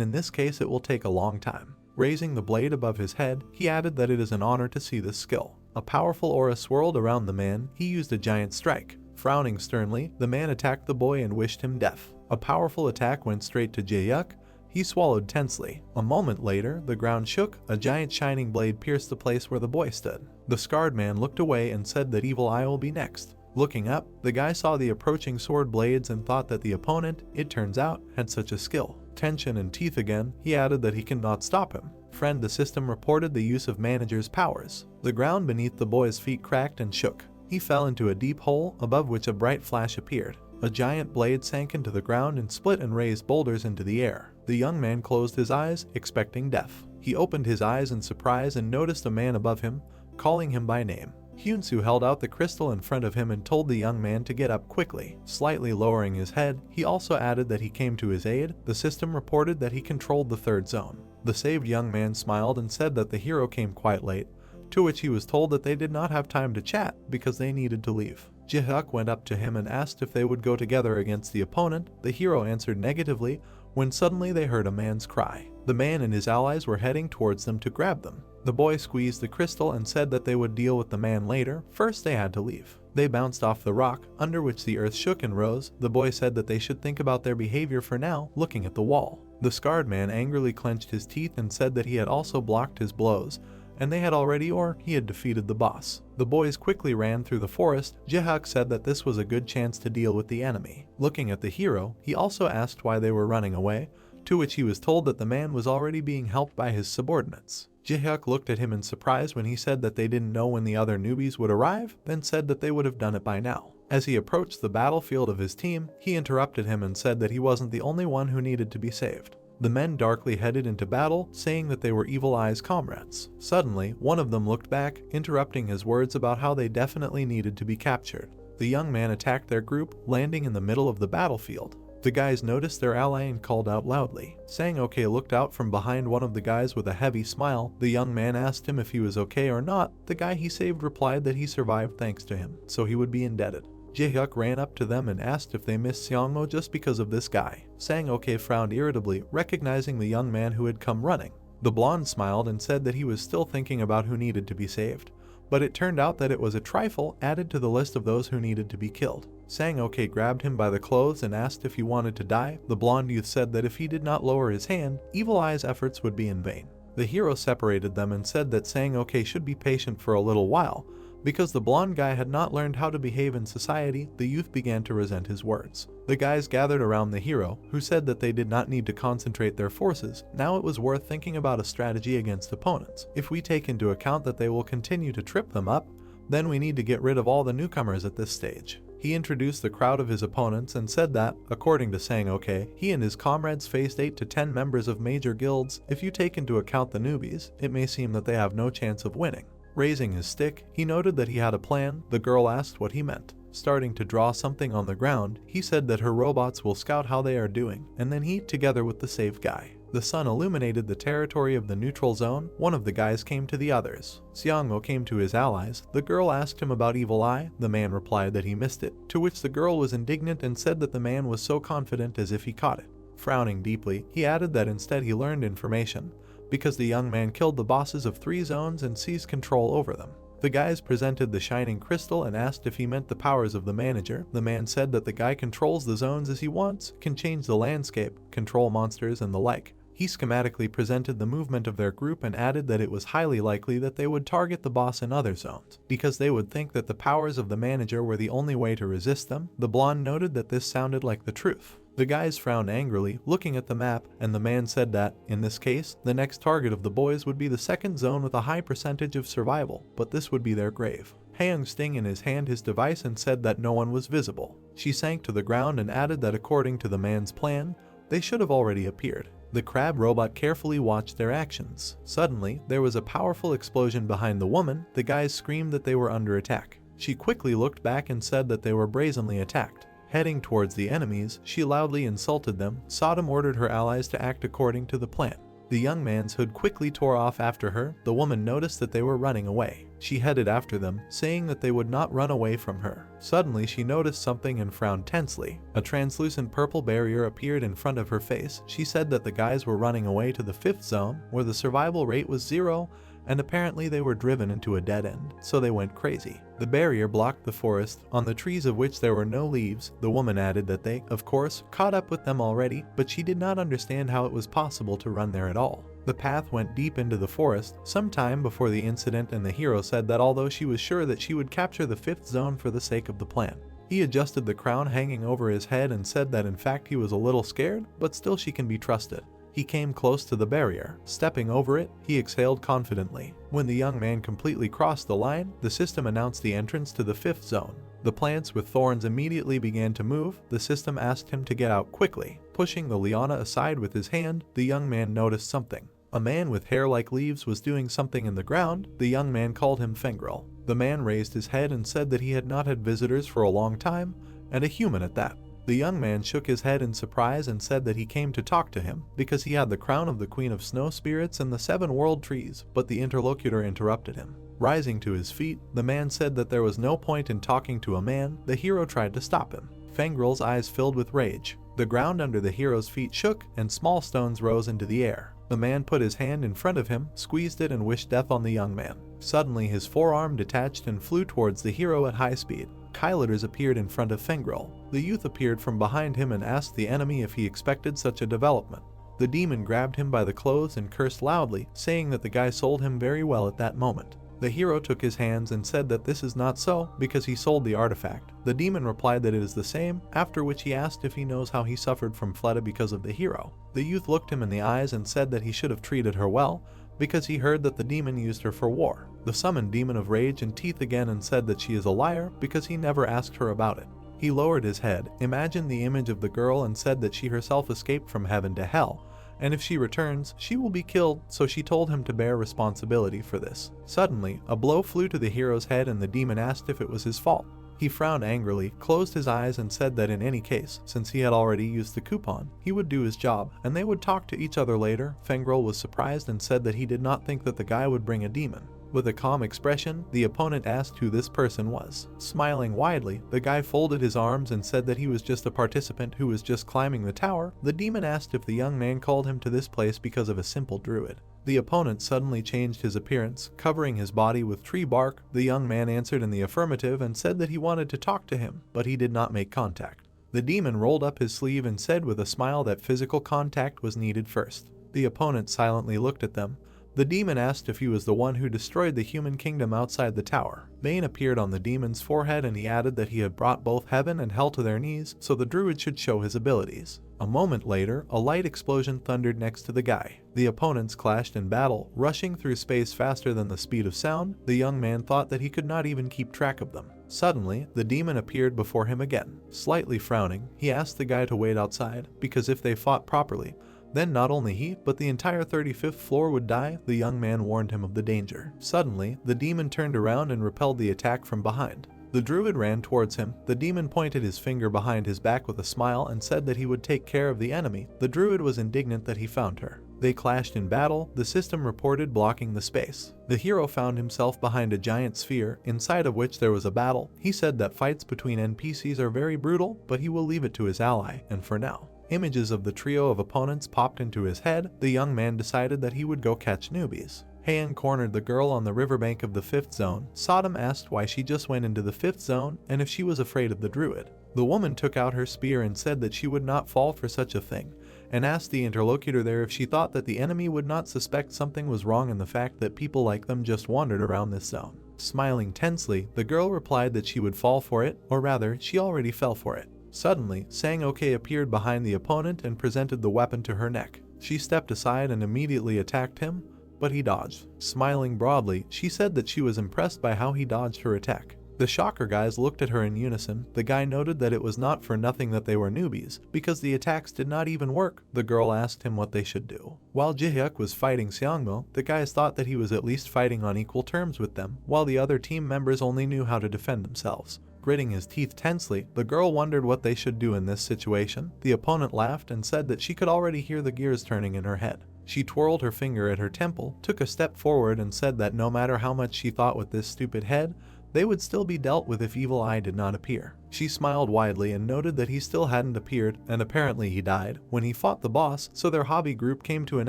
in this case it will take a long time. Raising the blade above his head, he added that it is an honor to see this skill. A powerful aura swirled around the man. He used a giant strike. Frowning sternly, the man attacked the boy and wished him death. A powerful attack went straight to Jaehyuk. He swallowed tensely. A moment later, the ground shook, a giant shining blade pierced the place where the boy stood. The scarred man looked away and said that Evil Eye will be next. Looking up, the guy saw the approaching sword blades and thought that the opponent, it turns out, had such a skill. Tension and teeth again, he added that he cannot stop him. Friend, the system reported the use of manager's powers. The ground beneath the boy's feet cracked and shook. He fell into a deep hole, above which a bright flash appeared. A giant blade sank into the ground and split and raised boulders into the air. The young man closed his eyes, expecting death. He opened his eyes in surprise and noticed a man above him, calling him by name. Hyunsu held out the crystal in front of him and told the young man to get up quickly. Slightly lowering his head, he also added that he came to his aid. The system reported that he controlled the third zone. The saved young man smiled and said that the hero came quite late, to which he was told that they did not have time to chat because they needed to leave. Jae-hyuk went up to him and asked if they would go together against the opponent. The hero answered negatively when suddenly they heard a man's cry. The man and his allies were heading towards them to grab them. The boy squeezed the crystal and said that they would deal with the man later. First they had to leave. They bounced off the rock, under which the earth shook and rose. The boy said that they should think about their behavior for now, looking at the wall. The scarred man angrily clenched his teeth and said that he had also blocked his blows, and they had already or he had defeated the boss. The boys quickly ran through the forest. Jae-hyuk said that this was a good chance to deal with the enemy. Looking at the hero, he also asked why they were running away, to which he was told that the man was already being helped by his subordinates. Jae-hyuk looked at him in surprise when he said that they didn't know when the other newbies would arrive, then said that they would have done it by now. As he approached the battlefield of his team, he interrupted him and said that he wasn't the only one who needed to be saved. The men darkly headed into battle, saying that they were Evil Eye's comrades. Suddenly, one of them looked back, interrupting his words about how they definitely needed to be captured. The young man attacked their group, landing in the middle of the battlefield. The guys noticed their ally and called out loudly. Sang Okay looked out from behind one of the guys with a heavy smile. The young man asked him if he was okay or not. The guy he saved replied that he survived thanks to him, so he would be indebted. Jae-hyuk ran up to them and asked if they missed Seong-ho just because of this guy. Sang Okay frowned irritably, recognizing the young man who had come running. The blonde smiled and said that he was still thinking about who needed to be saved, but it turned out that it was a trifle added to the list of those who needed to be killed. Sang Okay grabbed him by the clothes and asked if he wanted to die. The blonde youth said that if he did not lower his hand, Evil Eye's efforts would be in vain. The hero separated them and said that Sang Okay should be patient for a little while. Because the blonde guy had not learned how to behave in society, the youth began to resent his words. The guys gathered around the hero, who said that they did not need to concentrate their forces. Now it was worth thinking about a strategy against opponents. If we take into account that they will continue to trip them up, then we need to get rid of all the newcomers at this stage. He introduced the crowd of his opponents and said that, according to Sang Okay, he and his comrades faced 8 to 10 members of major guilds. If you take into account the newbies, it may seem that they have no chance of winning. Raising his stick, he noted that he had a plan. The girl asked what he meant. Starting to draw something on the ground, he said that her robots will scout how they are doing, and then he, together with the saved guy. The sun illuminated the territory of the neutral zone. One of the guys came to the others. Seong-ho came to his allies. The girl asked him about Evil Eye. The man replied that he missed it, to which the girl was indignant and said that the man was so confident as if he caught it. Frowning deeply, he added that instead he learned information, because the young man killed the bosses of 3 zones and seized control over them. The guys presented the shining crystal and asked if he meant the powers of the manager. The man said that the guy controls the zones as he wants, can change the landscape, control monsters and the like. He schematically presented the movement of their group and added that it was highly likely that they would target the boss in other zones, because they would think that the powers of the manager were the only way to resist them. The blonde noted that this sounded like the truth. The guys frowned angrily, looking at the map, and the man said that, in this case, the next target of the boys would be the second zone with a high percentage of survival, but this would be their grave. Haeyoung sting in his hand his device and said that no one was visible. She sank to the ground and added that according to the man's plan, they should have already appeared. The crab robot carefully watched their actions. Suddenly, there was a powerful explosion behind the woman. The guys screamed that they were under attack. She quickly looked back and said that they were brazenly attacked. Heading towards the enemies, she loudly insulted them. Sodom ordered her allies to act according to the plan. The young man's hood quickly tore off after her. The woman noticed that they were running away. She headed after them, saying that they would not run away from her. Suddenly, she noticed something and frowned tensely. A translucent purple barrier appeared in front of her face. She said that the guys were running away to the 5th zone, where the survival rate was 0, and apparently they were driven into a dead end, so they went crazy. The barrier blocked the forest, on the trees of which there were no leaves. The woman added that they, of course, caught up with them already, but she did not understand how it was possible to run there at all. The path went deep into the forest, some time before the incident, and the hero said that although she was sure that she would capture the 5th zone for the sake of the plan. He adjusted the crown hanging over his head and said that in fact he was a little scared, but still she can be trusted. He came close to the barrier. Stepping over it, he exhaled confidently. When the young man completely crossed the line, the system announced the entrance to the 5th zone. The plants with thorns immediately began to move. The system asked him to get out quickly. Pushing the liana aside with his hand, the young man noticed something. A man with hair like leaves was doing something in the ground. The young man called him Fengrel. The man raised his head and said that he had not had visitors for a long time, and a human at that. The young man shook his head in surprise and said that he came to talk to him because he had the crown of the Queen of Snow Spirits and the 7 world trees, but the interlocutor interrupted him. Rising to his feet, the man said that there was no point in talking to a man. The hero tried to stop him. Fengrel's eyes filled with rage. The ground under the hero's feet shook, and small stones rose into the air. The man put his hand in front of him, squeezed it, and wished death on the young man. Suddenly his forearm detached and flew towards the hero at high speed. Kylotters appeared in front of Fengrel. The youth appeared from behind him and asked the enemy if he expected such a development. The demon grabbed him by the clothes and cursed loudly, saying that the guy sold him very well at that moment. The hero took his hands and said that this is not so, because he sold the artifact. The demon replied that it is the same, after which he asked if he knows how he suffered from Fleta because of the hero. The youth looked him in the eyes and said that he should have treated her well, because he heard that the demon used her for war. The summoned demon of rage and teeth again and said that she is a liar because he never asked her about it. He lowered his head, imagined the image of the girl, and said that she herself escaped from heaven to hell, and if she returns, she will be killed, so she told him to bear responsibility for this. Suddenly, a blow flew to the hero's head and the demon asked if it was his fault. He frowned angrily, closed his eyes, and said that in any case, since he had already used the coupon, he would do his job, and they would talk to each other later. Fengrel was surprised and said that he did not think that the guy would bring a demon. With a calm expression, the opponent asked who this person was. Smiling widely, the guy folded his arms and said that he was just a participant who was just climbing the tower. The demon asked if the young man called him to this place because of a simple druid. The opponent suddenly changed his appearance, covering his body with tree bark. The young man answered in the affirmative and said that he wanted to talk to him, but he did not make contact. The demon rolled up his sleeve and said with a smile that physical contact was needed first. The opponent silently looked at them. The demon asked if he was the one who destroyed the human kingdom outside the tower. Bane appeared on the demon's forehead and he added that he had brought both heaven and hell to their knees, so the druid should show his abilities. A moment later, a light explosion thundered next to the guy. The opponents clashed in battle, rushing through space faster than the speed of sound. The young man thought that he could not even keep track of them. Suddenly, the demon appeared before him again. Slightly frowning, he asked the guy to wait outside, because if they fought properly, then not only he, but the entire 35th floor would die. The young man warned him of the danger. Suddenly, the demon turned around and repelled the attack from behind. The druid ran towards him. The demon pointed his finger behind his back with a smile and said that he would take care of the enemy. The druid was indignant that he found her. They clashed in battle. The system reported blocking the space. The hero found himself behind a giant sphere, inside of which there was a battle. He said that fights between NPCs are very brutal, but he will leave it to his ally, and for now. Images of the trio of opponents popped into his head. The young man decided that he would go catch newbies. Heian cornered the girl on the riverbank of the 5th zone. Sodom asked why she just went into the 5th zone and if she was afraid of the druid. The woman took out her spear and said that she would not fall for such a thing, and asked the interlocutor there if she thought that the enemy would not suspect something was wrong in the fact that people like them just wandered around this zone. Smiling tensely, the girl replied that she would fall for it, or rather, she already fell for it. Suddenly, Sang-ok appeared behind the opponent and presented the weapon to her neck. She stepped aside and immediately attacked him, but he dodged. Smiling broadly, she said that she was impressed by how he dodged her attack. The shocker guys looked at her in unison. The guy noted that it was not for nothing that they were newbies, because the attacks did not even work. The girl asked him what they should do. While Jihyuk was fighting Seongmo, the guys thought that he was at least fighting on equal terms with them, while the other team members only knew how to defend themselves. Gritting his teeth tensely, the girl wondered what they should do in this situation. The opponent laughed and said that she could already hear the gears turning in her head. She twirled her finger at her temple, took a step forward and said that no matter how much she thought with this stupid head, they would still be dealt with if Evil Eye did not appear. She smiled widely and noted that he still hadn't appeared, and apparently he died when he fought the boss, so their hobby group came to an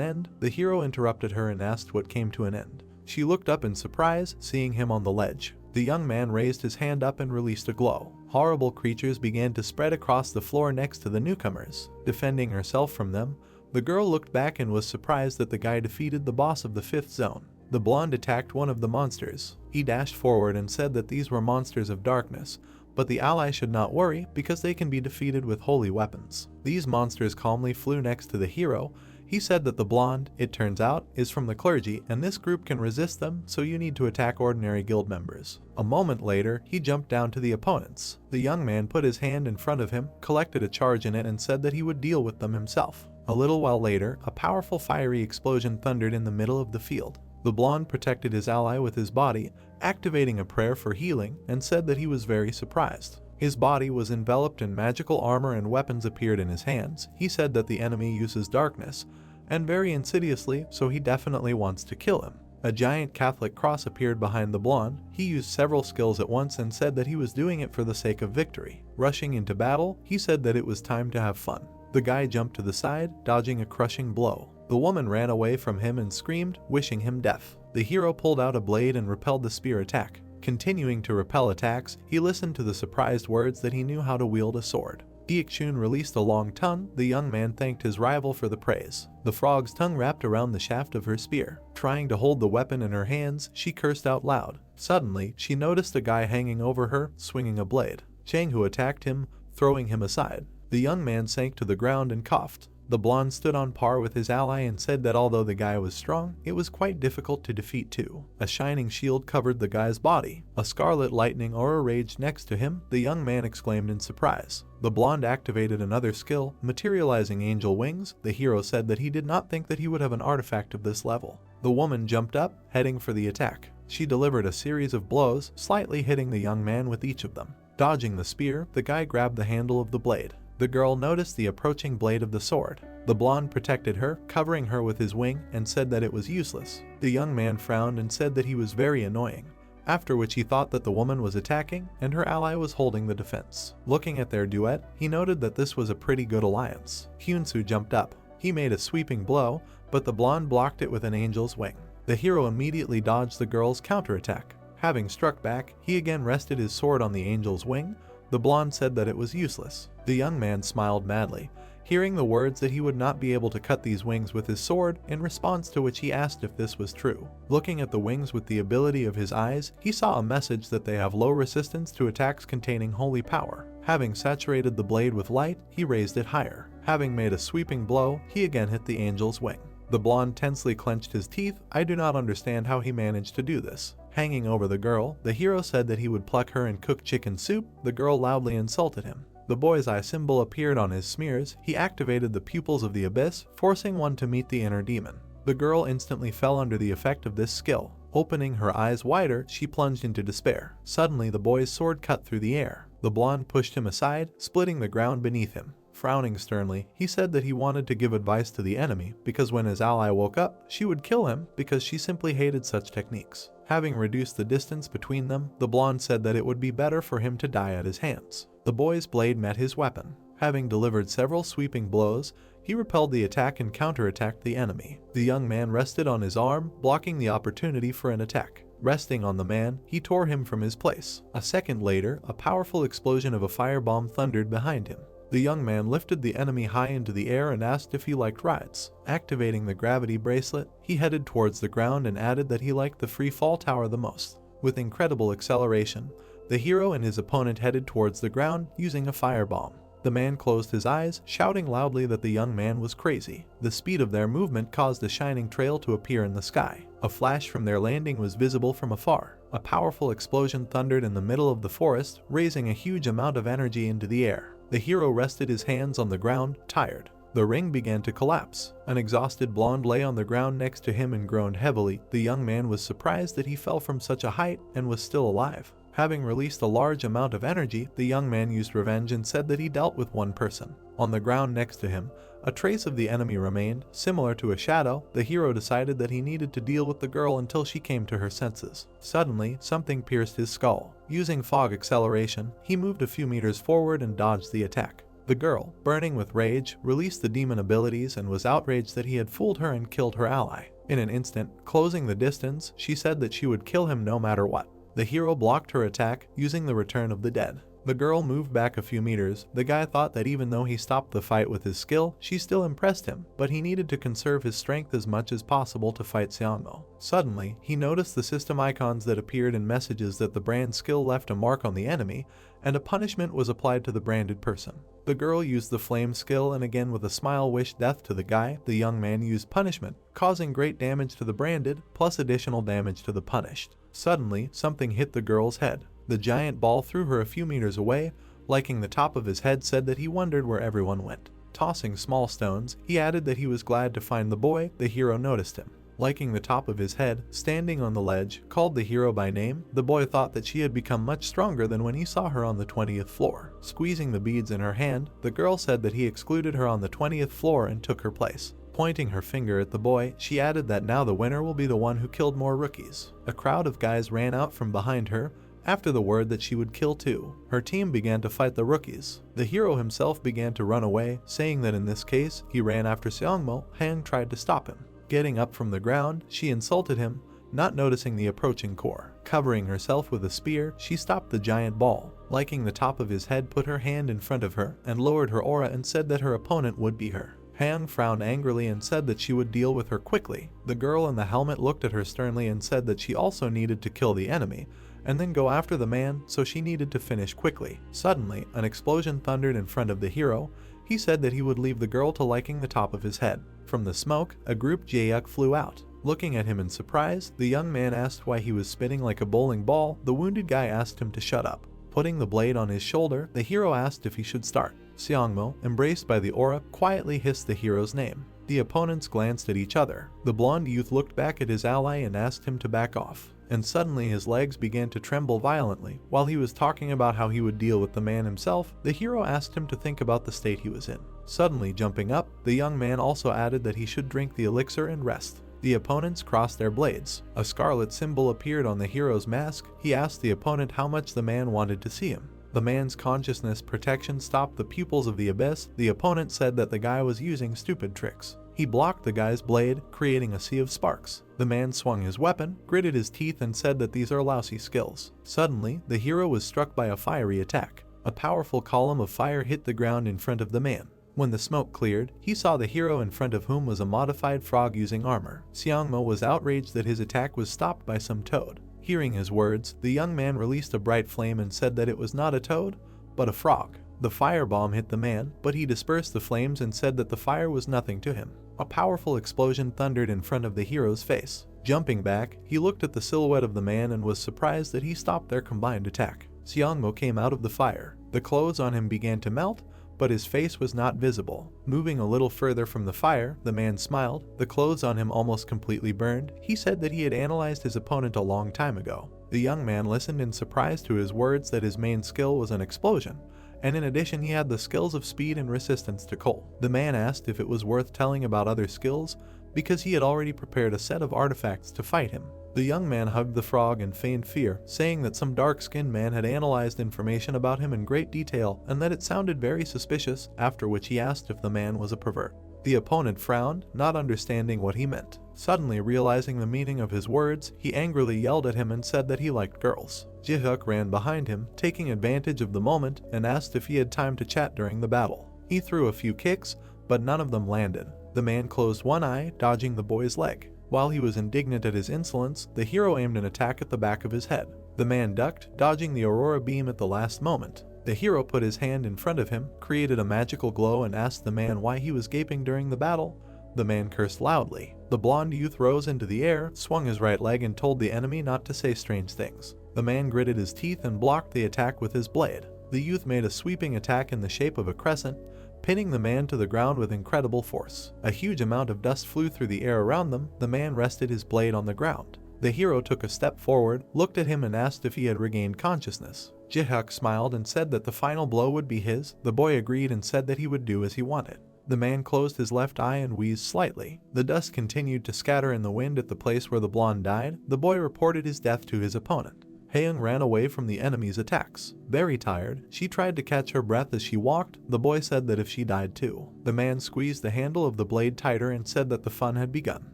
end. The hero interrupted her and asked what came to an end. She looked up in surprise, seeing him on the ledge. The young man raised his hand up and released a glow. Horrible creatures began to spread across the floor next to the newcomers. Defending herself from them, the girl looked back and was surprised that the guy defeated the boss of the 5th zone. The blonde attacked one of the monsters. He dashed forward and said that these were monsters of darkness, but the ally should not worry because they can be defeated with holy weapons. These monsters calmly flew next to the hero. He said that the blonde, it turns out, is from the clergy and this group can resist them, so you need to attack ordinary guild members. A moment later, he jumped down to the opponents. The young man put his hand in front of him, collected a charge in it and said that he would deal with them himself. A little while later, a powerful fiery explosion thundered in the middle of the field. The blonde protected his ally with his body, activating a prayer for healing, and said that he was very surprised. His body was enveloped in magical armor and weapons appeared in his hands. He said that the enemy uses darkness, and very insidiously, so he definitely wants to kill him. A giant Catholic cross appeared behind the blonde. He used several skills at once and said that he was doing it for the sake of victory. Rushing into battle, he said that it was time to have fun. The guy jumped to the side, dodging a crushing blow. The woman ran away from him and screamed, wishing him death. The hero pulled out a blade and repelled the spear attack. Continuing to repel attacks, he listened to the surprised words that he knew how to wield a sword. Diekshun released a long tongue. The young man thanked his rival for the praise. The frog's tongue wrapped around the shaft of her spear. Trying to hold the weapon in her hands, she cursed out loud. Suddenly, she noticed a guy hanging over her, swinging a blade. Changhu attacked him, throwing him aside. The young man sank to the ground and coughed. The blonde stood on par with his ally and said that although the guy was strong, it was quite difficult to defeat too. A shining shield covered the guy's body. A scarlet lightning aura raged next to him. The young man exclaimed in surprise. The blonde activated another skill, materializing angel wings. The hero said that he did not think that he would have an artifact of this level. The woman jumped up, heading for the attack. She delivered a series of blows, slightly hitting the young man with each of them. Dodging the spear, the guy grabbed the handle of the blade. The girl noticed the approaching blade of the sword. The blonde protected her, covering her with his wing, and said that it was useless. The young man frowned and said that he was very annoying, after which he thought that the woman was attacking and her ally was holding the defense. Looking at their duet, he noted that this was a pretty good alliance. Hyunsu jumped up. He made a sweeping blow, but the blonde blocked it with an angel's wing. The hero immediately dodged the girl's counterattack. Having struck back, he again rested his sword on the angel's wing. The blonde said that it was useless. The young man smiled madly, hearing the words that he would not be able to cut these wings with his sword, in response to which he asked if this was true. Looking at the wings with the ability of his eyes, he saw a message that they have low resistance to attacks containing holy power. Having saturated the blade with light, he raised it higher. Having made a sweeping blow, he again hit the angel's wing. The blonde tensely clenched his teeth. I do not understand how he managed to do this. Hanging over the girl, the hero said that he would pluck her and cook chicken soup. The girl loudly insulted him. The boy's eye symbol appeared on his smears. He activated the pupils of the abyss, forcing one to meet the inner demon. The girl instantly fell under the effect of this skill. Opening her eyes wider, she plunged into despair. Suddenly, the boy's sword cut through the air. The blonde pushed him aside, splitting the ground beneath him. Frowning sternly, he said that he wanted to give advice to the enemy, because when his ally woke up, she would kill him because she simply hated such techniques. Having reduced the distance between them, the blonde said that it would be better for him to die at his hands. The boy's blade met his weapon. Having delivered several sweeping blows, he repelled the attack and counterattacked the enemy. The young man rested on his arm, blocking the opportunity for an attack. Resting on the man, he tore him from his place. A second later, a powerful explosion of a firebomb thundered behind him. The young man lifted the enemy high into the air and asked if he liked rides. Activating the gravity bracelet, he headed towards the ground and added that he liked the free fall tower the most. With incredible acceleration, the hero and his opponent headed towards the ground using a firebomb. The man closed his eyes, shouting loudly that the young man was crazy. The speed of their movement caused a shining trail to appear in the sky. A flash from their landing was visible from afar. A powerful explosion thundered in the middle of the forest, raising a huge amount of energy into the air. The hero rested his hands on the ground, tired. The ring began to collapse. An exhausted blonde lay on the ground next to him and groaned heavily. The young man was surprised that he fell from such a height and was still alive. Having released a large amount of energy, the young man used revenge and said that he dealt with one person. On the ground next to him, a trace of the enemy remained. Similar to a shadow, the hero decided that he needed to deal with the girl until she came to her senses. Suddenly, something pierced his skull. Using fog acceleration, he moved a few meters forward and dodged the attack. The girl, burning with rage, released the demon abilities and was outraged that he had fooled her and killed her ally. In an instant, closing the distance, she said that she would kill him no matter what. The hero blocked her attack using the Return of the Dead. The girl moved back a few meters. The guy thought that even though he stopped the fight with his skill, she still impressed him, but he needed to conserve his strength as much as possible to fight Seongmo. Suddenly, he noticed the system icons that appeared in messages that the brand skill left a mark on the enemy, and a punishment was applied to the branded person. The girl used the flame skill and again with a smile wished death to the guy. The young man used punishment, causing great damage to the branded, plus additional damage to the punished. Suddenly, something hit the girl's head. The giant ball threw her a few meters away. Liking the top of his head said that he wondered where everyone went. Tossing small stones, he added that he was glad to find the boy. The hero noticed him. Liking the top of his head, standing on the ledge, called the hero by name. The boy thought that she had become much stronger than when he saw her on the 20th floor. Squeezing the beads in her hand, the girl said that he excluded her on the 20th floor and took her place. Pointing her finger at the boy, she added that now the winner will be the one who killed more rookies. A crowd of guys ran out from behind her after the word that she would kill two. Her team began to fight the rookies. The hero himself began to run away, saying that in this case, he ran after Seongmo. Hang tried to stop him. Getting up from the ground, she insulted him, not noticing the approaching core. Covering herself with a spear, she stopped the giant ball. Liking the top of his head, put her hand in front of her and lowered her aura and said that her opponent would be her. Han frowned angrily and said that she would deal with her quickly. The girl in the helmet looked at her sternly and said that she also needed to kill the enemy and then go after the man, so she needed to finish quickly. Suddenly, an explosion thundered in front of the hero. He said that he would leave the girl to liking the top of his head. From the smoke, a group Jaeuk flew out. Looking at him in surprise, the young man asked why he was spinning like a bowling ball. The wounded guy asked him to shut up. Putting the blade on his shoulder, the hero asked if he should start. Seongmo, embraced by the aura, quietly hissed the hero's name. The opponents glanced at each other. The blonde youth looked back at his ally and asked him to back off. And suddenly his legs began to tremble violently. While he was talking about how he would deal with the man himself, the hero asked him to think about the state he was in. Suddenly jumping up, the young man also added that he should drink the elixir and rest. The opponents crossed their blades. A scarlet symbol appeared on the hero's mask. He asked the opponent how much the man wanted to see him. The man's consciousness protection stopped the pupils of the abyss. The opponent said that the guy was using stupid tricks. He blocked the guy's blade, creating a sea of sparks. The man swung his weapon, gritted his teeth and said that these are lousy skills. Suddenly, the hero was struck by a fiery attack. A powerful column of fire hit the ground in front of the man. When the smoke cleared, he saw the hero in front of whom was a modified frog using armor. Seongmo was outraged that his attack was stopped by some toad. Hearing his words, the young man released a bright flame and said that it was not a toad, but a frog. The firebomb hit the man, but he dispersed the flames and said that the fire was nothing to him. A powerful explosion thundered in front of the hero's face. Jumping back, he looked at the silhouette of the man and was surprised that he stopped their combined attack. Seongmo came out of the fire. The clothes on him began to melt, but his face was not visible. Moving a little further from the fire, the man smiled. The clothes on him almost completely burned. He said that he had analyzed his opponent a long time ago. The young man listened in surprise to his words that his main skill was an explosion, and in addition he had the skills of speed and resistance to cold. The man asked if it was worth telling about other skills, because he had already prepared a set of artifacts to fight him. The young man hugged the frog and feigned fear, saying that some dark-skinned man had analyzed information about him in great detail and that it sounded very suspicious, after which he asked if the man was a pervert. The opponent frowned, not understanding what he meant. Suddenly realizing the meaning of his words, he angrily yelled at him and said that he liked girls. Jaeuk ran behind him, taking advantage of the moment, and asked if he had time to chat during the battle. He threw a few kicks, but none of them landed. The man closed one eye, dodging the boy's leg. While he was indignant at his insolence, the hero aimed an attack at the back of his head. The man ducked, dodging the aurora beam at the last moment. The hero put his hand in front of him, created a magical glow and asked the man why he was gaping during the battle. The man cursed loudly. The blonde youth rose into the air, swung his right leg and told the enemy not to say strange things. The man gritted his teeth and blocked the attack with his blade. The youth made a sweeping attack in the shape of a crescent, pinning the man to the ground with incredible force. A huge amount of dust flew through the air around them. The man rested his blade on the ground. The hero took a step forward, looked at him and asked if he had regained consciousness. Jaeuk smiled and said that the final blow would be his. The boy agreed and said that he would do as he wanted. The man closed his left eye and wheezed slightly. The dust continued to scatter in the wind at the place where the blonde died. The boy reported his death to his opponent. Haeyoung ran away from the enemy's attacks. Very tired, she tried to catch her breath as she walked. The boy said that if she died too. The man squeezed the handle of the blade tighter and said that the fun had begun.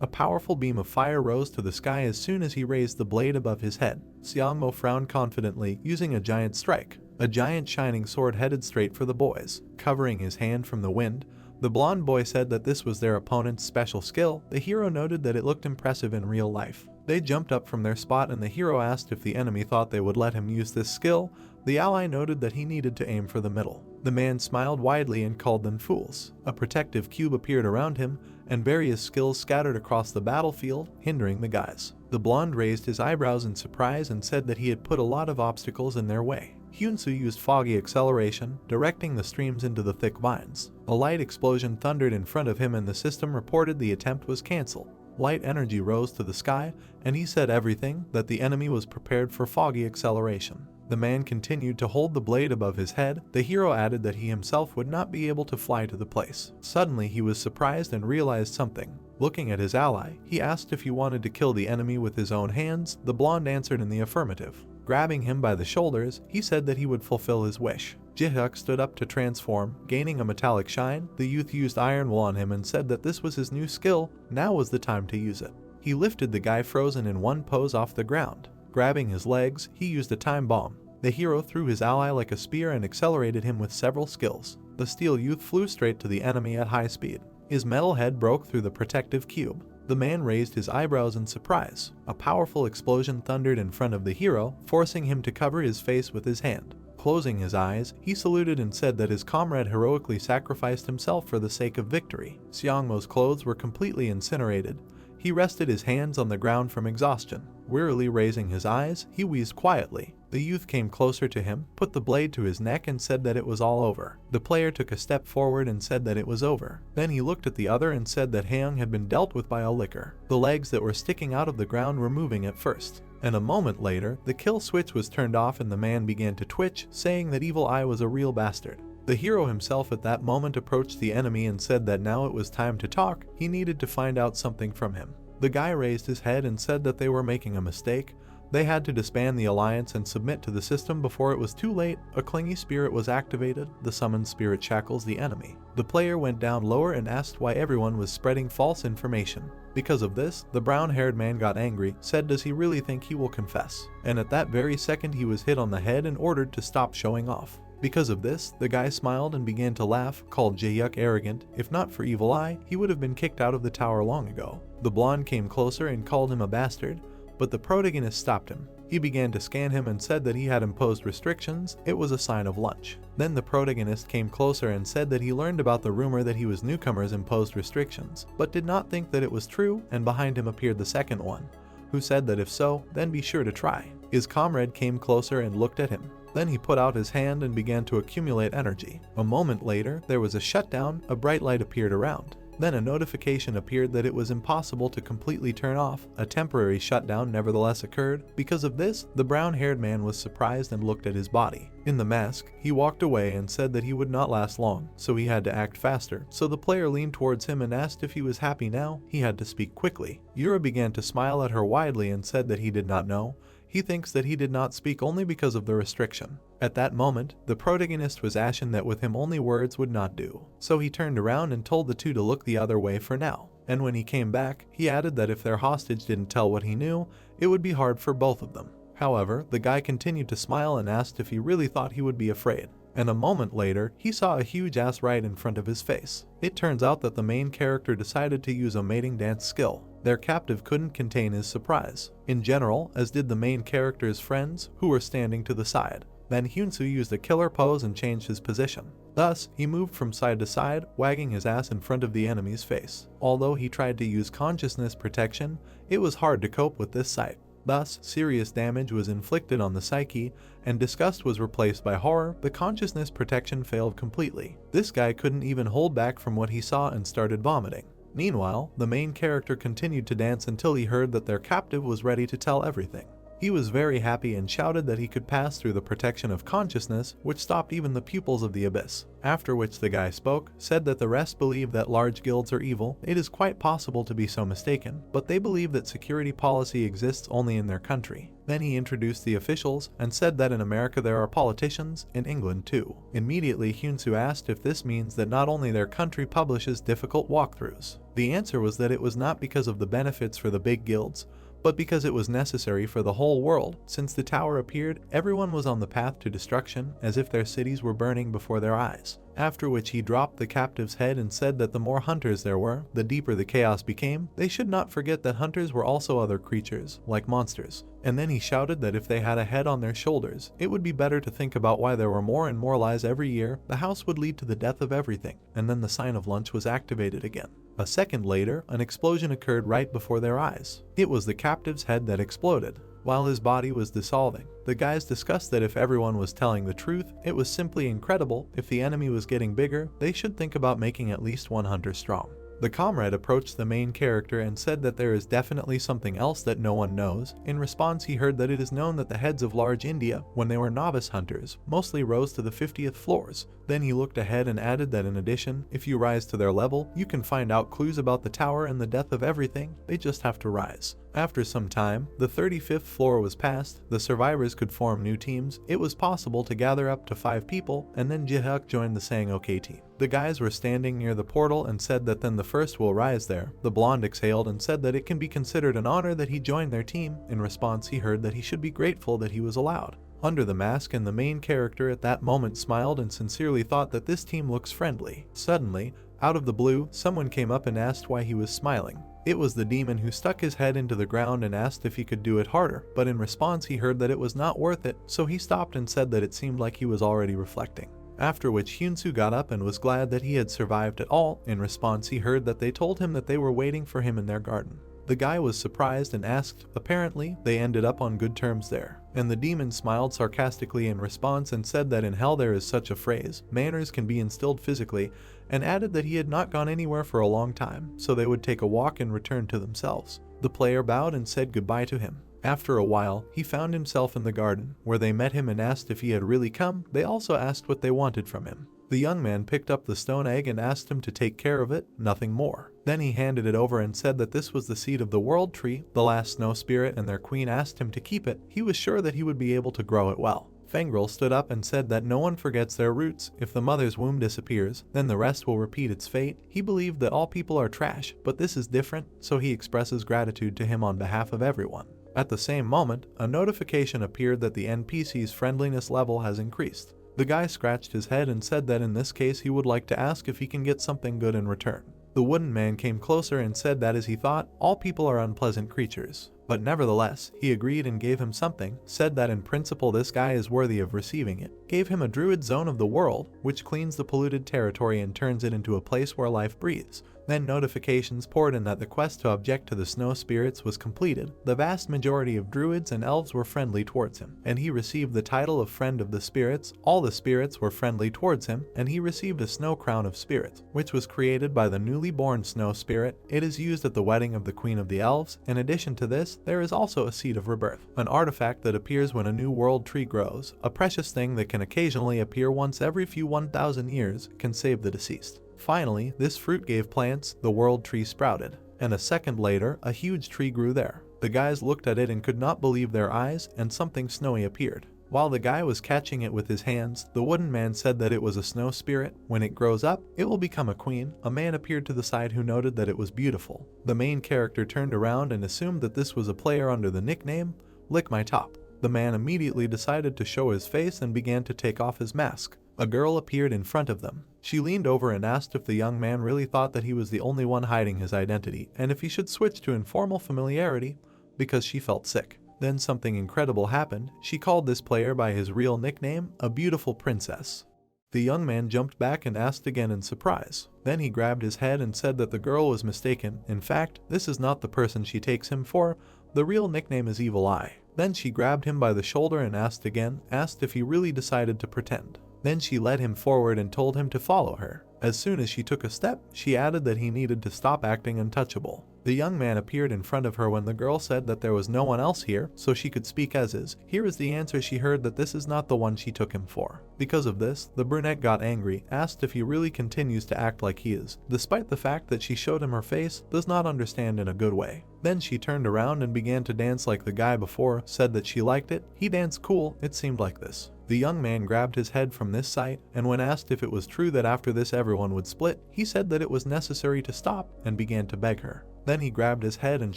A powerful beam of fire rose to the sky as soon as he raised the blade above his head. Seongmo frowned confidently, using a giant strike. A giant shining sword headed straight for the boys, covering his hand from the wind. The blonde boy said that this was their opponent's special skill. The hero noted that it looked impressive in real life. They jumped up from their spot and the hero asked if the enemy thought they would let him use this skill. The ally noted that he needed to aim for the middle. The man smiled widely and called them fools. A protective cube appeared around him, and various skills scattered across the battlefield, hindering the guys. The blonde raised his eyebrows in surprise and said that he had put a lot of obstacles in their way. Hyunsu used foggy acceleration, directing the streams into the thick vines. A light explosion thundered in front of him and the system reported the attempt was cancelled. Light energy rose to the sky, and he said everything that the enemy was prepared for foggy acceleration. The man continued to hold the blade above his head. The hero added that he himself would not be able to fly to the place. Suddenly he was surprised and realized something. Looking at his ally, he asked if he wanted to kill the enemy with his own hands. The blonde answered in the affirmative. Grabbing him by the shoulders, he said that he would fulfill his wish. Jihyuk stood up to transform, gaining a metallic shine. The youth used iron wool on him and said that this was his new skill. Now was the time to use it. He lifted the guy frozen in one pose off the ground. Grabbing his legs, he used a time bomb. The hero threw his ally like a spear and accelerated him with several skills. The steel youth flew straight to the enemy at high speed. His metal head broke through the protective cube. The man raised his eyebrows in surprise. A powerful explosion thundered in front of the hero, forcing him to cover his face with his hand. Closing his eyes, he saluted and said that his comrade heroically sacrificed himself for the sake of victory. Seongmo's clothes were completely incinerated. He rested his hands on the ground from exhaustion. Wearily raising his eyes, he wheezed quietly. The youth came closer to him, put the blade to his neck and said that it was all over. The player took a step forward and said that it was over. Then he looked at the other and said that Haeyoung had been dealt with by a licker. The legs that were sticking out of the ground were moving at first. And a moment later, the kill switch was turned off and the man began to twitch, saying that Evil Eye was a real bastard. The hero himself at that moment approached the enemy and said that now it was time to talk. He needed to find out something from him. The guy raised his head and said that they were making a mistake. They had to disband the alliance and submit to the system before it was too late. A clingy spirit was activated. The summoned spirit shackles the enemy. The player went down lower and asked why everyone was spreading false information. Because of this, the brown-haired man got angry, said does he really think he will confess? And at that very second he was hit on the head and ordered to stop showing off. Because of this, the guy smiled and began to laugh, called Jaehyuk arrogant. If not for Evil Eye, he would have been kicked out of the tower long ago. The blonde came closer and called him a bastard, but the protagonist stopped him. He began to scan him and said that he had imposed restrictions. It was a sign of lunch. Then the protagonist came closer and said that he learned about the rumor that he was newcomers imposed restrictions, but did not think that it was true, and behind him appeared the second one, who said that if so, then be sure to try. His comrade came closer and looked at him. Then he put out his hand and began to accumulate energy. A moment later, there was a shutdown. A bright light appeared around. Then a notification appeared that it was impossible to completely turn off. A temporary shutdown nevertheless occurred. Because of this, the brown-haired man was surprised and looked at his body. In the mask, he walked away and said that he would not last long, so he had to act faster. So the player leaned towards him and asked if he was happy now. He had to speak quickly. Yura began to smile at her widely and said that he did not know. He thinks that he did not speak only because of the restriction. At that moment, the protagonist was ashen that with him only words would not do. So he turned around and told the two to look the other way for now. And when he came back, he added that if their hostage didn't tell what he knew, it would be hard for both of them. However, the guy continued to smile and asked if he really thought he would be afraid. And a moment later, he saw a huge ass right in front of his face. It turns out that the main character decided to use a mating dance skill. Their captive couldn't contain his surprise. In general, as did the main character's friends, who were standing to the side. Then Hyunsu used a killer pose and changed his position. Thus, he moved from side to side, wagging his ass in front of the enemy's face. Although he tried to use consciousness protection, it was hard to cope with this sight. Thus, serious damage was inflicted on the psyche, and disgust was replaced by horror. The consciousness protection failed completely. This guy couldn't even hold back from what he saw and started vomiting. Meanwhile, the main character continued to dance until he heard that their captive was ready to tell everything. He was very happy and shouted that he could pass through the protection of consciousness, which stopped even the pupils of the abyss. After which the guy spoke, said that the rest believe that large guilds are evil. It is quite possible to be so mistaken, but they believe that security policy exists only in their country. Then he introduced the officials and said that in America there are politicians, in England too. Immediately Hyunsu asked if this means that not only their country publishes difficult walkthroughs. The answer was that it was not because of the benefits for the big guilds, but because it was necessary for the whole world. Since the tower appeared, everyone was on the path to destruction, as if their cities were burning before their eyes. After which he dropped the captive's head and said that the more hunters there were, the deeper the chaos became. They should not forget that hunters were also other creatures, like monsters. And then he shouted that if they had a head on their shoulders, it would be better to think about why there were more and more lies every year. The house would lead to the death of everything. And then the sign of lunch was activated again. A second later, an explosion occurred right before their eyes. It was the captive's head that exploded, while his body was dissolving. The guys discussed that if everyone was telling the truth, it was simply incredible. If the enemy was getting bigger, they should think about making at least one hunter strong. The comrade approached the main character and said that there is definitely something else that no one knows. In response, he heard that it is known that the heads of large India, when they were novice hunters, mostly rose to the 50th floors. Then he looked ahead and added that in addition, if you rise to their level, you can find out clues about the tower and the death of everything. They just have to rise. After some time, the 35th floor was passed. The survivors could form new teams. It was possible to gather up to 5 people, and then Jihuk joined the Sang OK team. The guys were standing near the portal and said that then the first will rise there. The blonde exhaled and said that it can be considered an honor that he joined their team. In response, he heard that he should be grateful that he was allowed. Under the mask, and the main character at that moment smiled and sincerely thought that this team looks friendly. Suddenly, out of the blue, someone came up and asked why he was smiling. It was the demon, who stuck his head into the ground and asked if he could do it harder, but in response he heard that it was not worth it, so he stopped and said that it seemed like he was already reflecting. After which Hyunsu got up and was glad that he had survived at all. In response, he heard that they told him that they were waiting for him in their garden. The guy was surprised and asked. Apparently, they ended up on good terms there. And the demon smiled sarcastically in response and said that in hell there is such a phrase, manners can be instilled physically, and added that he had not gone anywhere for a long time, so they would take a walk and return to themselves. The player bowed and said goodbye to him. After a while, he found himself in the garden, where they met him and asked if he had really come. They also asked what they wanted from him. The young man picked up the stone egg and asked him to take care of it, nothing more. Then he handed it over and said that this was the seed of the world tree. The last snow spirit and their queen asked him to keep it. He was sure that he would be able to grow it well. Fengrel stood up and said that no one forgets their roots. If the mother's womb disappears, then the rest will repeat its fate. He believed that all people are trash, but this is different, so he expresses gratitude to him on behalf of everyone. At the same moment, a notification appeared that the NPC's friendliness level has increased. The guy scratched his head and said that in this case he would like to ask if he can get something good in return. The wooden man came closer and said that as he thought, all people are unpleasant creatures. But nevertheless, he agreed and gave him something, said that in principle this guy is worthy of receiving it, gave him a druid zone of the world, which cleans the polluted territory and turns it into a place where life breathes. Then notifications poured in that the quest to object to the snow spirits was completed. The vast majority of druids and elves were friendly towards him, and he received the title of Friend of the Spirits. All the spirits were friendly towards him, and he received a snow crown of spirits, which was created by the newly born snow spirit. It is used at the wedding of the Queen of the Elves. In addition to this, there is also a seed of rebirth, an artifact that appears when a new world tree grows. A precious thing that can occasionally appear once every few 1,000 years, can save the deceased. Finally, this fruit gave plants. The world tree sprouted, and a second later, a huge tree grew there. The guys looked at it and could not believe their eyes, and something snowy appeared. While the guy was catching it with his hands, the wooden man said that it was a snow spirit. When it grows up, it will become a queen. A man appeared to the side who noted that it was beautiful. The main character turned around and assumed that this was a player under the nickname Lick My Top. The man immediately decided to show his face and began to take off his mask. A girl appeared in front of them. She leaned over and asked if the young man really thought that he was the only one hiding his identity, and if he should switch to informal familiarity, because she felt sick. Then something incredible happened. She called this player by his real nickname, a beautiful princess. The young man jumped back and asked again in surprise. Then he grabbed his head and said that the girl was mistaken. In fact, this is not the person she takes him for. The real nickname is Evil Eye. Then she grabbed him by the shoulder and asked if he really decided to pretend. Then she led him forward and told him to follow her. As soon as she took a step, she added that he needed to stop acting untouchable. The young man appeared in front of her when the girl said that there was no one else here, so she could speak as is. Here is the answer. She heard that this is not the one she took him for. Because of this, the brunette got angry, asked if he really continues to act like he is, despite the fact that she showed him her face, does not understand in a good way. Then she turned around and began to dance like the guy before, said that she liked it. He danced cool, it seemed like this. The young man grabbed his head from this sight, and when asked if it was true that after this everyone would split, he said that it was necessary to stop and began to beg her. Then he grabbed his head and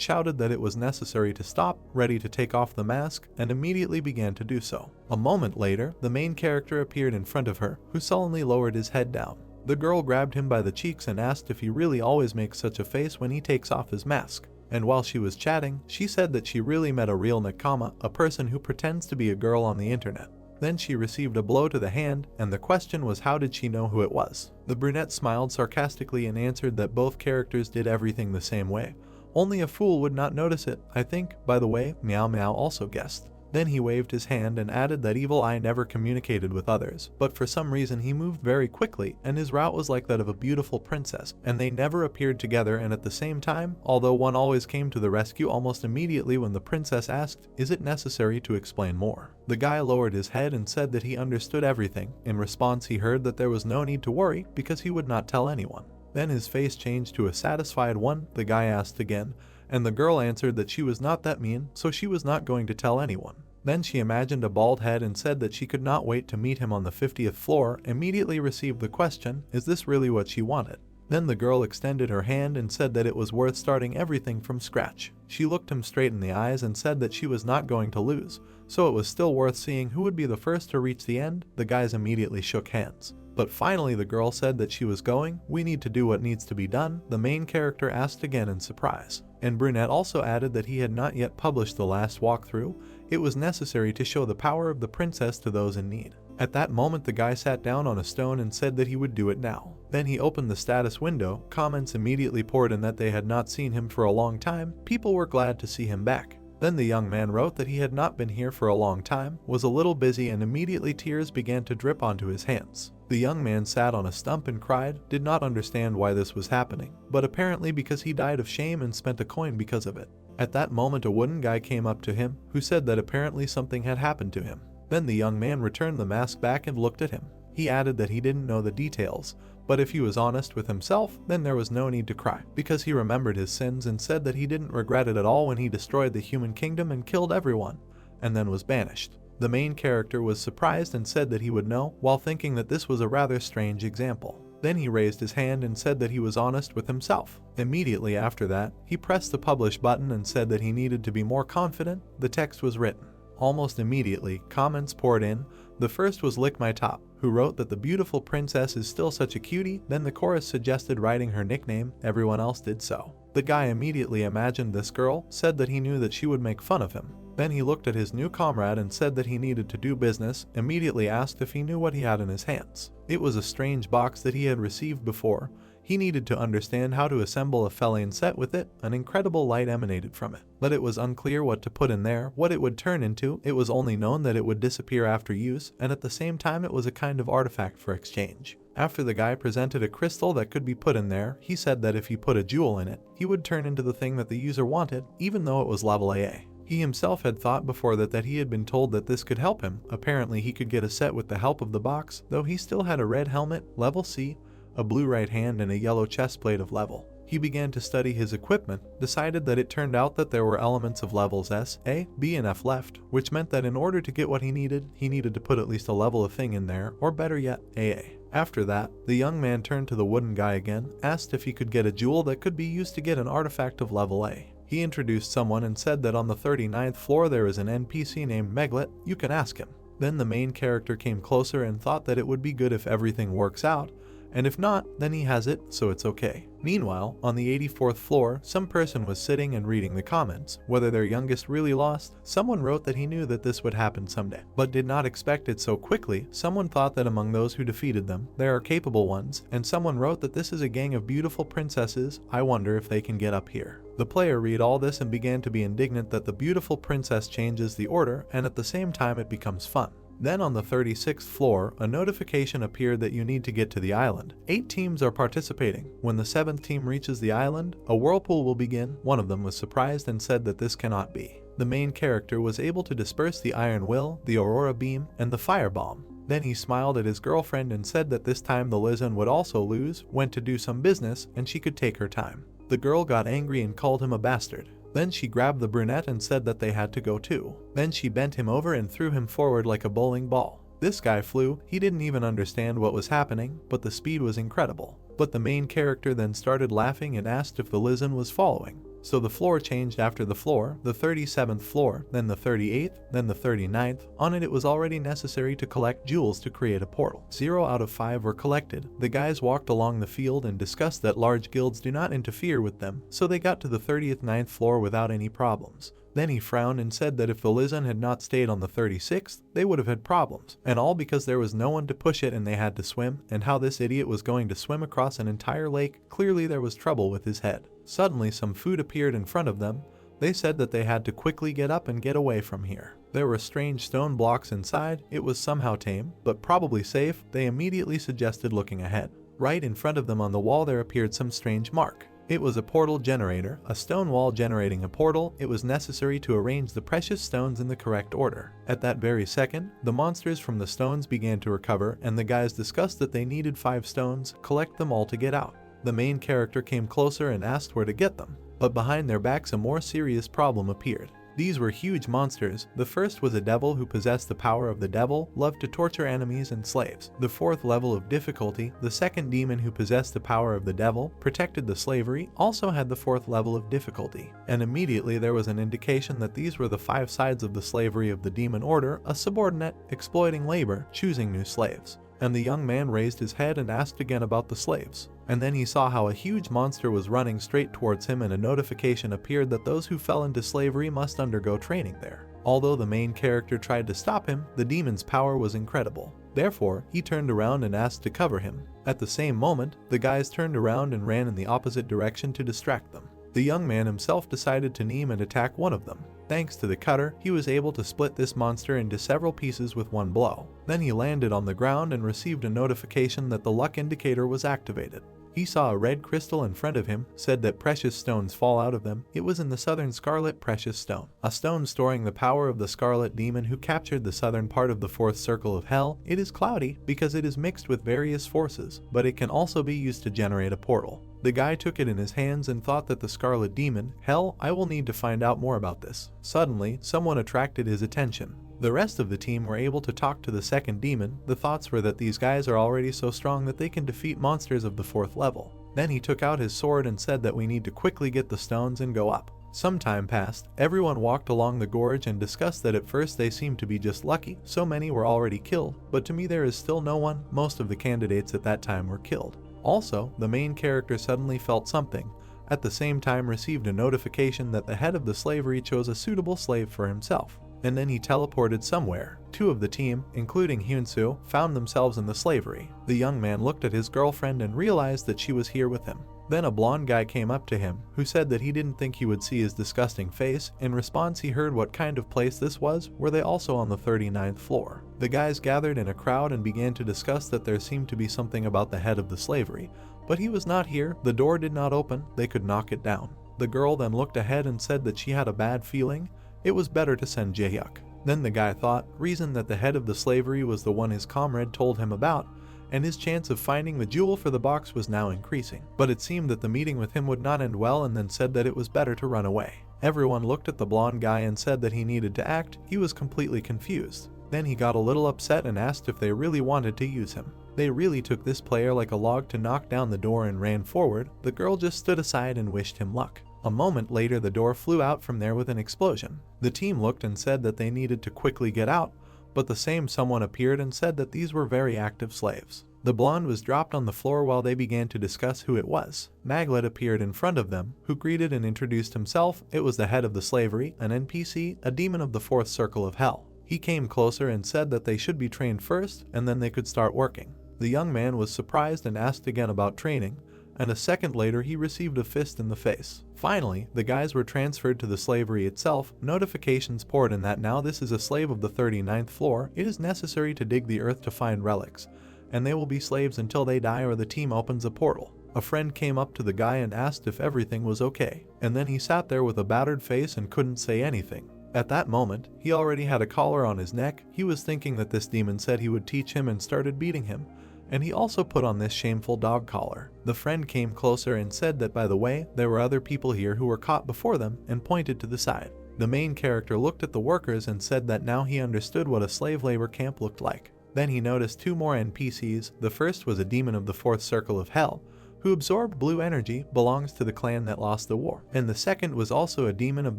shouted that it was necessary to stop, ready to take off the mask, and immediately began to do so. A moment later, the main character appeared in front of her, who sullenly lowered his head down. The girl grabbed him by the cheeks and asked if he really always makes such a face when he takes off his mask. And while she was chatting, she said that she really met a real nakama, a person who pretends to be a girl on the internet. Then she received a blow to the hand, and the question was how did she know who it was? The brunette smiled sarcastically and answered that both characters did everything the same way. Only a fool would not notice it, I think. By the way, Meow Meow also guessed. Then he waved his hand and added that Evil Eye never communicated with others, but for some reason he moved very quickly, and his route was like that of a beautiful princess, and they never appeared together and at the same time, although one always came to the rescue almost immediately when the princess asked, "Is it necessary to explain more?" The guy lowered his head and said that he understood everything. In response, he heard that there was no need to worry because he would not tell anyone. Then his face changed to a satisfied one. The guy asked again, and the girl answered that she was not that mean, so she was not going to tell anyone. Then she imagined a bald head and said that she could not wait to meet him on the 50th floor, immediately received the question, is this really what she wanted? Then the girl extended her hand and said that it was worth starting everything from scratch. She looked him straight in the eyes and said that she was not going to lose, so it was still worth seeing who would be the first to reach the end. The guys immediately shook hands. But finally the girl said that she was going. We need to do what needs to be done, the main character asked again in surprise. And Brunette also added that he had not yet published the last walkthrough. It was necessary to show the power of the princess to those in need. At that moment the guy sat down on a stone and said that he would do it now. Then he opened the status window. Comments immediately poured in that they had not seen him for a long time. People were glad to see him back. Then the young man wrote that he had not been here for a long time, was a little busy, and immediately tears began to drip onto his hands. The young man sat on a stump and cried, did not understand why this was happening, but apparently because he died of shame and spent a coin because of it. At that moment a wooden guy came up to him, who said that apparently something had happened to him. Then the young man returned the mask back and looked at him. He added that he didn't know the details, but if he was honest with himself, then there was no need to cry, because he remembered his sins and said that he didn't regret it at all when he destroyed the human kingdom and killed everyone, and then was banished. The main character was surprised and said that he would know, while thinking that this was a rather strange example. Then he raised his hand and said that he was honest with himself. Immediately after that, he pressed the publish button and said that he needed to be more confident. The text was written. Almost immediately, comments poured in. The first was Lick My Top, who wrote that the beautiful princess is still such a cutie. Then the chorus suggested writing her nickname. Everyone else did so. The guy immediately imagined this girl, said that he knew that she would make fun of him. Then he looked at his new comrade and said that he needed to do business, immediately asked if he knew what he had in his hands. It was a strange box that he had received before. He needed to understand how to assemble a fellaine set with it. An incredible light emanated from it, but it was unclear what to put in there, what it would turn into. It was only known that it would disappear after use, and at the same time it was a kind of artifact for exchange. After the guy presented a crystal that could be put in there, he said that if he put a jewel in it, he would turn into the thing that the user wanted, even though it was level AA. He himself had thought before that he had been told that this could help him. Apparently he could get a set with the help of the box, though he still had a red helmet, level C, a blue right hand, and a yellow chest plate of level. He began to study his equipment, decided that it turned out that there were elements of levels S, A, B, and F left, which meant that in order to get what he needed to put at least a level of thing in there, or better yet, AA. After that, the young man turned to the wooden guy again, asked if he could get a jewel that could be used to get an artifact of level A. He introduced someone and said that on the 39th floor there is an NPC named Meglet, you can ask him. Then the main character came closer and thought that it would be good if everything works out, and if not, then he has it, so it's okay. Meanwhile, on the 84th floor, some person was sitting and reading the comments. Whether their youngest really lost, someone wrote that he knew that this would happen someday, but did not expect it so quickly. Someone thought that among those who defeated them, there are capable ones, and someone wrote that this is a gang of beautiful princesses. I wonder if they can get up here. The player read all this and began to be indignant that the beautiful princess changes the order, and at the same time it becomes fun. Then on the 36th floor, a notification appeared that you need to get to the island. 8 teams are participating. When the 7th team reaches the island, a whirlpool will begin. One of them was surprised and said that this cannot be. The main character was able to disperse the Iron Will, the Aurora Beam, and the Firebomb. Then he smiled at his girlfriend and said that this time the Lizen would also lose, went to do some business, and she could take her time. The girl got angry and called him a bastard. Then she grabbed the brunette and said that they had to go too. Then she bent him over and threw him forward like a bowling ball. This guy flew. He didn't even understand what was happening, but the speed was incredible. But the main character then started laughing and asked if the Lizen was following. So the floor changed after the floor, the 37th floor, then the 38th, then the 39th. On it was already necessary to collect jewels to create a portal. 0 out of 5 were collected. The guys walked along the field and discussed that large guilds do not interfere with them, so they got to the 39th floor without any problems. Then he frowned and said that if the Lizen had not stayed on the 36th, they would have had problems, and all because there was no one to push it and they had to swim, and how this idiot was going to swim across an entire lake. Clearly there was trouble with his head. Suddenly some food appeared in front of them. They said that they had to quickly get up and get away from here. There were strange stone blocks inside. It was somehow tame, but probably safe. They immediately suggested looking ahead. Right in front of them on the wall there appeared some strange mark. It was a portal generator, a stone wall generating a portal. It was necessary to arrange the precious stones in the correct order. At that very second, the monsters from the stones began to recover, and the guys discussed that they needed 5 stones, collect them all to get out. The main character came closer and asked where to get them, but behind their backs a more serious problem appeared. These were huge monsters. The first was a devil who possessed the power of the devil, loved to torture enemies and slaves. The 4th level of difficulty, the second demon who possessed the power of the devil, protected the slavery, also had the 4th level of difficulty. And immediately there was an indication that these were the 5 sides of the slavery of the demon order, a subordinate, exploiting labor, choosing new slaves. And the young man raised his head and asked again about the slaves. And then he saw how a huge monster was running straight towards him, and a notification appeared that those who fell into slavery must undergo training there. Although the main character tried to stop him, the demon's power was incredible. Therefore, he turned around and asked to cover him. At the same moment, the guys turned around and ran in the opposite direction to distract them. The young man himself decided to kneel and attack one of them. Thanks to the cutter, he was able to split this monster into several pieces with one blow. Then he landed on the ground and received a notification that the luck indicator was activated. He saw a red crystal in front of him, said that precious stones fall out of them. It was in the southern scarlet precious stone, a stone storing the power of the scarlet demon who captured the southern part of the 4th circle of hell. It is cloudy because it is mixed with various forces, but it can also be used to generate a portal. The guy took it in his hands and thought that the scarlet demon, hell, I will need to find out more about this. Suddenly, someone attracted his attention. The rest of the team were able to talk to the second demon. The thoughts were that these guys are already so strong that they can defeat monsters of the 4th level. Then he took out his sword and said that we need to quickly get the stones and go up. Some time passed. Everyone walked along the gorge and discussed that at first they seemed to be just lucky. So many were already killed, but to me there is still no one. Most of the candidates at that time were killed. Also, the main character suddenly felt something. At the same time received a notification that the head of the slavery chose a suitable slave for himself. And then he teleported somewhere. 2 of the team, including Hyunsu, found themselves in the slavery. The young man looked at his girlfriend and realized that she was here with him. Then a blonde guy came up to him, who said that he didn't think he would see his disgusting face. In response he heard what kind of place this was. Were they also on the 39th floor? The guys gathered in a crowd and began to discuss that there seemed to be something about the head of the slavery. But he was not here. The door did not open. They could knock it down. The girl then looked ahead and said that she had a bad feeling. It was better to send Jaehyuk. Then the guy thought, reasoned that the head of the slavery was the one his comrade told him about, and his chance of finding the jewel for the box was now increasing. But it seemed that the meeting with him would not end well, and then said that it was better to run away. Everyone looked at the blonde guy and said that he needed to act. He was completely confused. Then he got a little upset and asked if they really wanted to use him. They really took this player like a log to knock down the door and ran forward. The girl just stood aside and wished him luck. A moment later the door flew out from there with an explosion. The team looked and said that they needed to quickly get out, but the same someone appeared and said that these were very active slaves. The blonde was dropped on the floor while they began to discuss who it was. Maglet appeared in front of them, who greeted and introduced himself. It was the head of the slavery, an NPC, a demon of the 4th circle of hell. He came closer and said that they should be trained first, and then they could start working. The young man was surprised and asked again about training. and a second later he received a fist in the face. Finally, the guys were transferred to the slavery itself. Notifications poured in that now this is a slave of the 39th floor. It is necessary to dig the earth to find relics, and they will be slaves until they die or the team opens a portal. A friend came up to the guy and asked if everything was okay, and then he sat there with a battered face and couldn't say anything. At that moment, he already had a collar on his neck. He was thinking that this demon said he would teach him and started beating him, and he also put on this shameful dog collar. The friend came closer and said that by the way, there were other people here who were caught before them and pointed to the side. The main character looked at the workers and said that now he understood what a slave labor camp looked like. Then he noticed two more NPCs. The first was a demon of the fourth circle of hell, who absorbed blue energy, belongs to the clan that lost the war. And the second was also a demon of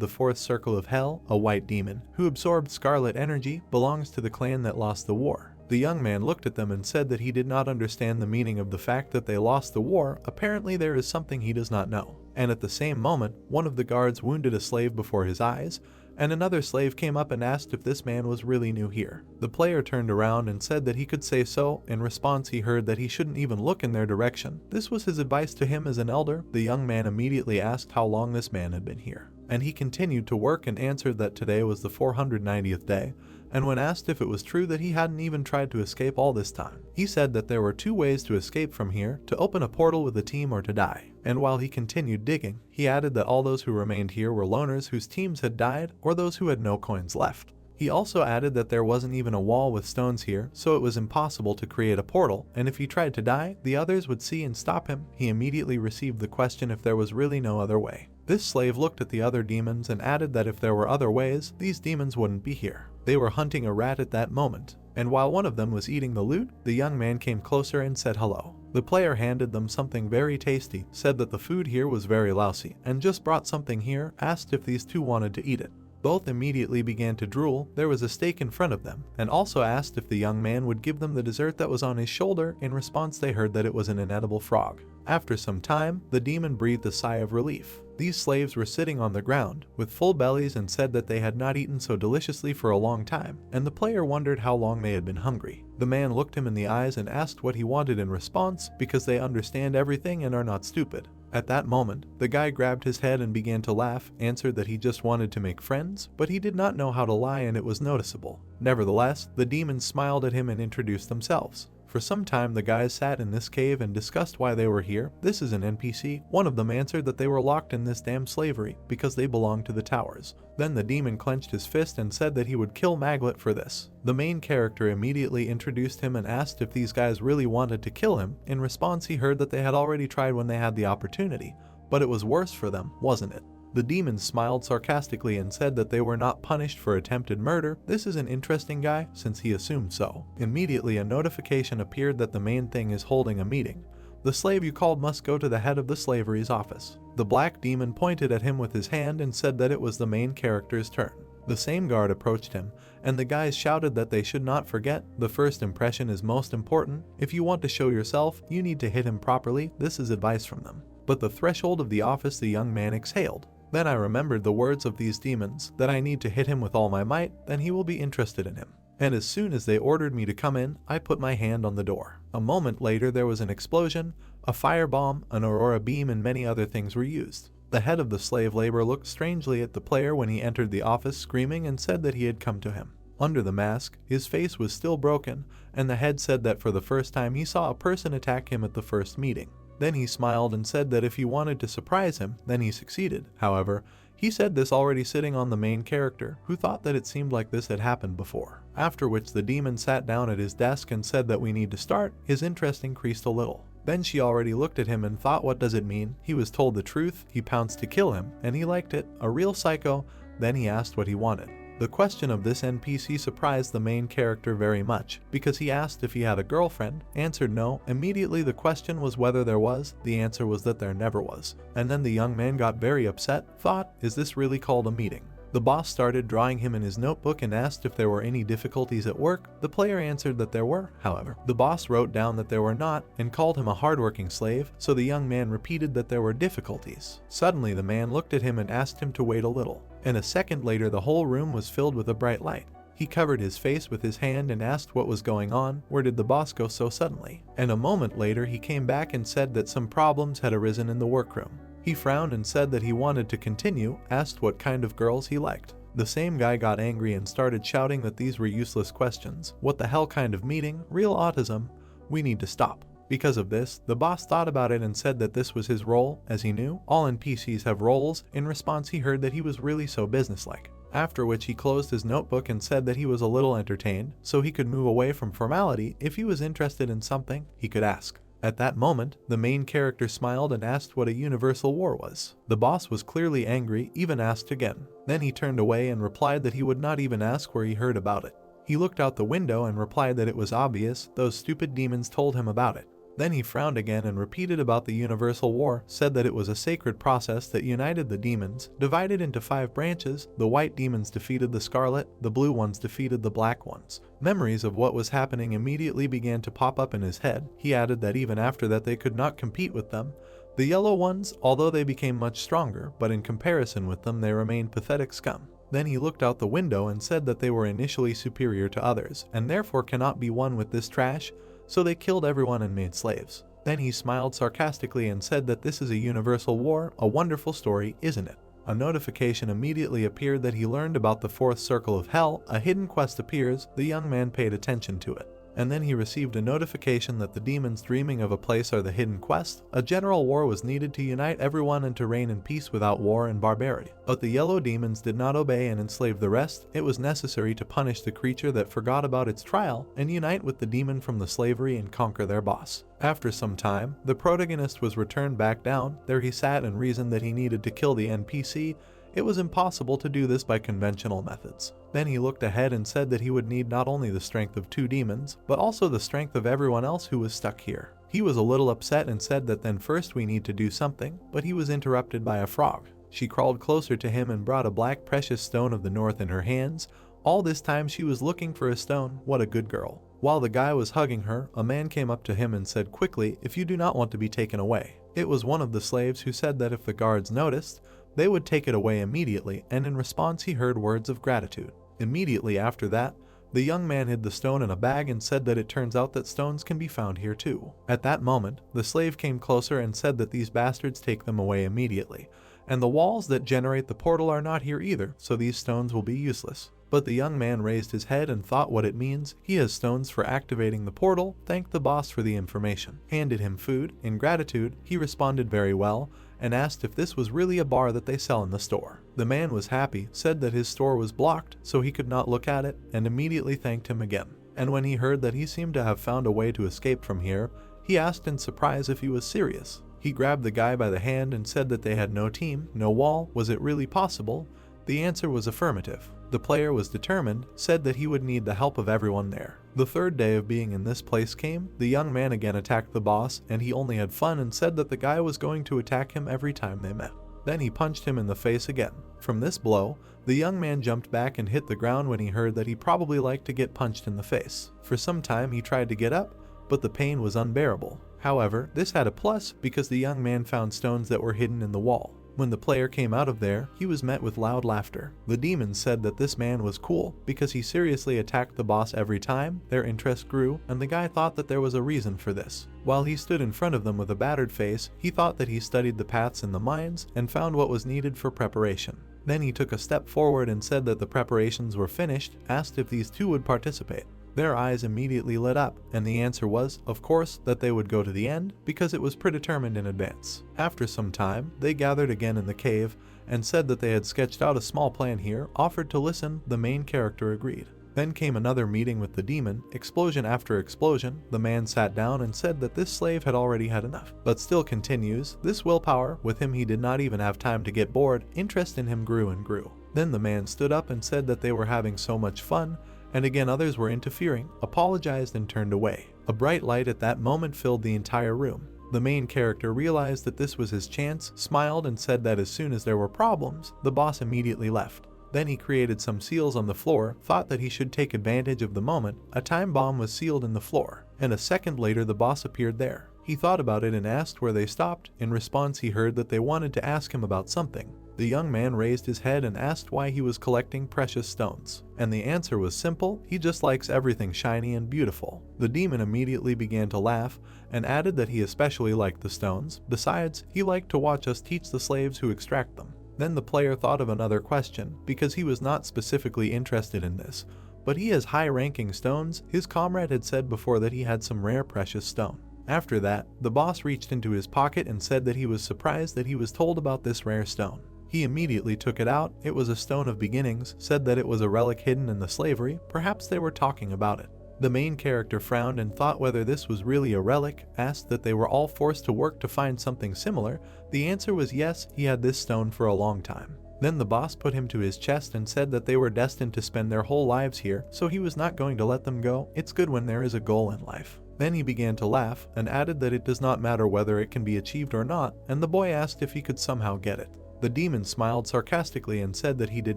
the fourth circle of hell, a white demon, who absorbed scarlet energy, belongs to the clan that lost the war. The young man looked at them and said that he did not understand the meaning of the fact that they lost the war. Apparently there is something he does not know. And at the same moment, one of the guards wounded a slave before his eyes, and another slave came up and asked if this man was really new here. The player turned around and said that he could say so. In response, he heard that he shouldn't even look in their direction. This was his advice to him as an elder. The young man immediately asked how long this man had been here, and he continued to work and answered that today was the 490th day. And when asked if it was true that he hadn't even tried to escape all this time, he said that there were two ways to escape from here: to open a portal with a team or to die. And while he continued digging, he added that all those who remained here were loners whose teams had died or those who had no coins left. He also added that there wasn't even a wall with stones here, so it was impossible to create a portal, and if he tried to die, the others would see and stop him. He immediately received the question if there was really no other way. This slave looked at the other demons and added that if there were other ways, these demons wouldn't be here. They were hunting a rat at that moment, and while one of them was eating the loot, the young man came closer and said hello. The player handed them something very tasty, said that the food here was very lousy, and just brought something here, asked if these two wanted to eat it. Both immediately began to drool. There was a steak in front of them, and also asked if the young man would give them the dessert that was on his shoulder. In response, they heard that it was an inedible frog. After some time, the demon breathed a sigh of relief. These slaves were sitting on the ground with full bellies and said that they had not eaten so deliciously for a long time, and the player wondered how long they had been hungry. The man looked him in the eyes and asked what he wanted in response, because they understand everything and are not stupid. At that moment, the guy grabbed his head and began to laugh, answered that he just wanted to make friends, but he did not know how to lie and it was noticeable. Nevertheless, the demons smiled at him and introduced themselves. For some time the guys sat in this cave and discussed why they were here. This is an NPC. One of them answered that they were locked in this damn slavery because they belonged to the towers. Then the demon clenched his fist and said that he would kill Maglet for this. The main character immediately introduced him and asked if these guys really wanted to kill him. In response, he heard that they had already tried when they had the opportunity, but it was worse for them, wasn't it? The demons smiled sarcastically and said that they were not punished for attempted murder. This is an interesting guy, since he assumed so. Immediately a notification appeared that the main thing is holding a meeting. The slave you called must go to the head of the slavery's office. The black demon pointed at him with his hand and said that it was the main character's turn. The same guard approached him, and the guys shouted that they should not forget, the first impression is most important. If you want to show yourself, you need to hit him properly. This is advice from them. But the threshold of the office, the young man exhaled. Then I remembered the words of these demons, that I need to hit him with all my might, then he will be interested in him. And as soon as they ordered me to come in, I put my hand on the door. A moment later there was an explosion, a firebomb, an aurora beam, and many other things were used. The head of the slave labor looked strangely at the player when he entered the office, screaming, and said that he had come to him. Under the mask, his face was still broken, and the head said that for the first time he saw a person attack him at the first meeting. Then he smiled and said that if he wanted to surprise him, then he succeeded. However, he said this already sitting on the main character, who thought that it seemed like this had happened before. After which the demon sat down at his desk and said that we need to start. His interest increased a little. Then she already looked at him and thought, what does it mean? He was told the truth, he pounced to kill him, and he liked it, a real psycho. Then he asked what he wanted. The question of this NPC surprised the main character very much, because he asked if he had a girlfriend, answered no. Immediately the question was whether there was, the answer was that there never was. And then the young man got very upset, thought, is this really called a meeting? The boss started drawing him in his notebook and asked if there were any difficulties at work. The player answered that there were, however. The boss wrote down that there were not, and called him a hardworking slave, so the young man repeated that there were difficulties. Suddenly the man looked at him and asked him to wait a little, and a second later the whole room was filled with a bright light. He covered his face with his hand and asked what was going on. Where did the boss go so suddenly? And a moment later he came back and said that some problems had arisen in the workroom. He frowned and said that he wanted to continue, asked what kind of girls he liked. The same guy got angry and started shouting that these were useless questions. What the hell kind of meeting? Real autism? We need to stop. Because of this, the boss thought about it and said that this was his role. As he knew, all NPCs have roles. In response, he heard that he was really so businesslike. After which he closed his notebook and said that he was a little entertained, so he could move away from formality. If he was interested in something, he could ask. At that moment, the main character smiled and asked what a universal war was. The boss was clearly angry, even asked again. Then he turned away and replied that he would not even ask where he heard about it. He looked out the window and replied that it was obvious, those stupid demons told him about it. Then he frowned again and repeated about the universal war, said that it was a sacred process that united the demons, divided into 5 branches. The white demons defeated the scarlet, the blue ones defeated the black ones. Memories of what was happening immediately began to pop up in his head. He added that even after that they could not compete with them. The yellow ones, although they became much stronger, but in comparison with them they remained pathetic scum. Then he looked out the window and said that they were initially superior to others, and therefore cannot be won with this trash. So they killed everyone and made slaves. Then he smiled sarcastically and said that this is a universal war, a wonderful story, isn't it? A notification immediately appeared that he learned about the 4th circle of hell. A hidden quest appears. The young man paid attention to it. And then he received a notification that the demons dreaming of a place are the hidden quest. A general war was needed to unite everyone and to reign in peace without war and barbarity. But the yellow demons did not obey and enslave the rest. It was necessary to punish the creature that forgot about its trial and unite with the demon from the slavery and conquer their boss. After some time, the protagonist was returned back down. There he sat and reasoned that he needed to kill the NPC. It was impossible to do this by conventional methods. Then he looked ahead and said that he would need not only the strength of 2 demons, but also the strength of everyone else who was stuck here. He was a little upset and said that then first we need to do something, but he was interrupted by a frog. She crawled closer to him and brought a black precious stone of the north in her hands. All this time she was looking for a stone. What a good girl. While the guy was hugging her, a man came up to him and said quickly, "If you do not want to be taken away." It was one of the slaves who said that if the guards noticed, they would take it away immediately, and in response he heard words of gratitude. Immediately after that, the young man hid the stone in a bag and said that it turns out that stones can be found here too. At that moment, the slave came closer and said that these bastards take them away immediately, and the walls that generate the portal are not here either, so these stones will be useless. But the young man raised his head and thought what it means. He has stones for activating the portal, thanked the boss for the information, handed him food. In gratitude, he responded very well, and asked if this was really a bar that they sell in the store. The man was happy, said that his store was blocked, so he could not look at it, and immediately thanked him again. And when he heard that he seemed to have found a way to escape from here, he asked in surprise if he was serious. He grabbed the guy by the hand and said that they had no team, no wall. Was it really possible? The answer was affirmative. The player was determined, said that he would need the help of everyone there. The 3rd day of being in this place came. The young man again attacked the boss, and he only had fun and said that the guy was going to attack him every time they met. Then he punched him in the face again. From this blow, the young man jumped back and hit the ground when he heard that he probably liked to get punched in the face. For some time he tried to get up, but the pain was unbearable. However, this had a plus because the young man found stones that were hidden in the wall. When the player came out of there, he was met with loud laughter. The demons said that this man was cool because he seriously attacked the boss every time. Their interest grew, and the guy thought that there was a reason for this. While he stood in front of them with a battered face, he thought that he studied the paths in the mines and found what was needed for preparation. Then he took a step forward and said that the preparations were finished, asked if these 2 would participate. Their eyes immediately lit up, and the answer was, of course, that they would go to the end because it was predetermined in advance. After some time, they gathered again in the cave and said that they had sketched out a small plan here, offered to listen. The main character agreed. Then came another meeting with the demon, explosion after explosion. The man sat down and said that this slave had already had enough, but still continues. This willpower, with him he did not even have time to get bored. Interest in him grew and grew. Then the man stood up and said that they were having so much fun, and again others were interfering, apologized and turned away. A bright light at that moment filled the entire room. The main character realized that this was his chance, smiled and said that as soon as there were problems, the boss immediately left. Then he created some seals on the floor, thought that he should take advantage of the moment. A time bomb was sealed in the floor, and a second later the boss appeared there. He thought about it and asked where they stopped. In response, he heard that they wanted to ask him about something. The young man raised his head and asked why he was collecting precious stones. And the answer was simple: he just likes everything shiny and beautiful. The demon immediately began to laugh and added that he especially liked the stones. Besides, he liked to watch us teach the slaves who extract them. Then the player thought of another question, because he was not specifically interested in this, but he has high-ranking stones. His comrade had said before that he had some rare precious stone. After that, the boss reached into his pocket and said that he was surprised that he was told about this rare stone. He immediately took it out. It was a stone of beginnings, said that it was a relic hidden in the slavery. Perhaps they were talking about it. The main character frowned and thought whether this was really a relic, asked that they were all forced to work to find something similar. The answer was yes, he had this stone for a long time. Then the boss put him to his chest and said that they were destined to spend their whole lives here, so he was not going to let them go. It's good when there is a goal in life. Then he began to laugh and added that it does not matter whether it can be achieved or not, and the boy asked if he could somehow get it. The demon smiled sarcastically and said that he did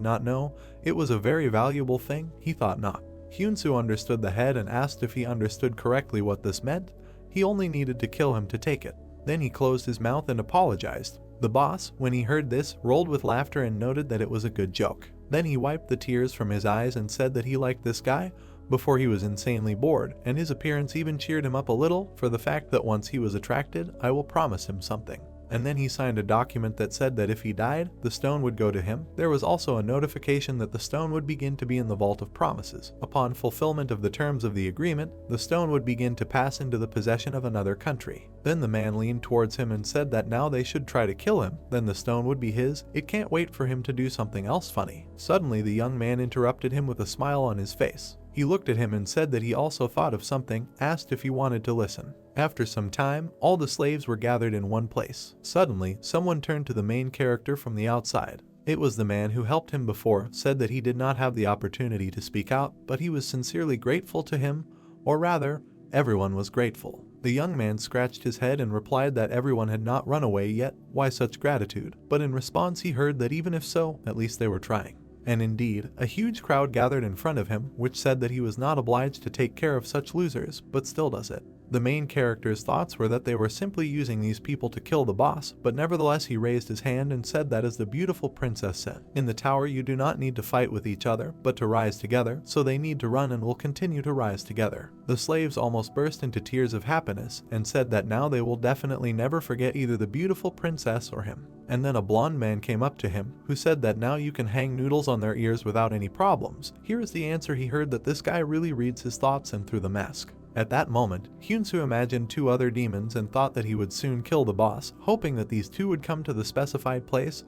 not know. It was a very valuable thing. He thought not. Hyunsu understood the head and asked if he understood correctly what this meant. He only needed to kill him to take it. Then he closed his mouth and apologized. The boss, when he heard this, rolled with laughter and noted that it was a good joke. Then he wiped the tears from his eyes and said that he liked this guy. Before he was insanely bored, and his appearance even cheered him up a little for the fact that once he was attracted, I will promise him something. And then he signed a document that said that if he died, the stone would go to him. There was also a notification that the stone would begin to be in the Vault of Promises. Upon fulfillment of the terms of the agreement, the stone would begin to pass into the possession of another country. Then the man leaned towards him and said that now they should try to kill him, then the stone would be his. It can't wait for him to do something else funny. Suddenly the young man interrupted him with a smile on his face. He looked at him and said that he also thought of something, asked if he wanted to listen. After some time, all the slaves were gathered in one place. Suddenly, someone turned to the main character from the outside. It was the man who helped him before, said that he did not have the opportunity to speak out, but he was sincerely grateful to him, or rather, everyone was grateful. The young man scratched his head and replied that everyone had not run away yet. Why such gratitude? But in response he heard that even if so, at least they were trying. And indeed, a huge crowd gathered in front of him, which said that he was not obliged to take care of such losers, but still does it. The main character's thoughts were that they were simply using these people to kill the boss, but nevertheless he raised his hand and said that as the beautiful princess said, in the tower you do not need to fight with each other, but to rise together, so they need to run and will continue to rise together. The slaves almost burst into tears of happiness and said that now they will definitely never forget either the beautiful princess or him. And then a blonde man came up to him, who said that now you can hang noodles on their ears without any problems. Here is the answer. He heard that this guy really reads his thoughts and through the mask. At that moment, Hyunsu imagined two other demons and thought that he would soon kill the boss, hoping that these two would come to the specified place,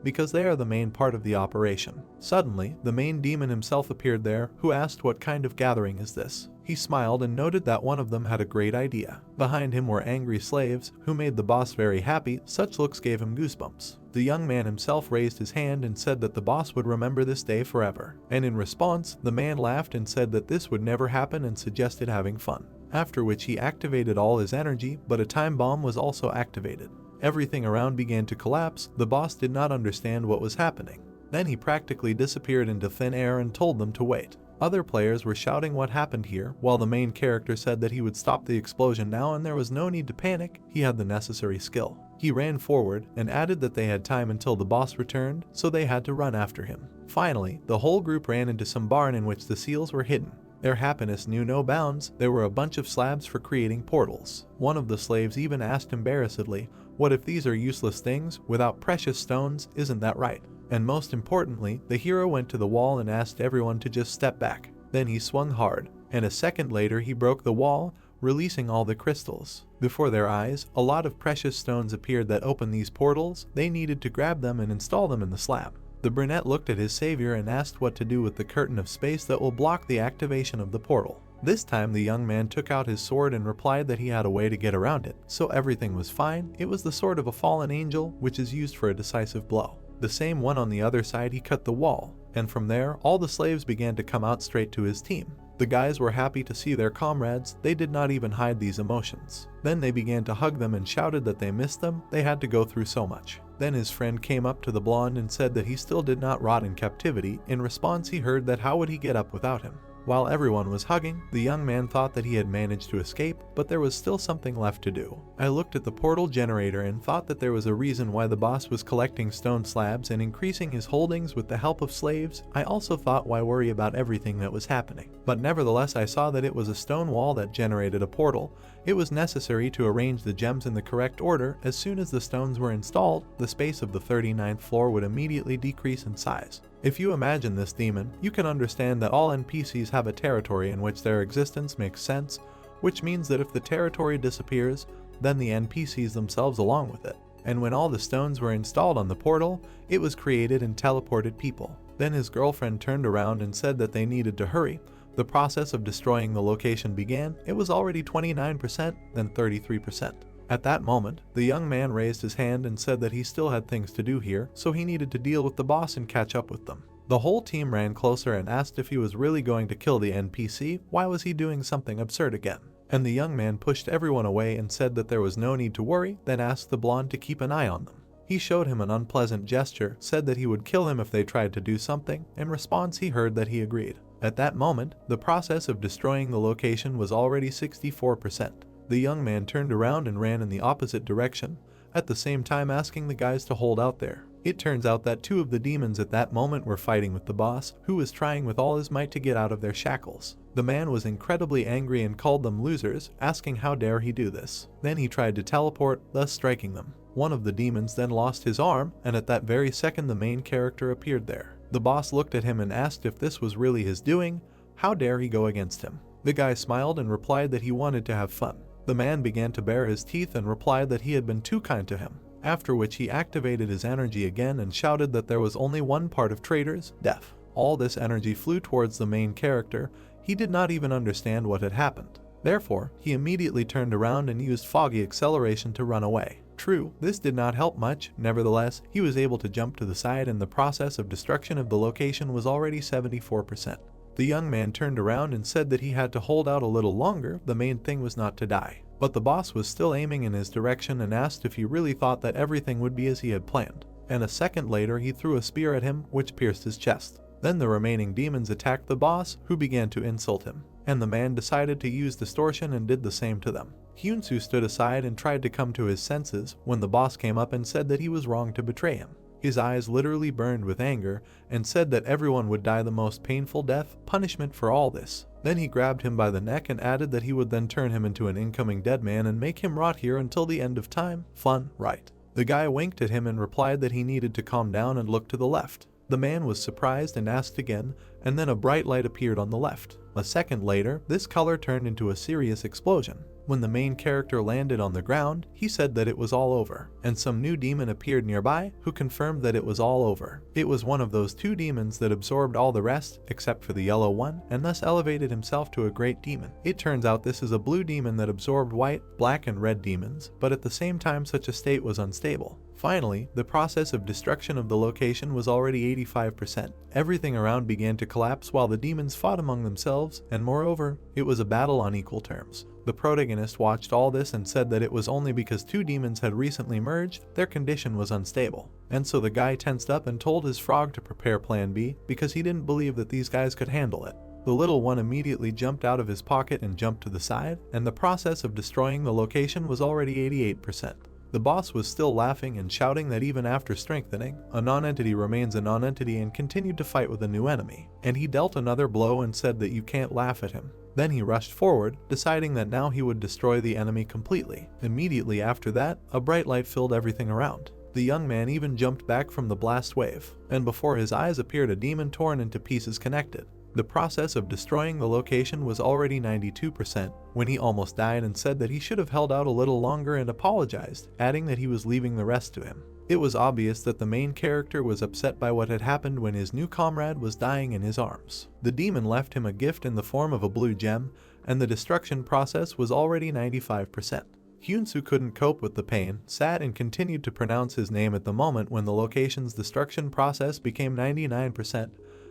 because they are the main part of the operation. Suddenly, the main demon himself appeared there, who asked what kind of gathering is this. He smiled and noted that one of them had a great idea. Behind him were angry slaves, who made the boss very happy. Such looks gave him goosebumps. The young man himself raised his hand and said that the boss would remember this day forever. And in response, the man laughed and said that this would never happen and suggested having fun. After which he activated all his energy, but a time bomb was also activated. Everything around began to collapse. The boss did not understand what was happening. Then he practically disappeared into thin air and told them to wait. Other players were shouting what happened here, while the main character said that he would stop the explosion now and there was no need to panic. He had the necessary skill. He ran forward and added that they had time until the boss returned, so they had to run after him. Finally, the whole group ran into some barn in which the seals were hidden. Their happiness knew no bounds. There were a bunch of slabs for creating portals. One of the slaves even asked embarrassedly, "What if these are useless things, without precious stones? Isn't that right?" And most importantly, the hero went to the wall and asked everyone to just step back. Then he swung hard, and a second later he broke the wall, releasing all the crystals. Before their eyes, a lot of precious stones appeared that opened these portals. They needed to grab them and install them in the slab. The brunette looked at his savior and asked what to do with the curtain of space that will block the activation of the portal. This time the young man took out his sword and replied that he had a way to get around it, so everything was fine. It was the sword of a fallen angel, which is used for a decisive blow. The same one on the other side, he cut the wall, and from there, all the slaves began to come out straight to his team. The guys were happy to see their comrades. They did not even hide these emotions. Then they began to hug them and shouted that they missed them. They had to go through so much. Then his friend came up to the blonde and said that he still did not rot in captivity. In response, he heard that how would he get up without him. While everyone was hugging, the young man thought that he had managed to escape, but there was still something left to do. I looked at the portal generator and thought that there was a reason why the boss was collecting stone slabs and increasing his holdings with the help of slaves. I also thought, why worry about everything that was happening? But nevertheless, I saw that it was a stone wall that generated a portal. It was necessary to arrange the gems in the correct order. As soon as the stones were installed, the space of the 39th floor would immediately decrease in size. If you imagine this demon, you can understand that all NPCs have a territory in which their existence makes sense, which means that if the territory disappears, then the NPCs themselves along with it. And when all the stones were installed on the portal, it was created and teleported people. Then his girlfriend turned around and said that they needed to hurry. The process of destroying the location began. It was already 29%, then 33%. At that moment, the young man raised his hand and said that he still had things to do here, so he needed to deal with the boss and catch up with them. The whole team ran closer and asked if he was really going to kill the NPC. Why was he doing something absurd again? And the young man pushed everyone away and said that there was no need to worry, then asked the blonde to keep an eye on them. He showed him an unpleasant gesture, said that he would kill him if they tried to do something. In response, he heard that he agreed. At that moment, the process of destroying the location was already 64%. The young man turned around and ran in the opposite direction, at the same time asking the guys to hold out there. It turns out that two of the demons at that moment were fighting with the boss, who was trying with all his might to get out of their shackles. The man was incredibly angry and called them losers, asking how dare he do this. Then he tried to teleport, thus striking them. One of the demons then lost his arm, and at that very second the main character appeared there. The boss looked at him and asked if this was really his doing. How dare he go against him? The guy smiled and replied that he wanted to have fun. The man began to bare his teeth and replied that he had been too kind to him, after which he activated his energy again and shouted that there was only one part of traitors, death. All this energy flew towards the main character. He did not even understand what had happened. Therefore, he immediately turned around and used foggy acceleration to run away. True, this did not help much. Nevertheless, he was able to jump to the side and the process of destruction of the location was already 74%. The young man turned around and said that he had to hold out a little longer. The main thing was not to die. But the boss was still aiming in his direction and asked if he really thought that everything would be as he had planned. And a second later he threw a spear at him, which pierced his chest. Then the remaining demons attacked the boss, who began to insult him. And the man decided to use distortion and did the same to them. Hyunsu stood aside and tried to come to his senses when the boss came up and said that he was wrong to betray him. His eyes literally burned with anger and said that everyone would die the most painful death, punishment for all this. Then he grabbed him by the neck and added that he would then turn him into an incoming dead man and make him rot here until the end of time. Fun, right? The guy winked at him and replied that he needed to calm down and look to the left. The man was surprised and asked again, and then a bright light appeared on the left. A second later, this color turned into a serious explosion. When the main character landed on the ground, he said that it was all over, and some new demon appeared nearby who confirmed that it was all over. It was one of those two demons that absorbed all the rest, except for the yellow one, and thus elevated himself to a great demon. It turns out this is a blue demon that absorbed white, black, and red demons, but at the same time such a state was unstable. Finally, the process of destruction of the location was already 85%. Everything around began to collapse while the demons fought among themselves, and moreover, it was a battle on equal terms. The protagonist watched all this and said that it was only because two demons had recently merged, their condition was unstable. And so the guy tensed up and told his frog to prepare plan B because he didn't believe that these guys could handle it. The little one immediately jumped out of his pocket and jumped to the side, and the process of destroying the location was already 88%. The boss was still laughing and shouting that even after strengthening, a non-entity remains a non-entity and continued to fight with a new enemy. And he dealt another blow and said that you can't laugh at him. Then he rushed forward, deciding that now he would destroy the enemy completely. Immediately after that, a bright light filled everything around. The young man even jumped back from the blast wave, and before his eyes appeared a demon torn into pieces connected. The process of destroying the location was already 92% when he almost died and said that he should have held out a little longer and apologized, adding that he was leaving the rest to him. It was obvious that the main character was upset by what had happened when his new comrade was dying in his arms. The demon left him a gift in the form of a blue gem, and the destruction process was already 95%. Hyunsu couldn't cope with the pain, sat and continued to pronounce his name at the moment when the location's destruction process became 99%.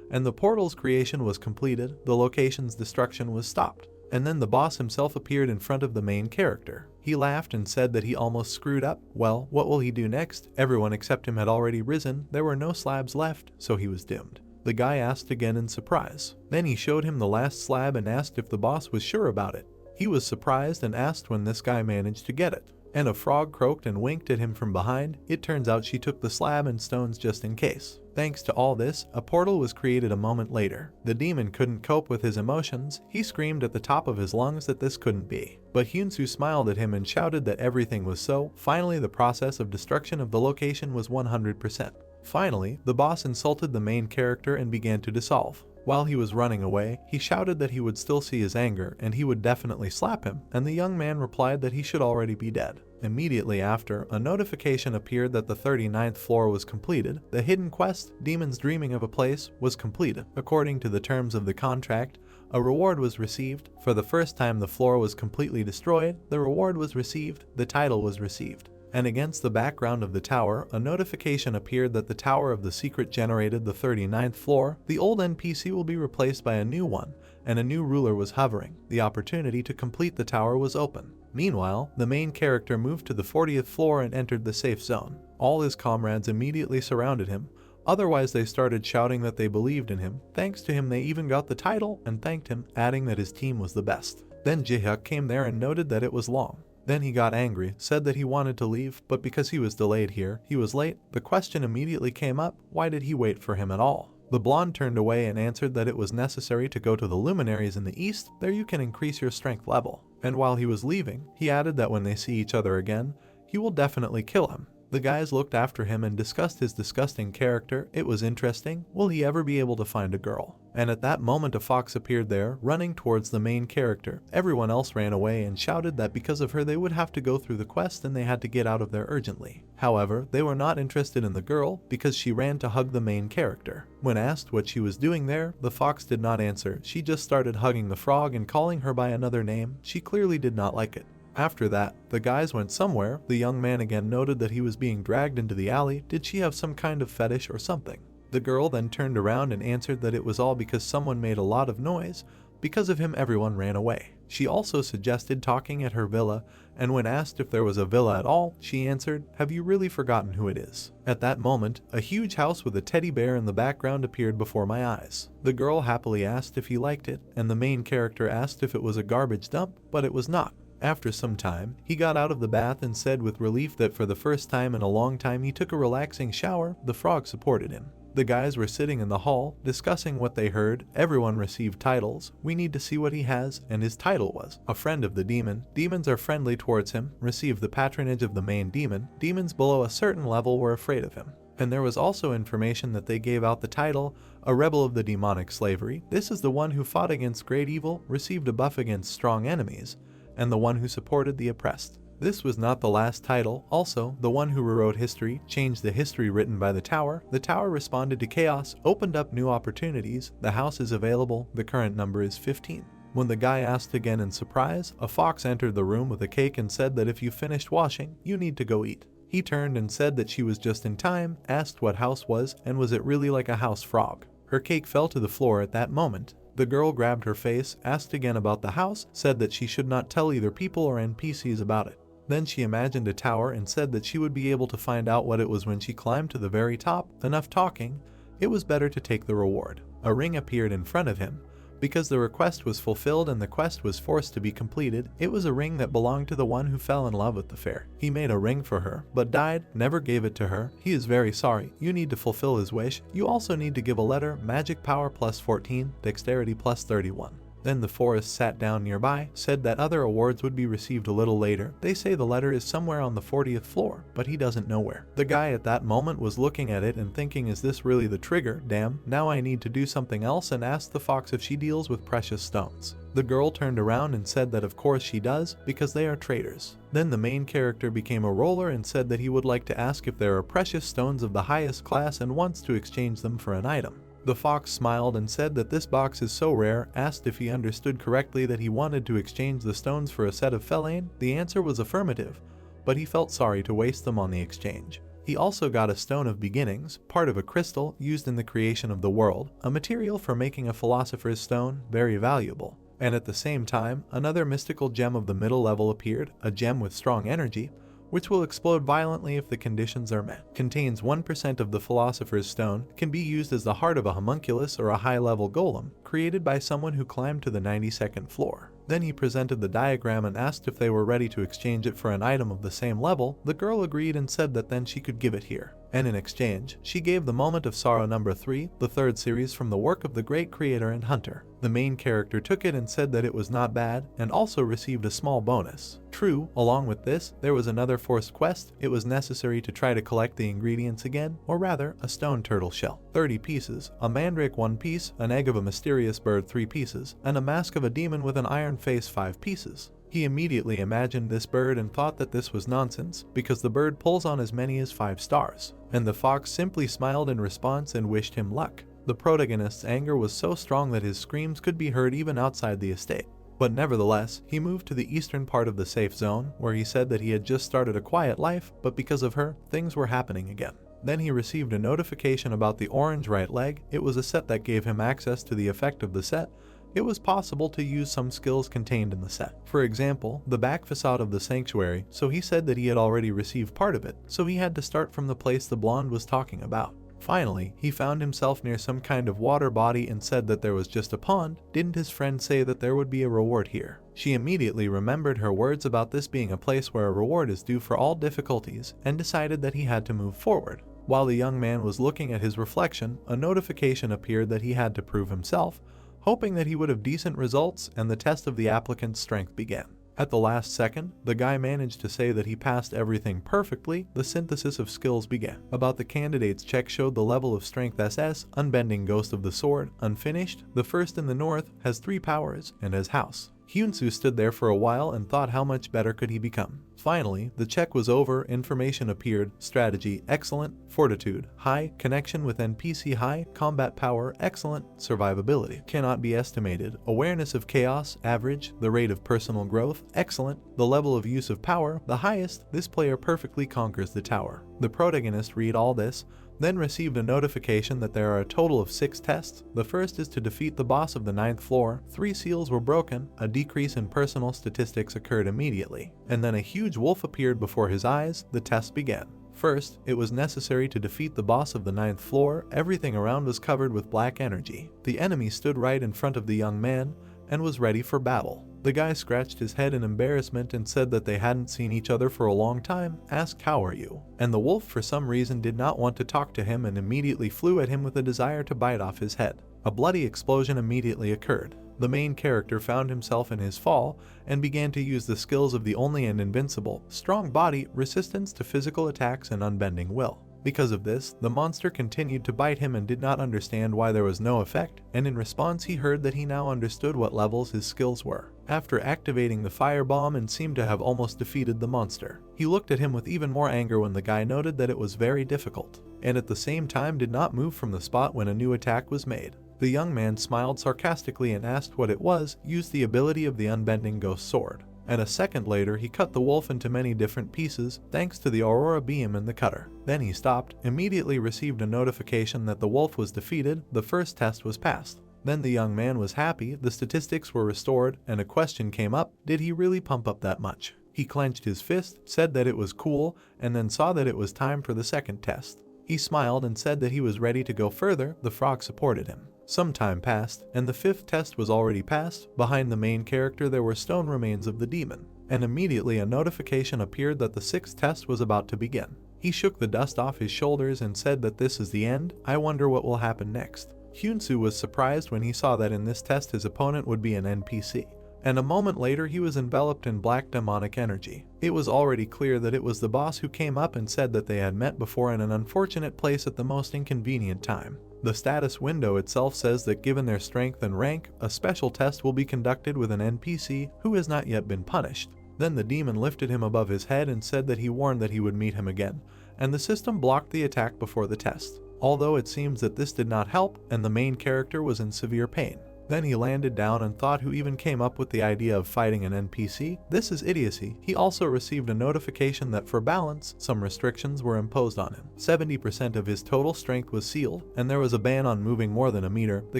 And the portal's creation was completed, the location's destruction was stopped. And then the boss himself appeared in front of the main character. He laughed and said that he almost screwed up. Well, what will he do next? Everyone except him had already risen, there were no slabs left, so he was doomed. The guy asked again in surprise. Then he showed him the last slab and asked if the boss was sure about it. He was surprised and asked when this guy managed to get it. And a frog croaked and winked at him from behind. It turns out she took the slab and stones just in case. Thanks to all this, a portal was created a moment later. The demon couldn't cope with his emotions. He screamed at the top of his lungs that this couldn't be. But Hyunsu smiled at him and shouted that everything was so. Finally, the process of destruction of the location was 100%. Finally, the boss insulted the main character and began to dissolve. While he was running away, he shouted that he would still see his anger and he would definitely slap him, and the young man replied that he should already be dead. Immediately after, a notification appeared that the 39th floor was completed. The hidden quest, Demons Dreaming of a Place, was completed. According to the terms of the contract, a reward was received. For the first time the floor was completely destroyed, the reward was received, the title was received. And against the background of the tower, a notification appeared that the Tower of the Secret generated the 39th floor. The old NPC will be replaced by a new one, and a new ruler was hovering. The opportunity to complete the tower was open. Meanwhile, the main character moved to the 40th floor and entered the safe zone. All his comrades immediately surrounded him. Otherwise, they started shouting that they believed in him. Thanks to him, they even got the title and thanked him, adding that his team was the best. Then Jihyuk came there and noted that it was long. Then he got angry, said that he wanted to leave, but because he was delayed here, he was late. The question immediately came up, why did he wait for him at all? The blonde turned away and answered that it was necessary to go to the luminaries in the east. There you can increase your strength level. And while he was leaving, he added that when they see each other again, he will definitely kill him. The guys looked after him and discussed his disgusting character. It was interesting. Will he ever be able to find a girl? And at that moment a fox appeared there, running towards the main character. Everyone else ran away and shouted that because of her they would have to go through the quest and they had to get out of there urgently. However, they were not interested in the girl because she ran to hug the main character. When asked what she was doing there, the fox did not answer. She just started hugging the frog and calling her by another name. She clearly did not like it. After that, the guys went somewhere. The young man again noted that he was being dragged into the alley. Did she have some kind of fetish or something? The girl then turned around and answered that it was all because someone made a lot of noise. Because of him, everyone ran away. She also suggested talking at her villa, and when asked if there was a villa at all, she answered, "Have you really forgotten who it is?" At that moment, a huge house with a teddy bear in the background appeared before my eyes. The girl happily asked if he liked it, and the main character asked if it was a garbage dump, but it was not. After some time, he got out of the bath and said with relief that for the first time in a long time he took a relaxing shower. The frog supported him. The guys were sitting in the hall, discussing what they heard. Everyone received titles. We need to see what he has, and his title was a friend of the demon. Demons are friendly towards him, receive the patronage of the main demon. Demons below a certain level were afraid of him. And there was also information that they gave out the title, a rebel of the demonic slavery. This is the one who fought against great evil, received a buff against strong enemies, and the one who supported the oppressed. This was not the last title. Also, the one who rewrote history, changed the history written by the tower. The tower responded to chaos, opened up new opportunities. The house is available. The current number is 15. When the guy asked again in surprise, a fox entered the room with a cake and said that if you finished washing, you need to go eat. He turned and said that she was just in time, asked what house was, and was it really like a house frog. Her cake fell to the floor at that moment. The girl grabbed her face, asked again about the house, said that she should not tell either people or NPCs about it. Then she imagined a tower and said that she would be able to find out what it was when she climbed to the very top. Enough talking. It was better to take the reward. A ring appeared in front of him. Because the request was fulfilled and the quest was forced to be completed, it was a ring that belonged to the one who fell in love with the fair. He made a ring for her, but died, never gave it to her. He is very sorry. You need to fulfill his wish. You also need to give a letter, magic power plus 14, dexterity plus 31. Then the forest sat down nearby, said that other awards would be received a little later. They say the letter is somewhere on the 40th floor, but he doesn't know where. The guy at that moment was looking at it and thinking, is this really the trigger? Damn, now I need to do something else, and asked the fox if she deals with precious stones. The girl turned around and said that of course she does, because they are traders. Then the main character became a roller and said that he would like to ask if there are precious stones of the highest class and wants to exchange them for an item. The fox smiled and said that this box is so rare, asked if he understood correctly that he wanted to exchange the stones for a set of fellaine. The answer was affirmative, but he felt sorry to waste them on the exchange. He also got a stone of beginnings, part of a crystal used in the creation of the world, a material for making a philosopher's stone, very valuable. And at the same time, another mystical gem of the middle level appeared, a gem with strong energy. which will explode violently if the conditions are met. Contains 1% of the Philosopher's Stone, can be used as the heart of a homunculus or a high-level golem, created by someone who climbed to the 92nd floor. Then he presented the diagram and asked if they were ready to exchange it for an item of the same level. The girl agreed and said that then she could give it here. And in exchange, she gave the Moment of Sorrow number 3, the third series from the work of the great creator and hunter. The main character took it and said that it was not bad, and also received a small bonus. True, along with this, there was another forced quest. It was necessary to try to collect the ingredients again, or rather, a stone turtle shell, 30 pieces, a mandrake 1 piece, an egg of a mysterious bird 3 pieces, and a mask of a demon with an iron face 5 pieces. He immediately imagined this bird and thought that this was nonsense, because the bird pulls on as many as 5 stars. And the fox simply smiled in response and wished him luck. The protagonist's anger was so strong that his screams could be heard even outside the estate. But nevertheless, he moved to the eastern part of the safe zone, where he said that he had just started a quiet life, but because of her, things were happening again. Then he received a notification about the orange right leg. It was a set that gave him access to the effect of the set. It was possible to use some skills contained in the set. For example, the back facade of the sanctuary, so he said that he had already received part of it, so he had to start from the place the blonde was talking about. Finally, he found himself near some kind of water body and said that there was just a pond. Didn't his friend say that there would be a reward here? She immediately remembered her words about this being a place where a reward is due for all difficulties, and decided that he had to move forward. While the young man was looking at his reflection, a notification appeared that he had to prove himself, hoping that he would have decent results, and the test of the applicant's strength began. At the last second, the guy managed to say that he passed everything perfectly. The synthesis of skills began. About the candidate's check showed the level of strength SS, Unbending Ghost of the Sword, Unfinished, the first in the north, has 3 powers, and has House. Hyunsu stood there for a while and thought how much better could he become. Finally, the check was over. Information appeared: strategy, excellent; fortitude, high; connection with NPC, high; combat power, excellent; survivability, cannot be estimated; awareness of chaos, average; the rate of personal growth, excellent; the level of use of power, the highest. This player perfectly conquers the tower. The protagonist read all this, then received a notification that there are a total of 6 tests. The first is to defeat the boss of the 9th floor. 3 seals were broken. A decrease in personal statistics occurred immediately, and then a huge wolf appeared before his eyes. The test began. First, it was necessary to defeat the boss of the 9th floor. Everything around was covered with black energy. The enemy stood right in front of the young man and was ready for battle. The guy scratched his head in embarrassment and said that they hadn't seen each other for a long time, asked how are you? And the wolf for some reason did not want to talk to him and immediately flew at him with a desire to bite off his head. A bloody explosion immediately occurred. The main character found himself in his fall and began to use the skills of the only and invincible, strong body, resistance to physical attacks, and unbending will. Because of this, the monster continued to bite him and did not understand why there was no effect, and in response he heard that he now understood what levels his skills were. After activating the firebomb and seemed to have almost defeated the monster, he looked at him with even more anger when the guy noted that it was very difficult, and at the same time did not move from the spot when a new attack was made. The young man smiled sarcastically and asked what it was, used the ability of the Unbending Ghost Sword. And a second later he cut the wolf into many different pieces thanks to the Aurora beam in the cutter. Then he stopped, immediately received a notification that the wolf was defeated. The first test was passed. Then the young man was happy, the statistics were restored, and a question came up: did he really pump up that much? He clenched his fist, said that it was cool, and then saw that it was time for the second test. He smiled and said that he was ready to go further. The frog supported him. Some time passed, and the 5th test was already passed. Behind the main character there were stone remains of the demon, and immediately a notification appeared that the 6th test was about to begin. He shook the dust off his shoulders and said that this is the end. I wonder what will happen next. Hyunsu was surprised when he saw that in this test his opponent would be an NPC, and a moment later he was enveloped in black demonic energy. It was already clear that it was the boss who came up and said that they had met before in an unfortunate place at the most inconvenient time. The status window itself says that given their strength and rank, a special test will be conducted with an NPC who has not yet been punished. Then the demon lifted him above his head and said that he warned that he would meet him again, and the system blocked the attack before the test. Although it seems that this did not help, and the main character was in severe pain. Then he landed down and thought who even came up with the idea of fighting an NPC? This is idiocy. He also received a notification that for balance, some restrictions were imposed on him. 70% of his total strength was sealed, and there was a ban on moving more than a meter. The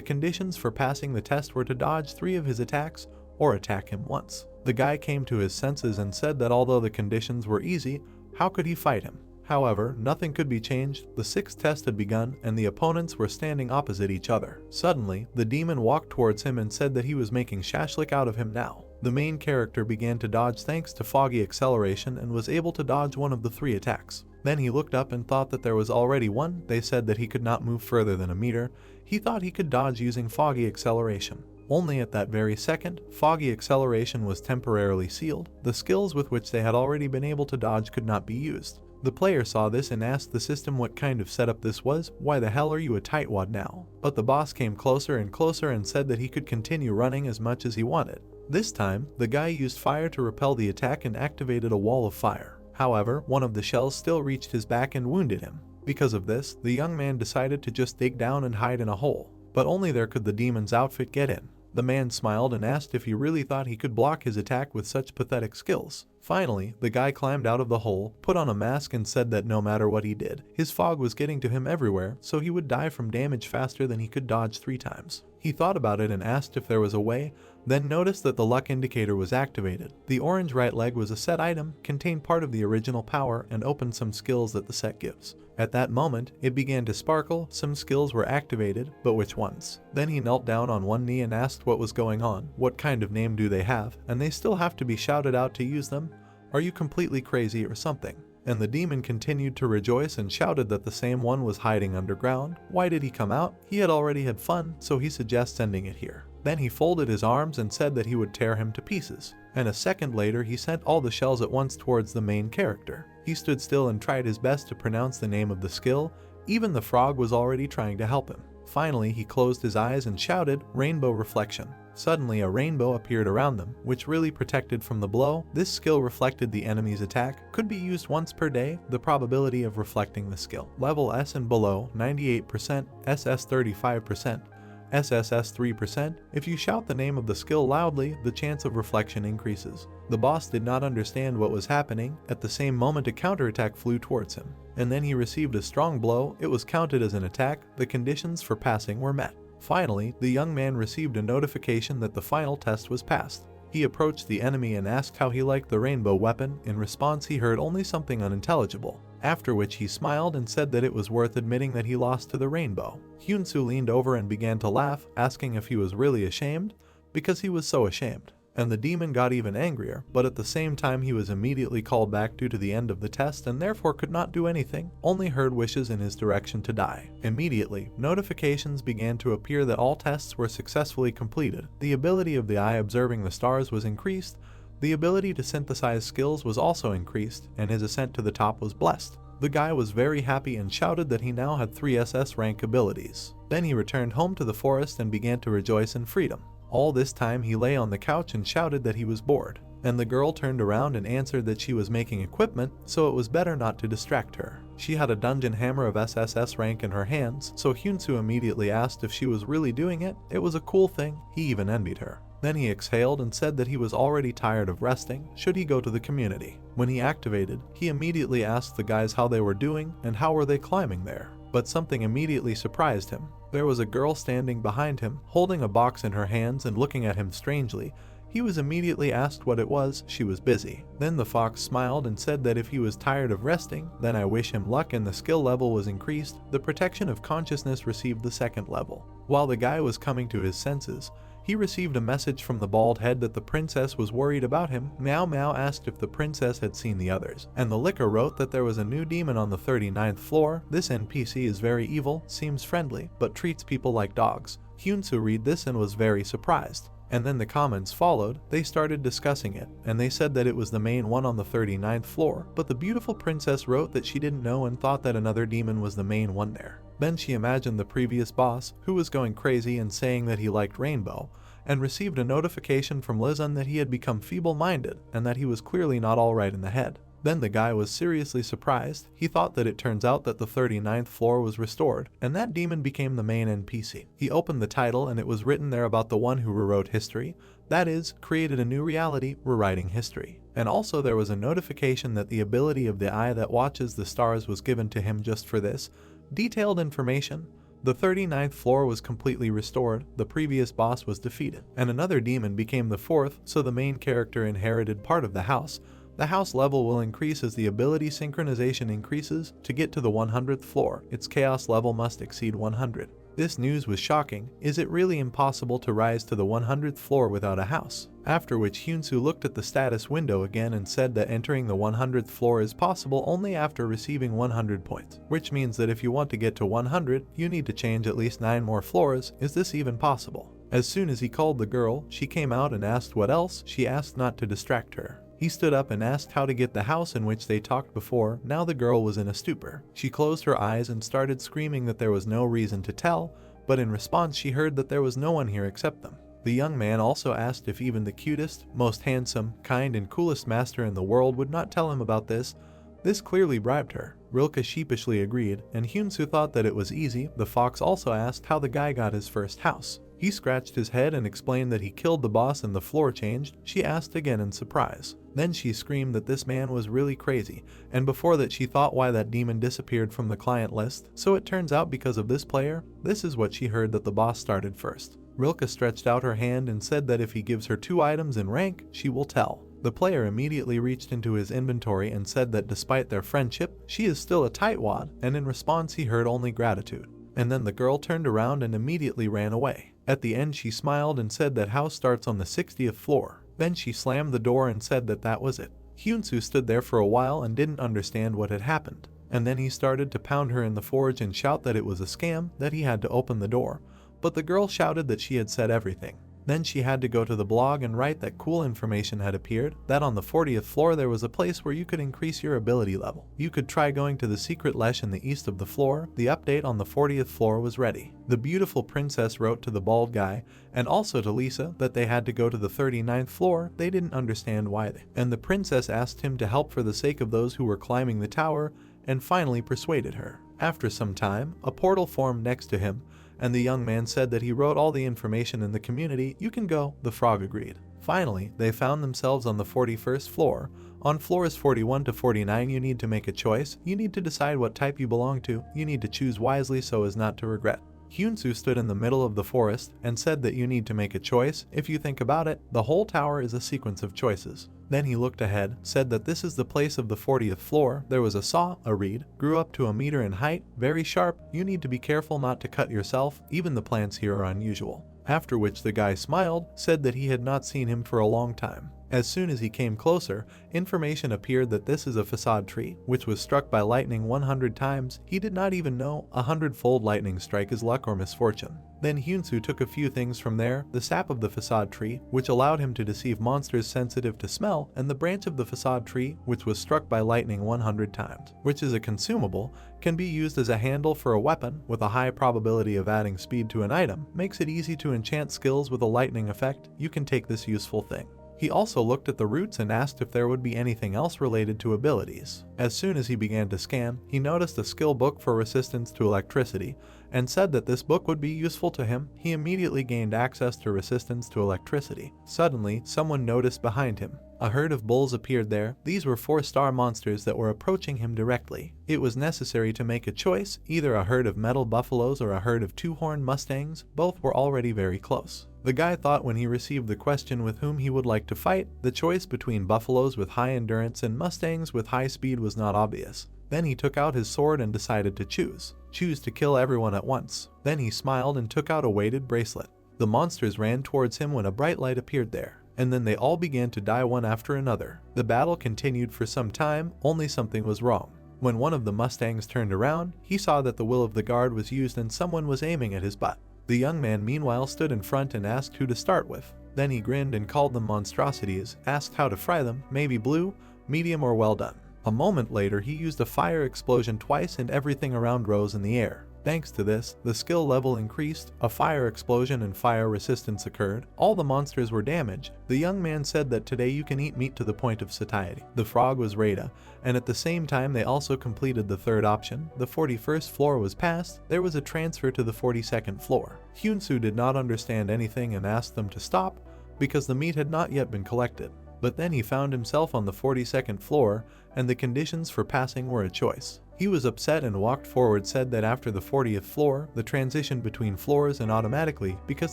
conditions for passing the test were to dodge 3 of his attacks or attack him once. The guy came to his senses and said that although the conditions were easy, How could he fight him? However, nothing could be changed. The sixth test had begun, and the opponents were standing opposite each other. Suddenly, the demon walked towards him and said that he was making shashlik out of him now. The main character began to dodge thanks to foggy acceleration and was able to dodge one of the 3 attacks. Then he looked up and thought that there was already one. They said that he could not move further than a meter. He thought he could dodge using foggy acceleration. Only at that very second, foggy acceleration was temporarily sealed. The skills with which they had already been able to dodge could not be used. The player saw this and asked the system what kind of setup this was. Why the hell are you a tightwad now? But the boss came closer and closer and said that he could continue running as much as he wanted. This time, the guy used fire to repel the attack and activated a wall of fire. However, one of the shells still reached his back and wounded him. Because of this, the young man decided to just dig down and hide in a hole. But only there could the demon's outfit get in. The man smiled and asked if he really thought he could block his attack with such pathetic skills. Finally, the guy climbed out of the hole, put on a mask and said that no matter what he did, his fog was getting to him everywhere, so he would die from damage faster than he could dodge 3 times. He thought about it and asked if there was a way, then noticed that the luck indicator was activated. The orange right leg was a set item, contained part of the original power, and opened some skills that the set gives. At that moment, it began to sparkle. Some skills were activated, but which ones? Then he knelt down on one knee and asked what was going on. What kind of name do they have? And they still have to be shouted out to use them? Are you completely crazy or something? And the demon continued to rejoice and shouted that the same one was hiding underground. Why did he come out? He had already had fun, so he suggests sending it here. Then he folded his arms and said that he would tear him to pieces. And a second later he sent all the shells at once towards the main character. He stood still and tried his best to pronounce the name of the skill. Even the frog was already trying to help him. Finally, he closed his eyes and shouted, "Rainbow reflection." Suddenly a rainbow appeared around them, which really protected from the blow. This skill reflected the enemy's attack, could be used once per day. The probability of reflecting the skill. Level S and below, 98%, SS 35%, SSS 3%. If you shout the name of the skill loudly, the chance of reflection increases. The boss did not understand what was happening. At the same moment a counterattack flew towards him, and then he received a strong blow. It was counted as an attack. The conditions for passing were met. Finally, the young man received a notification that the final test was passed. He approached the enemy and asked how he liked the rainbow weapon. In response, he heard only something unintelligible, after which he smiled and said that it was worth admitting that he lost to the rainbow. Hyunsu leaned over and began to laugh, asking if he was really ashamed, because he was so ashamed. And the demon got even angrier, but at the same time he was immediately called back due to the end of the test and therefore could not do anything, only heard wishes in his direction to die. Immediately, notifications began to appear that all tests were successfully completed. The ability of the eye observing the stars was increased, the ability to synthesize skills was also increased, and his ascent to the top was blessed. The guy was very happy and shouted that he now had 3 SS rank abilities. Then he returned home to the forest and began to rejoice in freedom. All this time he lay on the couch and shouted that he was bored, and the girl turned around and answered that she was making equipment, so it was better not to distract her. She had a dungeon hammer of SSS rank in her hands, so Hyunsu immediately asked if she was really doing it. It was a cool thing. He even envied her. Then he exhaled and said that he was already tired of resting. Should he go to the community? When he activated, he immediately asked the guys how they were doing and how were they climbing there. But something immediately surprised him. There was a girl standing behind him, holding a box in her hands and looking at him strangely. He was immediately asked what it was. She was busy. Then the fox smiled and said that if he was tired of resting, then I wish him luck, and the skill level was increased. The protection of consciousness received the 2nd level. While the guy was coming to his senses, he received a message from the bald head that the princess was worried about him. Meow Meow asked if the princess had seen the others, and the licker wrote that there was a new demon on the 39th floor. This NPC is very evil, seems friendly, but treats people like dogs. Hyunsu read this and was very surprised. And then the comments followed. They started discussing it, and they said that it was the main one on the 39th floor, but the beautiful princess wrote that she didn't know and thought that another demon was the main one there. Then she imagined the previous boss, who was going crazy and saying that he liked rainbow, and received a notification from Lizun that he had become feeble-minded and that he was clearly not alright in the head. Then the guy was seriously surprised. He thought that it turns out that the 39th floor was restored, and that demon became the main NPC. He opened the title and it was written there about the one who rewrote history, that is, created a new reality, rewriting history. And also there was a notification that the ability of the eye that watches the stars was given to him just for this. Detailed information. The 39th floor was completely restored, the previous boss was defeated, and another demon became the 4th, so the main character inherited part of the house. The house level will increase as the ability synchronization increases. To get to the 100th floor, its chaos level must exceed 100. This news was shocking. Is it really impossible to rise to the 100th floor without a house? After which Hyunsu looked at the status window again and said that entering the 100th floor is possible only after receiving 100 points, which means that if you want to get to 100, you need to change at least 9 more floors. Is this even possible? As soon as he called the girl, she came out and asked what else. She asked not to distract her. He stood up and asked how to get the house in which they talked before. Now the girl was in a stupor. She closed her eyes and started screaming that there was no reason to tell, but in response she heard that there was no one here except them. The young man also asked if even the cutest, most handsome, kind and coolest master in the world would not tell him about this. This clearly bribed her. Rilke sheepishly agreed, and Hyunsu thought that it was easy. The fox also asked how the guy got his first house. He scratched his head and explained that he killed the boss and the floor changed. She asked again in surprise. Then she screamed that this man was really crazy, and before that she thought why that demon disappeared from the client list. So it turns out because of this player. This is what she heard, that the boss started first. Rilke stretched out her hand and said that if he gives her 2 items in rank, she will tell. The player immediately reached into his inventory and said that despite their friendship, she is still a tightwad, and in response he heard only gratitude. And then the girl turned around and immediately ran away. At the end she smiled and said that house starts on the 60th floor. Then she slammed the door and said that that was it. Hyunsu stood there for a while and didn't understand what had happened. And then he started to pound her in the forge and shout that it was a scam, that he had to open the door. But the girl shouted that she had said everything. Then she had to go to the blog and write that cool information had appeared, that on the 40th floor there was a place where you could increase your ability level. You could try going to the secret lesh in the east of the floor. The update on the 40th floor was ready. The beautiful princess wrote to the bald guy, and also to Lisa, that they had to go to the 39th floor. They didn't understand why and the princess asked him to help for the sake of those who were climbing the tower, and finally persuaded her. After some time, a portal formed next to him, and the young man said that he wrote all the information in the community. You can go. The frog agreed. Finally, they found themselves on the 41st floor. On floors 41 to 49 you need to make a choice. You need to decide what type you belong to. You need to choose wisely so as not to regret. Hyunsu stood in the middle of the forest and said that you need to make a choice. If you think about it, the whole tower is a sequence of choices. Then he looked ahead, said that this is the place of the 40th floor. There was a saw, a reed, grew up to 1 meter in height, very sharp. You need to be careful not to cut yourself. Even the plants here are unusual. After which the guy smiled, said that he had not seen him for a long time. As soon as he came closer, information appeared that this is a facade tree, which was struck by lightning 100 times. He did not even know 100-fold lightning strike is luck or misfortune. Then Hyunsu took a few things from there, the sap of the facade tree, which allowed him to deceive monsters sensitive to smell, and the branch of the facade tree, which was struck by lightning 100 times, which is a consumable, can be used as a handle for a weapon, with a high probability of adding speed to an item, makes it easy to enchant skills with a lightning effect. You can take this useful thing. He also looked at the roots and asked if there would be anything else related to abilities. As soon as he began to scan, he noticed a skill book for resistance to electricity, and said that this book would be useful to him. He immediately gained access to resistance to electricity. Suddenly, someone noticed behind him. A herd of bulls appeared there. These were 4-star monsters that were approaching him directly. It was necessary to make a choice, either a herd of metal buffaloes or a herd of 2-horned mustangs. Both were already very close. The guy thought when he received the question with whom he would like to fight, the choice between buffaloes with high endurance and mustangs with high speed was not obvious. Then he took out his sword and decided to choose to kill everyone at once. Then he smiled and took out a weighted bracelet. The monsters ran towards him when a bright light appeared there, and then they all began to die one after another. The battle continued for some time, only something was wrong. When one of the mustangs turned around, he saw that the will of the guard was used and someone was aiming at his butt. The young man meanwhile stood in front and asked who to start with. Then he grinned and called them monstrosities, asked how to fry them, maybe blue, medium or well done. A moment later he used a fire explosion twice and everything around rose in the air. Thanks to this, the skill level increased, a fire explosion and fire resistance occurred. All the monsters were damaged. The young man said that today you can eat meat to the point of satiety. The frog was Rada, and at the same time they also completed the third option. The 41st floor was passed. There was a transfer to the 42nd floor. Hyunsu did not understand anything and asked them to stop, because the meat had not yet been collected. But then he found himself on the 42nd floor, and the conditions for passing were a choice. He was upset and walked forward, said that after the 40th floor, the transition between floors and automatically, because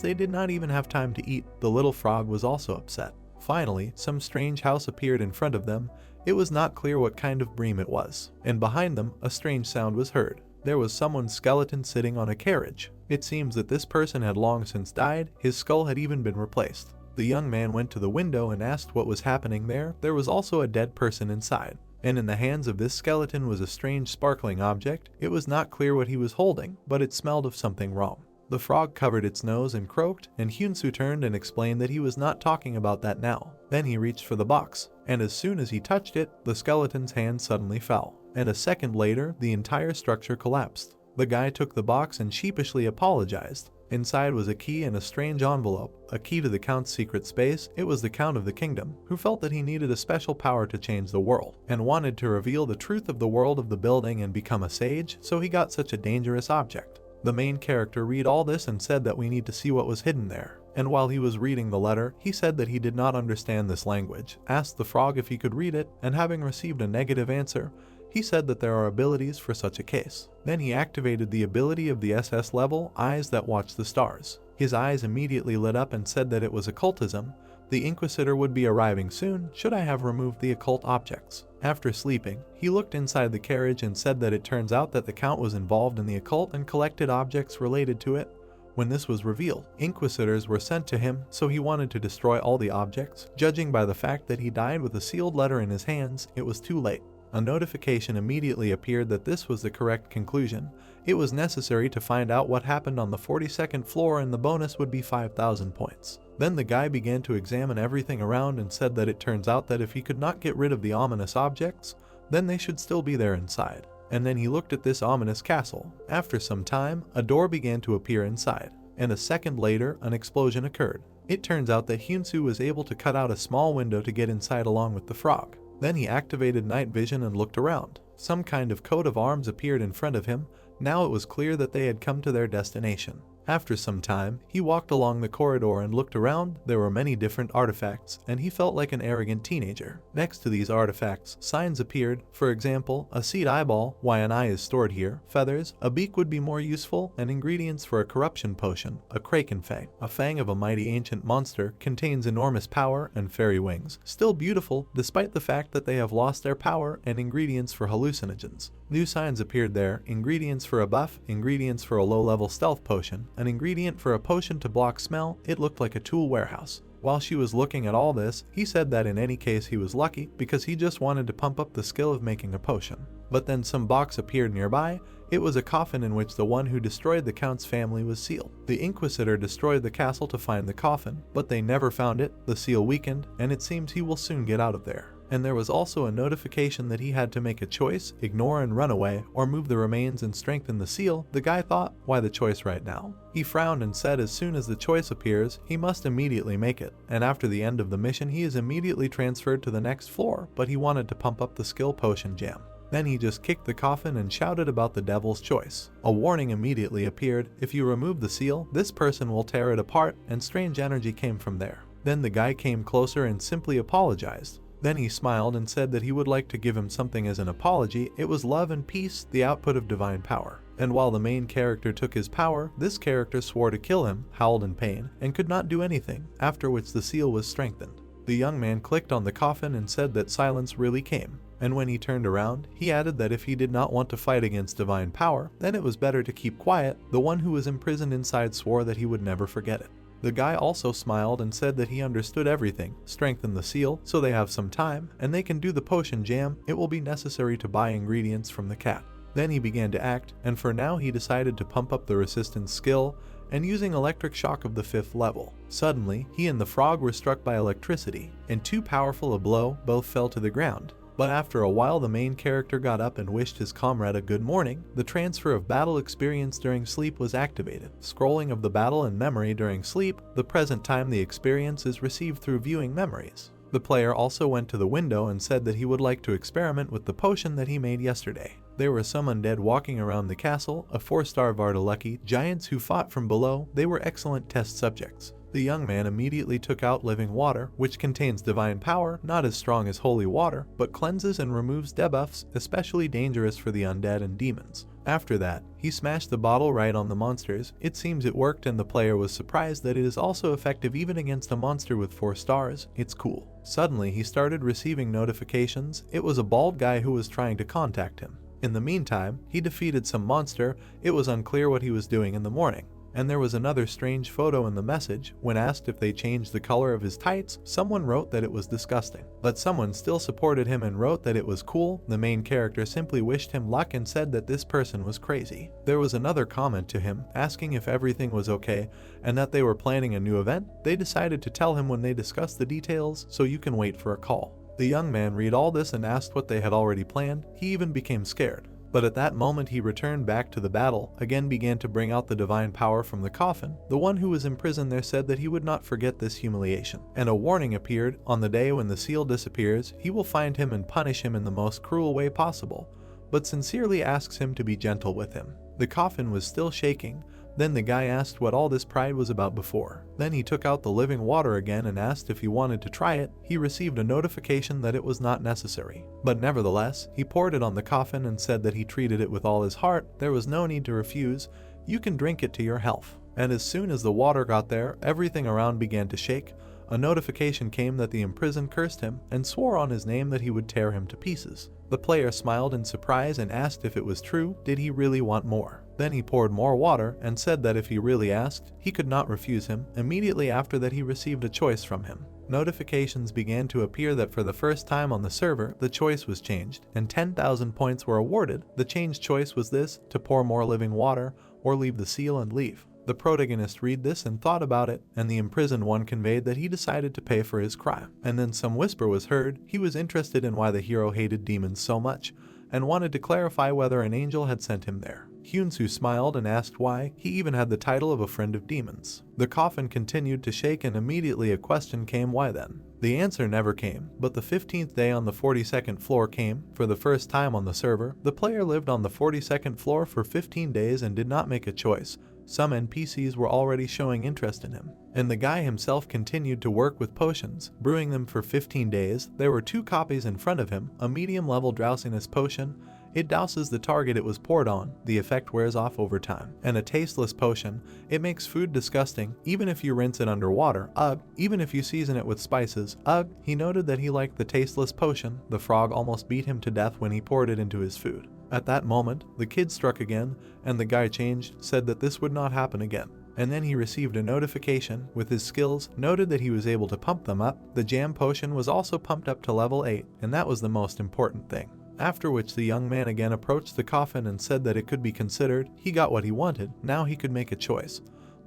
they did not even have time to eat. The little frog was also upset. Finally, some strange house appeared in front of them. It was not clear what kind of bream it was, and behind them, a strange sound was heard. There was someone's skeleton sitting on a carriage. It seems that this person had long since died. His skull had even been replaced. The young man went to the window and asked what was happening there. There was also a dead person inside, and in the hands of this skeleton was a strange sparkling object. It was not clear what he was holding, but it smelled of something wrong. The frog covered its nose and croaked, and Hyunsu turned and explained that he was not talking about that now. Then he reached for the box, and as soon as he touched it, the skeleton's hand suddenly fell, and a second later, the entire structure collapsed. The guy took the box and sheepishly apologized. Inside was a key and a strange envelope, a key to the Count's secret space. It was the Count of the Kingdom, who felt that he needed a special power to change the world, and wanted to reveal the truth of the world of the building and become a sage, so he got such a dangerous object. The main character read all this and said that we need to see what was hidden there. And while he was reading the letter, he said that he did not understand this language, asked the frog if he could read it, and having received a negative answer, he said that there are abilities for such a case. Then he activated the ability of the SS level, Eyes That Watch the Stars. His eyes immediately lit up and said that it was occultism. The Inquisitor would be arriving soon. Should I have removed the occult objects? After sleeping, he looked inside the carriage and said that it turns out that the Count was involved in the occult and collected objects related to it. When this was revealed, Inquisitors were sent to him, so he wanted to destroy all the objects. Judging by the fact that he died with a sealed letter in his hands, it was too late. A notification immediately appeared that this was the correct conclusion. It was necessary to find out what happened on the 42nd floor, and the bonus would be 5,000 points. Then the guy began to examine everything around and said that it turns out that if he could not get rid of the ominous objects, then they should still be there inside. And then he looked at this ominous castle. After some time, a door began to appear inside, and a second later, an explosion occurred. It turns out that Hyunsu was able to cut out a small window to get inside along with the frog. Then he activated night vision and looked around. Some kind of coat of arms appeared in front of him. Now it was clear that they had come to their destination. After some time, he walked along the corridor and looked around. There were many different artifacts, and he felt like an arrogant teenager. Next to these artifacts, signs appeared. For example, a seed eyeball, why an eye is stored here, feathers, a beak would be more useful, and ingredients for a corruption potion, a kraken fang. A fang of a mighty ancient monster, contains enormous power, and fairy wings. Still beautiful, despite the fact that they have lost their power, and ingredients for hallucinogens. New signs appeared there, ingredients for a buff, ingredients for a low-level stealth potion, an ingredient for a potion to block smell. It looked like a tool warehouse. While she was looking at all this, he said that in any case he was lucky because he just wanted to pump up the skill of making a potion. But then some box appeared nearby. It was a coffin in which the one who destroyed the Count's family was sealed. The Inquisitor destroyed the castle to find the coffin, but they never found it. The seal weakened, and it seems he will soon get out of there. And there was also a notification that he had to make a choice, ignore and run away, or move the remains and strengthen the seal. The guy thought, why the choice right now? He frowned and said as soon as the choice appears, he must immediately make it. And after the end of the mission, he is immediately transferred to the next floor, but he wanted to pump up the skill potion jam. Then he just kicked the coffin and shouted about the devil's choice. A warning immediately appeared. If you remove the seal, this person will tear it apart, and strange energy came from there. Then the guy came closer and simply apologized. Then he smiled and said that he would like to give him something as an apology. It was love and peace, the output of divine power. And while the main character took his power, this character swore to kill him, howled in pain, and could not do anything, after which the seal was strengthened. The young man clicked on the coffin and said that silence really came. And when he turned around, he added that if he did not want to fight against divine power, then it was better to keep quiet. The one who was imprisoned inside swore that he would never forget it. The guy also smiled and said that he understood everything, strengthen the seal, so they have some time, and they can do the potion jam. It will be necessary to buy ingredients from the cat. Then he began to act, and for now he decided to pump up the resistance skill, and using electric shock of the 5th level. Suddenly, he and the frog were struck by electricity, and too powerful a blow, both fell to the ground. But after a while the main character got up and wished his comrade a good morning. The transfer of battle experience during sleep was activated. Scrolling of the battle and memory during sleep, the present time the experience is received through viewing memories. The player also went to the window and said that he would like to experiment with the potion that he made yesterday. There were some undead walking around the castle, a 4-star Vardalucky, giants who fought from below. They were excellent test subjects. The young man immediately took out living water, which contains divine power, not as strong as holy water, but cleanses and removes debuffs, especially dangerous for the undead and demons. After that, he smashed the bottle right on the monsters. It seems it worked and the player was surprised that it is also effective even against a monster with 4 stars. It's cool. Suddenly he started receiving notifications. It was a bald guy who was trying to contact him. In the meantime, he defeated some monster. It was unclear what he was doing in the morning. And there was another strange photo in the message. When asked if they changed the color of his tights, someone wrote that it was disgusting. But someone still supported him and wrote that it was cool. The main character simply wished him luck and said that this person was crazy. There was another comment to him, asking if everything was okay, and that they were planning a new event. They decided to tell him when they discussed the details, so you can wait for a call. The young man read all this and asked what they had already planned. He even became scared. But at that moment he returned back to the battle, again began to bring out the divine power from the coffin. The one who was imprisoned there said that he would not forget this humiliation. And a warning appeared: on the day when the seal disappears, he will find him and punish him in the most cruel way possible, but sincerely asks him to be gentle with him. The coffin was still shaking. Then the guy asked what all this pride was about before. Then he took out the living water again and asked if he wanted to try it. He received a notification that it was not necessary. But nevertheless, he poured it on the coffin and said that he treated it with all his heart. There was no need to refuse. You can drink it to your health. And as soon as the water got there, everything around began to shake. A notification came that the imprisoned cursed him and swore on his name that he would tear him to pieces. The player smiled in surprise and asked if it was true. Did he really want more? Then he poured more water and said that if he really asked, he could not refuse him. Immediately after that he received a choice from him. Notifications began to appear that for the first time on the server, the choice was changed, and 10,000 points were awarded. The changed choice was this: to pour more living water, or leave the seal and leave. The protagonist read this and thought about it, and the imprisoned one conveyed that he decided to pay for his crime. And then some whisper was heard. He was interested in why the hero hated demons so much, and wanted to clarify whether an angel had sent him there. Hyunsu smiled and asked why. He even had the title of a friend of demons. The coffin continued to shake and immediately a question came: why then? The answer never came, but the 15th day on the 42nd floor came. For the first time on the server, the player lived on the 42nd floor for 15 days and did not make a choice. Some NPCs were already showing interest in him, and the guy himself continued to work with potions, brewing them for 15 days. There were 2 copies in front of him: a medium-level drowsiness potion. It douses the target it was poured on. The effect wears off over time. And a tasteless potion. It makes food disgusting, even if you rinse it under water. Ugh. Even if you season it with spices. Ugh. He noted that he liked the tasteless potion. The frog almost beat him to death when he poured it into his food. At that moment, the kid struck again, and the guy changed, said that this would not happen again. And then he received a notification. With his skills, noted that he was able to pump them up. The jam potion was also pumped up to level 8, and that was the most important thing. After which the young man again approached the coffin and said that it could be considered. He got what he wanted. Now he could make a choice.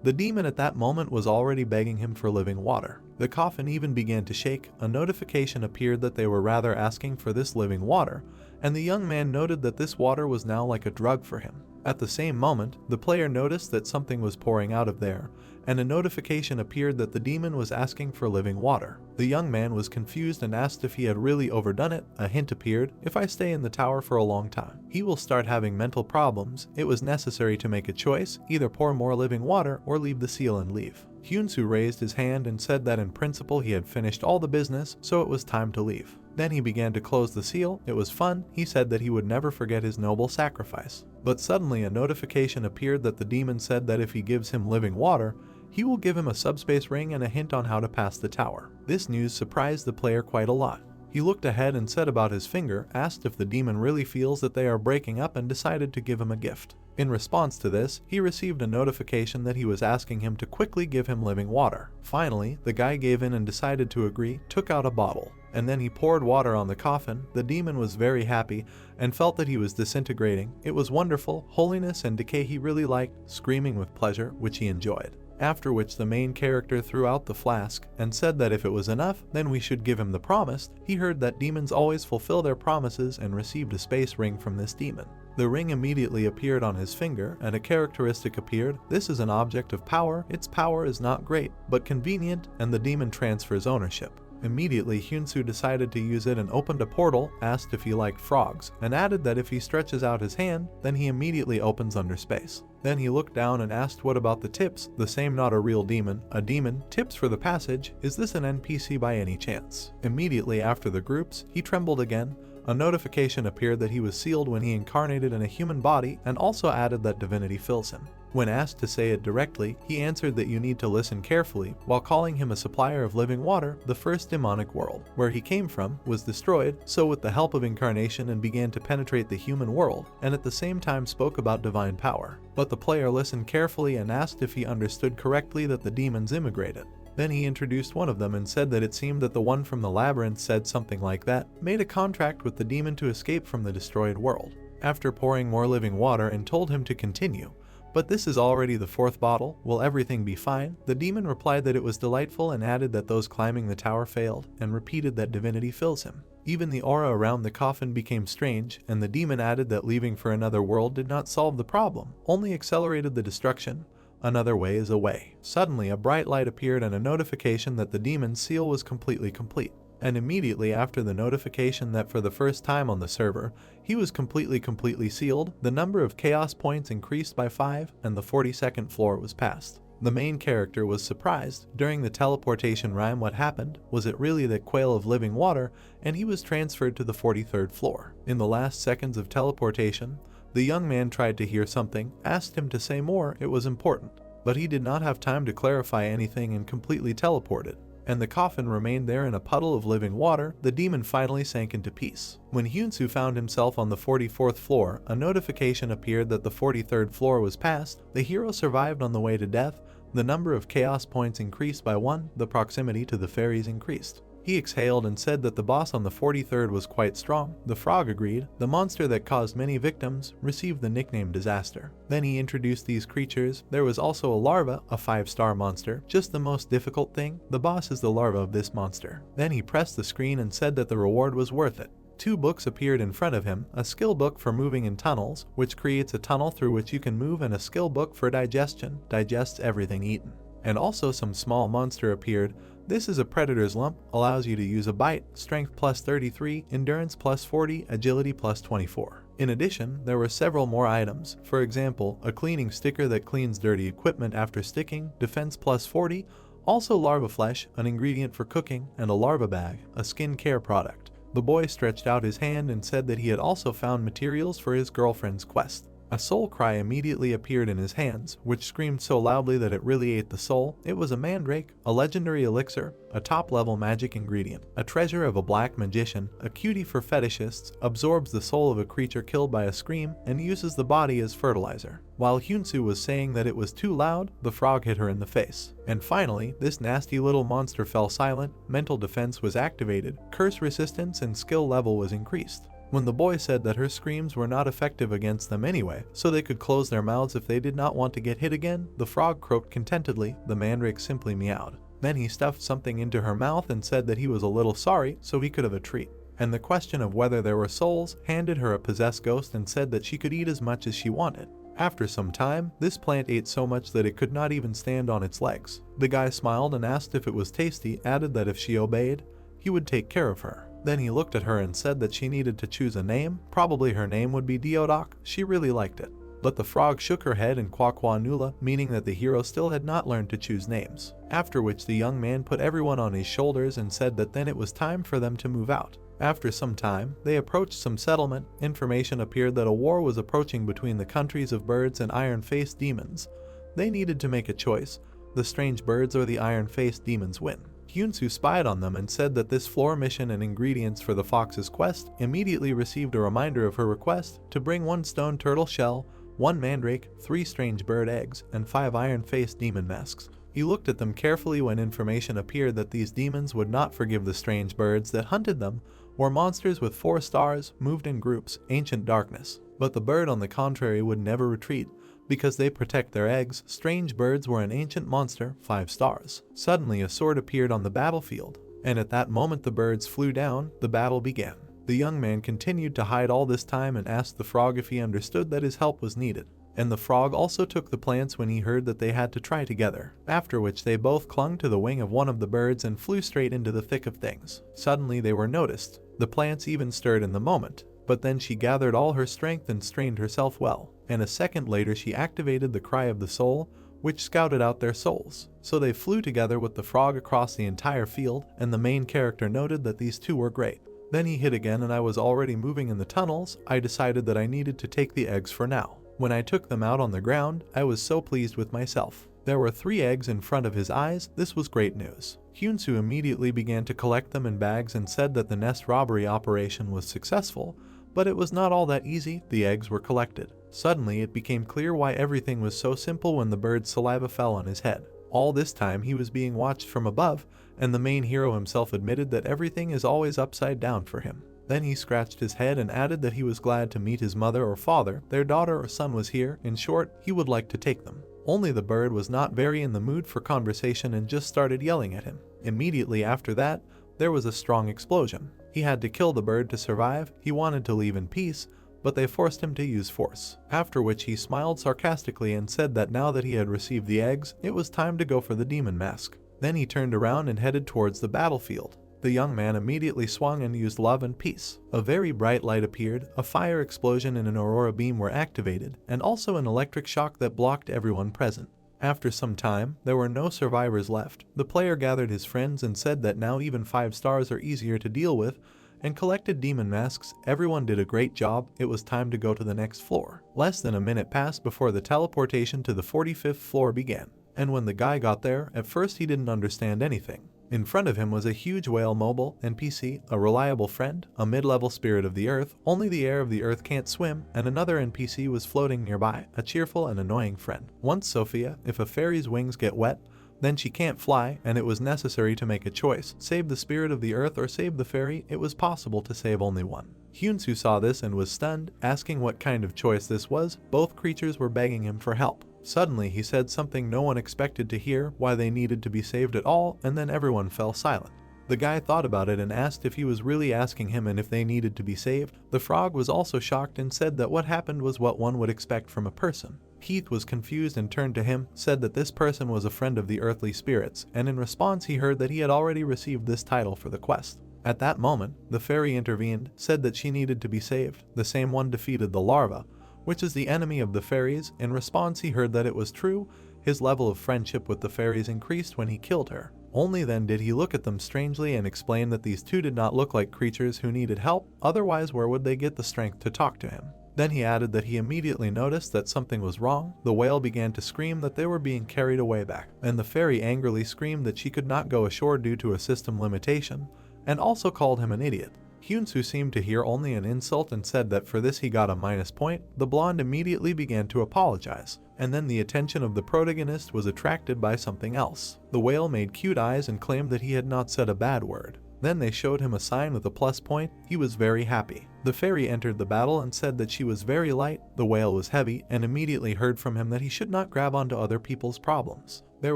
The demon at that moment was already begging him for living water. The coffin even began to shake. A notification appeared that they were rather asking for this living water, and the young man noted that this water was now like a drug for him. At the same moment, the player noticed that something was pouring out of there, and a notification appeared that the demon was asking for living water. The young man was confused and asked if he had really overdone it. A hint appeared: if I stay in the tower for a long time, he will start having mental problems. It was necessary to make a choice: either pour more living water or leave the seal and leave. Hyunsu raised his hand and said that in principle he had finished all the business, so it was time to leave. Then he began to close the seal. It was fun. He said that he would never forget his noble sacrifice. But suddenly a notification appeared that the demon said that if he gives him living water, he will give him a subspace ring and a hint on how to pass the tower. This news surprised the player quite a lot. He looked ahead and said about his finger, asked if the demon really feels that they are breaking up, and decided to give him a gift. In response to this, he received a notification that he was asking him to quickly give him living water. Finally, the guy gave in and decided to agree, took out a bottle, and then he poured water on the coffin. The demon was very happy and felt that he was disintegrating. It was wonderful. Holiness and decay he really liked, screaming with pleasure, which he enjoyed. After which the main character threw out the flask and said that if it was enough, then we should give him the promised. He heard that demons always fulfill their promises and received a space ring from this demon. The ring immediately appeared on his finger, and a characteristic appeared. This is an object of power. Its power is not great, but convenient, and the demon transfers ownership. Immediately, Hyunsu decided to use it and opened a portal, asked if he liked frogs, and added that if he stretches out his hand, then he immediately opens under space. Then he looked down and asked what about the tips? The same, not a real demon. A demon. Tips for the passage. Is this an NPC by any chance? Immediately after the groups, he trembled again. A notification appeared that he was sealed when he incarnated in a human body, and also added that divinity fills him. When asked to say it directly, he answered that you need to listen carefully, while calling him a supplier of living water. The first demonic world, where he came from, was destroyed, so with the help of incarnation and began to penetrate the human world, and at the same time spoke about divine power. But the player listened carefully and asked if he understood correctly that the demons immigrated. Then he introduced one of them and said that it seemed that the one from the labyrinth said something like that, made a contract with the demon to escape from the destroyed world. After pouring more living water and told him to continue, "But this is already the 4th bottle, will everything be fine?" The demon replied that it was delightful and added that those climbing the tower failed, and repeated that divinity fills him. Even the aura around the coffin became strange, and the demon added that leaving for another world did not solve the problem, only accelerated the destruction. Another way is a way. Suddenly a bright light appeared and a notification that the demon's seal was completely complete. And immediately after the notification that for the first time on the server, he was completely sealed, the number of chaos points increased by 5 and the 42nd floor was passed. The main character was surprised. During the teleportation rhyme, what happened? Was it really that quail of living water? And he was transferred to the 43rd floor. In the last seconds of teleportation, the young man tried to hear something, asked him to say more, it was important. But he did not have time to clarify anything and completely teleported. And the coffin remained there in a puddle of living water. The demon finally sank into peace. When Hyunsu found himself on the 44th floor, a notification appeared that the 43rd floor was passed. The hero survived on the way to death. The number of chaos points increased by 1, the proximity to the fairies increased. He exhaled and said that the boss on the 43rd was quite strong. The frog agreed. The monster that caused many victims received the nickname Disaster. Then he introduced these creatures. There was also a larva, a 5-star monster. Just the most difficult thing, the boss is the larva of this monster. Then he pressed the screen and said that the reward was worth it. 2 books appeared in front of him, a skill book for moving in tunnels, which creates a tunnel through which you can move, and a skill book for digestion, digests everything eaten. And also some small monster appeared. This is a predator's lump, allows you to use a bite, strength plus 33, endurance plus 40, agility plus 24. In addition, there were several more items, for example, a cleaning sticker that cleans dirty equipment after sticking, defense plus 40, also larva flesh, an ingredient for cooking, and a larva bag, a skin care product. The boy stretched out his hand and said that he had also found materials for his girlfriend's quest. A soul cry immediately appeared in his hands, which screamed so loudly that it really ate the soul. It was a mandrake, a legendary elixir, a top-level magic ingredient, a treasure of a black magician, a cutie for fetishists, absorbs the soul of a creature killed by a scream, and uses the body as fertilizer. While Hyunsu was saying that it was too loud, the frog hit her in the face. And finally, this nasty little monster fell silent, mental defense was activated, curse resistance and skill level was increased. When the boy said that her screams were not effective against them anyway, so they could close their mouths if they did not want to get hit again, the frog croaked contentedly, the mandrake simply meowed. Then he stuffed something into her mouth and said that he was a little sorry, so he could have a treat. And the question of whether there were souls, handed her a possessed ghost and said that she could eat as much as she wanted. After some time, this plant ate so much that it could not even stand on its legs. The guy smiled and asked if it was tasty, added that if she obeyed, he would take care of her. Then he looked at her and said that she needed to choose a name. Probably her name would be Deodak. She really liked it. But the frog shook her head and Kwakwa Nula, meaning that the hero still had not learned to choose names. After which the young man put everyone on his shoulders and said that then it was time for them to move out. After some time, they approached some settlement. Information appeared that a war was approaching between the countries of birds and iron-faced demons. They needed to make a choice. The strange birds or the iron-faced demons win. Hyunsu spied on them and said that this floor mission and ingredients for the fox's quest immediately received a reminder of her request to bring 1 stone turtle shell, 1 mandrake, 3 strange bird eggs, and 5 iron-faced demon masks. He looked at them carefully when information appeared that these demons would not forgive the strange birds that hunted them, were monsters with 4 stars, moved in groups, ancient darkness. But the bird on the contrary would never retreat, because they protect their eggs. Strange birds were an ancient monster, 5 stars. Suddenly a sword appeared on the battlefield, and at that moment the birds flew down, the battle began. The young man continued to hide all this time and asked the frog if he understood that his help was needed. And the frog also took the plants when he heard that they had to try together, after which they both clung to the wing of one of the birds and flew straight into the thick of things. Suddenly they were noticed. The plants even stirred in the moment, but then she gathered all her strength and strained herself well. And a second later she activated the cry of the soul, which scouted out their souls. So they flew together with the frog across the entire field, and the main character noted that these two were great. Then he hit again and I was already moving in the tunnels. I decided that I needed to take the eggs for now. When I took them out on the ground, I was so pleased with myself. There were 3 eggs in front of his eyes. This was great news. Hyunsu immediately began to collect them in bags and said that the nest robbery operation was successful, but it was not all that easy. The eggs were collected. Suddenly it became clear why everything was so simple when the bird's saliva fell on his head. All this time he was being watched from above, and the main hero himself admitted that everything is always upside down for him. Then he scratched his head and added that he was glad to meet his mother or father, their daughter or son was here. In short, he would like to take them. Only the bird was not very in the mood for conversation and just started yelling at him. Immediately after that, there was a strong explosion. He had to kill the bird to survive. He wanted to leave in peace, but they forced him to use force. After which he smiled sarcastically and said that now that he had received the eggs, it was time to go for the demon mask. Then he turned around and headed towards the battlefield. The young man immediately swung and used love and peace. A very bright light appeared, a fire explosion and an aurora beam were activated, and also an electric shock that blocked everyone present. After some time, there were no survivors left. The player gathered his friends and said that now even 5 stars are easier to deal with, and collected demon masks. Everyone did a great job. It was time to go to the next floor. Less than a minute passed before the teleportation to the 45th floor began. And when the guy got there, at first he didn't understand anything. In front of him was a huge whale mobile NPC, a reliable friend, a mid-level spirit of the earth, only the air of the earth can't swim, and another NPC was floating nearby, a cheerful and annoying friend. Once Sophia, if a fairy's wings get wet, then she can't fly, and it was necessary to make a choice, save the spirit of the earth or save the fairy. It was possible to save only one. Hyunsu saw this and was stunned, asking what kind of choice this was. Both creatures were begging him for help. Suddenly he said something no one expected to hear, why they needed to be saved at all, and then everyone fell silent. The guy thought about it and asked if he was really asking him and if they needed to be saved. The frog was also shocked and said that what happened was what one would expect from a person. Heath was confused and turned to him, said that this person was a friend of the earthly spirits, and in response he heard that he had already received this title for the quest. At that moment, the fairy intervened, said that she needed to be saved. The same one defeated the larva, which is the enemy of the fairies. In response he heard that it was true. His level of friendship with the fairies increased when he killed her. Only then did he look at them strangely and explain that these two did not look like creatures who needed help, otherwise where would they get the strength to talk to him? Then he added that he immediately noticed that something was wrong. The whale began to scream that they were being carried away back, and the fairy angrily screamed that she could not go ashore due to a system limitation, and also called him an idiot. Hyunsu seemed to hear only an insult and said that for this he got a minus point. The blonde immediately began to apologize, and then the attention of the protagonist was attracted by something else. The whale made cute eyes and claimed that he had not said a bad word. Then they showed him a sign with a plus point. He was very happy. The fairy entered the battle and said that she was very light. The whale was heavy, and immediately heard from him that he should not grab onto other people's problems. There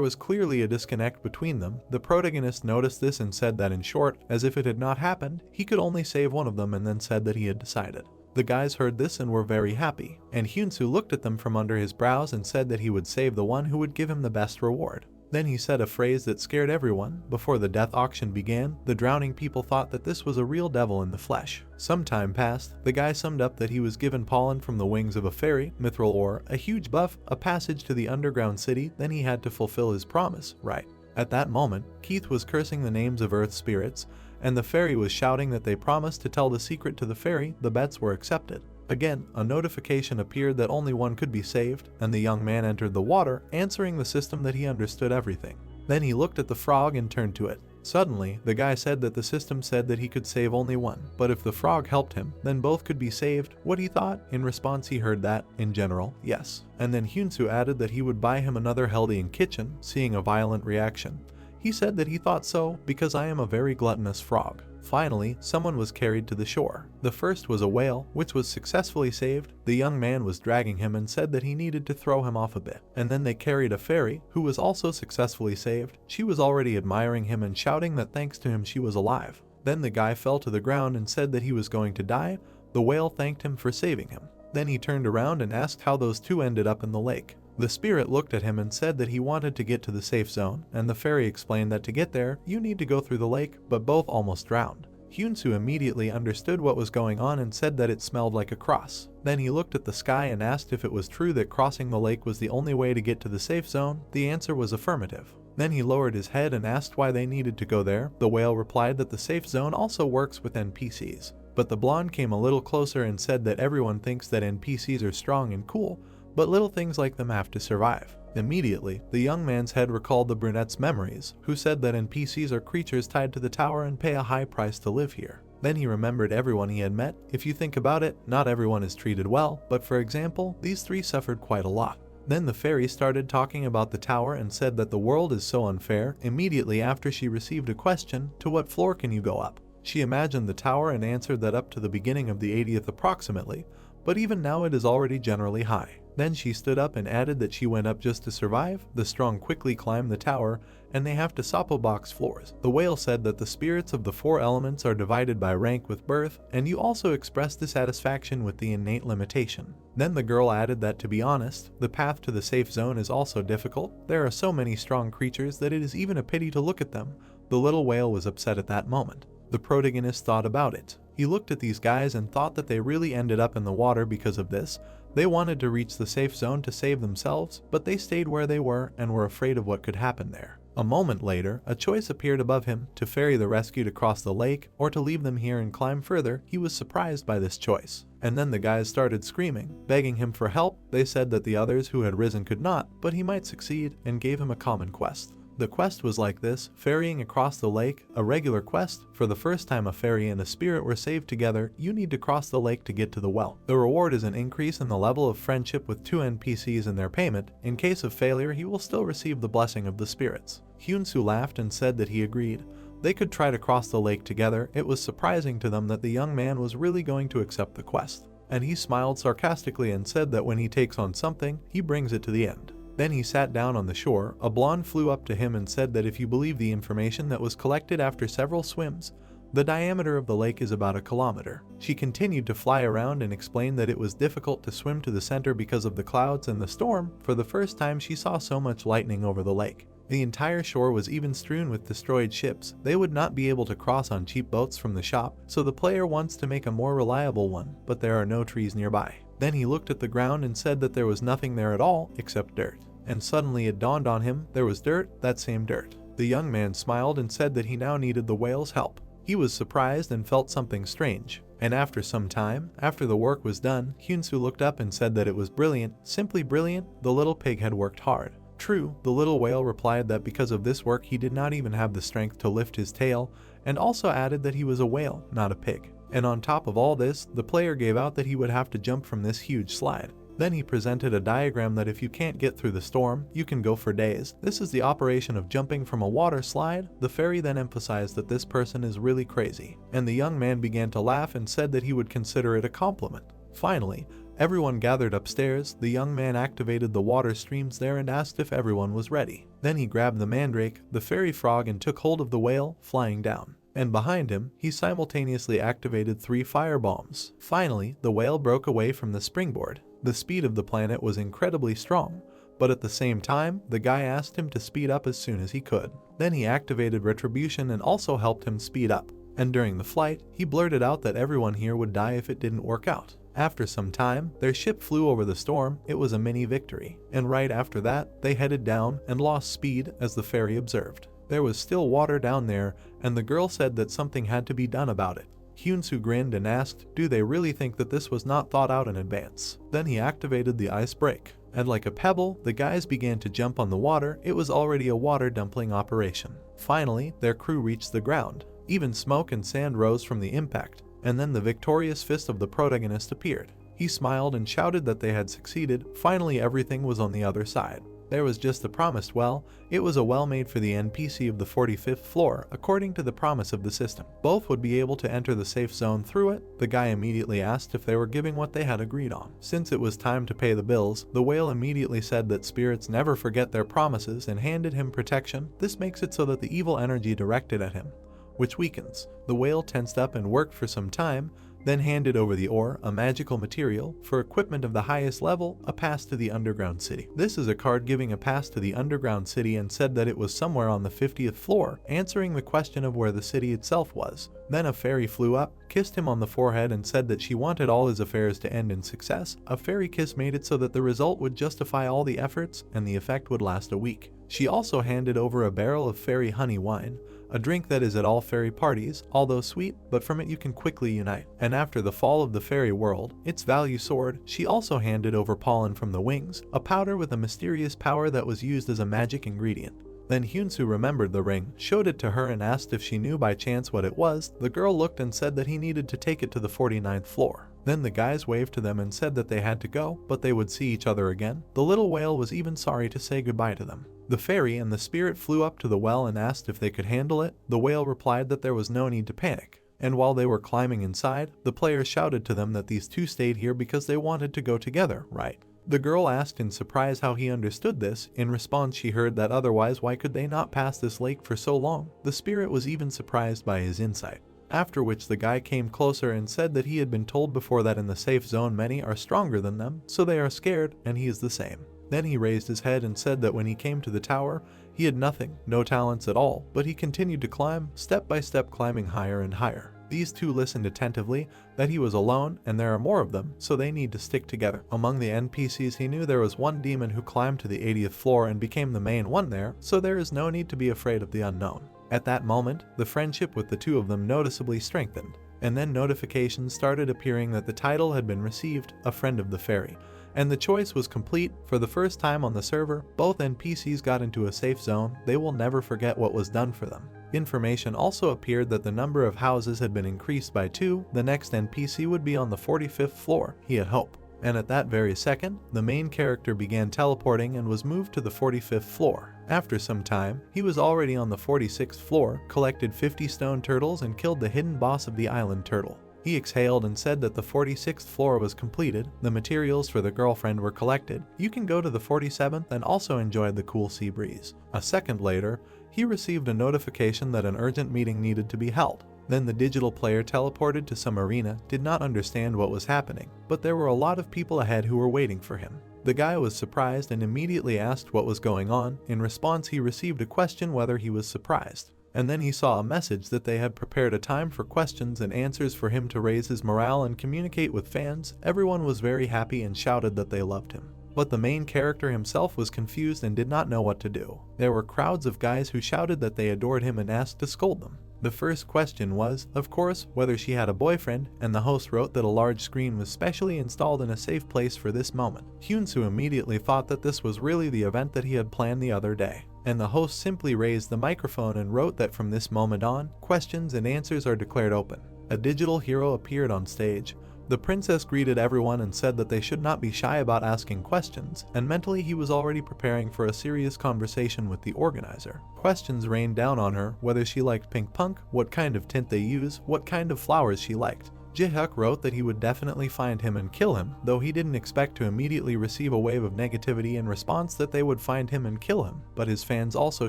was clearly a disconnect between them. The protagonist noticed this and said that in short, as if it had not happened, he could only save one of them, and then said that he had decided. The guys heard this and were very happy, and Hyunsu looked at them from under his brows and said that he would save the one who would give him the best reward. Then he said a phrase that scared everyone. Before the death auction began, the drowning people thought that this was a real devil in the flesh. Some time passed. The guy summed up that he was given pollen from the wings of a fairy, mithril ore, a huge buff, a passage to the underground city. Then he had to fulfill his promise, right? At that moment, Keith was cursing the names of earth spirits, and the fairy was shouting that they promised to tell the secret to the fairy. The bets were accepted. Again, a notification appeared that only one could be saved, and the young man entered the water, answering the system that he understood everything. Then he looked at the frog and turned to it. Suddenly, the guy said that the system said that he could save only one, but if the frog helped him, then both could be saved. What he thought? In response he heard that, in general, yes. And then Hyunsu added that he would buy him another Heldian kitchen, seeing a violent reaction. He said that he thought so, because I am a very gluttonous frog. Finally, someone was carried to the shore. The first was a whale, which was successfully saved. The young man was dragging him and said that he needed to throw him off a bit. And then they carried a fairy, who was also successfully saved. She was already admiring him and shouting that thanks to him she was alive. Then the guy fell to the ground and said that he was going to die. The whale thanked him for saving him. Then he turned around and asked how those two ended up in the lake. The spirit looked at him and said that he wanted to get to the safe zone, and the fairy explained that to get there, you need to go through the lake, but both almost drowned. Hyunsu immediately understood what was going on and said that it smelled like a cross. Then he looked at the sky and asked if it was true that crossing the lake was the only way to get to the safe zone. The answer was affirmative. Then he lowered his head and asked why they needed to go there. The whale replied that the safe zone also works with NPCs. But the blonde came a little closer and said that everyone thinks that NPCs are strong and cool, but little things like them have to survive. Immediately, the young man's head recalled the brunette's memories, who said that NPCs are creatures tied to the tower and pay a high price to live here. Then he remembered everyone he had met. If you think about it, not everyone is treated well, but for example, these three suffered quite a lot. Then the fairy started talking about the tower and said that the world is so unfair. Immediately after she received a question, to what floor can you go up? She imagined the tower and answered that up to the beginning of the 80th approximately, but even now it is already generally high. Then she stood up and added that she went up just to survive. The strong quickly climb the tower, and they have to Sapo box floors. The whale said that the spirits of the four elements are divided by rank with birth, and you also express dissatisfaction with the innate limitation. Then the girl added that, to be honest, the path to the safe zone is also difficult. There are so many strong creatures that it is even a pity to look at them. The little whale was upset at that moment. The protagonist thought about it. He looked at these guys and thought that they really ended up in the water because of this. They wanted to reach the safe zone to save themselves, but they stayed where they were and were afraid of what could happen there. A moment later, a choice appeared above him: to ferry the rescued across the lake or to leave them here and climb further. He was surprised by this choice. And then the guys started screaming, begging him for help. They said that the others who had risen could not, but he might succeed, and gave him a common quest. The quest was like this: ferrying across the lake, a regular quest. For the first time a fairy and a spirit were saved together, you need to cross the lake to get to the well. The reward is an increase in the level of friendship with 2 NPCs in their payment. In case of failure, he will still receive the blessing of the spirits. Hyunsu laughed and said that he agreed. They could try to cross the lake together. It was surprising to them that the young man was really going to accept the quest. And he smiled sarcastically and said that when he takes on something, he brings it to the end. Then he sat down on the shore. A blonde flew up to him and said that if you believe the information that was collected after several swims, the diameter of the lake is about 1 kilometer. She continued to fly around and explained that it was difficult to swim to the center because of the clouds and the storm. For the first time she saw so much lightning over the lake. The entire shore was even strewn with destroyed ships. They would not be able to cross on cheap boats from the shop, so the player wants to make a more reliable one, but there are no trees nearby. Then he looked at the ground and said that there was nothing there at all except dirt. And suddenly it dawned on him, there was dirt, that same dirt. The young man smiled and said that he now needed the whale's help. He was surprised and felt something strange. And after some time, after the work was done, Hyunsu looked up and said that it was brilliant, simply brilliant. The little pig had worked hard. True, the little whale replied that because of this work he did not even have the strength to lift his tail, and also added that he was a whale, not a pig. And on top of all this, the player gave out that he would have to jump from this huge slide. Then he presented a diagram that if you can't get through the storm, you can go for days. This is the operation of jumping from a water slide. The fairy then emphasized that this person is really crazy, and the young man began to laugh and said that he would consider it a compliment. Finally, everyone gathered upstairs. The young man activated the water streams there and asked if everyone was ready. Then he grabbed the mandrake, the fairy frog, and took hold of the whale, flying down. And behind him, he simultaneously activated 3 fire bombs. Finally, the whale broke away from the springboard. The speed of the planet was incredibly strong, but at the same time, the guy asked him to speed up as soon as he could. Then he activated retribution and also helped him speed up. And during the flight, he blurted out that everyone here would die if it didn't work out. After some time, their ship flew over the storm. It was a mini victory. And right after that, they headed down and lost speed as the fairy observed. There was still water down there, and the girl said that something had to be done about it. Hyunsu grinned and asked, do they really think that this was not thought out in advance? Then he activated the ice break, and like a pebble, the guys began to jump on the water. It was already a water dumpling operation. Finally, their crew reached the ground. Even smoke and sand rose from the impact, and then the victorious fist of the protagonist appeared. He smiled and shouted that they had succeeded. Finally, everything was on the other side. There was just the promised well. It was a well made for the NPC of the 45th floor, according to the promise of the system. Both would be able to enter the safe zone through it. The guy immediately asked if they were giving what they had agreed on. Since it was time to pay the bills, the whale immediately said that spirits never forget their promises and handed him protection. This makes it so that the evil energy directed at him, which weakens. The whale tensed up and worked for some time, then handed over the ore, a magical material, for equipment of the highest level, a pass to the underground city. This is a card giving a pass to the underground city and said that it was somewhere on the 50th floor, answering the question of where the city itself was. Then a fairy flew up, kissed him on the forehead and said that she wanted all his affairs to end in success. A fairy kiss made it so that the result would justify all the efforts and the effect would last a week. She also handed over a barrel of fairy honey wine, a drink that is at all fairy parties, although sweet, but from it you can quickly unite. And after the fall of the fairy world, its value soared. She also handed over pollen from the wings, a powder with a mysterious power that was used as a magic ingredient. Then Hyunsoo remembered the ring, showed it to her and asked if she knew by chance what it was. The girl looked and said that he needed to take it to the 49th floor. Then the guys waved to them and said that they had to go, but they would see each other again. The little whale was even sorry to say goodbye to them. The fairy and the spirit flew up to the well and asked if they could handle it. The whale replied that there was no need to panic. And while they were climbing inside, the players shouted to them that these two stayed here because they wanted to go together, right? The girl asked in surprise how he understood this. In response, she heard that otherwise why could they not pass this lake for so long? The spirit was even surprised by his insight. After which the guy came closer and said that he had been told before that in the safe zone many are stronger than them, so they are scared, and he is the same. Then he raised his head and said that when he came to the tower, he had nothing, no talents at all, but he continued to climb, step by step climbing higher and higher. These two listened attentively, that he was alone and there are more of them, so they need to stick together. Among the NPCs he knew there was one demon who climbed to the 80th floor and became the main one there, so there is no need to be afraid of the unknown. At that moment, the friendship with the two of them noticeably strengthened, and then notifications started appearing that the title had been received, a friend of the fairy. And the choice was complete. For the first time on the server, both NPCs got into a safe zone. They will never forget what was done for them. Information also appeared that the number of houses had been increased by 2. The next NPC would be on the 45th floor, he had hope. And at that very second, the main character began teleporting and was moved to the 45th floor. After some time, he was already on the 46th floor, collected 50 stone turtles and killed the hidden boss of the island turtle. He exhaled and said that the 46th floor was completed, the materials for the girlfriend were collected. You can go to the 47th and also enjoy the cool sea breeze. A second later, he received a notification that an urgent meeting needed to be held. Then the digital player teleported to some arena, did not understand what was happening, but there were a lot of people ahead who were waiting for him. The guy was surprised and immediately asked what was going on. In response, he received a question whether he was surprised. And then he saw a message that they had prepared a time for questions and answers for him to raise his morale and communicate with fans. Everyone was very happy and shouted that they loved him. But the main character himself was confused and did not know what to do. There were crowds of guys who shouted that they adored him and asked to scold them. The first question was, of course, whether she had a boyfriend, and the host wrote that a large screen was specially installed in a safe place for this moment. Hyunsoo immediately thought that this was really the event that he had planned the other day. And the host simply raised the microphone and wrote that from this moment on, questions and answers are declared open. A digital hero appeared on stage. The princess greeted everyone and said that they should not be shy about asking questions, and mentally he was already preparing for a serious conversation with the organizer. Questions rained down on her, whether she liked pink punk, what kind of tint they use, what kind of flowers she liked. Jae-hyuk wrote that he would definitely find him and kill him, though he didn't expect to immediately receive a wave of negativity in response that they would find him and kill him, but his fans also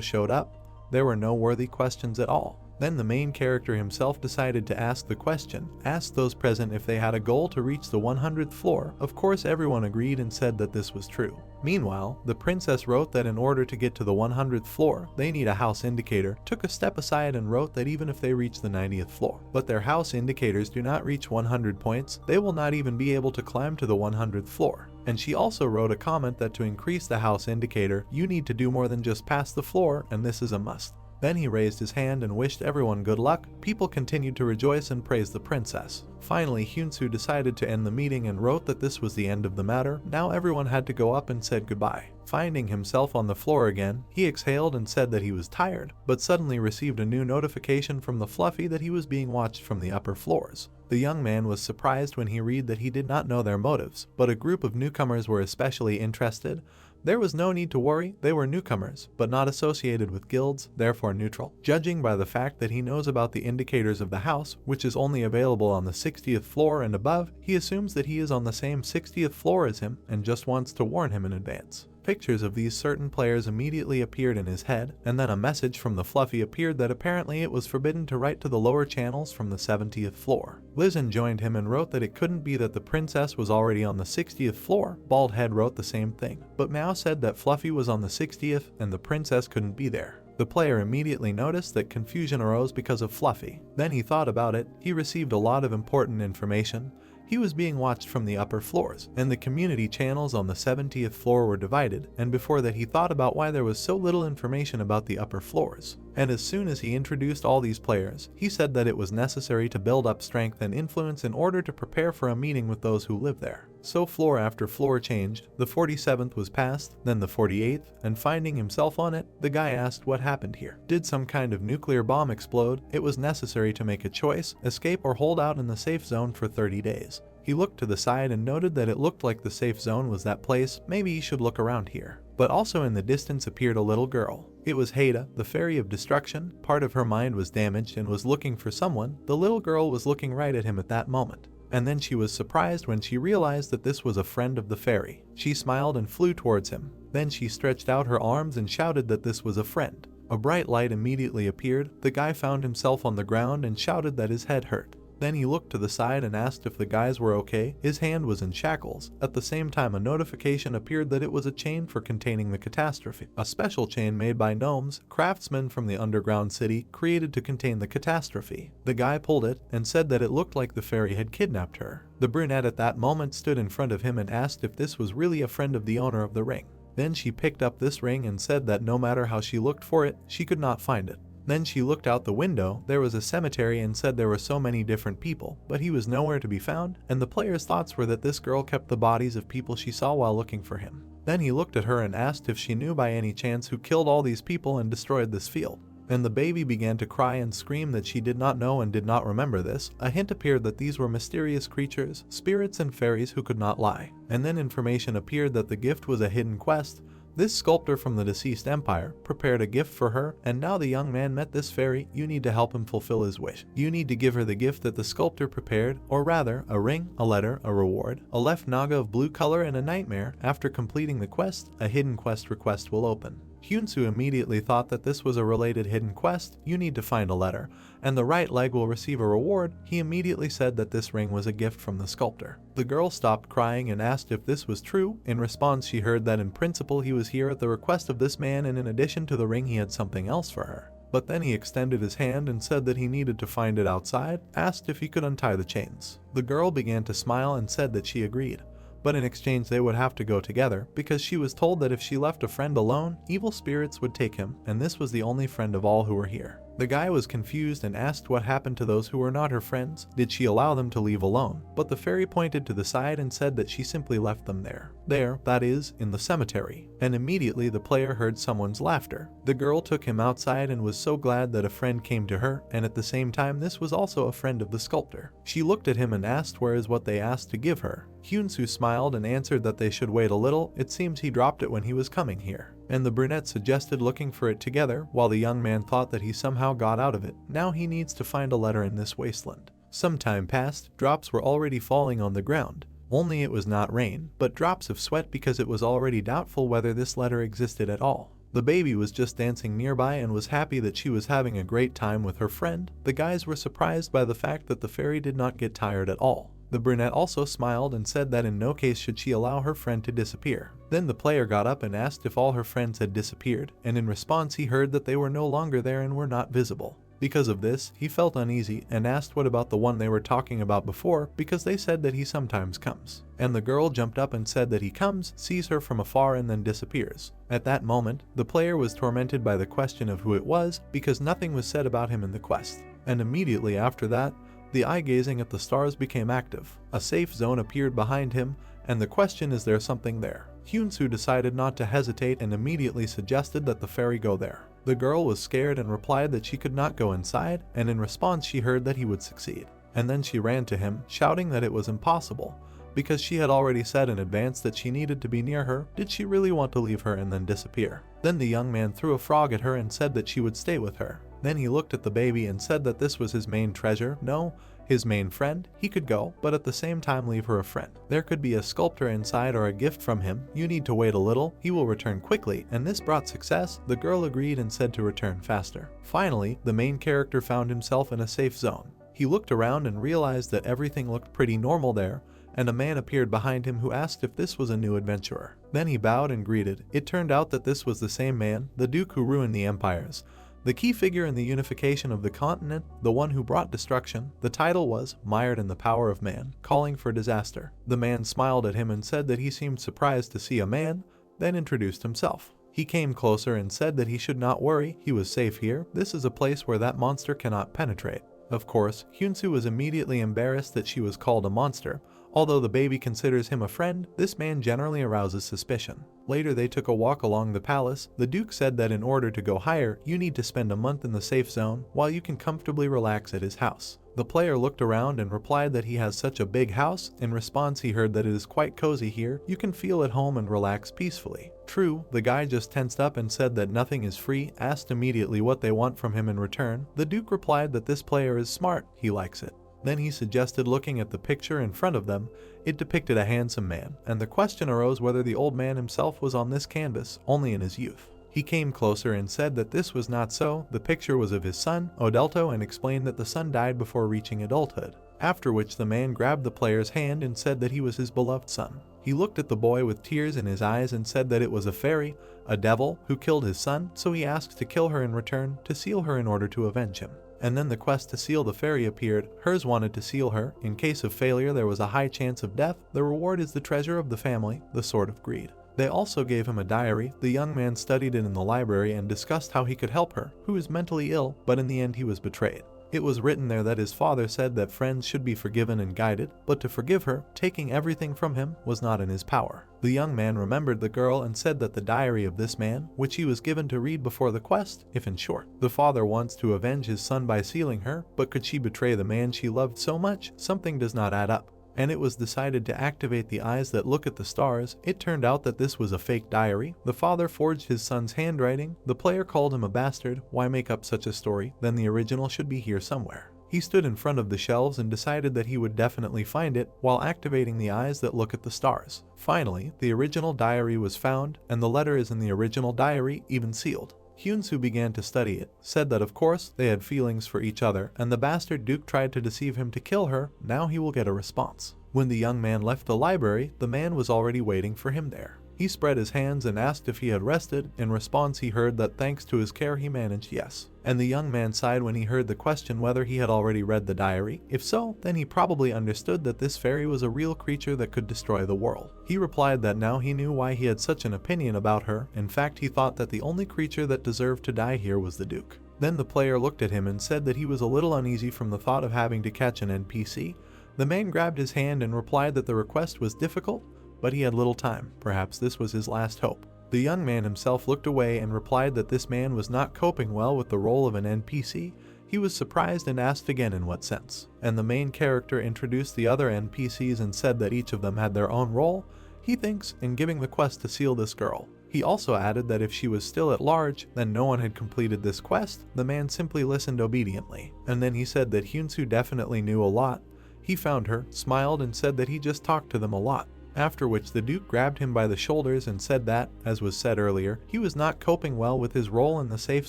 showed up. There were no worthy questions at all. Then the main character himself decided to ask the question, asked those present if they had a goal to reach the 100th floor. Of course everyone agreed and said that this was true. Meanwhile, the princess wrote that in order to get to the 100th floor, they need a house indicator, took a step aside and wrote that even if they reach the 90th floor, but their house indicators do not reach 100 points, they will not even be able to climb to the 100th floor. And she also wrote a comment that to increase the house indicator, you need to do more than just pass the floor, and this is a must. Then he raised his hand and wished everyone good luck. People continued to rejoice and praise the princess. Finally, Hyunsoo decided to end the meeting and wrote that this was the end of the matter. Now everyone had to go up and said goodbye. Finding himself on the floor again, he exhaled and said that he was tired, but suddenly received a new notification from the Fluffy that he was being watched from the upper floors. The young man was surprised when he read that he did not know their motives, but a group of newcomers were especially interested. There was no need to worry, they were newcomers, but not associated with guilds, therefore neutral. Judging by the fact that he knows about the indicators of the house, which is only available on the 60th floor and above, he assumes that he is on the same 60th floor as him and just wants to warn him in advance. Pictures of these certain players immediately appeared in his head, and then a message from the Fluffy appeared that apparently it was forbidden to write to the lower channels from the 70th floor. Lizen joined him and wrote that it couldn't be that the princess was already on the 60th floor. Baldhead wrote the same thing, but Mao said that Fluffy was on the 60th and the princess couldn't be there. The player immediately noticed that confusion arose because of Fluffy. Then he thought about it. He received a lot of important information. He was being watched from the upper floors, and the community channels on the 70th floor were divided, and before that he thought about why there was so little information about the upper floors. And as soon as he introduced all these players, he said that it was necessary to build up strength and influence in order to prepare for a meeting with those who live there. So floor after floor changed, the 47th was passed, then the 48th, and finding himself on it, the guy asked what happened here. Did some kind of nuclear bomb explode? It was necessary to make a choice, escape or hold out in the safe zone for 30 days. He looked to the side and noted that it looked like the safe zone was that place. Maybe he should look around here. But also in the distance appeared a little girl. It was Haida, the fairy of destruction. Part of her mind was damaged and was looking for someone. The little girl was looking right at him at that moment. And then she was surprised when she realized that this was a friend of the fairy. She smiled and flew towards him. Then she stretched out her arms and shouted that this was a friend. A bright light immediately appeared. The guy found himself on the ground and shouted that his head hurt. Then he looked to the side and asked if the guys were okay. His hand was in shackles. At the same time, a notification appeared that it was a chain for containing the catastrophe. A special chain made by gnomes, craftsmen from the underground city, created to contain the catastrophe. The guy pulled it and said that it looked like the fairy had kidnapped her. The brunette at that moment stood in front of him and asked if this was really a friend of the owner of the ring. Then she picked up this ring and said that no matter how she looked for it, she could not find it. Then she looked out the window. There was a cemetery and said there were so many different people, but he was nowhere to be found, and the player's thoughts were that this girl kept the bodies of people she saw while looking for him. Then he looked at her and asked if she knew by any chance who killed all these people and destroyed this field. And the baby began to cry and scream that she did not know and did not remember this. A hint appeared that these were mysterious creatures, spirits and fairies who could not lie. And then information appeared that the gift was a hidden quest. This sculptor from the deceased empire prepared a gift for her, and now the young man met this fairy. You need to help him fulfill his wish. You need to give her the gift that the sculptor prepared, or rather, a ring, a letter, a reward, a left naga of blue color, and a nightmare. After completing the quest, a hidden quest request will open. Hyunsu immediately thought that this was a related hidden quest. You need to find a letter, and the right leg will receive a reward. He immediately said that this ring was a gift from the sculptor. The girl stopped crying and asked if this was true. In response, she heard that in principle he was here at the request of this man, and in addition to the ring he had something else for her. But then he extended his hand and said that he needed to find it outside, asked if he could untie the chains. The girl began to smile and said that she agreed. But in exchange they would have to go together, because she was told that if she left a friend alone, evil spirits would take him, and this was the only friend of all who were here. The guy was confused and asked what happened to those who were not her friends. Did she allow them to leave alone? But the fairy pointed to the side and said that she simply left them there. There, that is, in the cemetery. And immediately the player heard someone's laughter. The girl took him outside and was so glad that a friend came to her, and at the same time this was also a friend of the sculptor. She looked at him and asked where is what they asked to give her. Hyunsu smiled and answered that they should wait a little. It seems he dropped it when he was coming here. And the brunette suggested looking for it together, while the young man thought that he somehow got out of it. Now he needs to find a letter in this wasteland. Some time passed. Drops were already falling on the ground. Only it was not rain, but drops of sweat, because it was already doubtful whether this letter existed at all. The baby was just dancing nearby and was happy that she was having a great time with her friend. The guys were surprised by the fact that the fairy did not get tired at all. The brunette also smiled and said that in no case should she allow her friend to disappear. Then the player got up and asked if all her friends had disappeared, and in response he heard that they were no longer there and were not visible. Because of this, he felt uneasy and asked what about the one they were talking about before, because they said that he sometimes comes. And the girl jumped up and said that he comes, sees her from afar, and then disappears. At that moment, the player was tormented by the question of who it was, because nothing was said about him in the quest. And immediately after that, the eye gazing at the stars became active. A safe zone appeared behind him, and the question is there something there? Hyunsu decided not to hesitate and immediately suggested that the fairy go there. The girl was scared and replied that she could not go inside, and in response she heard that he would succeed. And then she ran to him, shouting that it was impossible, because she had already said in advance that she needed to be near her. Did she really want to leave her and then disappear? Then the young man threw a frog at her and said that she would stay with her. Then he looked at the baby and said that this was his main treasure. No, his main friend. He could go, but at the same time leave her a friend. There could be a sculptor inside or a gift from him. You need to wait a little. He will return quickly, and this brought success. The girl agreed and said to return faster. Finally, the main character found himself in a safe zone. He looked around and realized that everything looked pretty normal there, and a man appeared behind him who asked if this was a new adventurer. Then he bowed and greeted. It turned out that this was the same man, the Duke who ruined the empires, the key figure in the unification of the continent, the one who brought destruction. The title was Mired in the Power of Man, Calling for Disaster. The man smiled at him and said that he seemed surprised to see a man, then introduced himself. He came closer and said that he should not worry, he was safe here. This is a place where that monster cannot penetrate. Of course, Hyunsu was immediately embarrassed that she was called a monster. Although the baby considers him a friend, this man generally arouses suspicion. Later they took a walk along the palace. The Duke said that in order to go higher, you need to spend a month in the safe zone, while you can comfortably relax at his house. The player looked around and replied that he has such a big house. In response, he heard that it is quite cozy here, you can feel at home and relax peacefully. True, the guy just tensed up and said that nothing is free, asked immediately what they want from him in return. The Duke replied that this player is smart, he likes it. Then he suggested looking at the picture in front of them. It depicted a handsome man, and the question arose whether the old man himself was on this canvas, only in his youth. He came closer and said that this was not so. The picture was of his son, Odelto, and explained that the son died before reaching adulthood. After which the man grabbed the player's hand and said that he was his beloved son. He looked at the boy with tears in his eyes and said that it was a fairy, a devil, who killed his son, so he asked to kill her in return, to seal her in order to avenge him. And then the quest to seal the fairy appeared. Hers wanted to seal her. In case of failure, there was a high chance of death. The reward is the treasure of the family, the Sword of Greed. They also gave him a diary. The young man studied it in the library and discussed how he could help her, who is mentally ill, but in the end he was betrayed. It was written there that his father said that friends should be forgiven and guided, but to forgive her, taking everything from him, was not in his power. The young man remembered the girl and said that the diary of this man, which he was given to read before the quest, if in short, the father wants to avenge his son by sealing her, but could she betray the man she loved so much? Something does not add up. And it was decided to activate the eyes that look at the stars. It turned out that this was a fake diary. The father forged his son's handwriting. The player called him a bastard. Why make up such a story? Then the original should be here somewhere. He stood in front of the shelves and decided that he would definitely find it while activating the eyes that look at the stars. Finally, the original diary was found, and the letter is in the original diary, even sealed. Hyunsu began to study it, said that of course they had feelings for each other, and the bastard Duke tried to deceive him to kill her. Now he will get a response. When the young man left the library, the man was already waiting for him there. He spread his hands and asked if he had rested. In response, he heard that thanks to his care he managed yes. And the young man sighed when he heard the question whether he had already read the diary. If so, then he probably understood that this fairy was a real creature that could destroy the world. He replied that now he knew why he had such an opinion about her. In fact, he thought that the only creature that deserved to die here was the Duke. Then the player looked at him and said that he was a little uneasy from the thought of having to catch an NPC. The man grabbed his hand and replied that the request was difficult, but he had little time. Perhaps this was his last hope. The young man himself looked away and replied that this man was not coping well with the role of an NPC. He was surprised and asked again in what sense. And the main character introduced the other NPCs and said that each of them had their own role, he thinks, in giving the quest to seal this girl. He also added that if she was still at large, then no one had completed this quest. The man simply listened obediently. And then he said that Hyunsu definitely knew a lot. He found her, smiled, and said that he just talked to them a lot. After which the Duke grabbed him by the shoulders and said that, as was said earlier, he was not coping well with his role in the safe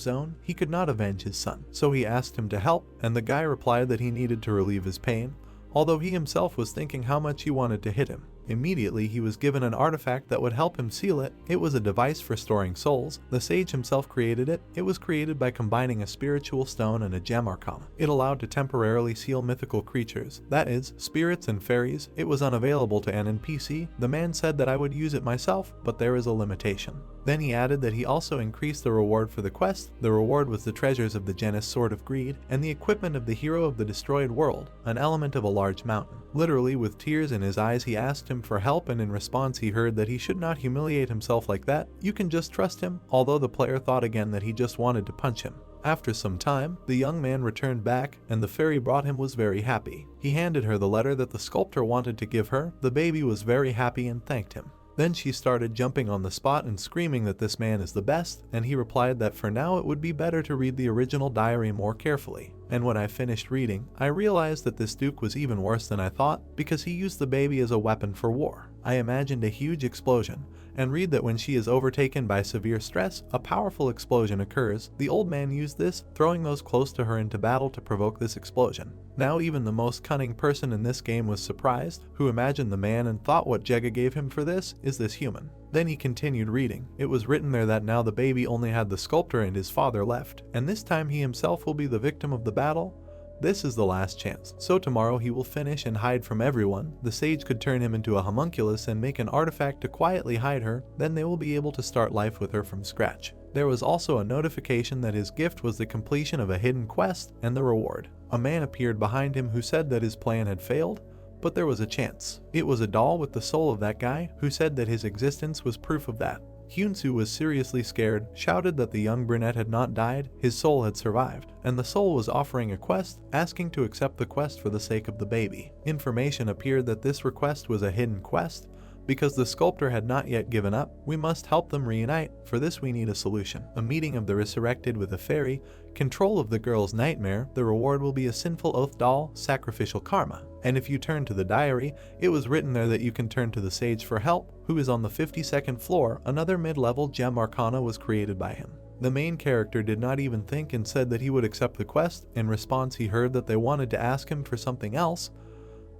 zone. He could not avenge his son. So he asked him to help, and the guy replied that he needed to relieve his pain, although he himself was thinking how much he wanted to hit him. Immediately he was given an artifact that would help him seal it. It was a device for storing souls. The sage himself created it. It was created by combining a spiritual stone and a gem arcana. It allowed to temporarily seal mythical creatures, that is, spirits and fairies. It was unavailable to an NPC. The man said that I would use it myself, but there is a limitation. Then he added that he also increased the reward for the quest. The reward was the treasures of the genus Sword of Greed, and the equipment of the hero of the destroyed world, an element of a large mountain. Literally, with tears in his eyes, he asked him for help, and in response he heard that he should not humiliate himself like that. You can just trust him, although the player thought again that he just wanted to punch him. After some time, the young man returned back, and the fairy brought him was very happy. He handed her the letter that the sculptor wanted to give her. The baby was very happy and thanked him. Then she started jumping on the spot and screaming that this man is the best, and he replied that for now it would be better to read the original diary more carefully. And when I finished reading, I realized that this Duke was even worse than I thought, because he used the baby as a weapon for war. I imagined a huge explosion, and read that when she is overtaken by severe stress, a powerful explosion occurs. The old man used this, throwing those close to her into battle to provoke this explosion. Now even the most cunning person in this game was surprised, who imagined the man and thought what Jega gave him for this is this human. Then he continued reading. It was written there that now the baby only had the sculptor and his father left, and this time he himself will be the victim of the battle. This is the last chance. So tomorrow he will finish and hide from everyone. The sage could turn him into a homunculus and make an artifact to quietly hide her, then they will be able to start life with her from scratch. There was also a notification that his gift was the completion of a hidden quest and the reward. A man appeared behind him who said that his plan had failed, but there was a chance. It was a doll with the soul of that guy who said that his existence was proof of that. Hyunsu was seriously scared, shouted that the young brunette had not died, his soul had survived, and the soul was offering a quest, asking to accept the quest for the sake of the baby. Information appeared that this request was a hidden quest. Because the sculptor had not yet given up, we must help them reunite. For this we need a solution. A meeting of the resurrected with a fairy, control of the girl's nightmare, the reward will be a sinful oath doll, sacrificial karma. And if you turn to the diary, it was written there that you can turn to the sage for help, who is on the 52nd floor. Another mid-level gem arcana was created by him. The main character did not even think and said that he would accept the quest. In response, he heard that they wanted to ask him for something else,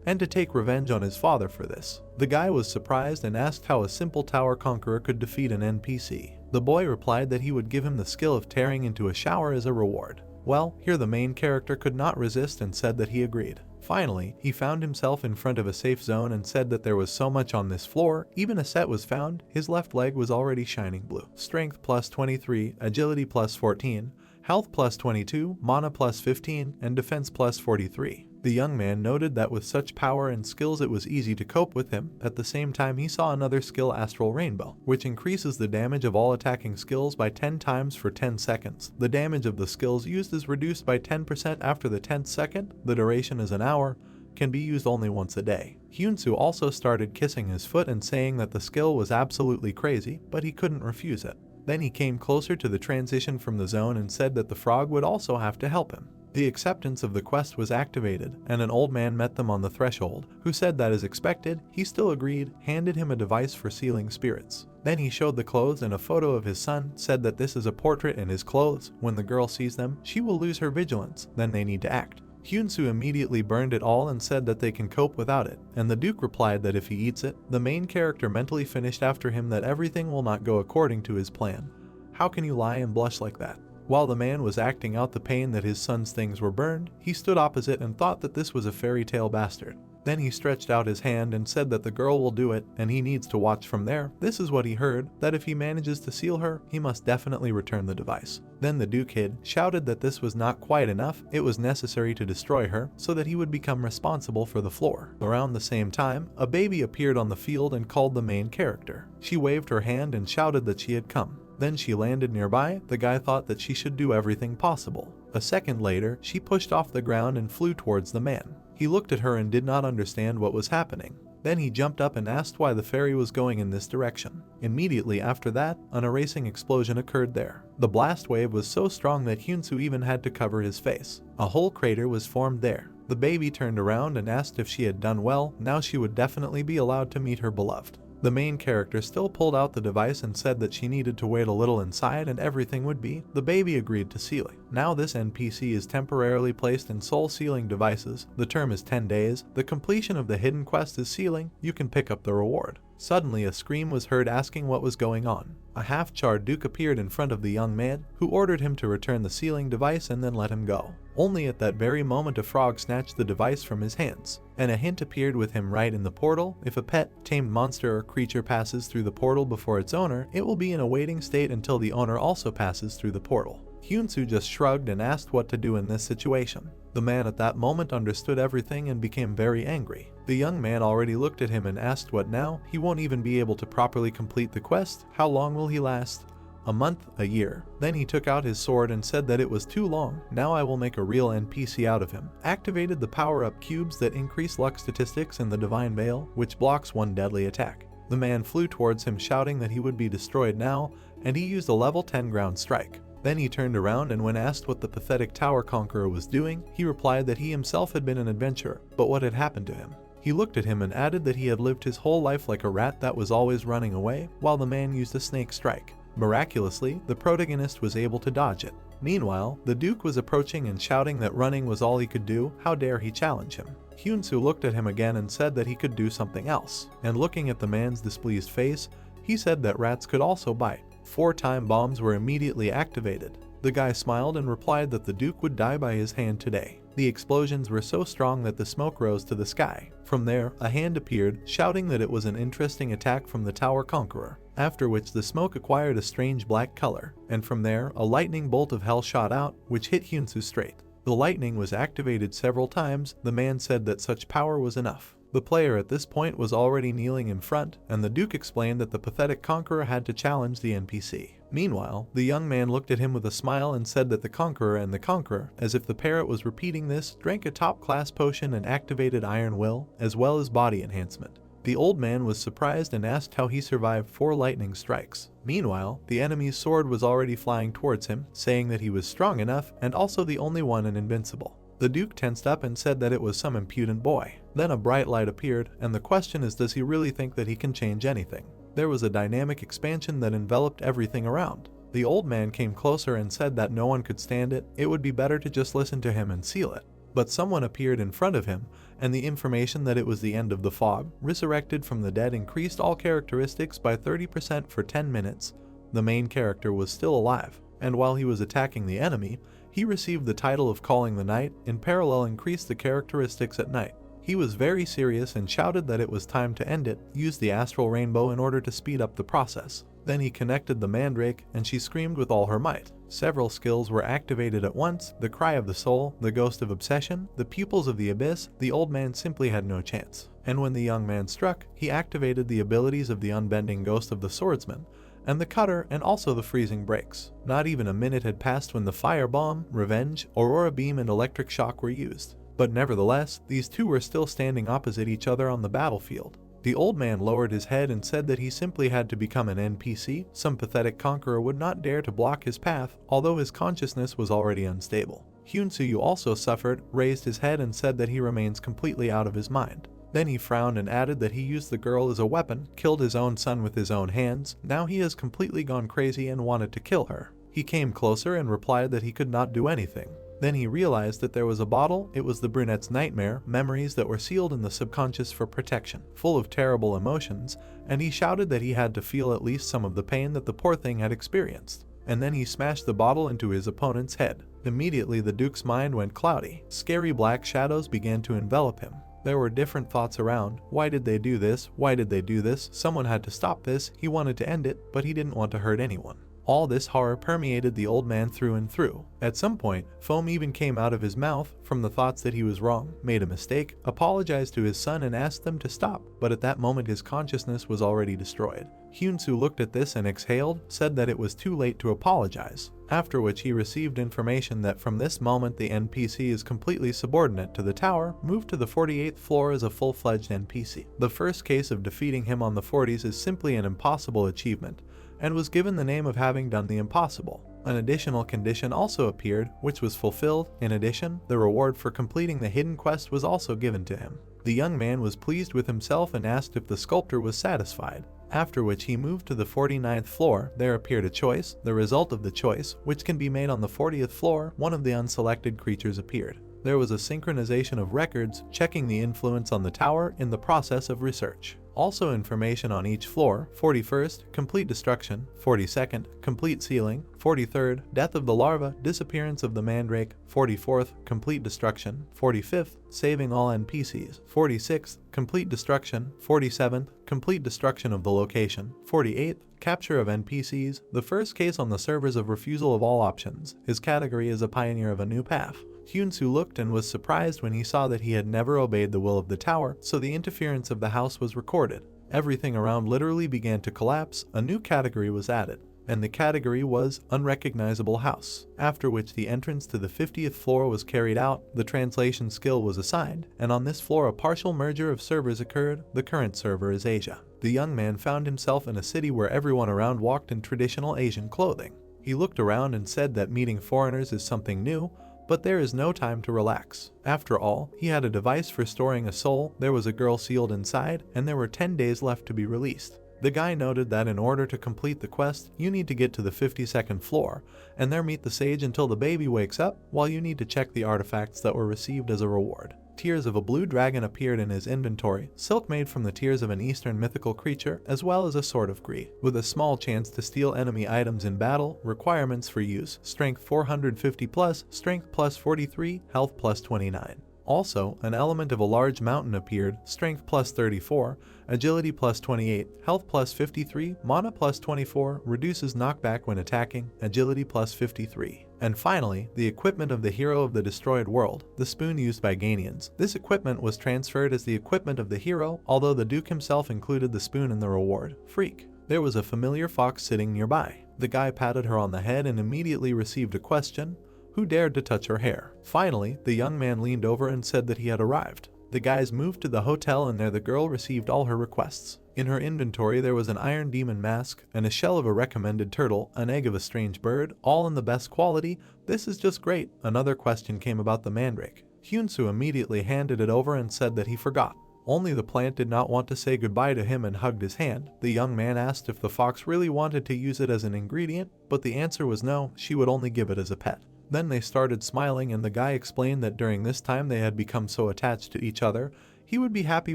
and to take revenge on his father for this. The guy was surprised and asked how a simple tower conqueror could defeat an NPC. The boy replied that he would give him the skill of tearing into a shower as a reward. Well, here the main character could not resist and said that he agreed. Finally, he found himself in front of a safe zone and said that there was so much on this floor, even a set was found. His left leg was already shining blue. Strength plus 23, agility plus 14, health plus 22, mana plus 15, and defense plus 43. The young man noted that with such power and skills it was easy to cope with him. At the same time he saw another skill, Astral Rainbow, which increases the damage of all attacking skills by 10 times for 10 seconds. The damage of the skills used is reduced by 10% after the 10th second. The duration is an hour, can be used only once a day. Hyunsu also started kissing his foot and saying that the skill was absolutely crazy, but he couldn't refuse it. Then he came closer to the transition from the zone and said that the frog would also have to help him. The acceptance of the quest was activated, and an old man met them on the threshold, who said that as expected, he still agreed, handed him a device for sealing spirits. Then he showed the clothes and a photo of his son, said that this is a portrait in his clothes. When the girl sees them, she will lose her vigilance, then they need to act. Hyunsu immediately burned it all and said that they can cope without it, and the Duke replied that if he eats it, the main character mentally finished after him that everything will not go according to his plan. How can you lie and blush like that? While the man was acting out the pain that his son's things were burned, he stood opposite and thought that this was a fairy tale bastard. Then he stretched out his hand and said that the girl will do it and he needs to watch from there. This is what he heard, that if he manages to seal her, he must definitely return the device. Then the Duke kid shouted that this was not quite enough, it was necessary to destroy her so that he would become responsible for the floor. Around the same time, a baby appeared on the field and called the main character. She waved her hand and shouted that she had come. Then she landed nearby. The guy thought that she should do everything possible. A second later, she pushed off the ground and flew towards the man. He looked at her and did not understand what was happening. Then he jumped up and asked why the fairy was going in this direction. Immediately after that, an erasing explosion occurred there. The blast wave was so strong that Hyunsu even had to cover his face. A whole crater was formed there. The baby turned around and asked if she had done well. Now she would definitely be allowed to meet her beloved. The main character still pulled out the device and said that she needed to wait a little inside and everything would be. The baby agreed to sealing. Now this NPC is temporarily placed in soul sealing devices. The term is 10 days. The completion of the hidden quest is sealing. You can pick up the reward. Suddenly a scream was heard asking what was going on. A half-charred Duke appeared in front of the young man, who ordered him to return the sealing device and then let him go. Only at that very moment a frog snatched the device from his hands, and a hint appeared with him right in the portal. If a pet, tamed monster or creature passes through the portal before its owner, it will be in a waiting state until the owner also passes through the portal. Hyunsu just shrugged and asked what to do in this situation. The man at that moment understood everything and became very angry. The young man already looked at him and asked what now? He won't even be able to properly complete the quest. How long will he last? A month, a year. Then he took out his sword and said that it was too long. Now I will make a real NPC out of him. Activated the power-up cubes that increase luck statistics in the Divine Veil, which blocks one deadly attack. The man flew towards him shouting that he would be destroyed now, and he used a level 10 ground strike. Then he turned around and when asked what the pathetic tower conqueror was doing, he replied that he himself had been an adventurer, but what had happened to him? He looked at him and added that he had lived his whole life like a rat that was always running away, while the man used a snake strike. Miraculously, the protagonist was able to dodge it. Meanwhile, the Duke was approaching and shouting that running was all he could do. How dare he challenge him? Hyun-soo looked at him again and said that he could do something else. And looking at the man's displeased face, he said that rats could also bite. 4 time bombs were immediately activated. The guy smiled and replied that the Duke would die by his hand today. The explosions were so strong that the smoke rose to the sky. From there, a hand appeared, shouting that it was an interesting attack from the Tower Conqueror, after which the smoke acquired a strange black color, and from there, a lightning bolt of hell shot out, which hit Hyun-soo straight. The lightning was activated several times. The man said that such power was enough. The player at this point was already kneeling in front, and the Duke explained that the pathetic conqueror had to challenge the NPC. Meanwhile, the young man looked at him with a smile and said that the conqueror and the conqueror, as if the parrot was repeating this, drank a top-class potion and activated Iron Will, as well as body enhancement. The old man was surprised and asked how he survived 4 lightning strikes. Meanwhile, the enemy's sword was already flying towards him, saying that he was strong enough and also the only one and invincible. The Duke tensed up and said that it was some impudent boy. Then a bright light appeared, and the question is, does he really think that he can change anything? There was a dynamic expansion that enveloped everything around. The old man came closer and said that no one could stand it. It would be better to just listen to him and seal it. But someone appeared in front of him, and the information that it was the end of the fog, resurrected from the dead, increased all characteristics by 30% for 10 minutes. The main character was still alive, and while he was attacking the enemy, he received the title of Calling the Night. In parallel, increased the characteristics at night. He was very serious and shouted that it was time to end it, used the astral rainbow in order to speed up the process. Then he connected the mandrake, and she screamed with all her might. Several skills were activated at once: the Cry of the Soul, the Ghost of Obsession, the Pupils of the Abyss. The old man simply had no chance. And when the young man struck, he activated the abilities of the Unbending Ghost of the Swordsman, and the Cutter, and also the Freezing Breaks. Not even a minute had passed when the Fire Bomb, Revenge, Aurora Beam, and Electric Shock were used. But nevertheless, these two were still standing opposite each other on the battlefield. The old man lowered his head and said that he simply had to become an NPC. Some pathetic conqueror would not dare to block his path, although his consciousness was already unstable. Hyun-soo also suffered, raised his head and said that he remains completely out of his mind. Then he frowned and added that he used the girl as a weapon, killed his own son with his own hands. Now he has completely gone crazy and wanted to kill her. He came closer and replied that he could not do anything. Then he realized that there was a bottle. It was the brunette's nightmare, memories that were sealed in the subconscious for protection, full of terrible emotions, and he shouted that he had to feel at least some of the pain that the poor thing had experienced. And then he smashed the bottle into his opponent's head. Immediately the Duke's mind went cloudy. Scary black shadows began to envelop him. There were different thoughts around. Why did they do this? Why did they do this? Someone had to stop this. He wanted to end it, but he didn't want to hurt anyone. All this horror permeated the old man through and through. At some point, foam even came out of his mouth from the thoughts that he was wrong, made a mistake, apologized to his son and asked them to stop, but at that moment his consciousness was already destroyed. Hyun-soo looked at this and exhaled, said that it was too late to apologize, after which he received information that from this moment the NPC is completely subordinate to the tower, moved to the 48th floor as a full-fledged NPC. The first case of defeating him on the 40s is simply an impossible achievement, and was given the name of having done the impossible. An additional condition also appeared, which was fulfilled. In addition, the reward for completing the hidden quest was also given to him. The young man was pleased with himself and asked if the sculptor was satisfied, after which he moved to the 49th floor. There appeared a choice. The result of the choice, which can be made on the 40th floor, one of the unselected creatures appeared. There was a synchronization of records, checking the influence on the tower in the process of research. Also information on each floor: 41st, complete destruction; 42nd, complete sealing; 43rd, death of the larva, disappearance of the mandrake; 44th, complete destruction; 45th, saving all NPCs; 46th, complete destruction; 47th, complete destruction of the location; 48th, capture of NPCs. The first case on the servers of refusal of all options. His category is a pioneer of a new path. Hyun-soo looked and was surprised when he saw that he had never obeyed the will of the tower, so the interference of the house was recorded. Everything around literally began to collapse. A new category was added, and the category was Unrecognizable House, after which the entrance to the 50th floor was carried out. The translation skill was assigned, and on this floor a partial merger of servers occurred. The current server is Asia. The young man found himself in a city where everyone around walked in traditional Asian clothing. He looked around and said that meeting foreigners is something new, But there is no time to relax. After all, he had a device for storing a soul, there was a girl sealed inside, and there were 10 days left to be released. The guy noted that in order to complete the quest, you need to get to the 52nd floor, and there meet the sage until the baby wakes up, while you need to check the artifacts that were received as a reward. Tears of a blue dragon appeared in his inventory, silk made from the tears of an eastern mythical creature, as well as a sword of greed. With a small chance to steal enemy items in battle, requirements for use, strength 450 plus, strength plus 43, health plus 29. Also, an element of a large mountain appeared, strength plus 34, agility plus 28, health plus 53, mana plus 24, reduces knockback when attacking, agility plus 53. And finally, the equipment of the hero of the destroyed world, the spoon used by Ganians. This equipment was transferred as the equipment of the hero, although the Duke himself included the spoon in the reward. Freak. There was a familiar fox sitting nearby. The guy patted her on the head and immediately received a question. Who dared to touch her hair? Finally, the young man leaned over and said that he had arrived. The guys moved to the hotel and there the girl received all her requests. In her inventory there was an iron demon mask, and a shell of a recommended turtle, an egg of a strange bird, all in the best quality. This is just great. Another question came about the mandrake. Hyunsu immediately handed it over and said that he forgot. Only the plant did not want to say goodbye to him and hugged his hand. The young man asked if the fox really wanted to use it as an ingredient, but the answer was no, she would only give it as a pet. Then they started smiling and the guy explained that during this time they had become so attached to each other, he would be happy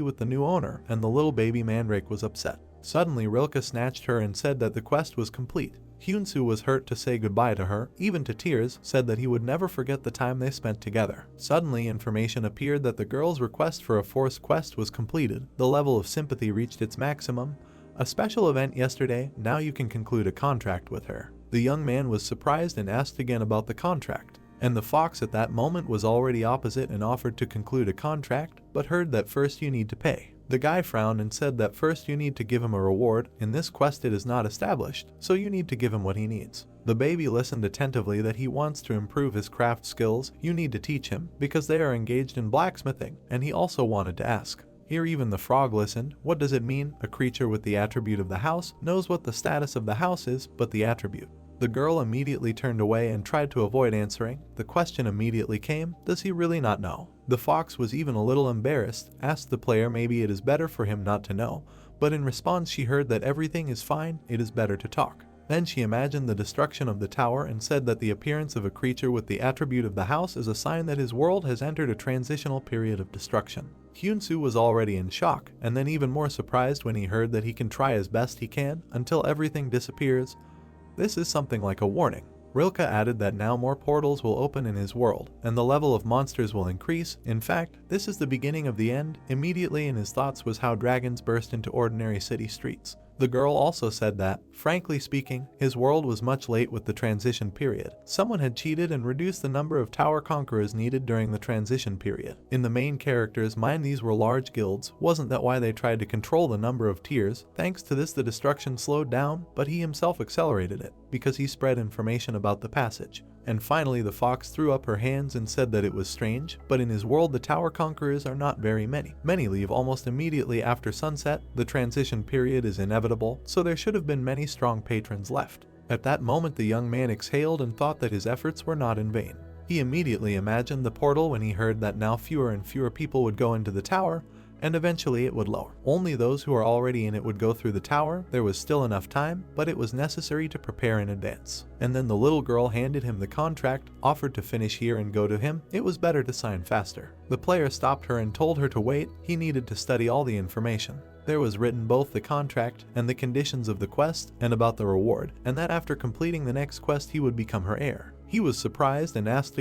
with the new owner, and the little baby mandrake was upset. Suddenly Rilke snatched her and said that the quest was complete. Hyunsu was hurt to say goodbye to her, even to tears, said that he would never forget the time they spent together. Suddenly information appeared that the girl's request for a forced quest was completed. The level of sympathy reached its maximum. A special event yesterday, now you can conclude a contract with her. The young man was surprised and asked again about the contract, and the fox at that moment was already opposite and offered to conclude a contract, but heard that first you need to pay. The guy frowned and said that first you need to give him a reward. In this quest it is not established, so you need to give him what he needs. The baby listened attentively that he wants to improve his craft skills. You need to teach him, because they are engaged in blacksmithing, and he also wanted to ask. Here even the frog listened. What does it mean? A creature with the attribute of the house knows what the status of the house is, but the attribute. The girl immediately turned away and tried to avoid answering. The question immediately came, does he really not know? The fox was even a little embarrassed, asked the player maybe it is better for him not to know, but in response she heard that everything is fine, it is better to talk. Then she imagined the destruction of the tower and said that the appearance of a creature with the attribute of the house is a sign that his world has entered a transitional period of destruction. Hyunsu was already in shock, and then even more surprised when he heard that he can try as best he can until everything disappears. This is something like a warning. Rilke added that now more portals will open in his world, and the level of monsters will increase. In fact, this is the beginning of the end. Immediately in his thoughts was how dragons burst into ordinary city streets. The girl also said that, frankly speaking, his world was much late with the transition period. Someone had cheated and reduced the number of tower conquerors needed during the transition period. In the main character's mind these were large guilds. Wasn't that why they tried to control the number of tiers? Thanks to this the destruction slowed down, but he himself accelerated it, because he spread information about the passage. And finally the fox threw up her hands and said that it was strange, but in his world the tower conquerors are not very many. Many leave almost immediately after sunset. The transition period is inevitable, so there should have been many strong patrons left. At that moment the young man exhaled and thought that his efforts were not in vain. He immediately imagined the portal when he heard that now fewer and fewer people would go into the tower, and eventually it would lower. Only those who are already in it would go through the tower. There was still enough time, but it was necessary to prepare in advance. And then the little girl handed him the contract, offered to finish here and go to him. It was better to sign faster. The player stopped her and told her to wait. He needed to study all the information. There was written both the contract and the conditions of the quest and about the reward, and that after completing the next quest he would become her heir. He was surprised and asked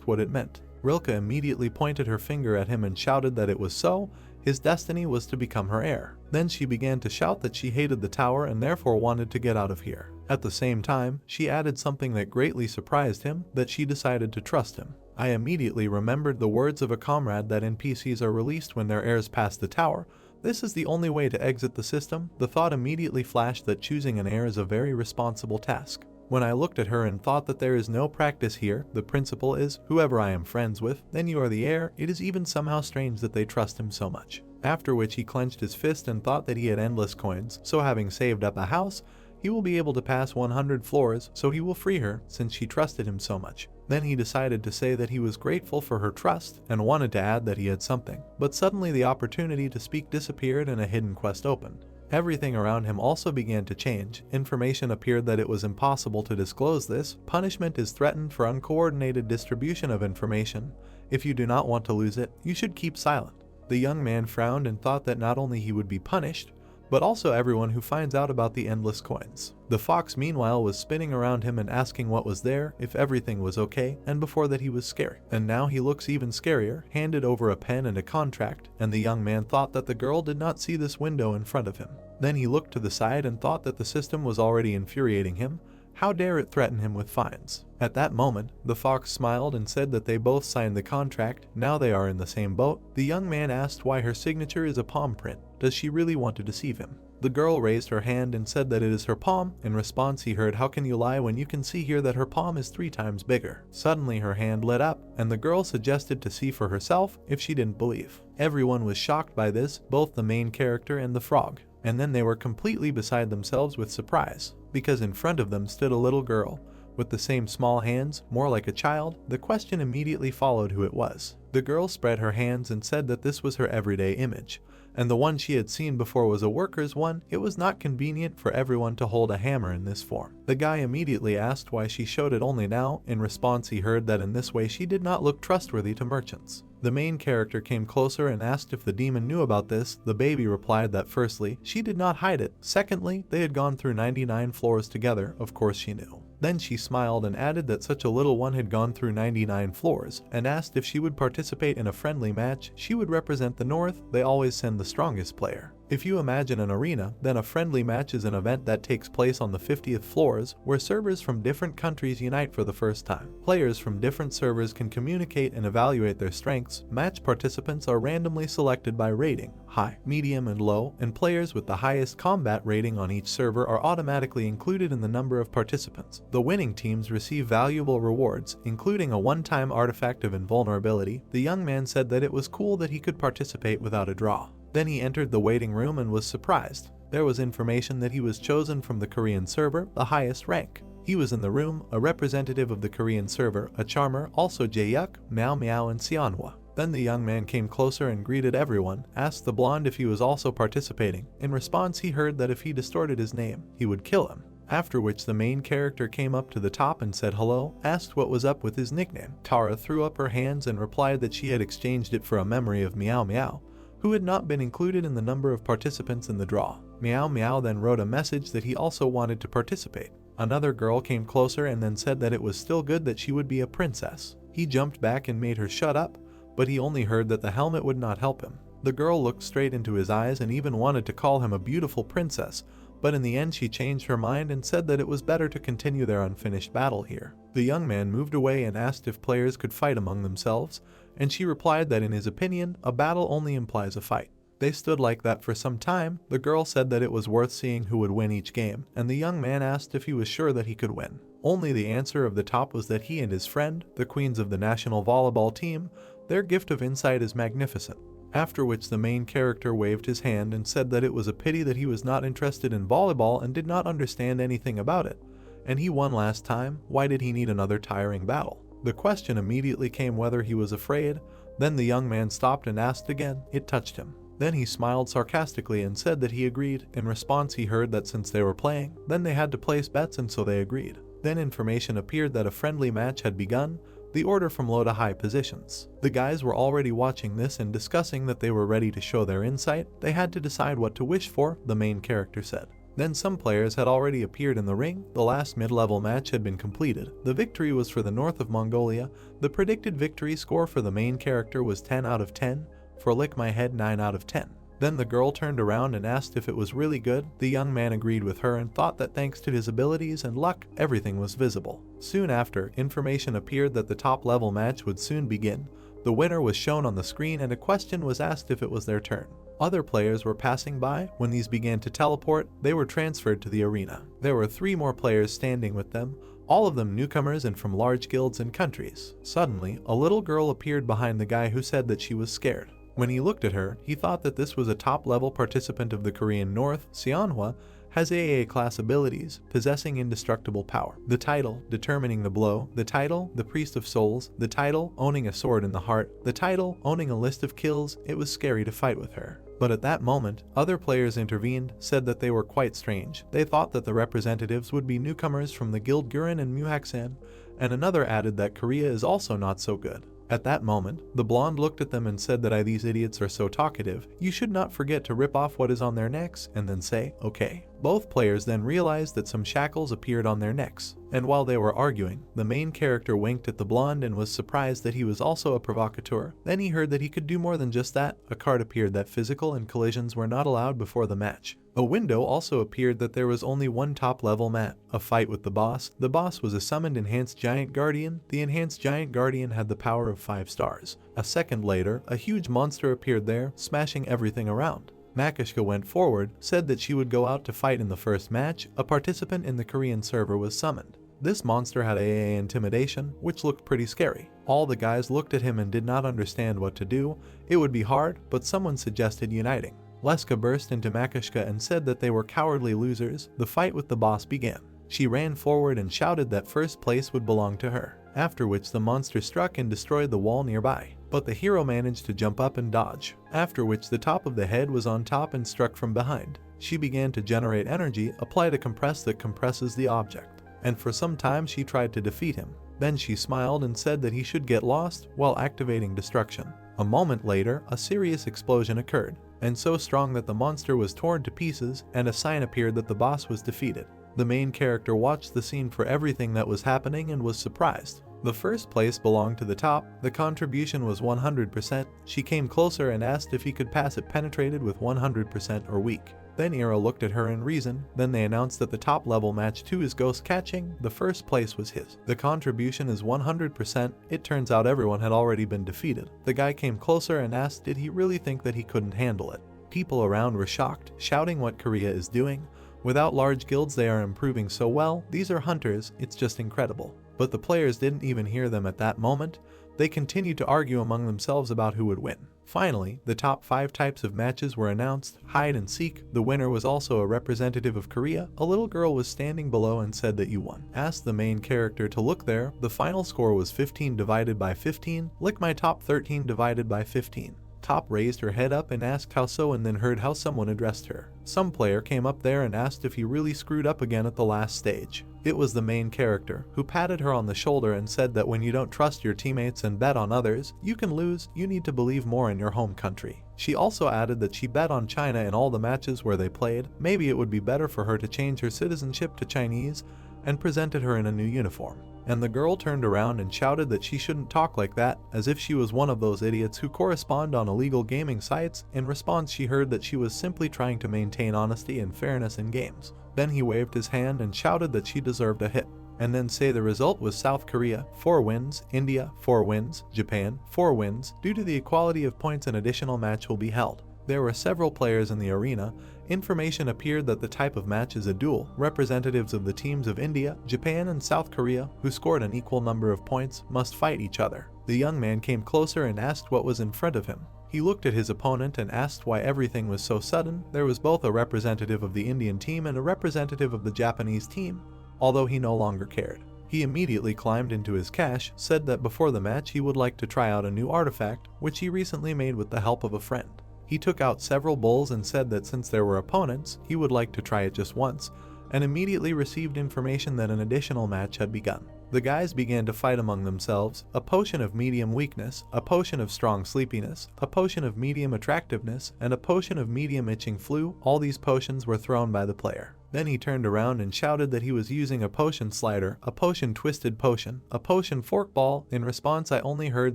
what it meant. Rilke immediately pointed her finger at him and shouted that it was so. His destiny was to become her heir. Then she began to shout that she hated the tower and therefore wanted to get out of here. At the same time, she added something that greatly surprised him, that she decided to trust him. I immediately remembered the words of a comrade that NPCs are released when their heirs pass the tower. This is the only way to exit the system. The thought immediately flashed that choosing an heir is a very responsible task. When I looked at her and thought that there is no practice here, the principle is, whoever I am friends with, then you are the heir. It is even somehow strange that they trust him so much. After which he clenched his fist and thought that he had endless coins, so having saved up a house, he will be able to pass 100 floors, so he will free her, since she trusted him so much. Then he decided to say that he was grateful for her trust and wanted to add that he had something, but suddenly the opportunity to speak disappeared and a hidden quest opened. Everything around him also began to change. Information appeared that it was impossible to disclose this. Punishment is threatened for uncoordinated distribution of information. If you do not want to lose it, you should keep silent. The young man frowned and thought that not only he would be punished, but also everyone who finds out about the endless coins. The fox meanwhile was spinning around him and asking what was there, if everything was okay, and before that he was scary. And now he looks even scarier, handed over a pen and a contract, and the young man thought that the girl did not see this window in front of him. Then he looked to the side and thought that the system was already infuriating him. How dare it threaten him with fines? At that moment, the fox smiled and said that they both signed the contract. Now they are in the same boat. The young man asked why her signature is a palm print. Does she really want to deceive him? The girl raised her hand and said that it is her palm. In response, he heard, "How can you lie when you can see here that her palm is 3 times bigger?" Suddenly her hand lit up, and the girl suggested to see for herself if she didn't believe. Everyone was shocked by this, both the main character and the frog. And then they were completely beside themselves with surprise, because in front of them stood a little girl, with the same small hands, more like a child. The question immediately followed who it was. The girl spread her hands and said that this was her everyday image, and the one she had seen before was a worker's one. It was not convenient for everyone to hold a hammer in this form. The guy immediately asked why she showed it only now. In response, he heard that in this way she did not look trustworthy to merchants. The main character came closer and asked if the demon knew about this. The baby replied that firstly, she did not hide it. Secondly, they had gone through 99 floors together. Of course she knew. Then she smiled and added that such a little one had gone through 99 floors, and asked if she would participate in a friendly match. She would represent the North. They always send the strongest player. If you imagine an arena, then a friendly match is an event that takes place on the 50th floors, where servers from different countries unite for the first time. Players from different servers can communicate and evaluate their strengths. Match participants are randomly selected by rating, high, medium, and low, and players with the highest combat rating on each server are automatically included in the number of participants. The winning teams receive valuable rewards, including a one-time artifact of invulnerability. The young man said that it was cool that he could participate without a draw. Then he entered the waiting room and was surprised. There was information that he was chosen from the Korean server, the highest rank. He was in the room, a representative of the Korean server, a charmer, also Jaeyuk, Meow Meow, and Sionhwa. Then the young man came closer and greeted everyone, asked the blonde if he was also participating. In response, he heard that if he distorted his name, he would kill him. After which the main character came up to the top and said hello, asked what was up with his nickname. Tara threw up her hands and replied that she had exchanged it for a memory of Meow Meow, who had not been included in the number of participants in the draw. Meow Meow then wrote a message that he also wanted to participate. Another girl came closer and then said that it was still good that she would be a princess. He jumped back and made her shut up, but he only heard that the helmet would not help him. The girl looked straight into his eyes and even wanted to call him a beautiful princess, but in the end she changed her mind and said that it was better to continue their unfinished battle here. The young man moved away and asked if players could fight among themselves, and she replied that in his opinion, a battle only implies a fight. They stood like that for some time. The girl said that it was worth seeing who would win each game, and the young man asked if he was sure that he could win. Only the answer of the top was that he and his friend, the queens of the national volleyball team, their gift of insight is magnificent. After which the main character waved his hand and said that it was a pity that he was not interested in volleyball and did not understand anything about it. And he won last time. Why did he need another tiring battle? The question immediately came whether he was afraid. Then the young man stopped and asked again. It touched him. Then he smiled sarcastically and said that he agreed. In response, he heard that since they were playing, then they had to place bets, and so they agreed. Then information appeared that a friendly match had begun. The order from low to high positions. The guys were already watching this and discussing that they were ready to show their insight. They had to decide what to wish for, the main character said. Then some players had already appeared in the ring. The last mid-level match had been completed. The victory was for the north of Mongolia. The predicted victory score for the main character was 10 out of 10. For Lick My Head, 9 out of 10. Then the girl turned around and asked if it was really good. The young man agreed with her and thought that thanks to his abilities and luck, everything was visible. Soon after, information appeared that the top level match would soon begin. The winner was shown on the screen and a question was asked if it was their turn. Other players were passing by. When these began to teleport, they were transferred to the arena. There were 3 more players standing with them, all of them newcomers and from large guilds and countries. Suddenly, a little girl appeared behind the guy who said that she was scared. When he looked at her, he thought that this was a top-level participant of the Korean North, Sionhwa, has AA class abilities, possessing indestructible power. The title, determining the blow. The title, the priest of souls. The title, owning a sword in the heart. The title, owning a list of kills. It was scary to fight with her. But at that moment, other players intervened, said that they were quite strange. They thought that the representatives would be newcomers from the guild Guren and Muhaksan, and another added that Korea is also not so good. At that moment, the blonde looked at them and said that these idiots are so talkative, you should not forget to rip off what is on their necks and then say, okay. Both players then realized that some shackles appeared on their necks, and while they were arguing, the main character winked at the blonde and was surprised that he was also a provocateur. Then he heard that he could do more than just that. A card appeared that physical and collisions were not allowed before the match. A window also appeared that there was only one top-level mat. A fight with the boss. The boss was a summoned Enhanced Giant Guardian. The Enhanced Giant Guardian had the power of 5 stars. A second later, a huge monster appeared there, smashing everything around. Makishka went forward, said that she would go out to fight in the first match. A participant in the Korean server was summoned. This monster had AA intimidation, which looked pretty scary. All the guys looked at him and did not understand what to do. It would be hard, but someone suggested uniting. Leska burst into Makishka and said that they were cowardly losers. The fight with the boss began. She ran forward and shouted that first place would belong to her, after which the monster struck and destroyed the wall nearby. But the hero managed to jump up and dodge, after which the top of the head was on top and struck from behind. She began to generate energy, applied a compress that compresses the object, and for some time she tried to defeat him. Then she smiled and said that he should get lost while activating destruction. A moment later, a serious explosion occurred, and so strong that the monster was torn to pieces, and a sign appeared that the boss was defeated. The main character watched the scene for everything that was happening and was surprised. The first place belonged to the top. The contribution was 100%. She came closer and asked if he could pass it penetrated with 100% or weak. Then Ira looked at her and reasoned. Then they announced that the top level match 2 is ghost catching. The first place was his. The contribution is 100%. It turns out everyone had already been defeated. The guy came closer and asked did he really think that he couldn't handle it. People around were shocked, shouting what Korea is doing. Without large guilds they are improving so well. These are hunters, it's just incredible. But the players didn't even hear them at that moment. They continued to argue among themselves about who would win. Finally, the top 5 types of matches were announced. Hide and seek. The winner was also a representative of Korea. A little girl was standing below and said that you won. Asked the main character to look there. The final score was 15 divided by 15. Lick my top 13 divided by 15. Top raised her head up and asked how so, and then heard how someone addressed her. Some player came up there and asked if he really screwed up again at the last stage. It was the main character, who patted her on the shoulder and said that when you don't trust your teammates and bet on others, you can lose. You need to believe more in your home country. She also added that she bet on China in all the matches where they played. Maybe it would be better for her to change her citizenship to Chinese, and presented her in a new uniform. And the girl turned around and shouted that she shouldn't talk like that, as if she was one of those idiots who correspond on illegal gaming sites. In response, she heard that she was simply trying to maintain honesty and fairness in games. Then he waved his hand and shouted that she deserved a hit. And then say the result was South Korea 4 wins, India 4 wins, Japan 4 wins. Due to the equality of points, an additional match will be held. There were several players in the arena. Information appeared that the type of match is a duel. Representatives of the teams of India, Japan, and South Korea, who scored an equal number of points, must fight each other. The young man came closer and asked what was in front of him. He looked at his opponent and asked why everything was so sudden. There was both a representative of the Indian team and a representative of the Japanese team, although he no longer cared. He immediately climbed into his cache, said that before the match he would like to try out a new artifact, which he recently made with the help of a friend. He took out several bowls and said that since there were opponents, he would like to try it just once, and immediately received information that an additional match had begun. The guys began to fight among themselves. A potion of medium weakness, a potion of strong sleepiness, a potion of medium attractiveness, and a potion of medium itching flu. All these potions were thrown by the player. Then he turned around and shouted that he was using a potion slider, a potion twisted potion, a potion forkball. In response, I only heard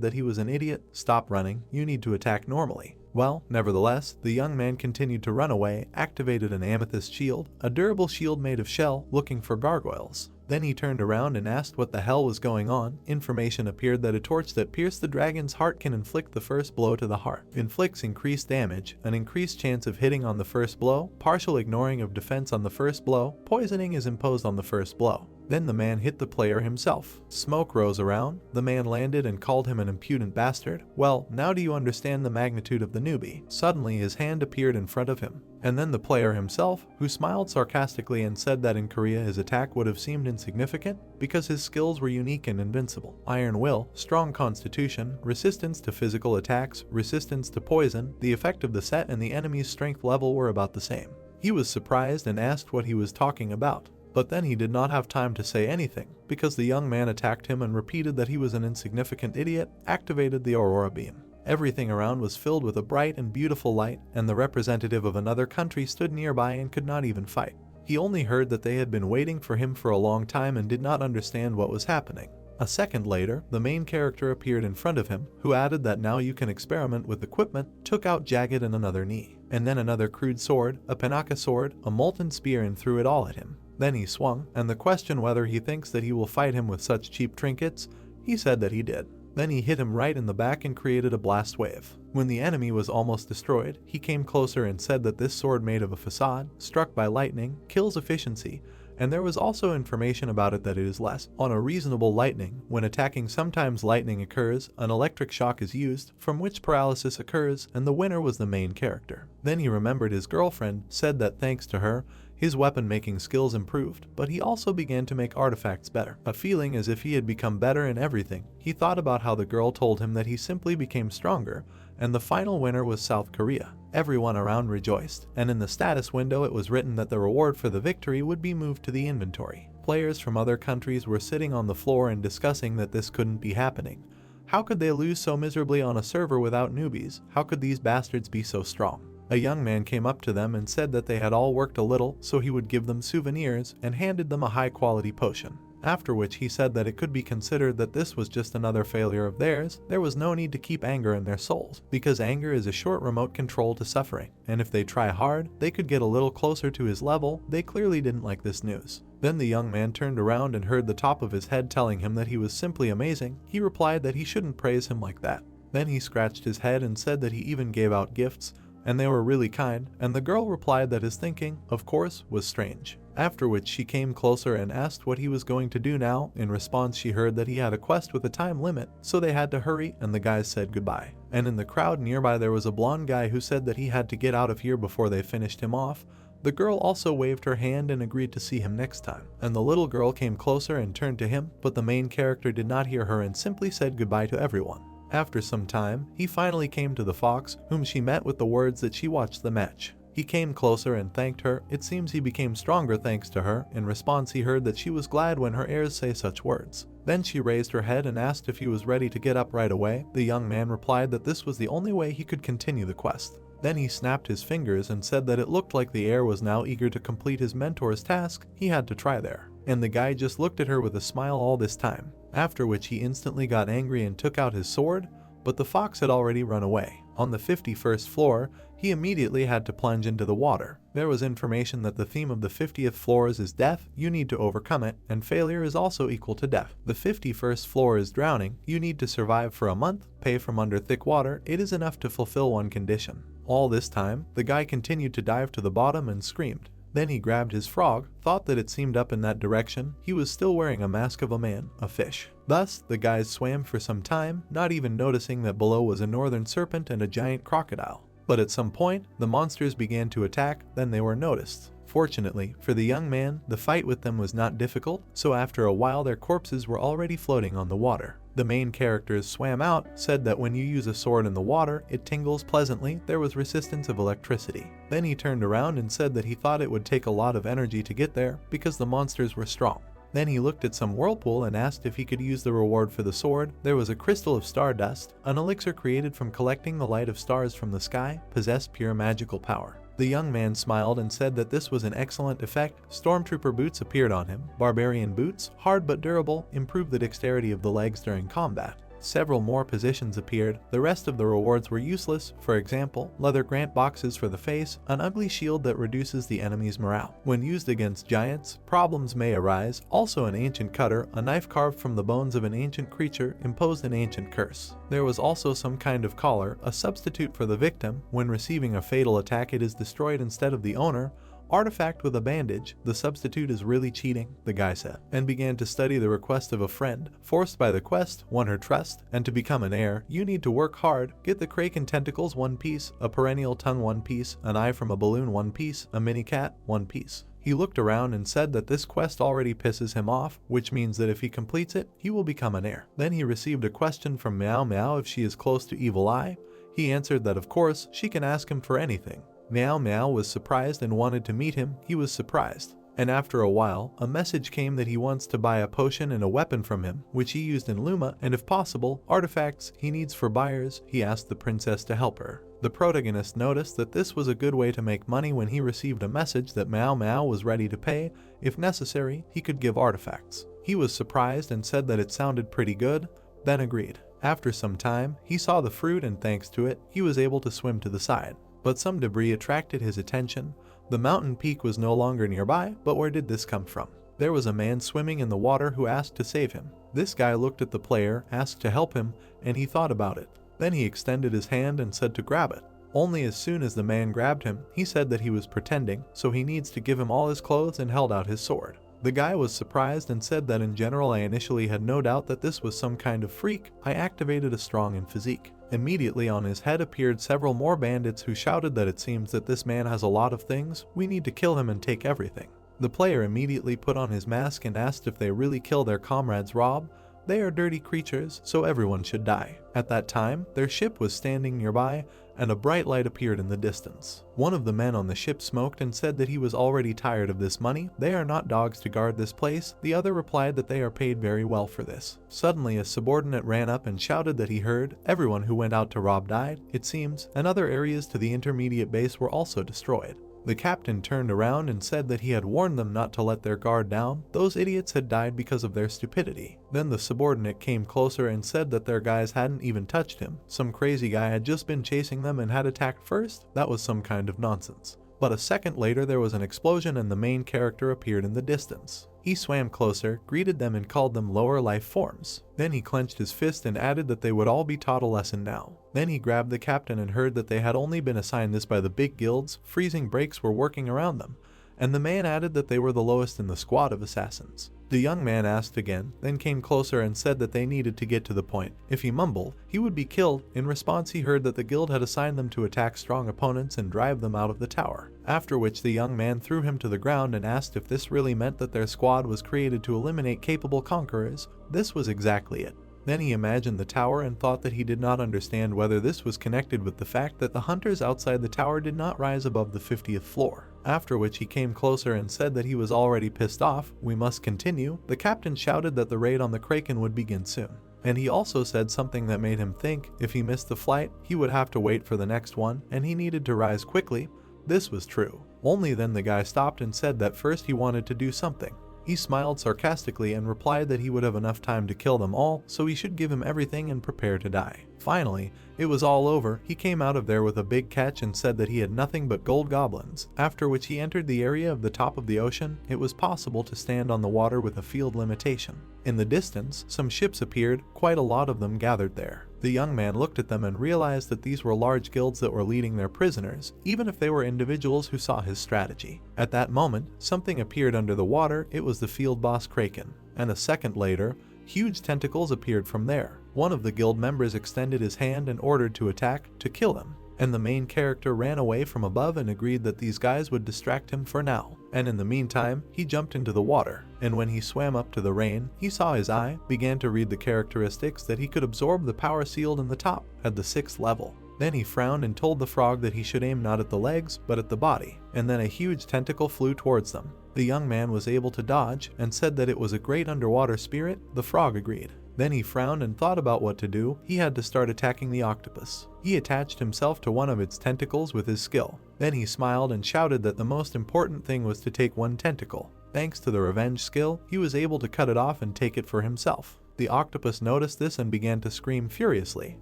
that he was an idiot. Stop running, you need to attack normally. Well, nevertheless, the young man continued to run away, activated an amethyst shield, a durable shield made of shell, looking for gargoyles. Then he turned around and asked what the hell was going on. Information appeared that a torch that pierced the dragon's heart can inflict the first blow to the heart. Inflicts increased damage, an increased chance of hitting on the first blow, partial ignoring of defense on the first blow, poisoning is imposed on the first blow. Then the man hit the player himself. Smoke rose around, the man landed and called him an impudent bastard. Well, now do you understand the magnitude of the newbie? Suddenly his hand appeared in front of him. And then the player himself, who smiled sarcastically and said that in Korea his attack would have seemed insignificant because his skills were unique and invincible. Iron will, strong constitution, resistance to physical attacks, resistance to poison, the effect of the set and the enemy's strength level were about the same. He was surprised and asked what he was talking about. But then he did not have time to say anything, because the young man attacked him and repeated that he was an insignificant idiot, activated the aurora beam. Everything around was filled with a bright and beautiful light, and the representative of another country stood nearby and could not even fight. He only heard that they had been waiting for him for a long time and did not understand what was happening. A second later, the main character appeared in front of him, who added that now you can experiment with equipment, took out Jagged and another knee, and then another crude sword, a Panaka sword, a molten spear, and threw it all at him. Then he swung, and the question whether he thinks that he will fight him with such cheap trinkets, he said that he did. Then he hit him right in the back and created a blast wave. When the enemy was almost destroyed, he came closer and said that this sword made of a facade, struck by lightning, kills efficiency, and there was also information about it that it is less on a reasonable lightning. When attacking, sometimes lightning occurs, an electric shock is used, from which paralysis occurs, and the winner was the main character. Then he remembered his girlfriend, said that thanks to her, his weapon-making skills improved, but he also began to make artifacts better. A feeling as if he had become better in everything. He thought about how the girl told him that he simply became stronger, and the final winner was South Korea. Everyone around rejoiced, and in the status window it was written that the reward for the victory would be moved to the inventory. Players from other countries were sitting on the floor and discussing that this couldn't be happening. How could they lose so miserably on a server without newbies? How could these bastards be so strong? A young man came up to them and said that they had all worked a little, so he would give them souvenirs and handed them a high-quality potion. After which he said that it could be considered that this was just another failure of theirs. There was no need to keep anger in their souls, because anger is a short remote control to suffering, and if they try hard, they could get a little closer to his level. They clearly didn't like this news. Then the young man turned around and heard the top of his head telling him that he was simply amazing. He replied that he shouldn't praise him like that. Then he scratched his head and said that he even gave out gifts, and they were really kind, and the girl replied that his thinking, of course, was strange. After which she came closer and asked what he was going to do now. In response, she heard that he had a quest with a time limit, so they had to hurry, and the guys said goodbye. And in the crowd nearby there was a blonde guy who said that he had to get out of here before they finished him off. The girl also waved her hand and agreed to see him next time, and the little girl came closer and turned to him, but the main character did not hear her and simply said goodbye to everyone. After some time, he finally came to the fox, whom she met with the words that she watched the match. He came closer and thanked her. It seems he became stronger thanks to her. In response, he heard that she was glad when her heirs say such words. Then she raised her head and asked if he was ready to get up right away. The young man replied that this was the only way he could continue the quest. Then he snapped his fingers and said that it looked like the heir was now eager to complete his mentor's task. He had to try there. And the guy just looked at her with a smile all this time. After which he instantly got angry and took out his sword, but the fox had already run away. On the 51st floor, he immediately had to plunge into the water. There was information that the theme of the 50th floors is death, you need to overcome it, and failure is also equal to death. The 51st floor is drowning, you need to survive for a month, pay from under thick water, it is enough to fulfill one condition. All this time, the guy continued to dive to the bottom and screamed. Then he grabbed his frog, thought that it seemed up in that direction. He was still wearing a mask of a man, a fish. Thus, the guys swam for some time, not even noticing that below was a northern serpent and a giant crocodile. But at some point, the monsters began to attack, then they were noticed. Fortunately, for the young man, the fight with them was not difficult, so after a while their corpses were already floating on the water. The main characters swam out, said that when you use a sword in the water, it tingles pleasantly, there was resistance of electricity. Then he turned around and said that he thought it would take a lot of energy to get there, because the monsters were strong. Then he looked at some whirlpool and asked if he could use the reward for the sword. There was a crystal of stardust, an elixir created from collecting the light of stars from the sky, possessed pure magical power. The young man smiled and said that this was an excellent effect. Stormtrooper boots appeared on him. Barbarian boots, hard but durable, improved the dexterity of the legs during combat. Several more positions appeared. The rest of the rewards were useless. For example, leather grant boxes for the face, an ugly shield that reduces the enemy's morale. When used against giants, problems may arise. Also an ancient cutter, a knife carved from the bones of an ancient creature, imposed an ancient curse. There was also some kind of collar, a substitute for the victim. When receiving a fatal attack, it is destroyed instead of the owner. Artifact with a bandage, the substitute is really cheating, the guy said, and began to study the request of a friend. Forced by the quest, won her trust, and to become an heir, you need to work hard, get the Kraken tentacles 1 piece, a perennial tongue 1 piece, an eye from a balloon 1 piece, a mini cat 1 piece. He looked around and said that this quest already pisses him off, which means that if he completes it, he will become an heir. Then he received a question from Meow Meow if she is close to Evil Eye. He answered that of course, she can ask him for anything. Meow Meow was surprised and wanted to meet him. He was surprised. And after a while, a message came that he wants to buy a potion and a weapon from him, which he used in Luma, and if possible, artifacts he needs for buyers. He asked the princess to help her. The protagonist noticed that this was a good way to make money when he received a message that Meow Meow was ready to pay. If necessary, he could give artifacts. He was surprised and said that it sounded pretty good, then agreed. After some time, he saw the fruit and thanks to it, he was able to swim to the side. But some debris attracted his attention. The mountain peak was no longer nearby, but where did this come from? There was a man swimming in the water who asked to save him. This guy looked at the player, asked to help him, and he thought about it. Then he extended his hand and said to grab it. Only as soon as the man grabbed him, he said that he was pretending, so he needs to give him all his clothes and held out his sword. The guy was surprised and said that in general I initially had no doubt that this was some kind of freak. I activated a strong and physique. Immediately on his head appeared several more bandits who shouted that it seems that this man has a lot of things, we need to kill him and take everything. The player immediately put on his mask and asked if they really kill their comrades Rob. They are dirty creatures, so everyone should die. At that time, their ship was standing nearby, and a bright light appeared in the distance. One of the men on the ship smoked and said that he was already tired of this money. They are not dogs to guard this place. The other replied that they are paid very well for this. Suddenly, a subordinate ran up and shouted that he heard everyone who went out to rob died, it seems, and other areas to the intermediate base were also destroyed. The captain turned around and said that he had warned them not to let their guard down. Those idiots had died because of their stupidity. Then the subordinate came closer and said that their guys hadn't even touched him. Some crazy guy had just been chasing them and had attacked first. That was some kind of nonsense. But a second later there was an explosion and the main character appeared in the distance. He swam closer, greeted them and called them lower life forms. Then he clenched his fist and added that they would all be taught a lesson now. Then he grabbed the captain and heard that they had only been assigned this by the big guilds. Freezing breaks were working around them. And the man added that they were the lowest in the squad of assassins. The young man asked again, then came closer and said that they needed to get to the point. If he mumbled, he would be killed. In response, he heard that the guild had assigned them to attack strong opponents and drive them out of the tower. After which the young man threw him to the ground and asked if this really meant that their squad was created to eliminate capable conquerors. This was exactly it. Then he imagined the tower and thought that he did not understand whether this was connected with the fact that the hunters outside the tower did not rise above the 50th floor. After which he came closer and said that he was already pissed off. We must continue. The captain shouted that the raid on the Kraken would begin soon. And he also said something that made him think if he missed the flight, he would have to wait for the next one, and he needed to rise quickly. This was true. Only then the guy stopped and said that first he wanted to do something. He smiled sarcastically and replied that he would have enough time to kill them all, so he should give him everything and prepare to die. Finally, it was all over. He came out of there with a big catch and said that he had nothing but gold goblins, after which he entered the area of the top of the ocean. It was possible to stand on the water with a field limitation. In the distance, some ships appeared, quite a lot of them gathered there. The young man looked at them and realized that these were large guilds that were leading their prisoners, even if they were individuals who saw his strategy. At that moment, something appeared under the water. It was the field boss Kraken. And a second later, huge tentacles appeared from there. One of the guild members extended his hand and ordered to attack, to kill him. And the main character ran away from above and agreed that these guys would distract him for now. And in the meantime, he jumped into the water. And when he swam up to the rain, he saw his eye, began to read the characteristics that he could absorb the power sealed in the top, at the 6th level. Then he frowned and told the frog that he should aim not at the legs, but at the body. And then a huge tentacle flew towards them. The young man was able to dodge, and said that it was a great underwater spirit. The frog agreed. Then he frowned and thought about what to do. He had to start attacking the octopus. He attached himself to one of its tentacles with his skill. Then he smiled and shouted that the most important thing was to take one tentacle. Thanks to the revenge skill, he was able to cut it off and take it for himself. The octopus noticed this and began to scream furiously.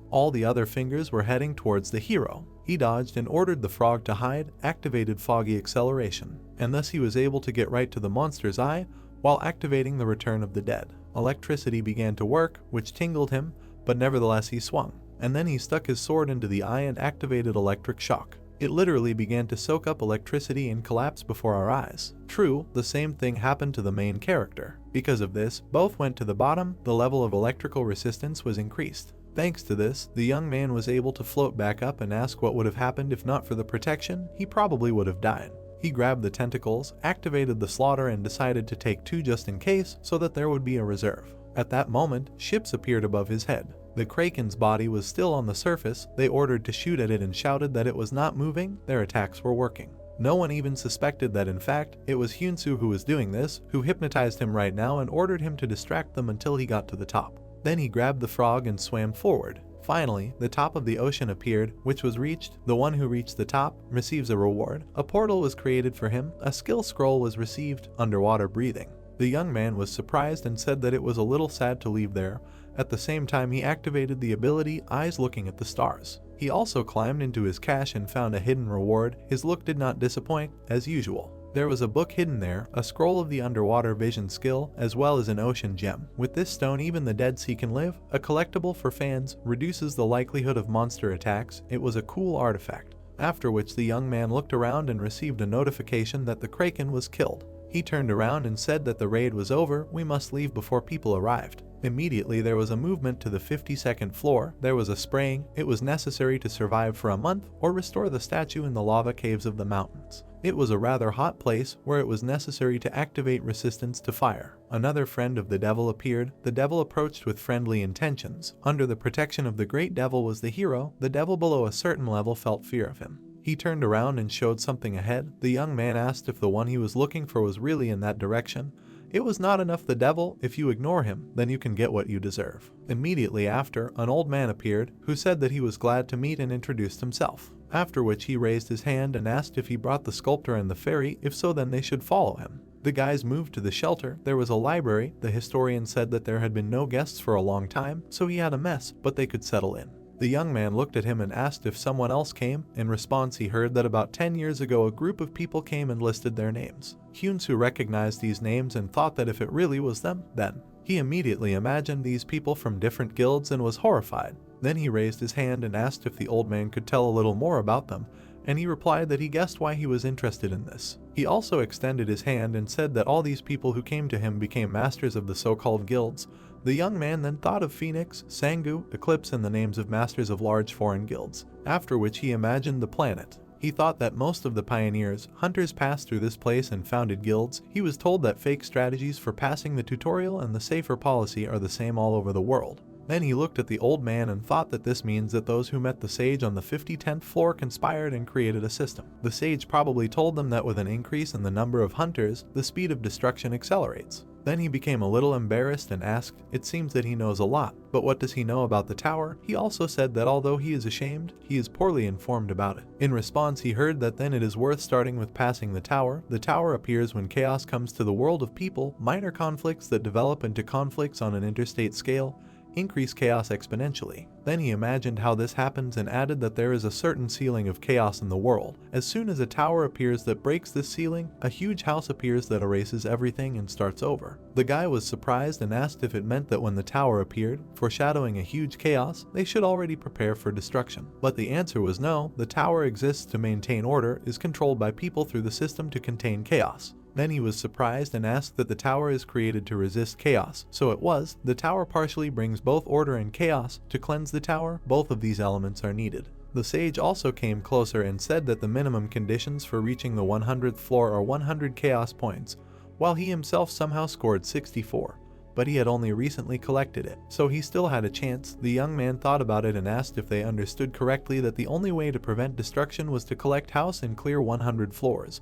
All the other fingers were heading towards the hero. He dodged and ordered the frog to hide, activated foggy acceleration, and thus he was able to get right to the monster's eye while activating the return of the dead. Electricity began to work, which tingled him, but nevertheless he swung. And then he stuck his sword into the eye and activated electric shock. It literally began to soak up electricity and collapse before our eyes. True, the same thing happened to the main character. Because of this, both went to the bottom, the level of electrical resistance was increased. Thanks to this, the young man was able to float back up and ask what would have happened if not for the protection. He probably would have died. He grabbed the tentacles, activated the slaughter, and decided to take 2 just in case, so that there would be a reserve. At that moment, ships appeared above his head. The Kraken's body was still on the surface. They ordered to shoot at it and shouted that it was not moving. Their attacks were working. No one even suspected that in fact, it was Hyunsu who was doing this, who hypnotized him right now and ordered him to distract them until he got to the top. Then he grabbed the frog and swam forward. Finally, the top of the ocean appeared, which was reached. The one who reached the top receives a reward. A portal was created for him. A skill scroll was received, underwater breathing. The young man was surprised and said that it was a little sad to leave there. At the same time, he activated the ability Eyes Looking at the Stars. He also climbed into his cache and found a hidden reward. His look did not disappoint, as usual. There was a book hidden there, a scroll of the underwater vision skill, as well as an ocean gem. With this stone, even the dead sea can live. A collectible for fans, reduces the likelihood of monster attacks. It was a cool artifact. After which the young man looked around and received a notification that the Kraken was killed. He turned around and said that the raid was over. We must leave before people arrived. Immediately there was a movement to the 52nd floor. There was a spraying. It was necessary to survive for a month or restore the statue in the lava caves of the mountains. It was a rather hot place where it was necessary to activate resistance to fire. Another friend of the devil appeared. The devil approached with friendly intentions. Under the protection of the great devil was the hero. The devil below a certain level felt fear of him. He turned around and showed something ahead. The young man asked if the one he was looking for was really in that direction. It was not enough the devil. If you ignore him, then you can get what you deserve. Immediately after, an old man appeared who said that he was glad to meet and introduced himself. After which he raised his hand and asked if he brought the sculptor and the fairy. If so, then they should follow him. The guys moved to the shelter. There was a library. The historian said that there had been no guests for a long time, so he had a mess, but they could settle in. The young man looked at him and asked if someone else came. In response, he heard that about 10 years ago a group of people came and listed their names. Hyunsu recognized these names and thought that if it really was them, then he immediately imagined these people from different guilds and was horrified. Then he raised his hand and asked if the old man could tell a little more about them, and he replied that he guessed why he was interested in this. He also extended his hand and said that all these people who came to him became masters of the so-called guilds. The young man then thought of Phoenix, Sangu, Eclipse, and the names of masters of large foreign guilds, after which he imagined the planet. He thought that most of the pioneers, hunters passed through this place and founded guilds. He was told that fake strategies for passing the tutorial and the safer policy are the same all over the world. Then he looked at the old man and thought that this means that those who met the sage on the 5010th floor conspired and created a system. The sage probably told them that with an increase in the number of hunters, the speed of destruction accelerates. Then he became a little embarrassed and asked, it seems that he knows a lot, but what does he know about the tower? He also said that although he is ashamed, he is poorly informed about it. In response, he heard that then it is worth starting with passing the tower. The tower appears when chaos comes to the world of people. Minor conflicts that develop into conflicts on an interstate scale increase chaos exponentially. Then he imagined how this happens and added that there is a certain ceiling of chaos in the world. As soon as a tower appears that breaks this ceiling, a huge house appears that erases everything and starts over. The guy was surprised and asked if it meant that when the tower appeared, foreshadowing a huge chaos, they should already prepare for destruction. But the answer was no. The tower exists to maintain order, is controlled by people through the system to contain chaos. Then he was surprised and asked that the tower is created to resist chaos. So it was. The tower partially brings both order and chaos. To cleanse the tower, both of these elements are needed. The sage also came closer and said that the minimum conditions for reaching the 100th floor are 100 chaos points, while he himself somehow scored 64. But he had only recently collected it, so he still had a chance. The young man thought about it and asked if they understood correctly that the only way to prevent destruction was to collect house and clear 100 floors.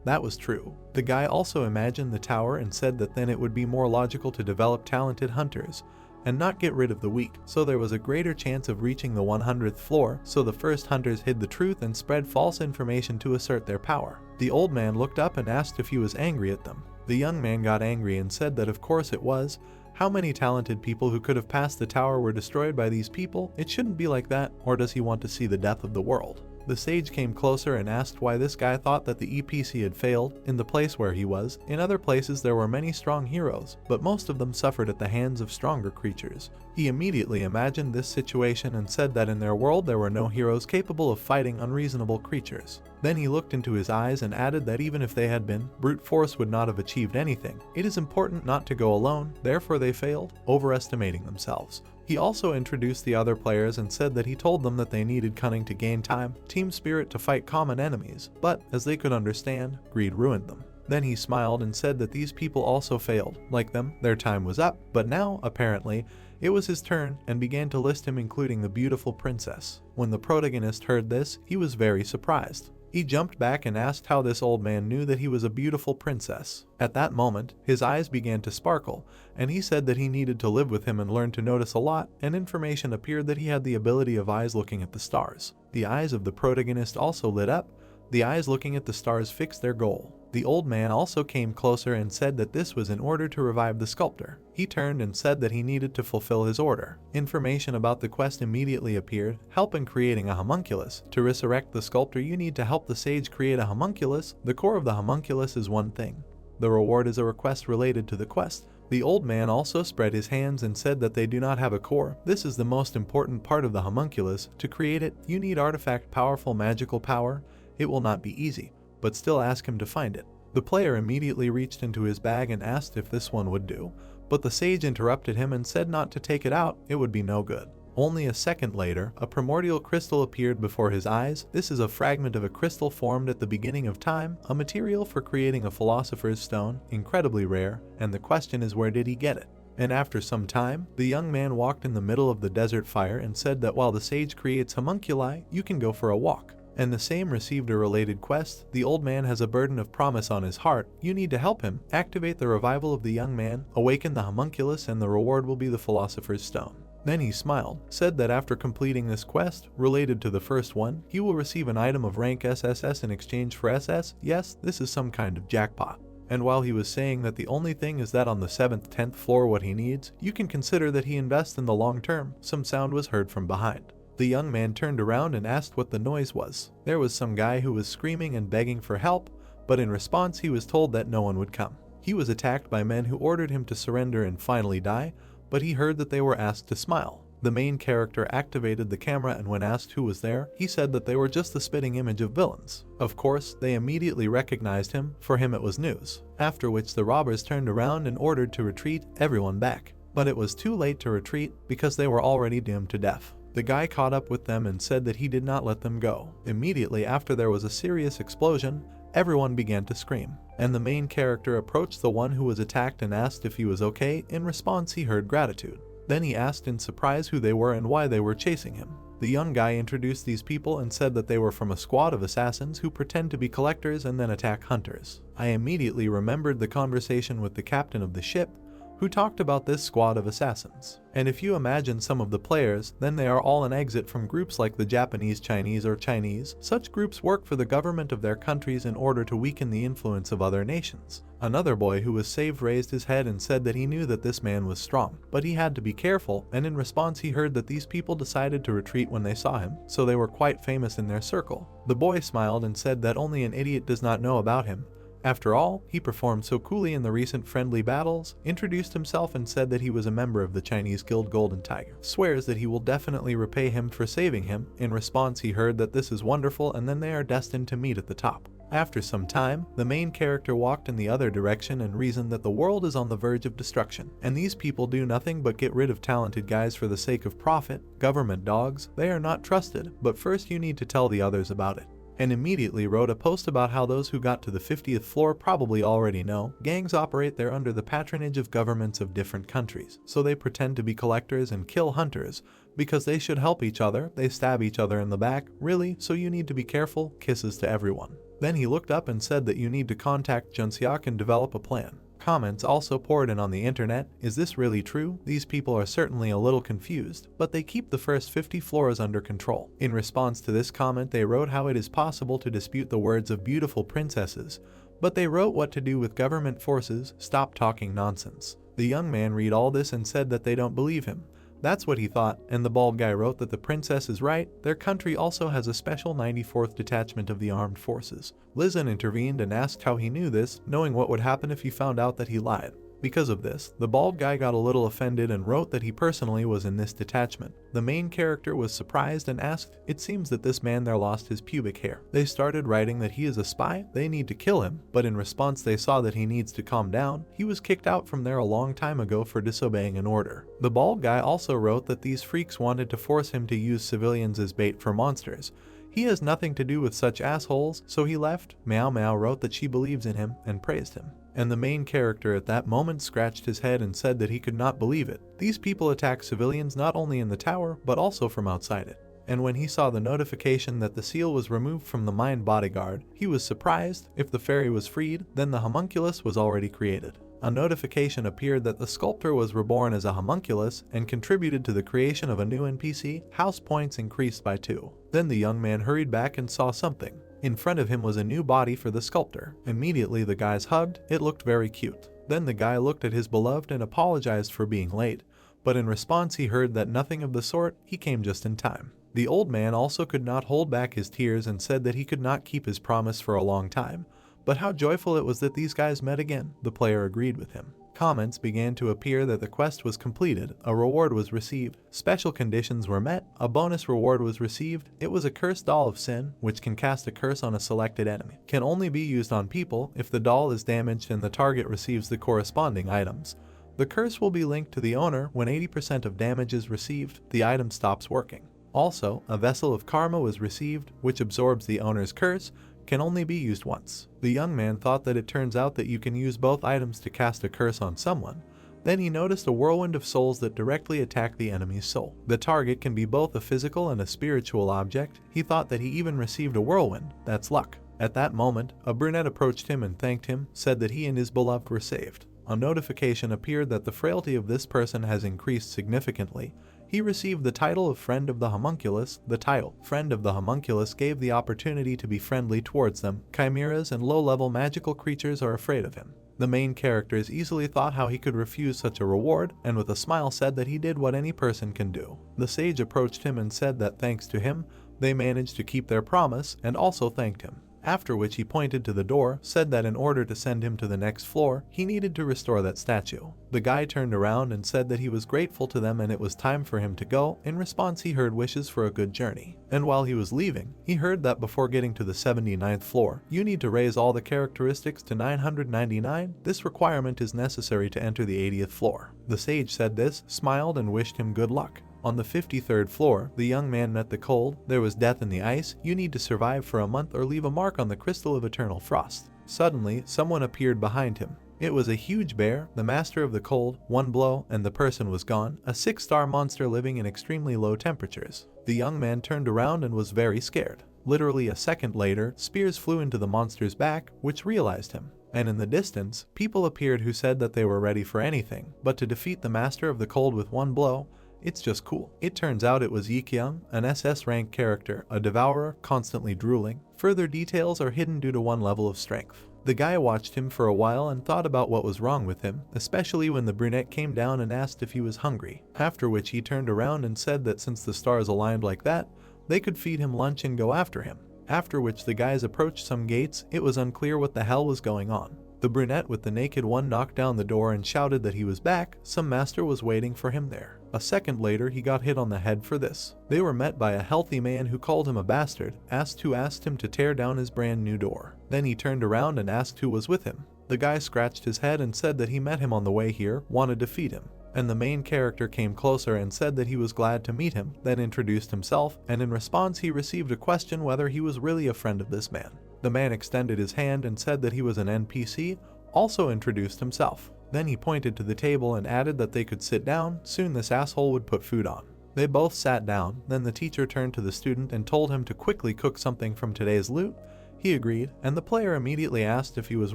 That was true. The guy also imagined the tower and said that then it would be more logical to develop talented hunters and not get rid of the weak, so there was a greater chance of reaching the 100th floor, so the first hunters hid the truth and spread false information to assert their power. The old man looked up and asked if he was angry at them. The young man got angry and said that of course it was. How many talented people who could have passed the tower were destroyed by these people? It shouldn't be like that, or does he want to see the death of the world? The sage came closer and asked why this guy thought that the EPC had failed in the place where he was. In other places there were many strong heroes, but most of them suffered at the hands of stronger creatures. He immediately imagined this situation and said that in their world there were no heroes capable of fighting unreasonable creatures. Then he looked into his eyes and added that even if they had been, brute force would not have achieved anything. It is important not to go alone, therefore they failed, overestimating themselves. He also introduced the other players and said that he told them that they needed cunning to gain time, team spirit to fight common enemies, but, as they could understand, greed ruined them. Then he smiled and said that these people also failed. Like them, their time was up, but now, apparently, it was his turn, and began to list him, including the beautiful princess. When the protagonist heard this, he was very surprised. He jumped back and asked how this old man knew that he was a beautiful princess. At that moment, his eyes began to sparkle, and he said that he needed to live with him and learn to notice a lot, and information appeared that he had the ability of eyes looking at the stars. The eyes of the protagonist also lit up. The eyes looking at the stars fixed their goal. The old man also came closer and said that this was in order to revive the sculptor. He turned and said that he needed to fulfill his order. Information about the quest immediately appeared. Help in creating a homunculus. To resurrect the sculptor, you need to help the sage create a homunculus. The core of the homunculus is one thing. The reward is a request related to the quest. The old man also spread his hands and said that they do not have a core. This is the most important part of the homunculus. To create it, you need artifact powerful magical power. It will not be easy, but still ask him to find it. The player immediately reached into his bag and asked if this one would do, but the sage interrupted him and said not to take it out, it would be no good. Only a second later, a primordial crystal appeared before his eyes. This is a fragment of a crystal formed at the beginning of time, a material for creating a philosopher's stone, incredibly rare, and the question is, where did he get it? And after some time, the young man walked in the middle of the desert fire and said that while the sage creates homunculi, you can go for a walk. And the same received a related quest. The old man has a burden of promise on his heart. You need to help him. Activate the revival of the young man, awaken the homunculus, and the reward will be the philosopher's stone. Then he smiled, said that after completing this quest, related to the first one, he will receive an item of rank SSS in exchange for SS. Yes, this is some kind of jackpot. And while he was saying that the only thing is that on the 7th, 10th floor what he needs, you can consider that he invests in the long term. Some sound was heard from behind. The young man turned around and asked what the noise was. There was some guy who was screaming and begging for help, but in response he was told that no one would come. He was attacked by men who ordered him to surrender and finally die, but he heard that they were asked to smile. The main character activated the camera, and when asked who was there, he said that they were just the spitting image of villains. Of course, they immediately recognized him. For him it was news. After which the robbers turned around and ordered to retreat everyone back. But it was too late to retreat because they were already doomed to death. The guy caught up with them and said that he did not let them go. Immediately after there was a serious explosion, everyone began to scream, and the main character approached the one who was attacked and asked if he was okay. In response he heard gratitude. Then he asked in surprise who they were and why they were chasing him. The young guy introduced these people and said that they were from a squad of assassins who pretend to be collectors and then attack hunters. I immediately remembered the conversation with the captain of the ship, who talked about this squad of assassins. And if you imagine some of the players, then they are all an exit from groups like the Japanese Chinese or Chinese. Such groups work for the government of their countries in order to weaken the influence of other nations. Another boy who was saved raised his head and said that he knew that this man was strong, but he had to be careful, and in response he heard that these people decided to retreat when they saw him, so they were quite famous in their circle. The boy smiled and said that only an idiot does not know about him. After all, he performed so coolly in the recent friendly battles, introduced himself and said that he was a member of the Chinese Guild Golden Tiger. Swears that he will definitely repay him for saving him. In response he heard that this is wonderful and then they are destined to meet at the top. After some time, the main character walked in the other direction and reasoned that the world is on the verge of destruction, and these people do nothing but get rid of talented guys for the sake of profit. Government dogs, they are not trusted, but first you need to tell the others about it. And immediately wrote a post about how those who got to the 50th floor probably already know. Gangs operate there under the patronage of governments of different countries, so they pretend to be collectors and kill hunters. Because they should help each other, they stab each other in the back. Really? So you need to be careful. Kisses to everyone. Then he looked up and said that you need to contact Junseok and develop a plan. Comments also poured in on the internet. Is this really true? These people are certainly a little confused, but they keep the first 50 floors under control. In response to this comment they wrote how it is possible to dispute the words of beautiful princesses, but they wrote what to do with government forces. Stop talking nonsense. The young man read all this and said that they don't believe him, That's what he thought, and the bald guy wrote that the princess is right. Their country also has a special 94th detachment of the armed forces. Lizan intervened and asked how he knew this, knowing what would happen if he found out that he lied. Because of this, the bald guy got a little offended and wrote that he personally was in this detachment. The main character was surprised and asked, "It seems that this man there lost his pubic hair." They started writing that he is a spy, they need to kill him, but in response they saw that he needs to calm down. He was kicked out from there a long time ago for disobeying an order. The bald guy also wrote that these freaks wanted to force him to use civilians as bait for monsters. He has nothing to do with such assholes, so he left. Meow Meow wrote that she believes in him and praised him. And the main character at that moment scratched his head and said that he could not believe it. These people attack civilians not only in the tower, but also from outside it. And when he saw the notification that the seal was removed from the mine bodyguard, he was surprised. If the fairy was freed, then the homunculus was already created. A notification appeared that the sculptor was reborn as a homunculus and contributed to the creation of a new NPC. House points increased by 2. Then the young man hurried back and saw something. In front of him was a new body for the sculptor. Immediately the guys hugged. It looked very cute. Then the guy looked at his beloved and apologized for being late, but in response he heard that nothing of the sort, he came just in time. The old man also could not hold back his tears and said that he could not keep his promise for a long time. But how joyful it was that these guys met again. The player agreed with him. Comments began to appear that the quest was completed, a reward was received, special conditions were met, a bonus reward was received. It was a cursed doll of sin, which can cast a curse on a selected enemy. Can only be used on people if the doll is damaged and the target receives the corresponding items. The curse will be linked to the owner. When 80% of damage is received, the item stops working. Also, a vessel of karma was received, which absorbs the owner's curse, can only be used once. The young man thought that it turns out that you can use both items to cast a curse on someone. Then he noticed a whirlwind of souls that directly attack the enemy's soul. The target can be both a physical and a spiritual object. He thought that he even received a whirlwind. That's luck. At that moment, a brunette approached him and thanked him, said that he and his beloved were saved. A notification appeared that the frailty of this person has increased significantly. He received the title of Friend of the Homunculus. The title, Friend of the Homunculus, gave the opportunity to be friendly towards them. Chimeras and low-level magical creatures are afraid of him. The main characters easily thought how he could refuse such a reward, and with a smile said that he did what any person can do. The sage approached him and said that thanks to him, they managed to keep their promise, and also thanked him. After which he pointed to the door, said that in order to send him to the next floor, he needed to restore that statue. The guy turned around and said that he was grateful to them and it was time for him to go. In response he heard wishes for a good journey. And while he was leaving, he heard that before getting to the 79th floor, you need to raise all the characteristics to 999. This requirement is necessary to enter the 80th floor. The sage said this, smiled and wished him good luck. On the 53rd floor, the young man met the cold. There was death in the ice. You need to survive for a month or leave a mark on the crystal of eternal frost. Suddenly, someone appeared behind him. It was a huge bear, the master of the cold. One blow, and the person was gone. A 6-star monster living in extremely low temperatures. The young man turned around and was very scared. Literally a second later, spears flew into the monster's back, which realized him. And in the distance, people appeared who said that they were ready for anything, but to defeat the master of the cold with one blow, it's just cool. It turns out it was Yikyung, an SS rank character, a devourer, constantly drooling. Further details are hidden due to one level of strength. The guy watched him for a while and thought about what was wrong with him, especially when the brunette came down and asked if he was hungry. After which he turned around and said that since the stars aligned like that, they could feed him lunch and go after him. After which the guys approached some gates. It was unclear what the hell was going on. The brunette with the naked one knocked down the door and shouted that he was back. Some master was waiting for him there. A second later he got hit on the head for this. They were met by a healthy man who called him a bastard, asked him to tear down his brand new door. Then he turned around and asked who was with him. The guy scratched his head and said that he met him on the way here, wanted to feed him. And the main character came closer and said that he was glad to meet him, then introduced himself, and in response he received a question whether he was really a friend of this man. The man extended his hand and said that he was an NPC, also introduced himself. Then he pointed to the table and added that they could sit down. Soon this asshole would put food on. They both sat down. Then the teacher turned to the student and told him to quickly cook something from today's loot. He agreed, and the player immediately asked if he was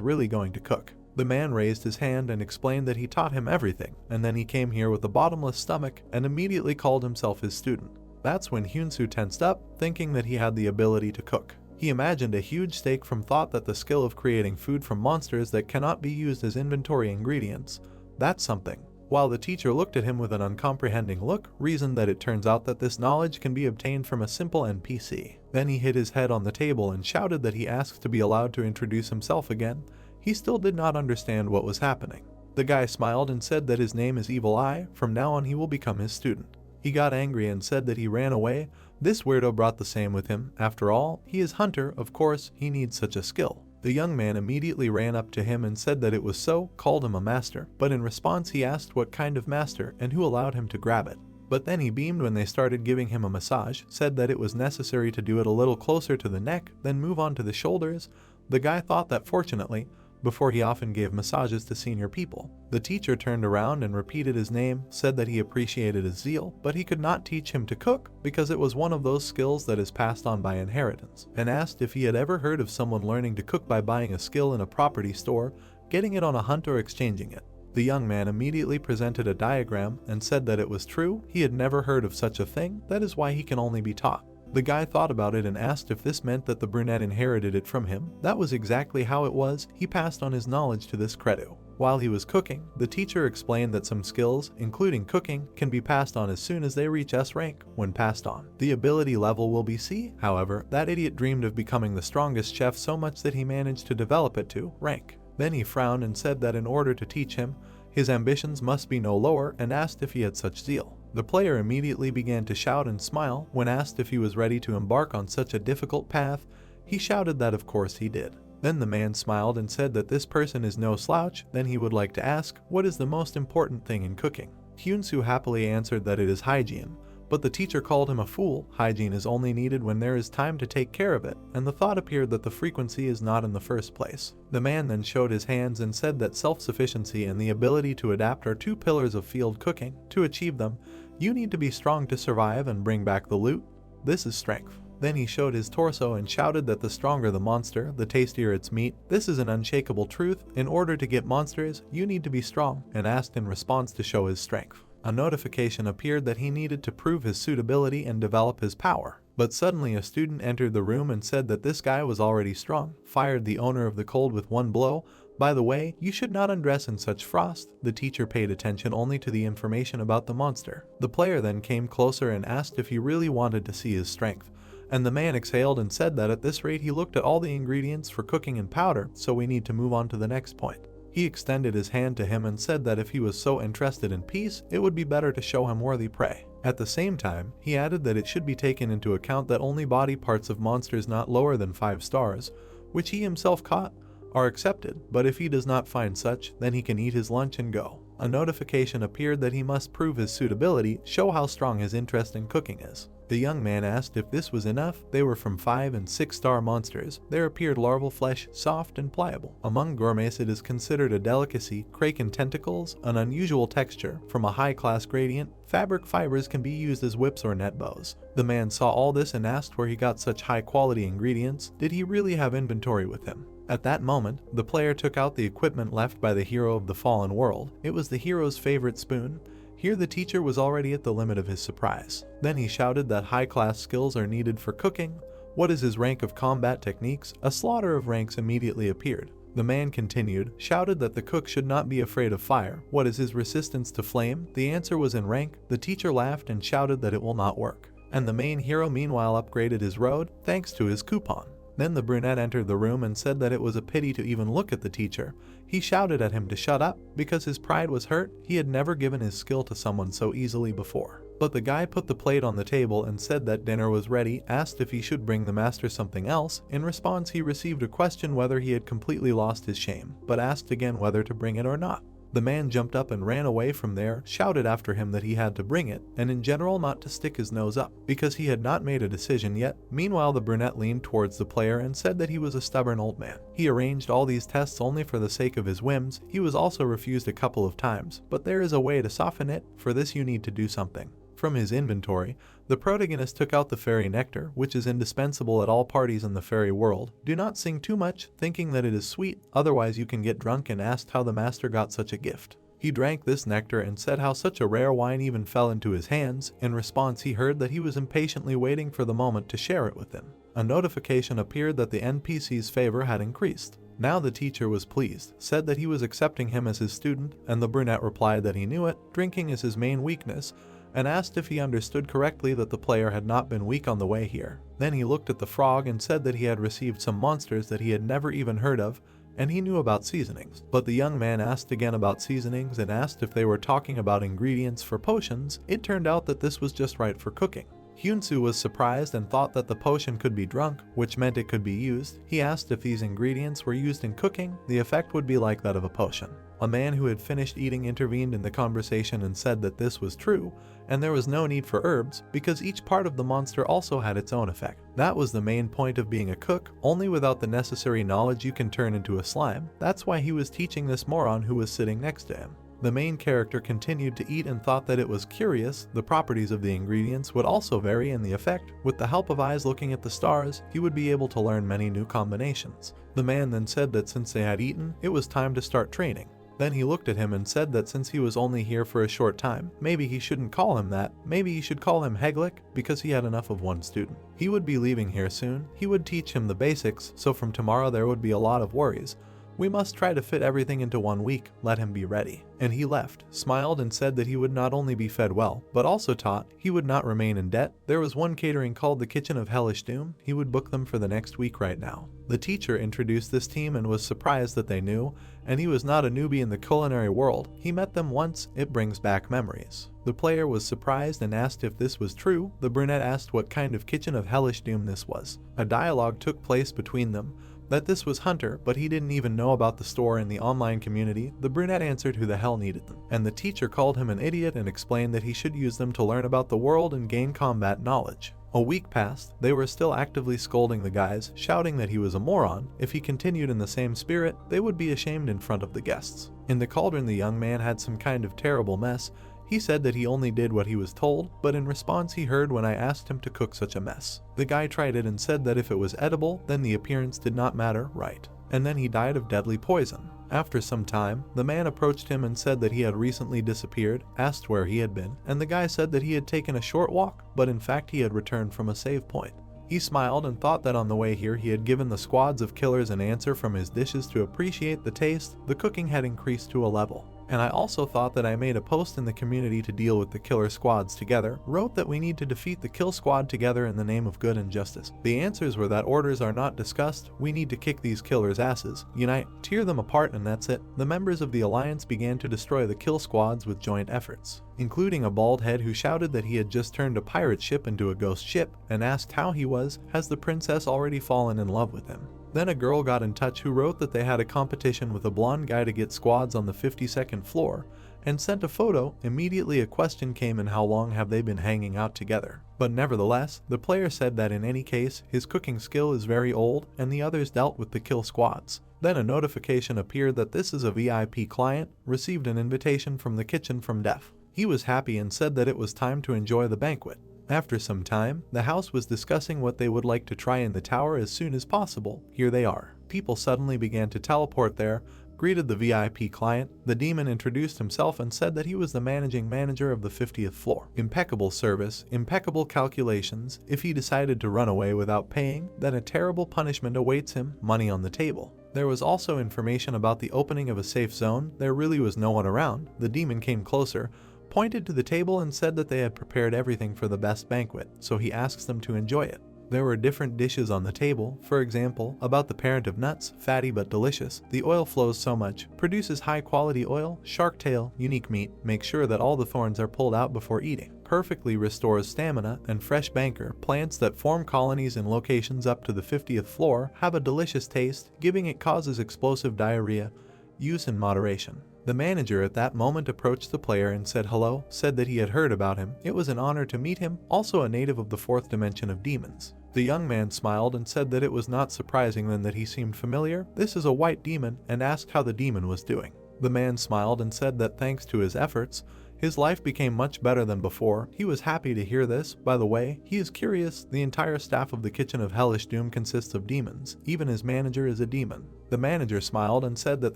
really going to cook. The man raised his hand and explained that he taught him everything, and then he came here with a bottomless stomach and immediately called himself his student. That's when Hyunsu tensed up, thinking that he had the ability to cook. He imagined a huge stake from thought that the skill of creating food from monsters that cannot be used as inventory ingredients. That's something. while the teacher looked at him with an uncomprehending look, reasoned that it turns out that this knowledge can be obtained from a simple NPC. Then he hit his head on the table and shouted that he asked to be allowed to introduce himself again. He still did not understand what was happening. The guy smiled and said that his name is Evil Eye, from now on he will become his student. He got angry and said that he ran away. This weirdo brought the same with him. After all, he is hunter, of course, he needs such a skill. The young man immediately ran up to him and said that it was so, called him a master, but in response he asked what kind of master and who allowed him to grab it. But then he beamed when they started giving him a massage, said that it was necessary to do it a little closer to the neck, then move on to the shoulders. The guy thought that fortunately, before he often gave massages to senior people. The teacher turned around and repeated his name, said that he appreciated his zeal, but he could not teach him to cook because it was one of those skills that is passed on by inheritance, and asked if he had ever heard of someone learning to cook by buying a skill in a property store, getting it on a hunt or exchanging it. The young man immediately presented a diagram and said that it was true, he had never heard of such a thing, that is why he can only be taught. The guy thought about it and asked if this meant that the brunette inherited it from him. That was exactly how it was, he passed on his knowledge to this credo. While he was cooking, the teacher explained that some skills, including cooking, can be passed on as soon as they reach S rank. When passed on, the ability level will be C. However, that idiot dreamed of becoming the strongest chef so much that he managed to develop it to rank. Then he frowned and said that in order to teach him, his ambitions must be no lower, and asked if he had such zeal. The player immediately began to shout and smile. When asked if he was ready to embark on such a difficult path, he shouted that of course he did. Then the man smiled and said that this person is no slouch. Then he would like to ask, what is the most important thing in cooking? Hyunsu happily answered that it is hygiene, but the teacher called him a fool. Hygiene is only needed when there is time to take care of it, and the thought appeared that the frequency is not in the first place. The man then showed his hands and said that self-sufficiency and the ability to adapt are two pillars of field cooking. To achieve them, you need to be strong to survive and bring back the loot. This is strength. Then he showed his torso and shouted that the stronger the monster, the tastier its meat. This is an unshakable truth. In order to get monsters, you need to be strong, and asked in response to show his strength. A notification appeared that he needed to prove his suitability and develop his power. But suddenly a student entered the room and said that this guy was already strong, fired the owner of the cold with one blow. By the way, you should not undress in such frost. The teacher paid attention only to the information about the monster. The player then came closer and asked if he really wanted to see his strength. And the man exhaled and said that at this rate he looked at all the ingredients for cooking and powder, so we need to move on to the next point. He extended his hand to him and said that if he was so interested in peace, it would be better to show him worthy prey. At the same time, he added that it should be taken into account that only body parts of monsters not lower than 5 stars, which he himself caught, are accepted, but if he does not find such, then he can eat his lunch and go. A notification appeared that he must prove his suitability, show how strong his interest in cooking is. The young man asked if this was enough. They were from 5 and 6 star monsters. There appeared larval flesh, soft and pliable. Among gourmets it is considered a delicacy. Kraken tentacles, an unusual texture, from a high-class gradient. Fabric fibers can be used as whips or net bows. The man saw all this and asked where he got such high-quality ingredients. Did he really have inventory with him? At that moment, the player took out the equipment left by the hero of the fallen world. It was the hero's favorite spoon. Here the teacher was already at the limit of his surprise. Then he shouted that high-class skills are needed for cooking. What is his rank of combat techniques? A slaughter of ranks immediately appeared. The man continued, shouted that the cook should not be afraid of fire. What is his resistance to flame? The answer was in rank. The teacher laughed and shouted that it will not work. And the main hero meanwhile upgraded his road, thanks to his coupon. Then the brunette entered the room and said that it was a pity to even look at the teacher. He shouted at him to shut up, because his pride was hurt. He had never given his skill to someone so easily before. But the guy put the plate on the table and said that dinner was ready, asked if he should bring the master something else. In response he received a question whether he had completely lost his shame, but asked again whether to bring it or not. The man jumped up and ran away from there, shouted after him that he had to bring it, and in general not to stick his nose up, because he had not made a decision yet. Meanwhile the brunette leaned towards the player and said that he was a stubborn old man. He arranged all these tests only for the sake of his whims. He was also refused a couple of times, but there is a way to soften it. For this you need to do something. From his inventory, the protagonist took out the fairy nectar, which is indispensable at all parties in the fairy world. Do not sing too much, thinking that it is sweet, otherwise you can get drunk, and asked how the master got such a gift. He drank this nectar and said how such a rare wine even fell into his hands. In response he heard that he was impatiently waiting for the moment to share it with him. A notification appeared that the NPC's favor had increased. Now the teacher was pleased, said that he was accepting him as his student, and the brunette replied that he knew it, drinking is his main weakness, and asked if he understood correctly that the player had not been weak on the way here. Then he looked at the frog and said that he had received some monsters that he had never even heard of, and he knew about seasonings. But the young man asked again about seasonings and asked if they were talking about ingredients for potions. It turned out that this was just right for cooking. Hyunsu was surprised and thought that the potion could be drunk, which meant it could be used. He asked if these ingredients were used in cooking, the effect would be like that of a potion. A man who had finished eating intervened in the conversation and said that this was true, and there was no need for herbs, because each part of the monster also had its own effect. That was the main point of being a cook, only without the necessary knowledge you can turn into a slime. That's why he was teaching this moron who was sitting next to him. The main character continued to eat and thought that it was curious. The properties of the ingredients would also vary in the effect. With the help of eyes looking at the stars, he would be able to learn many new combinations. The man then said that since they had eaten, it was time to start training. Then he looked at him and said that since he was only here for a short time, maybe he shouldn't call him that, maybe he should call him Heglik, because he had enough of one student. He would be leaving here soon, he would teach him the basics, so from tomorrow there would be a lot of worries. We must try to fit everything into 1 week, let him be ready. And he left, smiled and said that he would not only be fed well, but also taught. He would not remain in debt. There was one catering called the Kitchen of Hellish Doom. He would book them for the next week right now. The teacher introduced this team and was surprised that they knew, and he was not a newbie in the culinary world. He met them once, it brings back memories. The player was surprised and asked if this was true. The brunette asked what kind of Kitchen of Hellish Doom this was. A dialogue took place between them, that this was Hunter, but he didn't even know about the store in the online community. The brunette answered who the hell needed them, and the teacher called him an idiot and explained that he should use them to learn about the world and gain combat knowledge. A week passed, they were still actively scolding the guys, shouting that he was a moron. If he continued in the same spirit, they would be ashamed in front of the guests. In the cauldron, the young man had some kind of terrible mess. He said that he only did what he was told, but in response he heard when I asked him to cook such a mess. The guy tried it and said that if it was edible, then the appearance did not matter, right? And then he died of deadly poison. After some time, the man approached him and said that he had recently disappeared, asked where he had been, and the guy said that he had taken a short walk, but in fact he had returned from a save point. He smiled and thought that on the way here he had given the squads of killers an answer from his dishes to appreciate the taste. The cooking had increased to a level. And I also thought that I made a post in the community to deal with the killer squads together, wrote that we need to defeat the kill squad together in the name of good and justice. The answers were that orders are not discussed, we need to kick these killers' asses, unite, tear them apart, and that's it. The members of the alliance began to destroy the kill squads with joint efforts, including a bald head who shouted that he had just turned a pirate ship into a ghost ship, and asked how he was, has the princess already fallen in love with him? Then a girl got in touch who wrote that they had a competition with a blonde guy to get squads on the 52nd floor, and sent a photo. Immediately a question came in, how long have they been hanging out together? But nevertheless, the player said that in any case, his cooking skill is very old, and the others dealt with the kill squads. Then a notification appeared that this is a VIP client, received an invitation from the kitchen from Def. He was happy and said that it was time to enjoy the banquet. After some time, the house was discussing what they would like to try in the tower as soon as possible. Here they are. People suddenly began to teleport there, greeted the VIP client. The demon introduced himself and said that he was the managing manager of the 50th floor. Impeccable service, impeccable calculations. If he decided to run away without paying, then a terrible punishment awaits him, money on the table. There was also information about the opening of a safe zone. There really was no one around. The demon came closer, pointed to the table and said that they had prepared everything for the best banquet, so he asks them to enjoy it. There were different dishes on the table, for example, about the parent of nuts, fatty but delicious. The oil flows so much, produces high quality oil, shark tail, unique meat, make sure that all the thorns are pulled out before eating. Perfectly restores stamina, and fresh banker, plants that form colonies in locations up to the 50th floor, have a delicious taste, giving it causes explosive diarrhea, use in moderation. The manager at that moment approached the player and said hello, said that he had heard about him. It was an honor to meet him, also a native of the 4th dimension of demons. The young man smiled and said that it was not surprising then that he seemed familiar. This is a white demon, and asked how the demon was doing. The man smiled and said that thanks to his efforts, his life became much better than before. He was happy to hear this. By the way, he is curious. The entire staff of the Kitchen of Hellish Doom consists of demons. Even his manager is a demon. The manager smiled and said that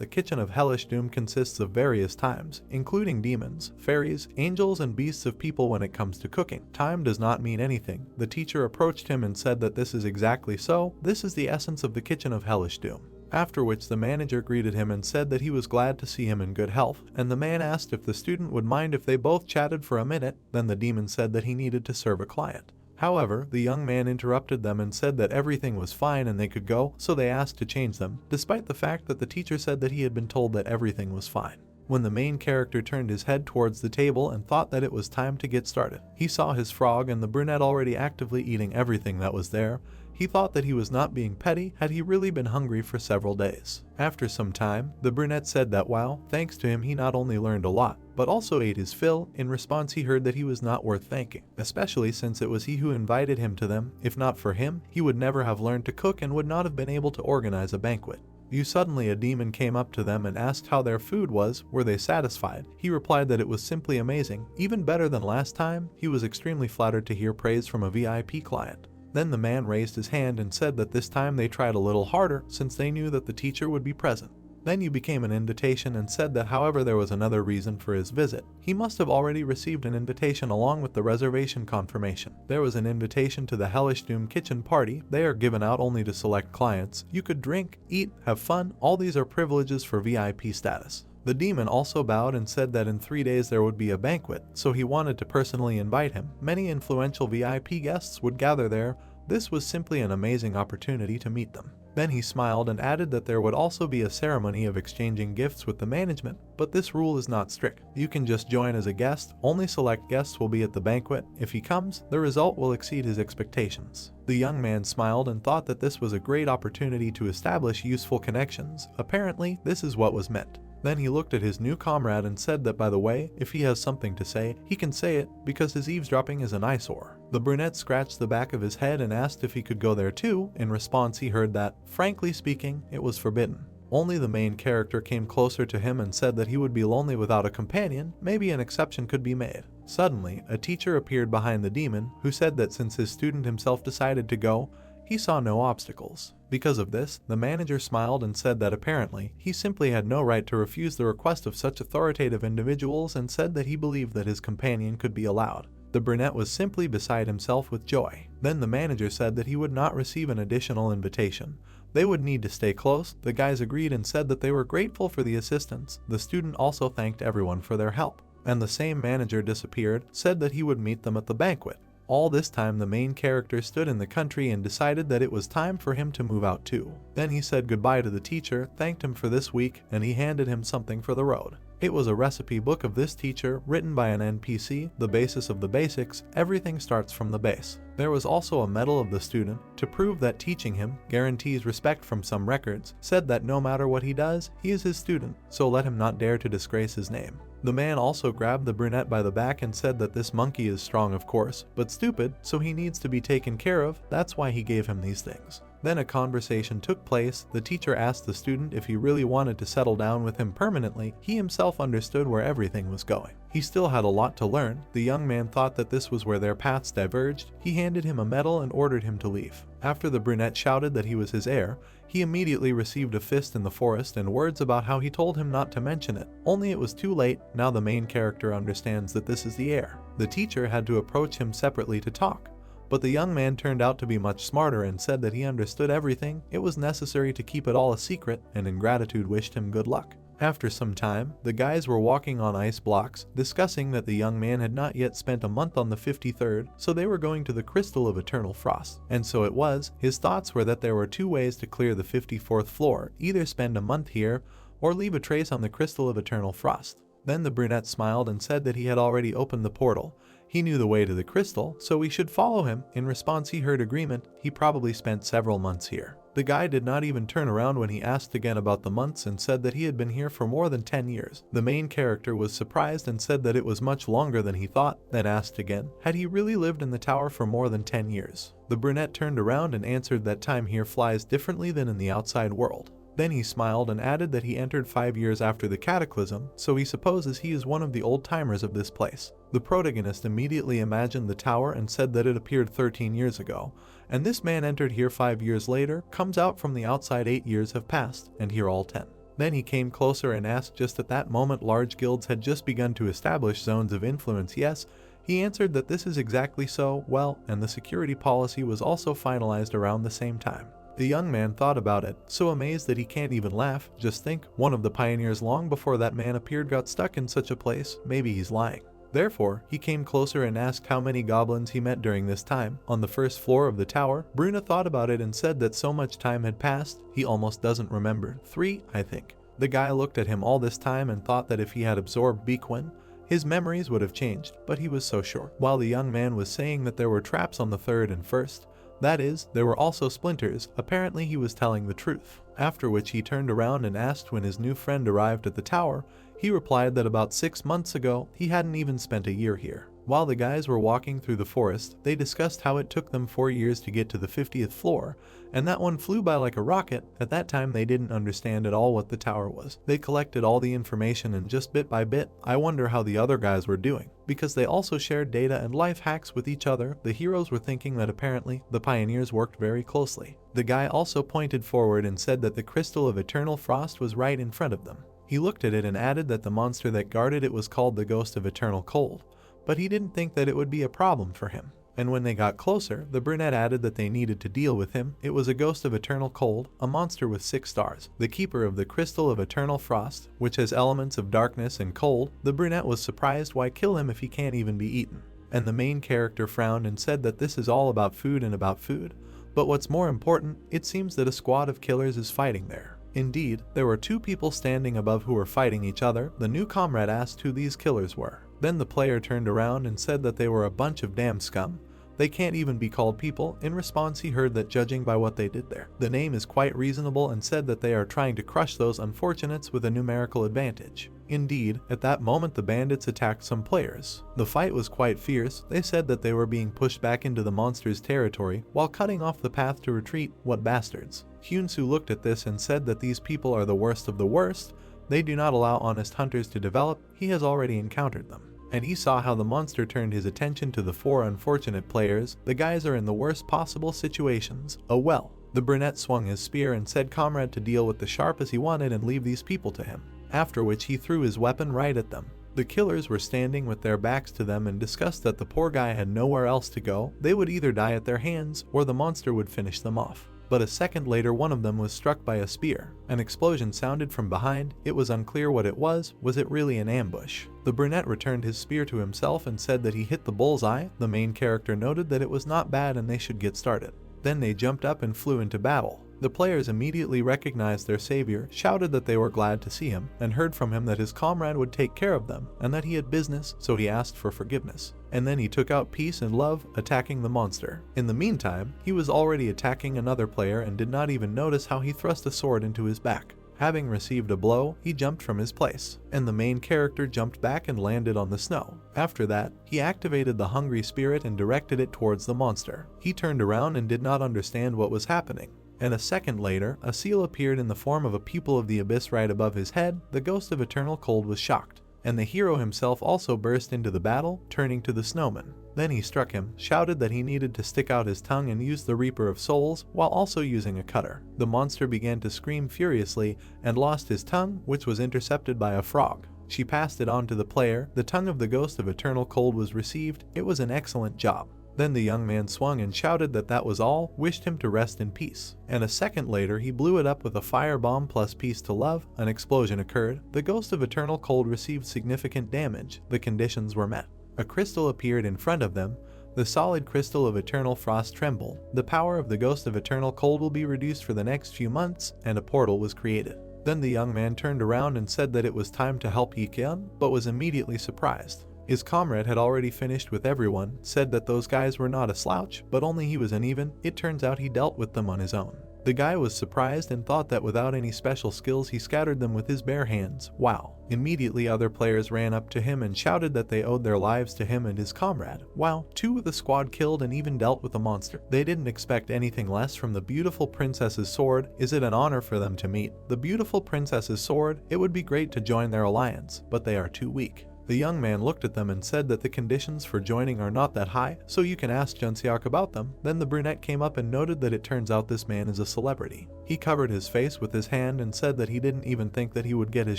the Kitchen of Hellish Doom consists of various times, including demons, fairies, angels, and beasts of people when it comes to cooking. Time does not mean anything. The teacher approached him and said that this is exactly so. This is the essence of the Kitchen of Hellish Doom. After which the manager greeted him and said that he was glad to see him in good health, and the man asked if the student would mind if they both chatted for a minute. Then the demon said that he needed to serve a client. However, the young man interrupted them and said that everything was fine and they could go, so they asked to change them, despite the fact that the teacher said that he had been told that everything was fine. When the main character turned his head towards the table and thought that it was time to get started, he saw his frog and the brunette already actively eating everything that was there. He thought that he was not being petty, had he really been hungry for several days. After some time, the brunette said that wow, thanks to him he not only learned a lot, but also ate his fill. In response he heard that he was not worth thanking, especially since it was he who invited him to them. If not for him, he would never have learned to cook and would not have been able to organize a banquet. Suddenly a demon came up to them and asked how their food was, were they satisfied? He replied that it was simply amazing, even better than last time. He was extremely flattered to hear praise from a VIP client. Then the man raised his hand and said that this time they tried a little harder since they knew that the teacher would be present. Then you became an invitation and said that however there was another reason for his visit. He must have already received an invitation along with the reservation confirmation. There was an invitation to the Hellish Doom kitchen party. They are given out only to select clients. You could drink, eat, have fun. All these are privileges for VIP status. The demon also bowed and said that in 3 days there would be a banquet, so he wanted to personally invite him. Many influential VIP guests would gather there. This was simply an amazing opportunity to meet them. Then he smiled and added that there would also be a ceremony of exchanging gifts with the management, but this rule is not strict. You can just join as a guest. Only select guests will be at the banquet. If he comes, the result will exceed his expectations. The young man smiled and thought that this was a great opportunity to establish useful connections. Apparently, this is what was meant. Then he looked at his new comrade and said that by the way, if he has something to say, he can say it, because his eavesdropping is an eyesore. The brunette scratched the back of his head and asked if he could go there too. In response he heard that, frankly speaking, it was forbidden. Only the main character came closer to him and said that he would be lonely without a companion. Maybe an exception could be made. Suddenly, a teacher appeared behind the demon, who said that since his student himself decided to go, he saw no obstacles. Because of this, the manager smiled and said that apparently, he simply had no right to refuse the request of such authoritative individuals and said that he believed that his companion could be allowed. The brunette was simply beside himself with joy. Then the manager said that he would not receive an additional invitation. They would need to stay close. The guys agreed and said that they were grateful for the assistance. The student also thanked everyone for their help. And the same manager disappeared, said that he would meet them at the banquet. All this time the main character stood in the country and decided that it was time for him to move out too. Then he said goodbye to the teacher, thanked him for this week, and he handed him something for the road. It was a recipe book of this teacher, written by an NPC, the basis of the basics. Everything starts from the base. There was also a medal of the student, to prove that teaching him guarantees respect from some records, said that no matter what he does, he is his student, so let him not dare to disgrace his name. The man also grabbed the brunette by the back and said that this monkey is strong of course, but stupid, so he needs to be taken care of. That's why he gave him these things. Then a conversation took place. The teacher asked the student if he really wanted to settle down with him permanently. He himself understood where everything was going. He still had a lot to learn. The young man thought that this was where their paths diverged. He handed him a medal and ordered him to leave. After the brunette shouted that he was his heir, he immediately received a fist in the forest and words about how he told him not to mention it. Only it was too late. Now the main character understands that this is the heir. The teacher had to approach him separately to talk. But the young man turned out to be much smarter and said that he understood everything. It was necessary to keep it all a secret, and in gratitude wished him good luck. After some time, the guys were walking on ice blocks, discussing that the young man had not yet spent a month on the 53rd, so they were going to the Crystal of Eternal Frost. And so it was. His thoughts were that there were two ways to clear the 54th floor, either spend a month here, or leave a trace on the Crystal of Eternal Frost. Then the brunette smiled and said that he had already opened the portal. He knew the way to the crystal, so we should follow him. In response he heard agreement. He probably spent several months here. The guy did not even turn around when he asked again about the months and said that he had been here for more than 10 years. The main character was surprised and said that it was much longer than he thought, then asked again, had he really lived in the tower for more than 10 years? The brunette turned around and answered that time here flies differently than in the outside world. Then he smiled and added that he entered 5 years after the cataclysm, so he supposes he is one of the old-timers of this place. The protagonist immediately imagined the tower and said that it appeared 13 years ago, and this man entered here 5 years later, comes out from the outside 8 years have passed, and here all 10. Then he came closer and asked just at that moment large guilds had just begun to establish zones of influence. Yes, he answered that this is exactly so, well, and the security policy was also finalized around the same time. The young man thought about it, so amazed that he can't even laugh. Just think, one of the pioneers long before that man appeared got stuck in such a place. Maybe he's lying. Therefore, he came closer and asked how many goblins he met during this time. On the first floor of the tower, Bruna thought about it and said that so much time had passed, he almost doesn't remember. 3, I think. The guy looked at him all this time and thought that if he had absorbed Bequin, his memories would have changed, but he was so sure. While the young man was saying that there were traps on the third and first, that is, there were also splinters, apparently he was telling the truth. After which he turned around and asked when his new friend arrived at the tower. He replied that about 6 months ago, he hadn't even spent a year here. While the guys were walking through the forest, they discussed how it took them 4 years to get to the 50th floor, and that one flew by like a rocket. At that time they didn't understand at all what the tower was. They collected all the information and just bit by bit. I wonder how the other guys were doing, because they also shared data and life hacks with each other. The heroes were thinking that apparently the pioneers worked very closely. The guy also pointed forward and said that the crystal of eternal frost was right in front of them. He looked at it and added that the monster that guarded it was called the Ghost of Eternal Cold, but he didn't think that it would be a problem for him. And when they got closer, the brunette added that they needed to deal with him. It was a Ghost of Eternal Cold, a monster with 6 stars, the keeper of the Crystal of Eternal Frost, which has elements of darkness and cold. The brunette was surprised, why kill him if he can't even be eaten? And the main character frowned and said that this is all about food and about food. But what's more important, it seems that a squad of killers is fighting there. Indeed, there were 2 people standing above who were fighting each other. The new comrade asked who these killers were. Then the player turned around and said that they were a bunch of damn scum. They can't even be called people. In response, he heard that judging by what they did there, the name is quite reasonable, and said that they are trying to crush those unfortunates with a numerical advantage. Indeed, at that moment the bandits attacked some players. The fight was quite fierce. They said that they were being pushed back into the monster's territory while cutting off the path to retreat. What bastards. Hyunsu looked at this and said that these people are the worst of the worst. They do not allow honest hunters to develop. He has already encountered them. And he saw how the monster turned his attention to the 4 unfortunate players. The guys are in the worst possible situations. Oh well. The brunette swung his spear and said comrade to deal with the sharp as he wanted and leave these people to him. After which he threw his weapon right at them. The killers were standing with their backs to them and discussed that the poor guy had nowhere else to go. They would either die at their hands or the monster would finish them off. But a second later one of them was struck by a spear. An explosion sounded from behind. It was unclear what it was. Was it really an ambush? The brunette returned his spear to himself and said that he hit the bullseye. The main character noted that it was not bad and they should get started. Then they jumped up and flew into battle. The players immediately recognized their savior, shouted that they were glad to see him, and heard from him that his comrade would take care of them, and that he had business, so he asked for forgiveness. And then he took out peace and love, attacking the monster. In the meantime, he was already attacking another player and did not even notice how he thrust a sword into his back. Having received a blow, he jumped from his place, and the main character jumped back and landed on the snow. After that, he activated the hungry spirit and directed it towards the monster. He turned around and did not understand what was happening. And a second later, a seal appeared in the form of a pupil of the abyss right above his head. The Ghost of Eternal Cold was shocked, and the hero himself also burst into the battle, turning to the snowman. Then he struck him, shouted that he needed to stick out his tongue and use the Reaper of Souls, while also using a cutter. The monster began to scream furiously and lost his tongue, which was intercepted by a frog. She passed it on to the player. The tongue of the Ghost of Eternal Cold was received. It was an excellent job. Then the young man swung and shouted that that was all, wished him to rest in peace. And a second later he blew it up with a firebomb plus peace to love. An explosion occurred. The Ghost of Eternal Cold received significant damage. The conditions were met. A crystal appeared in front of them. The solid crystal of eternal frost trembled. The power of the Ghost of Eternal Cold will be reduced for the next few months, and a portal was created. Then the young man turned around and said that it was time to help Yikyun, but was immediately surprised. His comrade had already finished with everyone, said that those guys were not a slouch, but only he was uneven. It turns out he dealt with them on his own. The guy was surprised and thought that without any special skills he scattered them with his bare hands. Wow. Immediately other players ran up to him and shouted that they owed their lives to him and his comrade. Wow. 2 of the squad killed and even dealt with the monster. They didn't expect anything less from the beautiful princess's sword. Is it an honor for them to meet the beautiful princess's sword? It would be great to join their alliance, but they are too weak. The young man looked at them and said that the conditions for joining are not that high, so you can ask Junseok about them. Then the brunette came up and noted that it turns out this man is a celebrity. He covered his face with his hand and said that he didn't even think that he would get his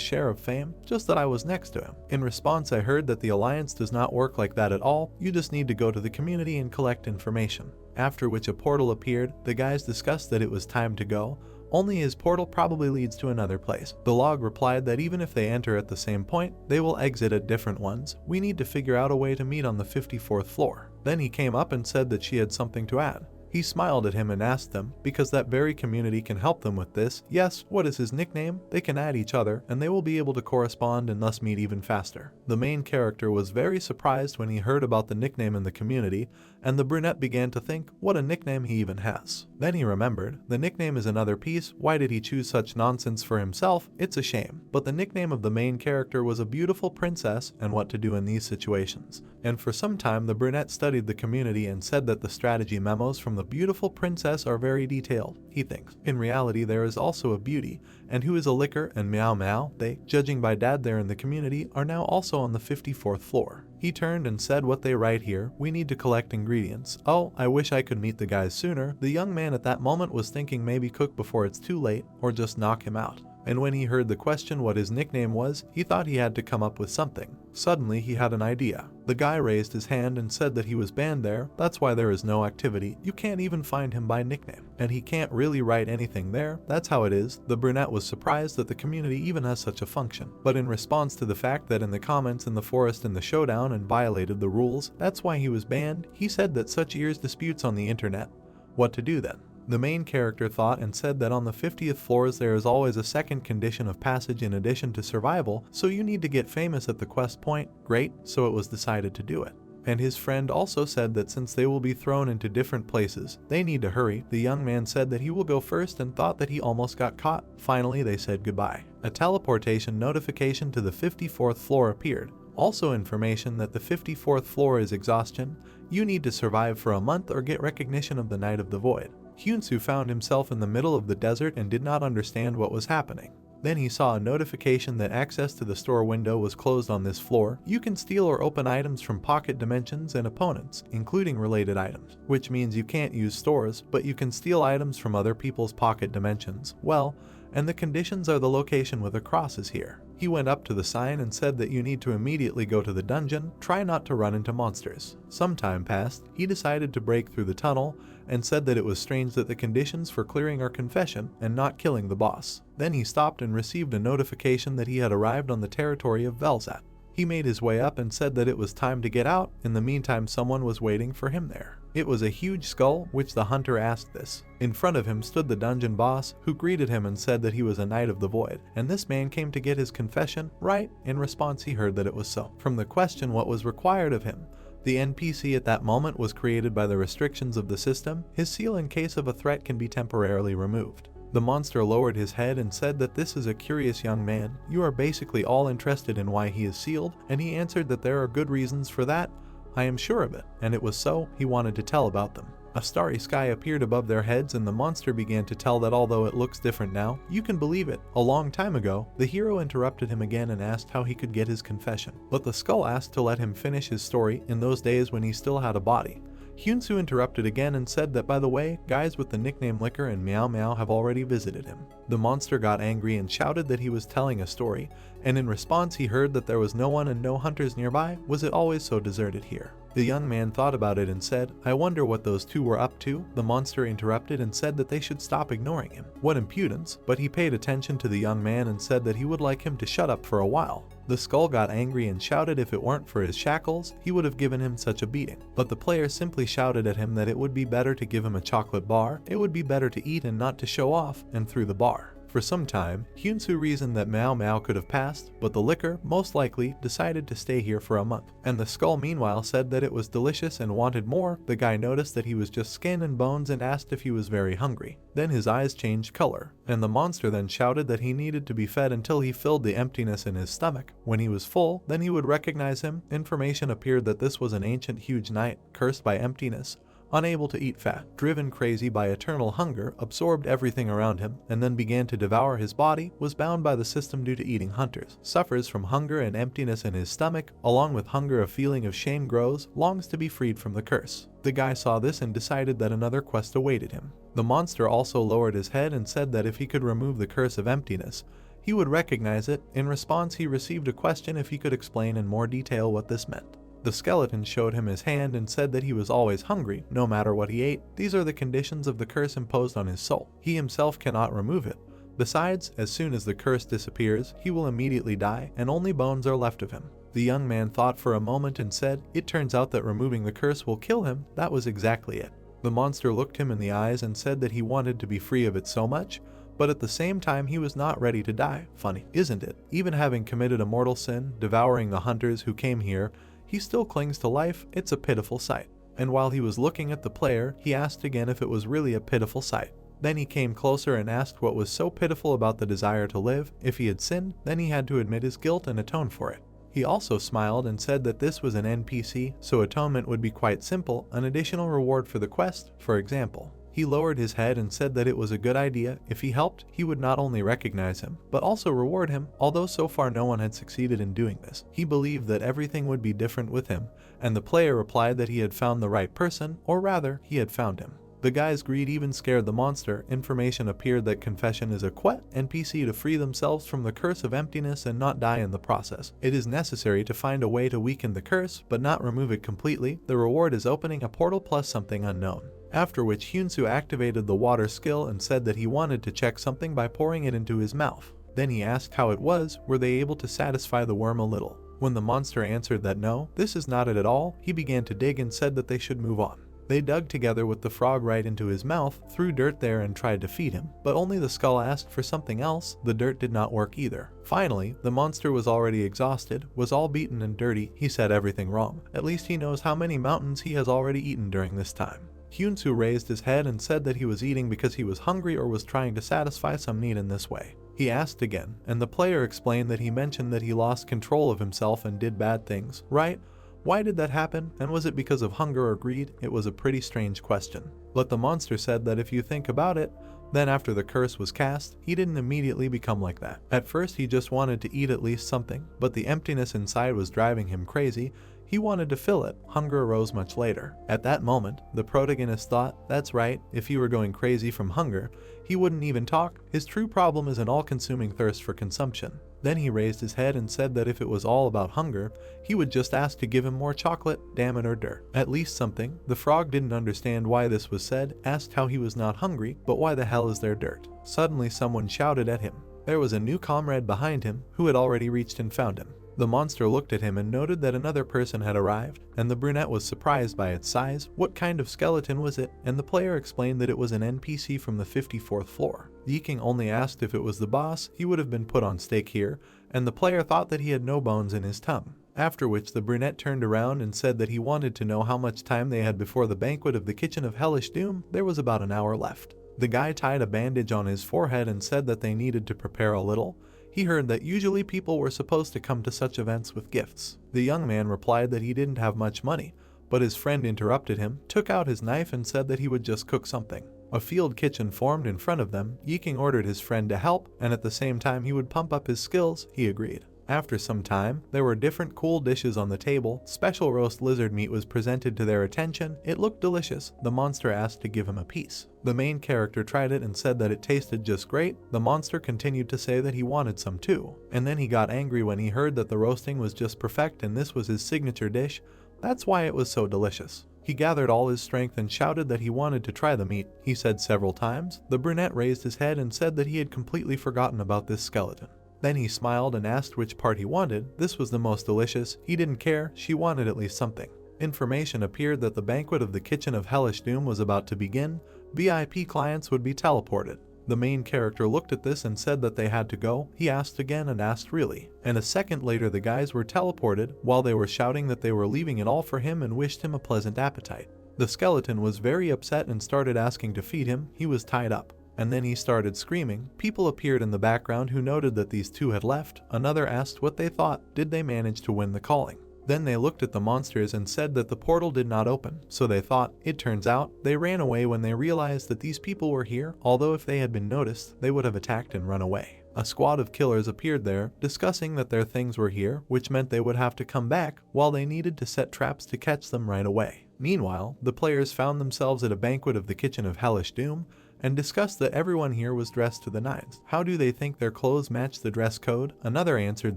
share of fame, just that I was next to him. In response, I heard that the alliance does not work like that at all. You just need to go to the community and collect information. after which a portal appeared. The guys discussed that it was time to go, only his portal probably leads to another place. The log replied that even if they enter at the same point, they will exit at different ones. We need to figure out a way to meet on the 54th floor. Then he came up and said that she had something to add. He smiled at him and asked them, because that very community can help them with this. Yes, what is his nickname? They can add each other, and they will be able to correspond and thus meet even faster. The main character was very surprised when he heard about the nickname in the community, and the brunette began to think what a nickname he even has. Then he remembered, the nickname is another piece. Why did he choose such nonsense for himself? It's a shame. But the nickname of the main character was a beautiful princess and what to do in these situations. And for some time the brunette studied the community and said that the strategy memos from the beautiful princess are very detailed, he thinks. In reality there is also a beauty, and who is a licker and meow meow. They, judging by dad there in the community, are now also on the 54th floor. He turned and said what they write here, we need to collect ingredients. Oh, I wish I could meet the guys sooner. The young man at that moment was thinking maybe cook before it's too late, or just knock him out. And when he heard the question what his nickname was, he thought he had to come up with something. Suddenly he had an idea. The guy raised his hand and said that he was banned there, that's why there is no activity. You can't even find him by nickname. And he can't really write anything there, that's how it is. The brunette was surprised that the community even has such a function. But in response to the fact that in the comments in the forest in the showdown and violated the rules, that's why he was banned, he said that such ears disputes on the internet. What to do then? The main character thought and said that on the 50th floors there is always a second condition of passage in addition to survival, so you need to get famous at the quest point. Great, so it was decided to do it. And his friend also said that since they will be thrown into different places, they need to hurry. The young man said that he will go first and thought that he almost got caught. Finally they said goodbye. A teleportation notification to the 54th floor appeared. Also information that the 54th floor is exhaustion. You need to survive for a month or get recognition of the Night of the Void. Hyunsu found himself in the middle of the desert and did not understand what was happening. Then he saw a notification that access to the store window was closed on this floor. You can steal or open items from pocket dimensions and opponents, including related items, which means you can't use stores, but you can steal items from other people's pocket dimensions. Well, and the conditions are the location with a cross is here. He went up to the sign and said that you need to immediately go to the dungeon, try not to run into monsters. Some time passed, he decided to break through the tunnel and said that it was strange that the conditions for clearing are confession and not killing the boss. Then he stopped and received a notification that he had arrived on the territory of Velzat. He made his way up and said that it was time to get out. In the meantime someone was waiting for him there. It was a huge skull, which the hunter asked this. In front of him stood the dungeon boss, who greeted him and said that he was a Knight of the Void, and this man came to get his confession, right? In response he heard that it was so. From the question what was required of him, the NPC at that moment was created by the restrictions of the system. His seal in case of a threat can be temporarily removed. The monster lowered his head and said that this is a curious young man. You are basically all interested in why he is sealed, and he answered that there are good reasons for that. I am sure of it, and it was so. He wanted to tell about them. A starry sky appeared above their heads and the monster began to tell that although it looks different now, you can believe it. A long time ago, the hero interrupted him again and asked how he could get his confession. But the skull asked to let him finish his story in those days when he still had a body. Hyunsu interrupted again and said that by the way, guys with the nickname Licker and Meow Meow have already visited him. The monster got angry and shouted that he was telling a story, and in response he heard that there was no one and no hunters nearby. Was it always so deserted here? The young man thought about it and said, I wonder what those two were up to. The monster interrupted and said that they should stop ignoring him. What impudence, but he paid attention to the young man and said that he would like him to shut up for a while. The skull got angry and shouted if it weren't for his shackles, he would have given him such a beating. But the player simply shouted at him that it would be better to give him a chocolate bar, it would be better to eat and not to show off, and threw the bar. For some time, Hyunsu reasoned that Mao Mao could have passed, but the liquor, most likely, decided to stay here for a month. And the skull meanwhile said that it was delicious and wanted more. The guy noticed that he was just skin and bones and asked if he was very hungry. Then his eyes changed color, and the monster then shouted that he needed to be fed until he filled the emptiness in his stomach. When he was full, then he would recognize him. Information appeared that this was an ancient huge knight, cursed by emptiness, unable to eat fat, driven crazy by eternal hunger, absorbed everything around him, and then began to devour his body, was bound by the system due to eating hunters, suffers from hunger and emptiness in his stomach, along with hunger a feeling of shame grows, longs to be freed from the curse. The guy saw this and decided that another quest awaited him. The monster also lowered his head and said that if he could remove the curse of emptiness, he would recognize it. In response he received a question if he could explain in more detail what this meant. The skeleton showed him his hand and said that he was always hungry, no matter what he ate. These are the conditions of the curse imposed on his soul. He himself cannot remove it. Besides, as soon as the curse disappears, he will immediately die, and only bones are left of him. The young man thought for a moment and said, "It turns out that removing the curse will kill him." That was exactly it. The monster looked him in the eyes and said that he wanted to be free of it so much, but at the same time he was not ready to die. Funny, isn't it? Even having committed a mortal sin, devouring the hunters who came here, he still clings to life. It's a pitiful sight. And while he was looking at the player, he asked again if it was really a pitiful sight. Then he came closer and asked what was so pitiful about the desire to live. If he had sinned, then he had to admit his guilt and atone for it. He also smiled and said that this was an NPC, so atonement would be quite simple, an additional reward for the quest, for example. He lowered his head and said that it was a good idea. If he helped, he would not only recognize him, but also reward him, although so far no one had succeeded in doing this. He believed that everything would be different with him, and the player replied that he had found the right person, or rather, he had found him. The guy's greed even scared the monster. Information appeared that confession is a NPC to free themselves from the curse of emptiness and not die in the process. It is necessary to find a way to weaken the curse, but not remove it completely. The reward is opening a portal plus something unknown. After which Hyunsu activated the water skill and said that he wanted to check something by pouring it into his mouth. Then he asked how it was, were they able to satisfy the worm a little? When the monster answered that no, this is not it at all, he began to dig and said that they should move on. They dug together with the frog right into his mouth, threw dirt there and tried to feed him, but only the skull asked for something else. The dirt did not work either. Finally, the monster was already exhausted, was all beaten and dirty. He said everything wrong. At least he knows how many mountains he has already eaten during this time. Hyunsu raised his head and said that he was eating because he was hungry or was trying to satisfy some need in this way. He asked again, and the player explained that he mentioned that he lost control of himself and did bad things, right? Why did that happen, and was it because of hunger or greed? It was a pretty strange question. But the monster said that if you think about it, then after the curse was cast, he didn't immediately become like that. At first he just wanted to eat at least something, but the emptiness inside was driving him crazy. He wanted to fill it. Hunger arose much later. At that moment, the protagonist thought, that's right, if he were going crazy from hunger, he wouldn't even talk. His true problem is an all-consuming thirst for consumption. Then he raised his head and said that if it was all about hunger, he would just ask to give him more chocolate, damn it, or dirt. At least something. The frog didn't understand why this was said, asked how he was not hungry, but why the hell is there dirt? Suddenly someone shouted at him. There was a new comrade behind him, who had already reached and found him. The monster looked at him and noted that another person had arrived, and the brunette was surprised by its size. What kind of skeleton was it? And the player explained that it was an NPC from the 54th floor. Yiking only asked if it was the boss. He would have been put on stake here, and the player thought that he had no bones in his tongue. After which the brunette turned around and said that he wanted to know how much time they had before the banquet of the Kitchen of Hellish Doom. There was about an hour left. The guy tied a bandage on his forehead and said that they needed to prepare a little. He heard that usually people were supposed to come to such events with gifts. The young man replied that he didn't have much money, but his friend interrupted him, took out his knife and said that he would just cook something. A field kitchen formed in front of them. Yiking ordered his friend to help, and at the same time he would pump up his skills. He agreed. After some time, there were different cool dishes on the table. Special roast lizard meat was presented to their attention. It looked delicious. The monster asked to give him a piece. The main character tried it and said that it tasted just great. The monster continued to say that he wanted some too. And then he got angry when he heard that the roasting was just perfect and this was his signature dish. That's why it was so delicious. He gathered all his strength and shouted that he wanted to try the meat. He said several times. The brunette raised his head and said that he had completely forgotten about this skeleton. Then he smiled and asked which part he wanted. This was the most delicious. He didn't care. She wanted at least something. Information appeared that the banquet of the Kitchen of Hellish Doom was about to begin. VIP clients would be teleported. The main character looked at this and said that they had to go. He asked again and asked really. And a second later the guys were teleported while they were shouting that they were leaving it all for him and wished him a pleasant appetite. The skeleton was very upset and started asking to feed him. He was tied up. And then he started screaming. People appeared in the background who noted that these two had left. Another asked what they thought. Did they manage to win the calling? Then they looked at the monsters and said that the portal did not open, so they thought. It turns out, they ran away when they realized that these people were here, although if they had been noticed, they would have attacked and run away. A squad of killers appeared there, discussing that their things were here, which meant they would have to come back, while they needed to set traps to catch them right away. Meanwhile, the players found themselves at a banquet of the Kitchen of Hellish Doom. and discussed that everyone here was dressed to the nines. How do they think their clothes match the dress code? Another answered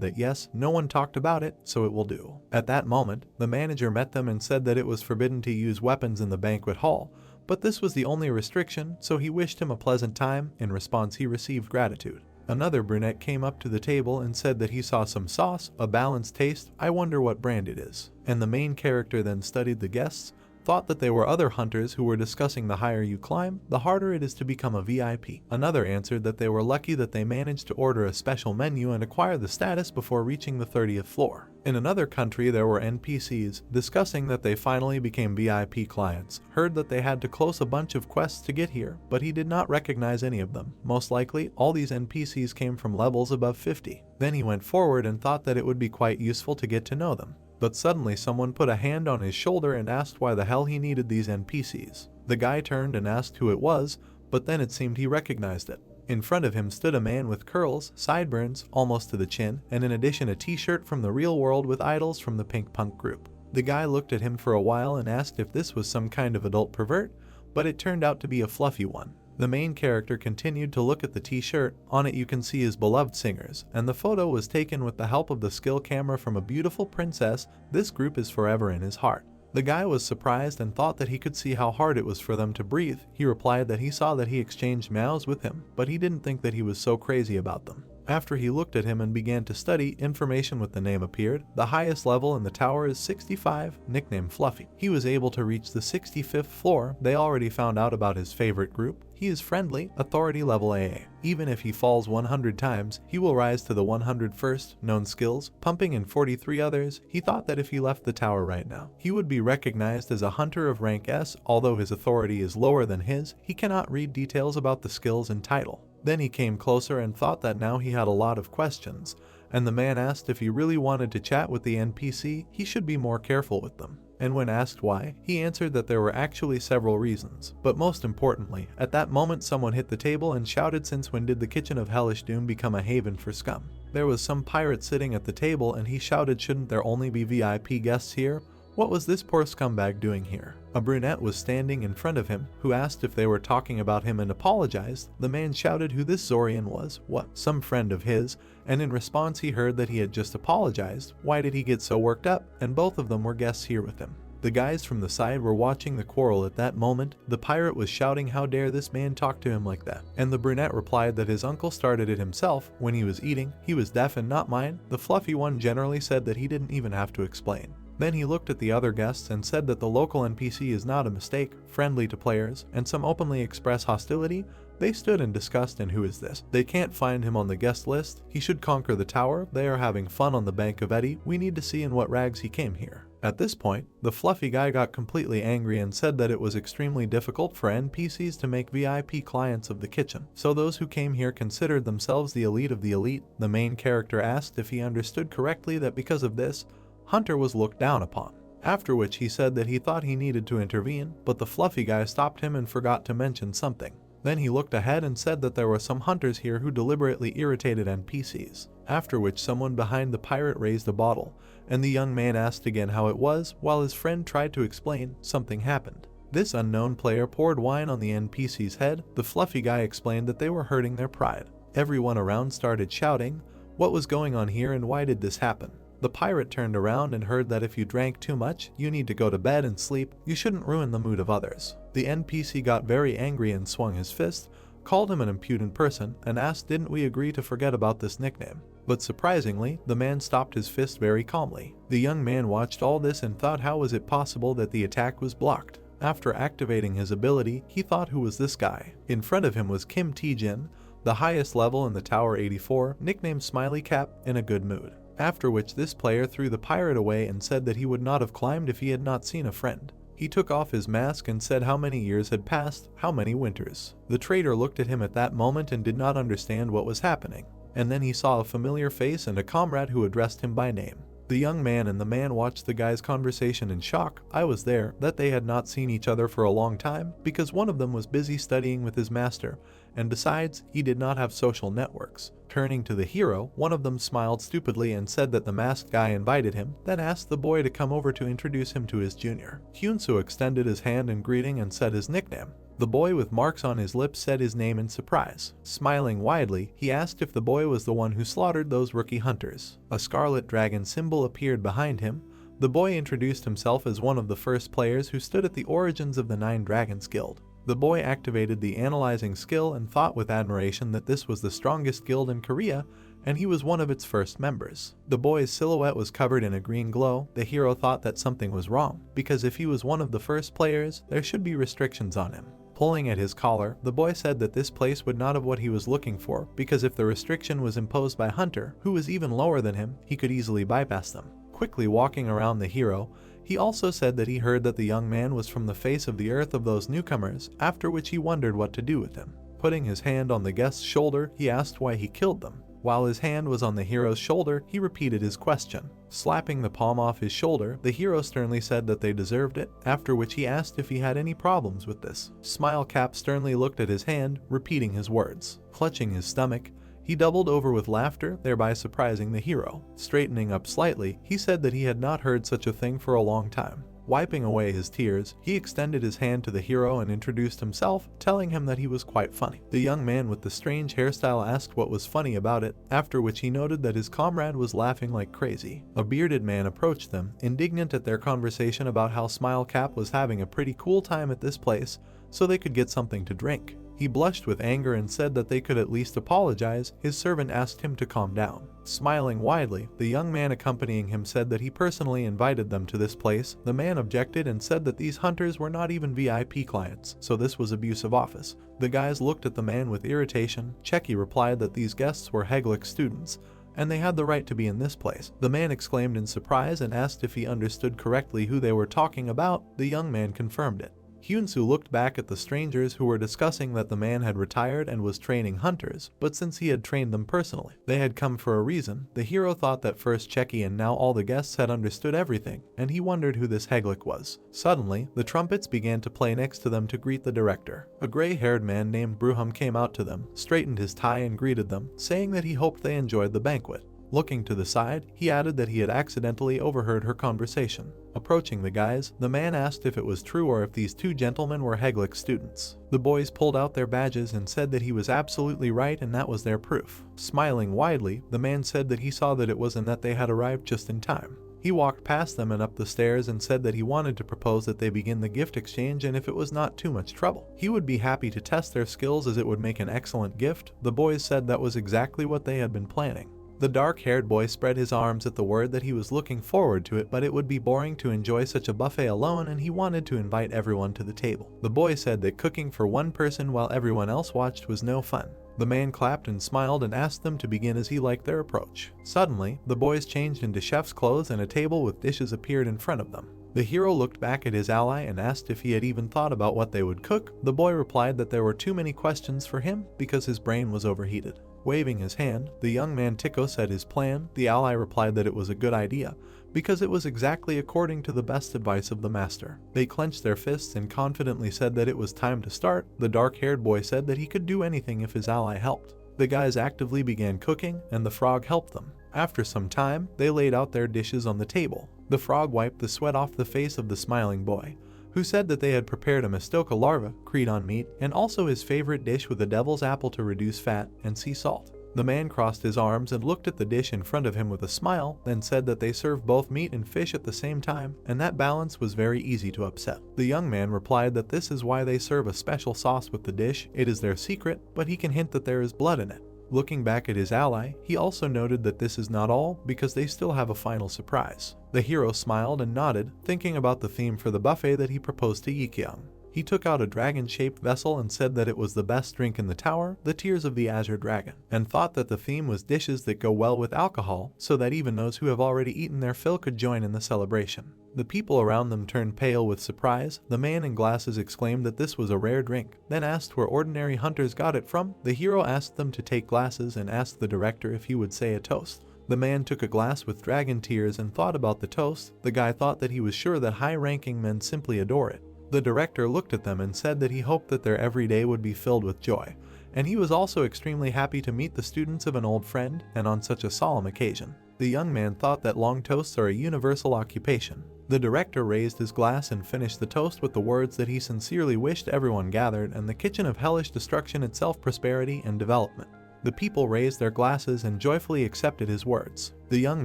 that yes, no one talked about it, so it will do. At that moment, the manager met them and said that it was forbidden to use weapons in the banquet hall, but this was the only restriction, so he wished him a pleasant time. In response, he received gratitude. Another brunette came up to the table and said that he saw some sauce, a balanced taste, I wonder what brand it is. And the main character then studied the guests, thought that they were other hunters who were discussing the higher you climb, the harder it is to become a VIP. Another answered that they were lucky that they managed to order a special menu and acquire the status before reaching the 30th floor. In another country, there were NPCs discussing that they finally became VIP clients, heard that they had to close a bunch of quests to get here, but he did not recognize any of them. Most likely, all these NPCs came from levels above 50. Then he went forward and thought that it would be quite useful to get to know them. But suddenly someone put a hand on his shoulder and asked why the hell he needed these NPCs. The guy turned and asked who it was, but then it seemed he recognized it. In front of him stood a man with curls, sideburns, almost to the chin, and in addition a t-shirt from the real world with idols from the pink punk group. The guy looked at him for a while and asked if this was some kind of adult pervert, but it turned out to be a fluffy one. The main character continued to look at the t-shirt. On it you can see his beloved singers, and the photo was taken with the help of the skill camera from a beautiful princess. This group is forever in his heart. The guy was surprised and thought that he could see how hard it was for them to breathe. He replied that he saw that he exchanged meows with him, but he didn't think that he was so crazy about them. After he looked at him and began to study, information with the name appeared. The highest level in the tower is 65, nicknamed Fluffy. He was able to reach the 65th floor. They already found out about his favorite group. He is friendly, authority level AA. Even if he falls 100 times, he will rise to the 101st. Known skills, pumping and 43 others. He thought that if he left the tower right now, he would be recognized as a hunter of rank S. Although his authority is lower than his, he cannot read details about the skills and title. Then he came closer and thought that now he had a lot of questions, and the man asked if he really wanted to chat with the NPC, he should be more careful with them. And when asked why, he answered that there were actually several reasons. But most importantly, at that moment someone hit the table and shouted, "Since when did the kitchen of hellish doom become a haven for scum?" There was some pirate sitting at the table and he shouted, "Shouldn't there only be VIP guests here? What was this poor scumbag doing here?" A brunette was standing in front of him, who asked if they were talking about him and apologized. The man shouted who this Zorian was, what, some friend of his, and in response he heard that he had just apologized. Why did he get so worked up? And both of them were guests here with him. The guys from the side were watching the quarrel at that moment. The pirate was shouting, "How dare this man talk to him like that?" And the brunette replied that his uncle started it himself when he was eating. He was deaf and not mine. The fluffy one generally said that he didn't even have to explain. Then he looked at the other guests and said that the local NPC is not a mistake, friendly to players, and some openly express hostility. They stood and discussed, and who is this? They can't find him on the guest list. He should conquer the tower. They are having fun on the Bank of Eddy. We need to see in what rags he came here. At this point, the fluffy guy got completely angry and said that it was extremely difficult for NPCs to make VIP clients of the kitchen, so those who came here considered themselves the elite of the elite. The main character asked if he understood correctly that because of this, Hunter was looked down upon. After which he said that he thought he needed to intervene, but the fluffy guy stopped him and forgot to mention something. Then he looked ahead and said that there were some hunters here who deliberately irritated NPCs. After which someone behind the pirate raised a bottle, and the young man asked again how it was. While his friend tried to explain, something happened. This unknown player poured wine on the NPC's head. The fluffy guy explained that they were hurting their pride. Everyone around started shouting, "What was going on here and why did this happen?" The pirate turned around and heard that if you drank too much, you need to go to bed and sleep. You shouldn't ruin the mood of others. The NPC got very angry and swung his fist, called him an impudent person, and asked didn't we agree to forget about this nickname. But surprisingly, the man stopped his fist very calmly. The young man watched all this and thought how was it possible that the attack was blocked. After activating his ability, he thought who was this guy. In front of him was Kim Tae-jin, the highest level in the Tower 84, nicknamed Smiley Cap, in a good mood. After which this player threw the pirate away and said that he would not have climbed if he had not seen a friend. He took off his mask and said how many years had passed, how many winters. The traitor looked at him at that moment and did not understand what was happening. And then he saw a familiar face and a comrade who addressed him by name. The young man and the man watched the guy's conversation in shock. I was there, that they had not seen each other for a long time, because one of them was busy studying with his master, and besides, he did not have social networks. Turning to the hero, one of them smiled stupidly and said that the masked guy invited him, then asked the boy to come over to introduce him to his junior. Hyunsu extended his hand in greeting and said his nickname. The boy with marks on his lips said his name in surprise. Smiling widely, he asked if the boy was the one who slaughtered those rookie hunters. A scarlet dragon symbol appeared behind him. The boy introduced himself as one of the first players who stood at the origins of the Nine Dragons Guild. The boy activated the analyzing skill and thought with admiration that this was the strongest guild in Korea, and he was one of its first members. The boy's silhouette was covered in a green glow. The hero thought that something was wrong, because if he was one of the first players, there should be restrictions on him. Pulling at his collar, the boy said that this place would not have what he was looking for, because if the restriction was imposed by Hunter, who was even lower than him, he could easily bypass them. Quickly walking around the hero, he also said that he heard that the young man was from the face of the earth of those newcomers, after which he wondered what to do with him. Putting his hand on the guest's shoulder, he asked why he killed them. While his hand was on the hero's shoulder, he repeated his question. Slapping the palm off his shoulder, the hero sternly said that they deserved it, after which he asked if he had any problems with this. Smile Cap sternly looked at his hand, repeating his words. Clutching his stomach, he doubled over with laughter, thereby surprising the hero. Straightening up slightly, he said that he had not heard such a thing for a long time. Wiping away his tears, he extended his hand to the hero and introduced himself, telling him that he was quite funny. The young man with the strange hairstyle asked what was funny about it, after which he noted that his comrade was laughing like crazy. A bearded man approached them, indignant at their conversation about how Smile Cap was having a pretty cool time at this place, so they could get something to drink. He blushed with anger and said that they could at least apologize. His servant asked him to calm down. Smiling widely, the young man accompanying him said that he personally invited them to this place. The man objected and said that these hunters were not even VIP clients, so this was abuse of office. The guys looked at the man with irritation. Checky replied that these guests were Heglic students, and they had the right to be in this place. The man exclaimed in surprise and asked if he understood correctly who they were talking about. The young man confirmed it. Hyunsu looked back at the strangers who were discussing that the man had retired and was training hunters, but since he had trained them personally, they had come for a reason. The hero thought that first Checky and now all the guests had understood everything, and he wondered who this Heglic was. Suddenly, the trumpets began to play next to them to greet the director. A gray-haired man named Bruham came out to them, straightened his tie and greeted them, saying that he hoped they enjoyed the banquet. Looking to the side, he added that he had accidentally overheard her conversation. Approaching the guys, the man asked if it was true or if these two gentlemen were Heglic students. The boys pulled out their badges and said that he was absolutely right and that was their proof. Smiling widely, the man said that he saw that it was and that they had arrived just in time. He walked past them and up the stairs and said that he wanted to propose that they begin the gift exchange, and if it was not too much trouble, he would be happy to test their skills as it would make an excellent gift. The boys said that was exactly what they had been planning. The dark-haired boy spread his arms at the word that he was looking forward to it, but it would be boring to enjoy such a buffet alone, and he wanted to invite everyone to the table. The boy said that cooking for one person while everyone else watched was no fun. The man clapped and smiled and asked them to begin as he liked their approach. Suddenly, the boys changed into chef's clothes and a table with dishes appeared in front of them. The hero looked back at his ally and asked if he had even thought about what they would cook. The boy replied that there were too many questions for him because his brain was overheated. Waving his hand, the young man Tico said his plan. The ally replied that it was a good idea, because it was exactly according to the best advice of the master. They clenched their fists and confidently said that it was time to start. The dark-haired boy said that he could do anything if his ally helped. The guys actively began cooking, and the frog helped them. After some time, they laid out their dishes on the table. The frog wiped the sweat off the face of the smiling boy, who said that they had prepared a mastoka larva, Creton meat, and also his favorite dish with a devil's apple to reduce fat, and sea salt. The man crossed his arms and looked at the dish in front of him with a smile, then said that they serve both meat and fish at the same time, and that balance was very easy to upset. The young man replied that this is why they serve a special sauce with the dish. It is their secret, but he can hint that there is blood in it. Looking back at his ally, he also noted that this is not all, because they still have a final surprise. The hero smiled and nodded, thinking about the theme for the buffet that he proposed to Yikyung. He took out a dragon-shaped vessel and said that it was the best drink in the tower, the Tears of the Azure Dragon, and thought that the theme was dishes that go well with alcohol, so that even those who have already eaten their fill could join in the celebration. The people around them turned pale with surprise. The man in glasses exclaimed that this was a rare drink, then asked where ordinary hunters got it from. The hero asked them to take glasses and asked the director if he would say a toast. The man took a glass with dragon tears and thought about the toast. The guy thought that he was sure that high-ranking men simply adore it. The director looked at them and said that he hoped that their every day would be filled with joy, and he was also extremely happy to meet the students of an old friend, and on such a solemn occasion. The young man thought that long toasts are a universal occupation. The director raised his glass and finished the toast with the words that he sincerely wished everyone gathered and the kitchen of hellish destruction itself prosperity and development. The people raised their glasses and joyfully accepted his words. The young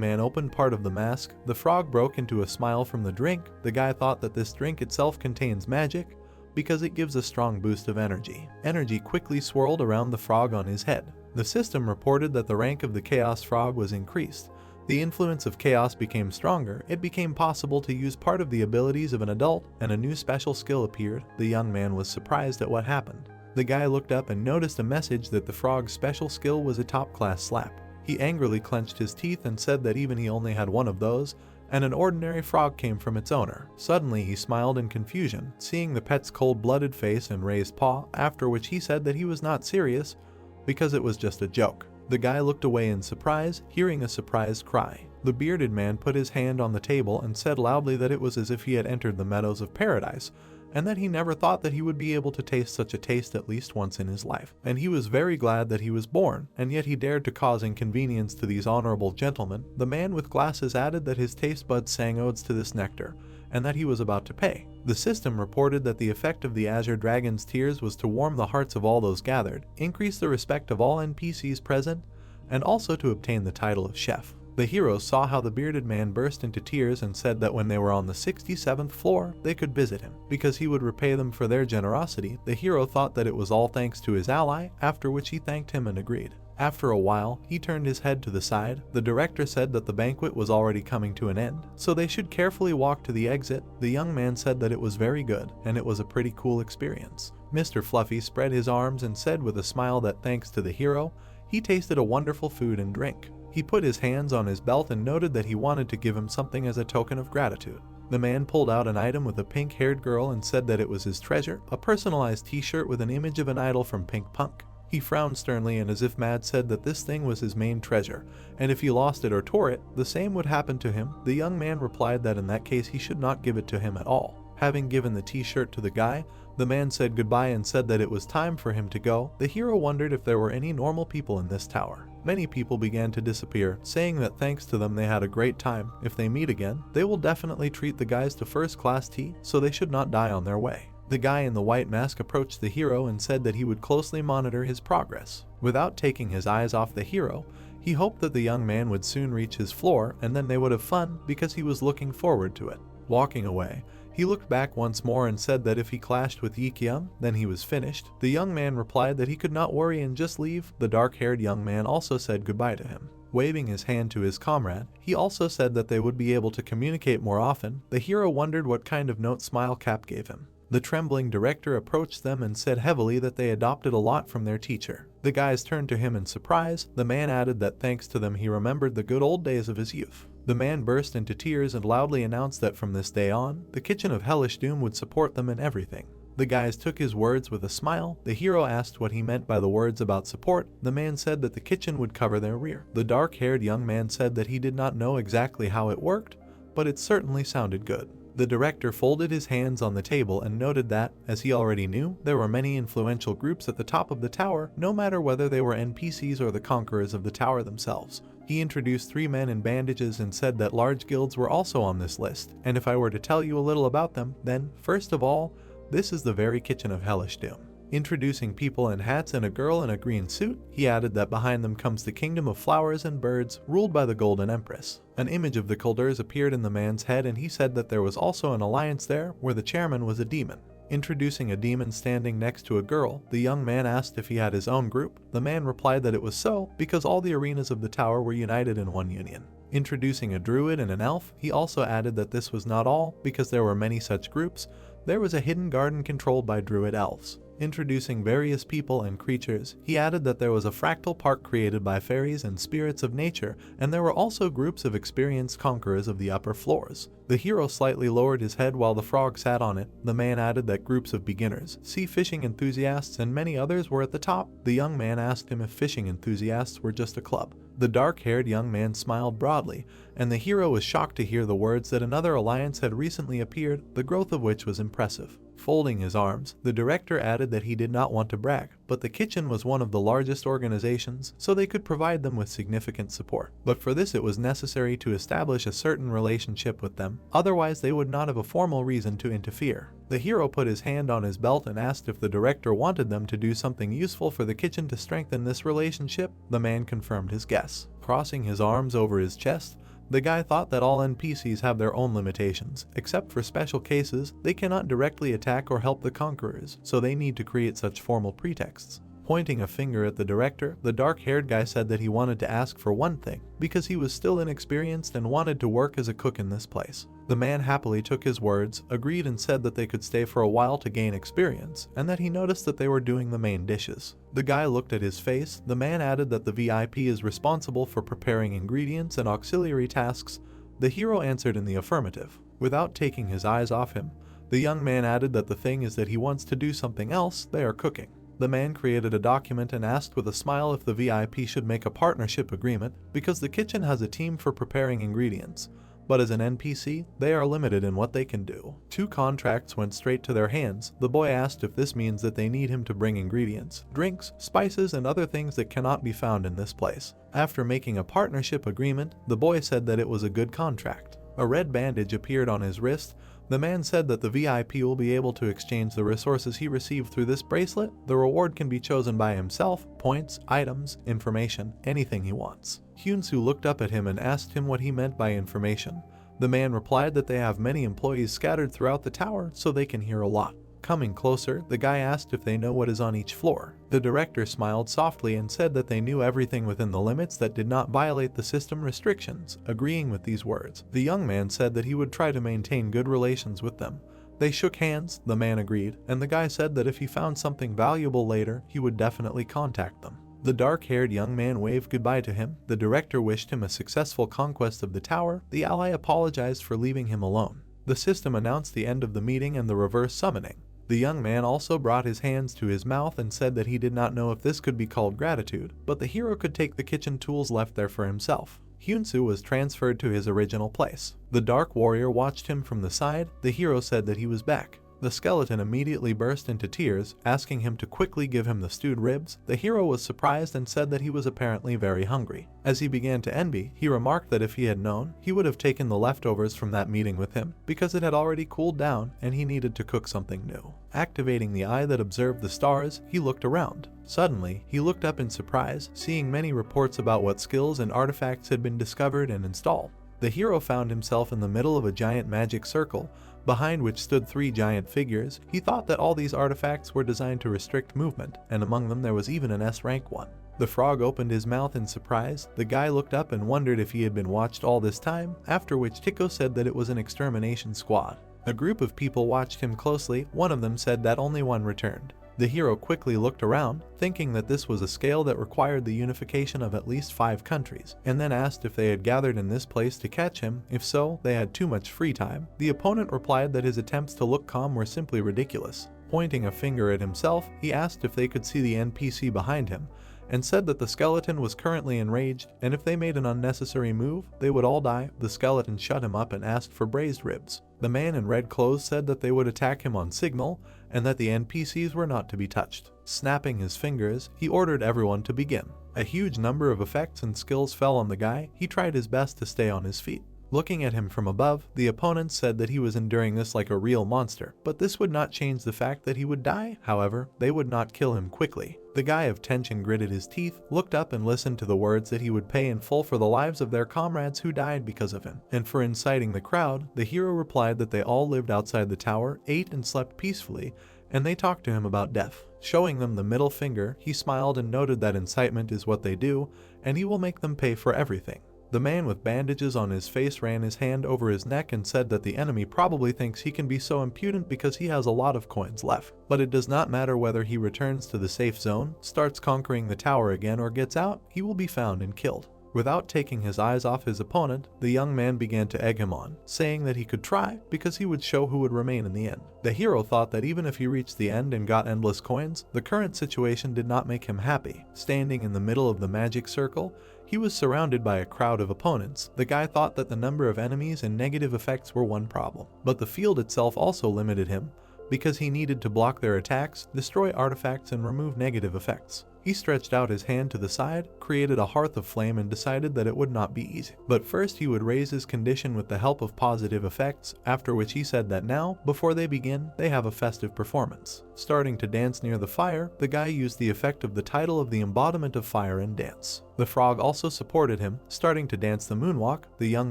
man opened part of the mask, the frog broke into a smile from the drink. The guy thought that this drink itself contains magic because it gives a strong boost of energy. Energy quickly swirled around the frog on his head. The system reported that the rank of the chaos frog was increased. The influence of chaos became stronger. It became possible to use part of the abilities of an adult, and a new special skill appeared. The young man was surprised at what happened. The guy looked up and noticed a message that the frog's special skill was a top-class slap. He angrily clenched his teeth and said that even he only had one of those, and an ordinary frog came from its owner. Suddenly he smiled in confusion, seeing the pet's cold-blooded face and raised paw, after which he said that he was not serious because it was just a joke. The guy looked away in surprise, hearing a surprised cry. The bearded man put his hand on the table and said loudly that it was as if he had entered the meadows of paradise, and that he never thought that he would be able to taste such a taste at least once in his life. And he was very glad that he was born, and yet he dared to cause inconvenience to these honorable gentlemen. The man with glasses added that his taste buds sang odes to this nectar, and that he was about to pay. The system reported that the effect of the Azure Dragon's tears was to warm the hearts of all those gathered, increase the respect of all NPCs present, and also to obtain the title of chef. The heroes saw how the bearded man burst into tears and said that when they were on the 67th floor, they could visit him, because he would repay them for their generosity. The hero thought that it was all thanks to his ally, after which he thanked him and agreed. After a while, he turned his head to the side. The director said that the banquet was already coming to an end, so they should carefully walk to the exit. The young man said that it was very good, and it was a pretty cool experience. Mr. Fluffy spread his arms and said with a smile that thanks to the hero, he tasted a wonderful food and drink. He put his hands on his belt and noted that he wanted to give him something as a token of gratitude. The man pulled out an item with a pink-haired girl and said that it was his treasure, a personalized t-shirt with an image of an idol from Pink Punk. He frowned sternly and as if mad said that this thing was his main treasure, and if he lost it or tore it, the same would happen to him. The young man replied that in that case he should not give it to him at all. Having given the t-shirt to the guy, the man said goodbye and said that it was time for him to go. The hero wondered if there were any normal people in this tower. Many people began to disappear, saying that thanks to them they had a great time. If they meet again, they will definitely treat the guys to first-class tea, so they should not die on their way. The guy in the white mask approached the hero and said that he would closely monitor his progress. Without taking his eyes off the hero, he hoped that the young man would soon reach his floor and then they would have fun because he was looking forward to it. Walking away, he looked back once more and said that if he clashed with Yikyung, then he was finished. The young man replied that he could not worry and just leave. The dark-haired young man also said goodbye to him. Waving his hand to his comrade, he also said that they would be able to communicate more often. The hero wondered what kind of note Smile Cap gave him. The trembling director approached them and said heavily that they adopted a lot from their teacher. The guys turned to him in surprise. The man added that thanks to them he remembered the good old days of his youth. The man burst into tears and loudly announced that from this day on, the kitchen of hellish doom would support them in everything. The guys took his words with a smile. The hero asked what he meant by the words about support. The man said that the kitchen would cover their rear. The dark-haired young man said that he did not know exactly how it worked, but it certainly sounded good. The director folded his hands on the table and noted that, as he already knew, there were many influential groups at the top of the tower, no matter whether they were NPCs or the conquerors of the tower themselves. He introduced 3 men in bandages and said that large guilds were also on this list, and if I were to tell you a little about them, then, first of all, this is the very kitchen of hellish doom. Introducing people in hats and a girl in a green suit, he added that behind them comes the kingdom of flowers and birds, ruled by the Golden Empress. An image of the Kuldurs appeared in the man's head and he said that there was also an alliance there, where the chairman was a demon. Introducing a demon standing next to a girl, the young man asked if he had his own group. The man replied that it was so, because all the arenas of the tower were united in one union. Introducing a druid and an elf, he also added that this was not all, because there were many such groups. There was a hidden garden controlled by druid elves. Introducing various people and creatures, he added that there was a fractal park created by fairies and spirits of nature, and there were also groups of experienced conquerors of the upper floors. The hero slightly lowered his head while the frog sat on it. The man added that groups of beginners, sea fishing enthusiasts, and many others were at the top. The young man asked him if fishing enthusiasts were just a club. The dark-haired young man smiled broadly, and the hero was shocked to hear the words that another alliance had recently appeared, the growth of which was impressive. Folding his arms, the director added that he did not want to brag, but the kitchen was one of the largest organizations, so they could provide them with significant support. But for this it was necessary to establish a certain relationship with them, otherwise they would not have a formal reason to interfere. The hero put his hand on his belt and asked if the director wanted them to do something useful for the kitchen to strengthen this relationship. The man confirmed his guess. Crossing his arms over his chest, the guy thought that all NPCs have their own limitations. Except for special cases, they cannot directly attack or help the conquerors, so they need to create such formal pretexts. Pointing a finger at the director, the dark-haired guy said that he wanted to ask for one thing, because he was still inexperienced and wanted to work as a cook in this place. The man happily took his words, agreed and said that they could stay for a while to gain experience, and that he noticed that they were doing the main dishes. The guy looked at his face. The man added that the VIP is responsible for preparing ingredients and auxiliary tasks. The hero answered in the affirmative. Without taking his eyes off him, the young man added that the thing is that he wants to do something else. They are cooking. The man created a document and asked with a smile if the VIP should make a partnership agreement, because the kitchen has a team for preparing ingredients. But as an NPC, they are limited in what they can do. 2 contracts went straight to their hands. The boy asked if this means that they need him to bring ingredients, drinks, spices, and other things that cannot be found in this place. After making a partnership agreement, the boy said that it was a good contract. A red bandage appeared on his wrist. The man said that the VIP will be able to exchange the resources he received through this bracelet. The reward can be chosen by himself, points, items, information, anything he wants. Hyunsu looked up at him and asked him what he meant by information. The man replied that they have many employees scattered throughout the tower, so they can hear a lot. Coming closer, the guy asked if they know what is on each floor. The director smiled softly and said that they knew everything within the limits that did not violate the system restrictions. Agreeing with these words, the young man said that he would try to maintain good relations with them. They shook hands, the man agreed, and the guy said that if he found something valuable later, he would definitely contact them. The dark-haired young man waved goodbye to him. The director wished him a successful conquest of the tower. The ally apologized for leaving him alone. The system announced the end of the meeting and the reverse summoning. The young man also brought his hands to his mouth and said that he did not know if this could be called gratitude, but the hero could take the kitchen tools left there for himself. Hyunsu was transferred to his original place. The dark warrior watched him from the side. The hero said that he was back. The skeleton immediately burst into tears, asking him to quickly give him the stewed ribs. The hero was surprised and said that he was apparently very hungry. As he began to envy, he remarked that if he had known, he would have taken the leftovers from that meeting with him, because it had already cooled down and he needed to cook something new. Activating the eye that observed the stars, he looked around. Suddenly, he looked up in surprise, seeing many reports about what skills and artifacts had been discovered and installed. The hero found himself in the middle of a giant magic circle, behind which stood 3 giant figures. He thought that all these artifacts were designed to restrict movement, and among them there was even an S-rank one. The frog opened his mouth in surprise. The guy looked up and wondered if he had been watched all this time, after which Tico said that it was an extermination squad. A group of people watched him closely. One of them said that only one returned. The hero quickly looked around, thinking that this was a scale that required the unification of at least 5 countries, and then asked if they had gathered in this place to catch him. If so, they had too much free time. The opponent replied that his attempts to look calm were simply ridiculous. Pointing a finger at himself, he asked if they could see the NPC behind him, and said that the skeleton was currently enraged, and if they made an unnecessary move, they would all die. The skeleton shut him up and asked for braised ribs. The man in red clothes said that they would attack him on signal, and that the NPCs were not to be touched. Snapping his fingers, he ordered everyone to begin. A huge number of effects and skills fell on the guy. He tried his best to stay on his feet. Looking at him from above, the opponents said that he was enduring this like a real monster, but this would not change the fact that he would die. However, they would not kill him quickly. The guy of tension gritted his teeth, looked up and listened to the words that he would pay in full for the lives of their comrades who died because of him. And for inciting the crowd, the hero replied that they all lived outside the tower, ate and slept peacefully, and they talked to him about death. Showing them the middle finger, he smiled and noted that incitement is what they do, and he will make them pay for everything. The man with bandages on his face ran his hand over his neck and said that the enemy probably thinks he can be so impudent because he has a lot of coins left. But it does not matter whether he returns to the safe zone, starts conquering the tower again, or gets out, he will be found and killed. Without taking his eyes off his opponent, the young man began to egg him on, saying that he could try because he would show who would remain in the end. The hero thought that even if he reached the end and got endless coins, the current situation did not make him happy. Standing in the middle of the magic circle, he was surrounded by a crowd of opponents. The guy thought that the number of enemies and negative effects were one problem, but the field itself also limited him. because he needed to block their attacks, destroy artifacts, and remove negative effects. He stretched out his hand to the side, created a hearth of flame, and decided that it would not be easy. But first he would raise his condition with the help of positive effects, after which he said that now, before they begin, they have a festive performance. Starting to dance near the fire, the guy used the effect of the title of the embodiment of fire and dance. The frog also supported him, starting to dance the moonwalk. The young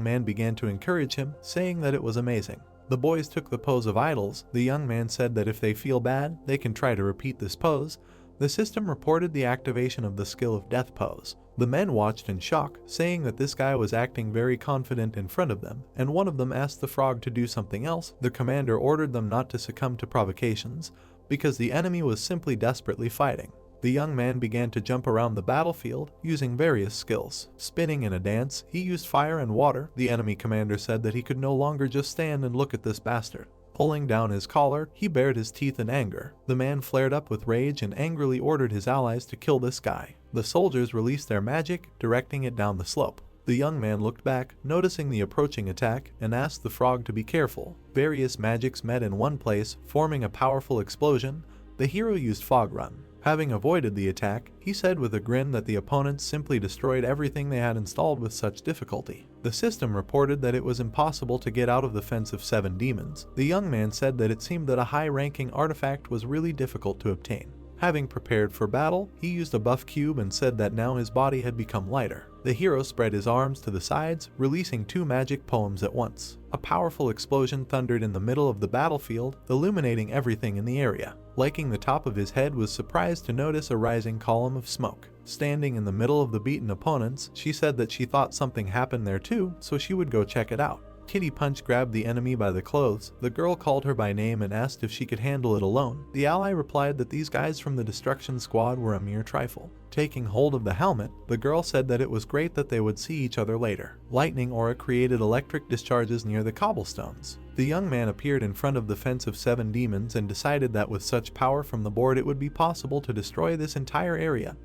man began to encourage him, saying that it was amazing. The boys took the pose of idols. The young man said that if they feel bad, they can try to repeat this pose. The system reported the activation of the skill of death pose. The men watched in shock, saying that this guy was acting very confident in front of them, and one of them asked the frog to do something else. The commander ordered them not to succumb to provocations, because the enemy was simply desperately fighting. The young man began to jump around the battlefield, using various skills. Spinning in a dance, he used fire and water. The enemy commander said that he could no longer just stand and look at this bastard. Pulling down his collar, he bared his teeth in anger. The man flared up with rage and angrily ordered his allies to kill this guy. The soldiers released their magic, directing it down the slope. The young man looked back, noticing the approaching attack, and asked the frog to be careful. Various magics met in one place, forming a powerful explosion. The hero used Fog Run. Having avoided the attack, he said with a grin that the opponents simply destroyed everything they had installed with such difficulty. The system reported that it was impossible to get out of the fence of 7 demons. The young man said that it seemed that a high-ranking artifact was really difficult to obtain. Having prepared for battle, he used a buff cube and said that now his body had become lighter. The hero spread his arms to the sides, releasing 2 magic poems at once. A powerful explosion thundered in the middle of the battlefield, illuminating everything in the area. Liking the top of his head, was surprised to notice a rising column of smoke. Standing in the middle of the beaten opponents, she said that she thought something happened there too, so she would go check it out. Kitty Punch grabbed the enemy by the clothes. The girl called her by name and asked if she could handle it alone. The ally replied that these guys from the destruction squad were a mere trifle. Taking hold of the helmet, the girl said that it was great that they would see each other later. Lightning aura created electric discharges near the cobblestones. The young man appeared in front of the fence of 7 demons and decided that with such power from the board it would be possible to destroy this entire area.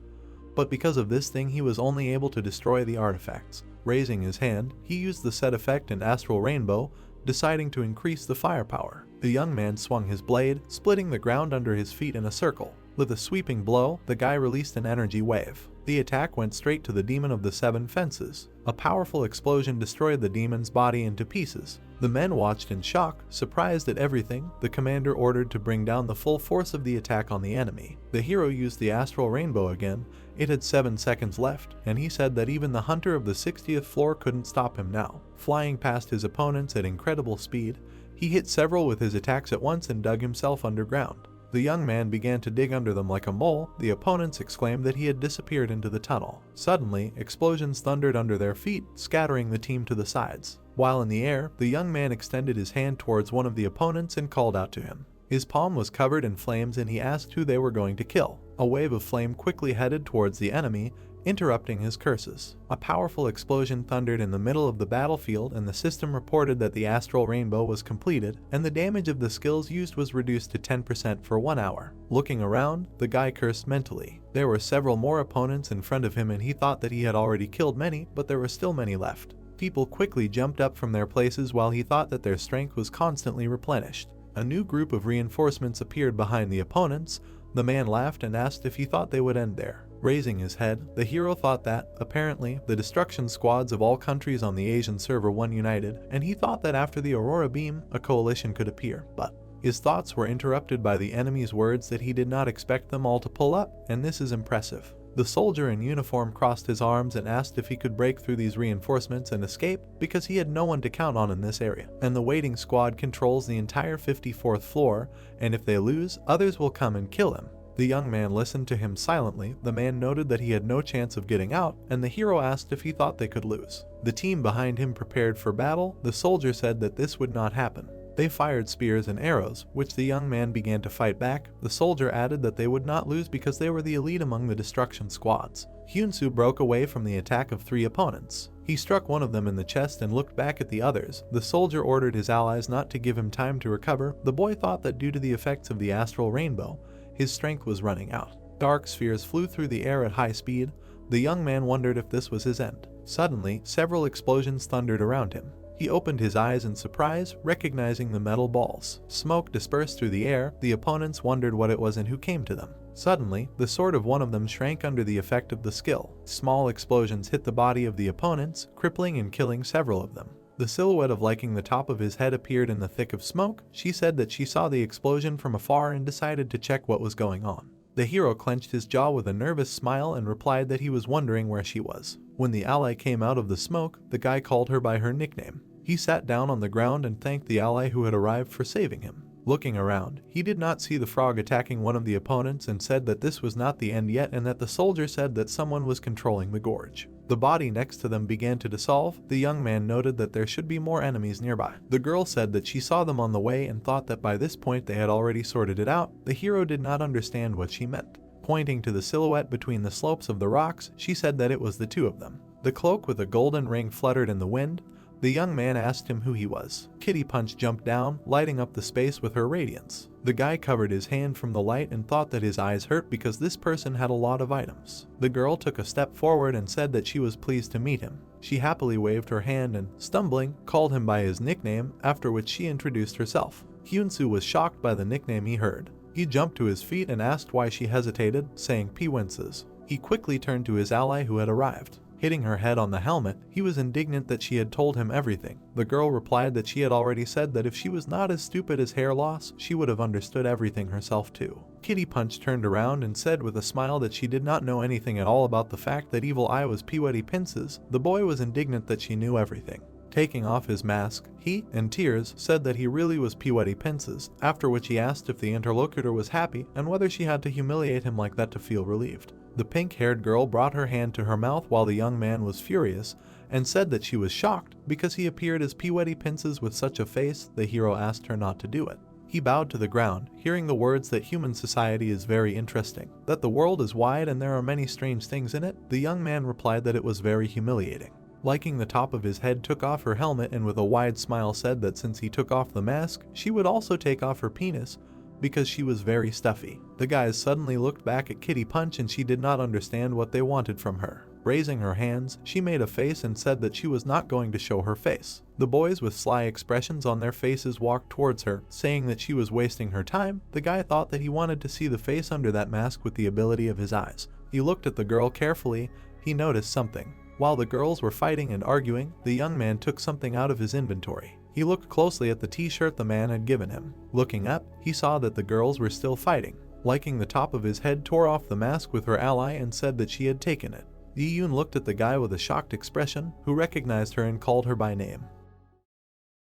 But because of this thing, he was only able to destroy the artifacts. Raising his hand, he used the set effect and astral rainbow, deciding to increase the firepower. The young man swung his blade, splitting the ground under his feet in a circle. With a sweeping blow, the guy released an energy wave. The attack went straight to the demon of the 7 fences. A powerful explosion destroyed the demon's body into pieces. The men watched in shock, surprised at everything. The commander ordered to bring down the full force of the attack on the enemy. The hero used the astral rainbow again. It had 7 seconds left, and he said that even the hunter of the 60th floor couldn't stop him now. Flying past his opponents at incredible speed, he hit several with his attacks at once and dug himself underground. The young man began to dig under them like a mole. The opponents exclaimed that he had disappeared into the tunnel. Suddenly, explosions thundered under their feet, scattering the team to the sides. While in the air, the young man extended his hand towards one of the opponents and called out to him. His palm was covered in flames and he asked who they were going to kill. A wave of flame quickly headed towards the enemy, interrupting his curses. A powerful explosion thundered in the middle of the battlefield, and the system reported that the astral rainbow was completed, and the damage of the skills used was reduced to 10% for 1 hour. Looking around, the guy cursed mentally. There were several more opponents in front of him and he thought that he had already killed many, but there were still many left. People quickly jumped up from their places while he thought that their strength was constantly replenished. A new group of reinforcements appeared behind the opponents. The man laughed and asked if he thought they would end there. Raising his head, the hero thought that, apparently, the destruction squads of all countries on the Asian server were united, and he thought that after the Aurora Beam, a coalition could appear, but his thoughts were interrupted by the enemy's words that he did not expect them all to pull up, and this is impressive. The soldier in uniform crossed his arms and asked if he could break through these reinforcements and escape, because he had no one to count on in this area. And the waiting squad controls the entire 54th floor, and if they lose, others will come and kill him. The young man listened to him silently. The man noted that he had no chance of getting out, and the hero asked if he thought they could lose. The team behind him prepared for battle. The soldier said that this would not happen. They fired spears and arrows, which the young man began to fight back. The soldier added that they would not lose because they were the elite among the destruction squads. Hyunsu broke away from the attack of 3 opponents. He struck one of them in the chest and looked back at the others. The soldier ordered his allies not to give him time to recover. The boy thought that due to the effects of the astral rainbow, his strength was running out. Dark spheres flew through the air at high speed. The young man wondered if this was his end. Suddenly, several explosions thundered around him. He opened his eyes in surprise, recognizing the metal balls. Smoke dispersed through the air. The opponents wondered what it was and who came to them. Suddenly, the sword of one of them shrank under the effect of the skill. Small explosions hit the body of the opponents, crippling and killing several of them. The silhouette of liking the top of his head appeared in the thick of smoke. She said that she saw the explosion from afar and decided to check what was going on. The hero clenched his jaw with a nervous smile and replied that he was wondering where she was. When the ally came out of the smoke, the guy called her by her nickname. He sat down on the ground and thanked the ally who had arrived for saving him. Looking around, he did not see the frog attacking one of the opponents and said that this was not the end yet and that the soldier said that someone was controlling the gorge. The body next to them began to dissolve. The young man noted that there should be more enemies nearby. The girl said that she saw them on the way and thought that by this point they had already sorted it out. The hero did not understand what she meant. Pointing to the silhouette between the slopes of the rocks, she said that it was the two of them. The cloak with a golden ring fluttered in the wind. The young man asked him who he was. Kitty Punch jumped down, lighting up the space with her radiance. The guy covered his hand from the light and thought that his eyes hurt because this person had a lot of items. The girl took a step forward and said that she was pleased to meet him. She happily waved her hand and, stumbling, called him by his nickname, after which she introduced herself. Hyunsu was shocked by the nickname he heard. He jumped to his feet and asked why she hesitated, saying P-Winces. He quickly turned to his ally who had arrived. Hitting her head on the helmet, he was indignant that she had told him everything. The girl replied that she had already said that if she was not as stupid as hair loss, she would have understood everything herself too. Kitty Punch turned around and said with a smile that she did not know anything at all about the fact that Evil Eye was Pewetty Pinces. The boy was indignant that she knew everything. Taking off his mask, he, in tears, said that he really was Pewetty Pinces, after which he asked if the interlocutor was happy and whether she had to humiliate him like that to feel relieved. The pink-haired girl brought her hand to her mouth while the young man was furious and said that she was shocked because he appeared as Pewetty Pinces with such a face. The hero asked her not to do it. He bowed to the ground, hearing the words that human society is very interesting, that the world is wide and there are many strange things in it. The young man replied that it was very humiliating. Liking the top of his head, took off her helmet and with a wide smile said that since he took off the mask, she would also take off her penis because she was very stuffy. The guys suddenly looked back at Kitty Punch and she did not understand what they wanted from her. Raising her hands, she made a face and said that she was not going to show her face. The boys with sly expressions on their faces walked towards her, saying that she was wasting her time. The guy thought that he wanted to see the face under that mask with the ability of his eyes. He looked at the girl carefully. He noticed something. While the girls were fighting and arguing, the young man took something out of his inventory. He looked closely at the t-shirt the man had given him. Looking up, he saw that the girls were still fighting. Liking the top of his head, tore off the mask with her ally and said that she had taken it. Yi-Yoon looked at the guy with a shocked expression, who recognized her and called her by name.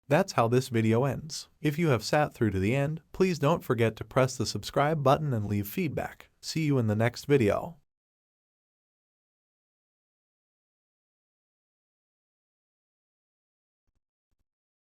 That's how this video ends. If you have sat through to the end, please don't forget to press the subscribe button and leave feedback. See you in the next video.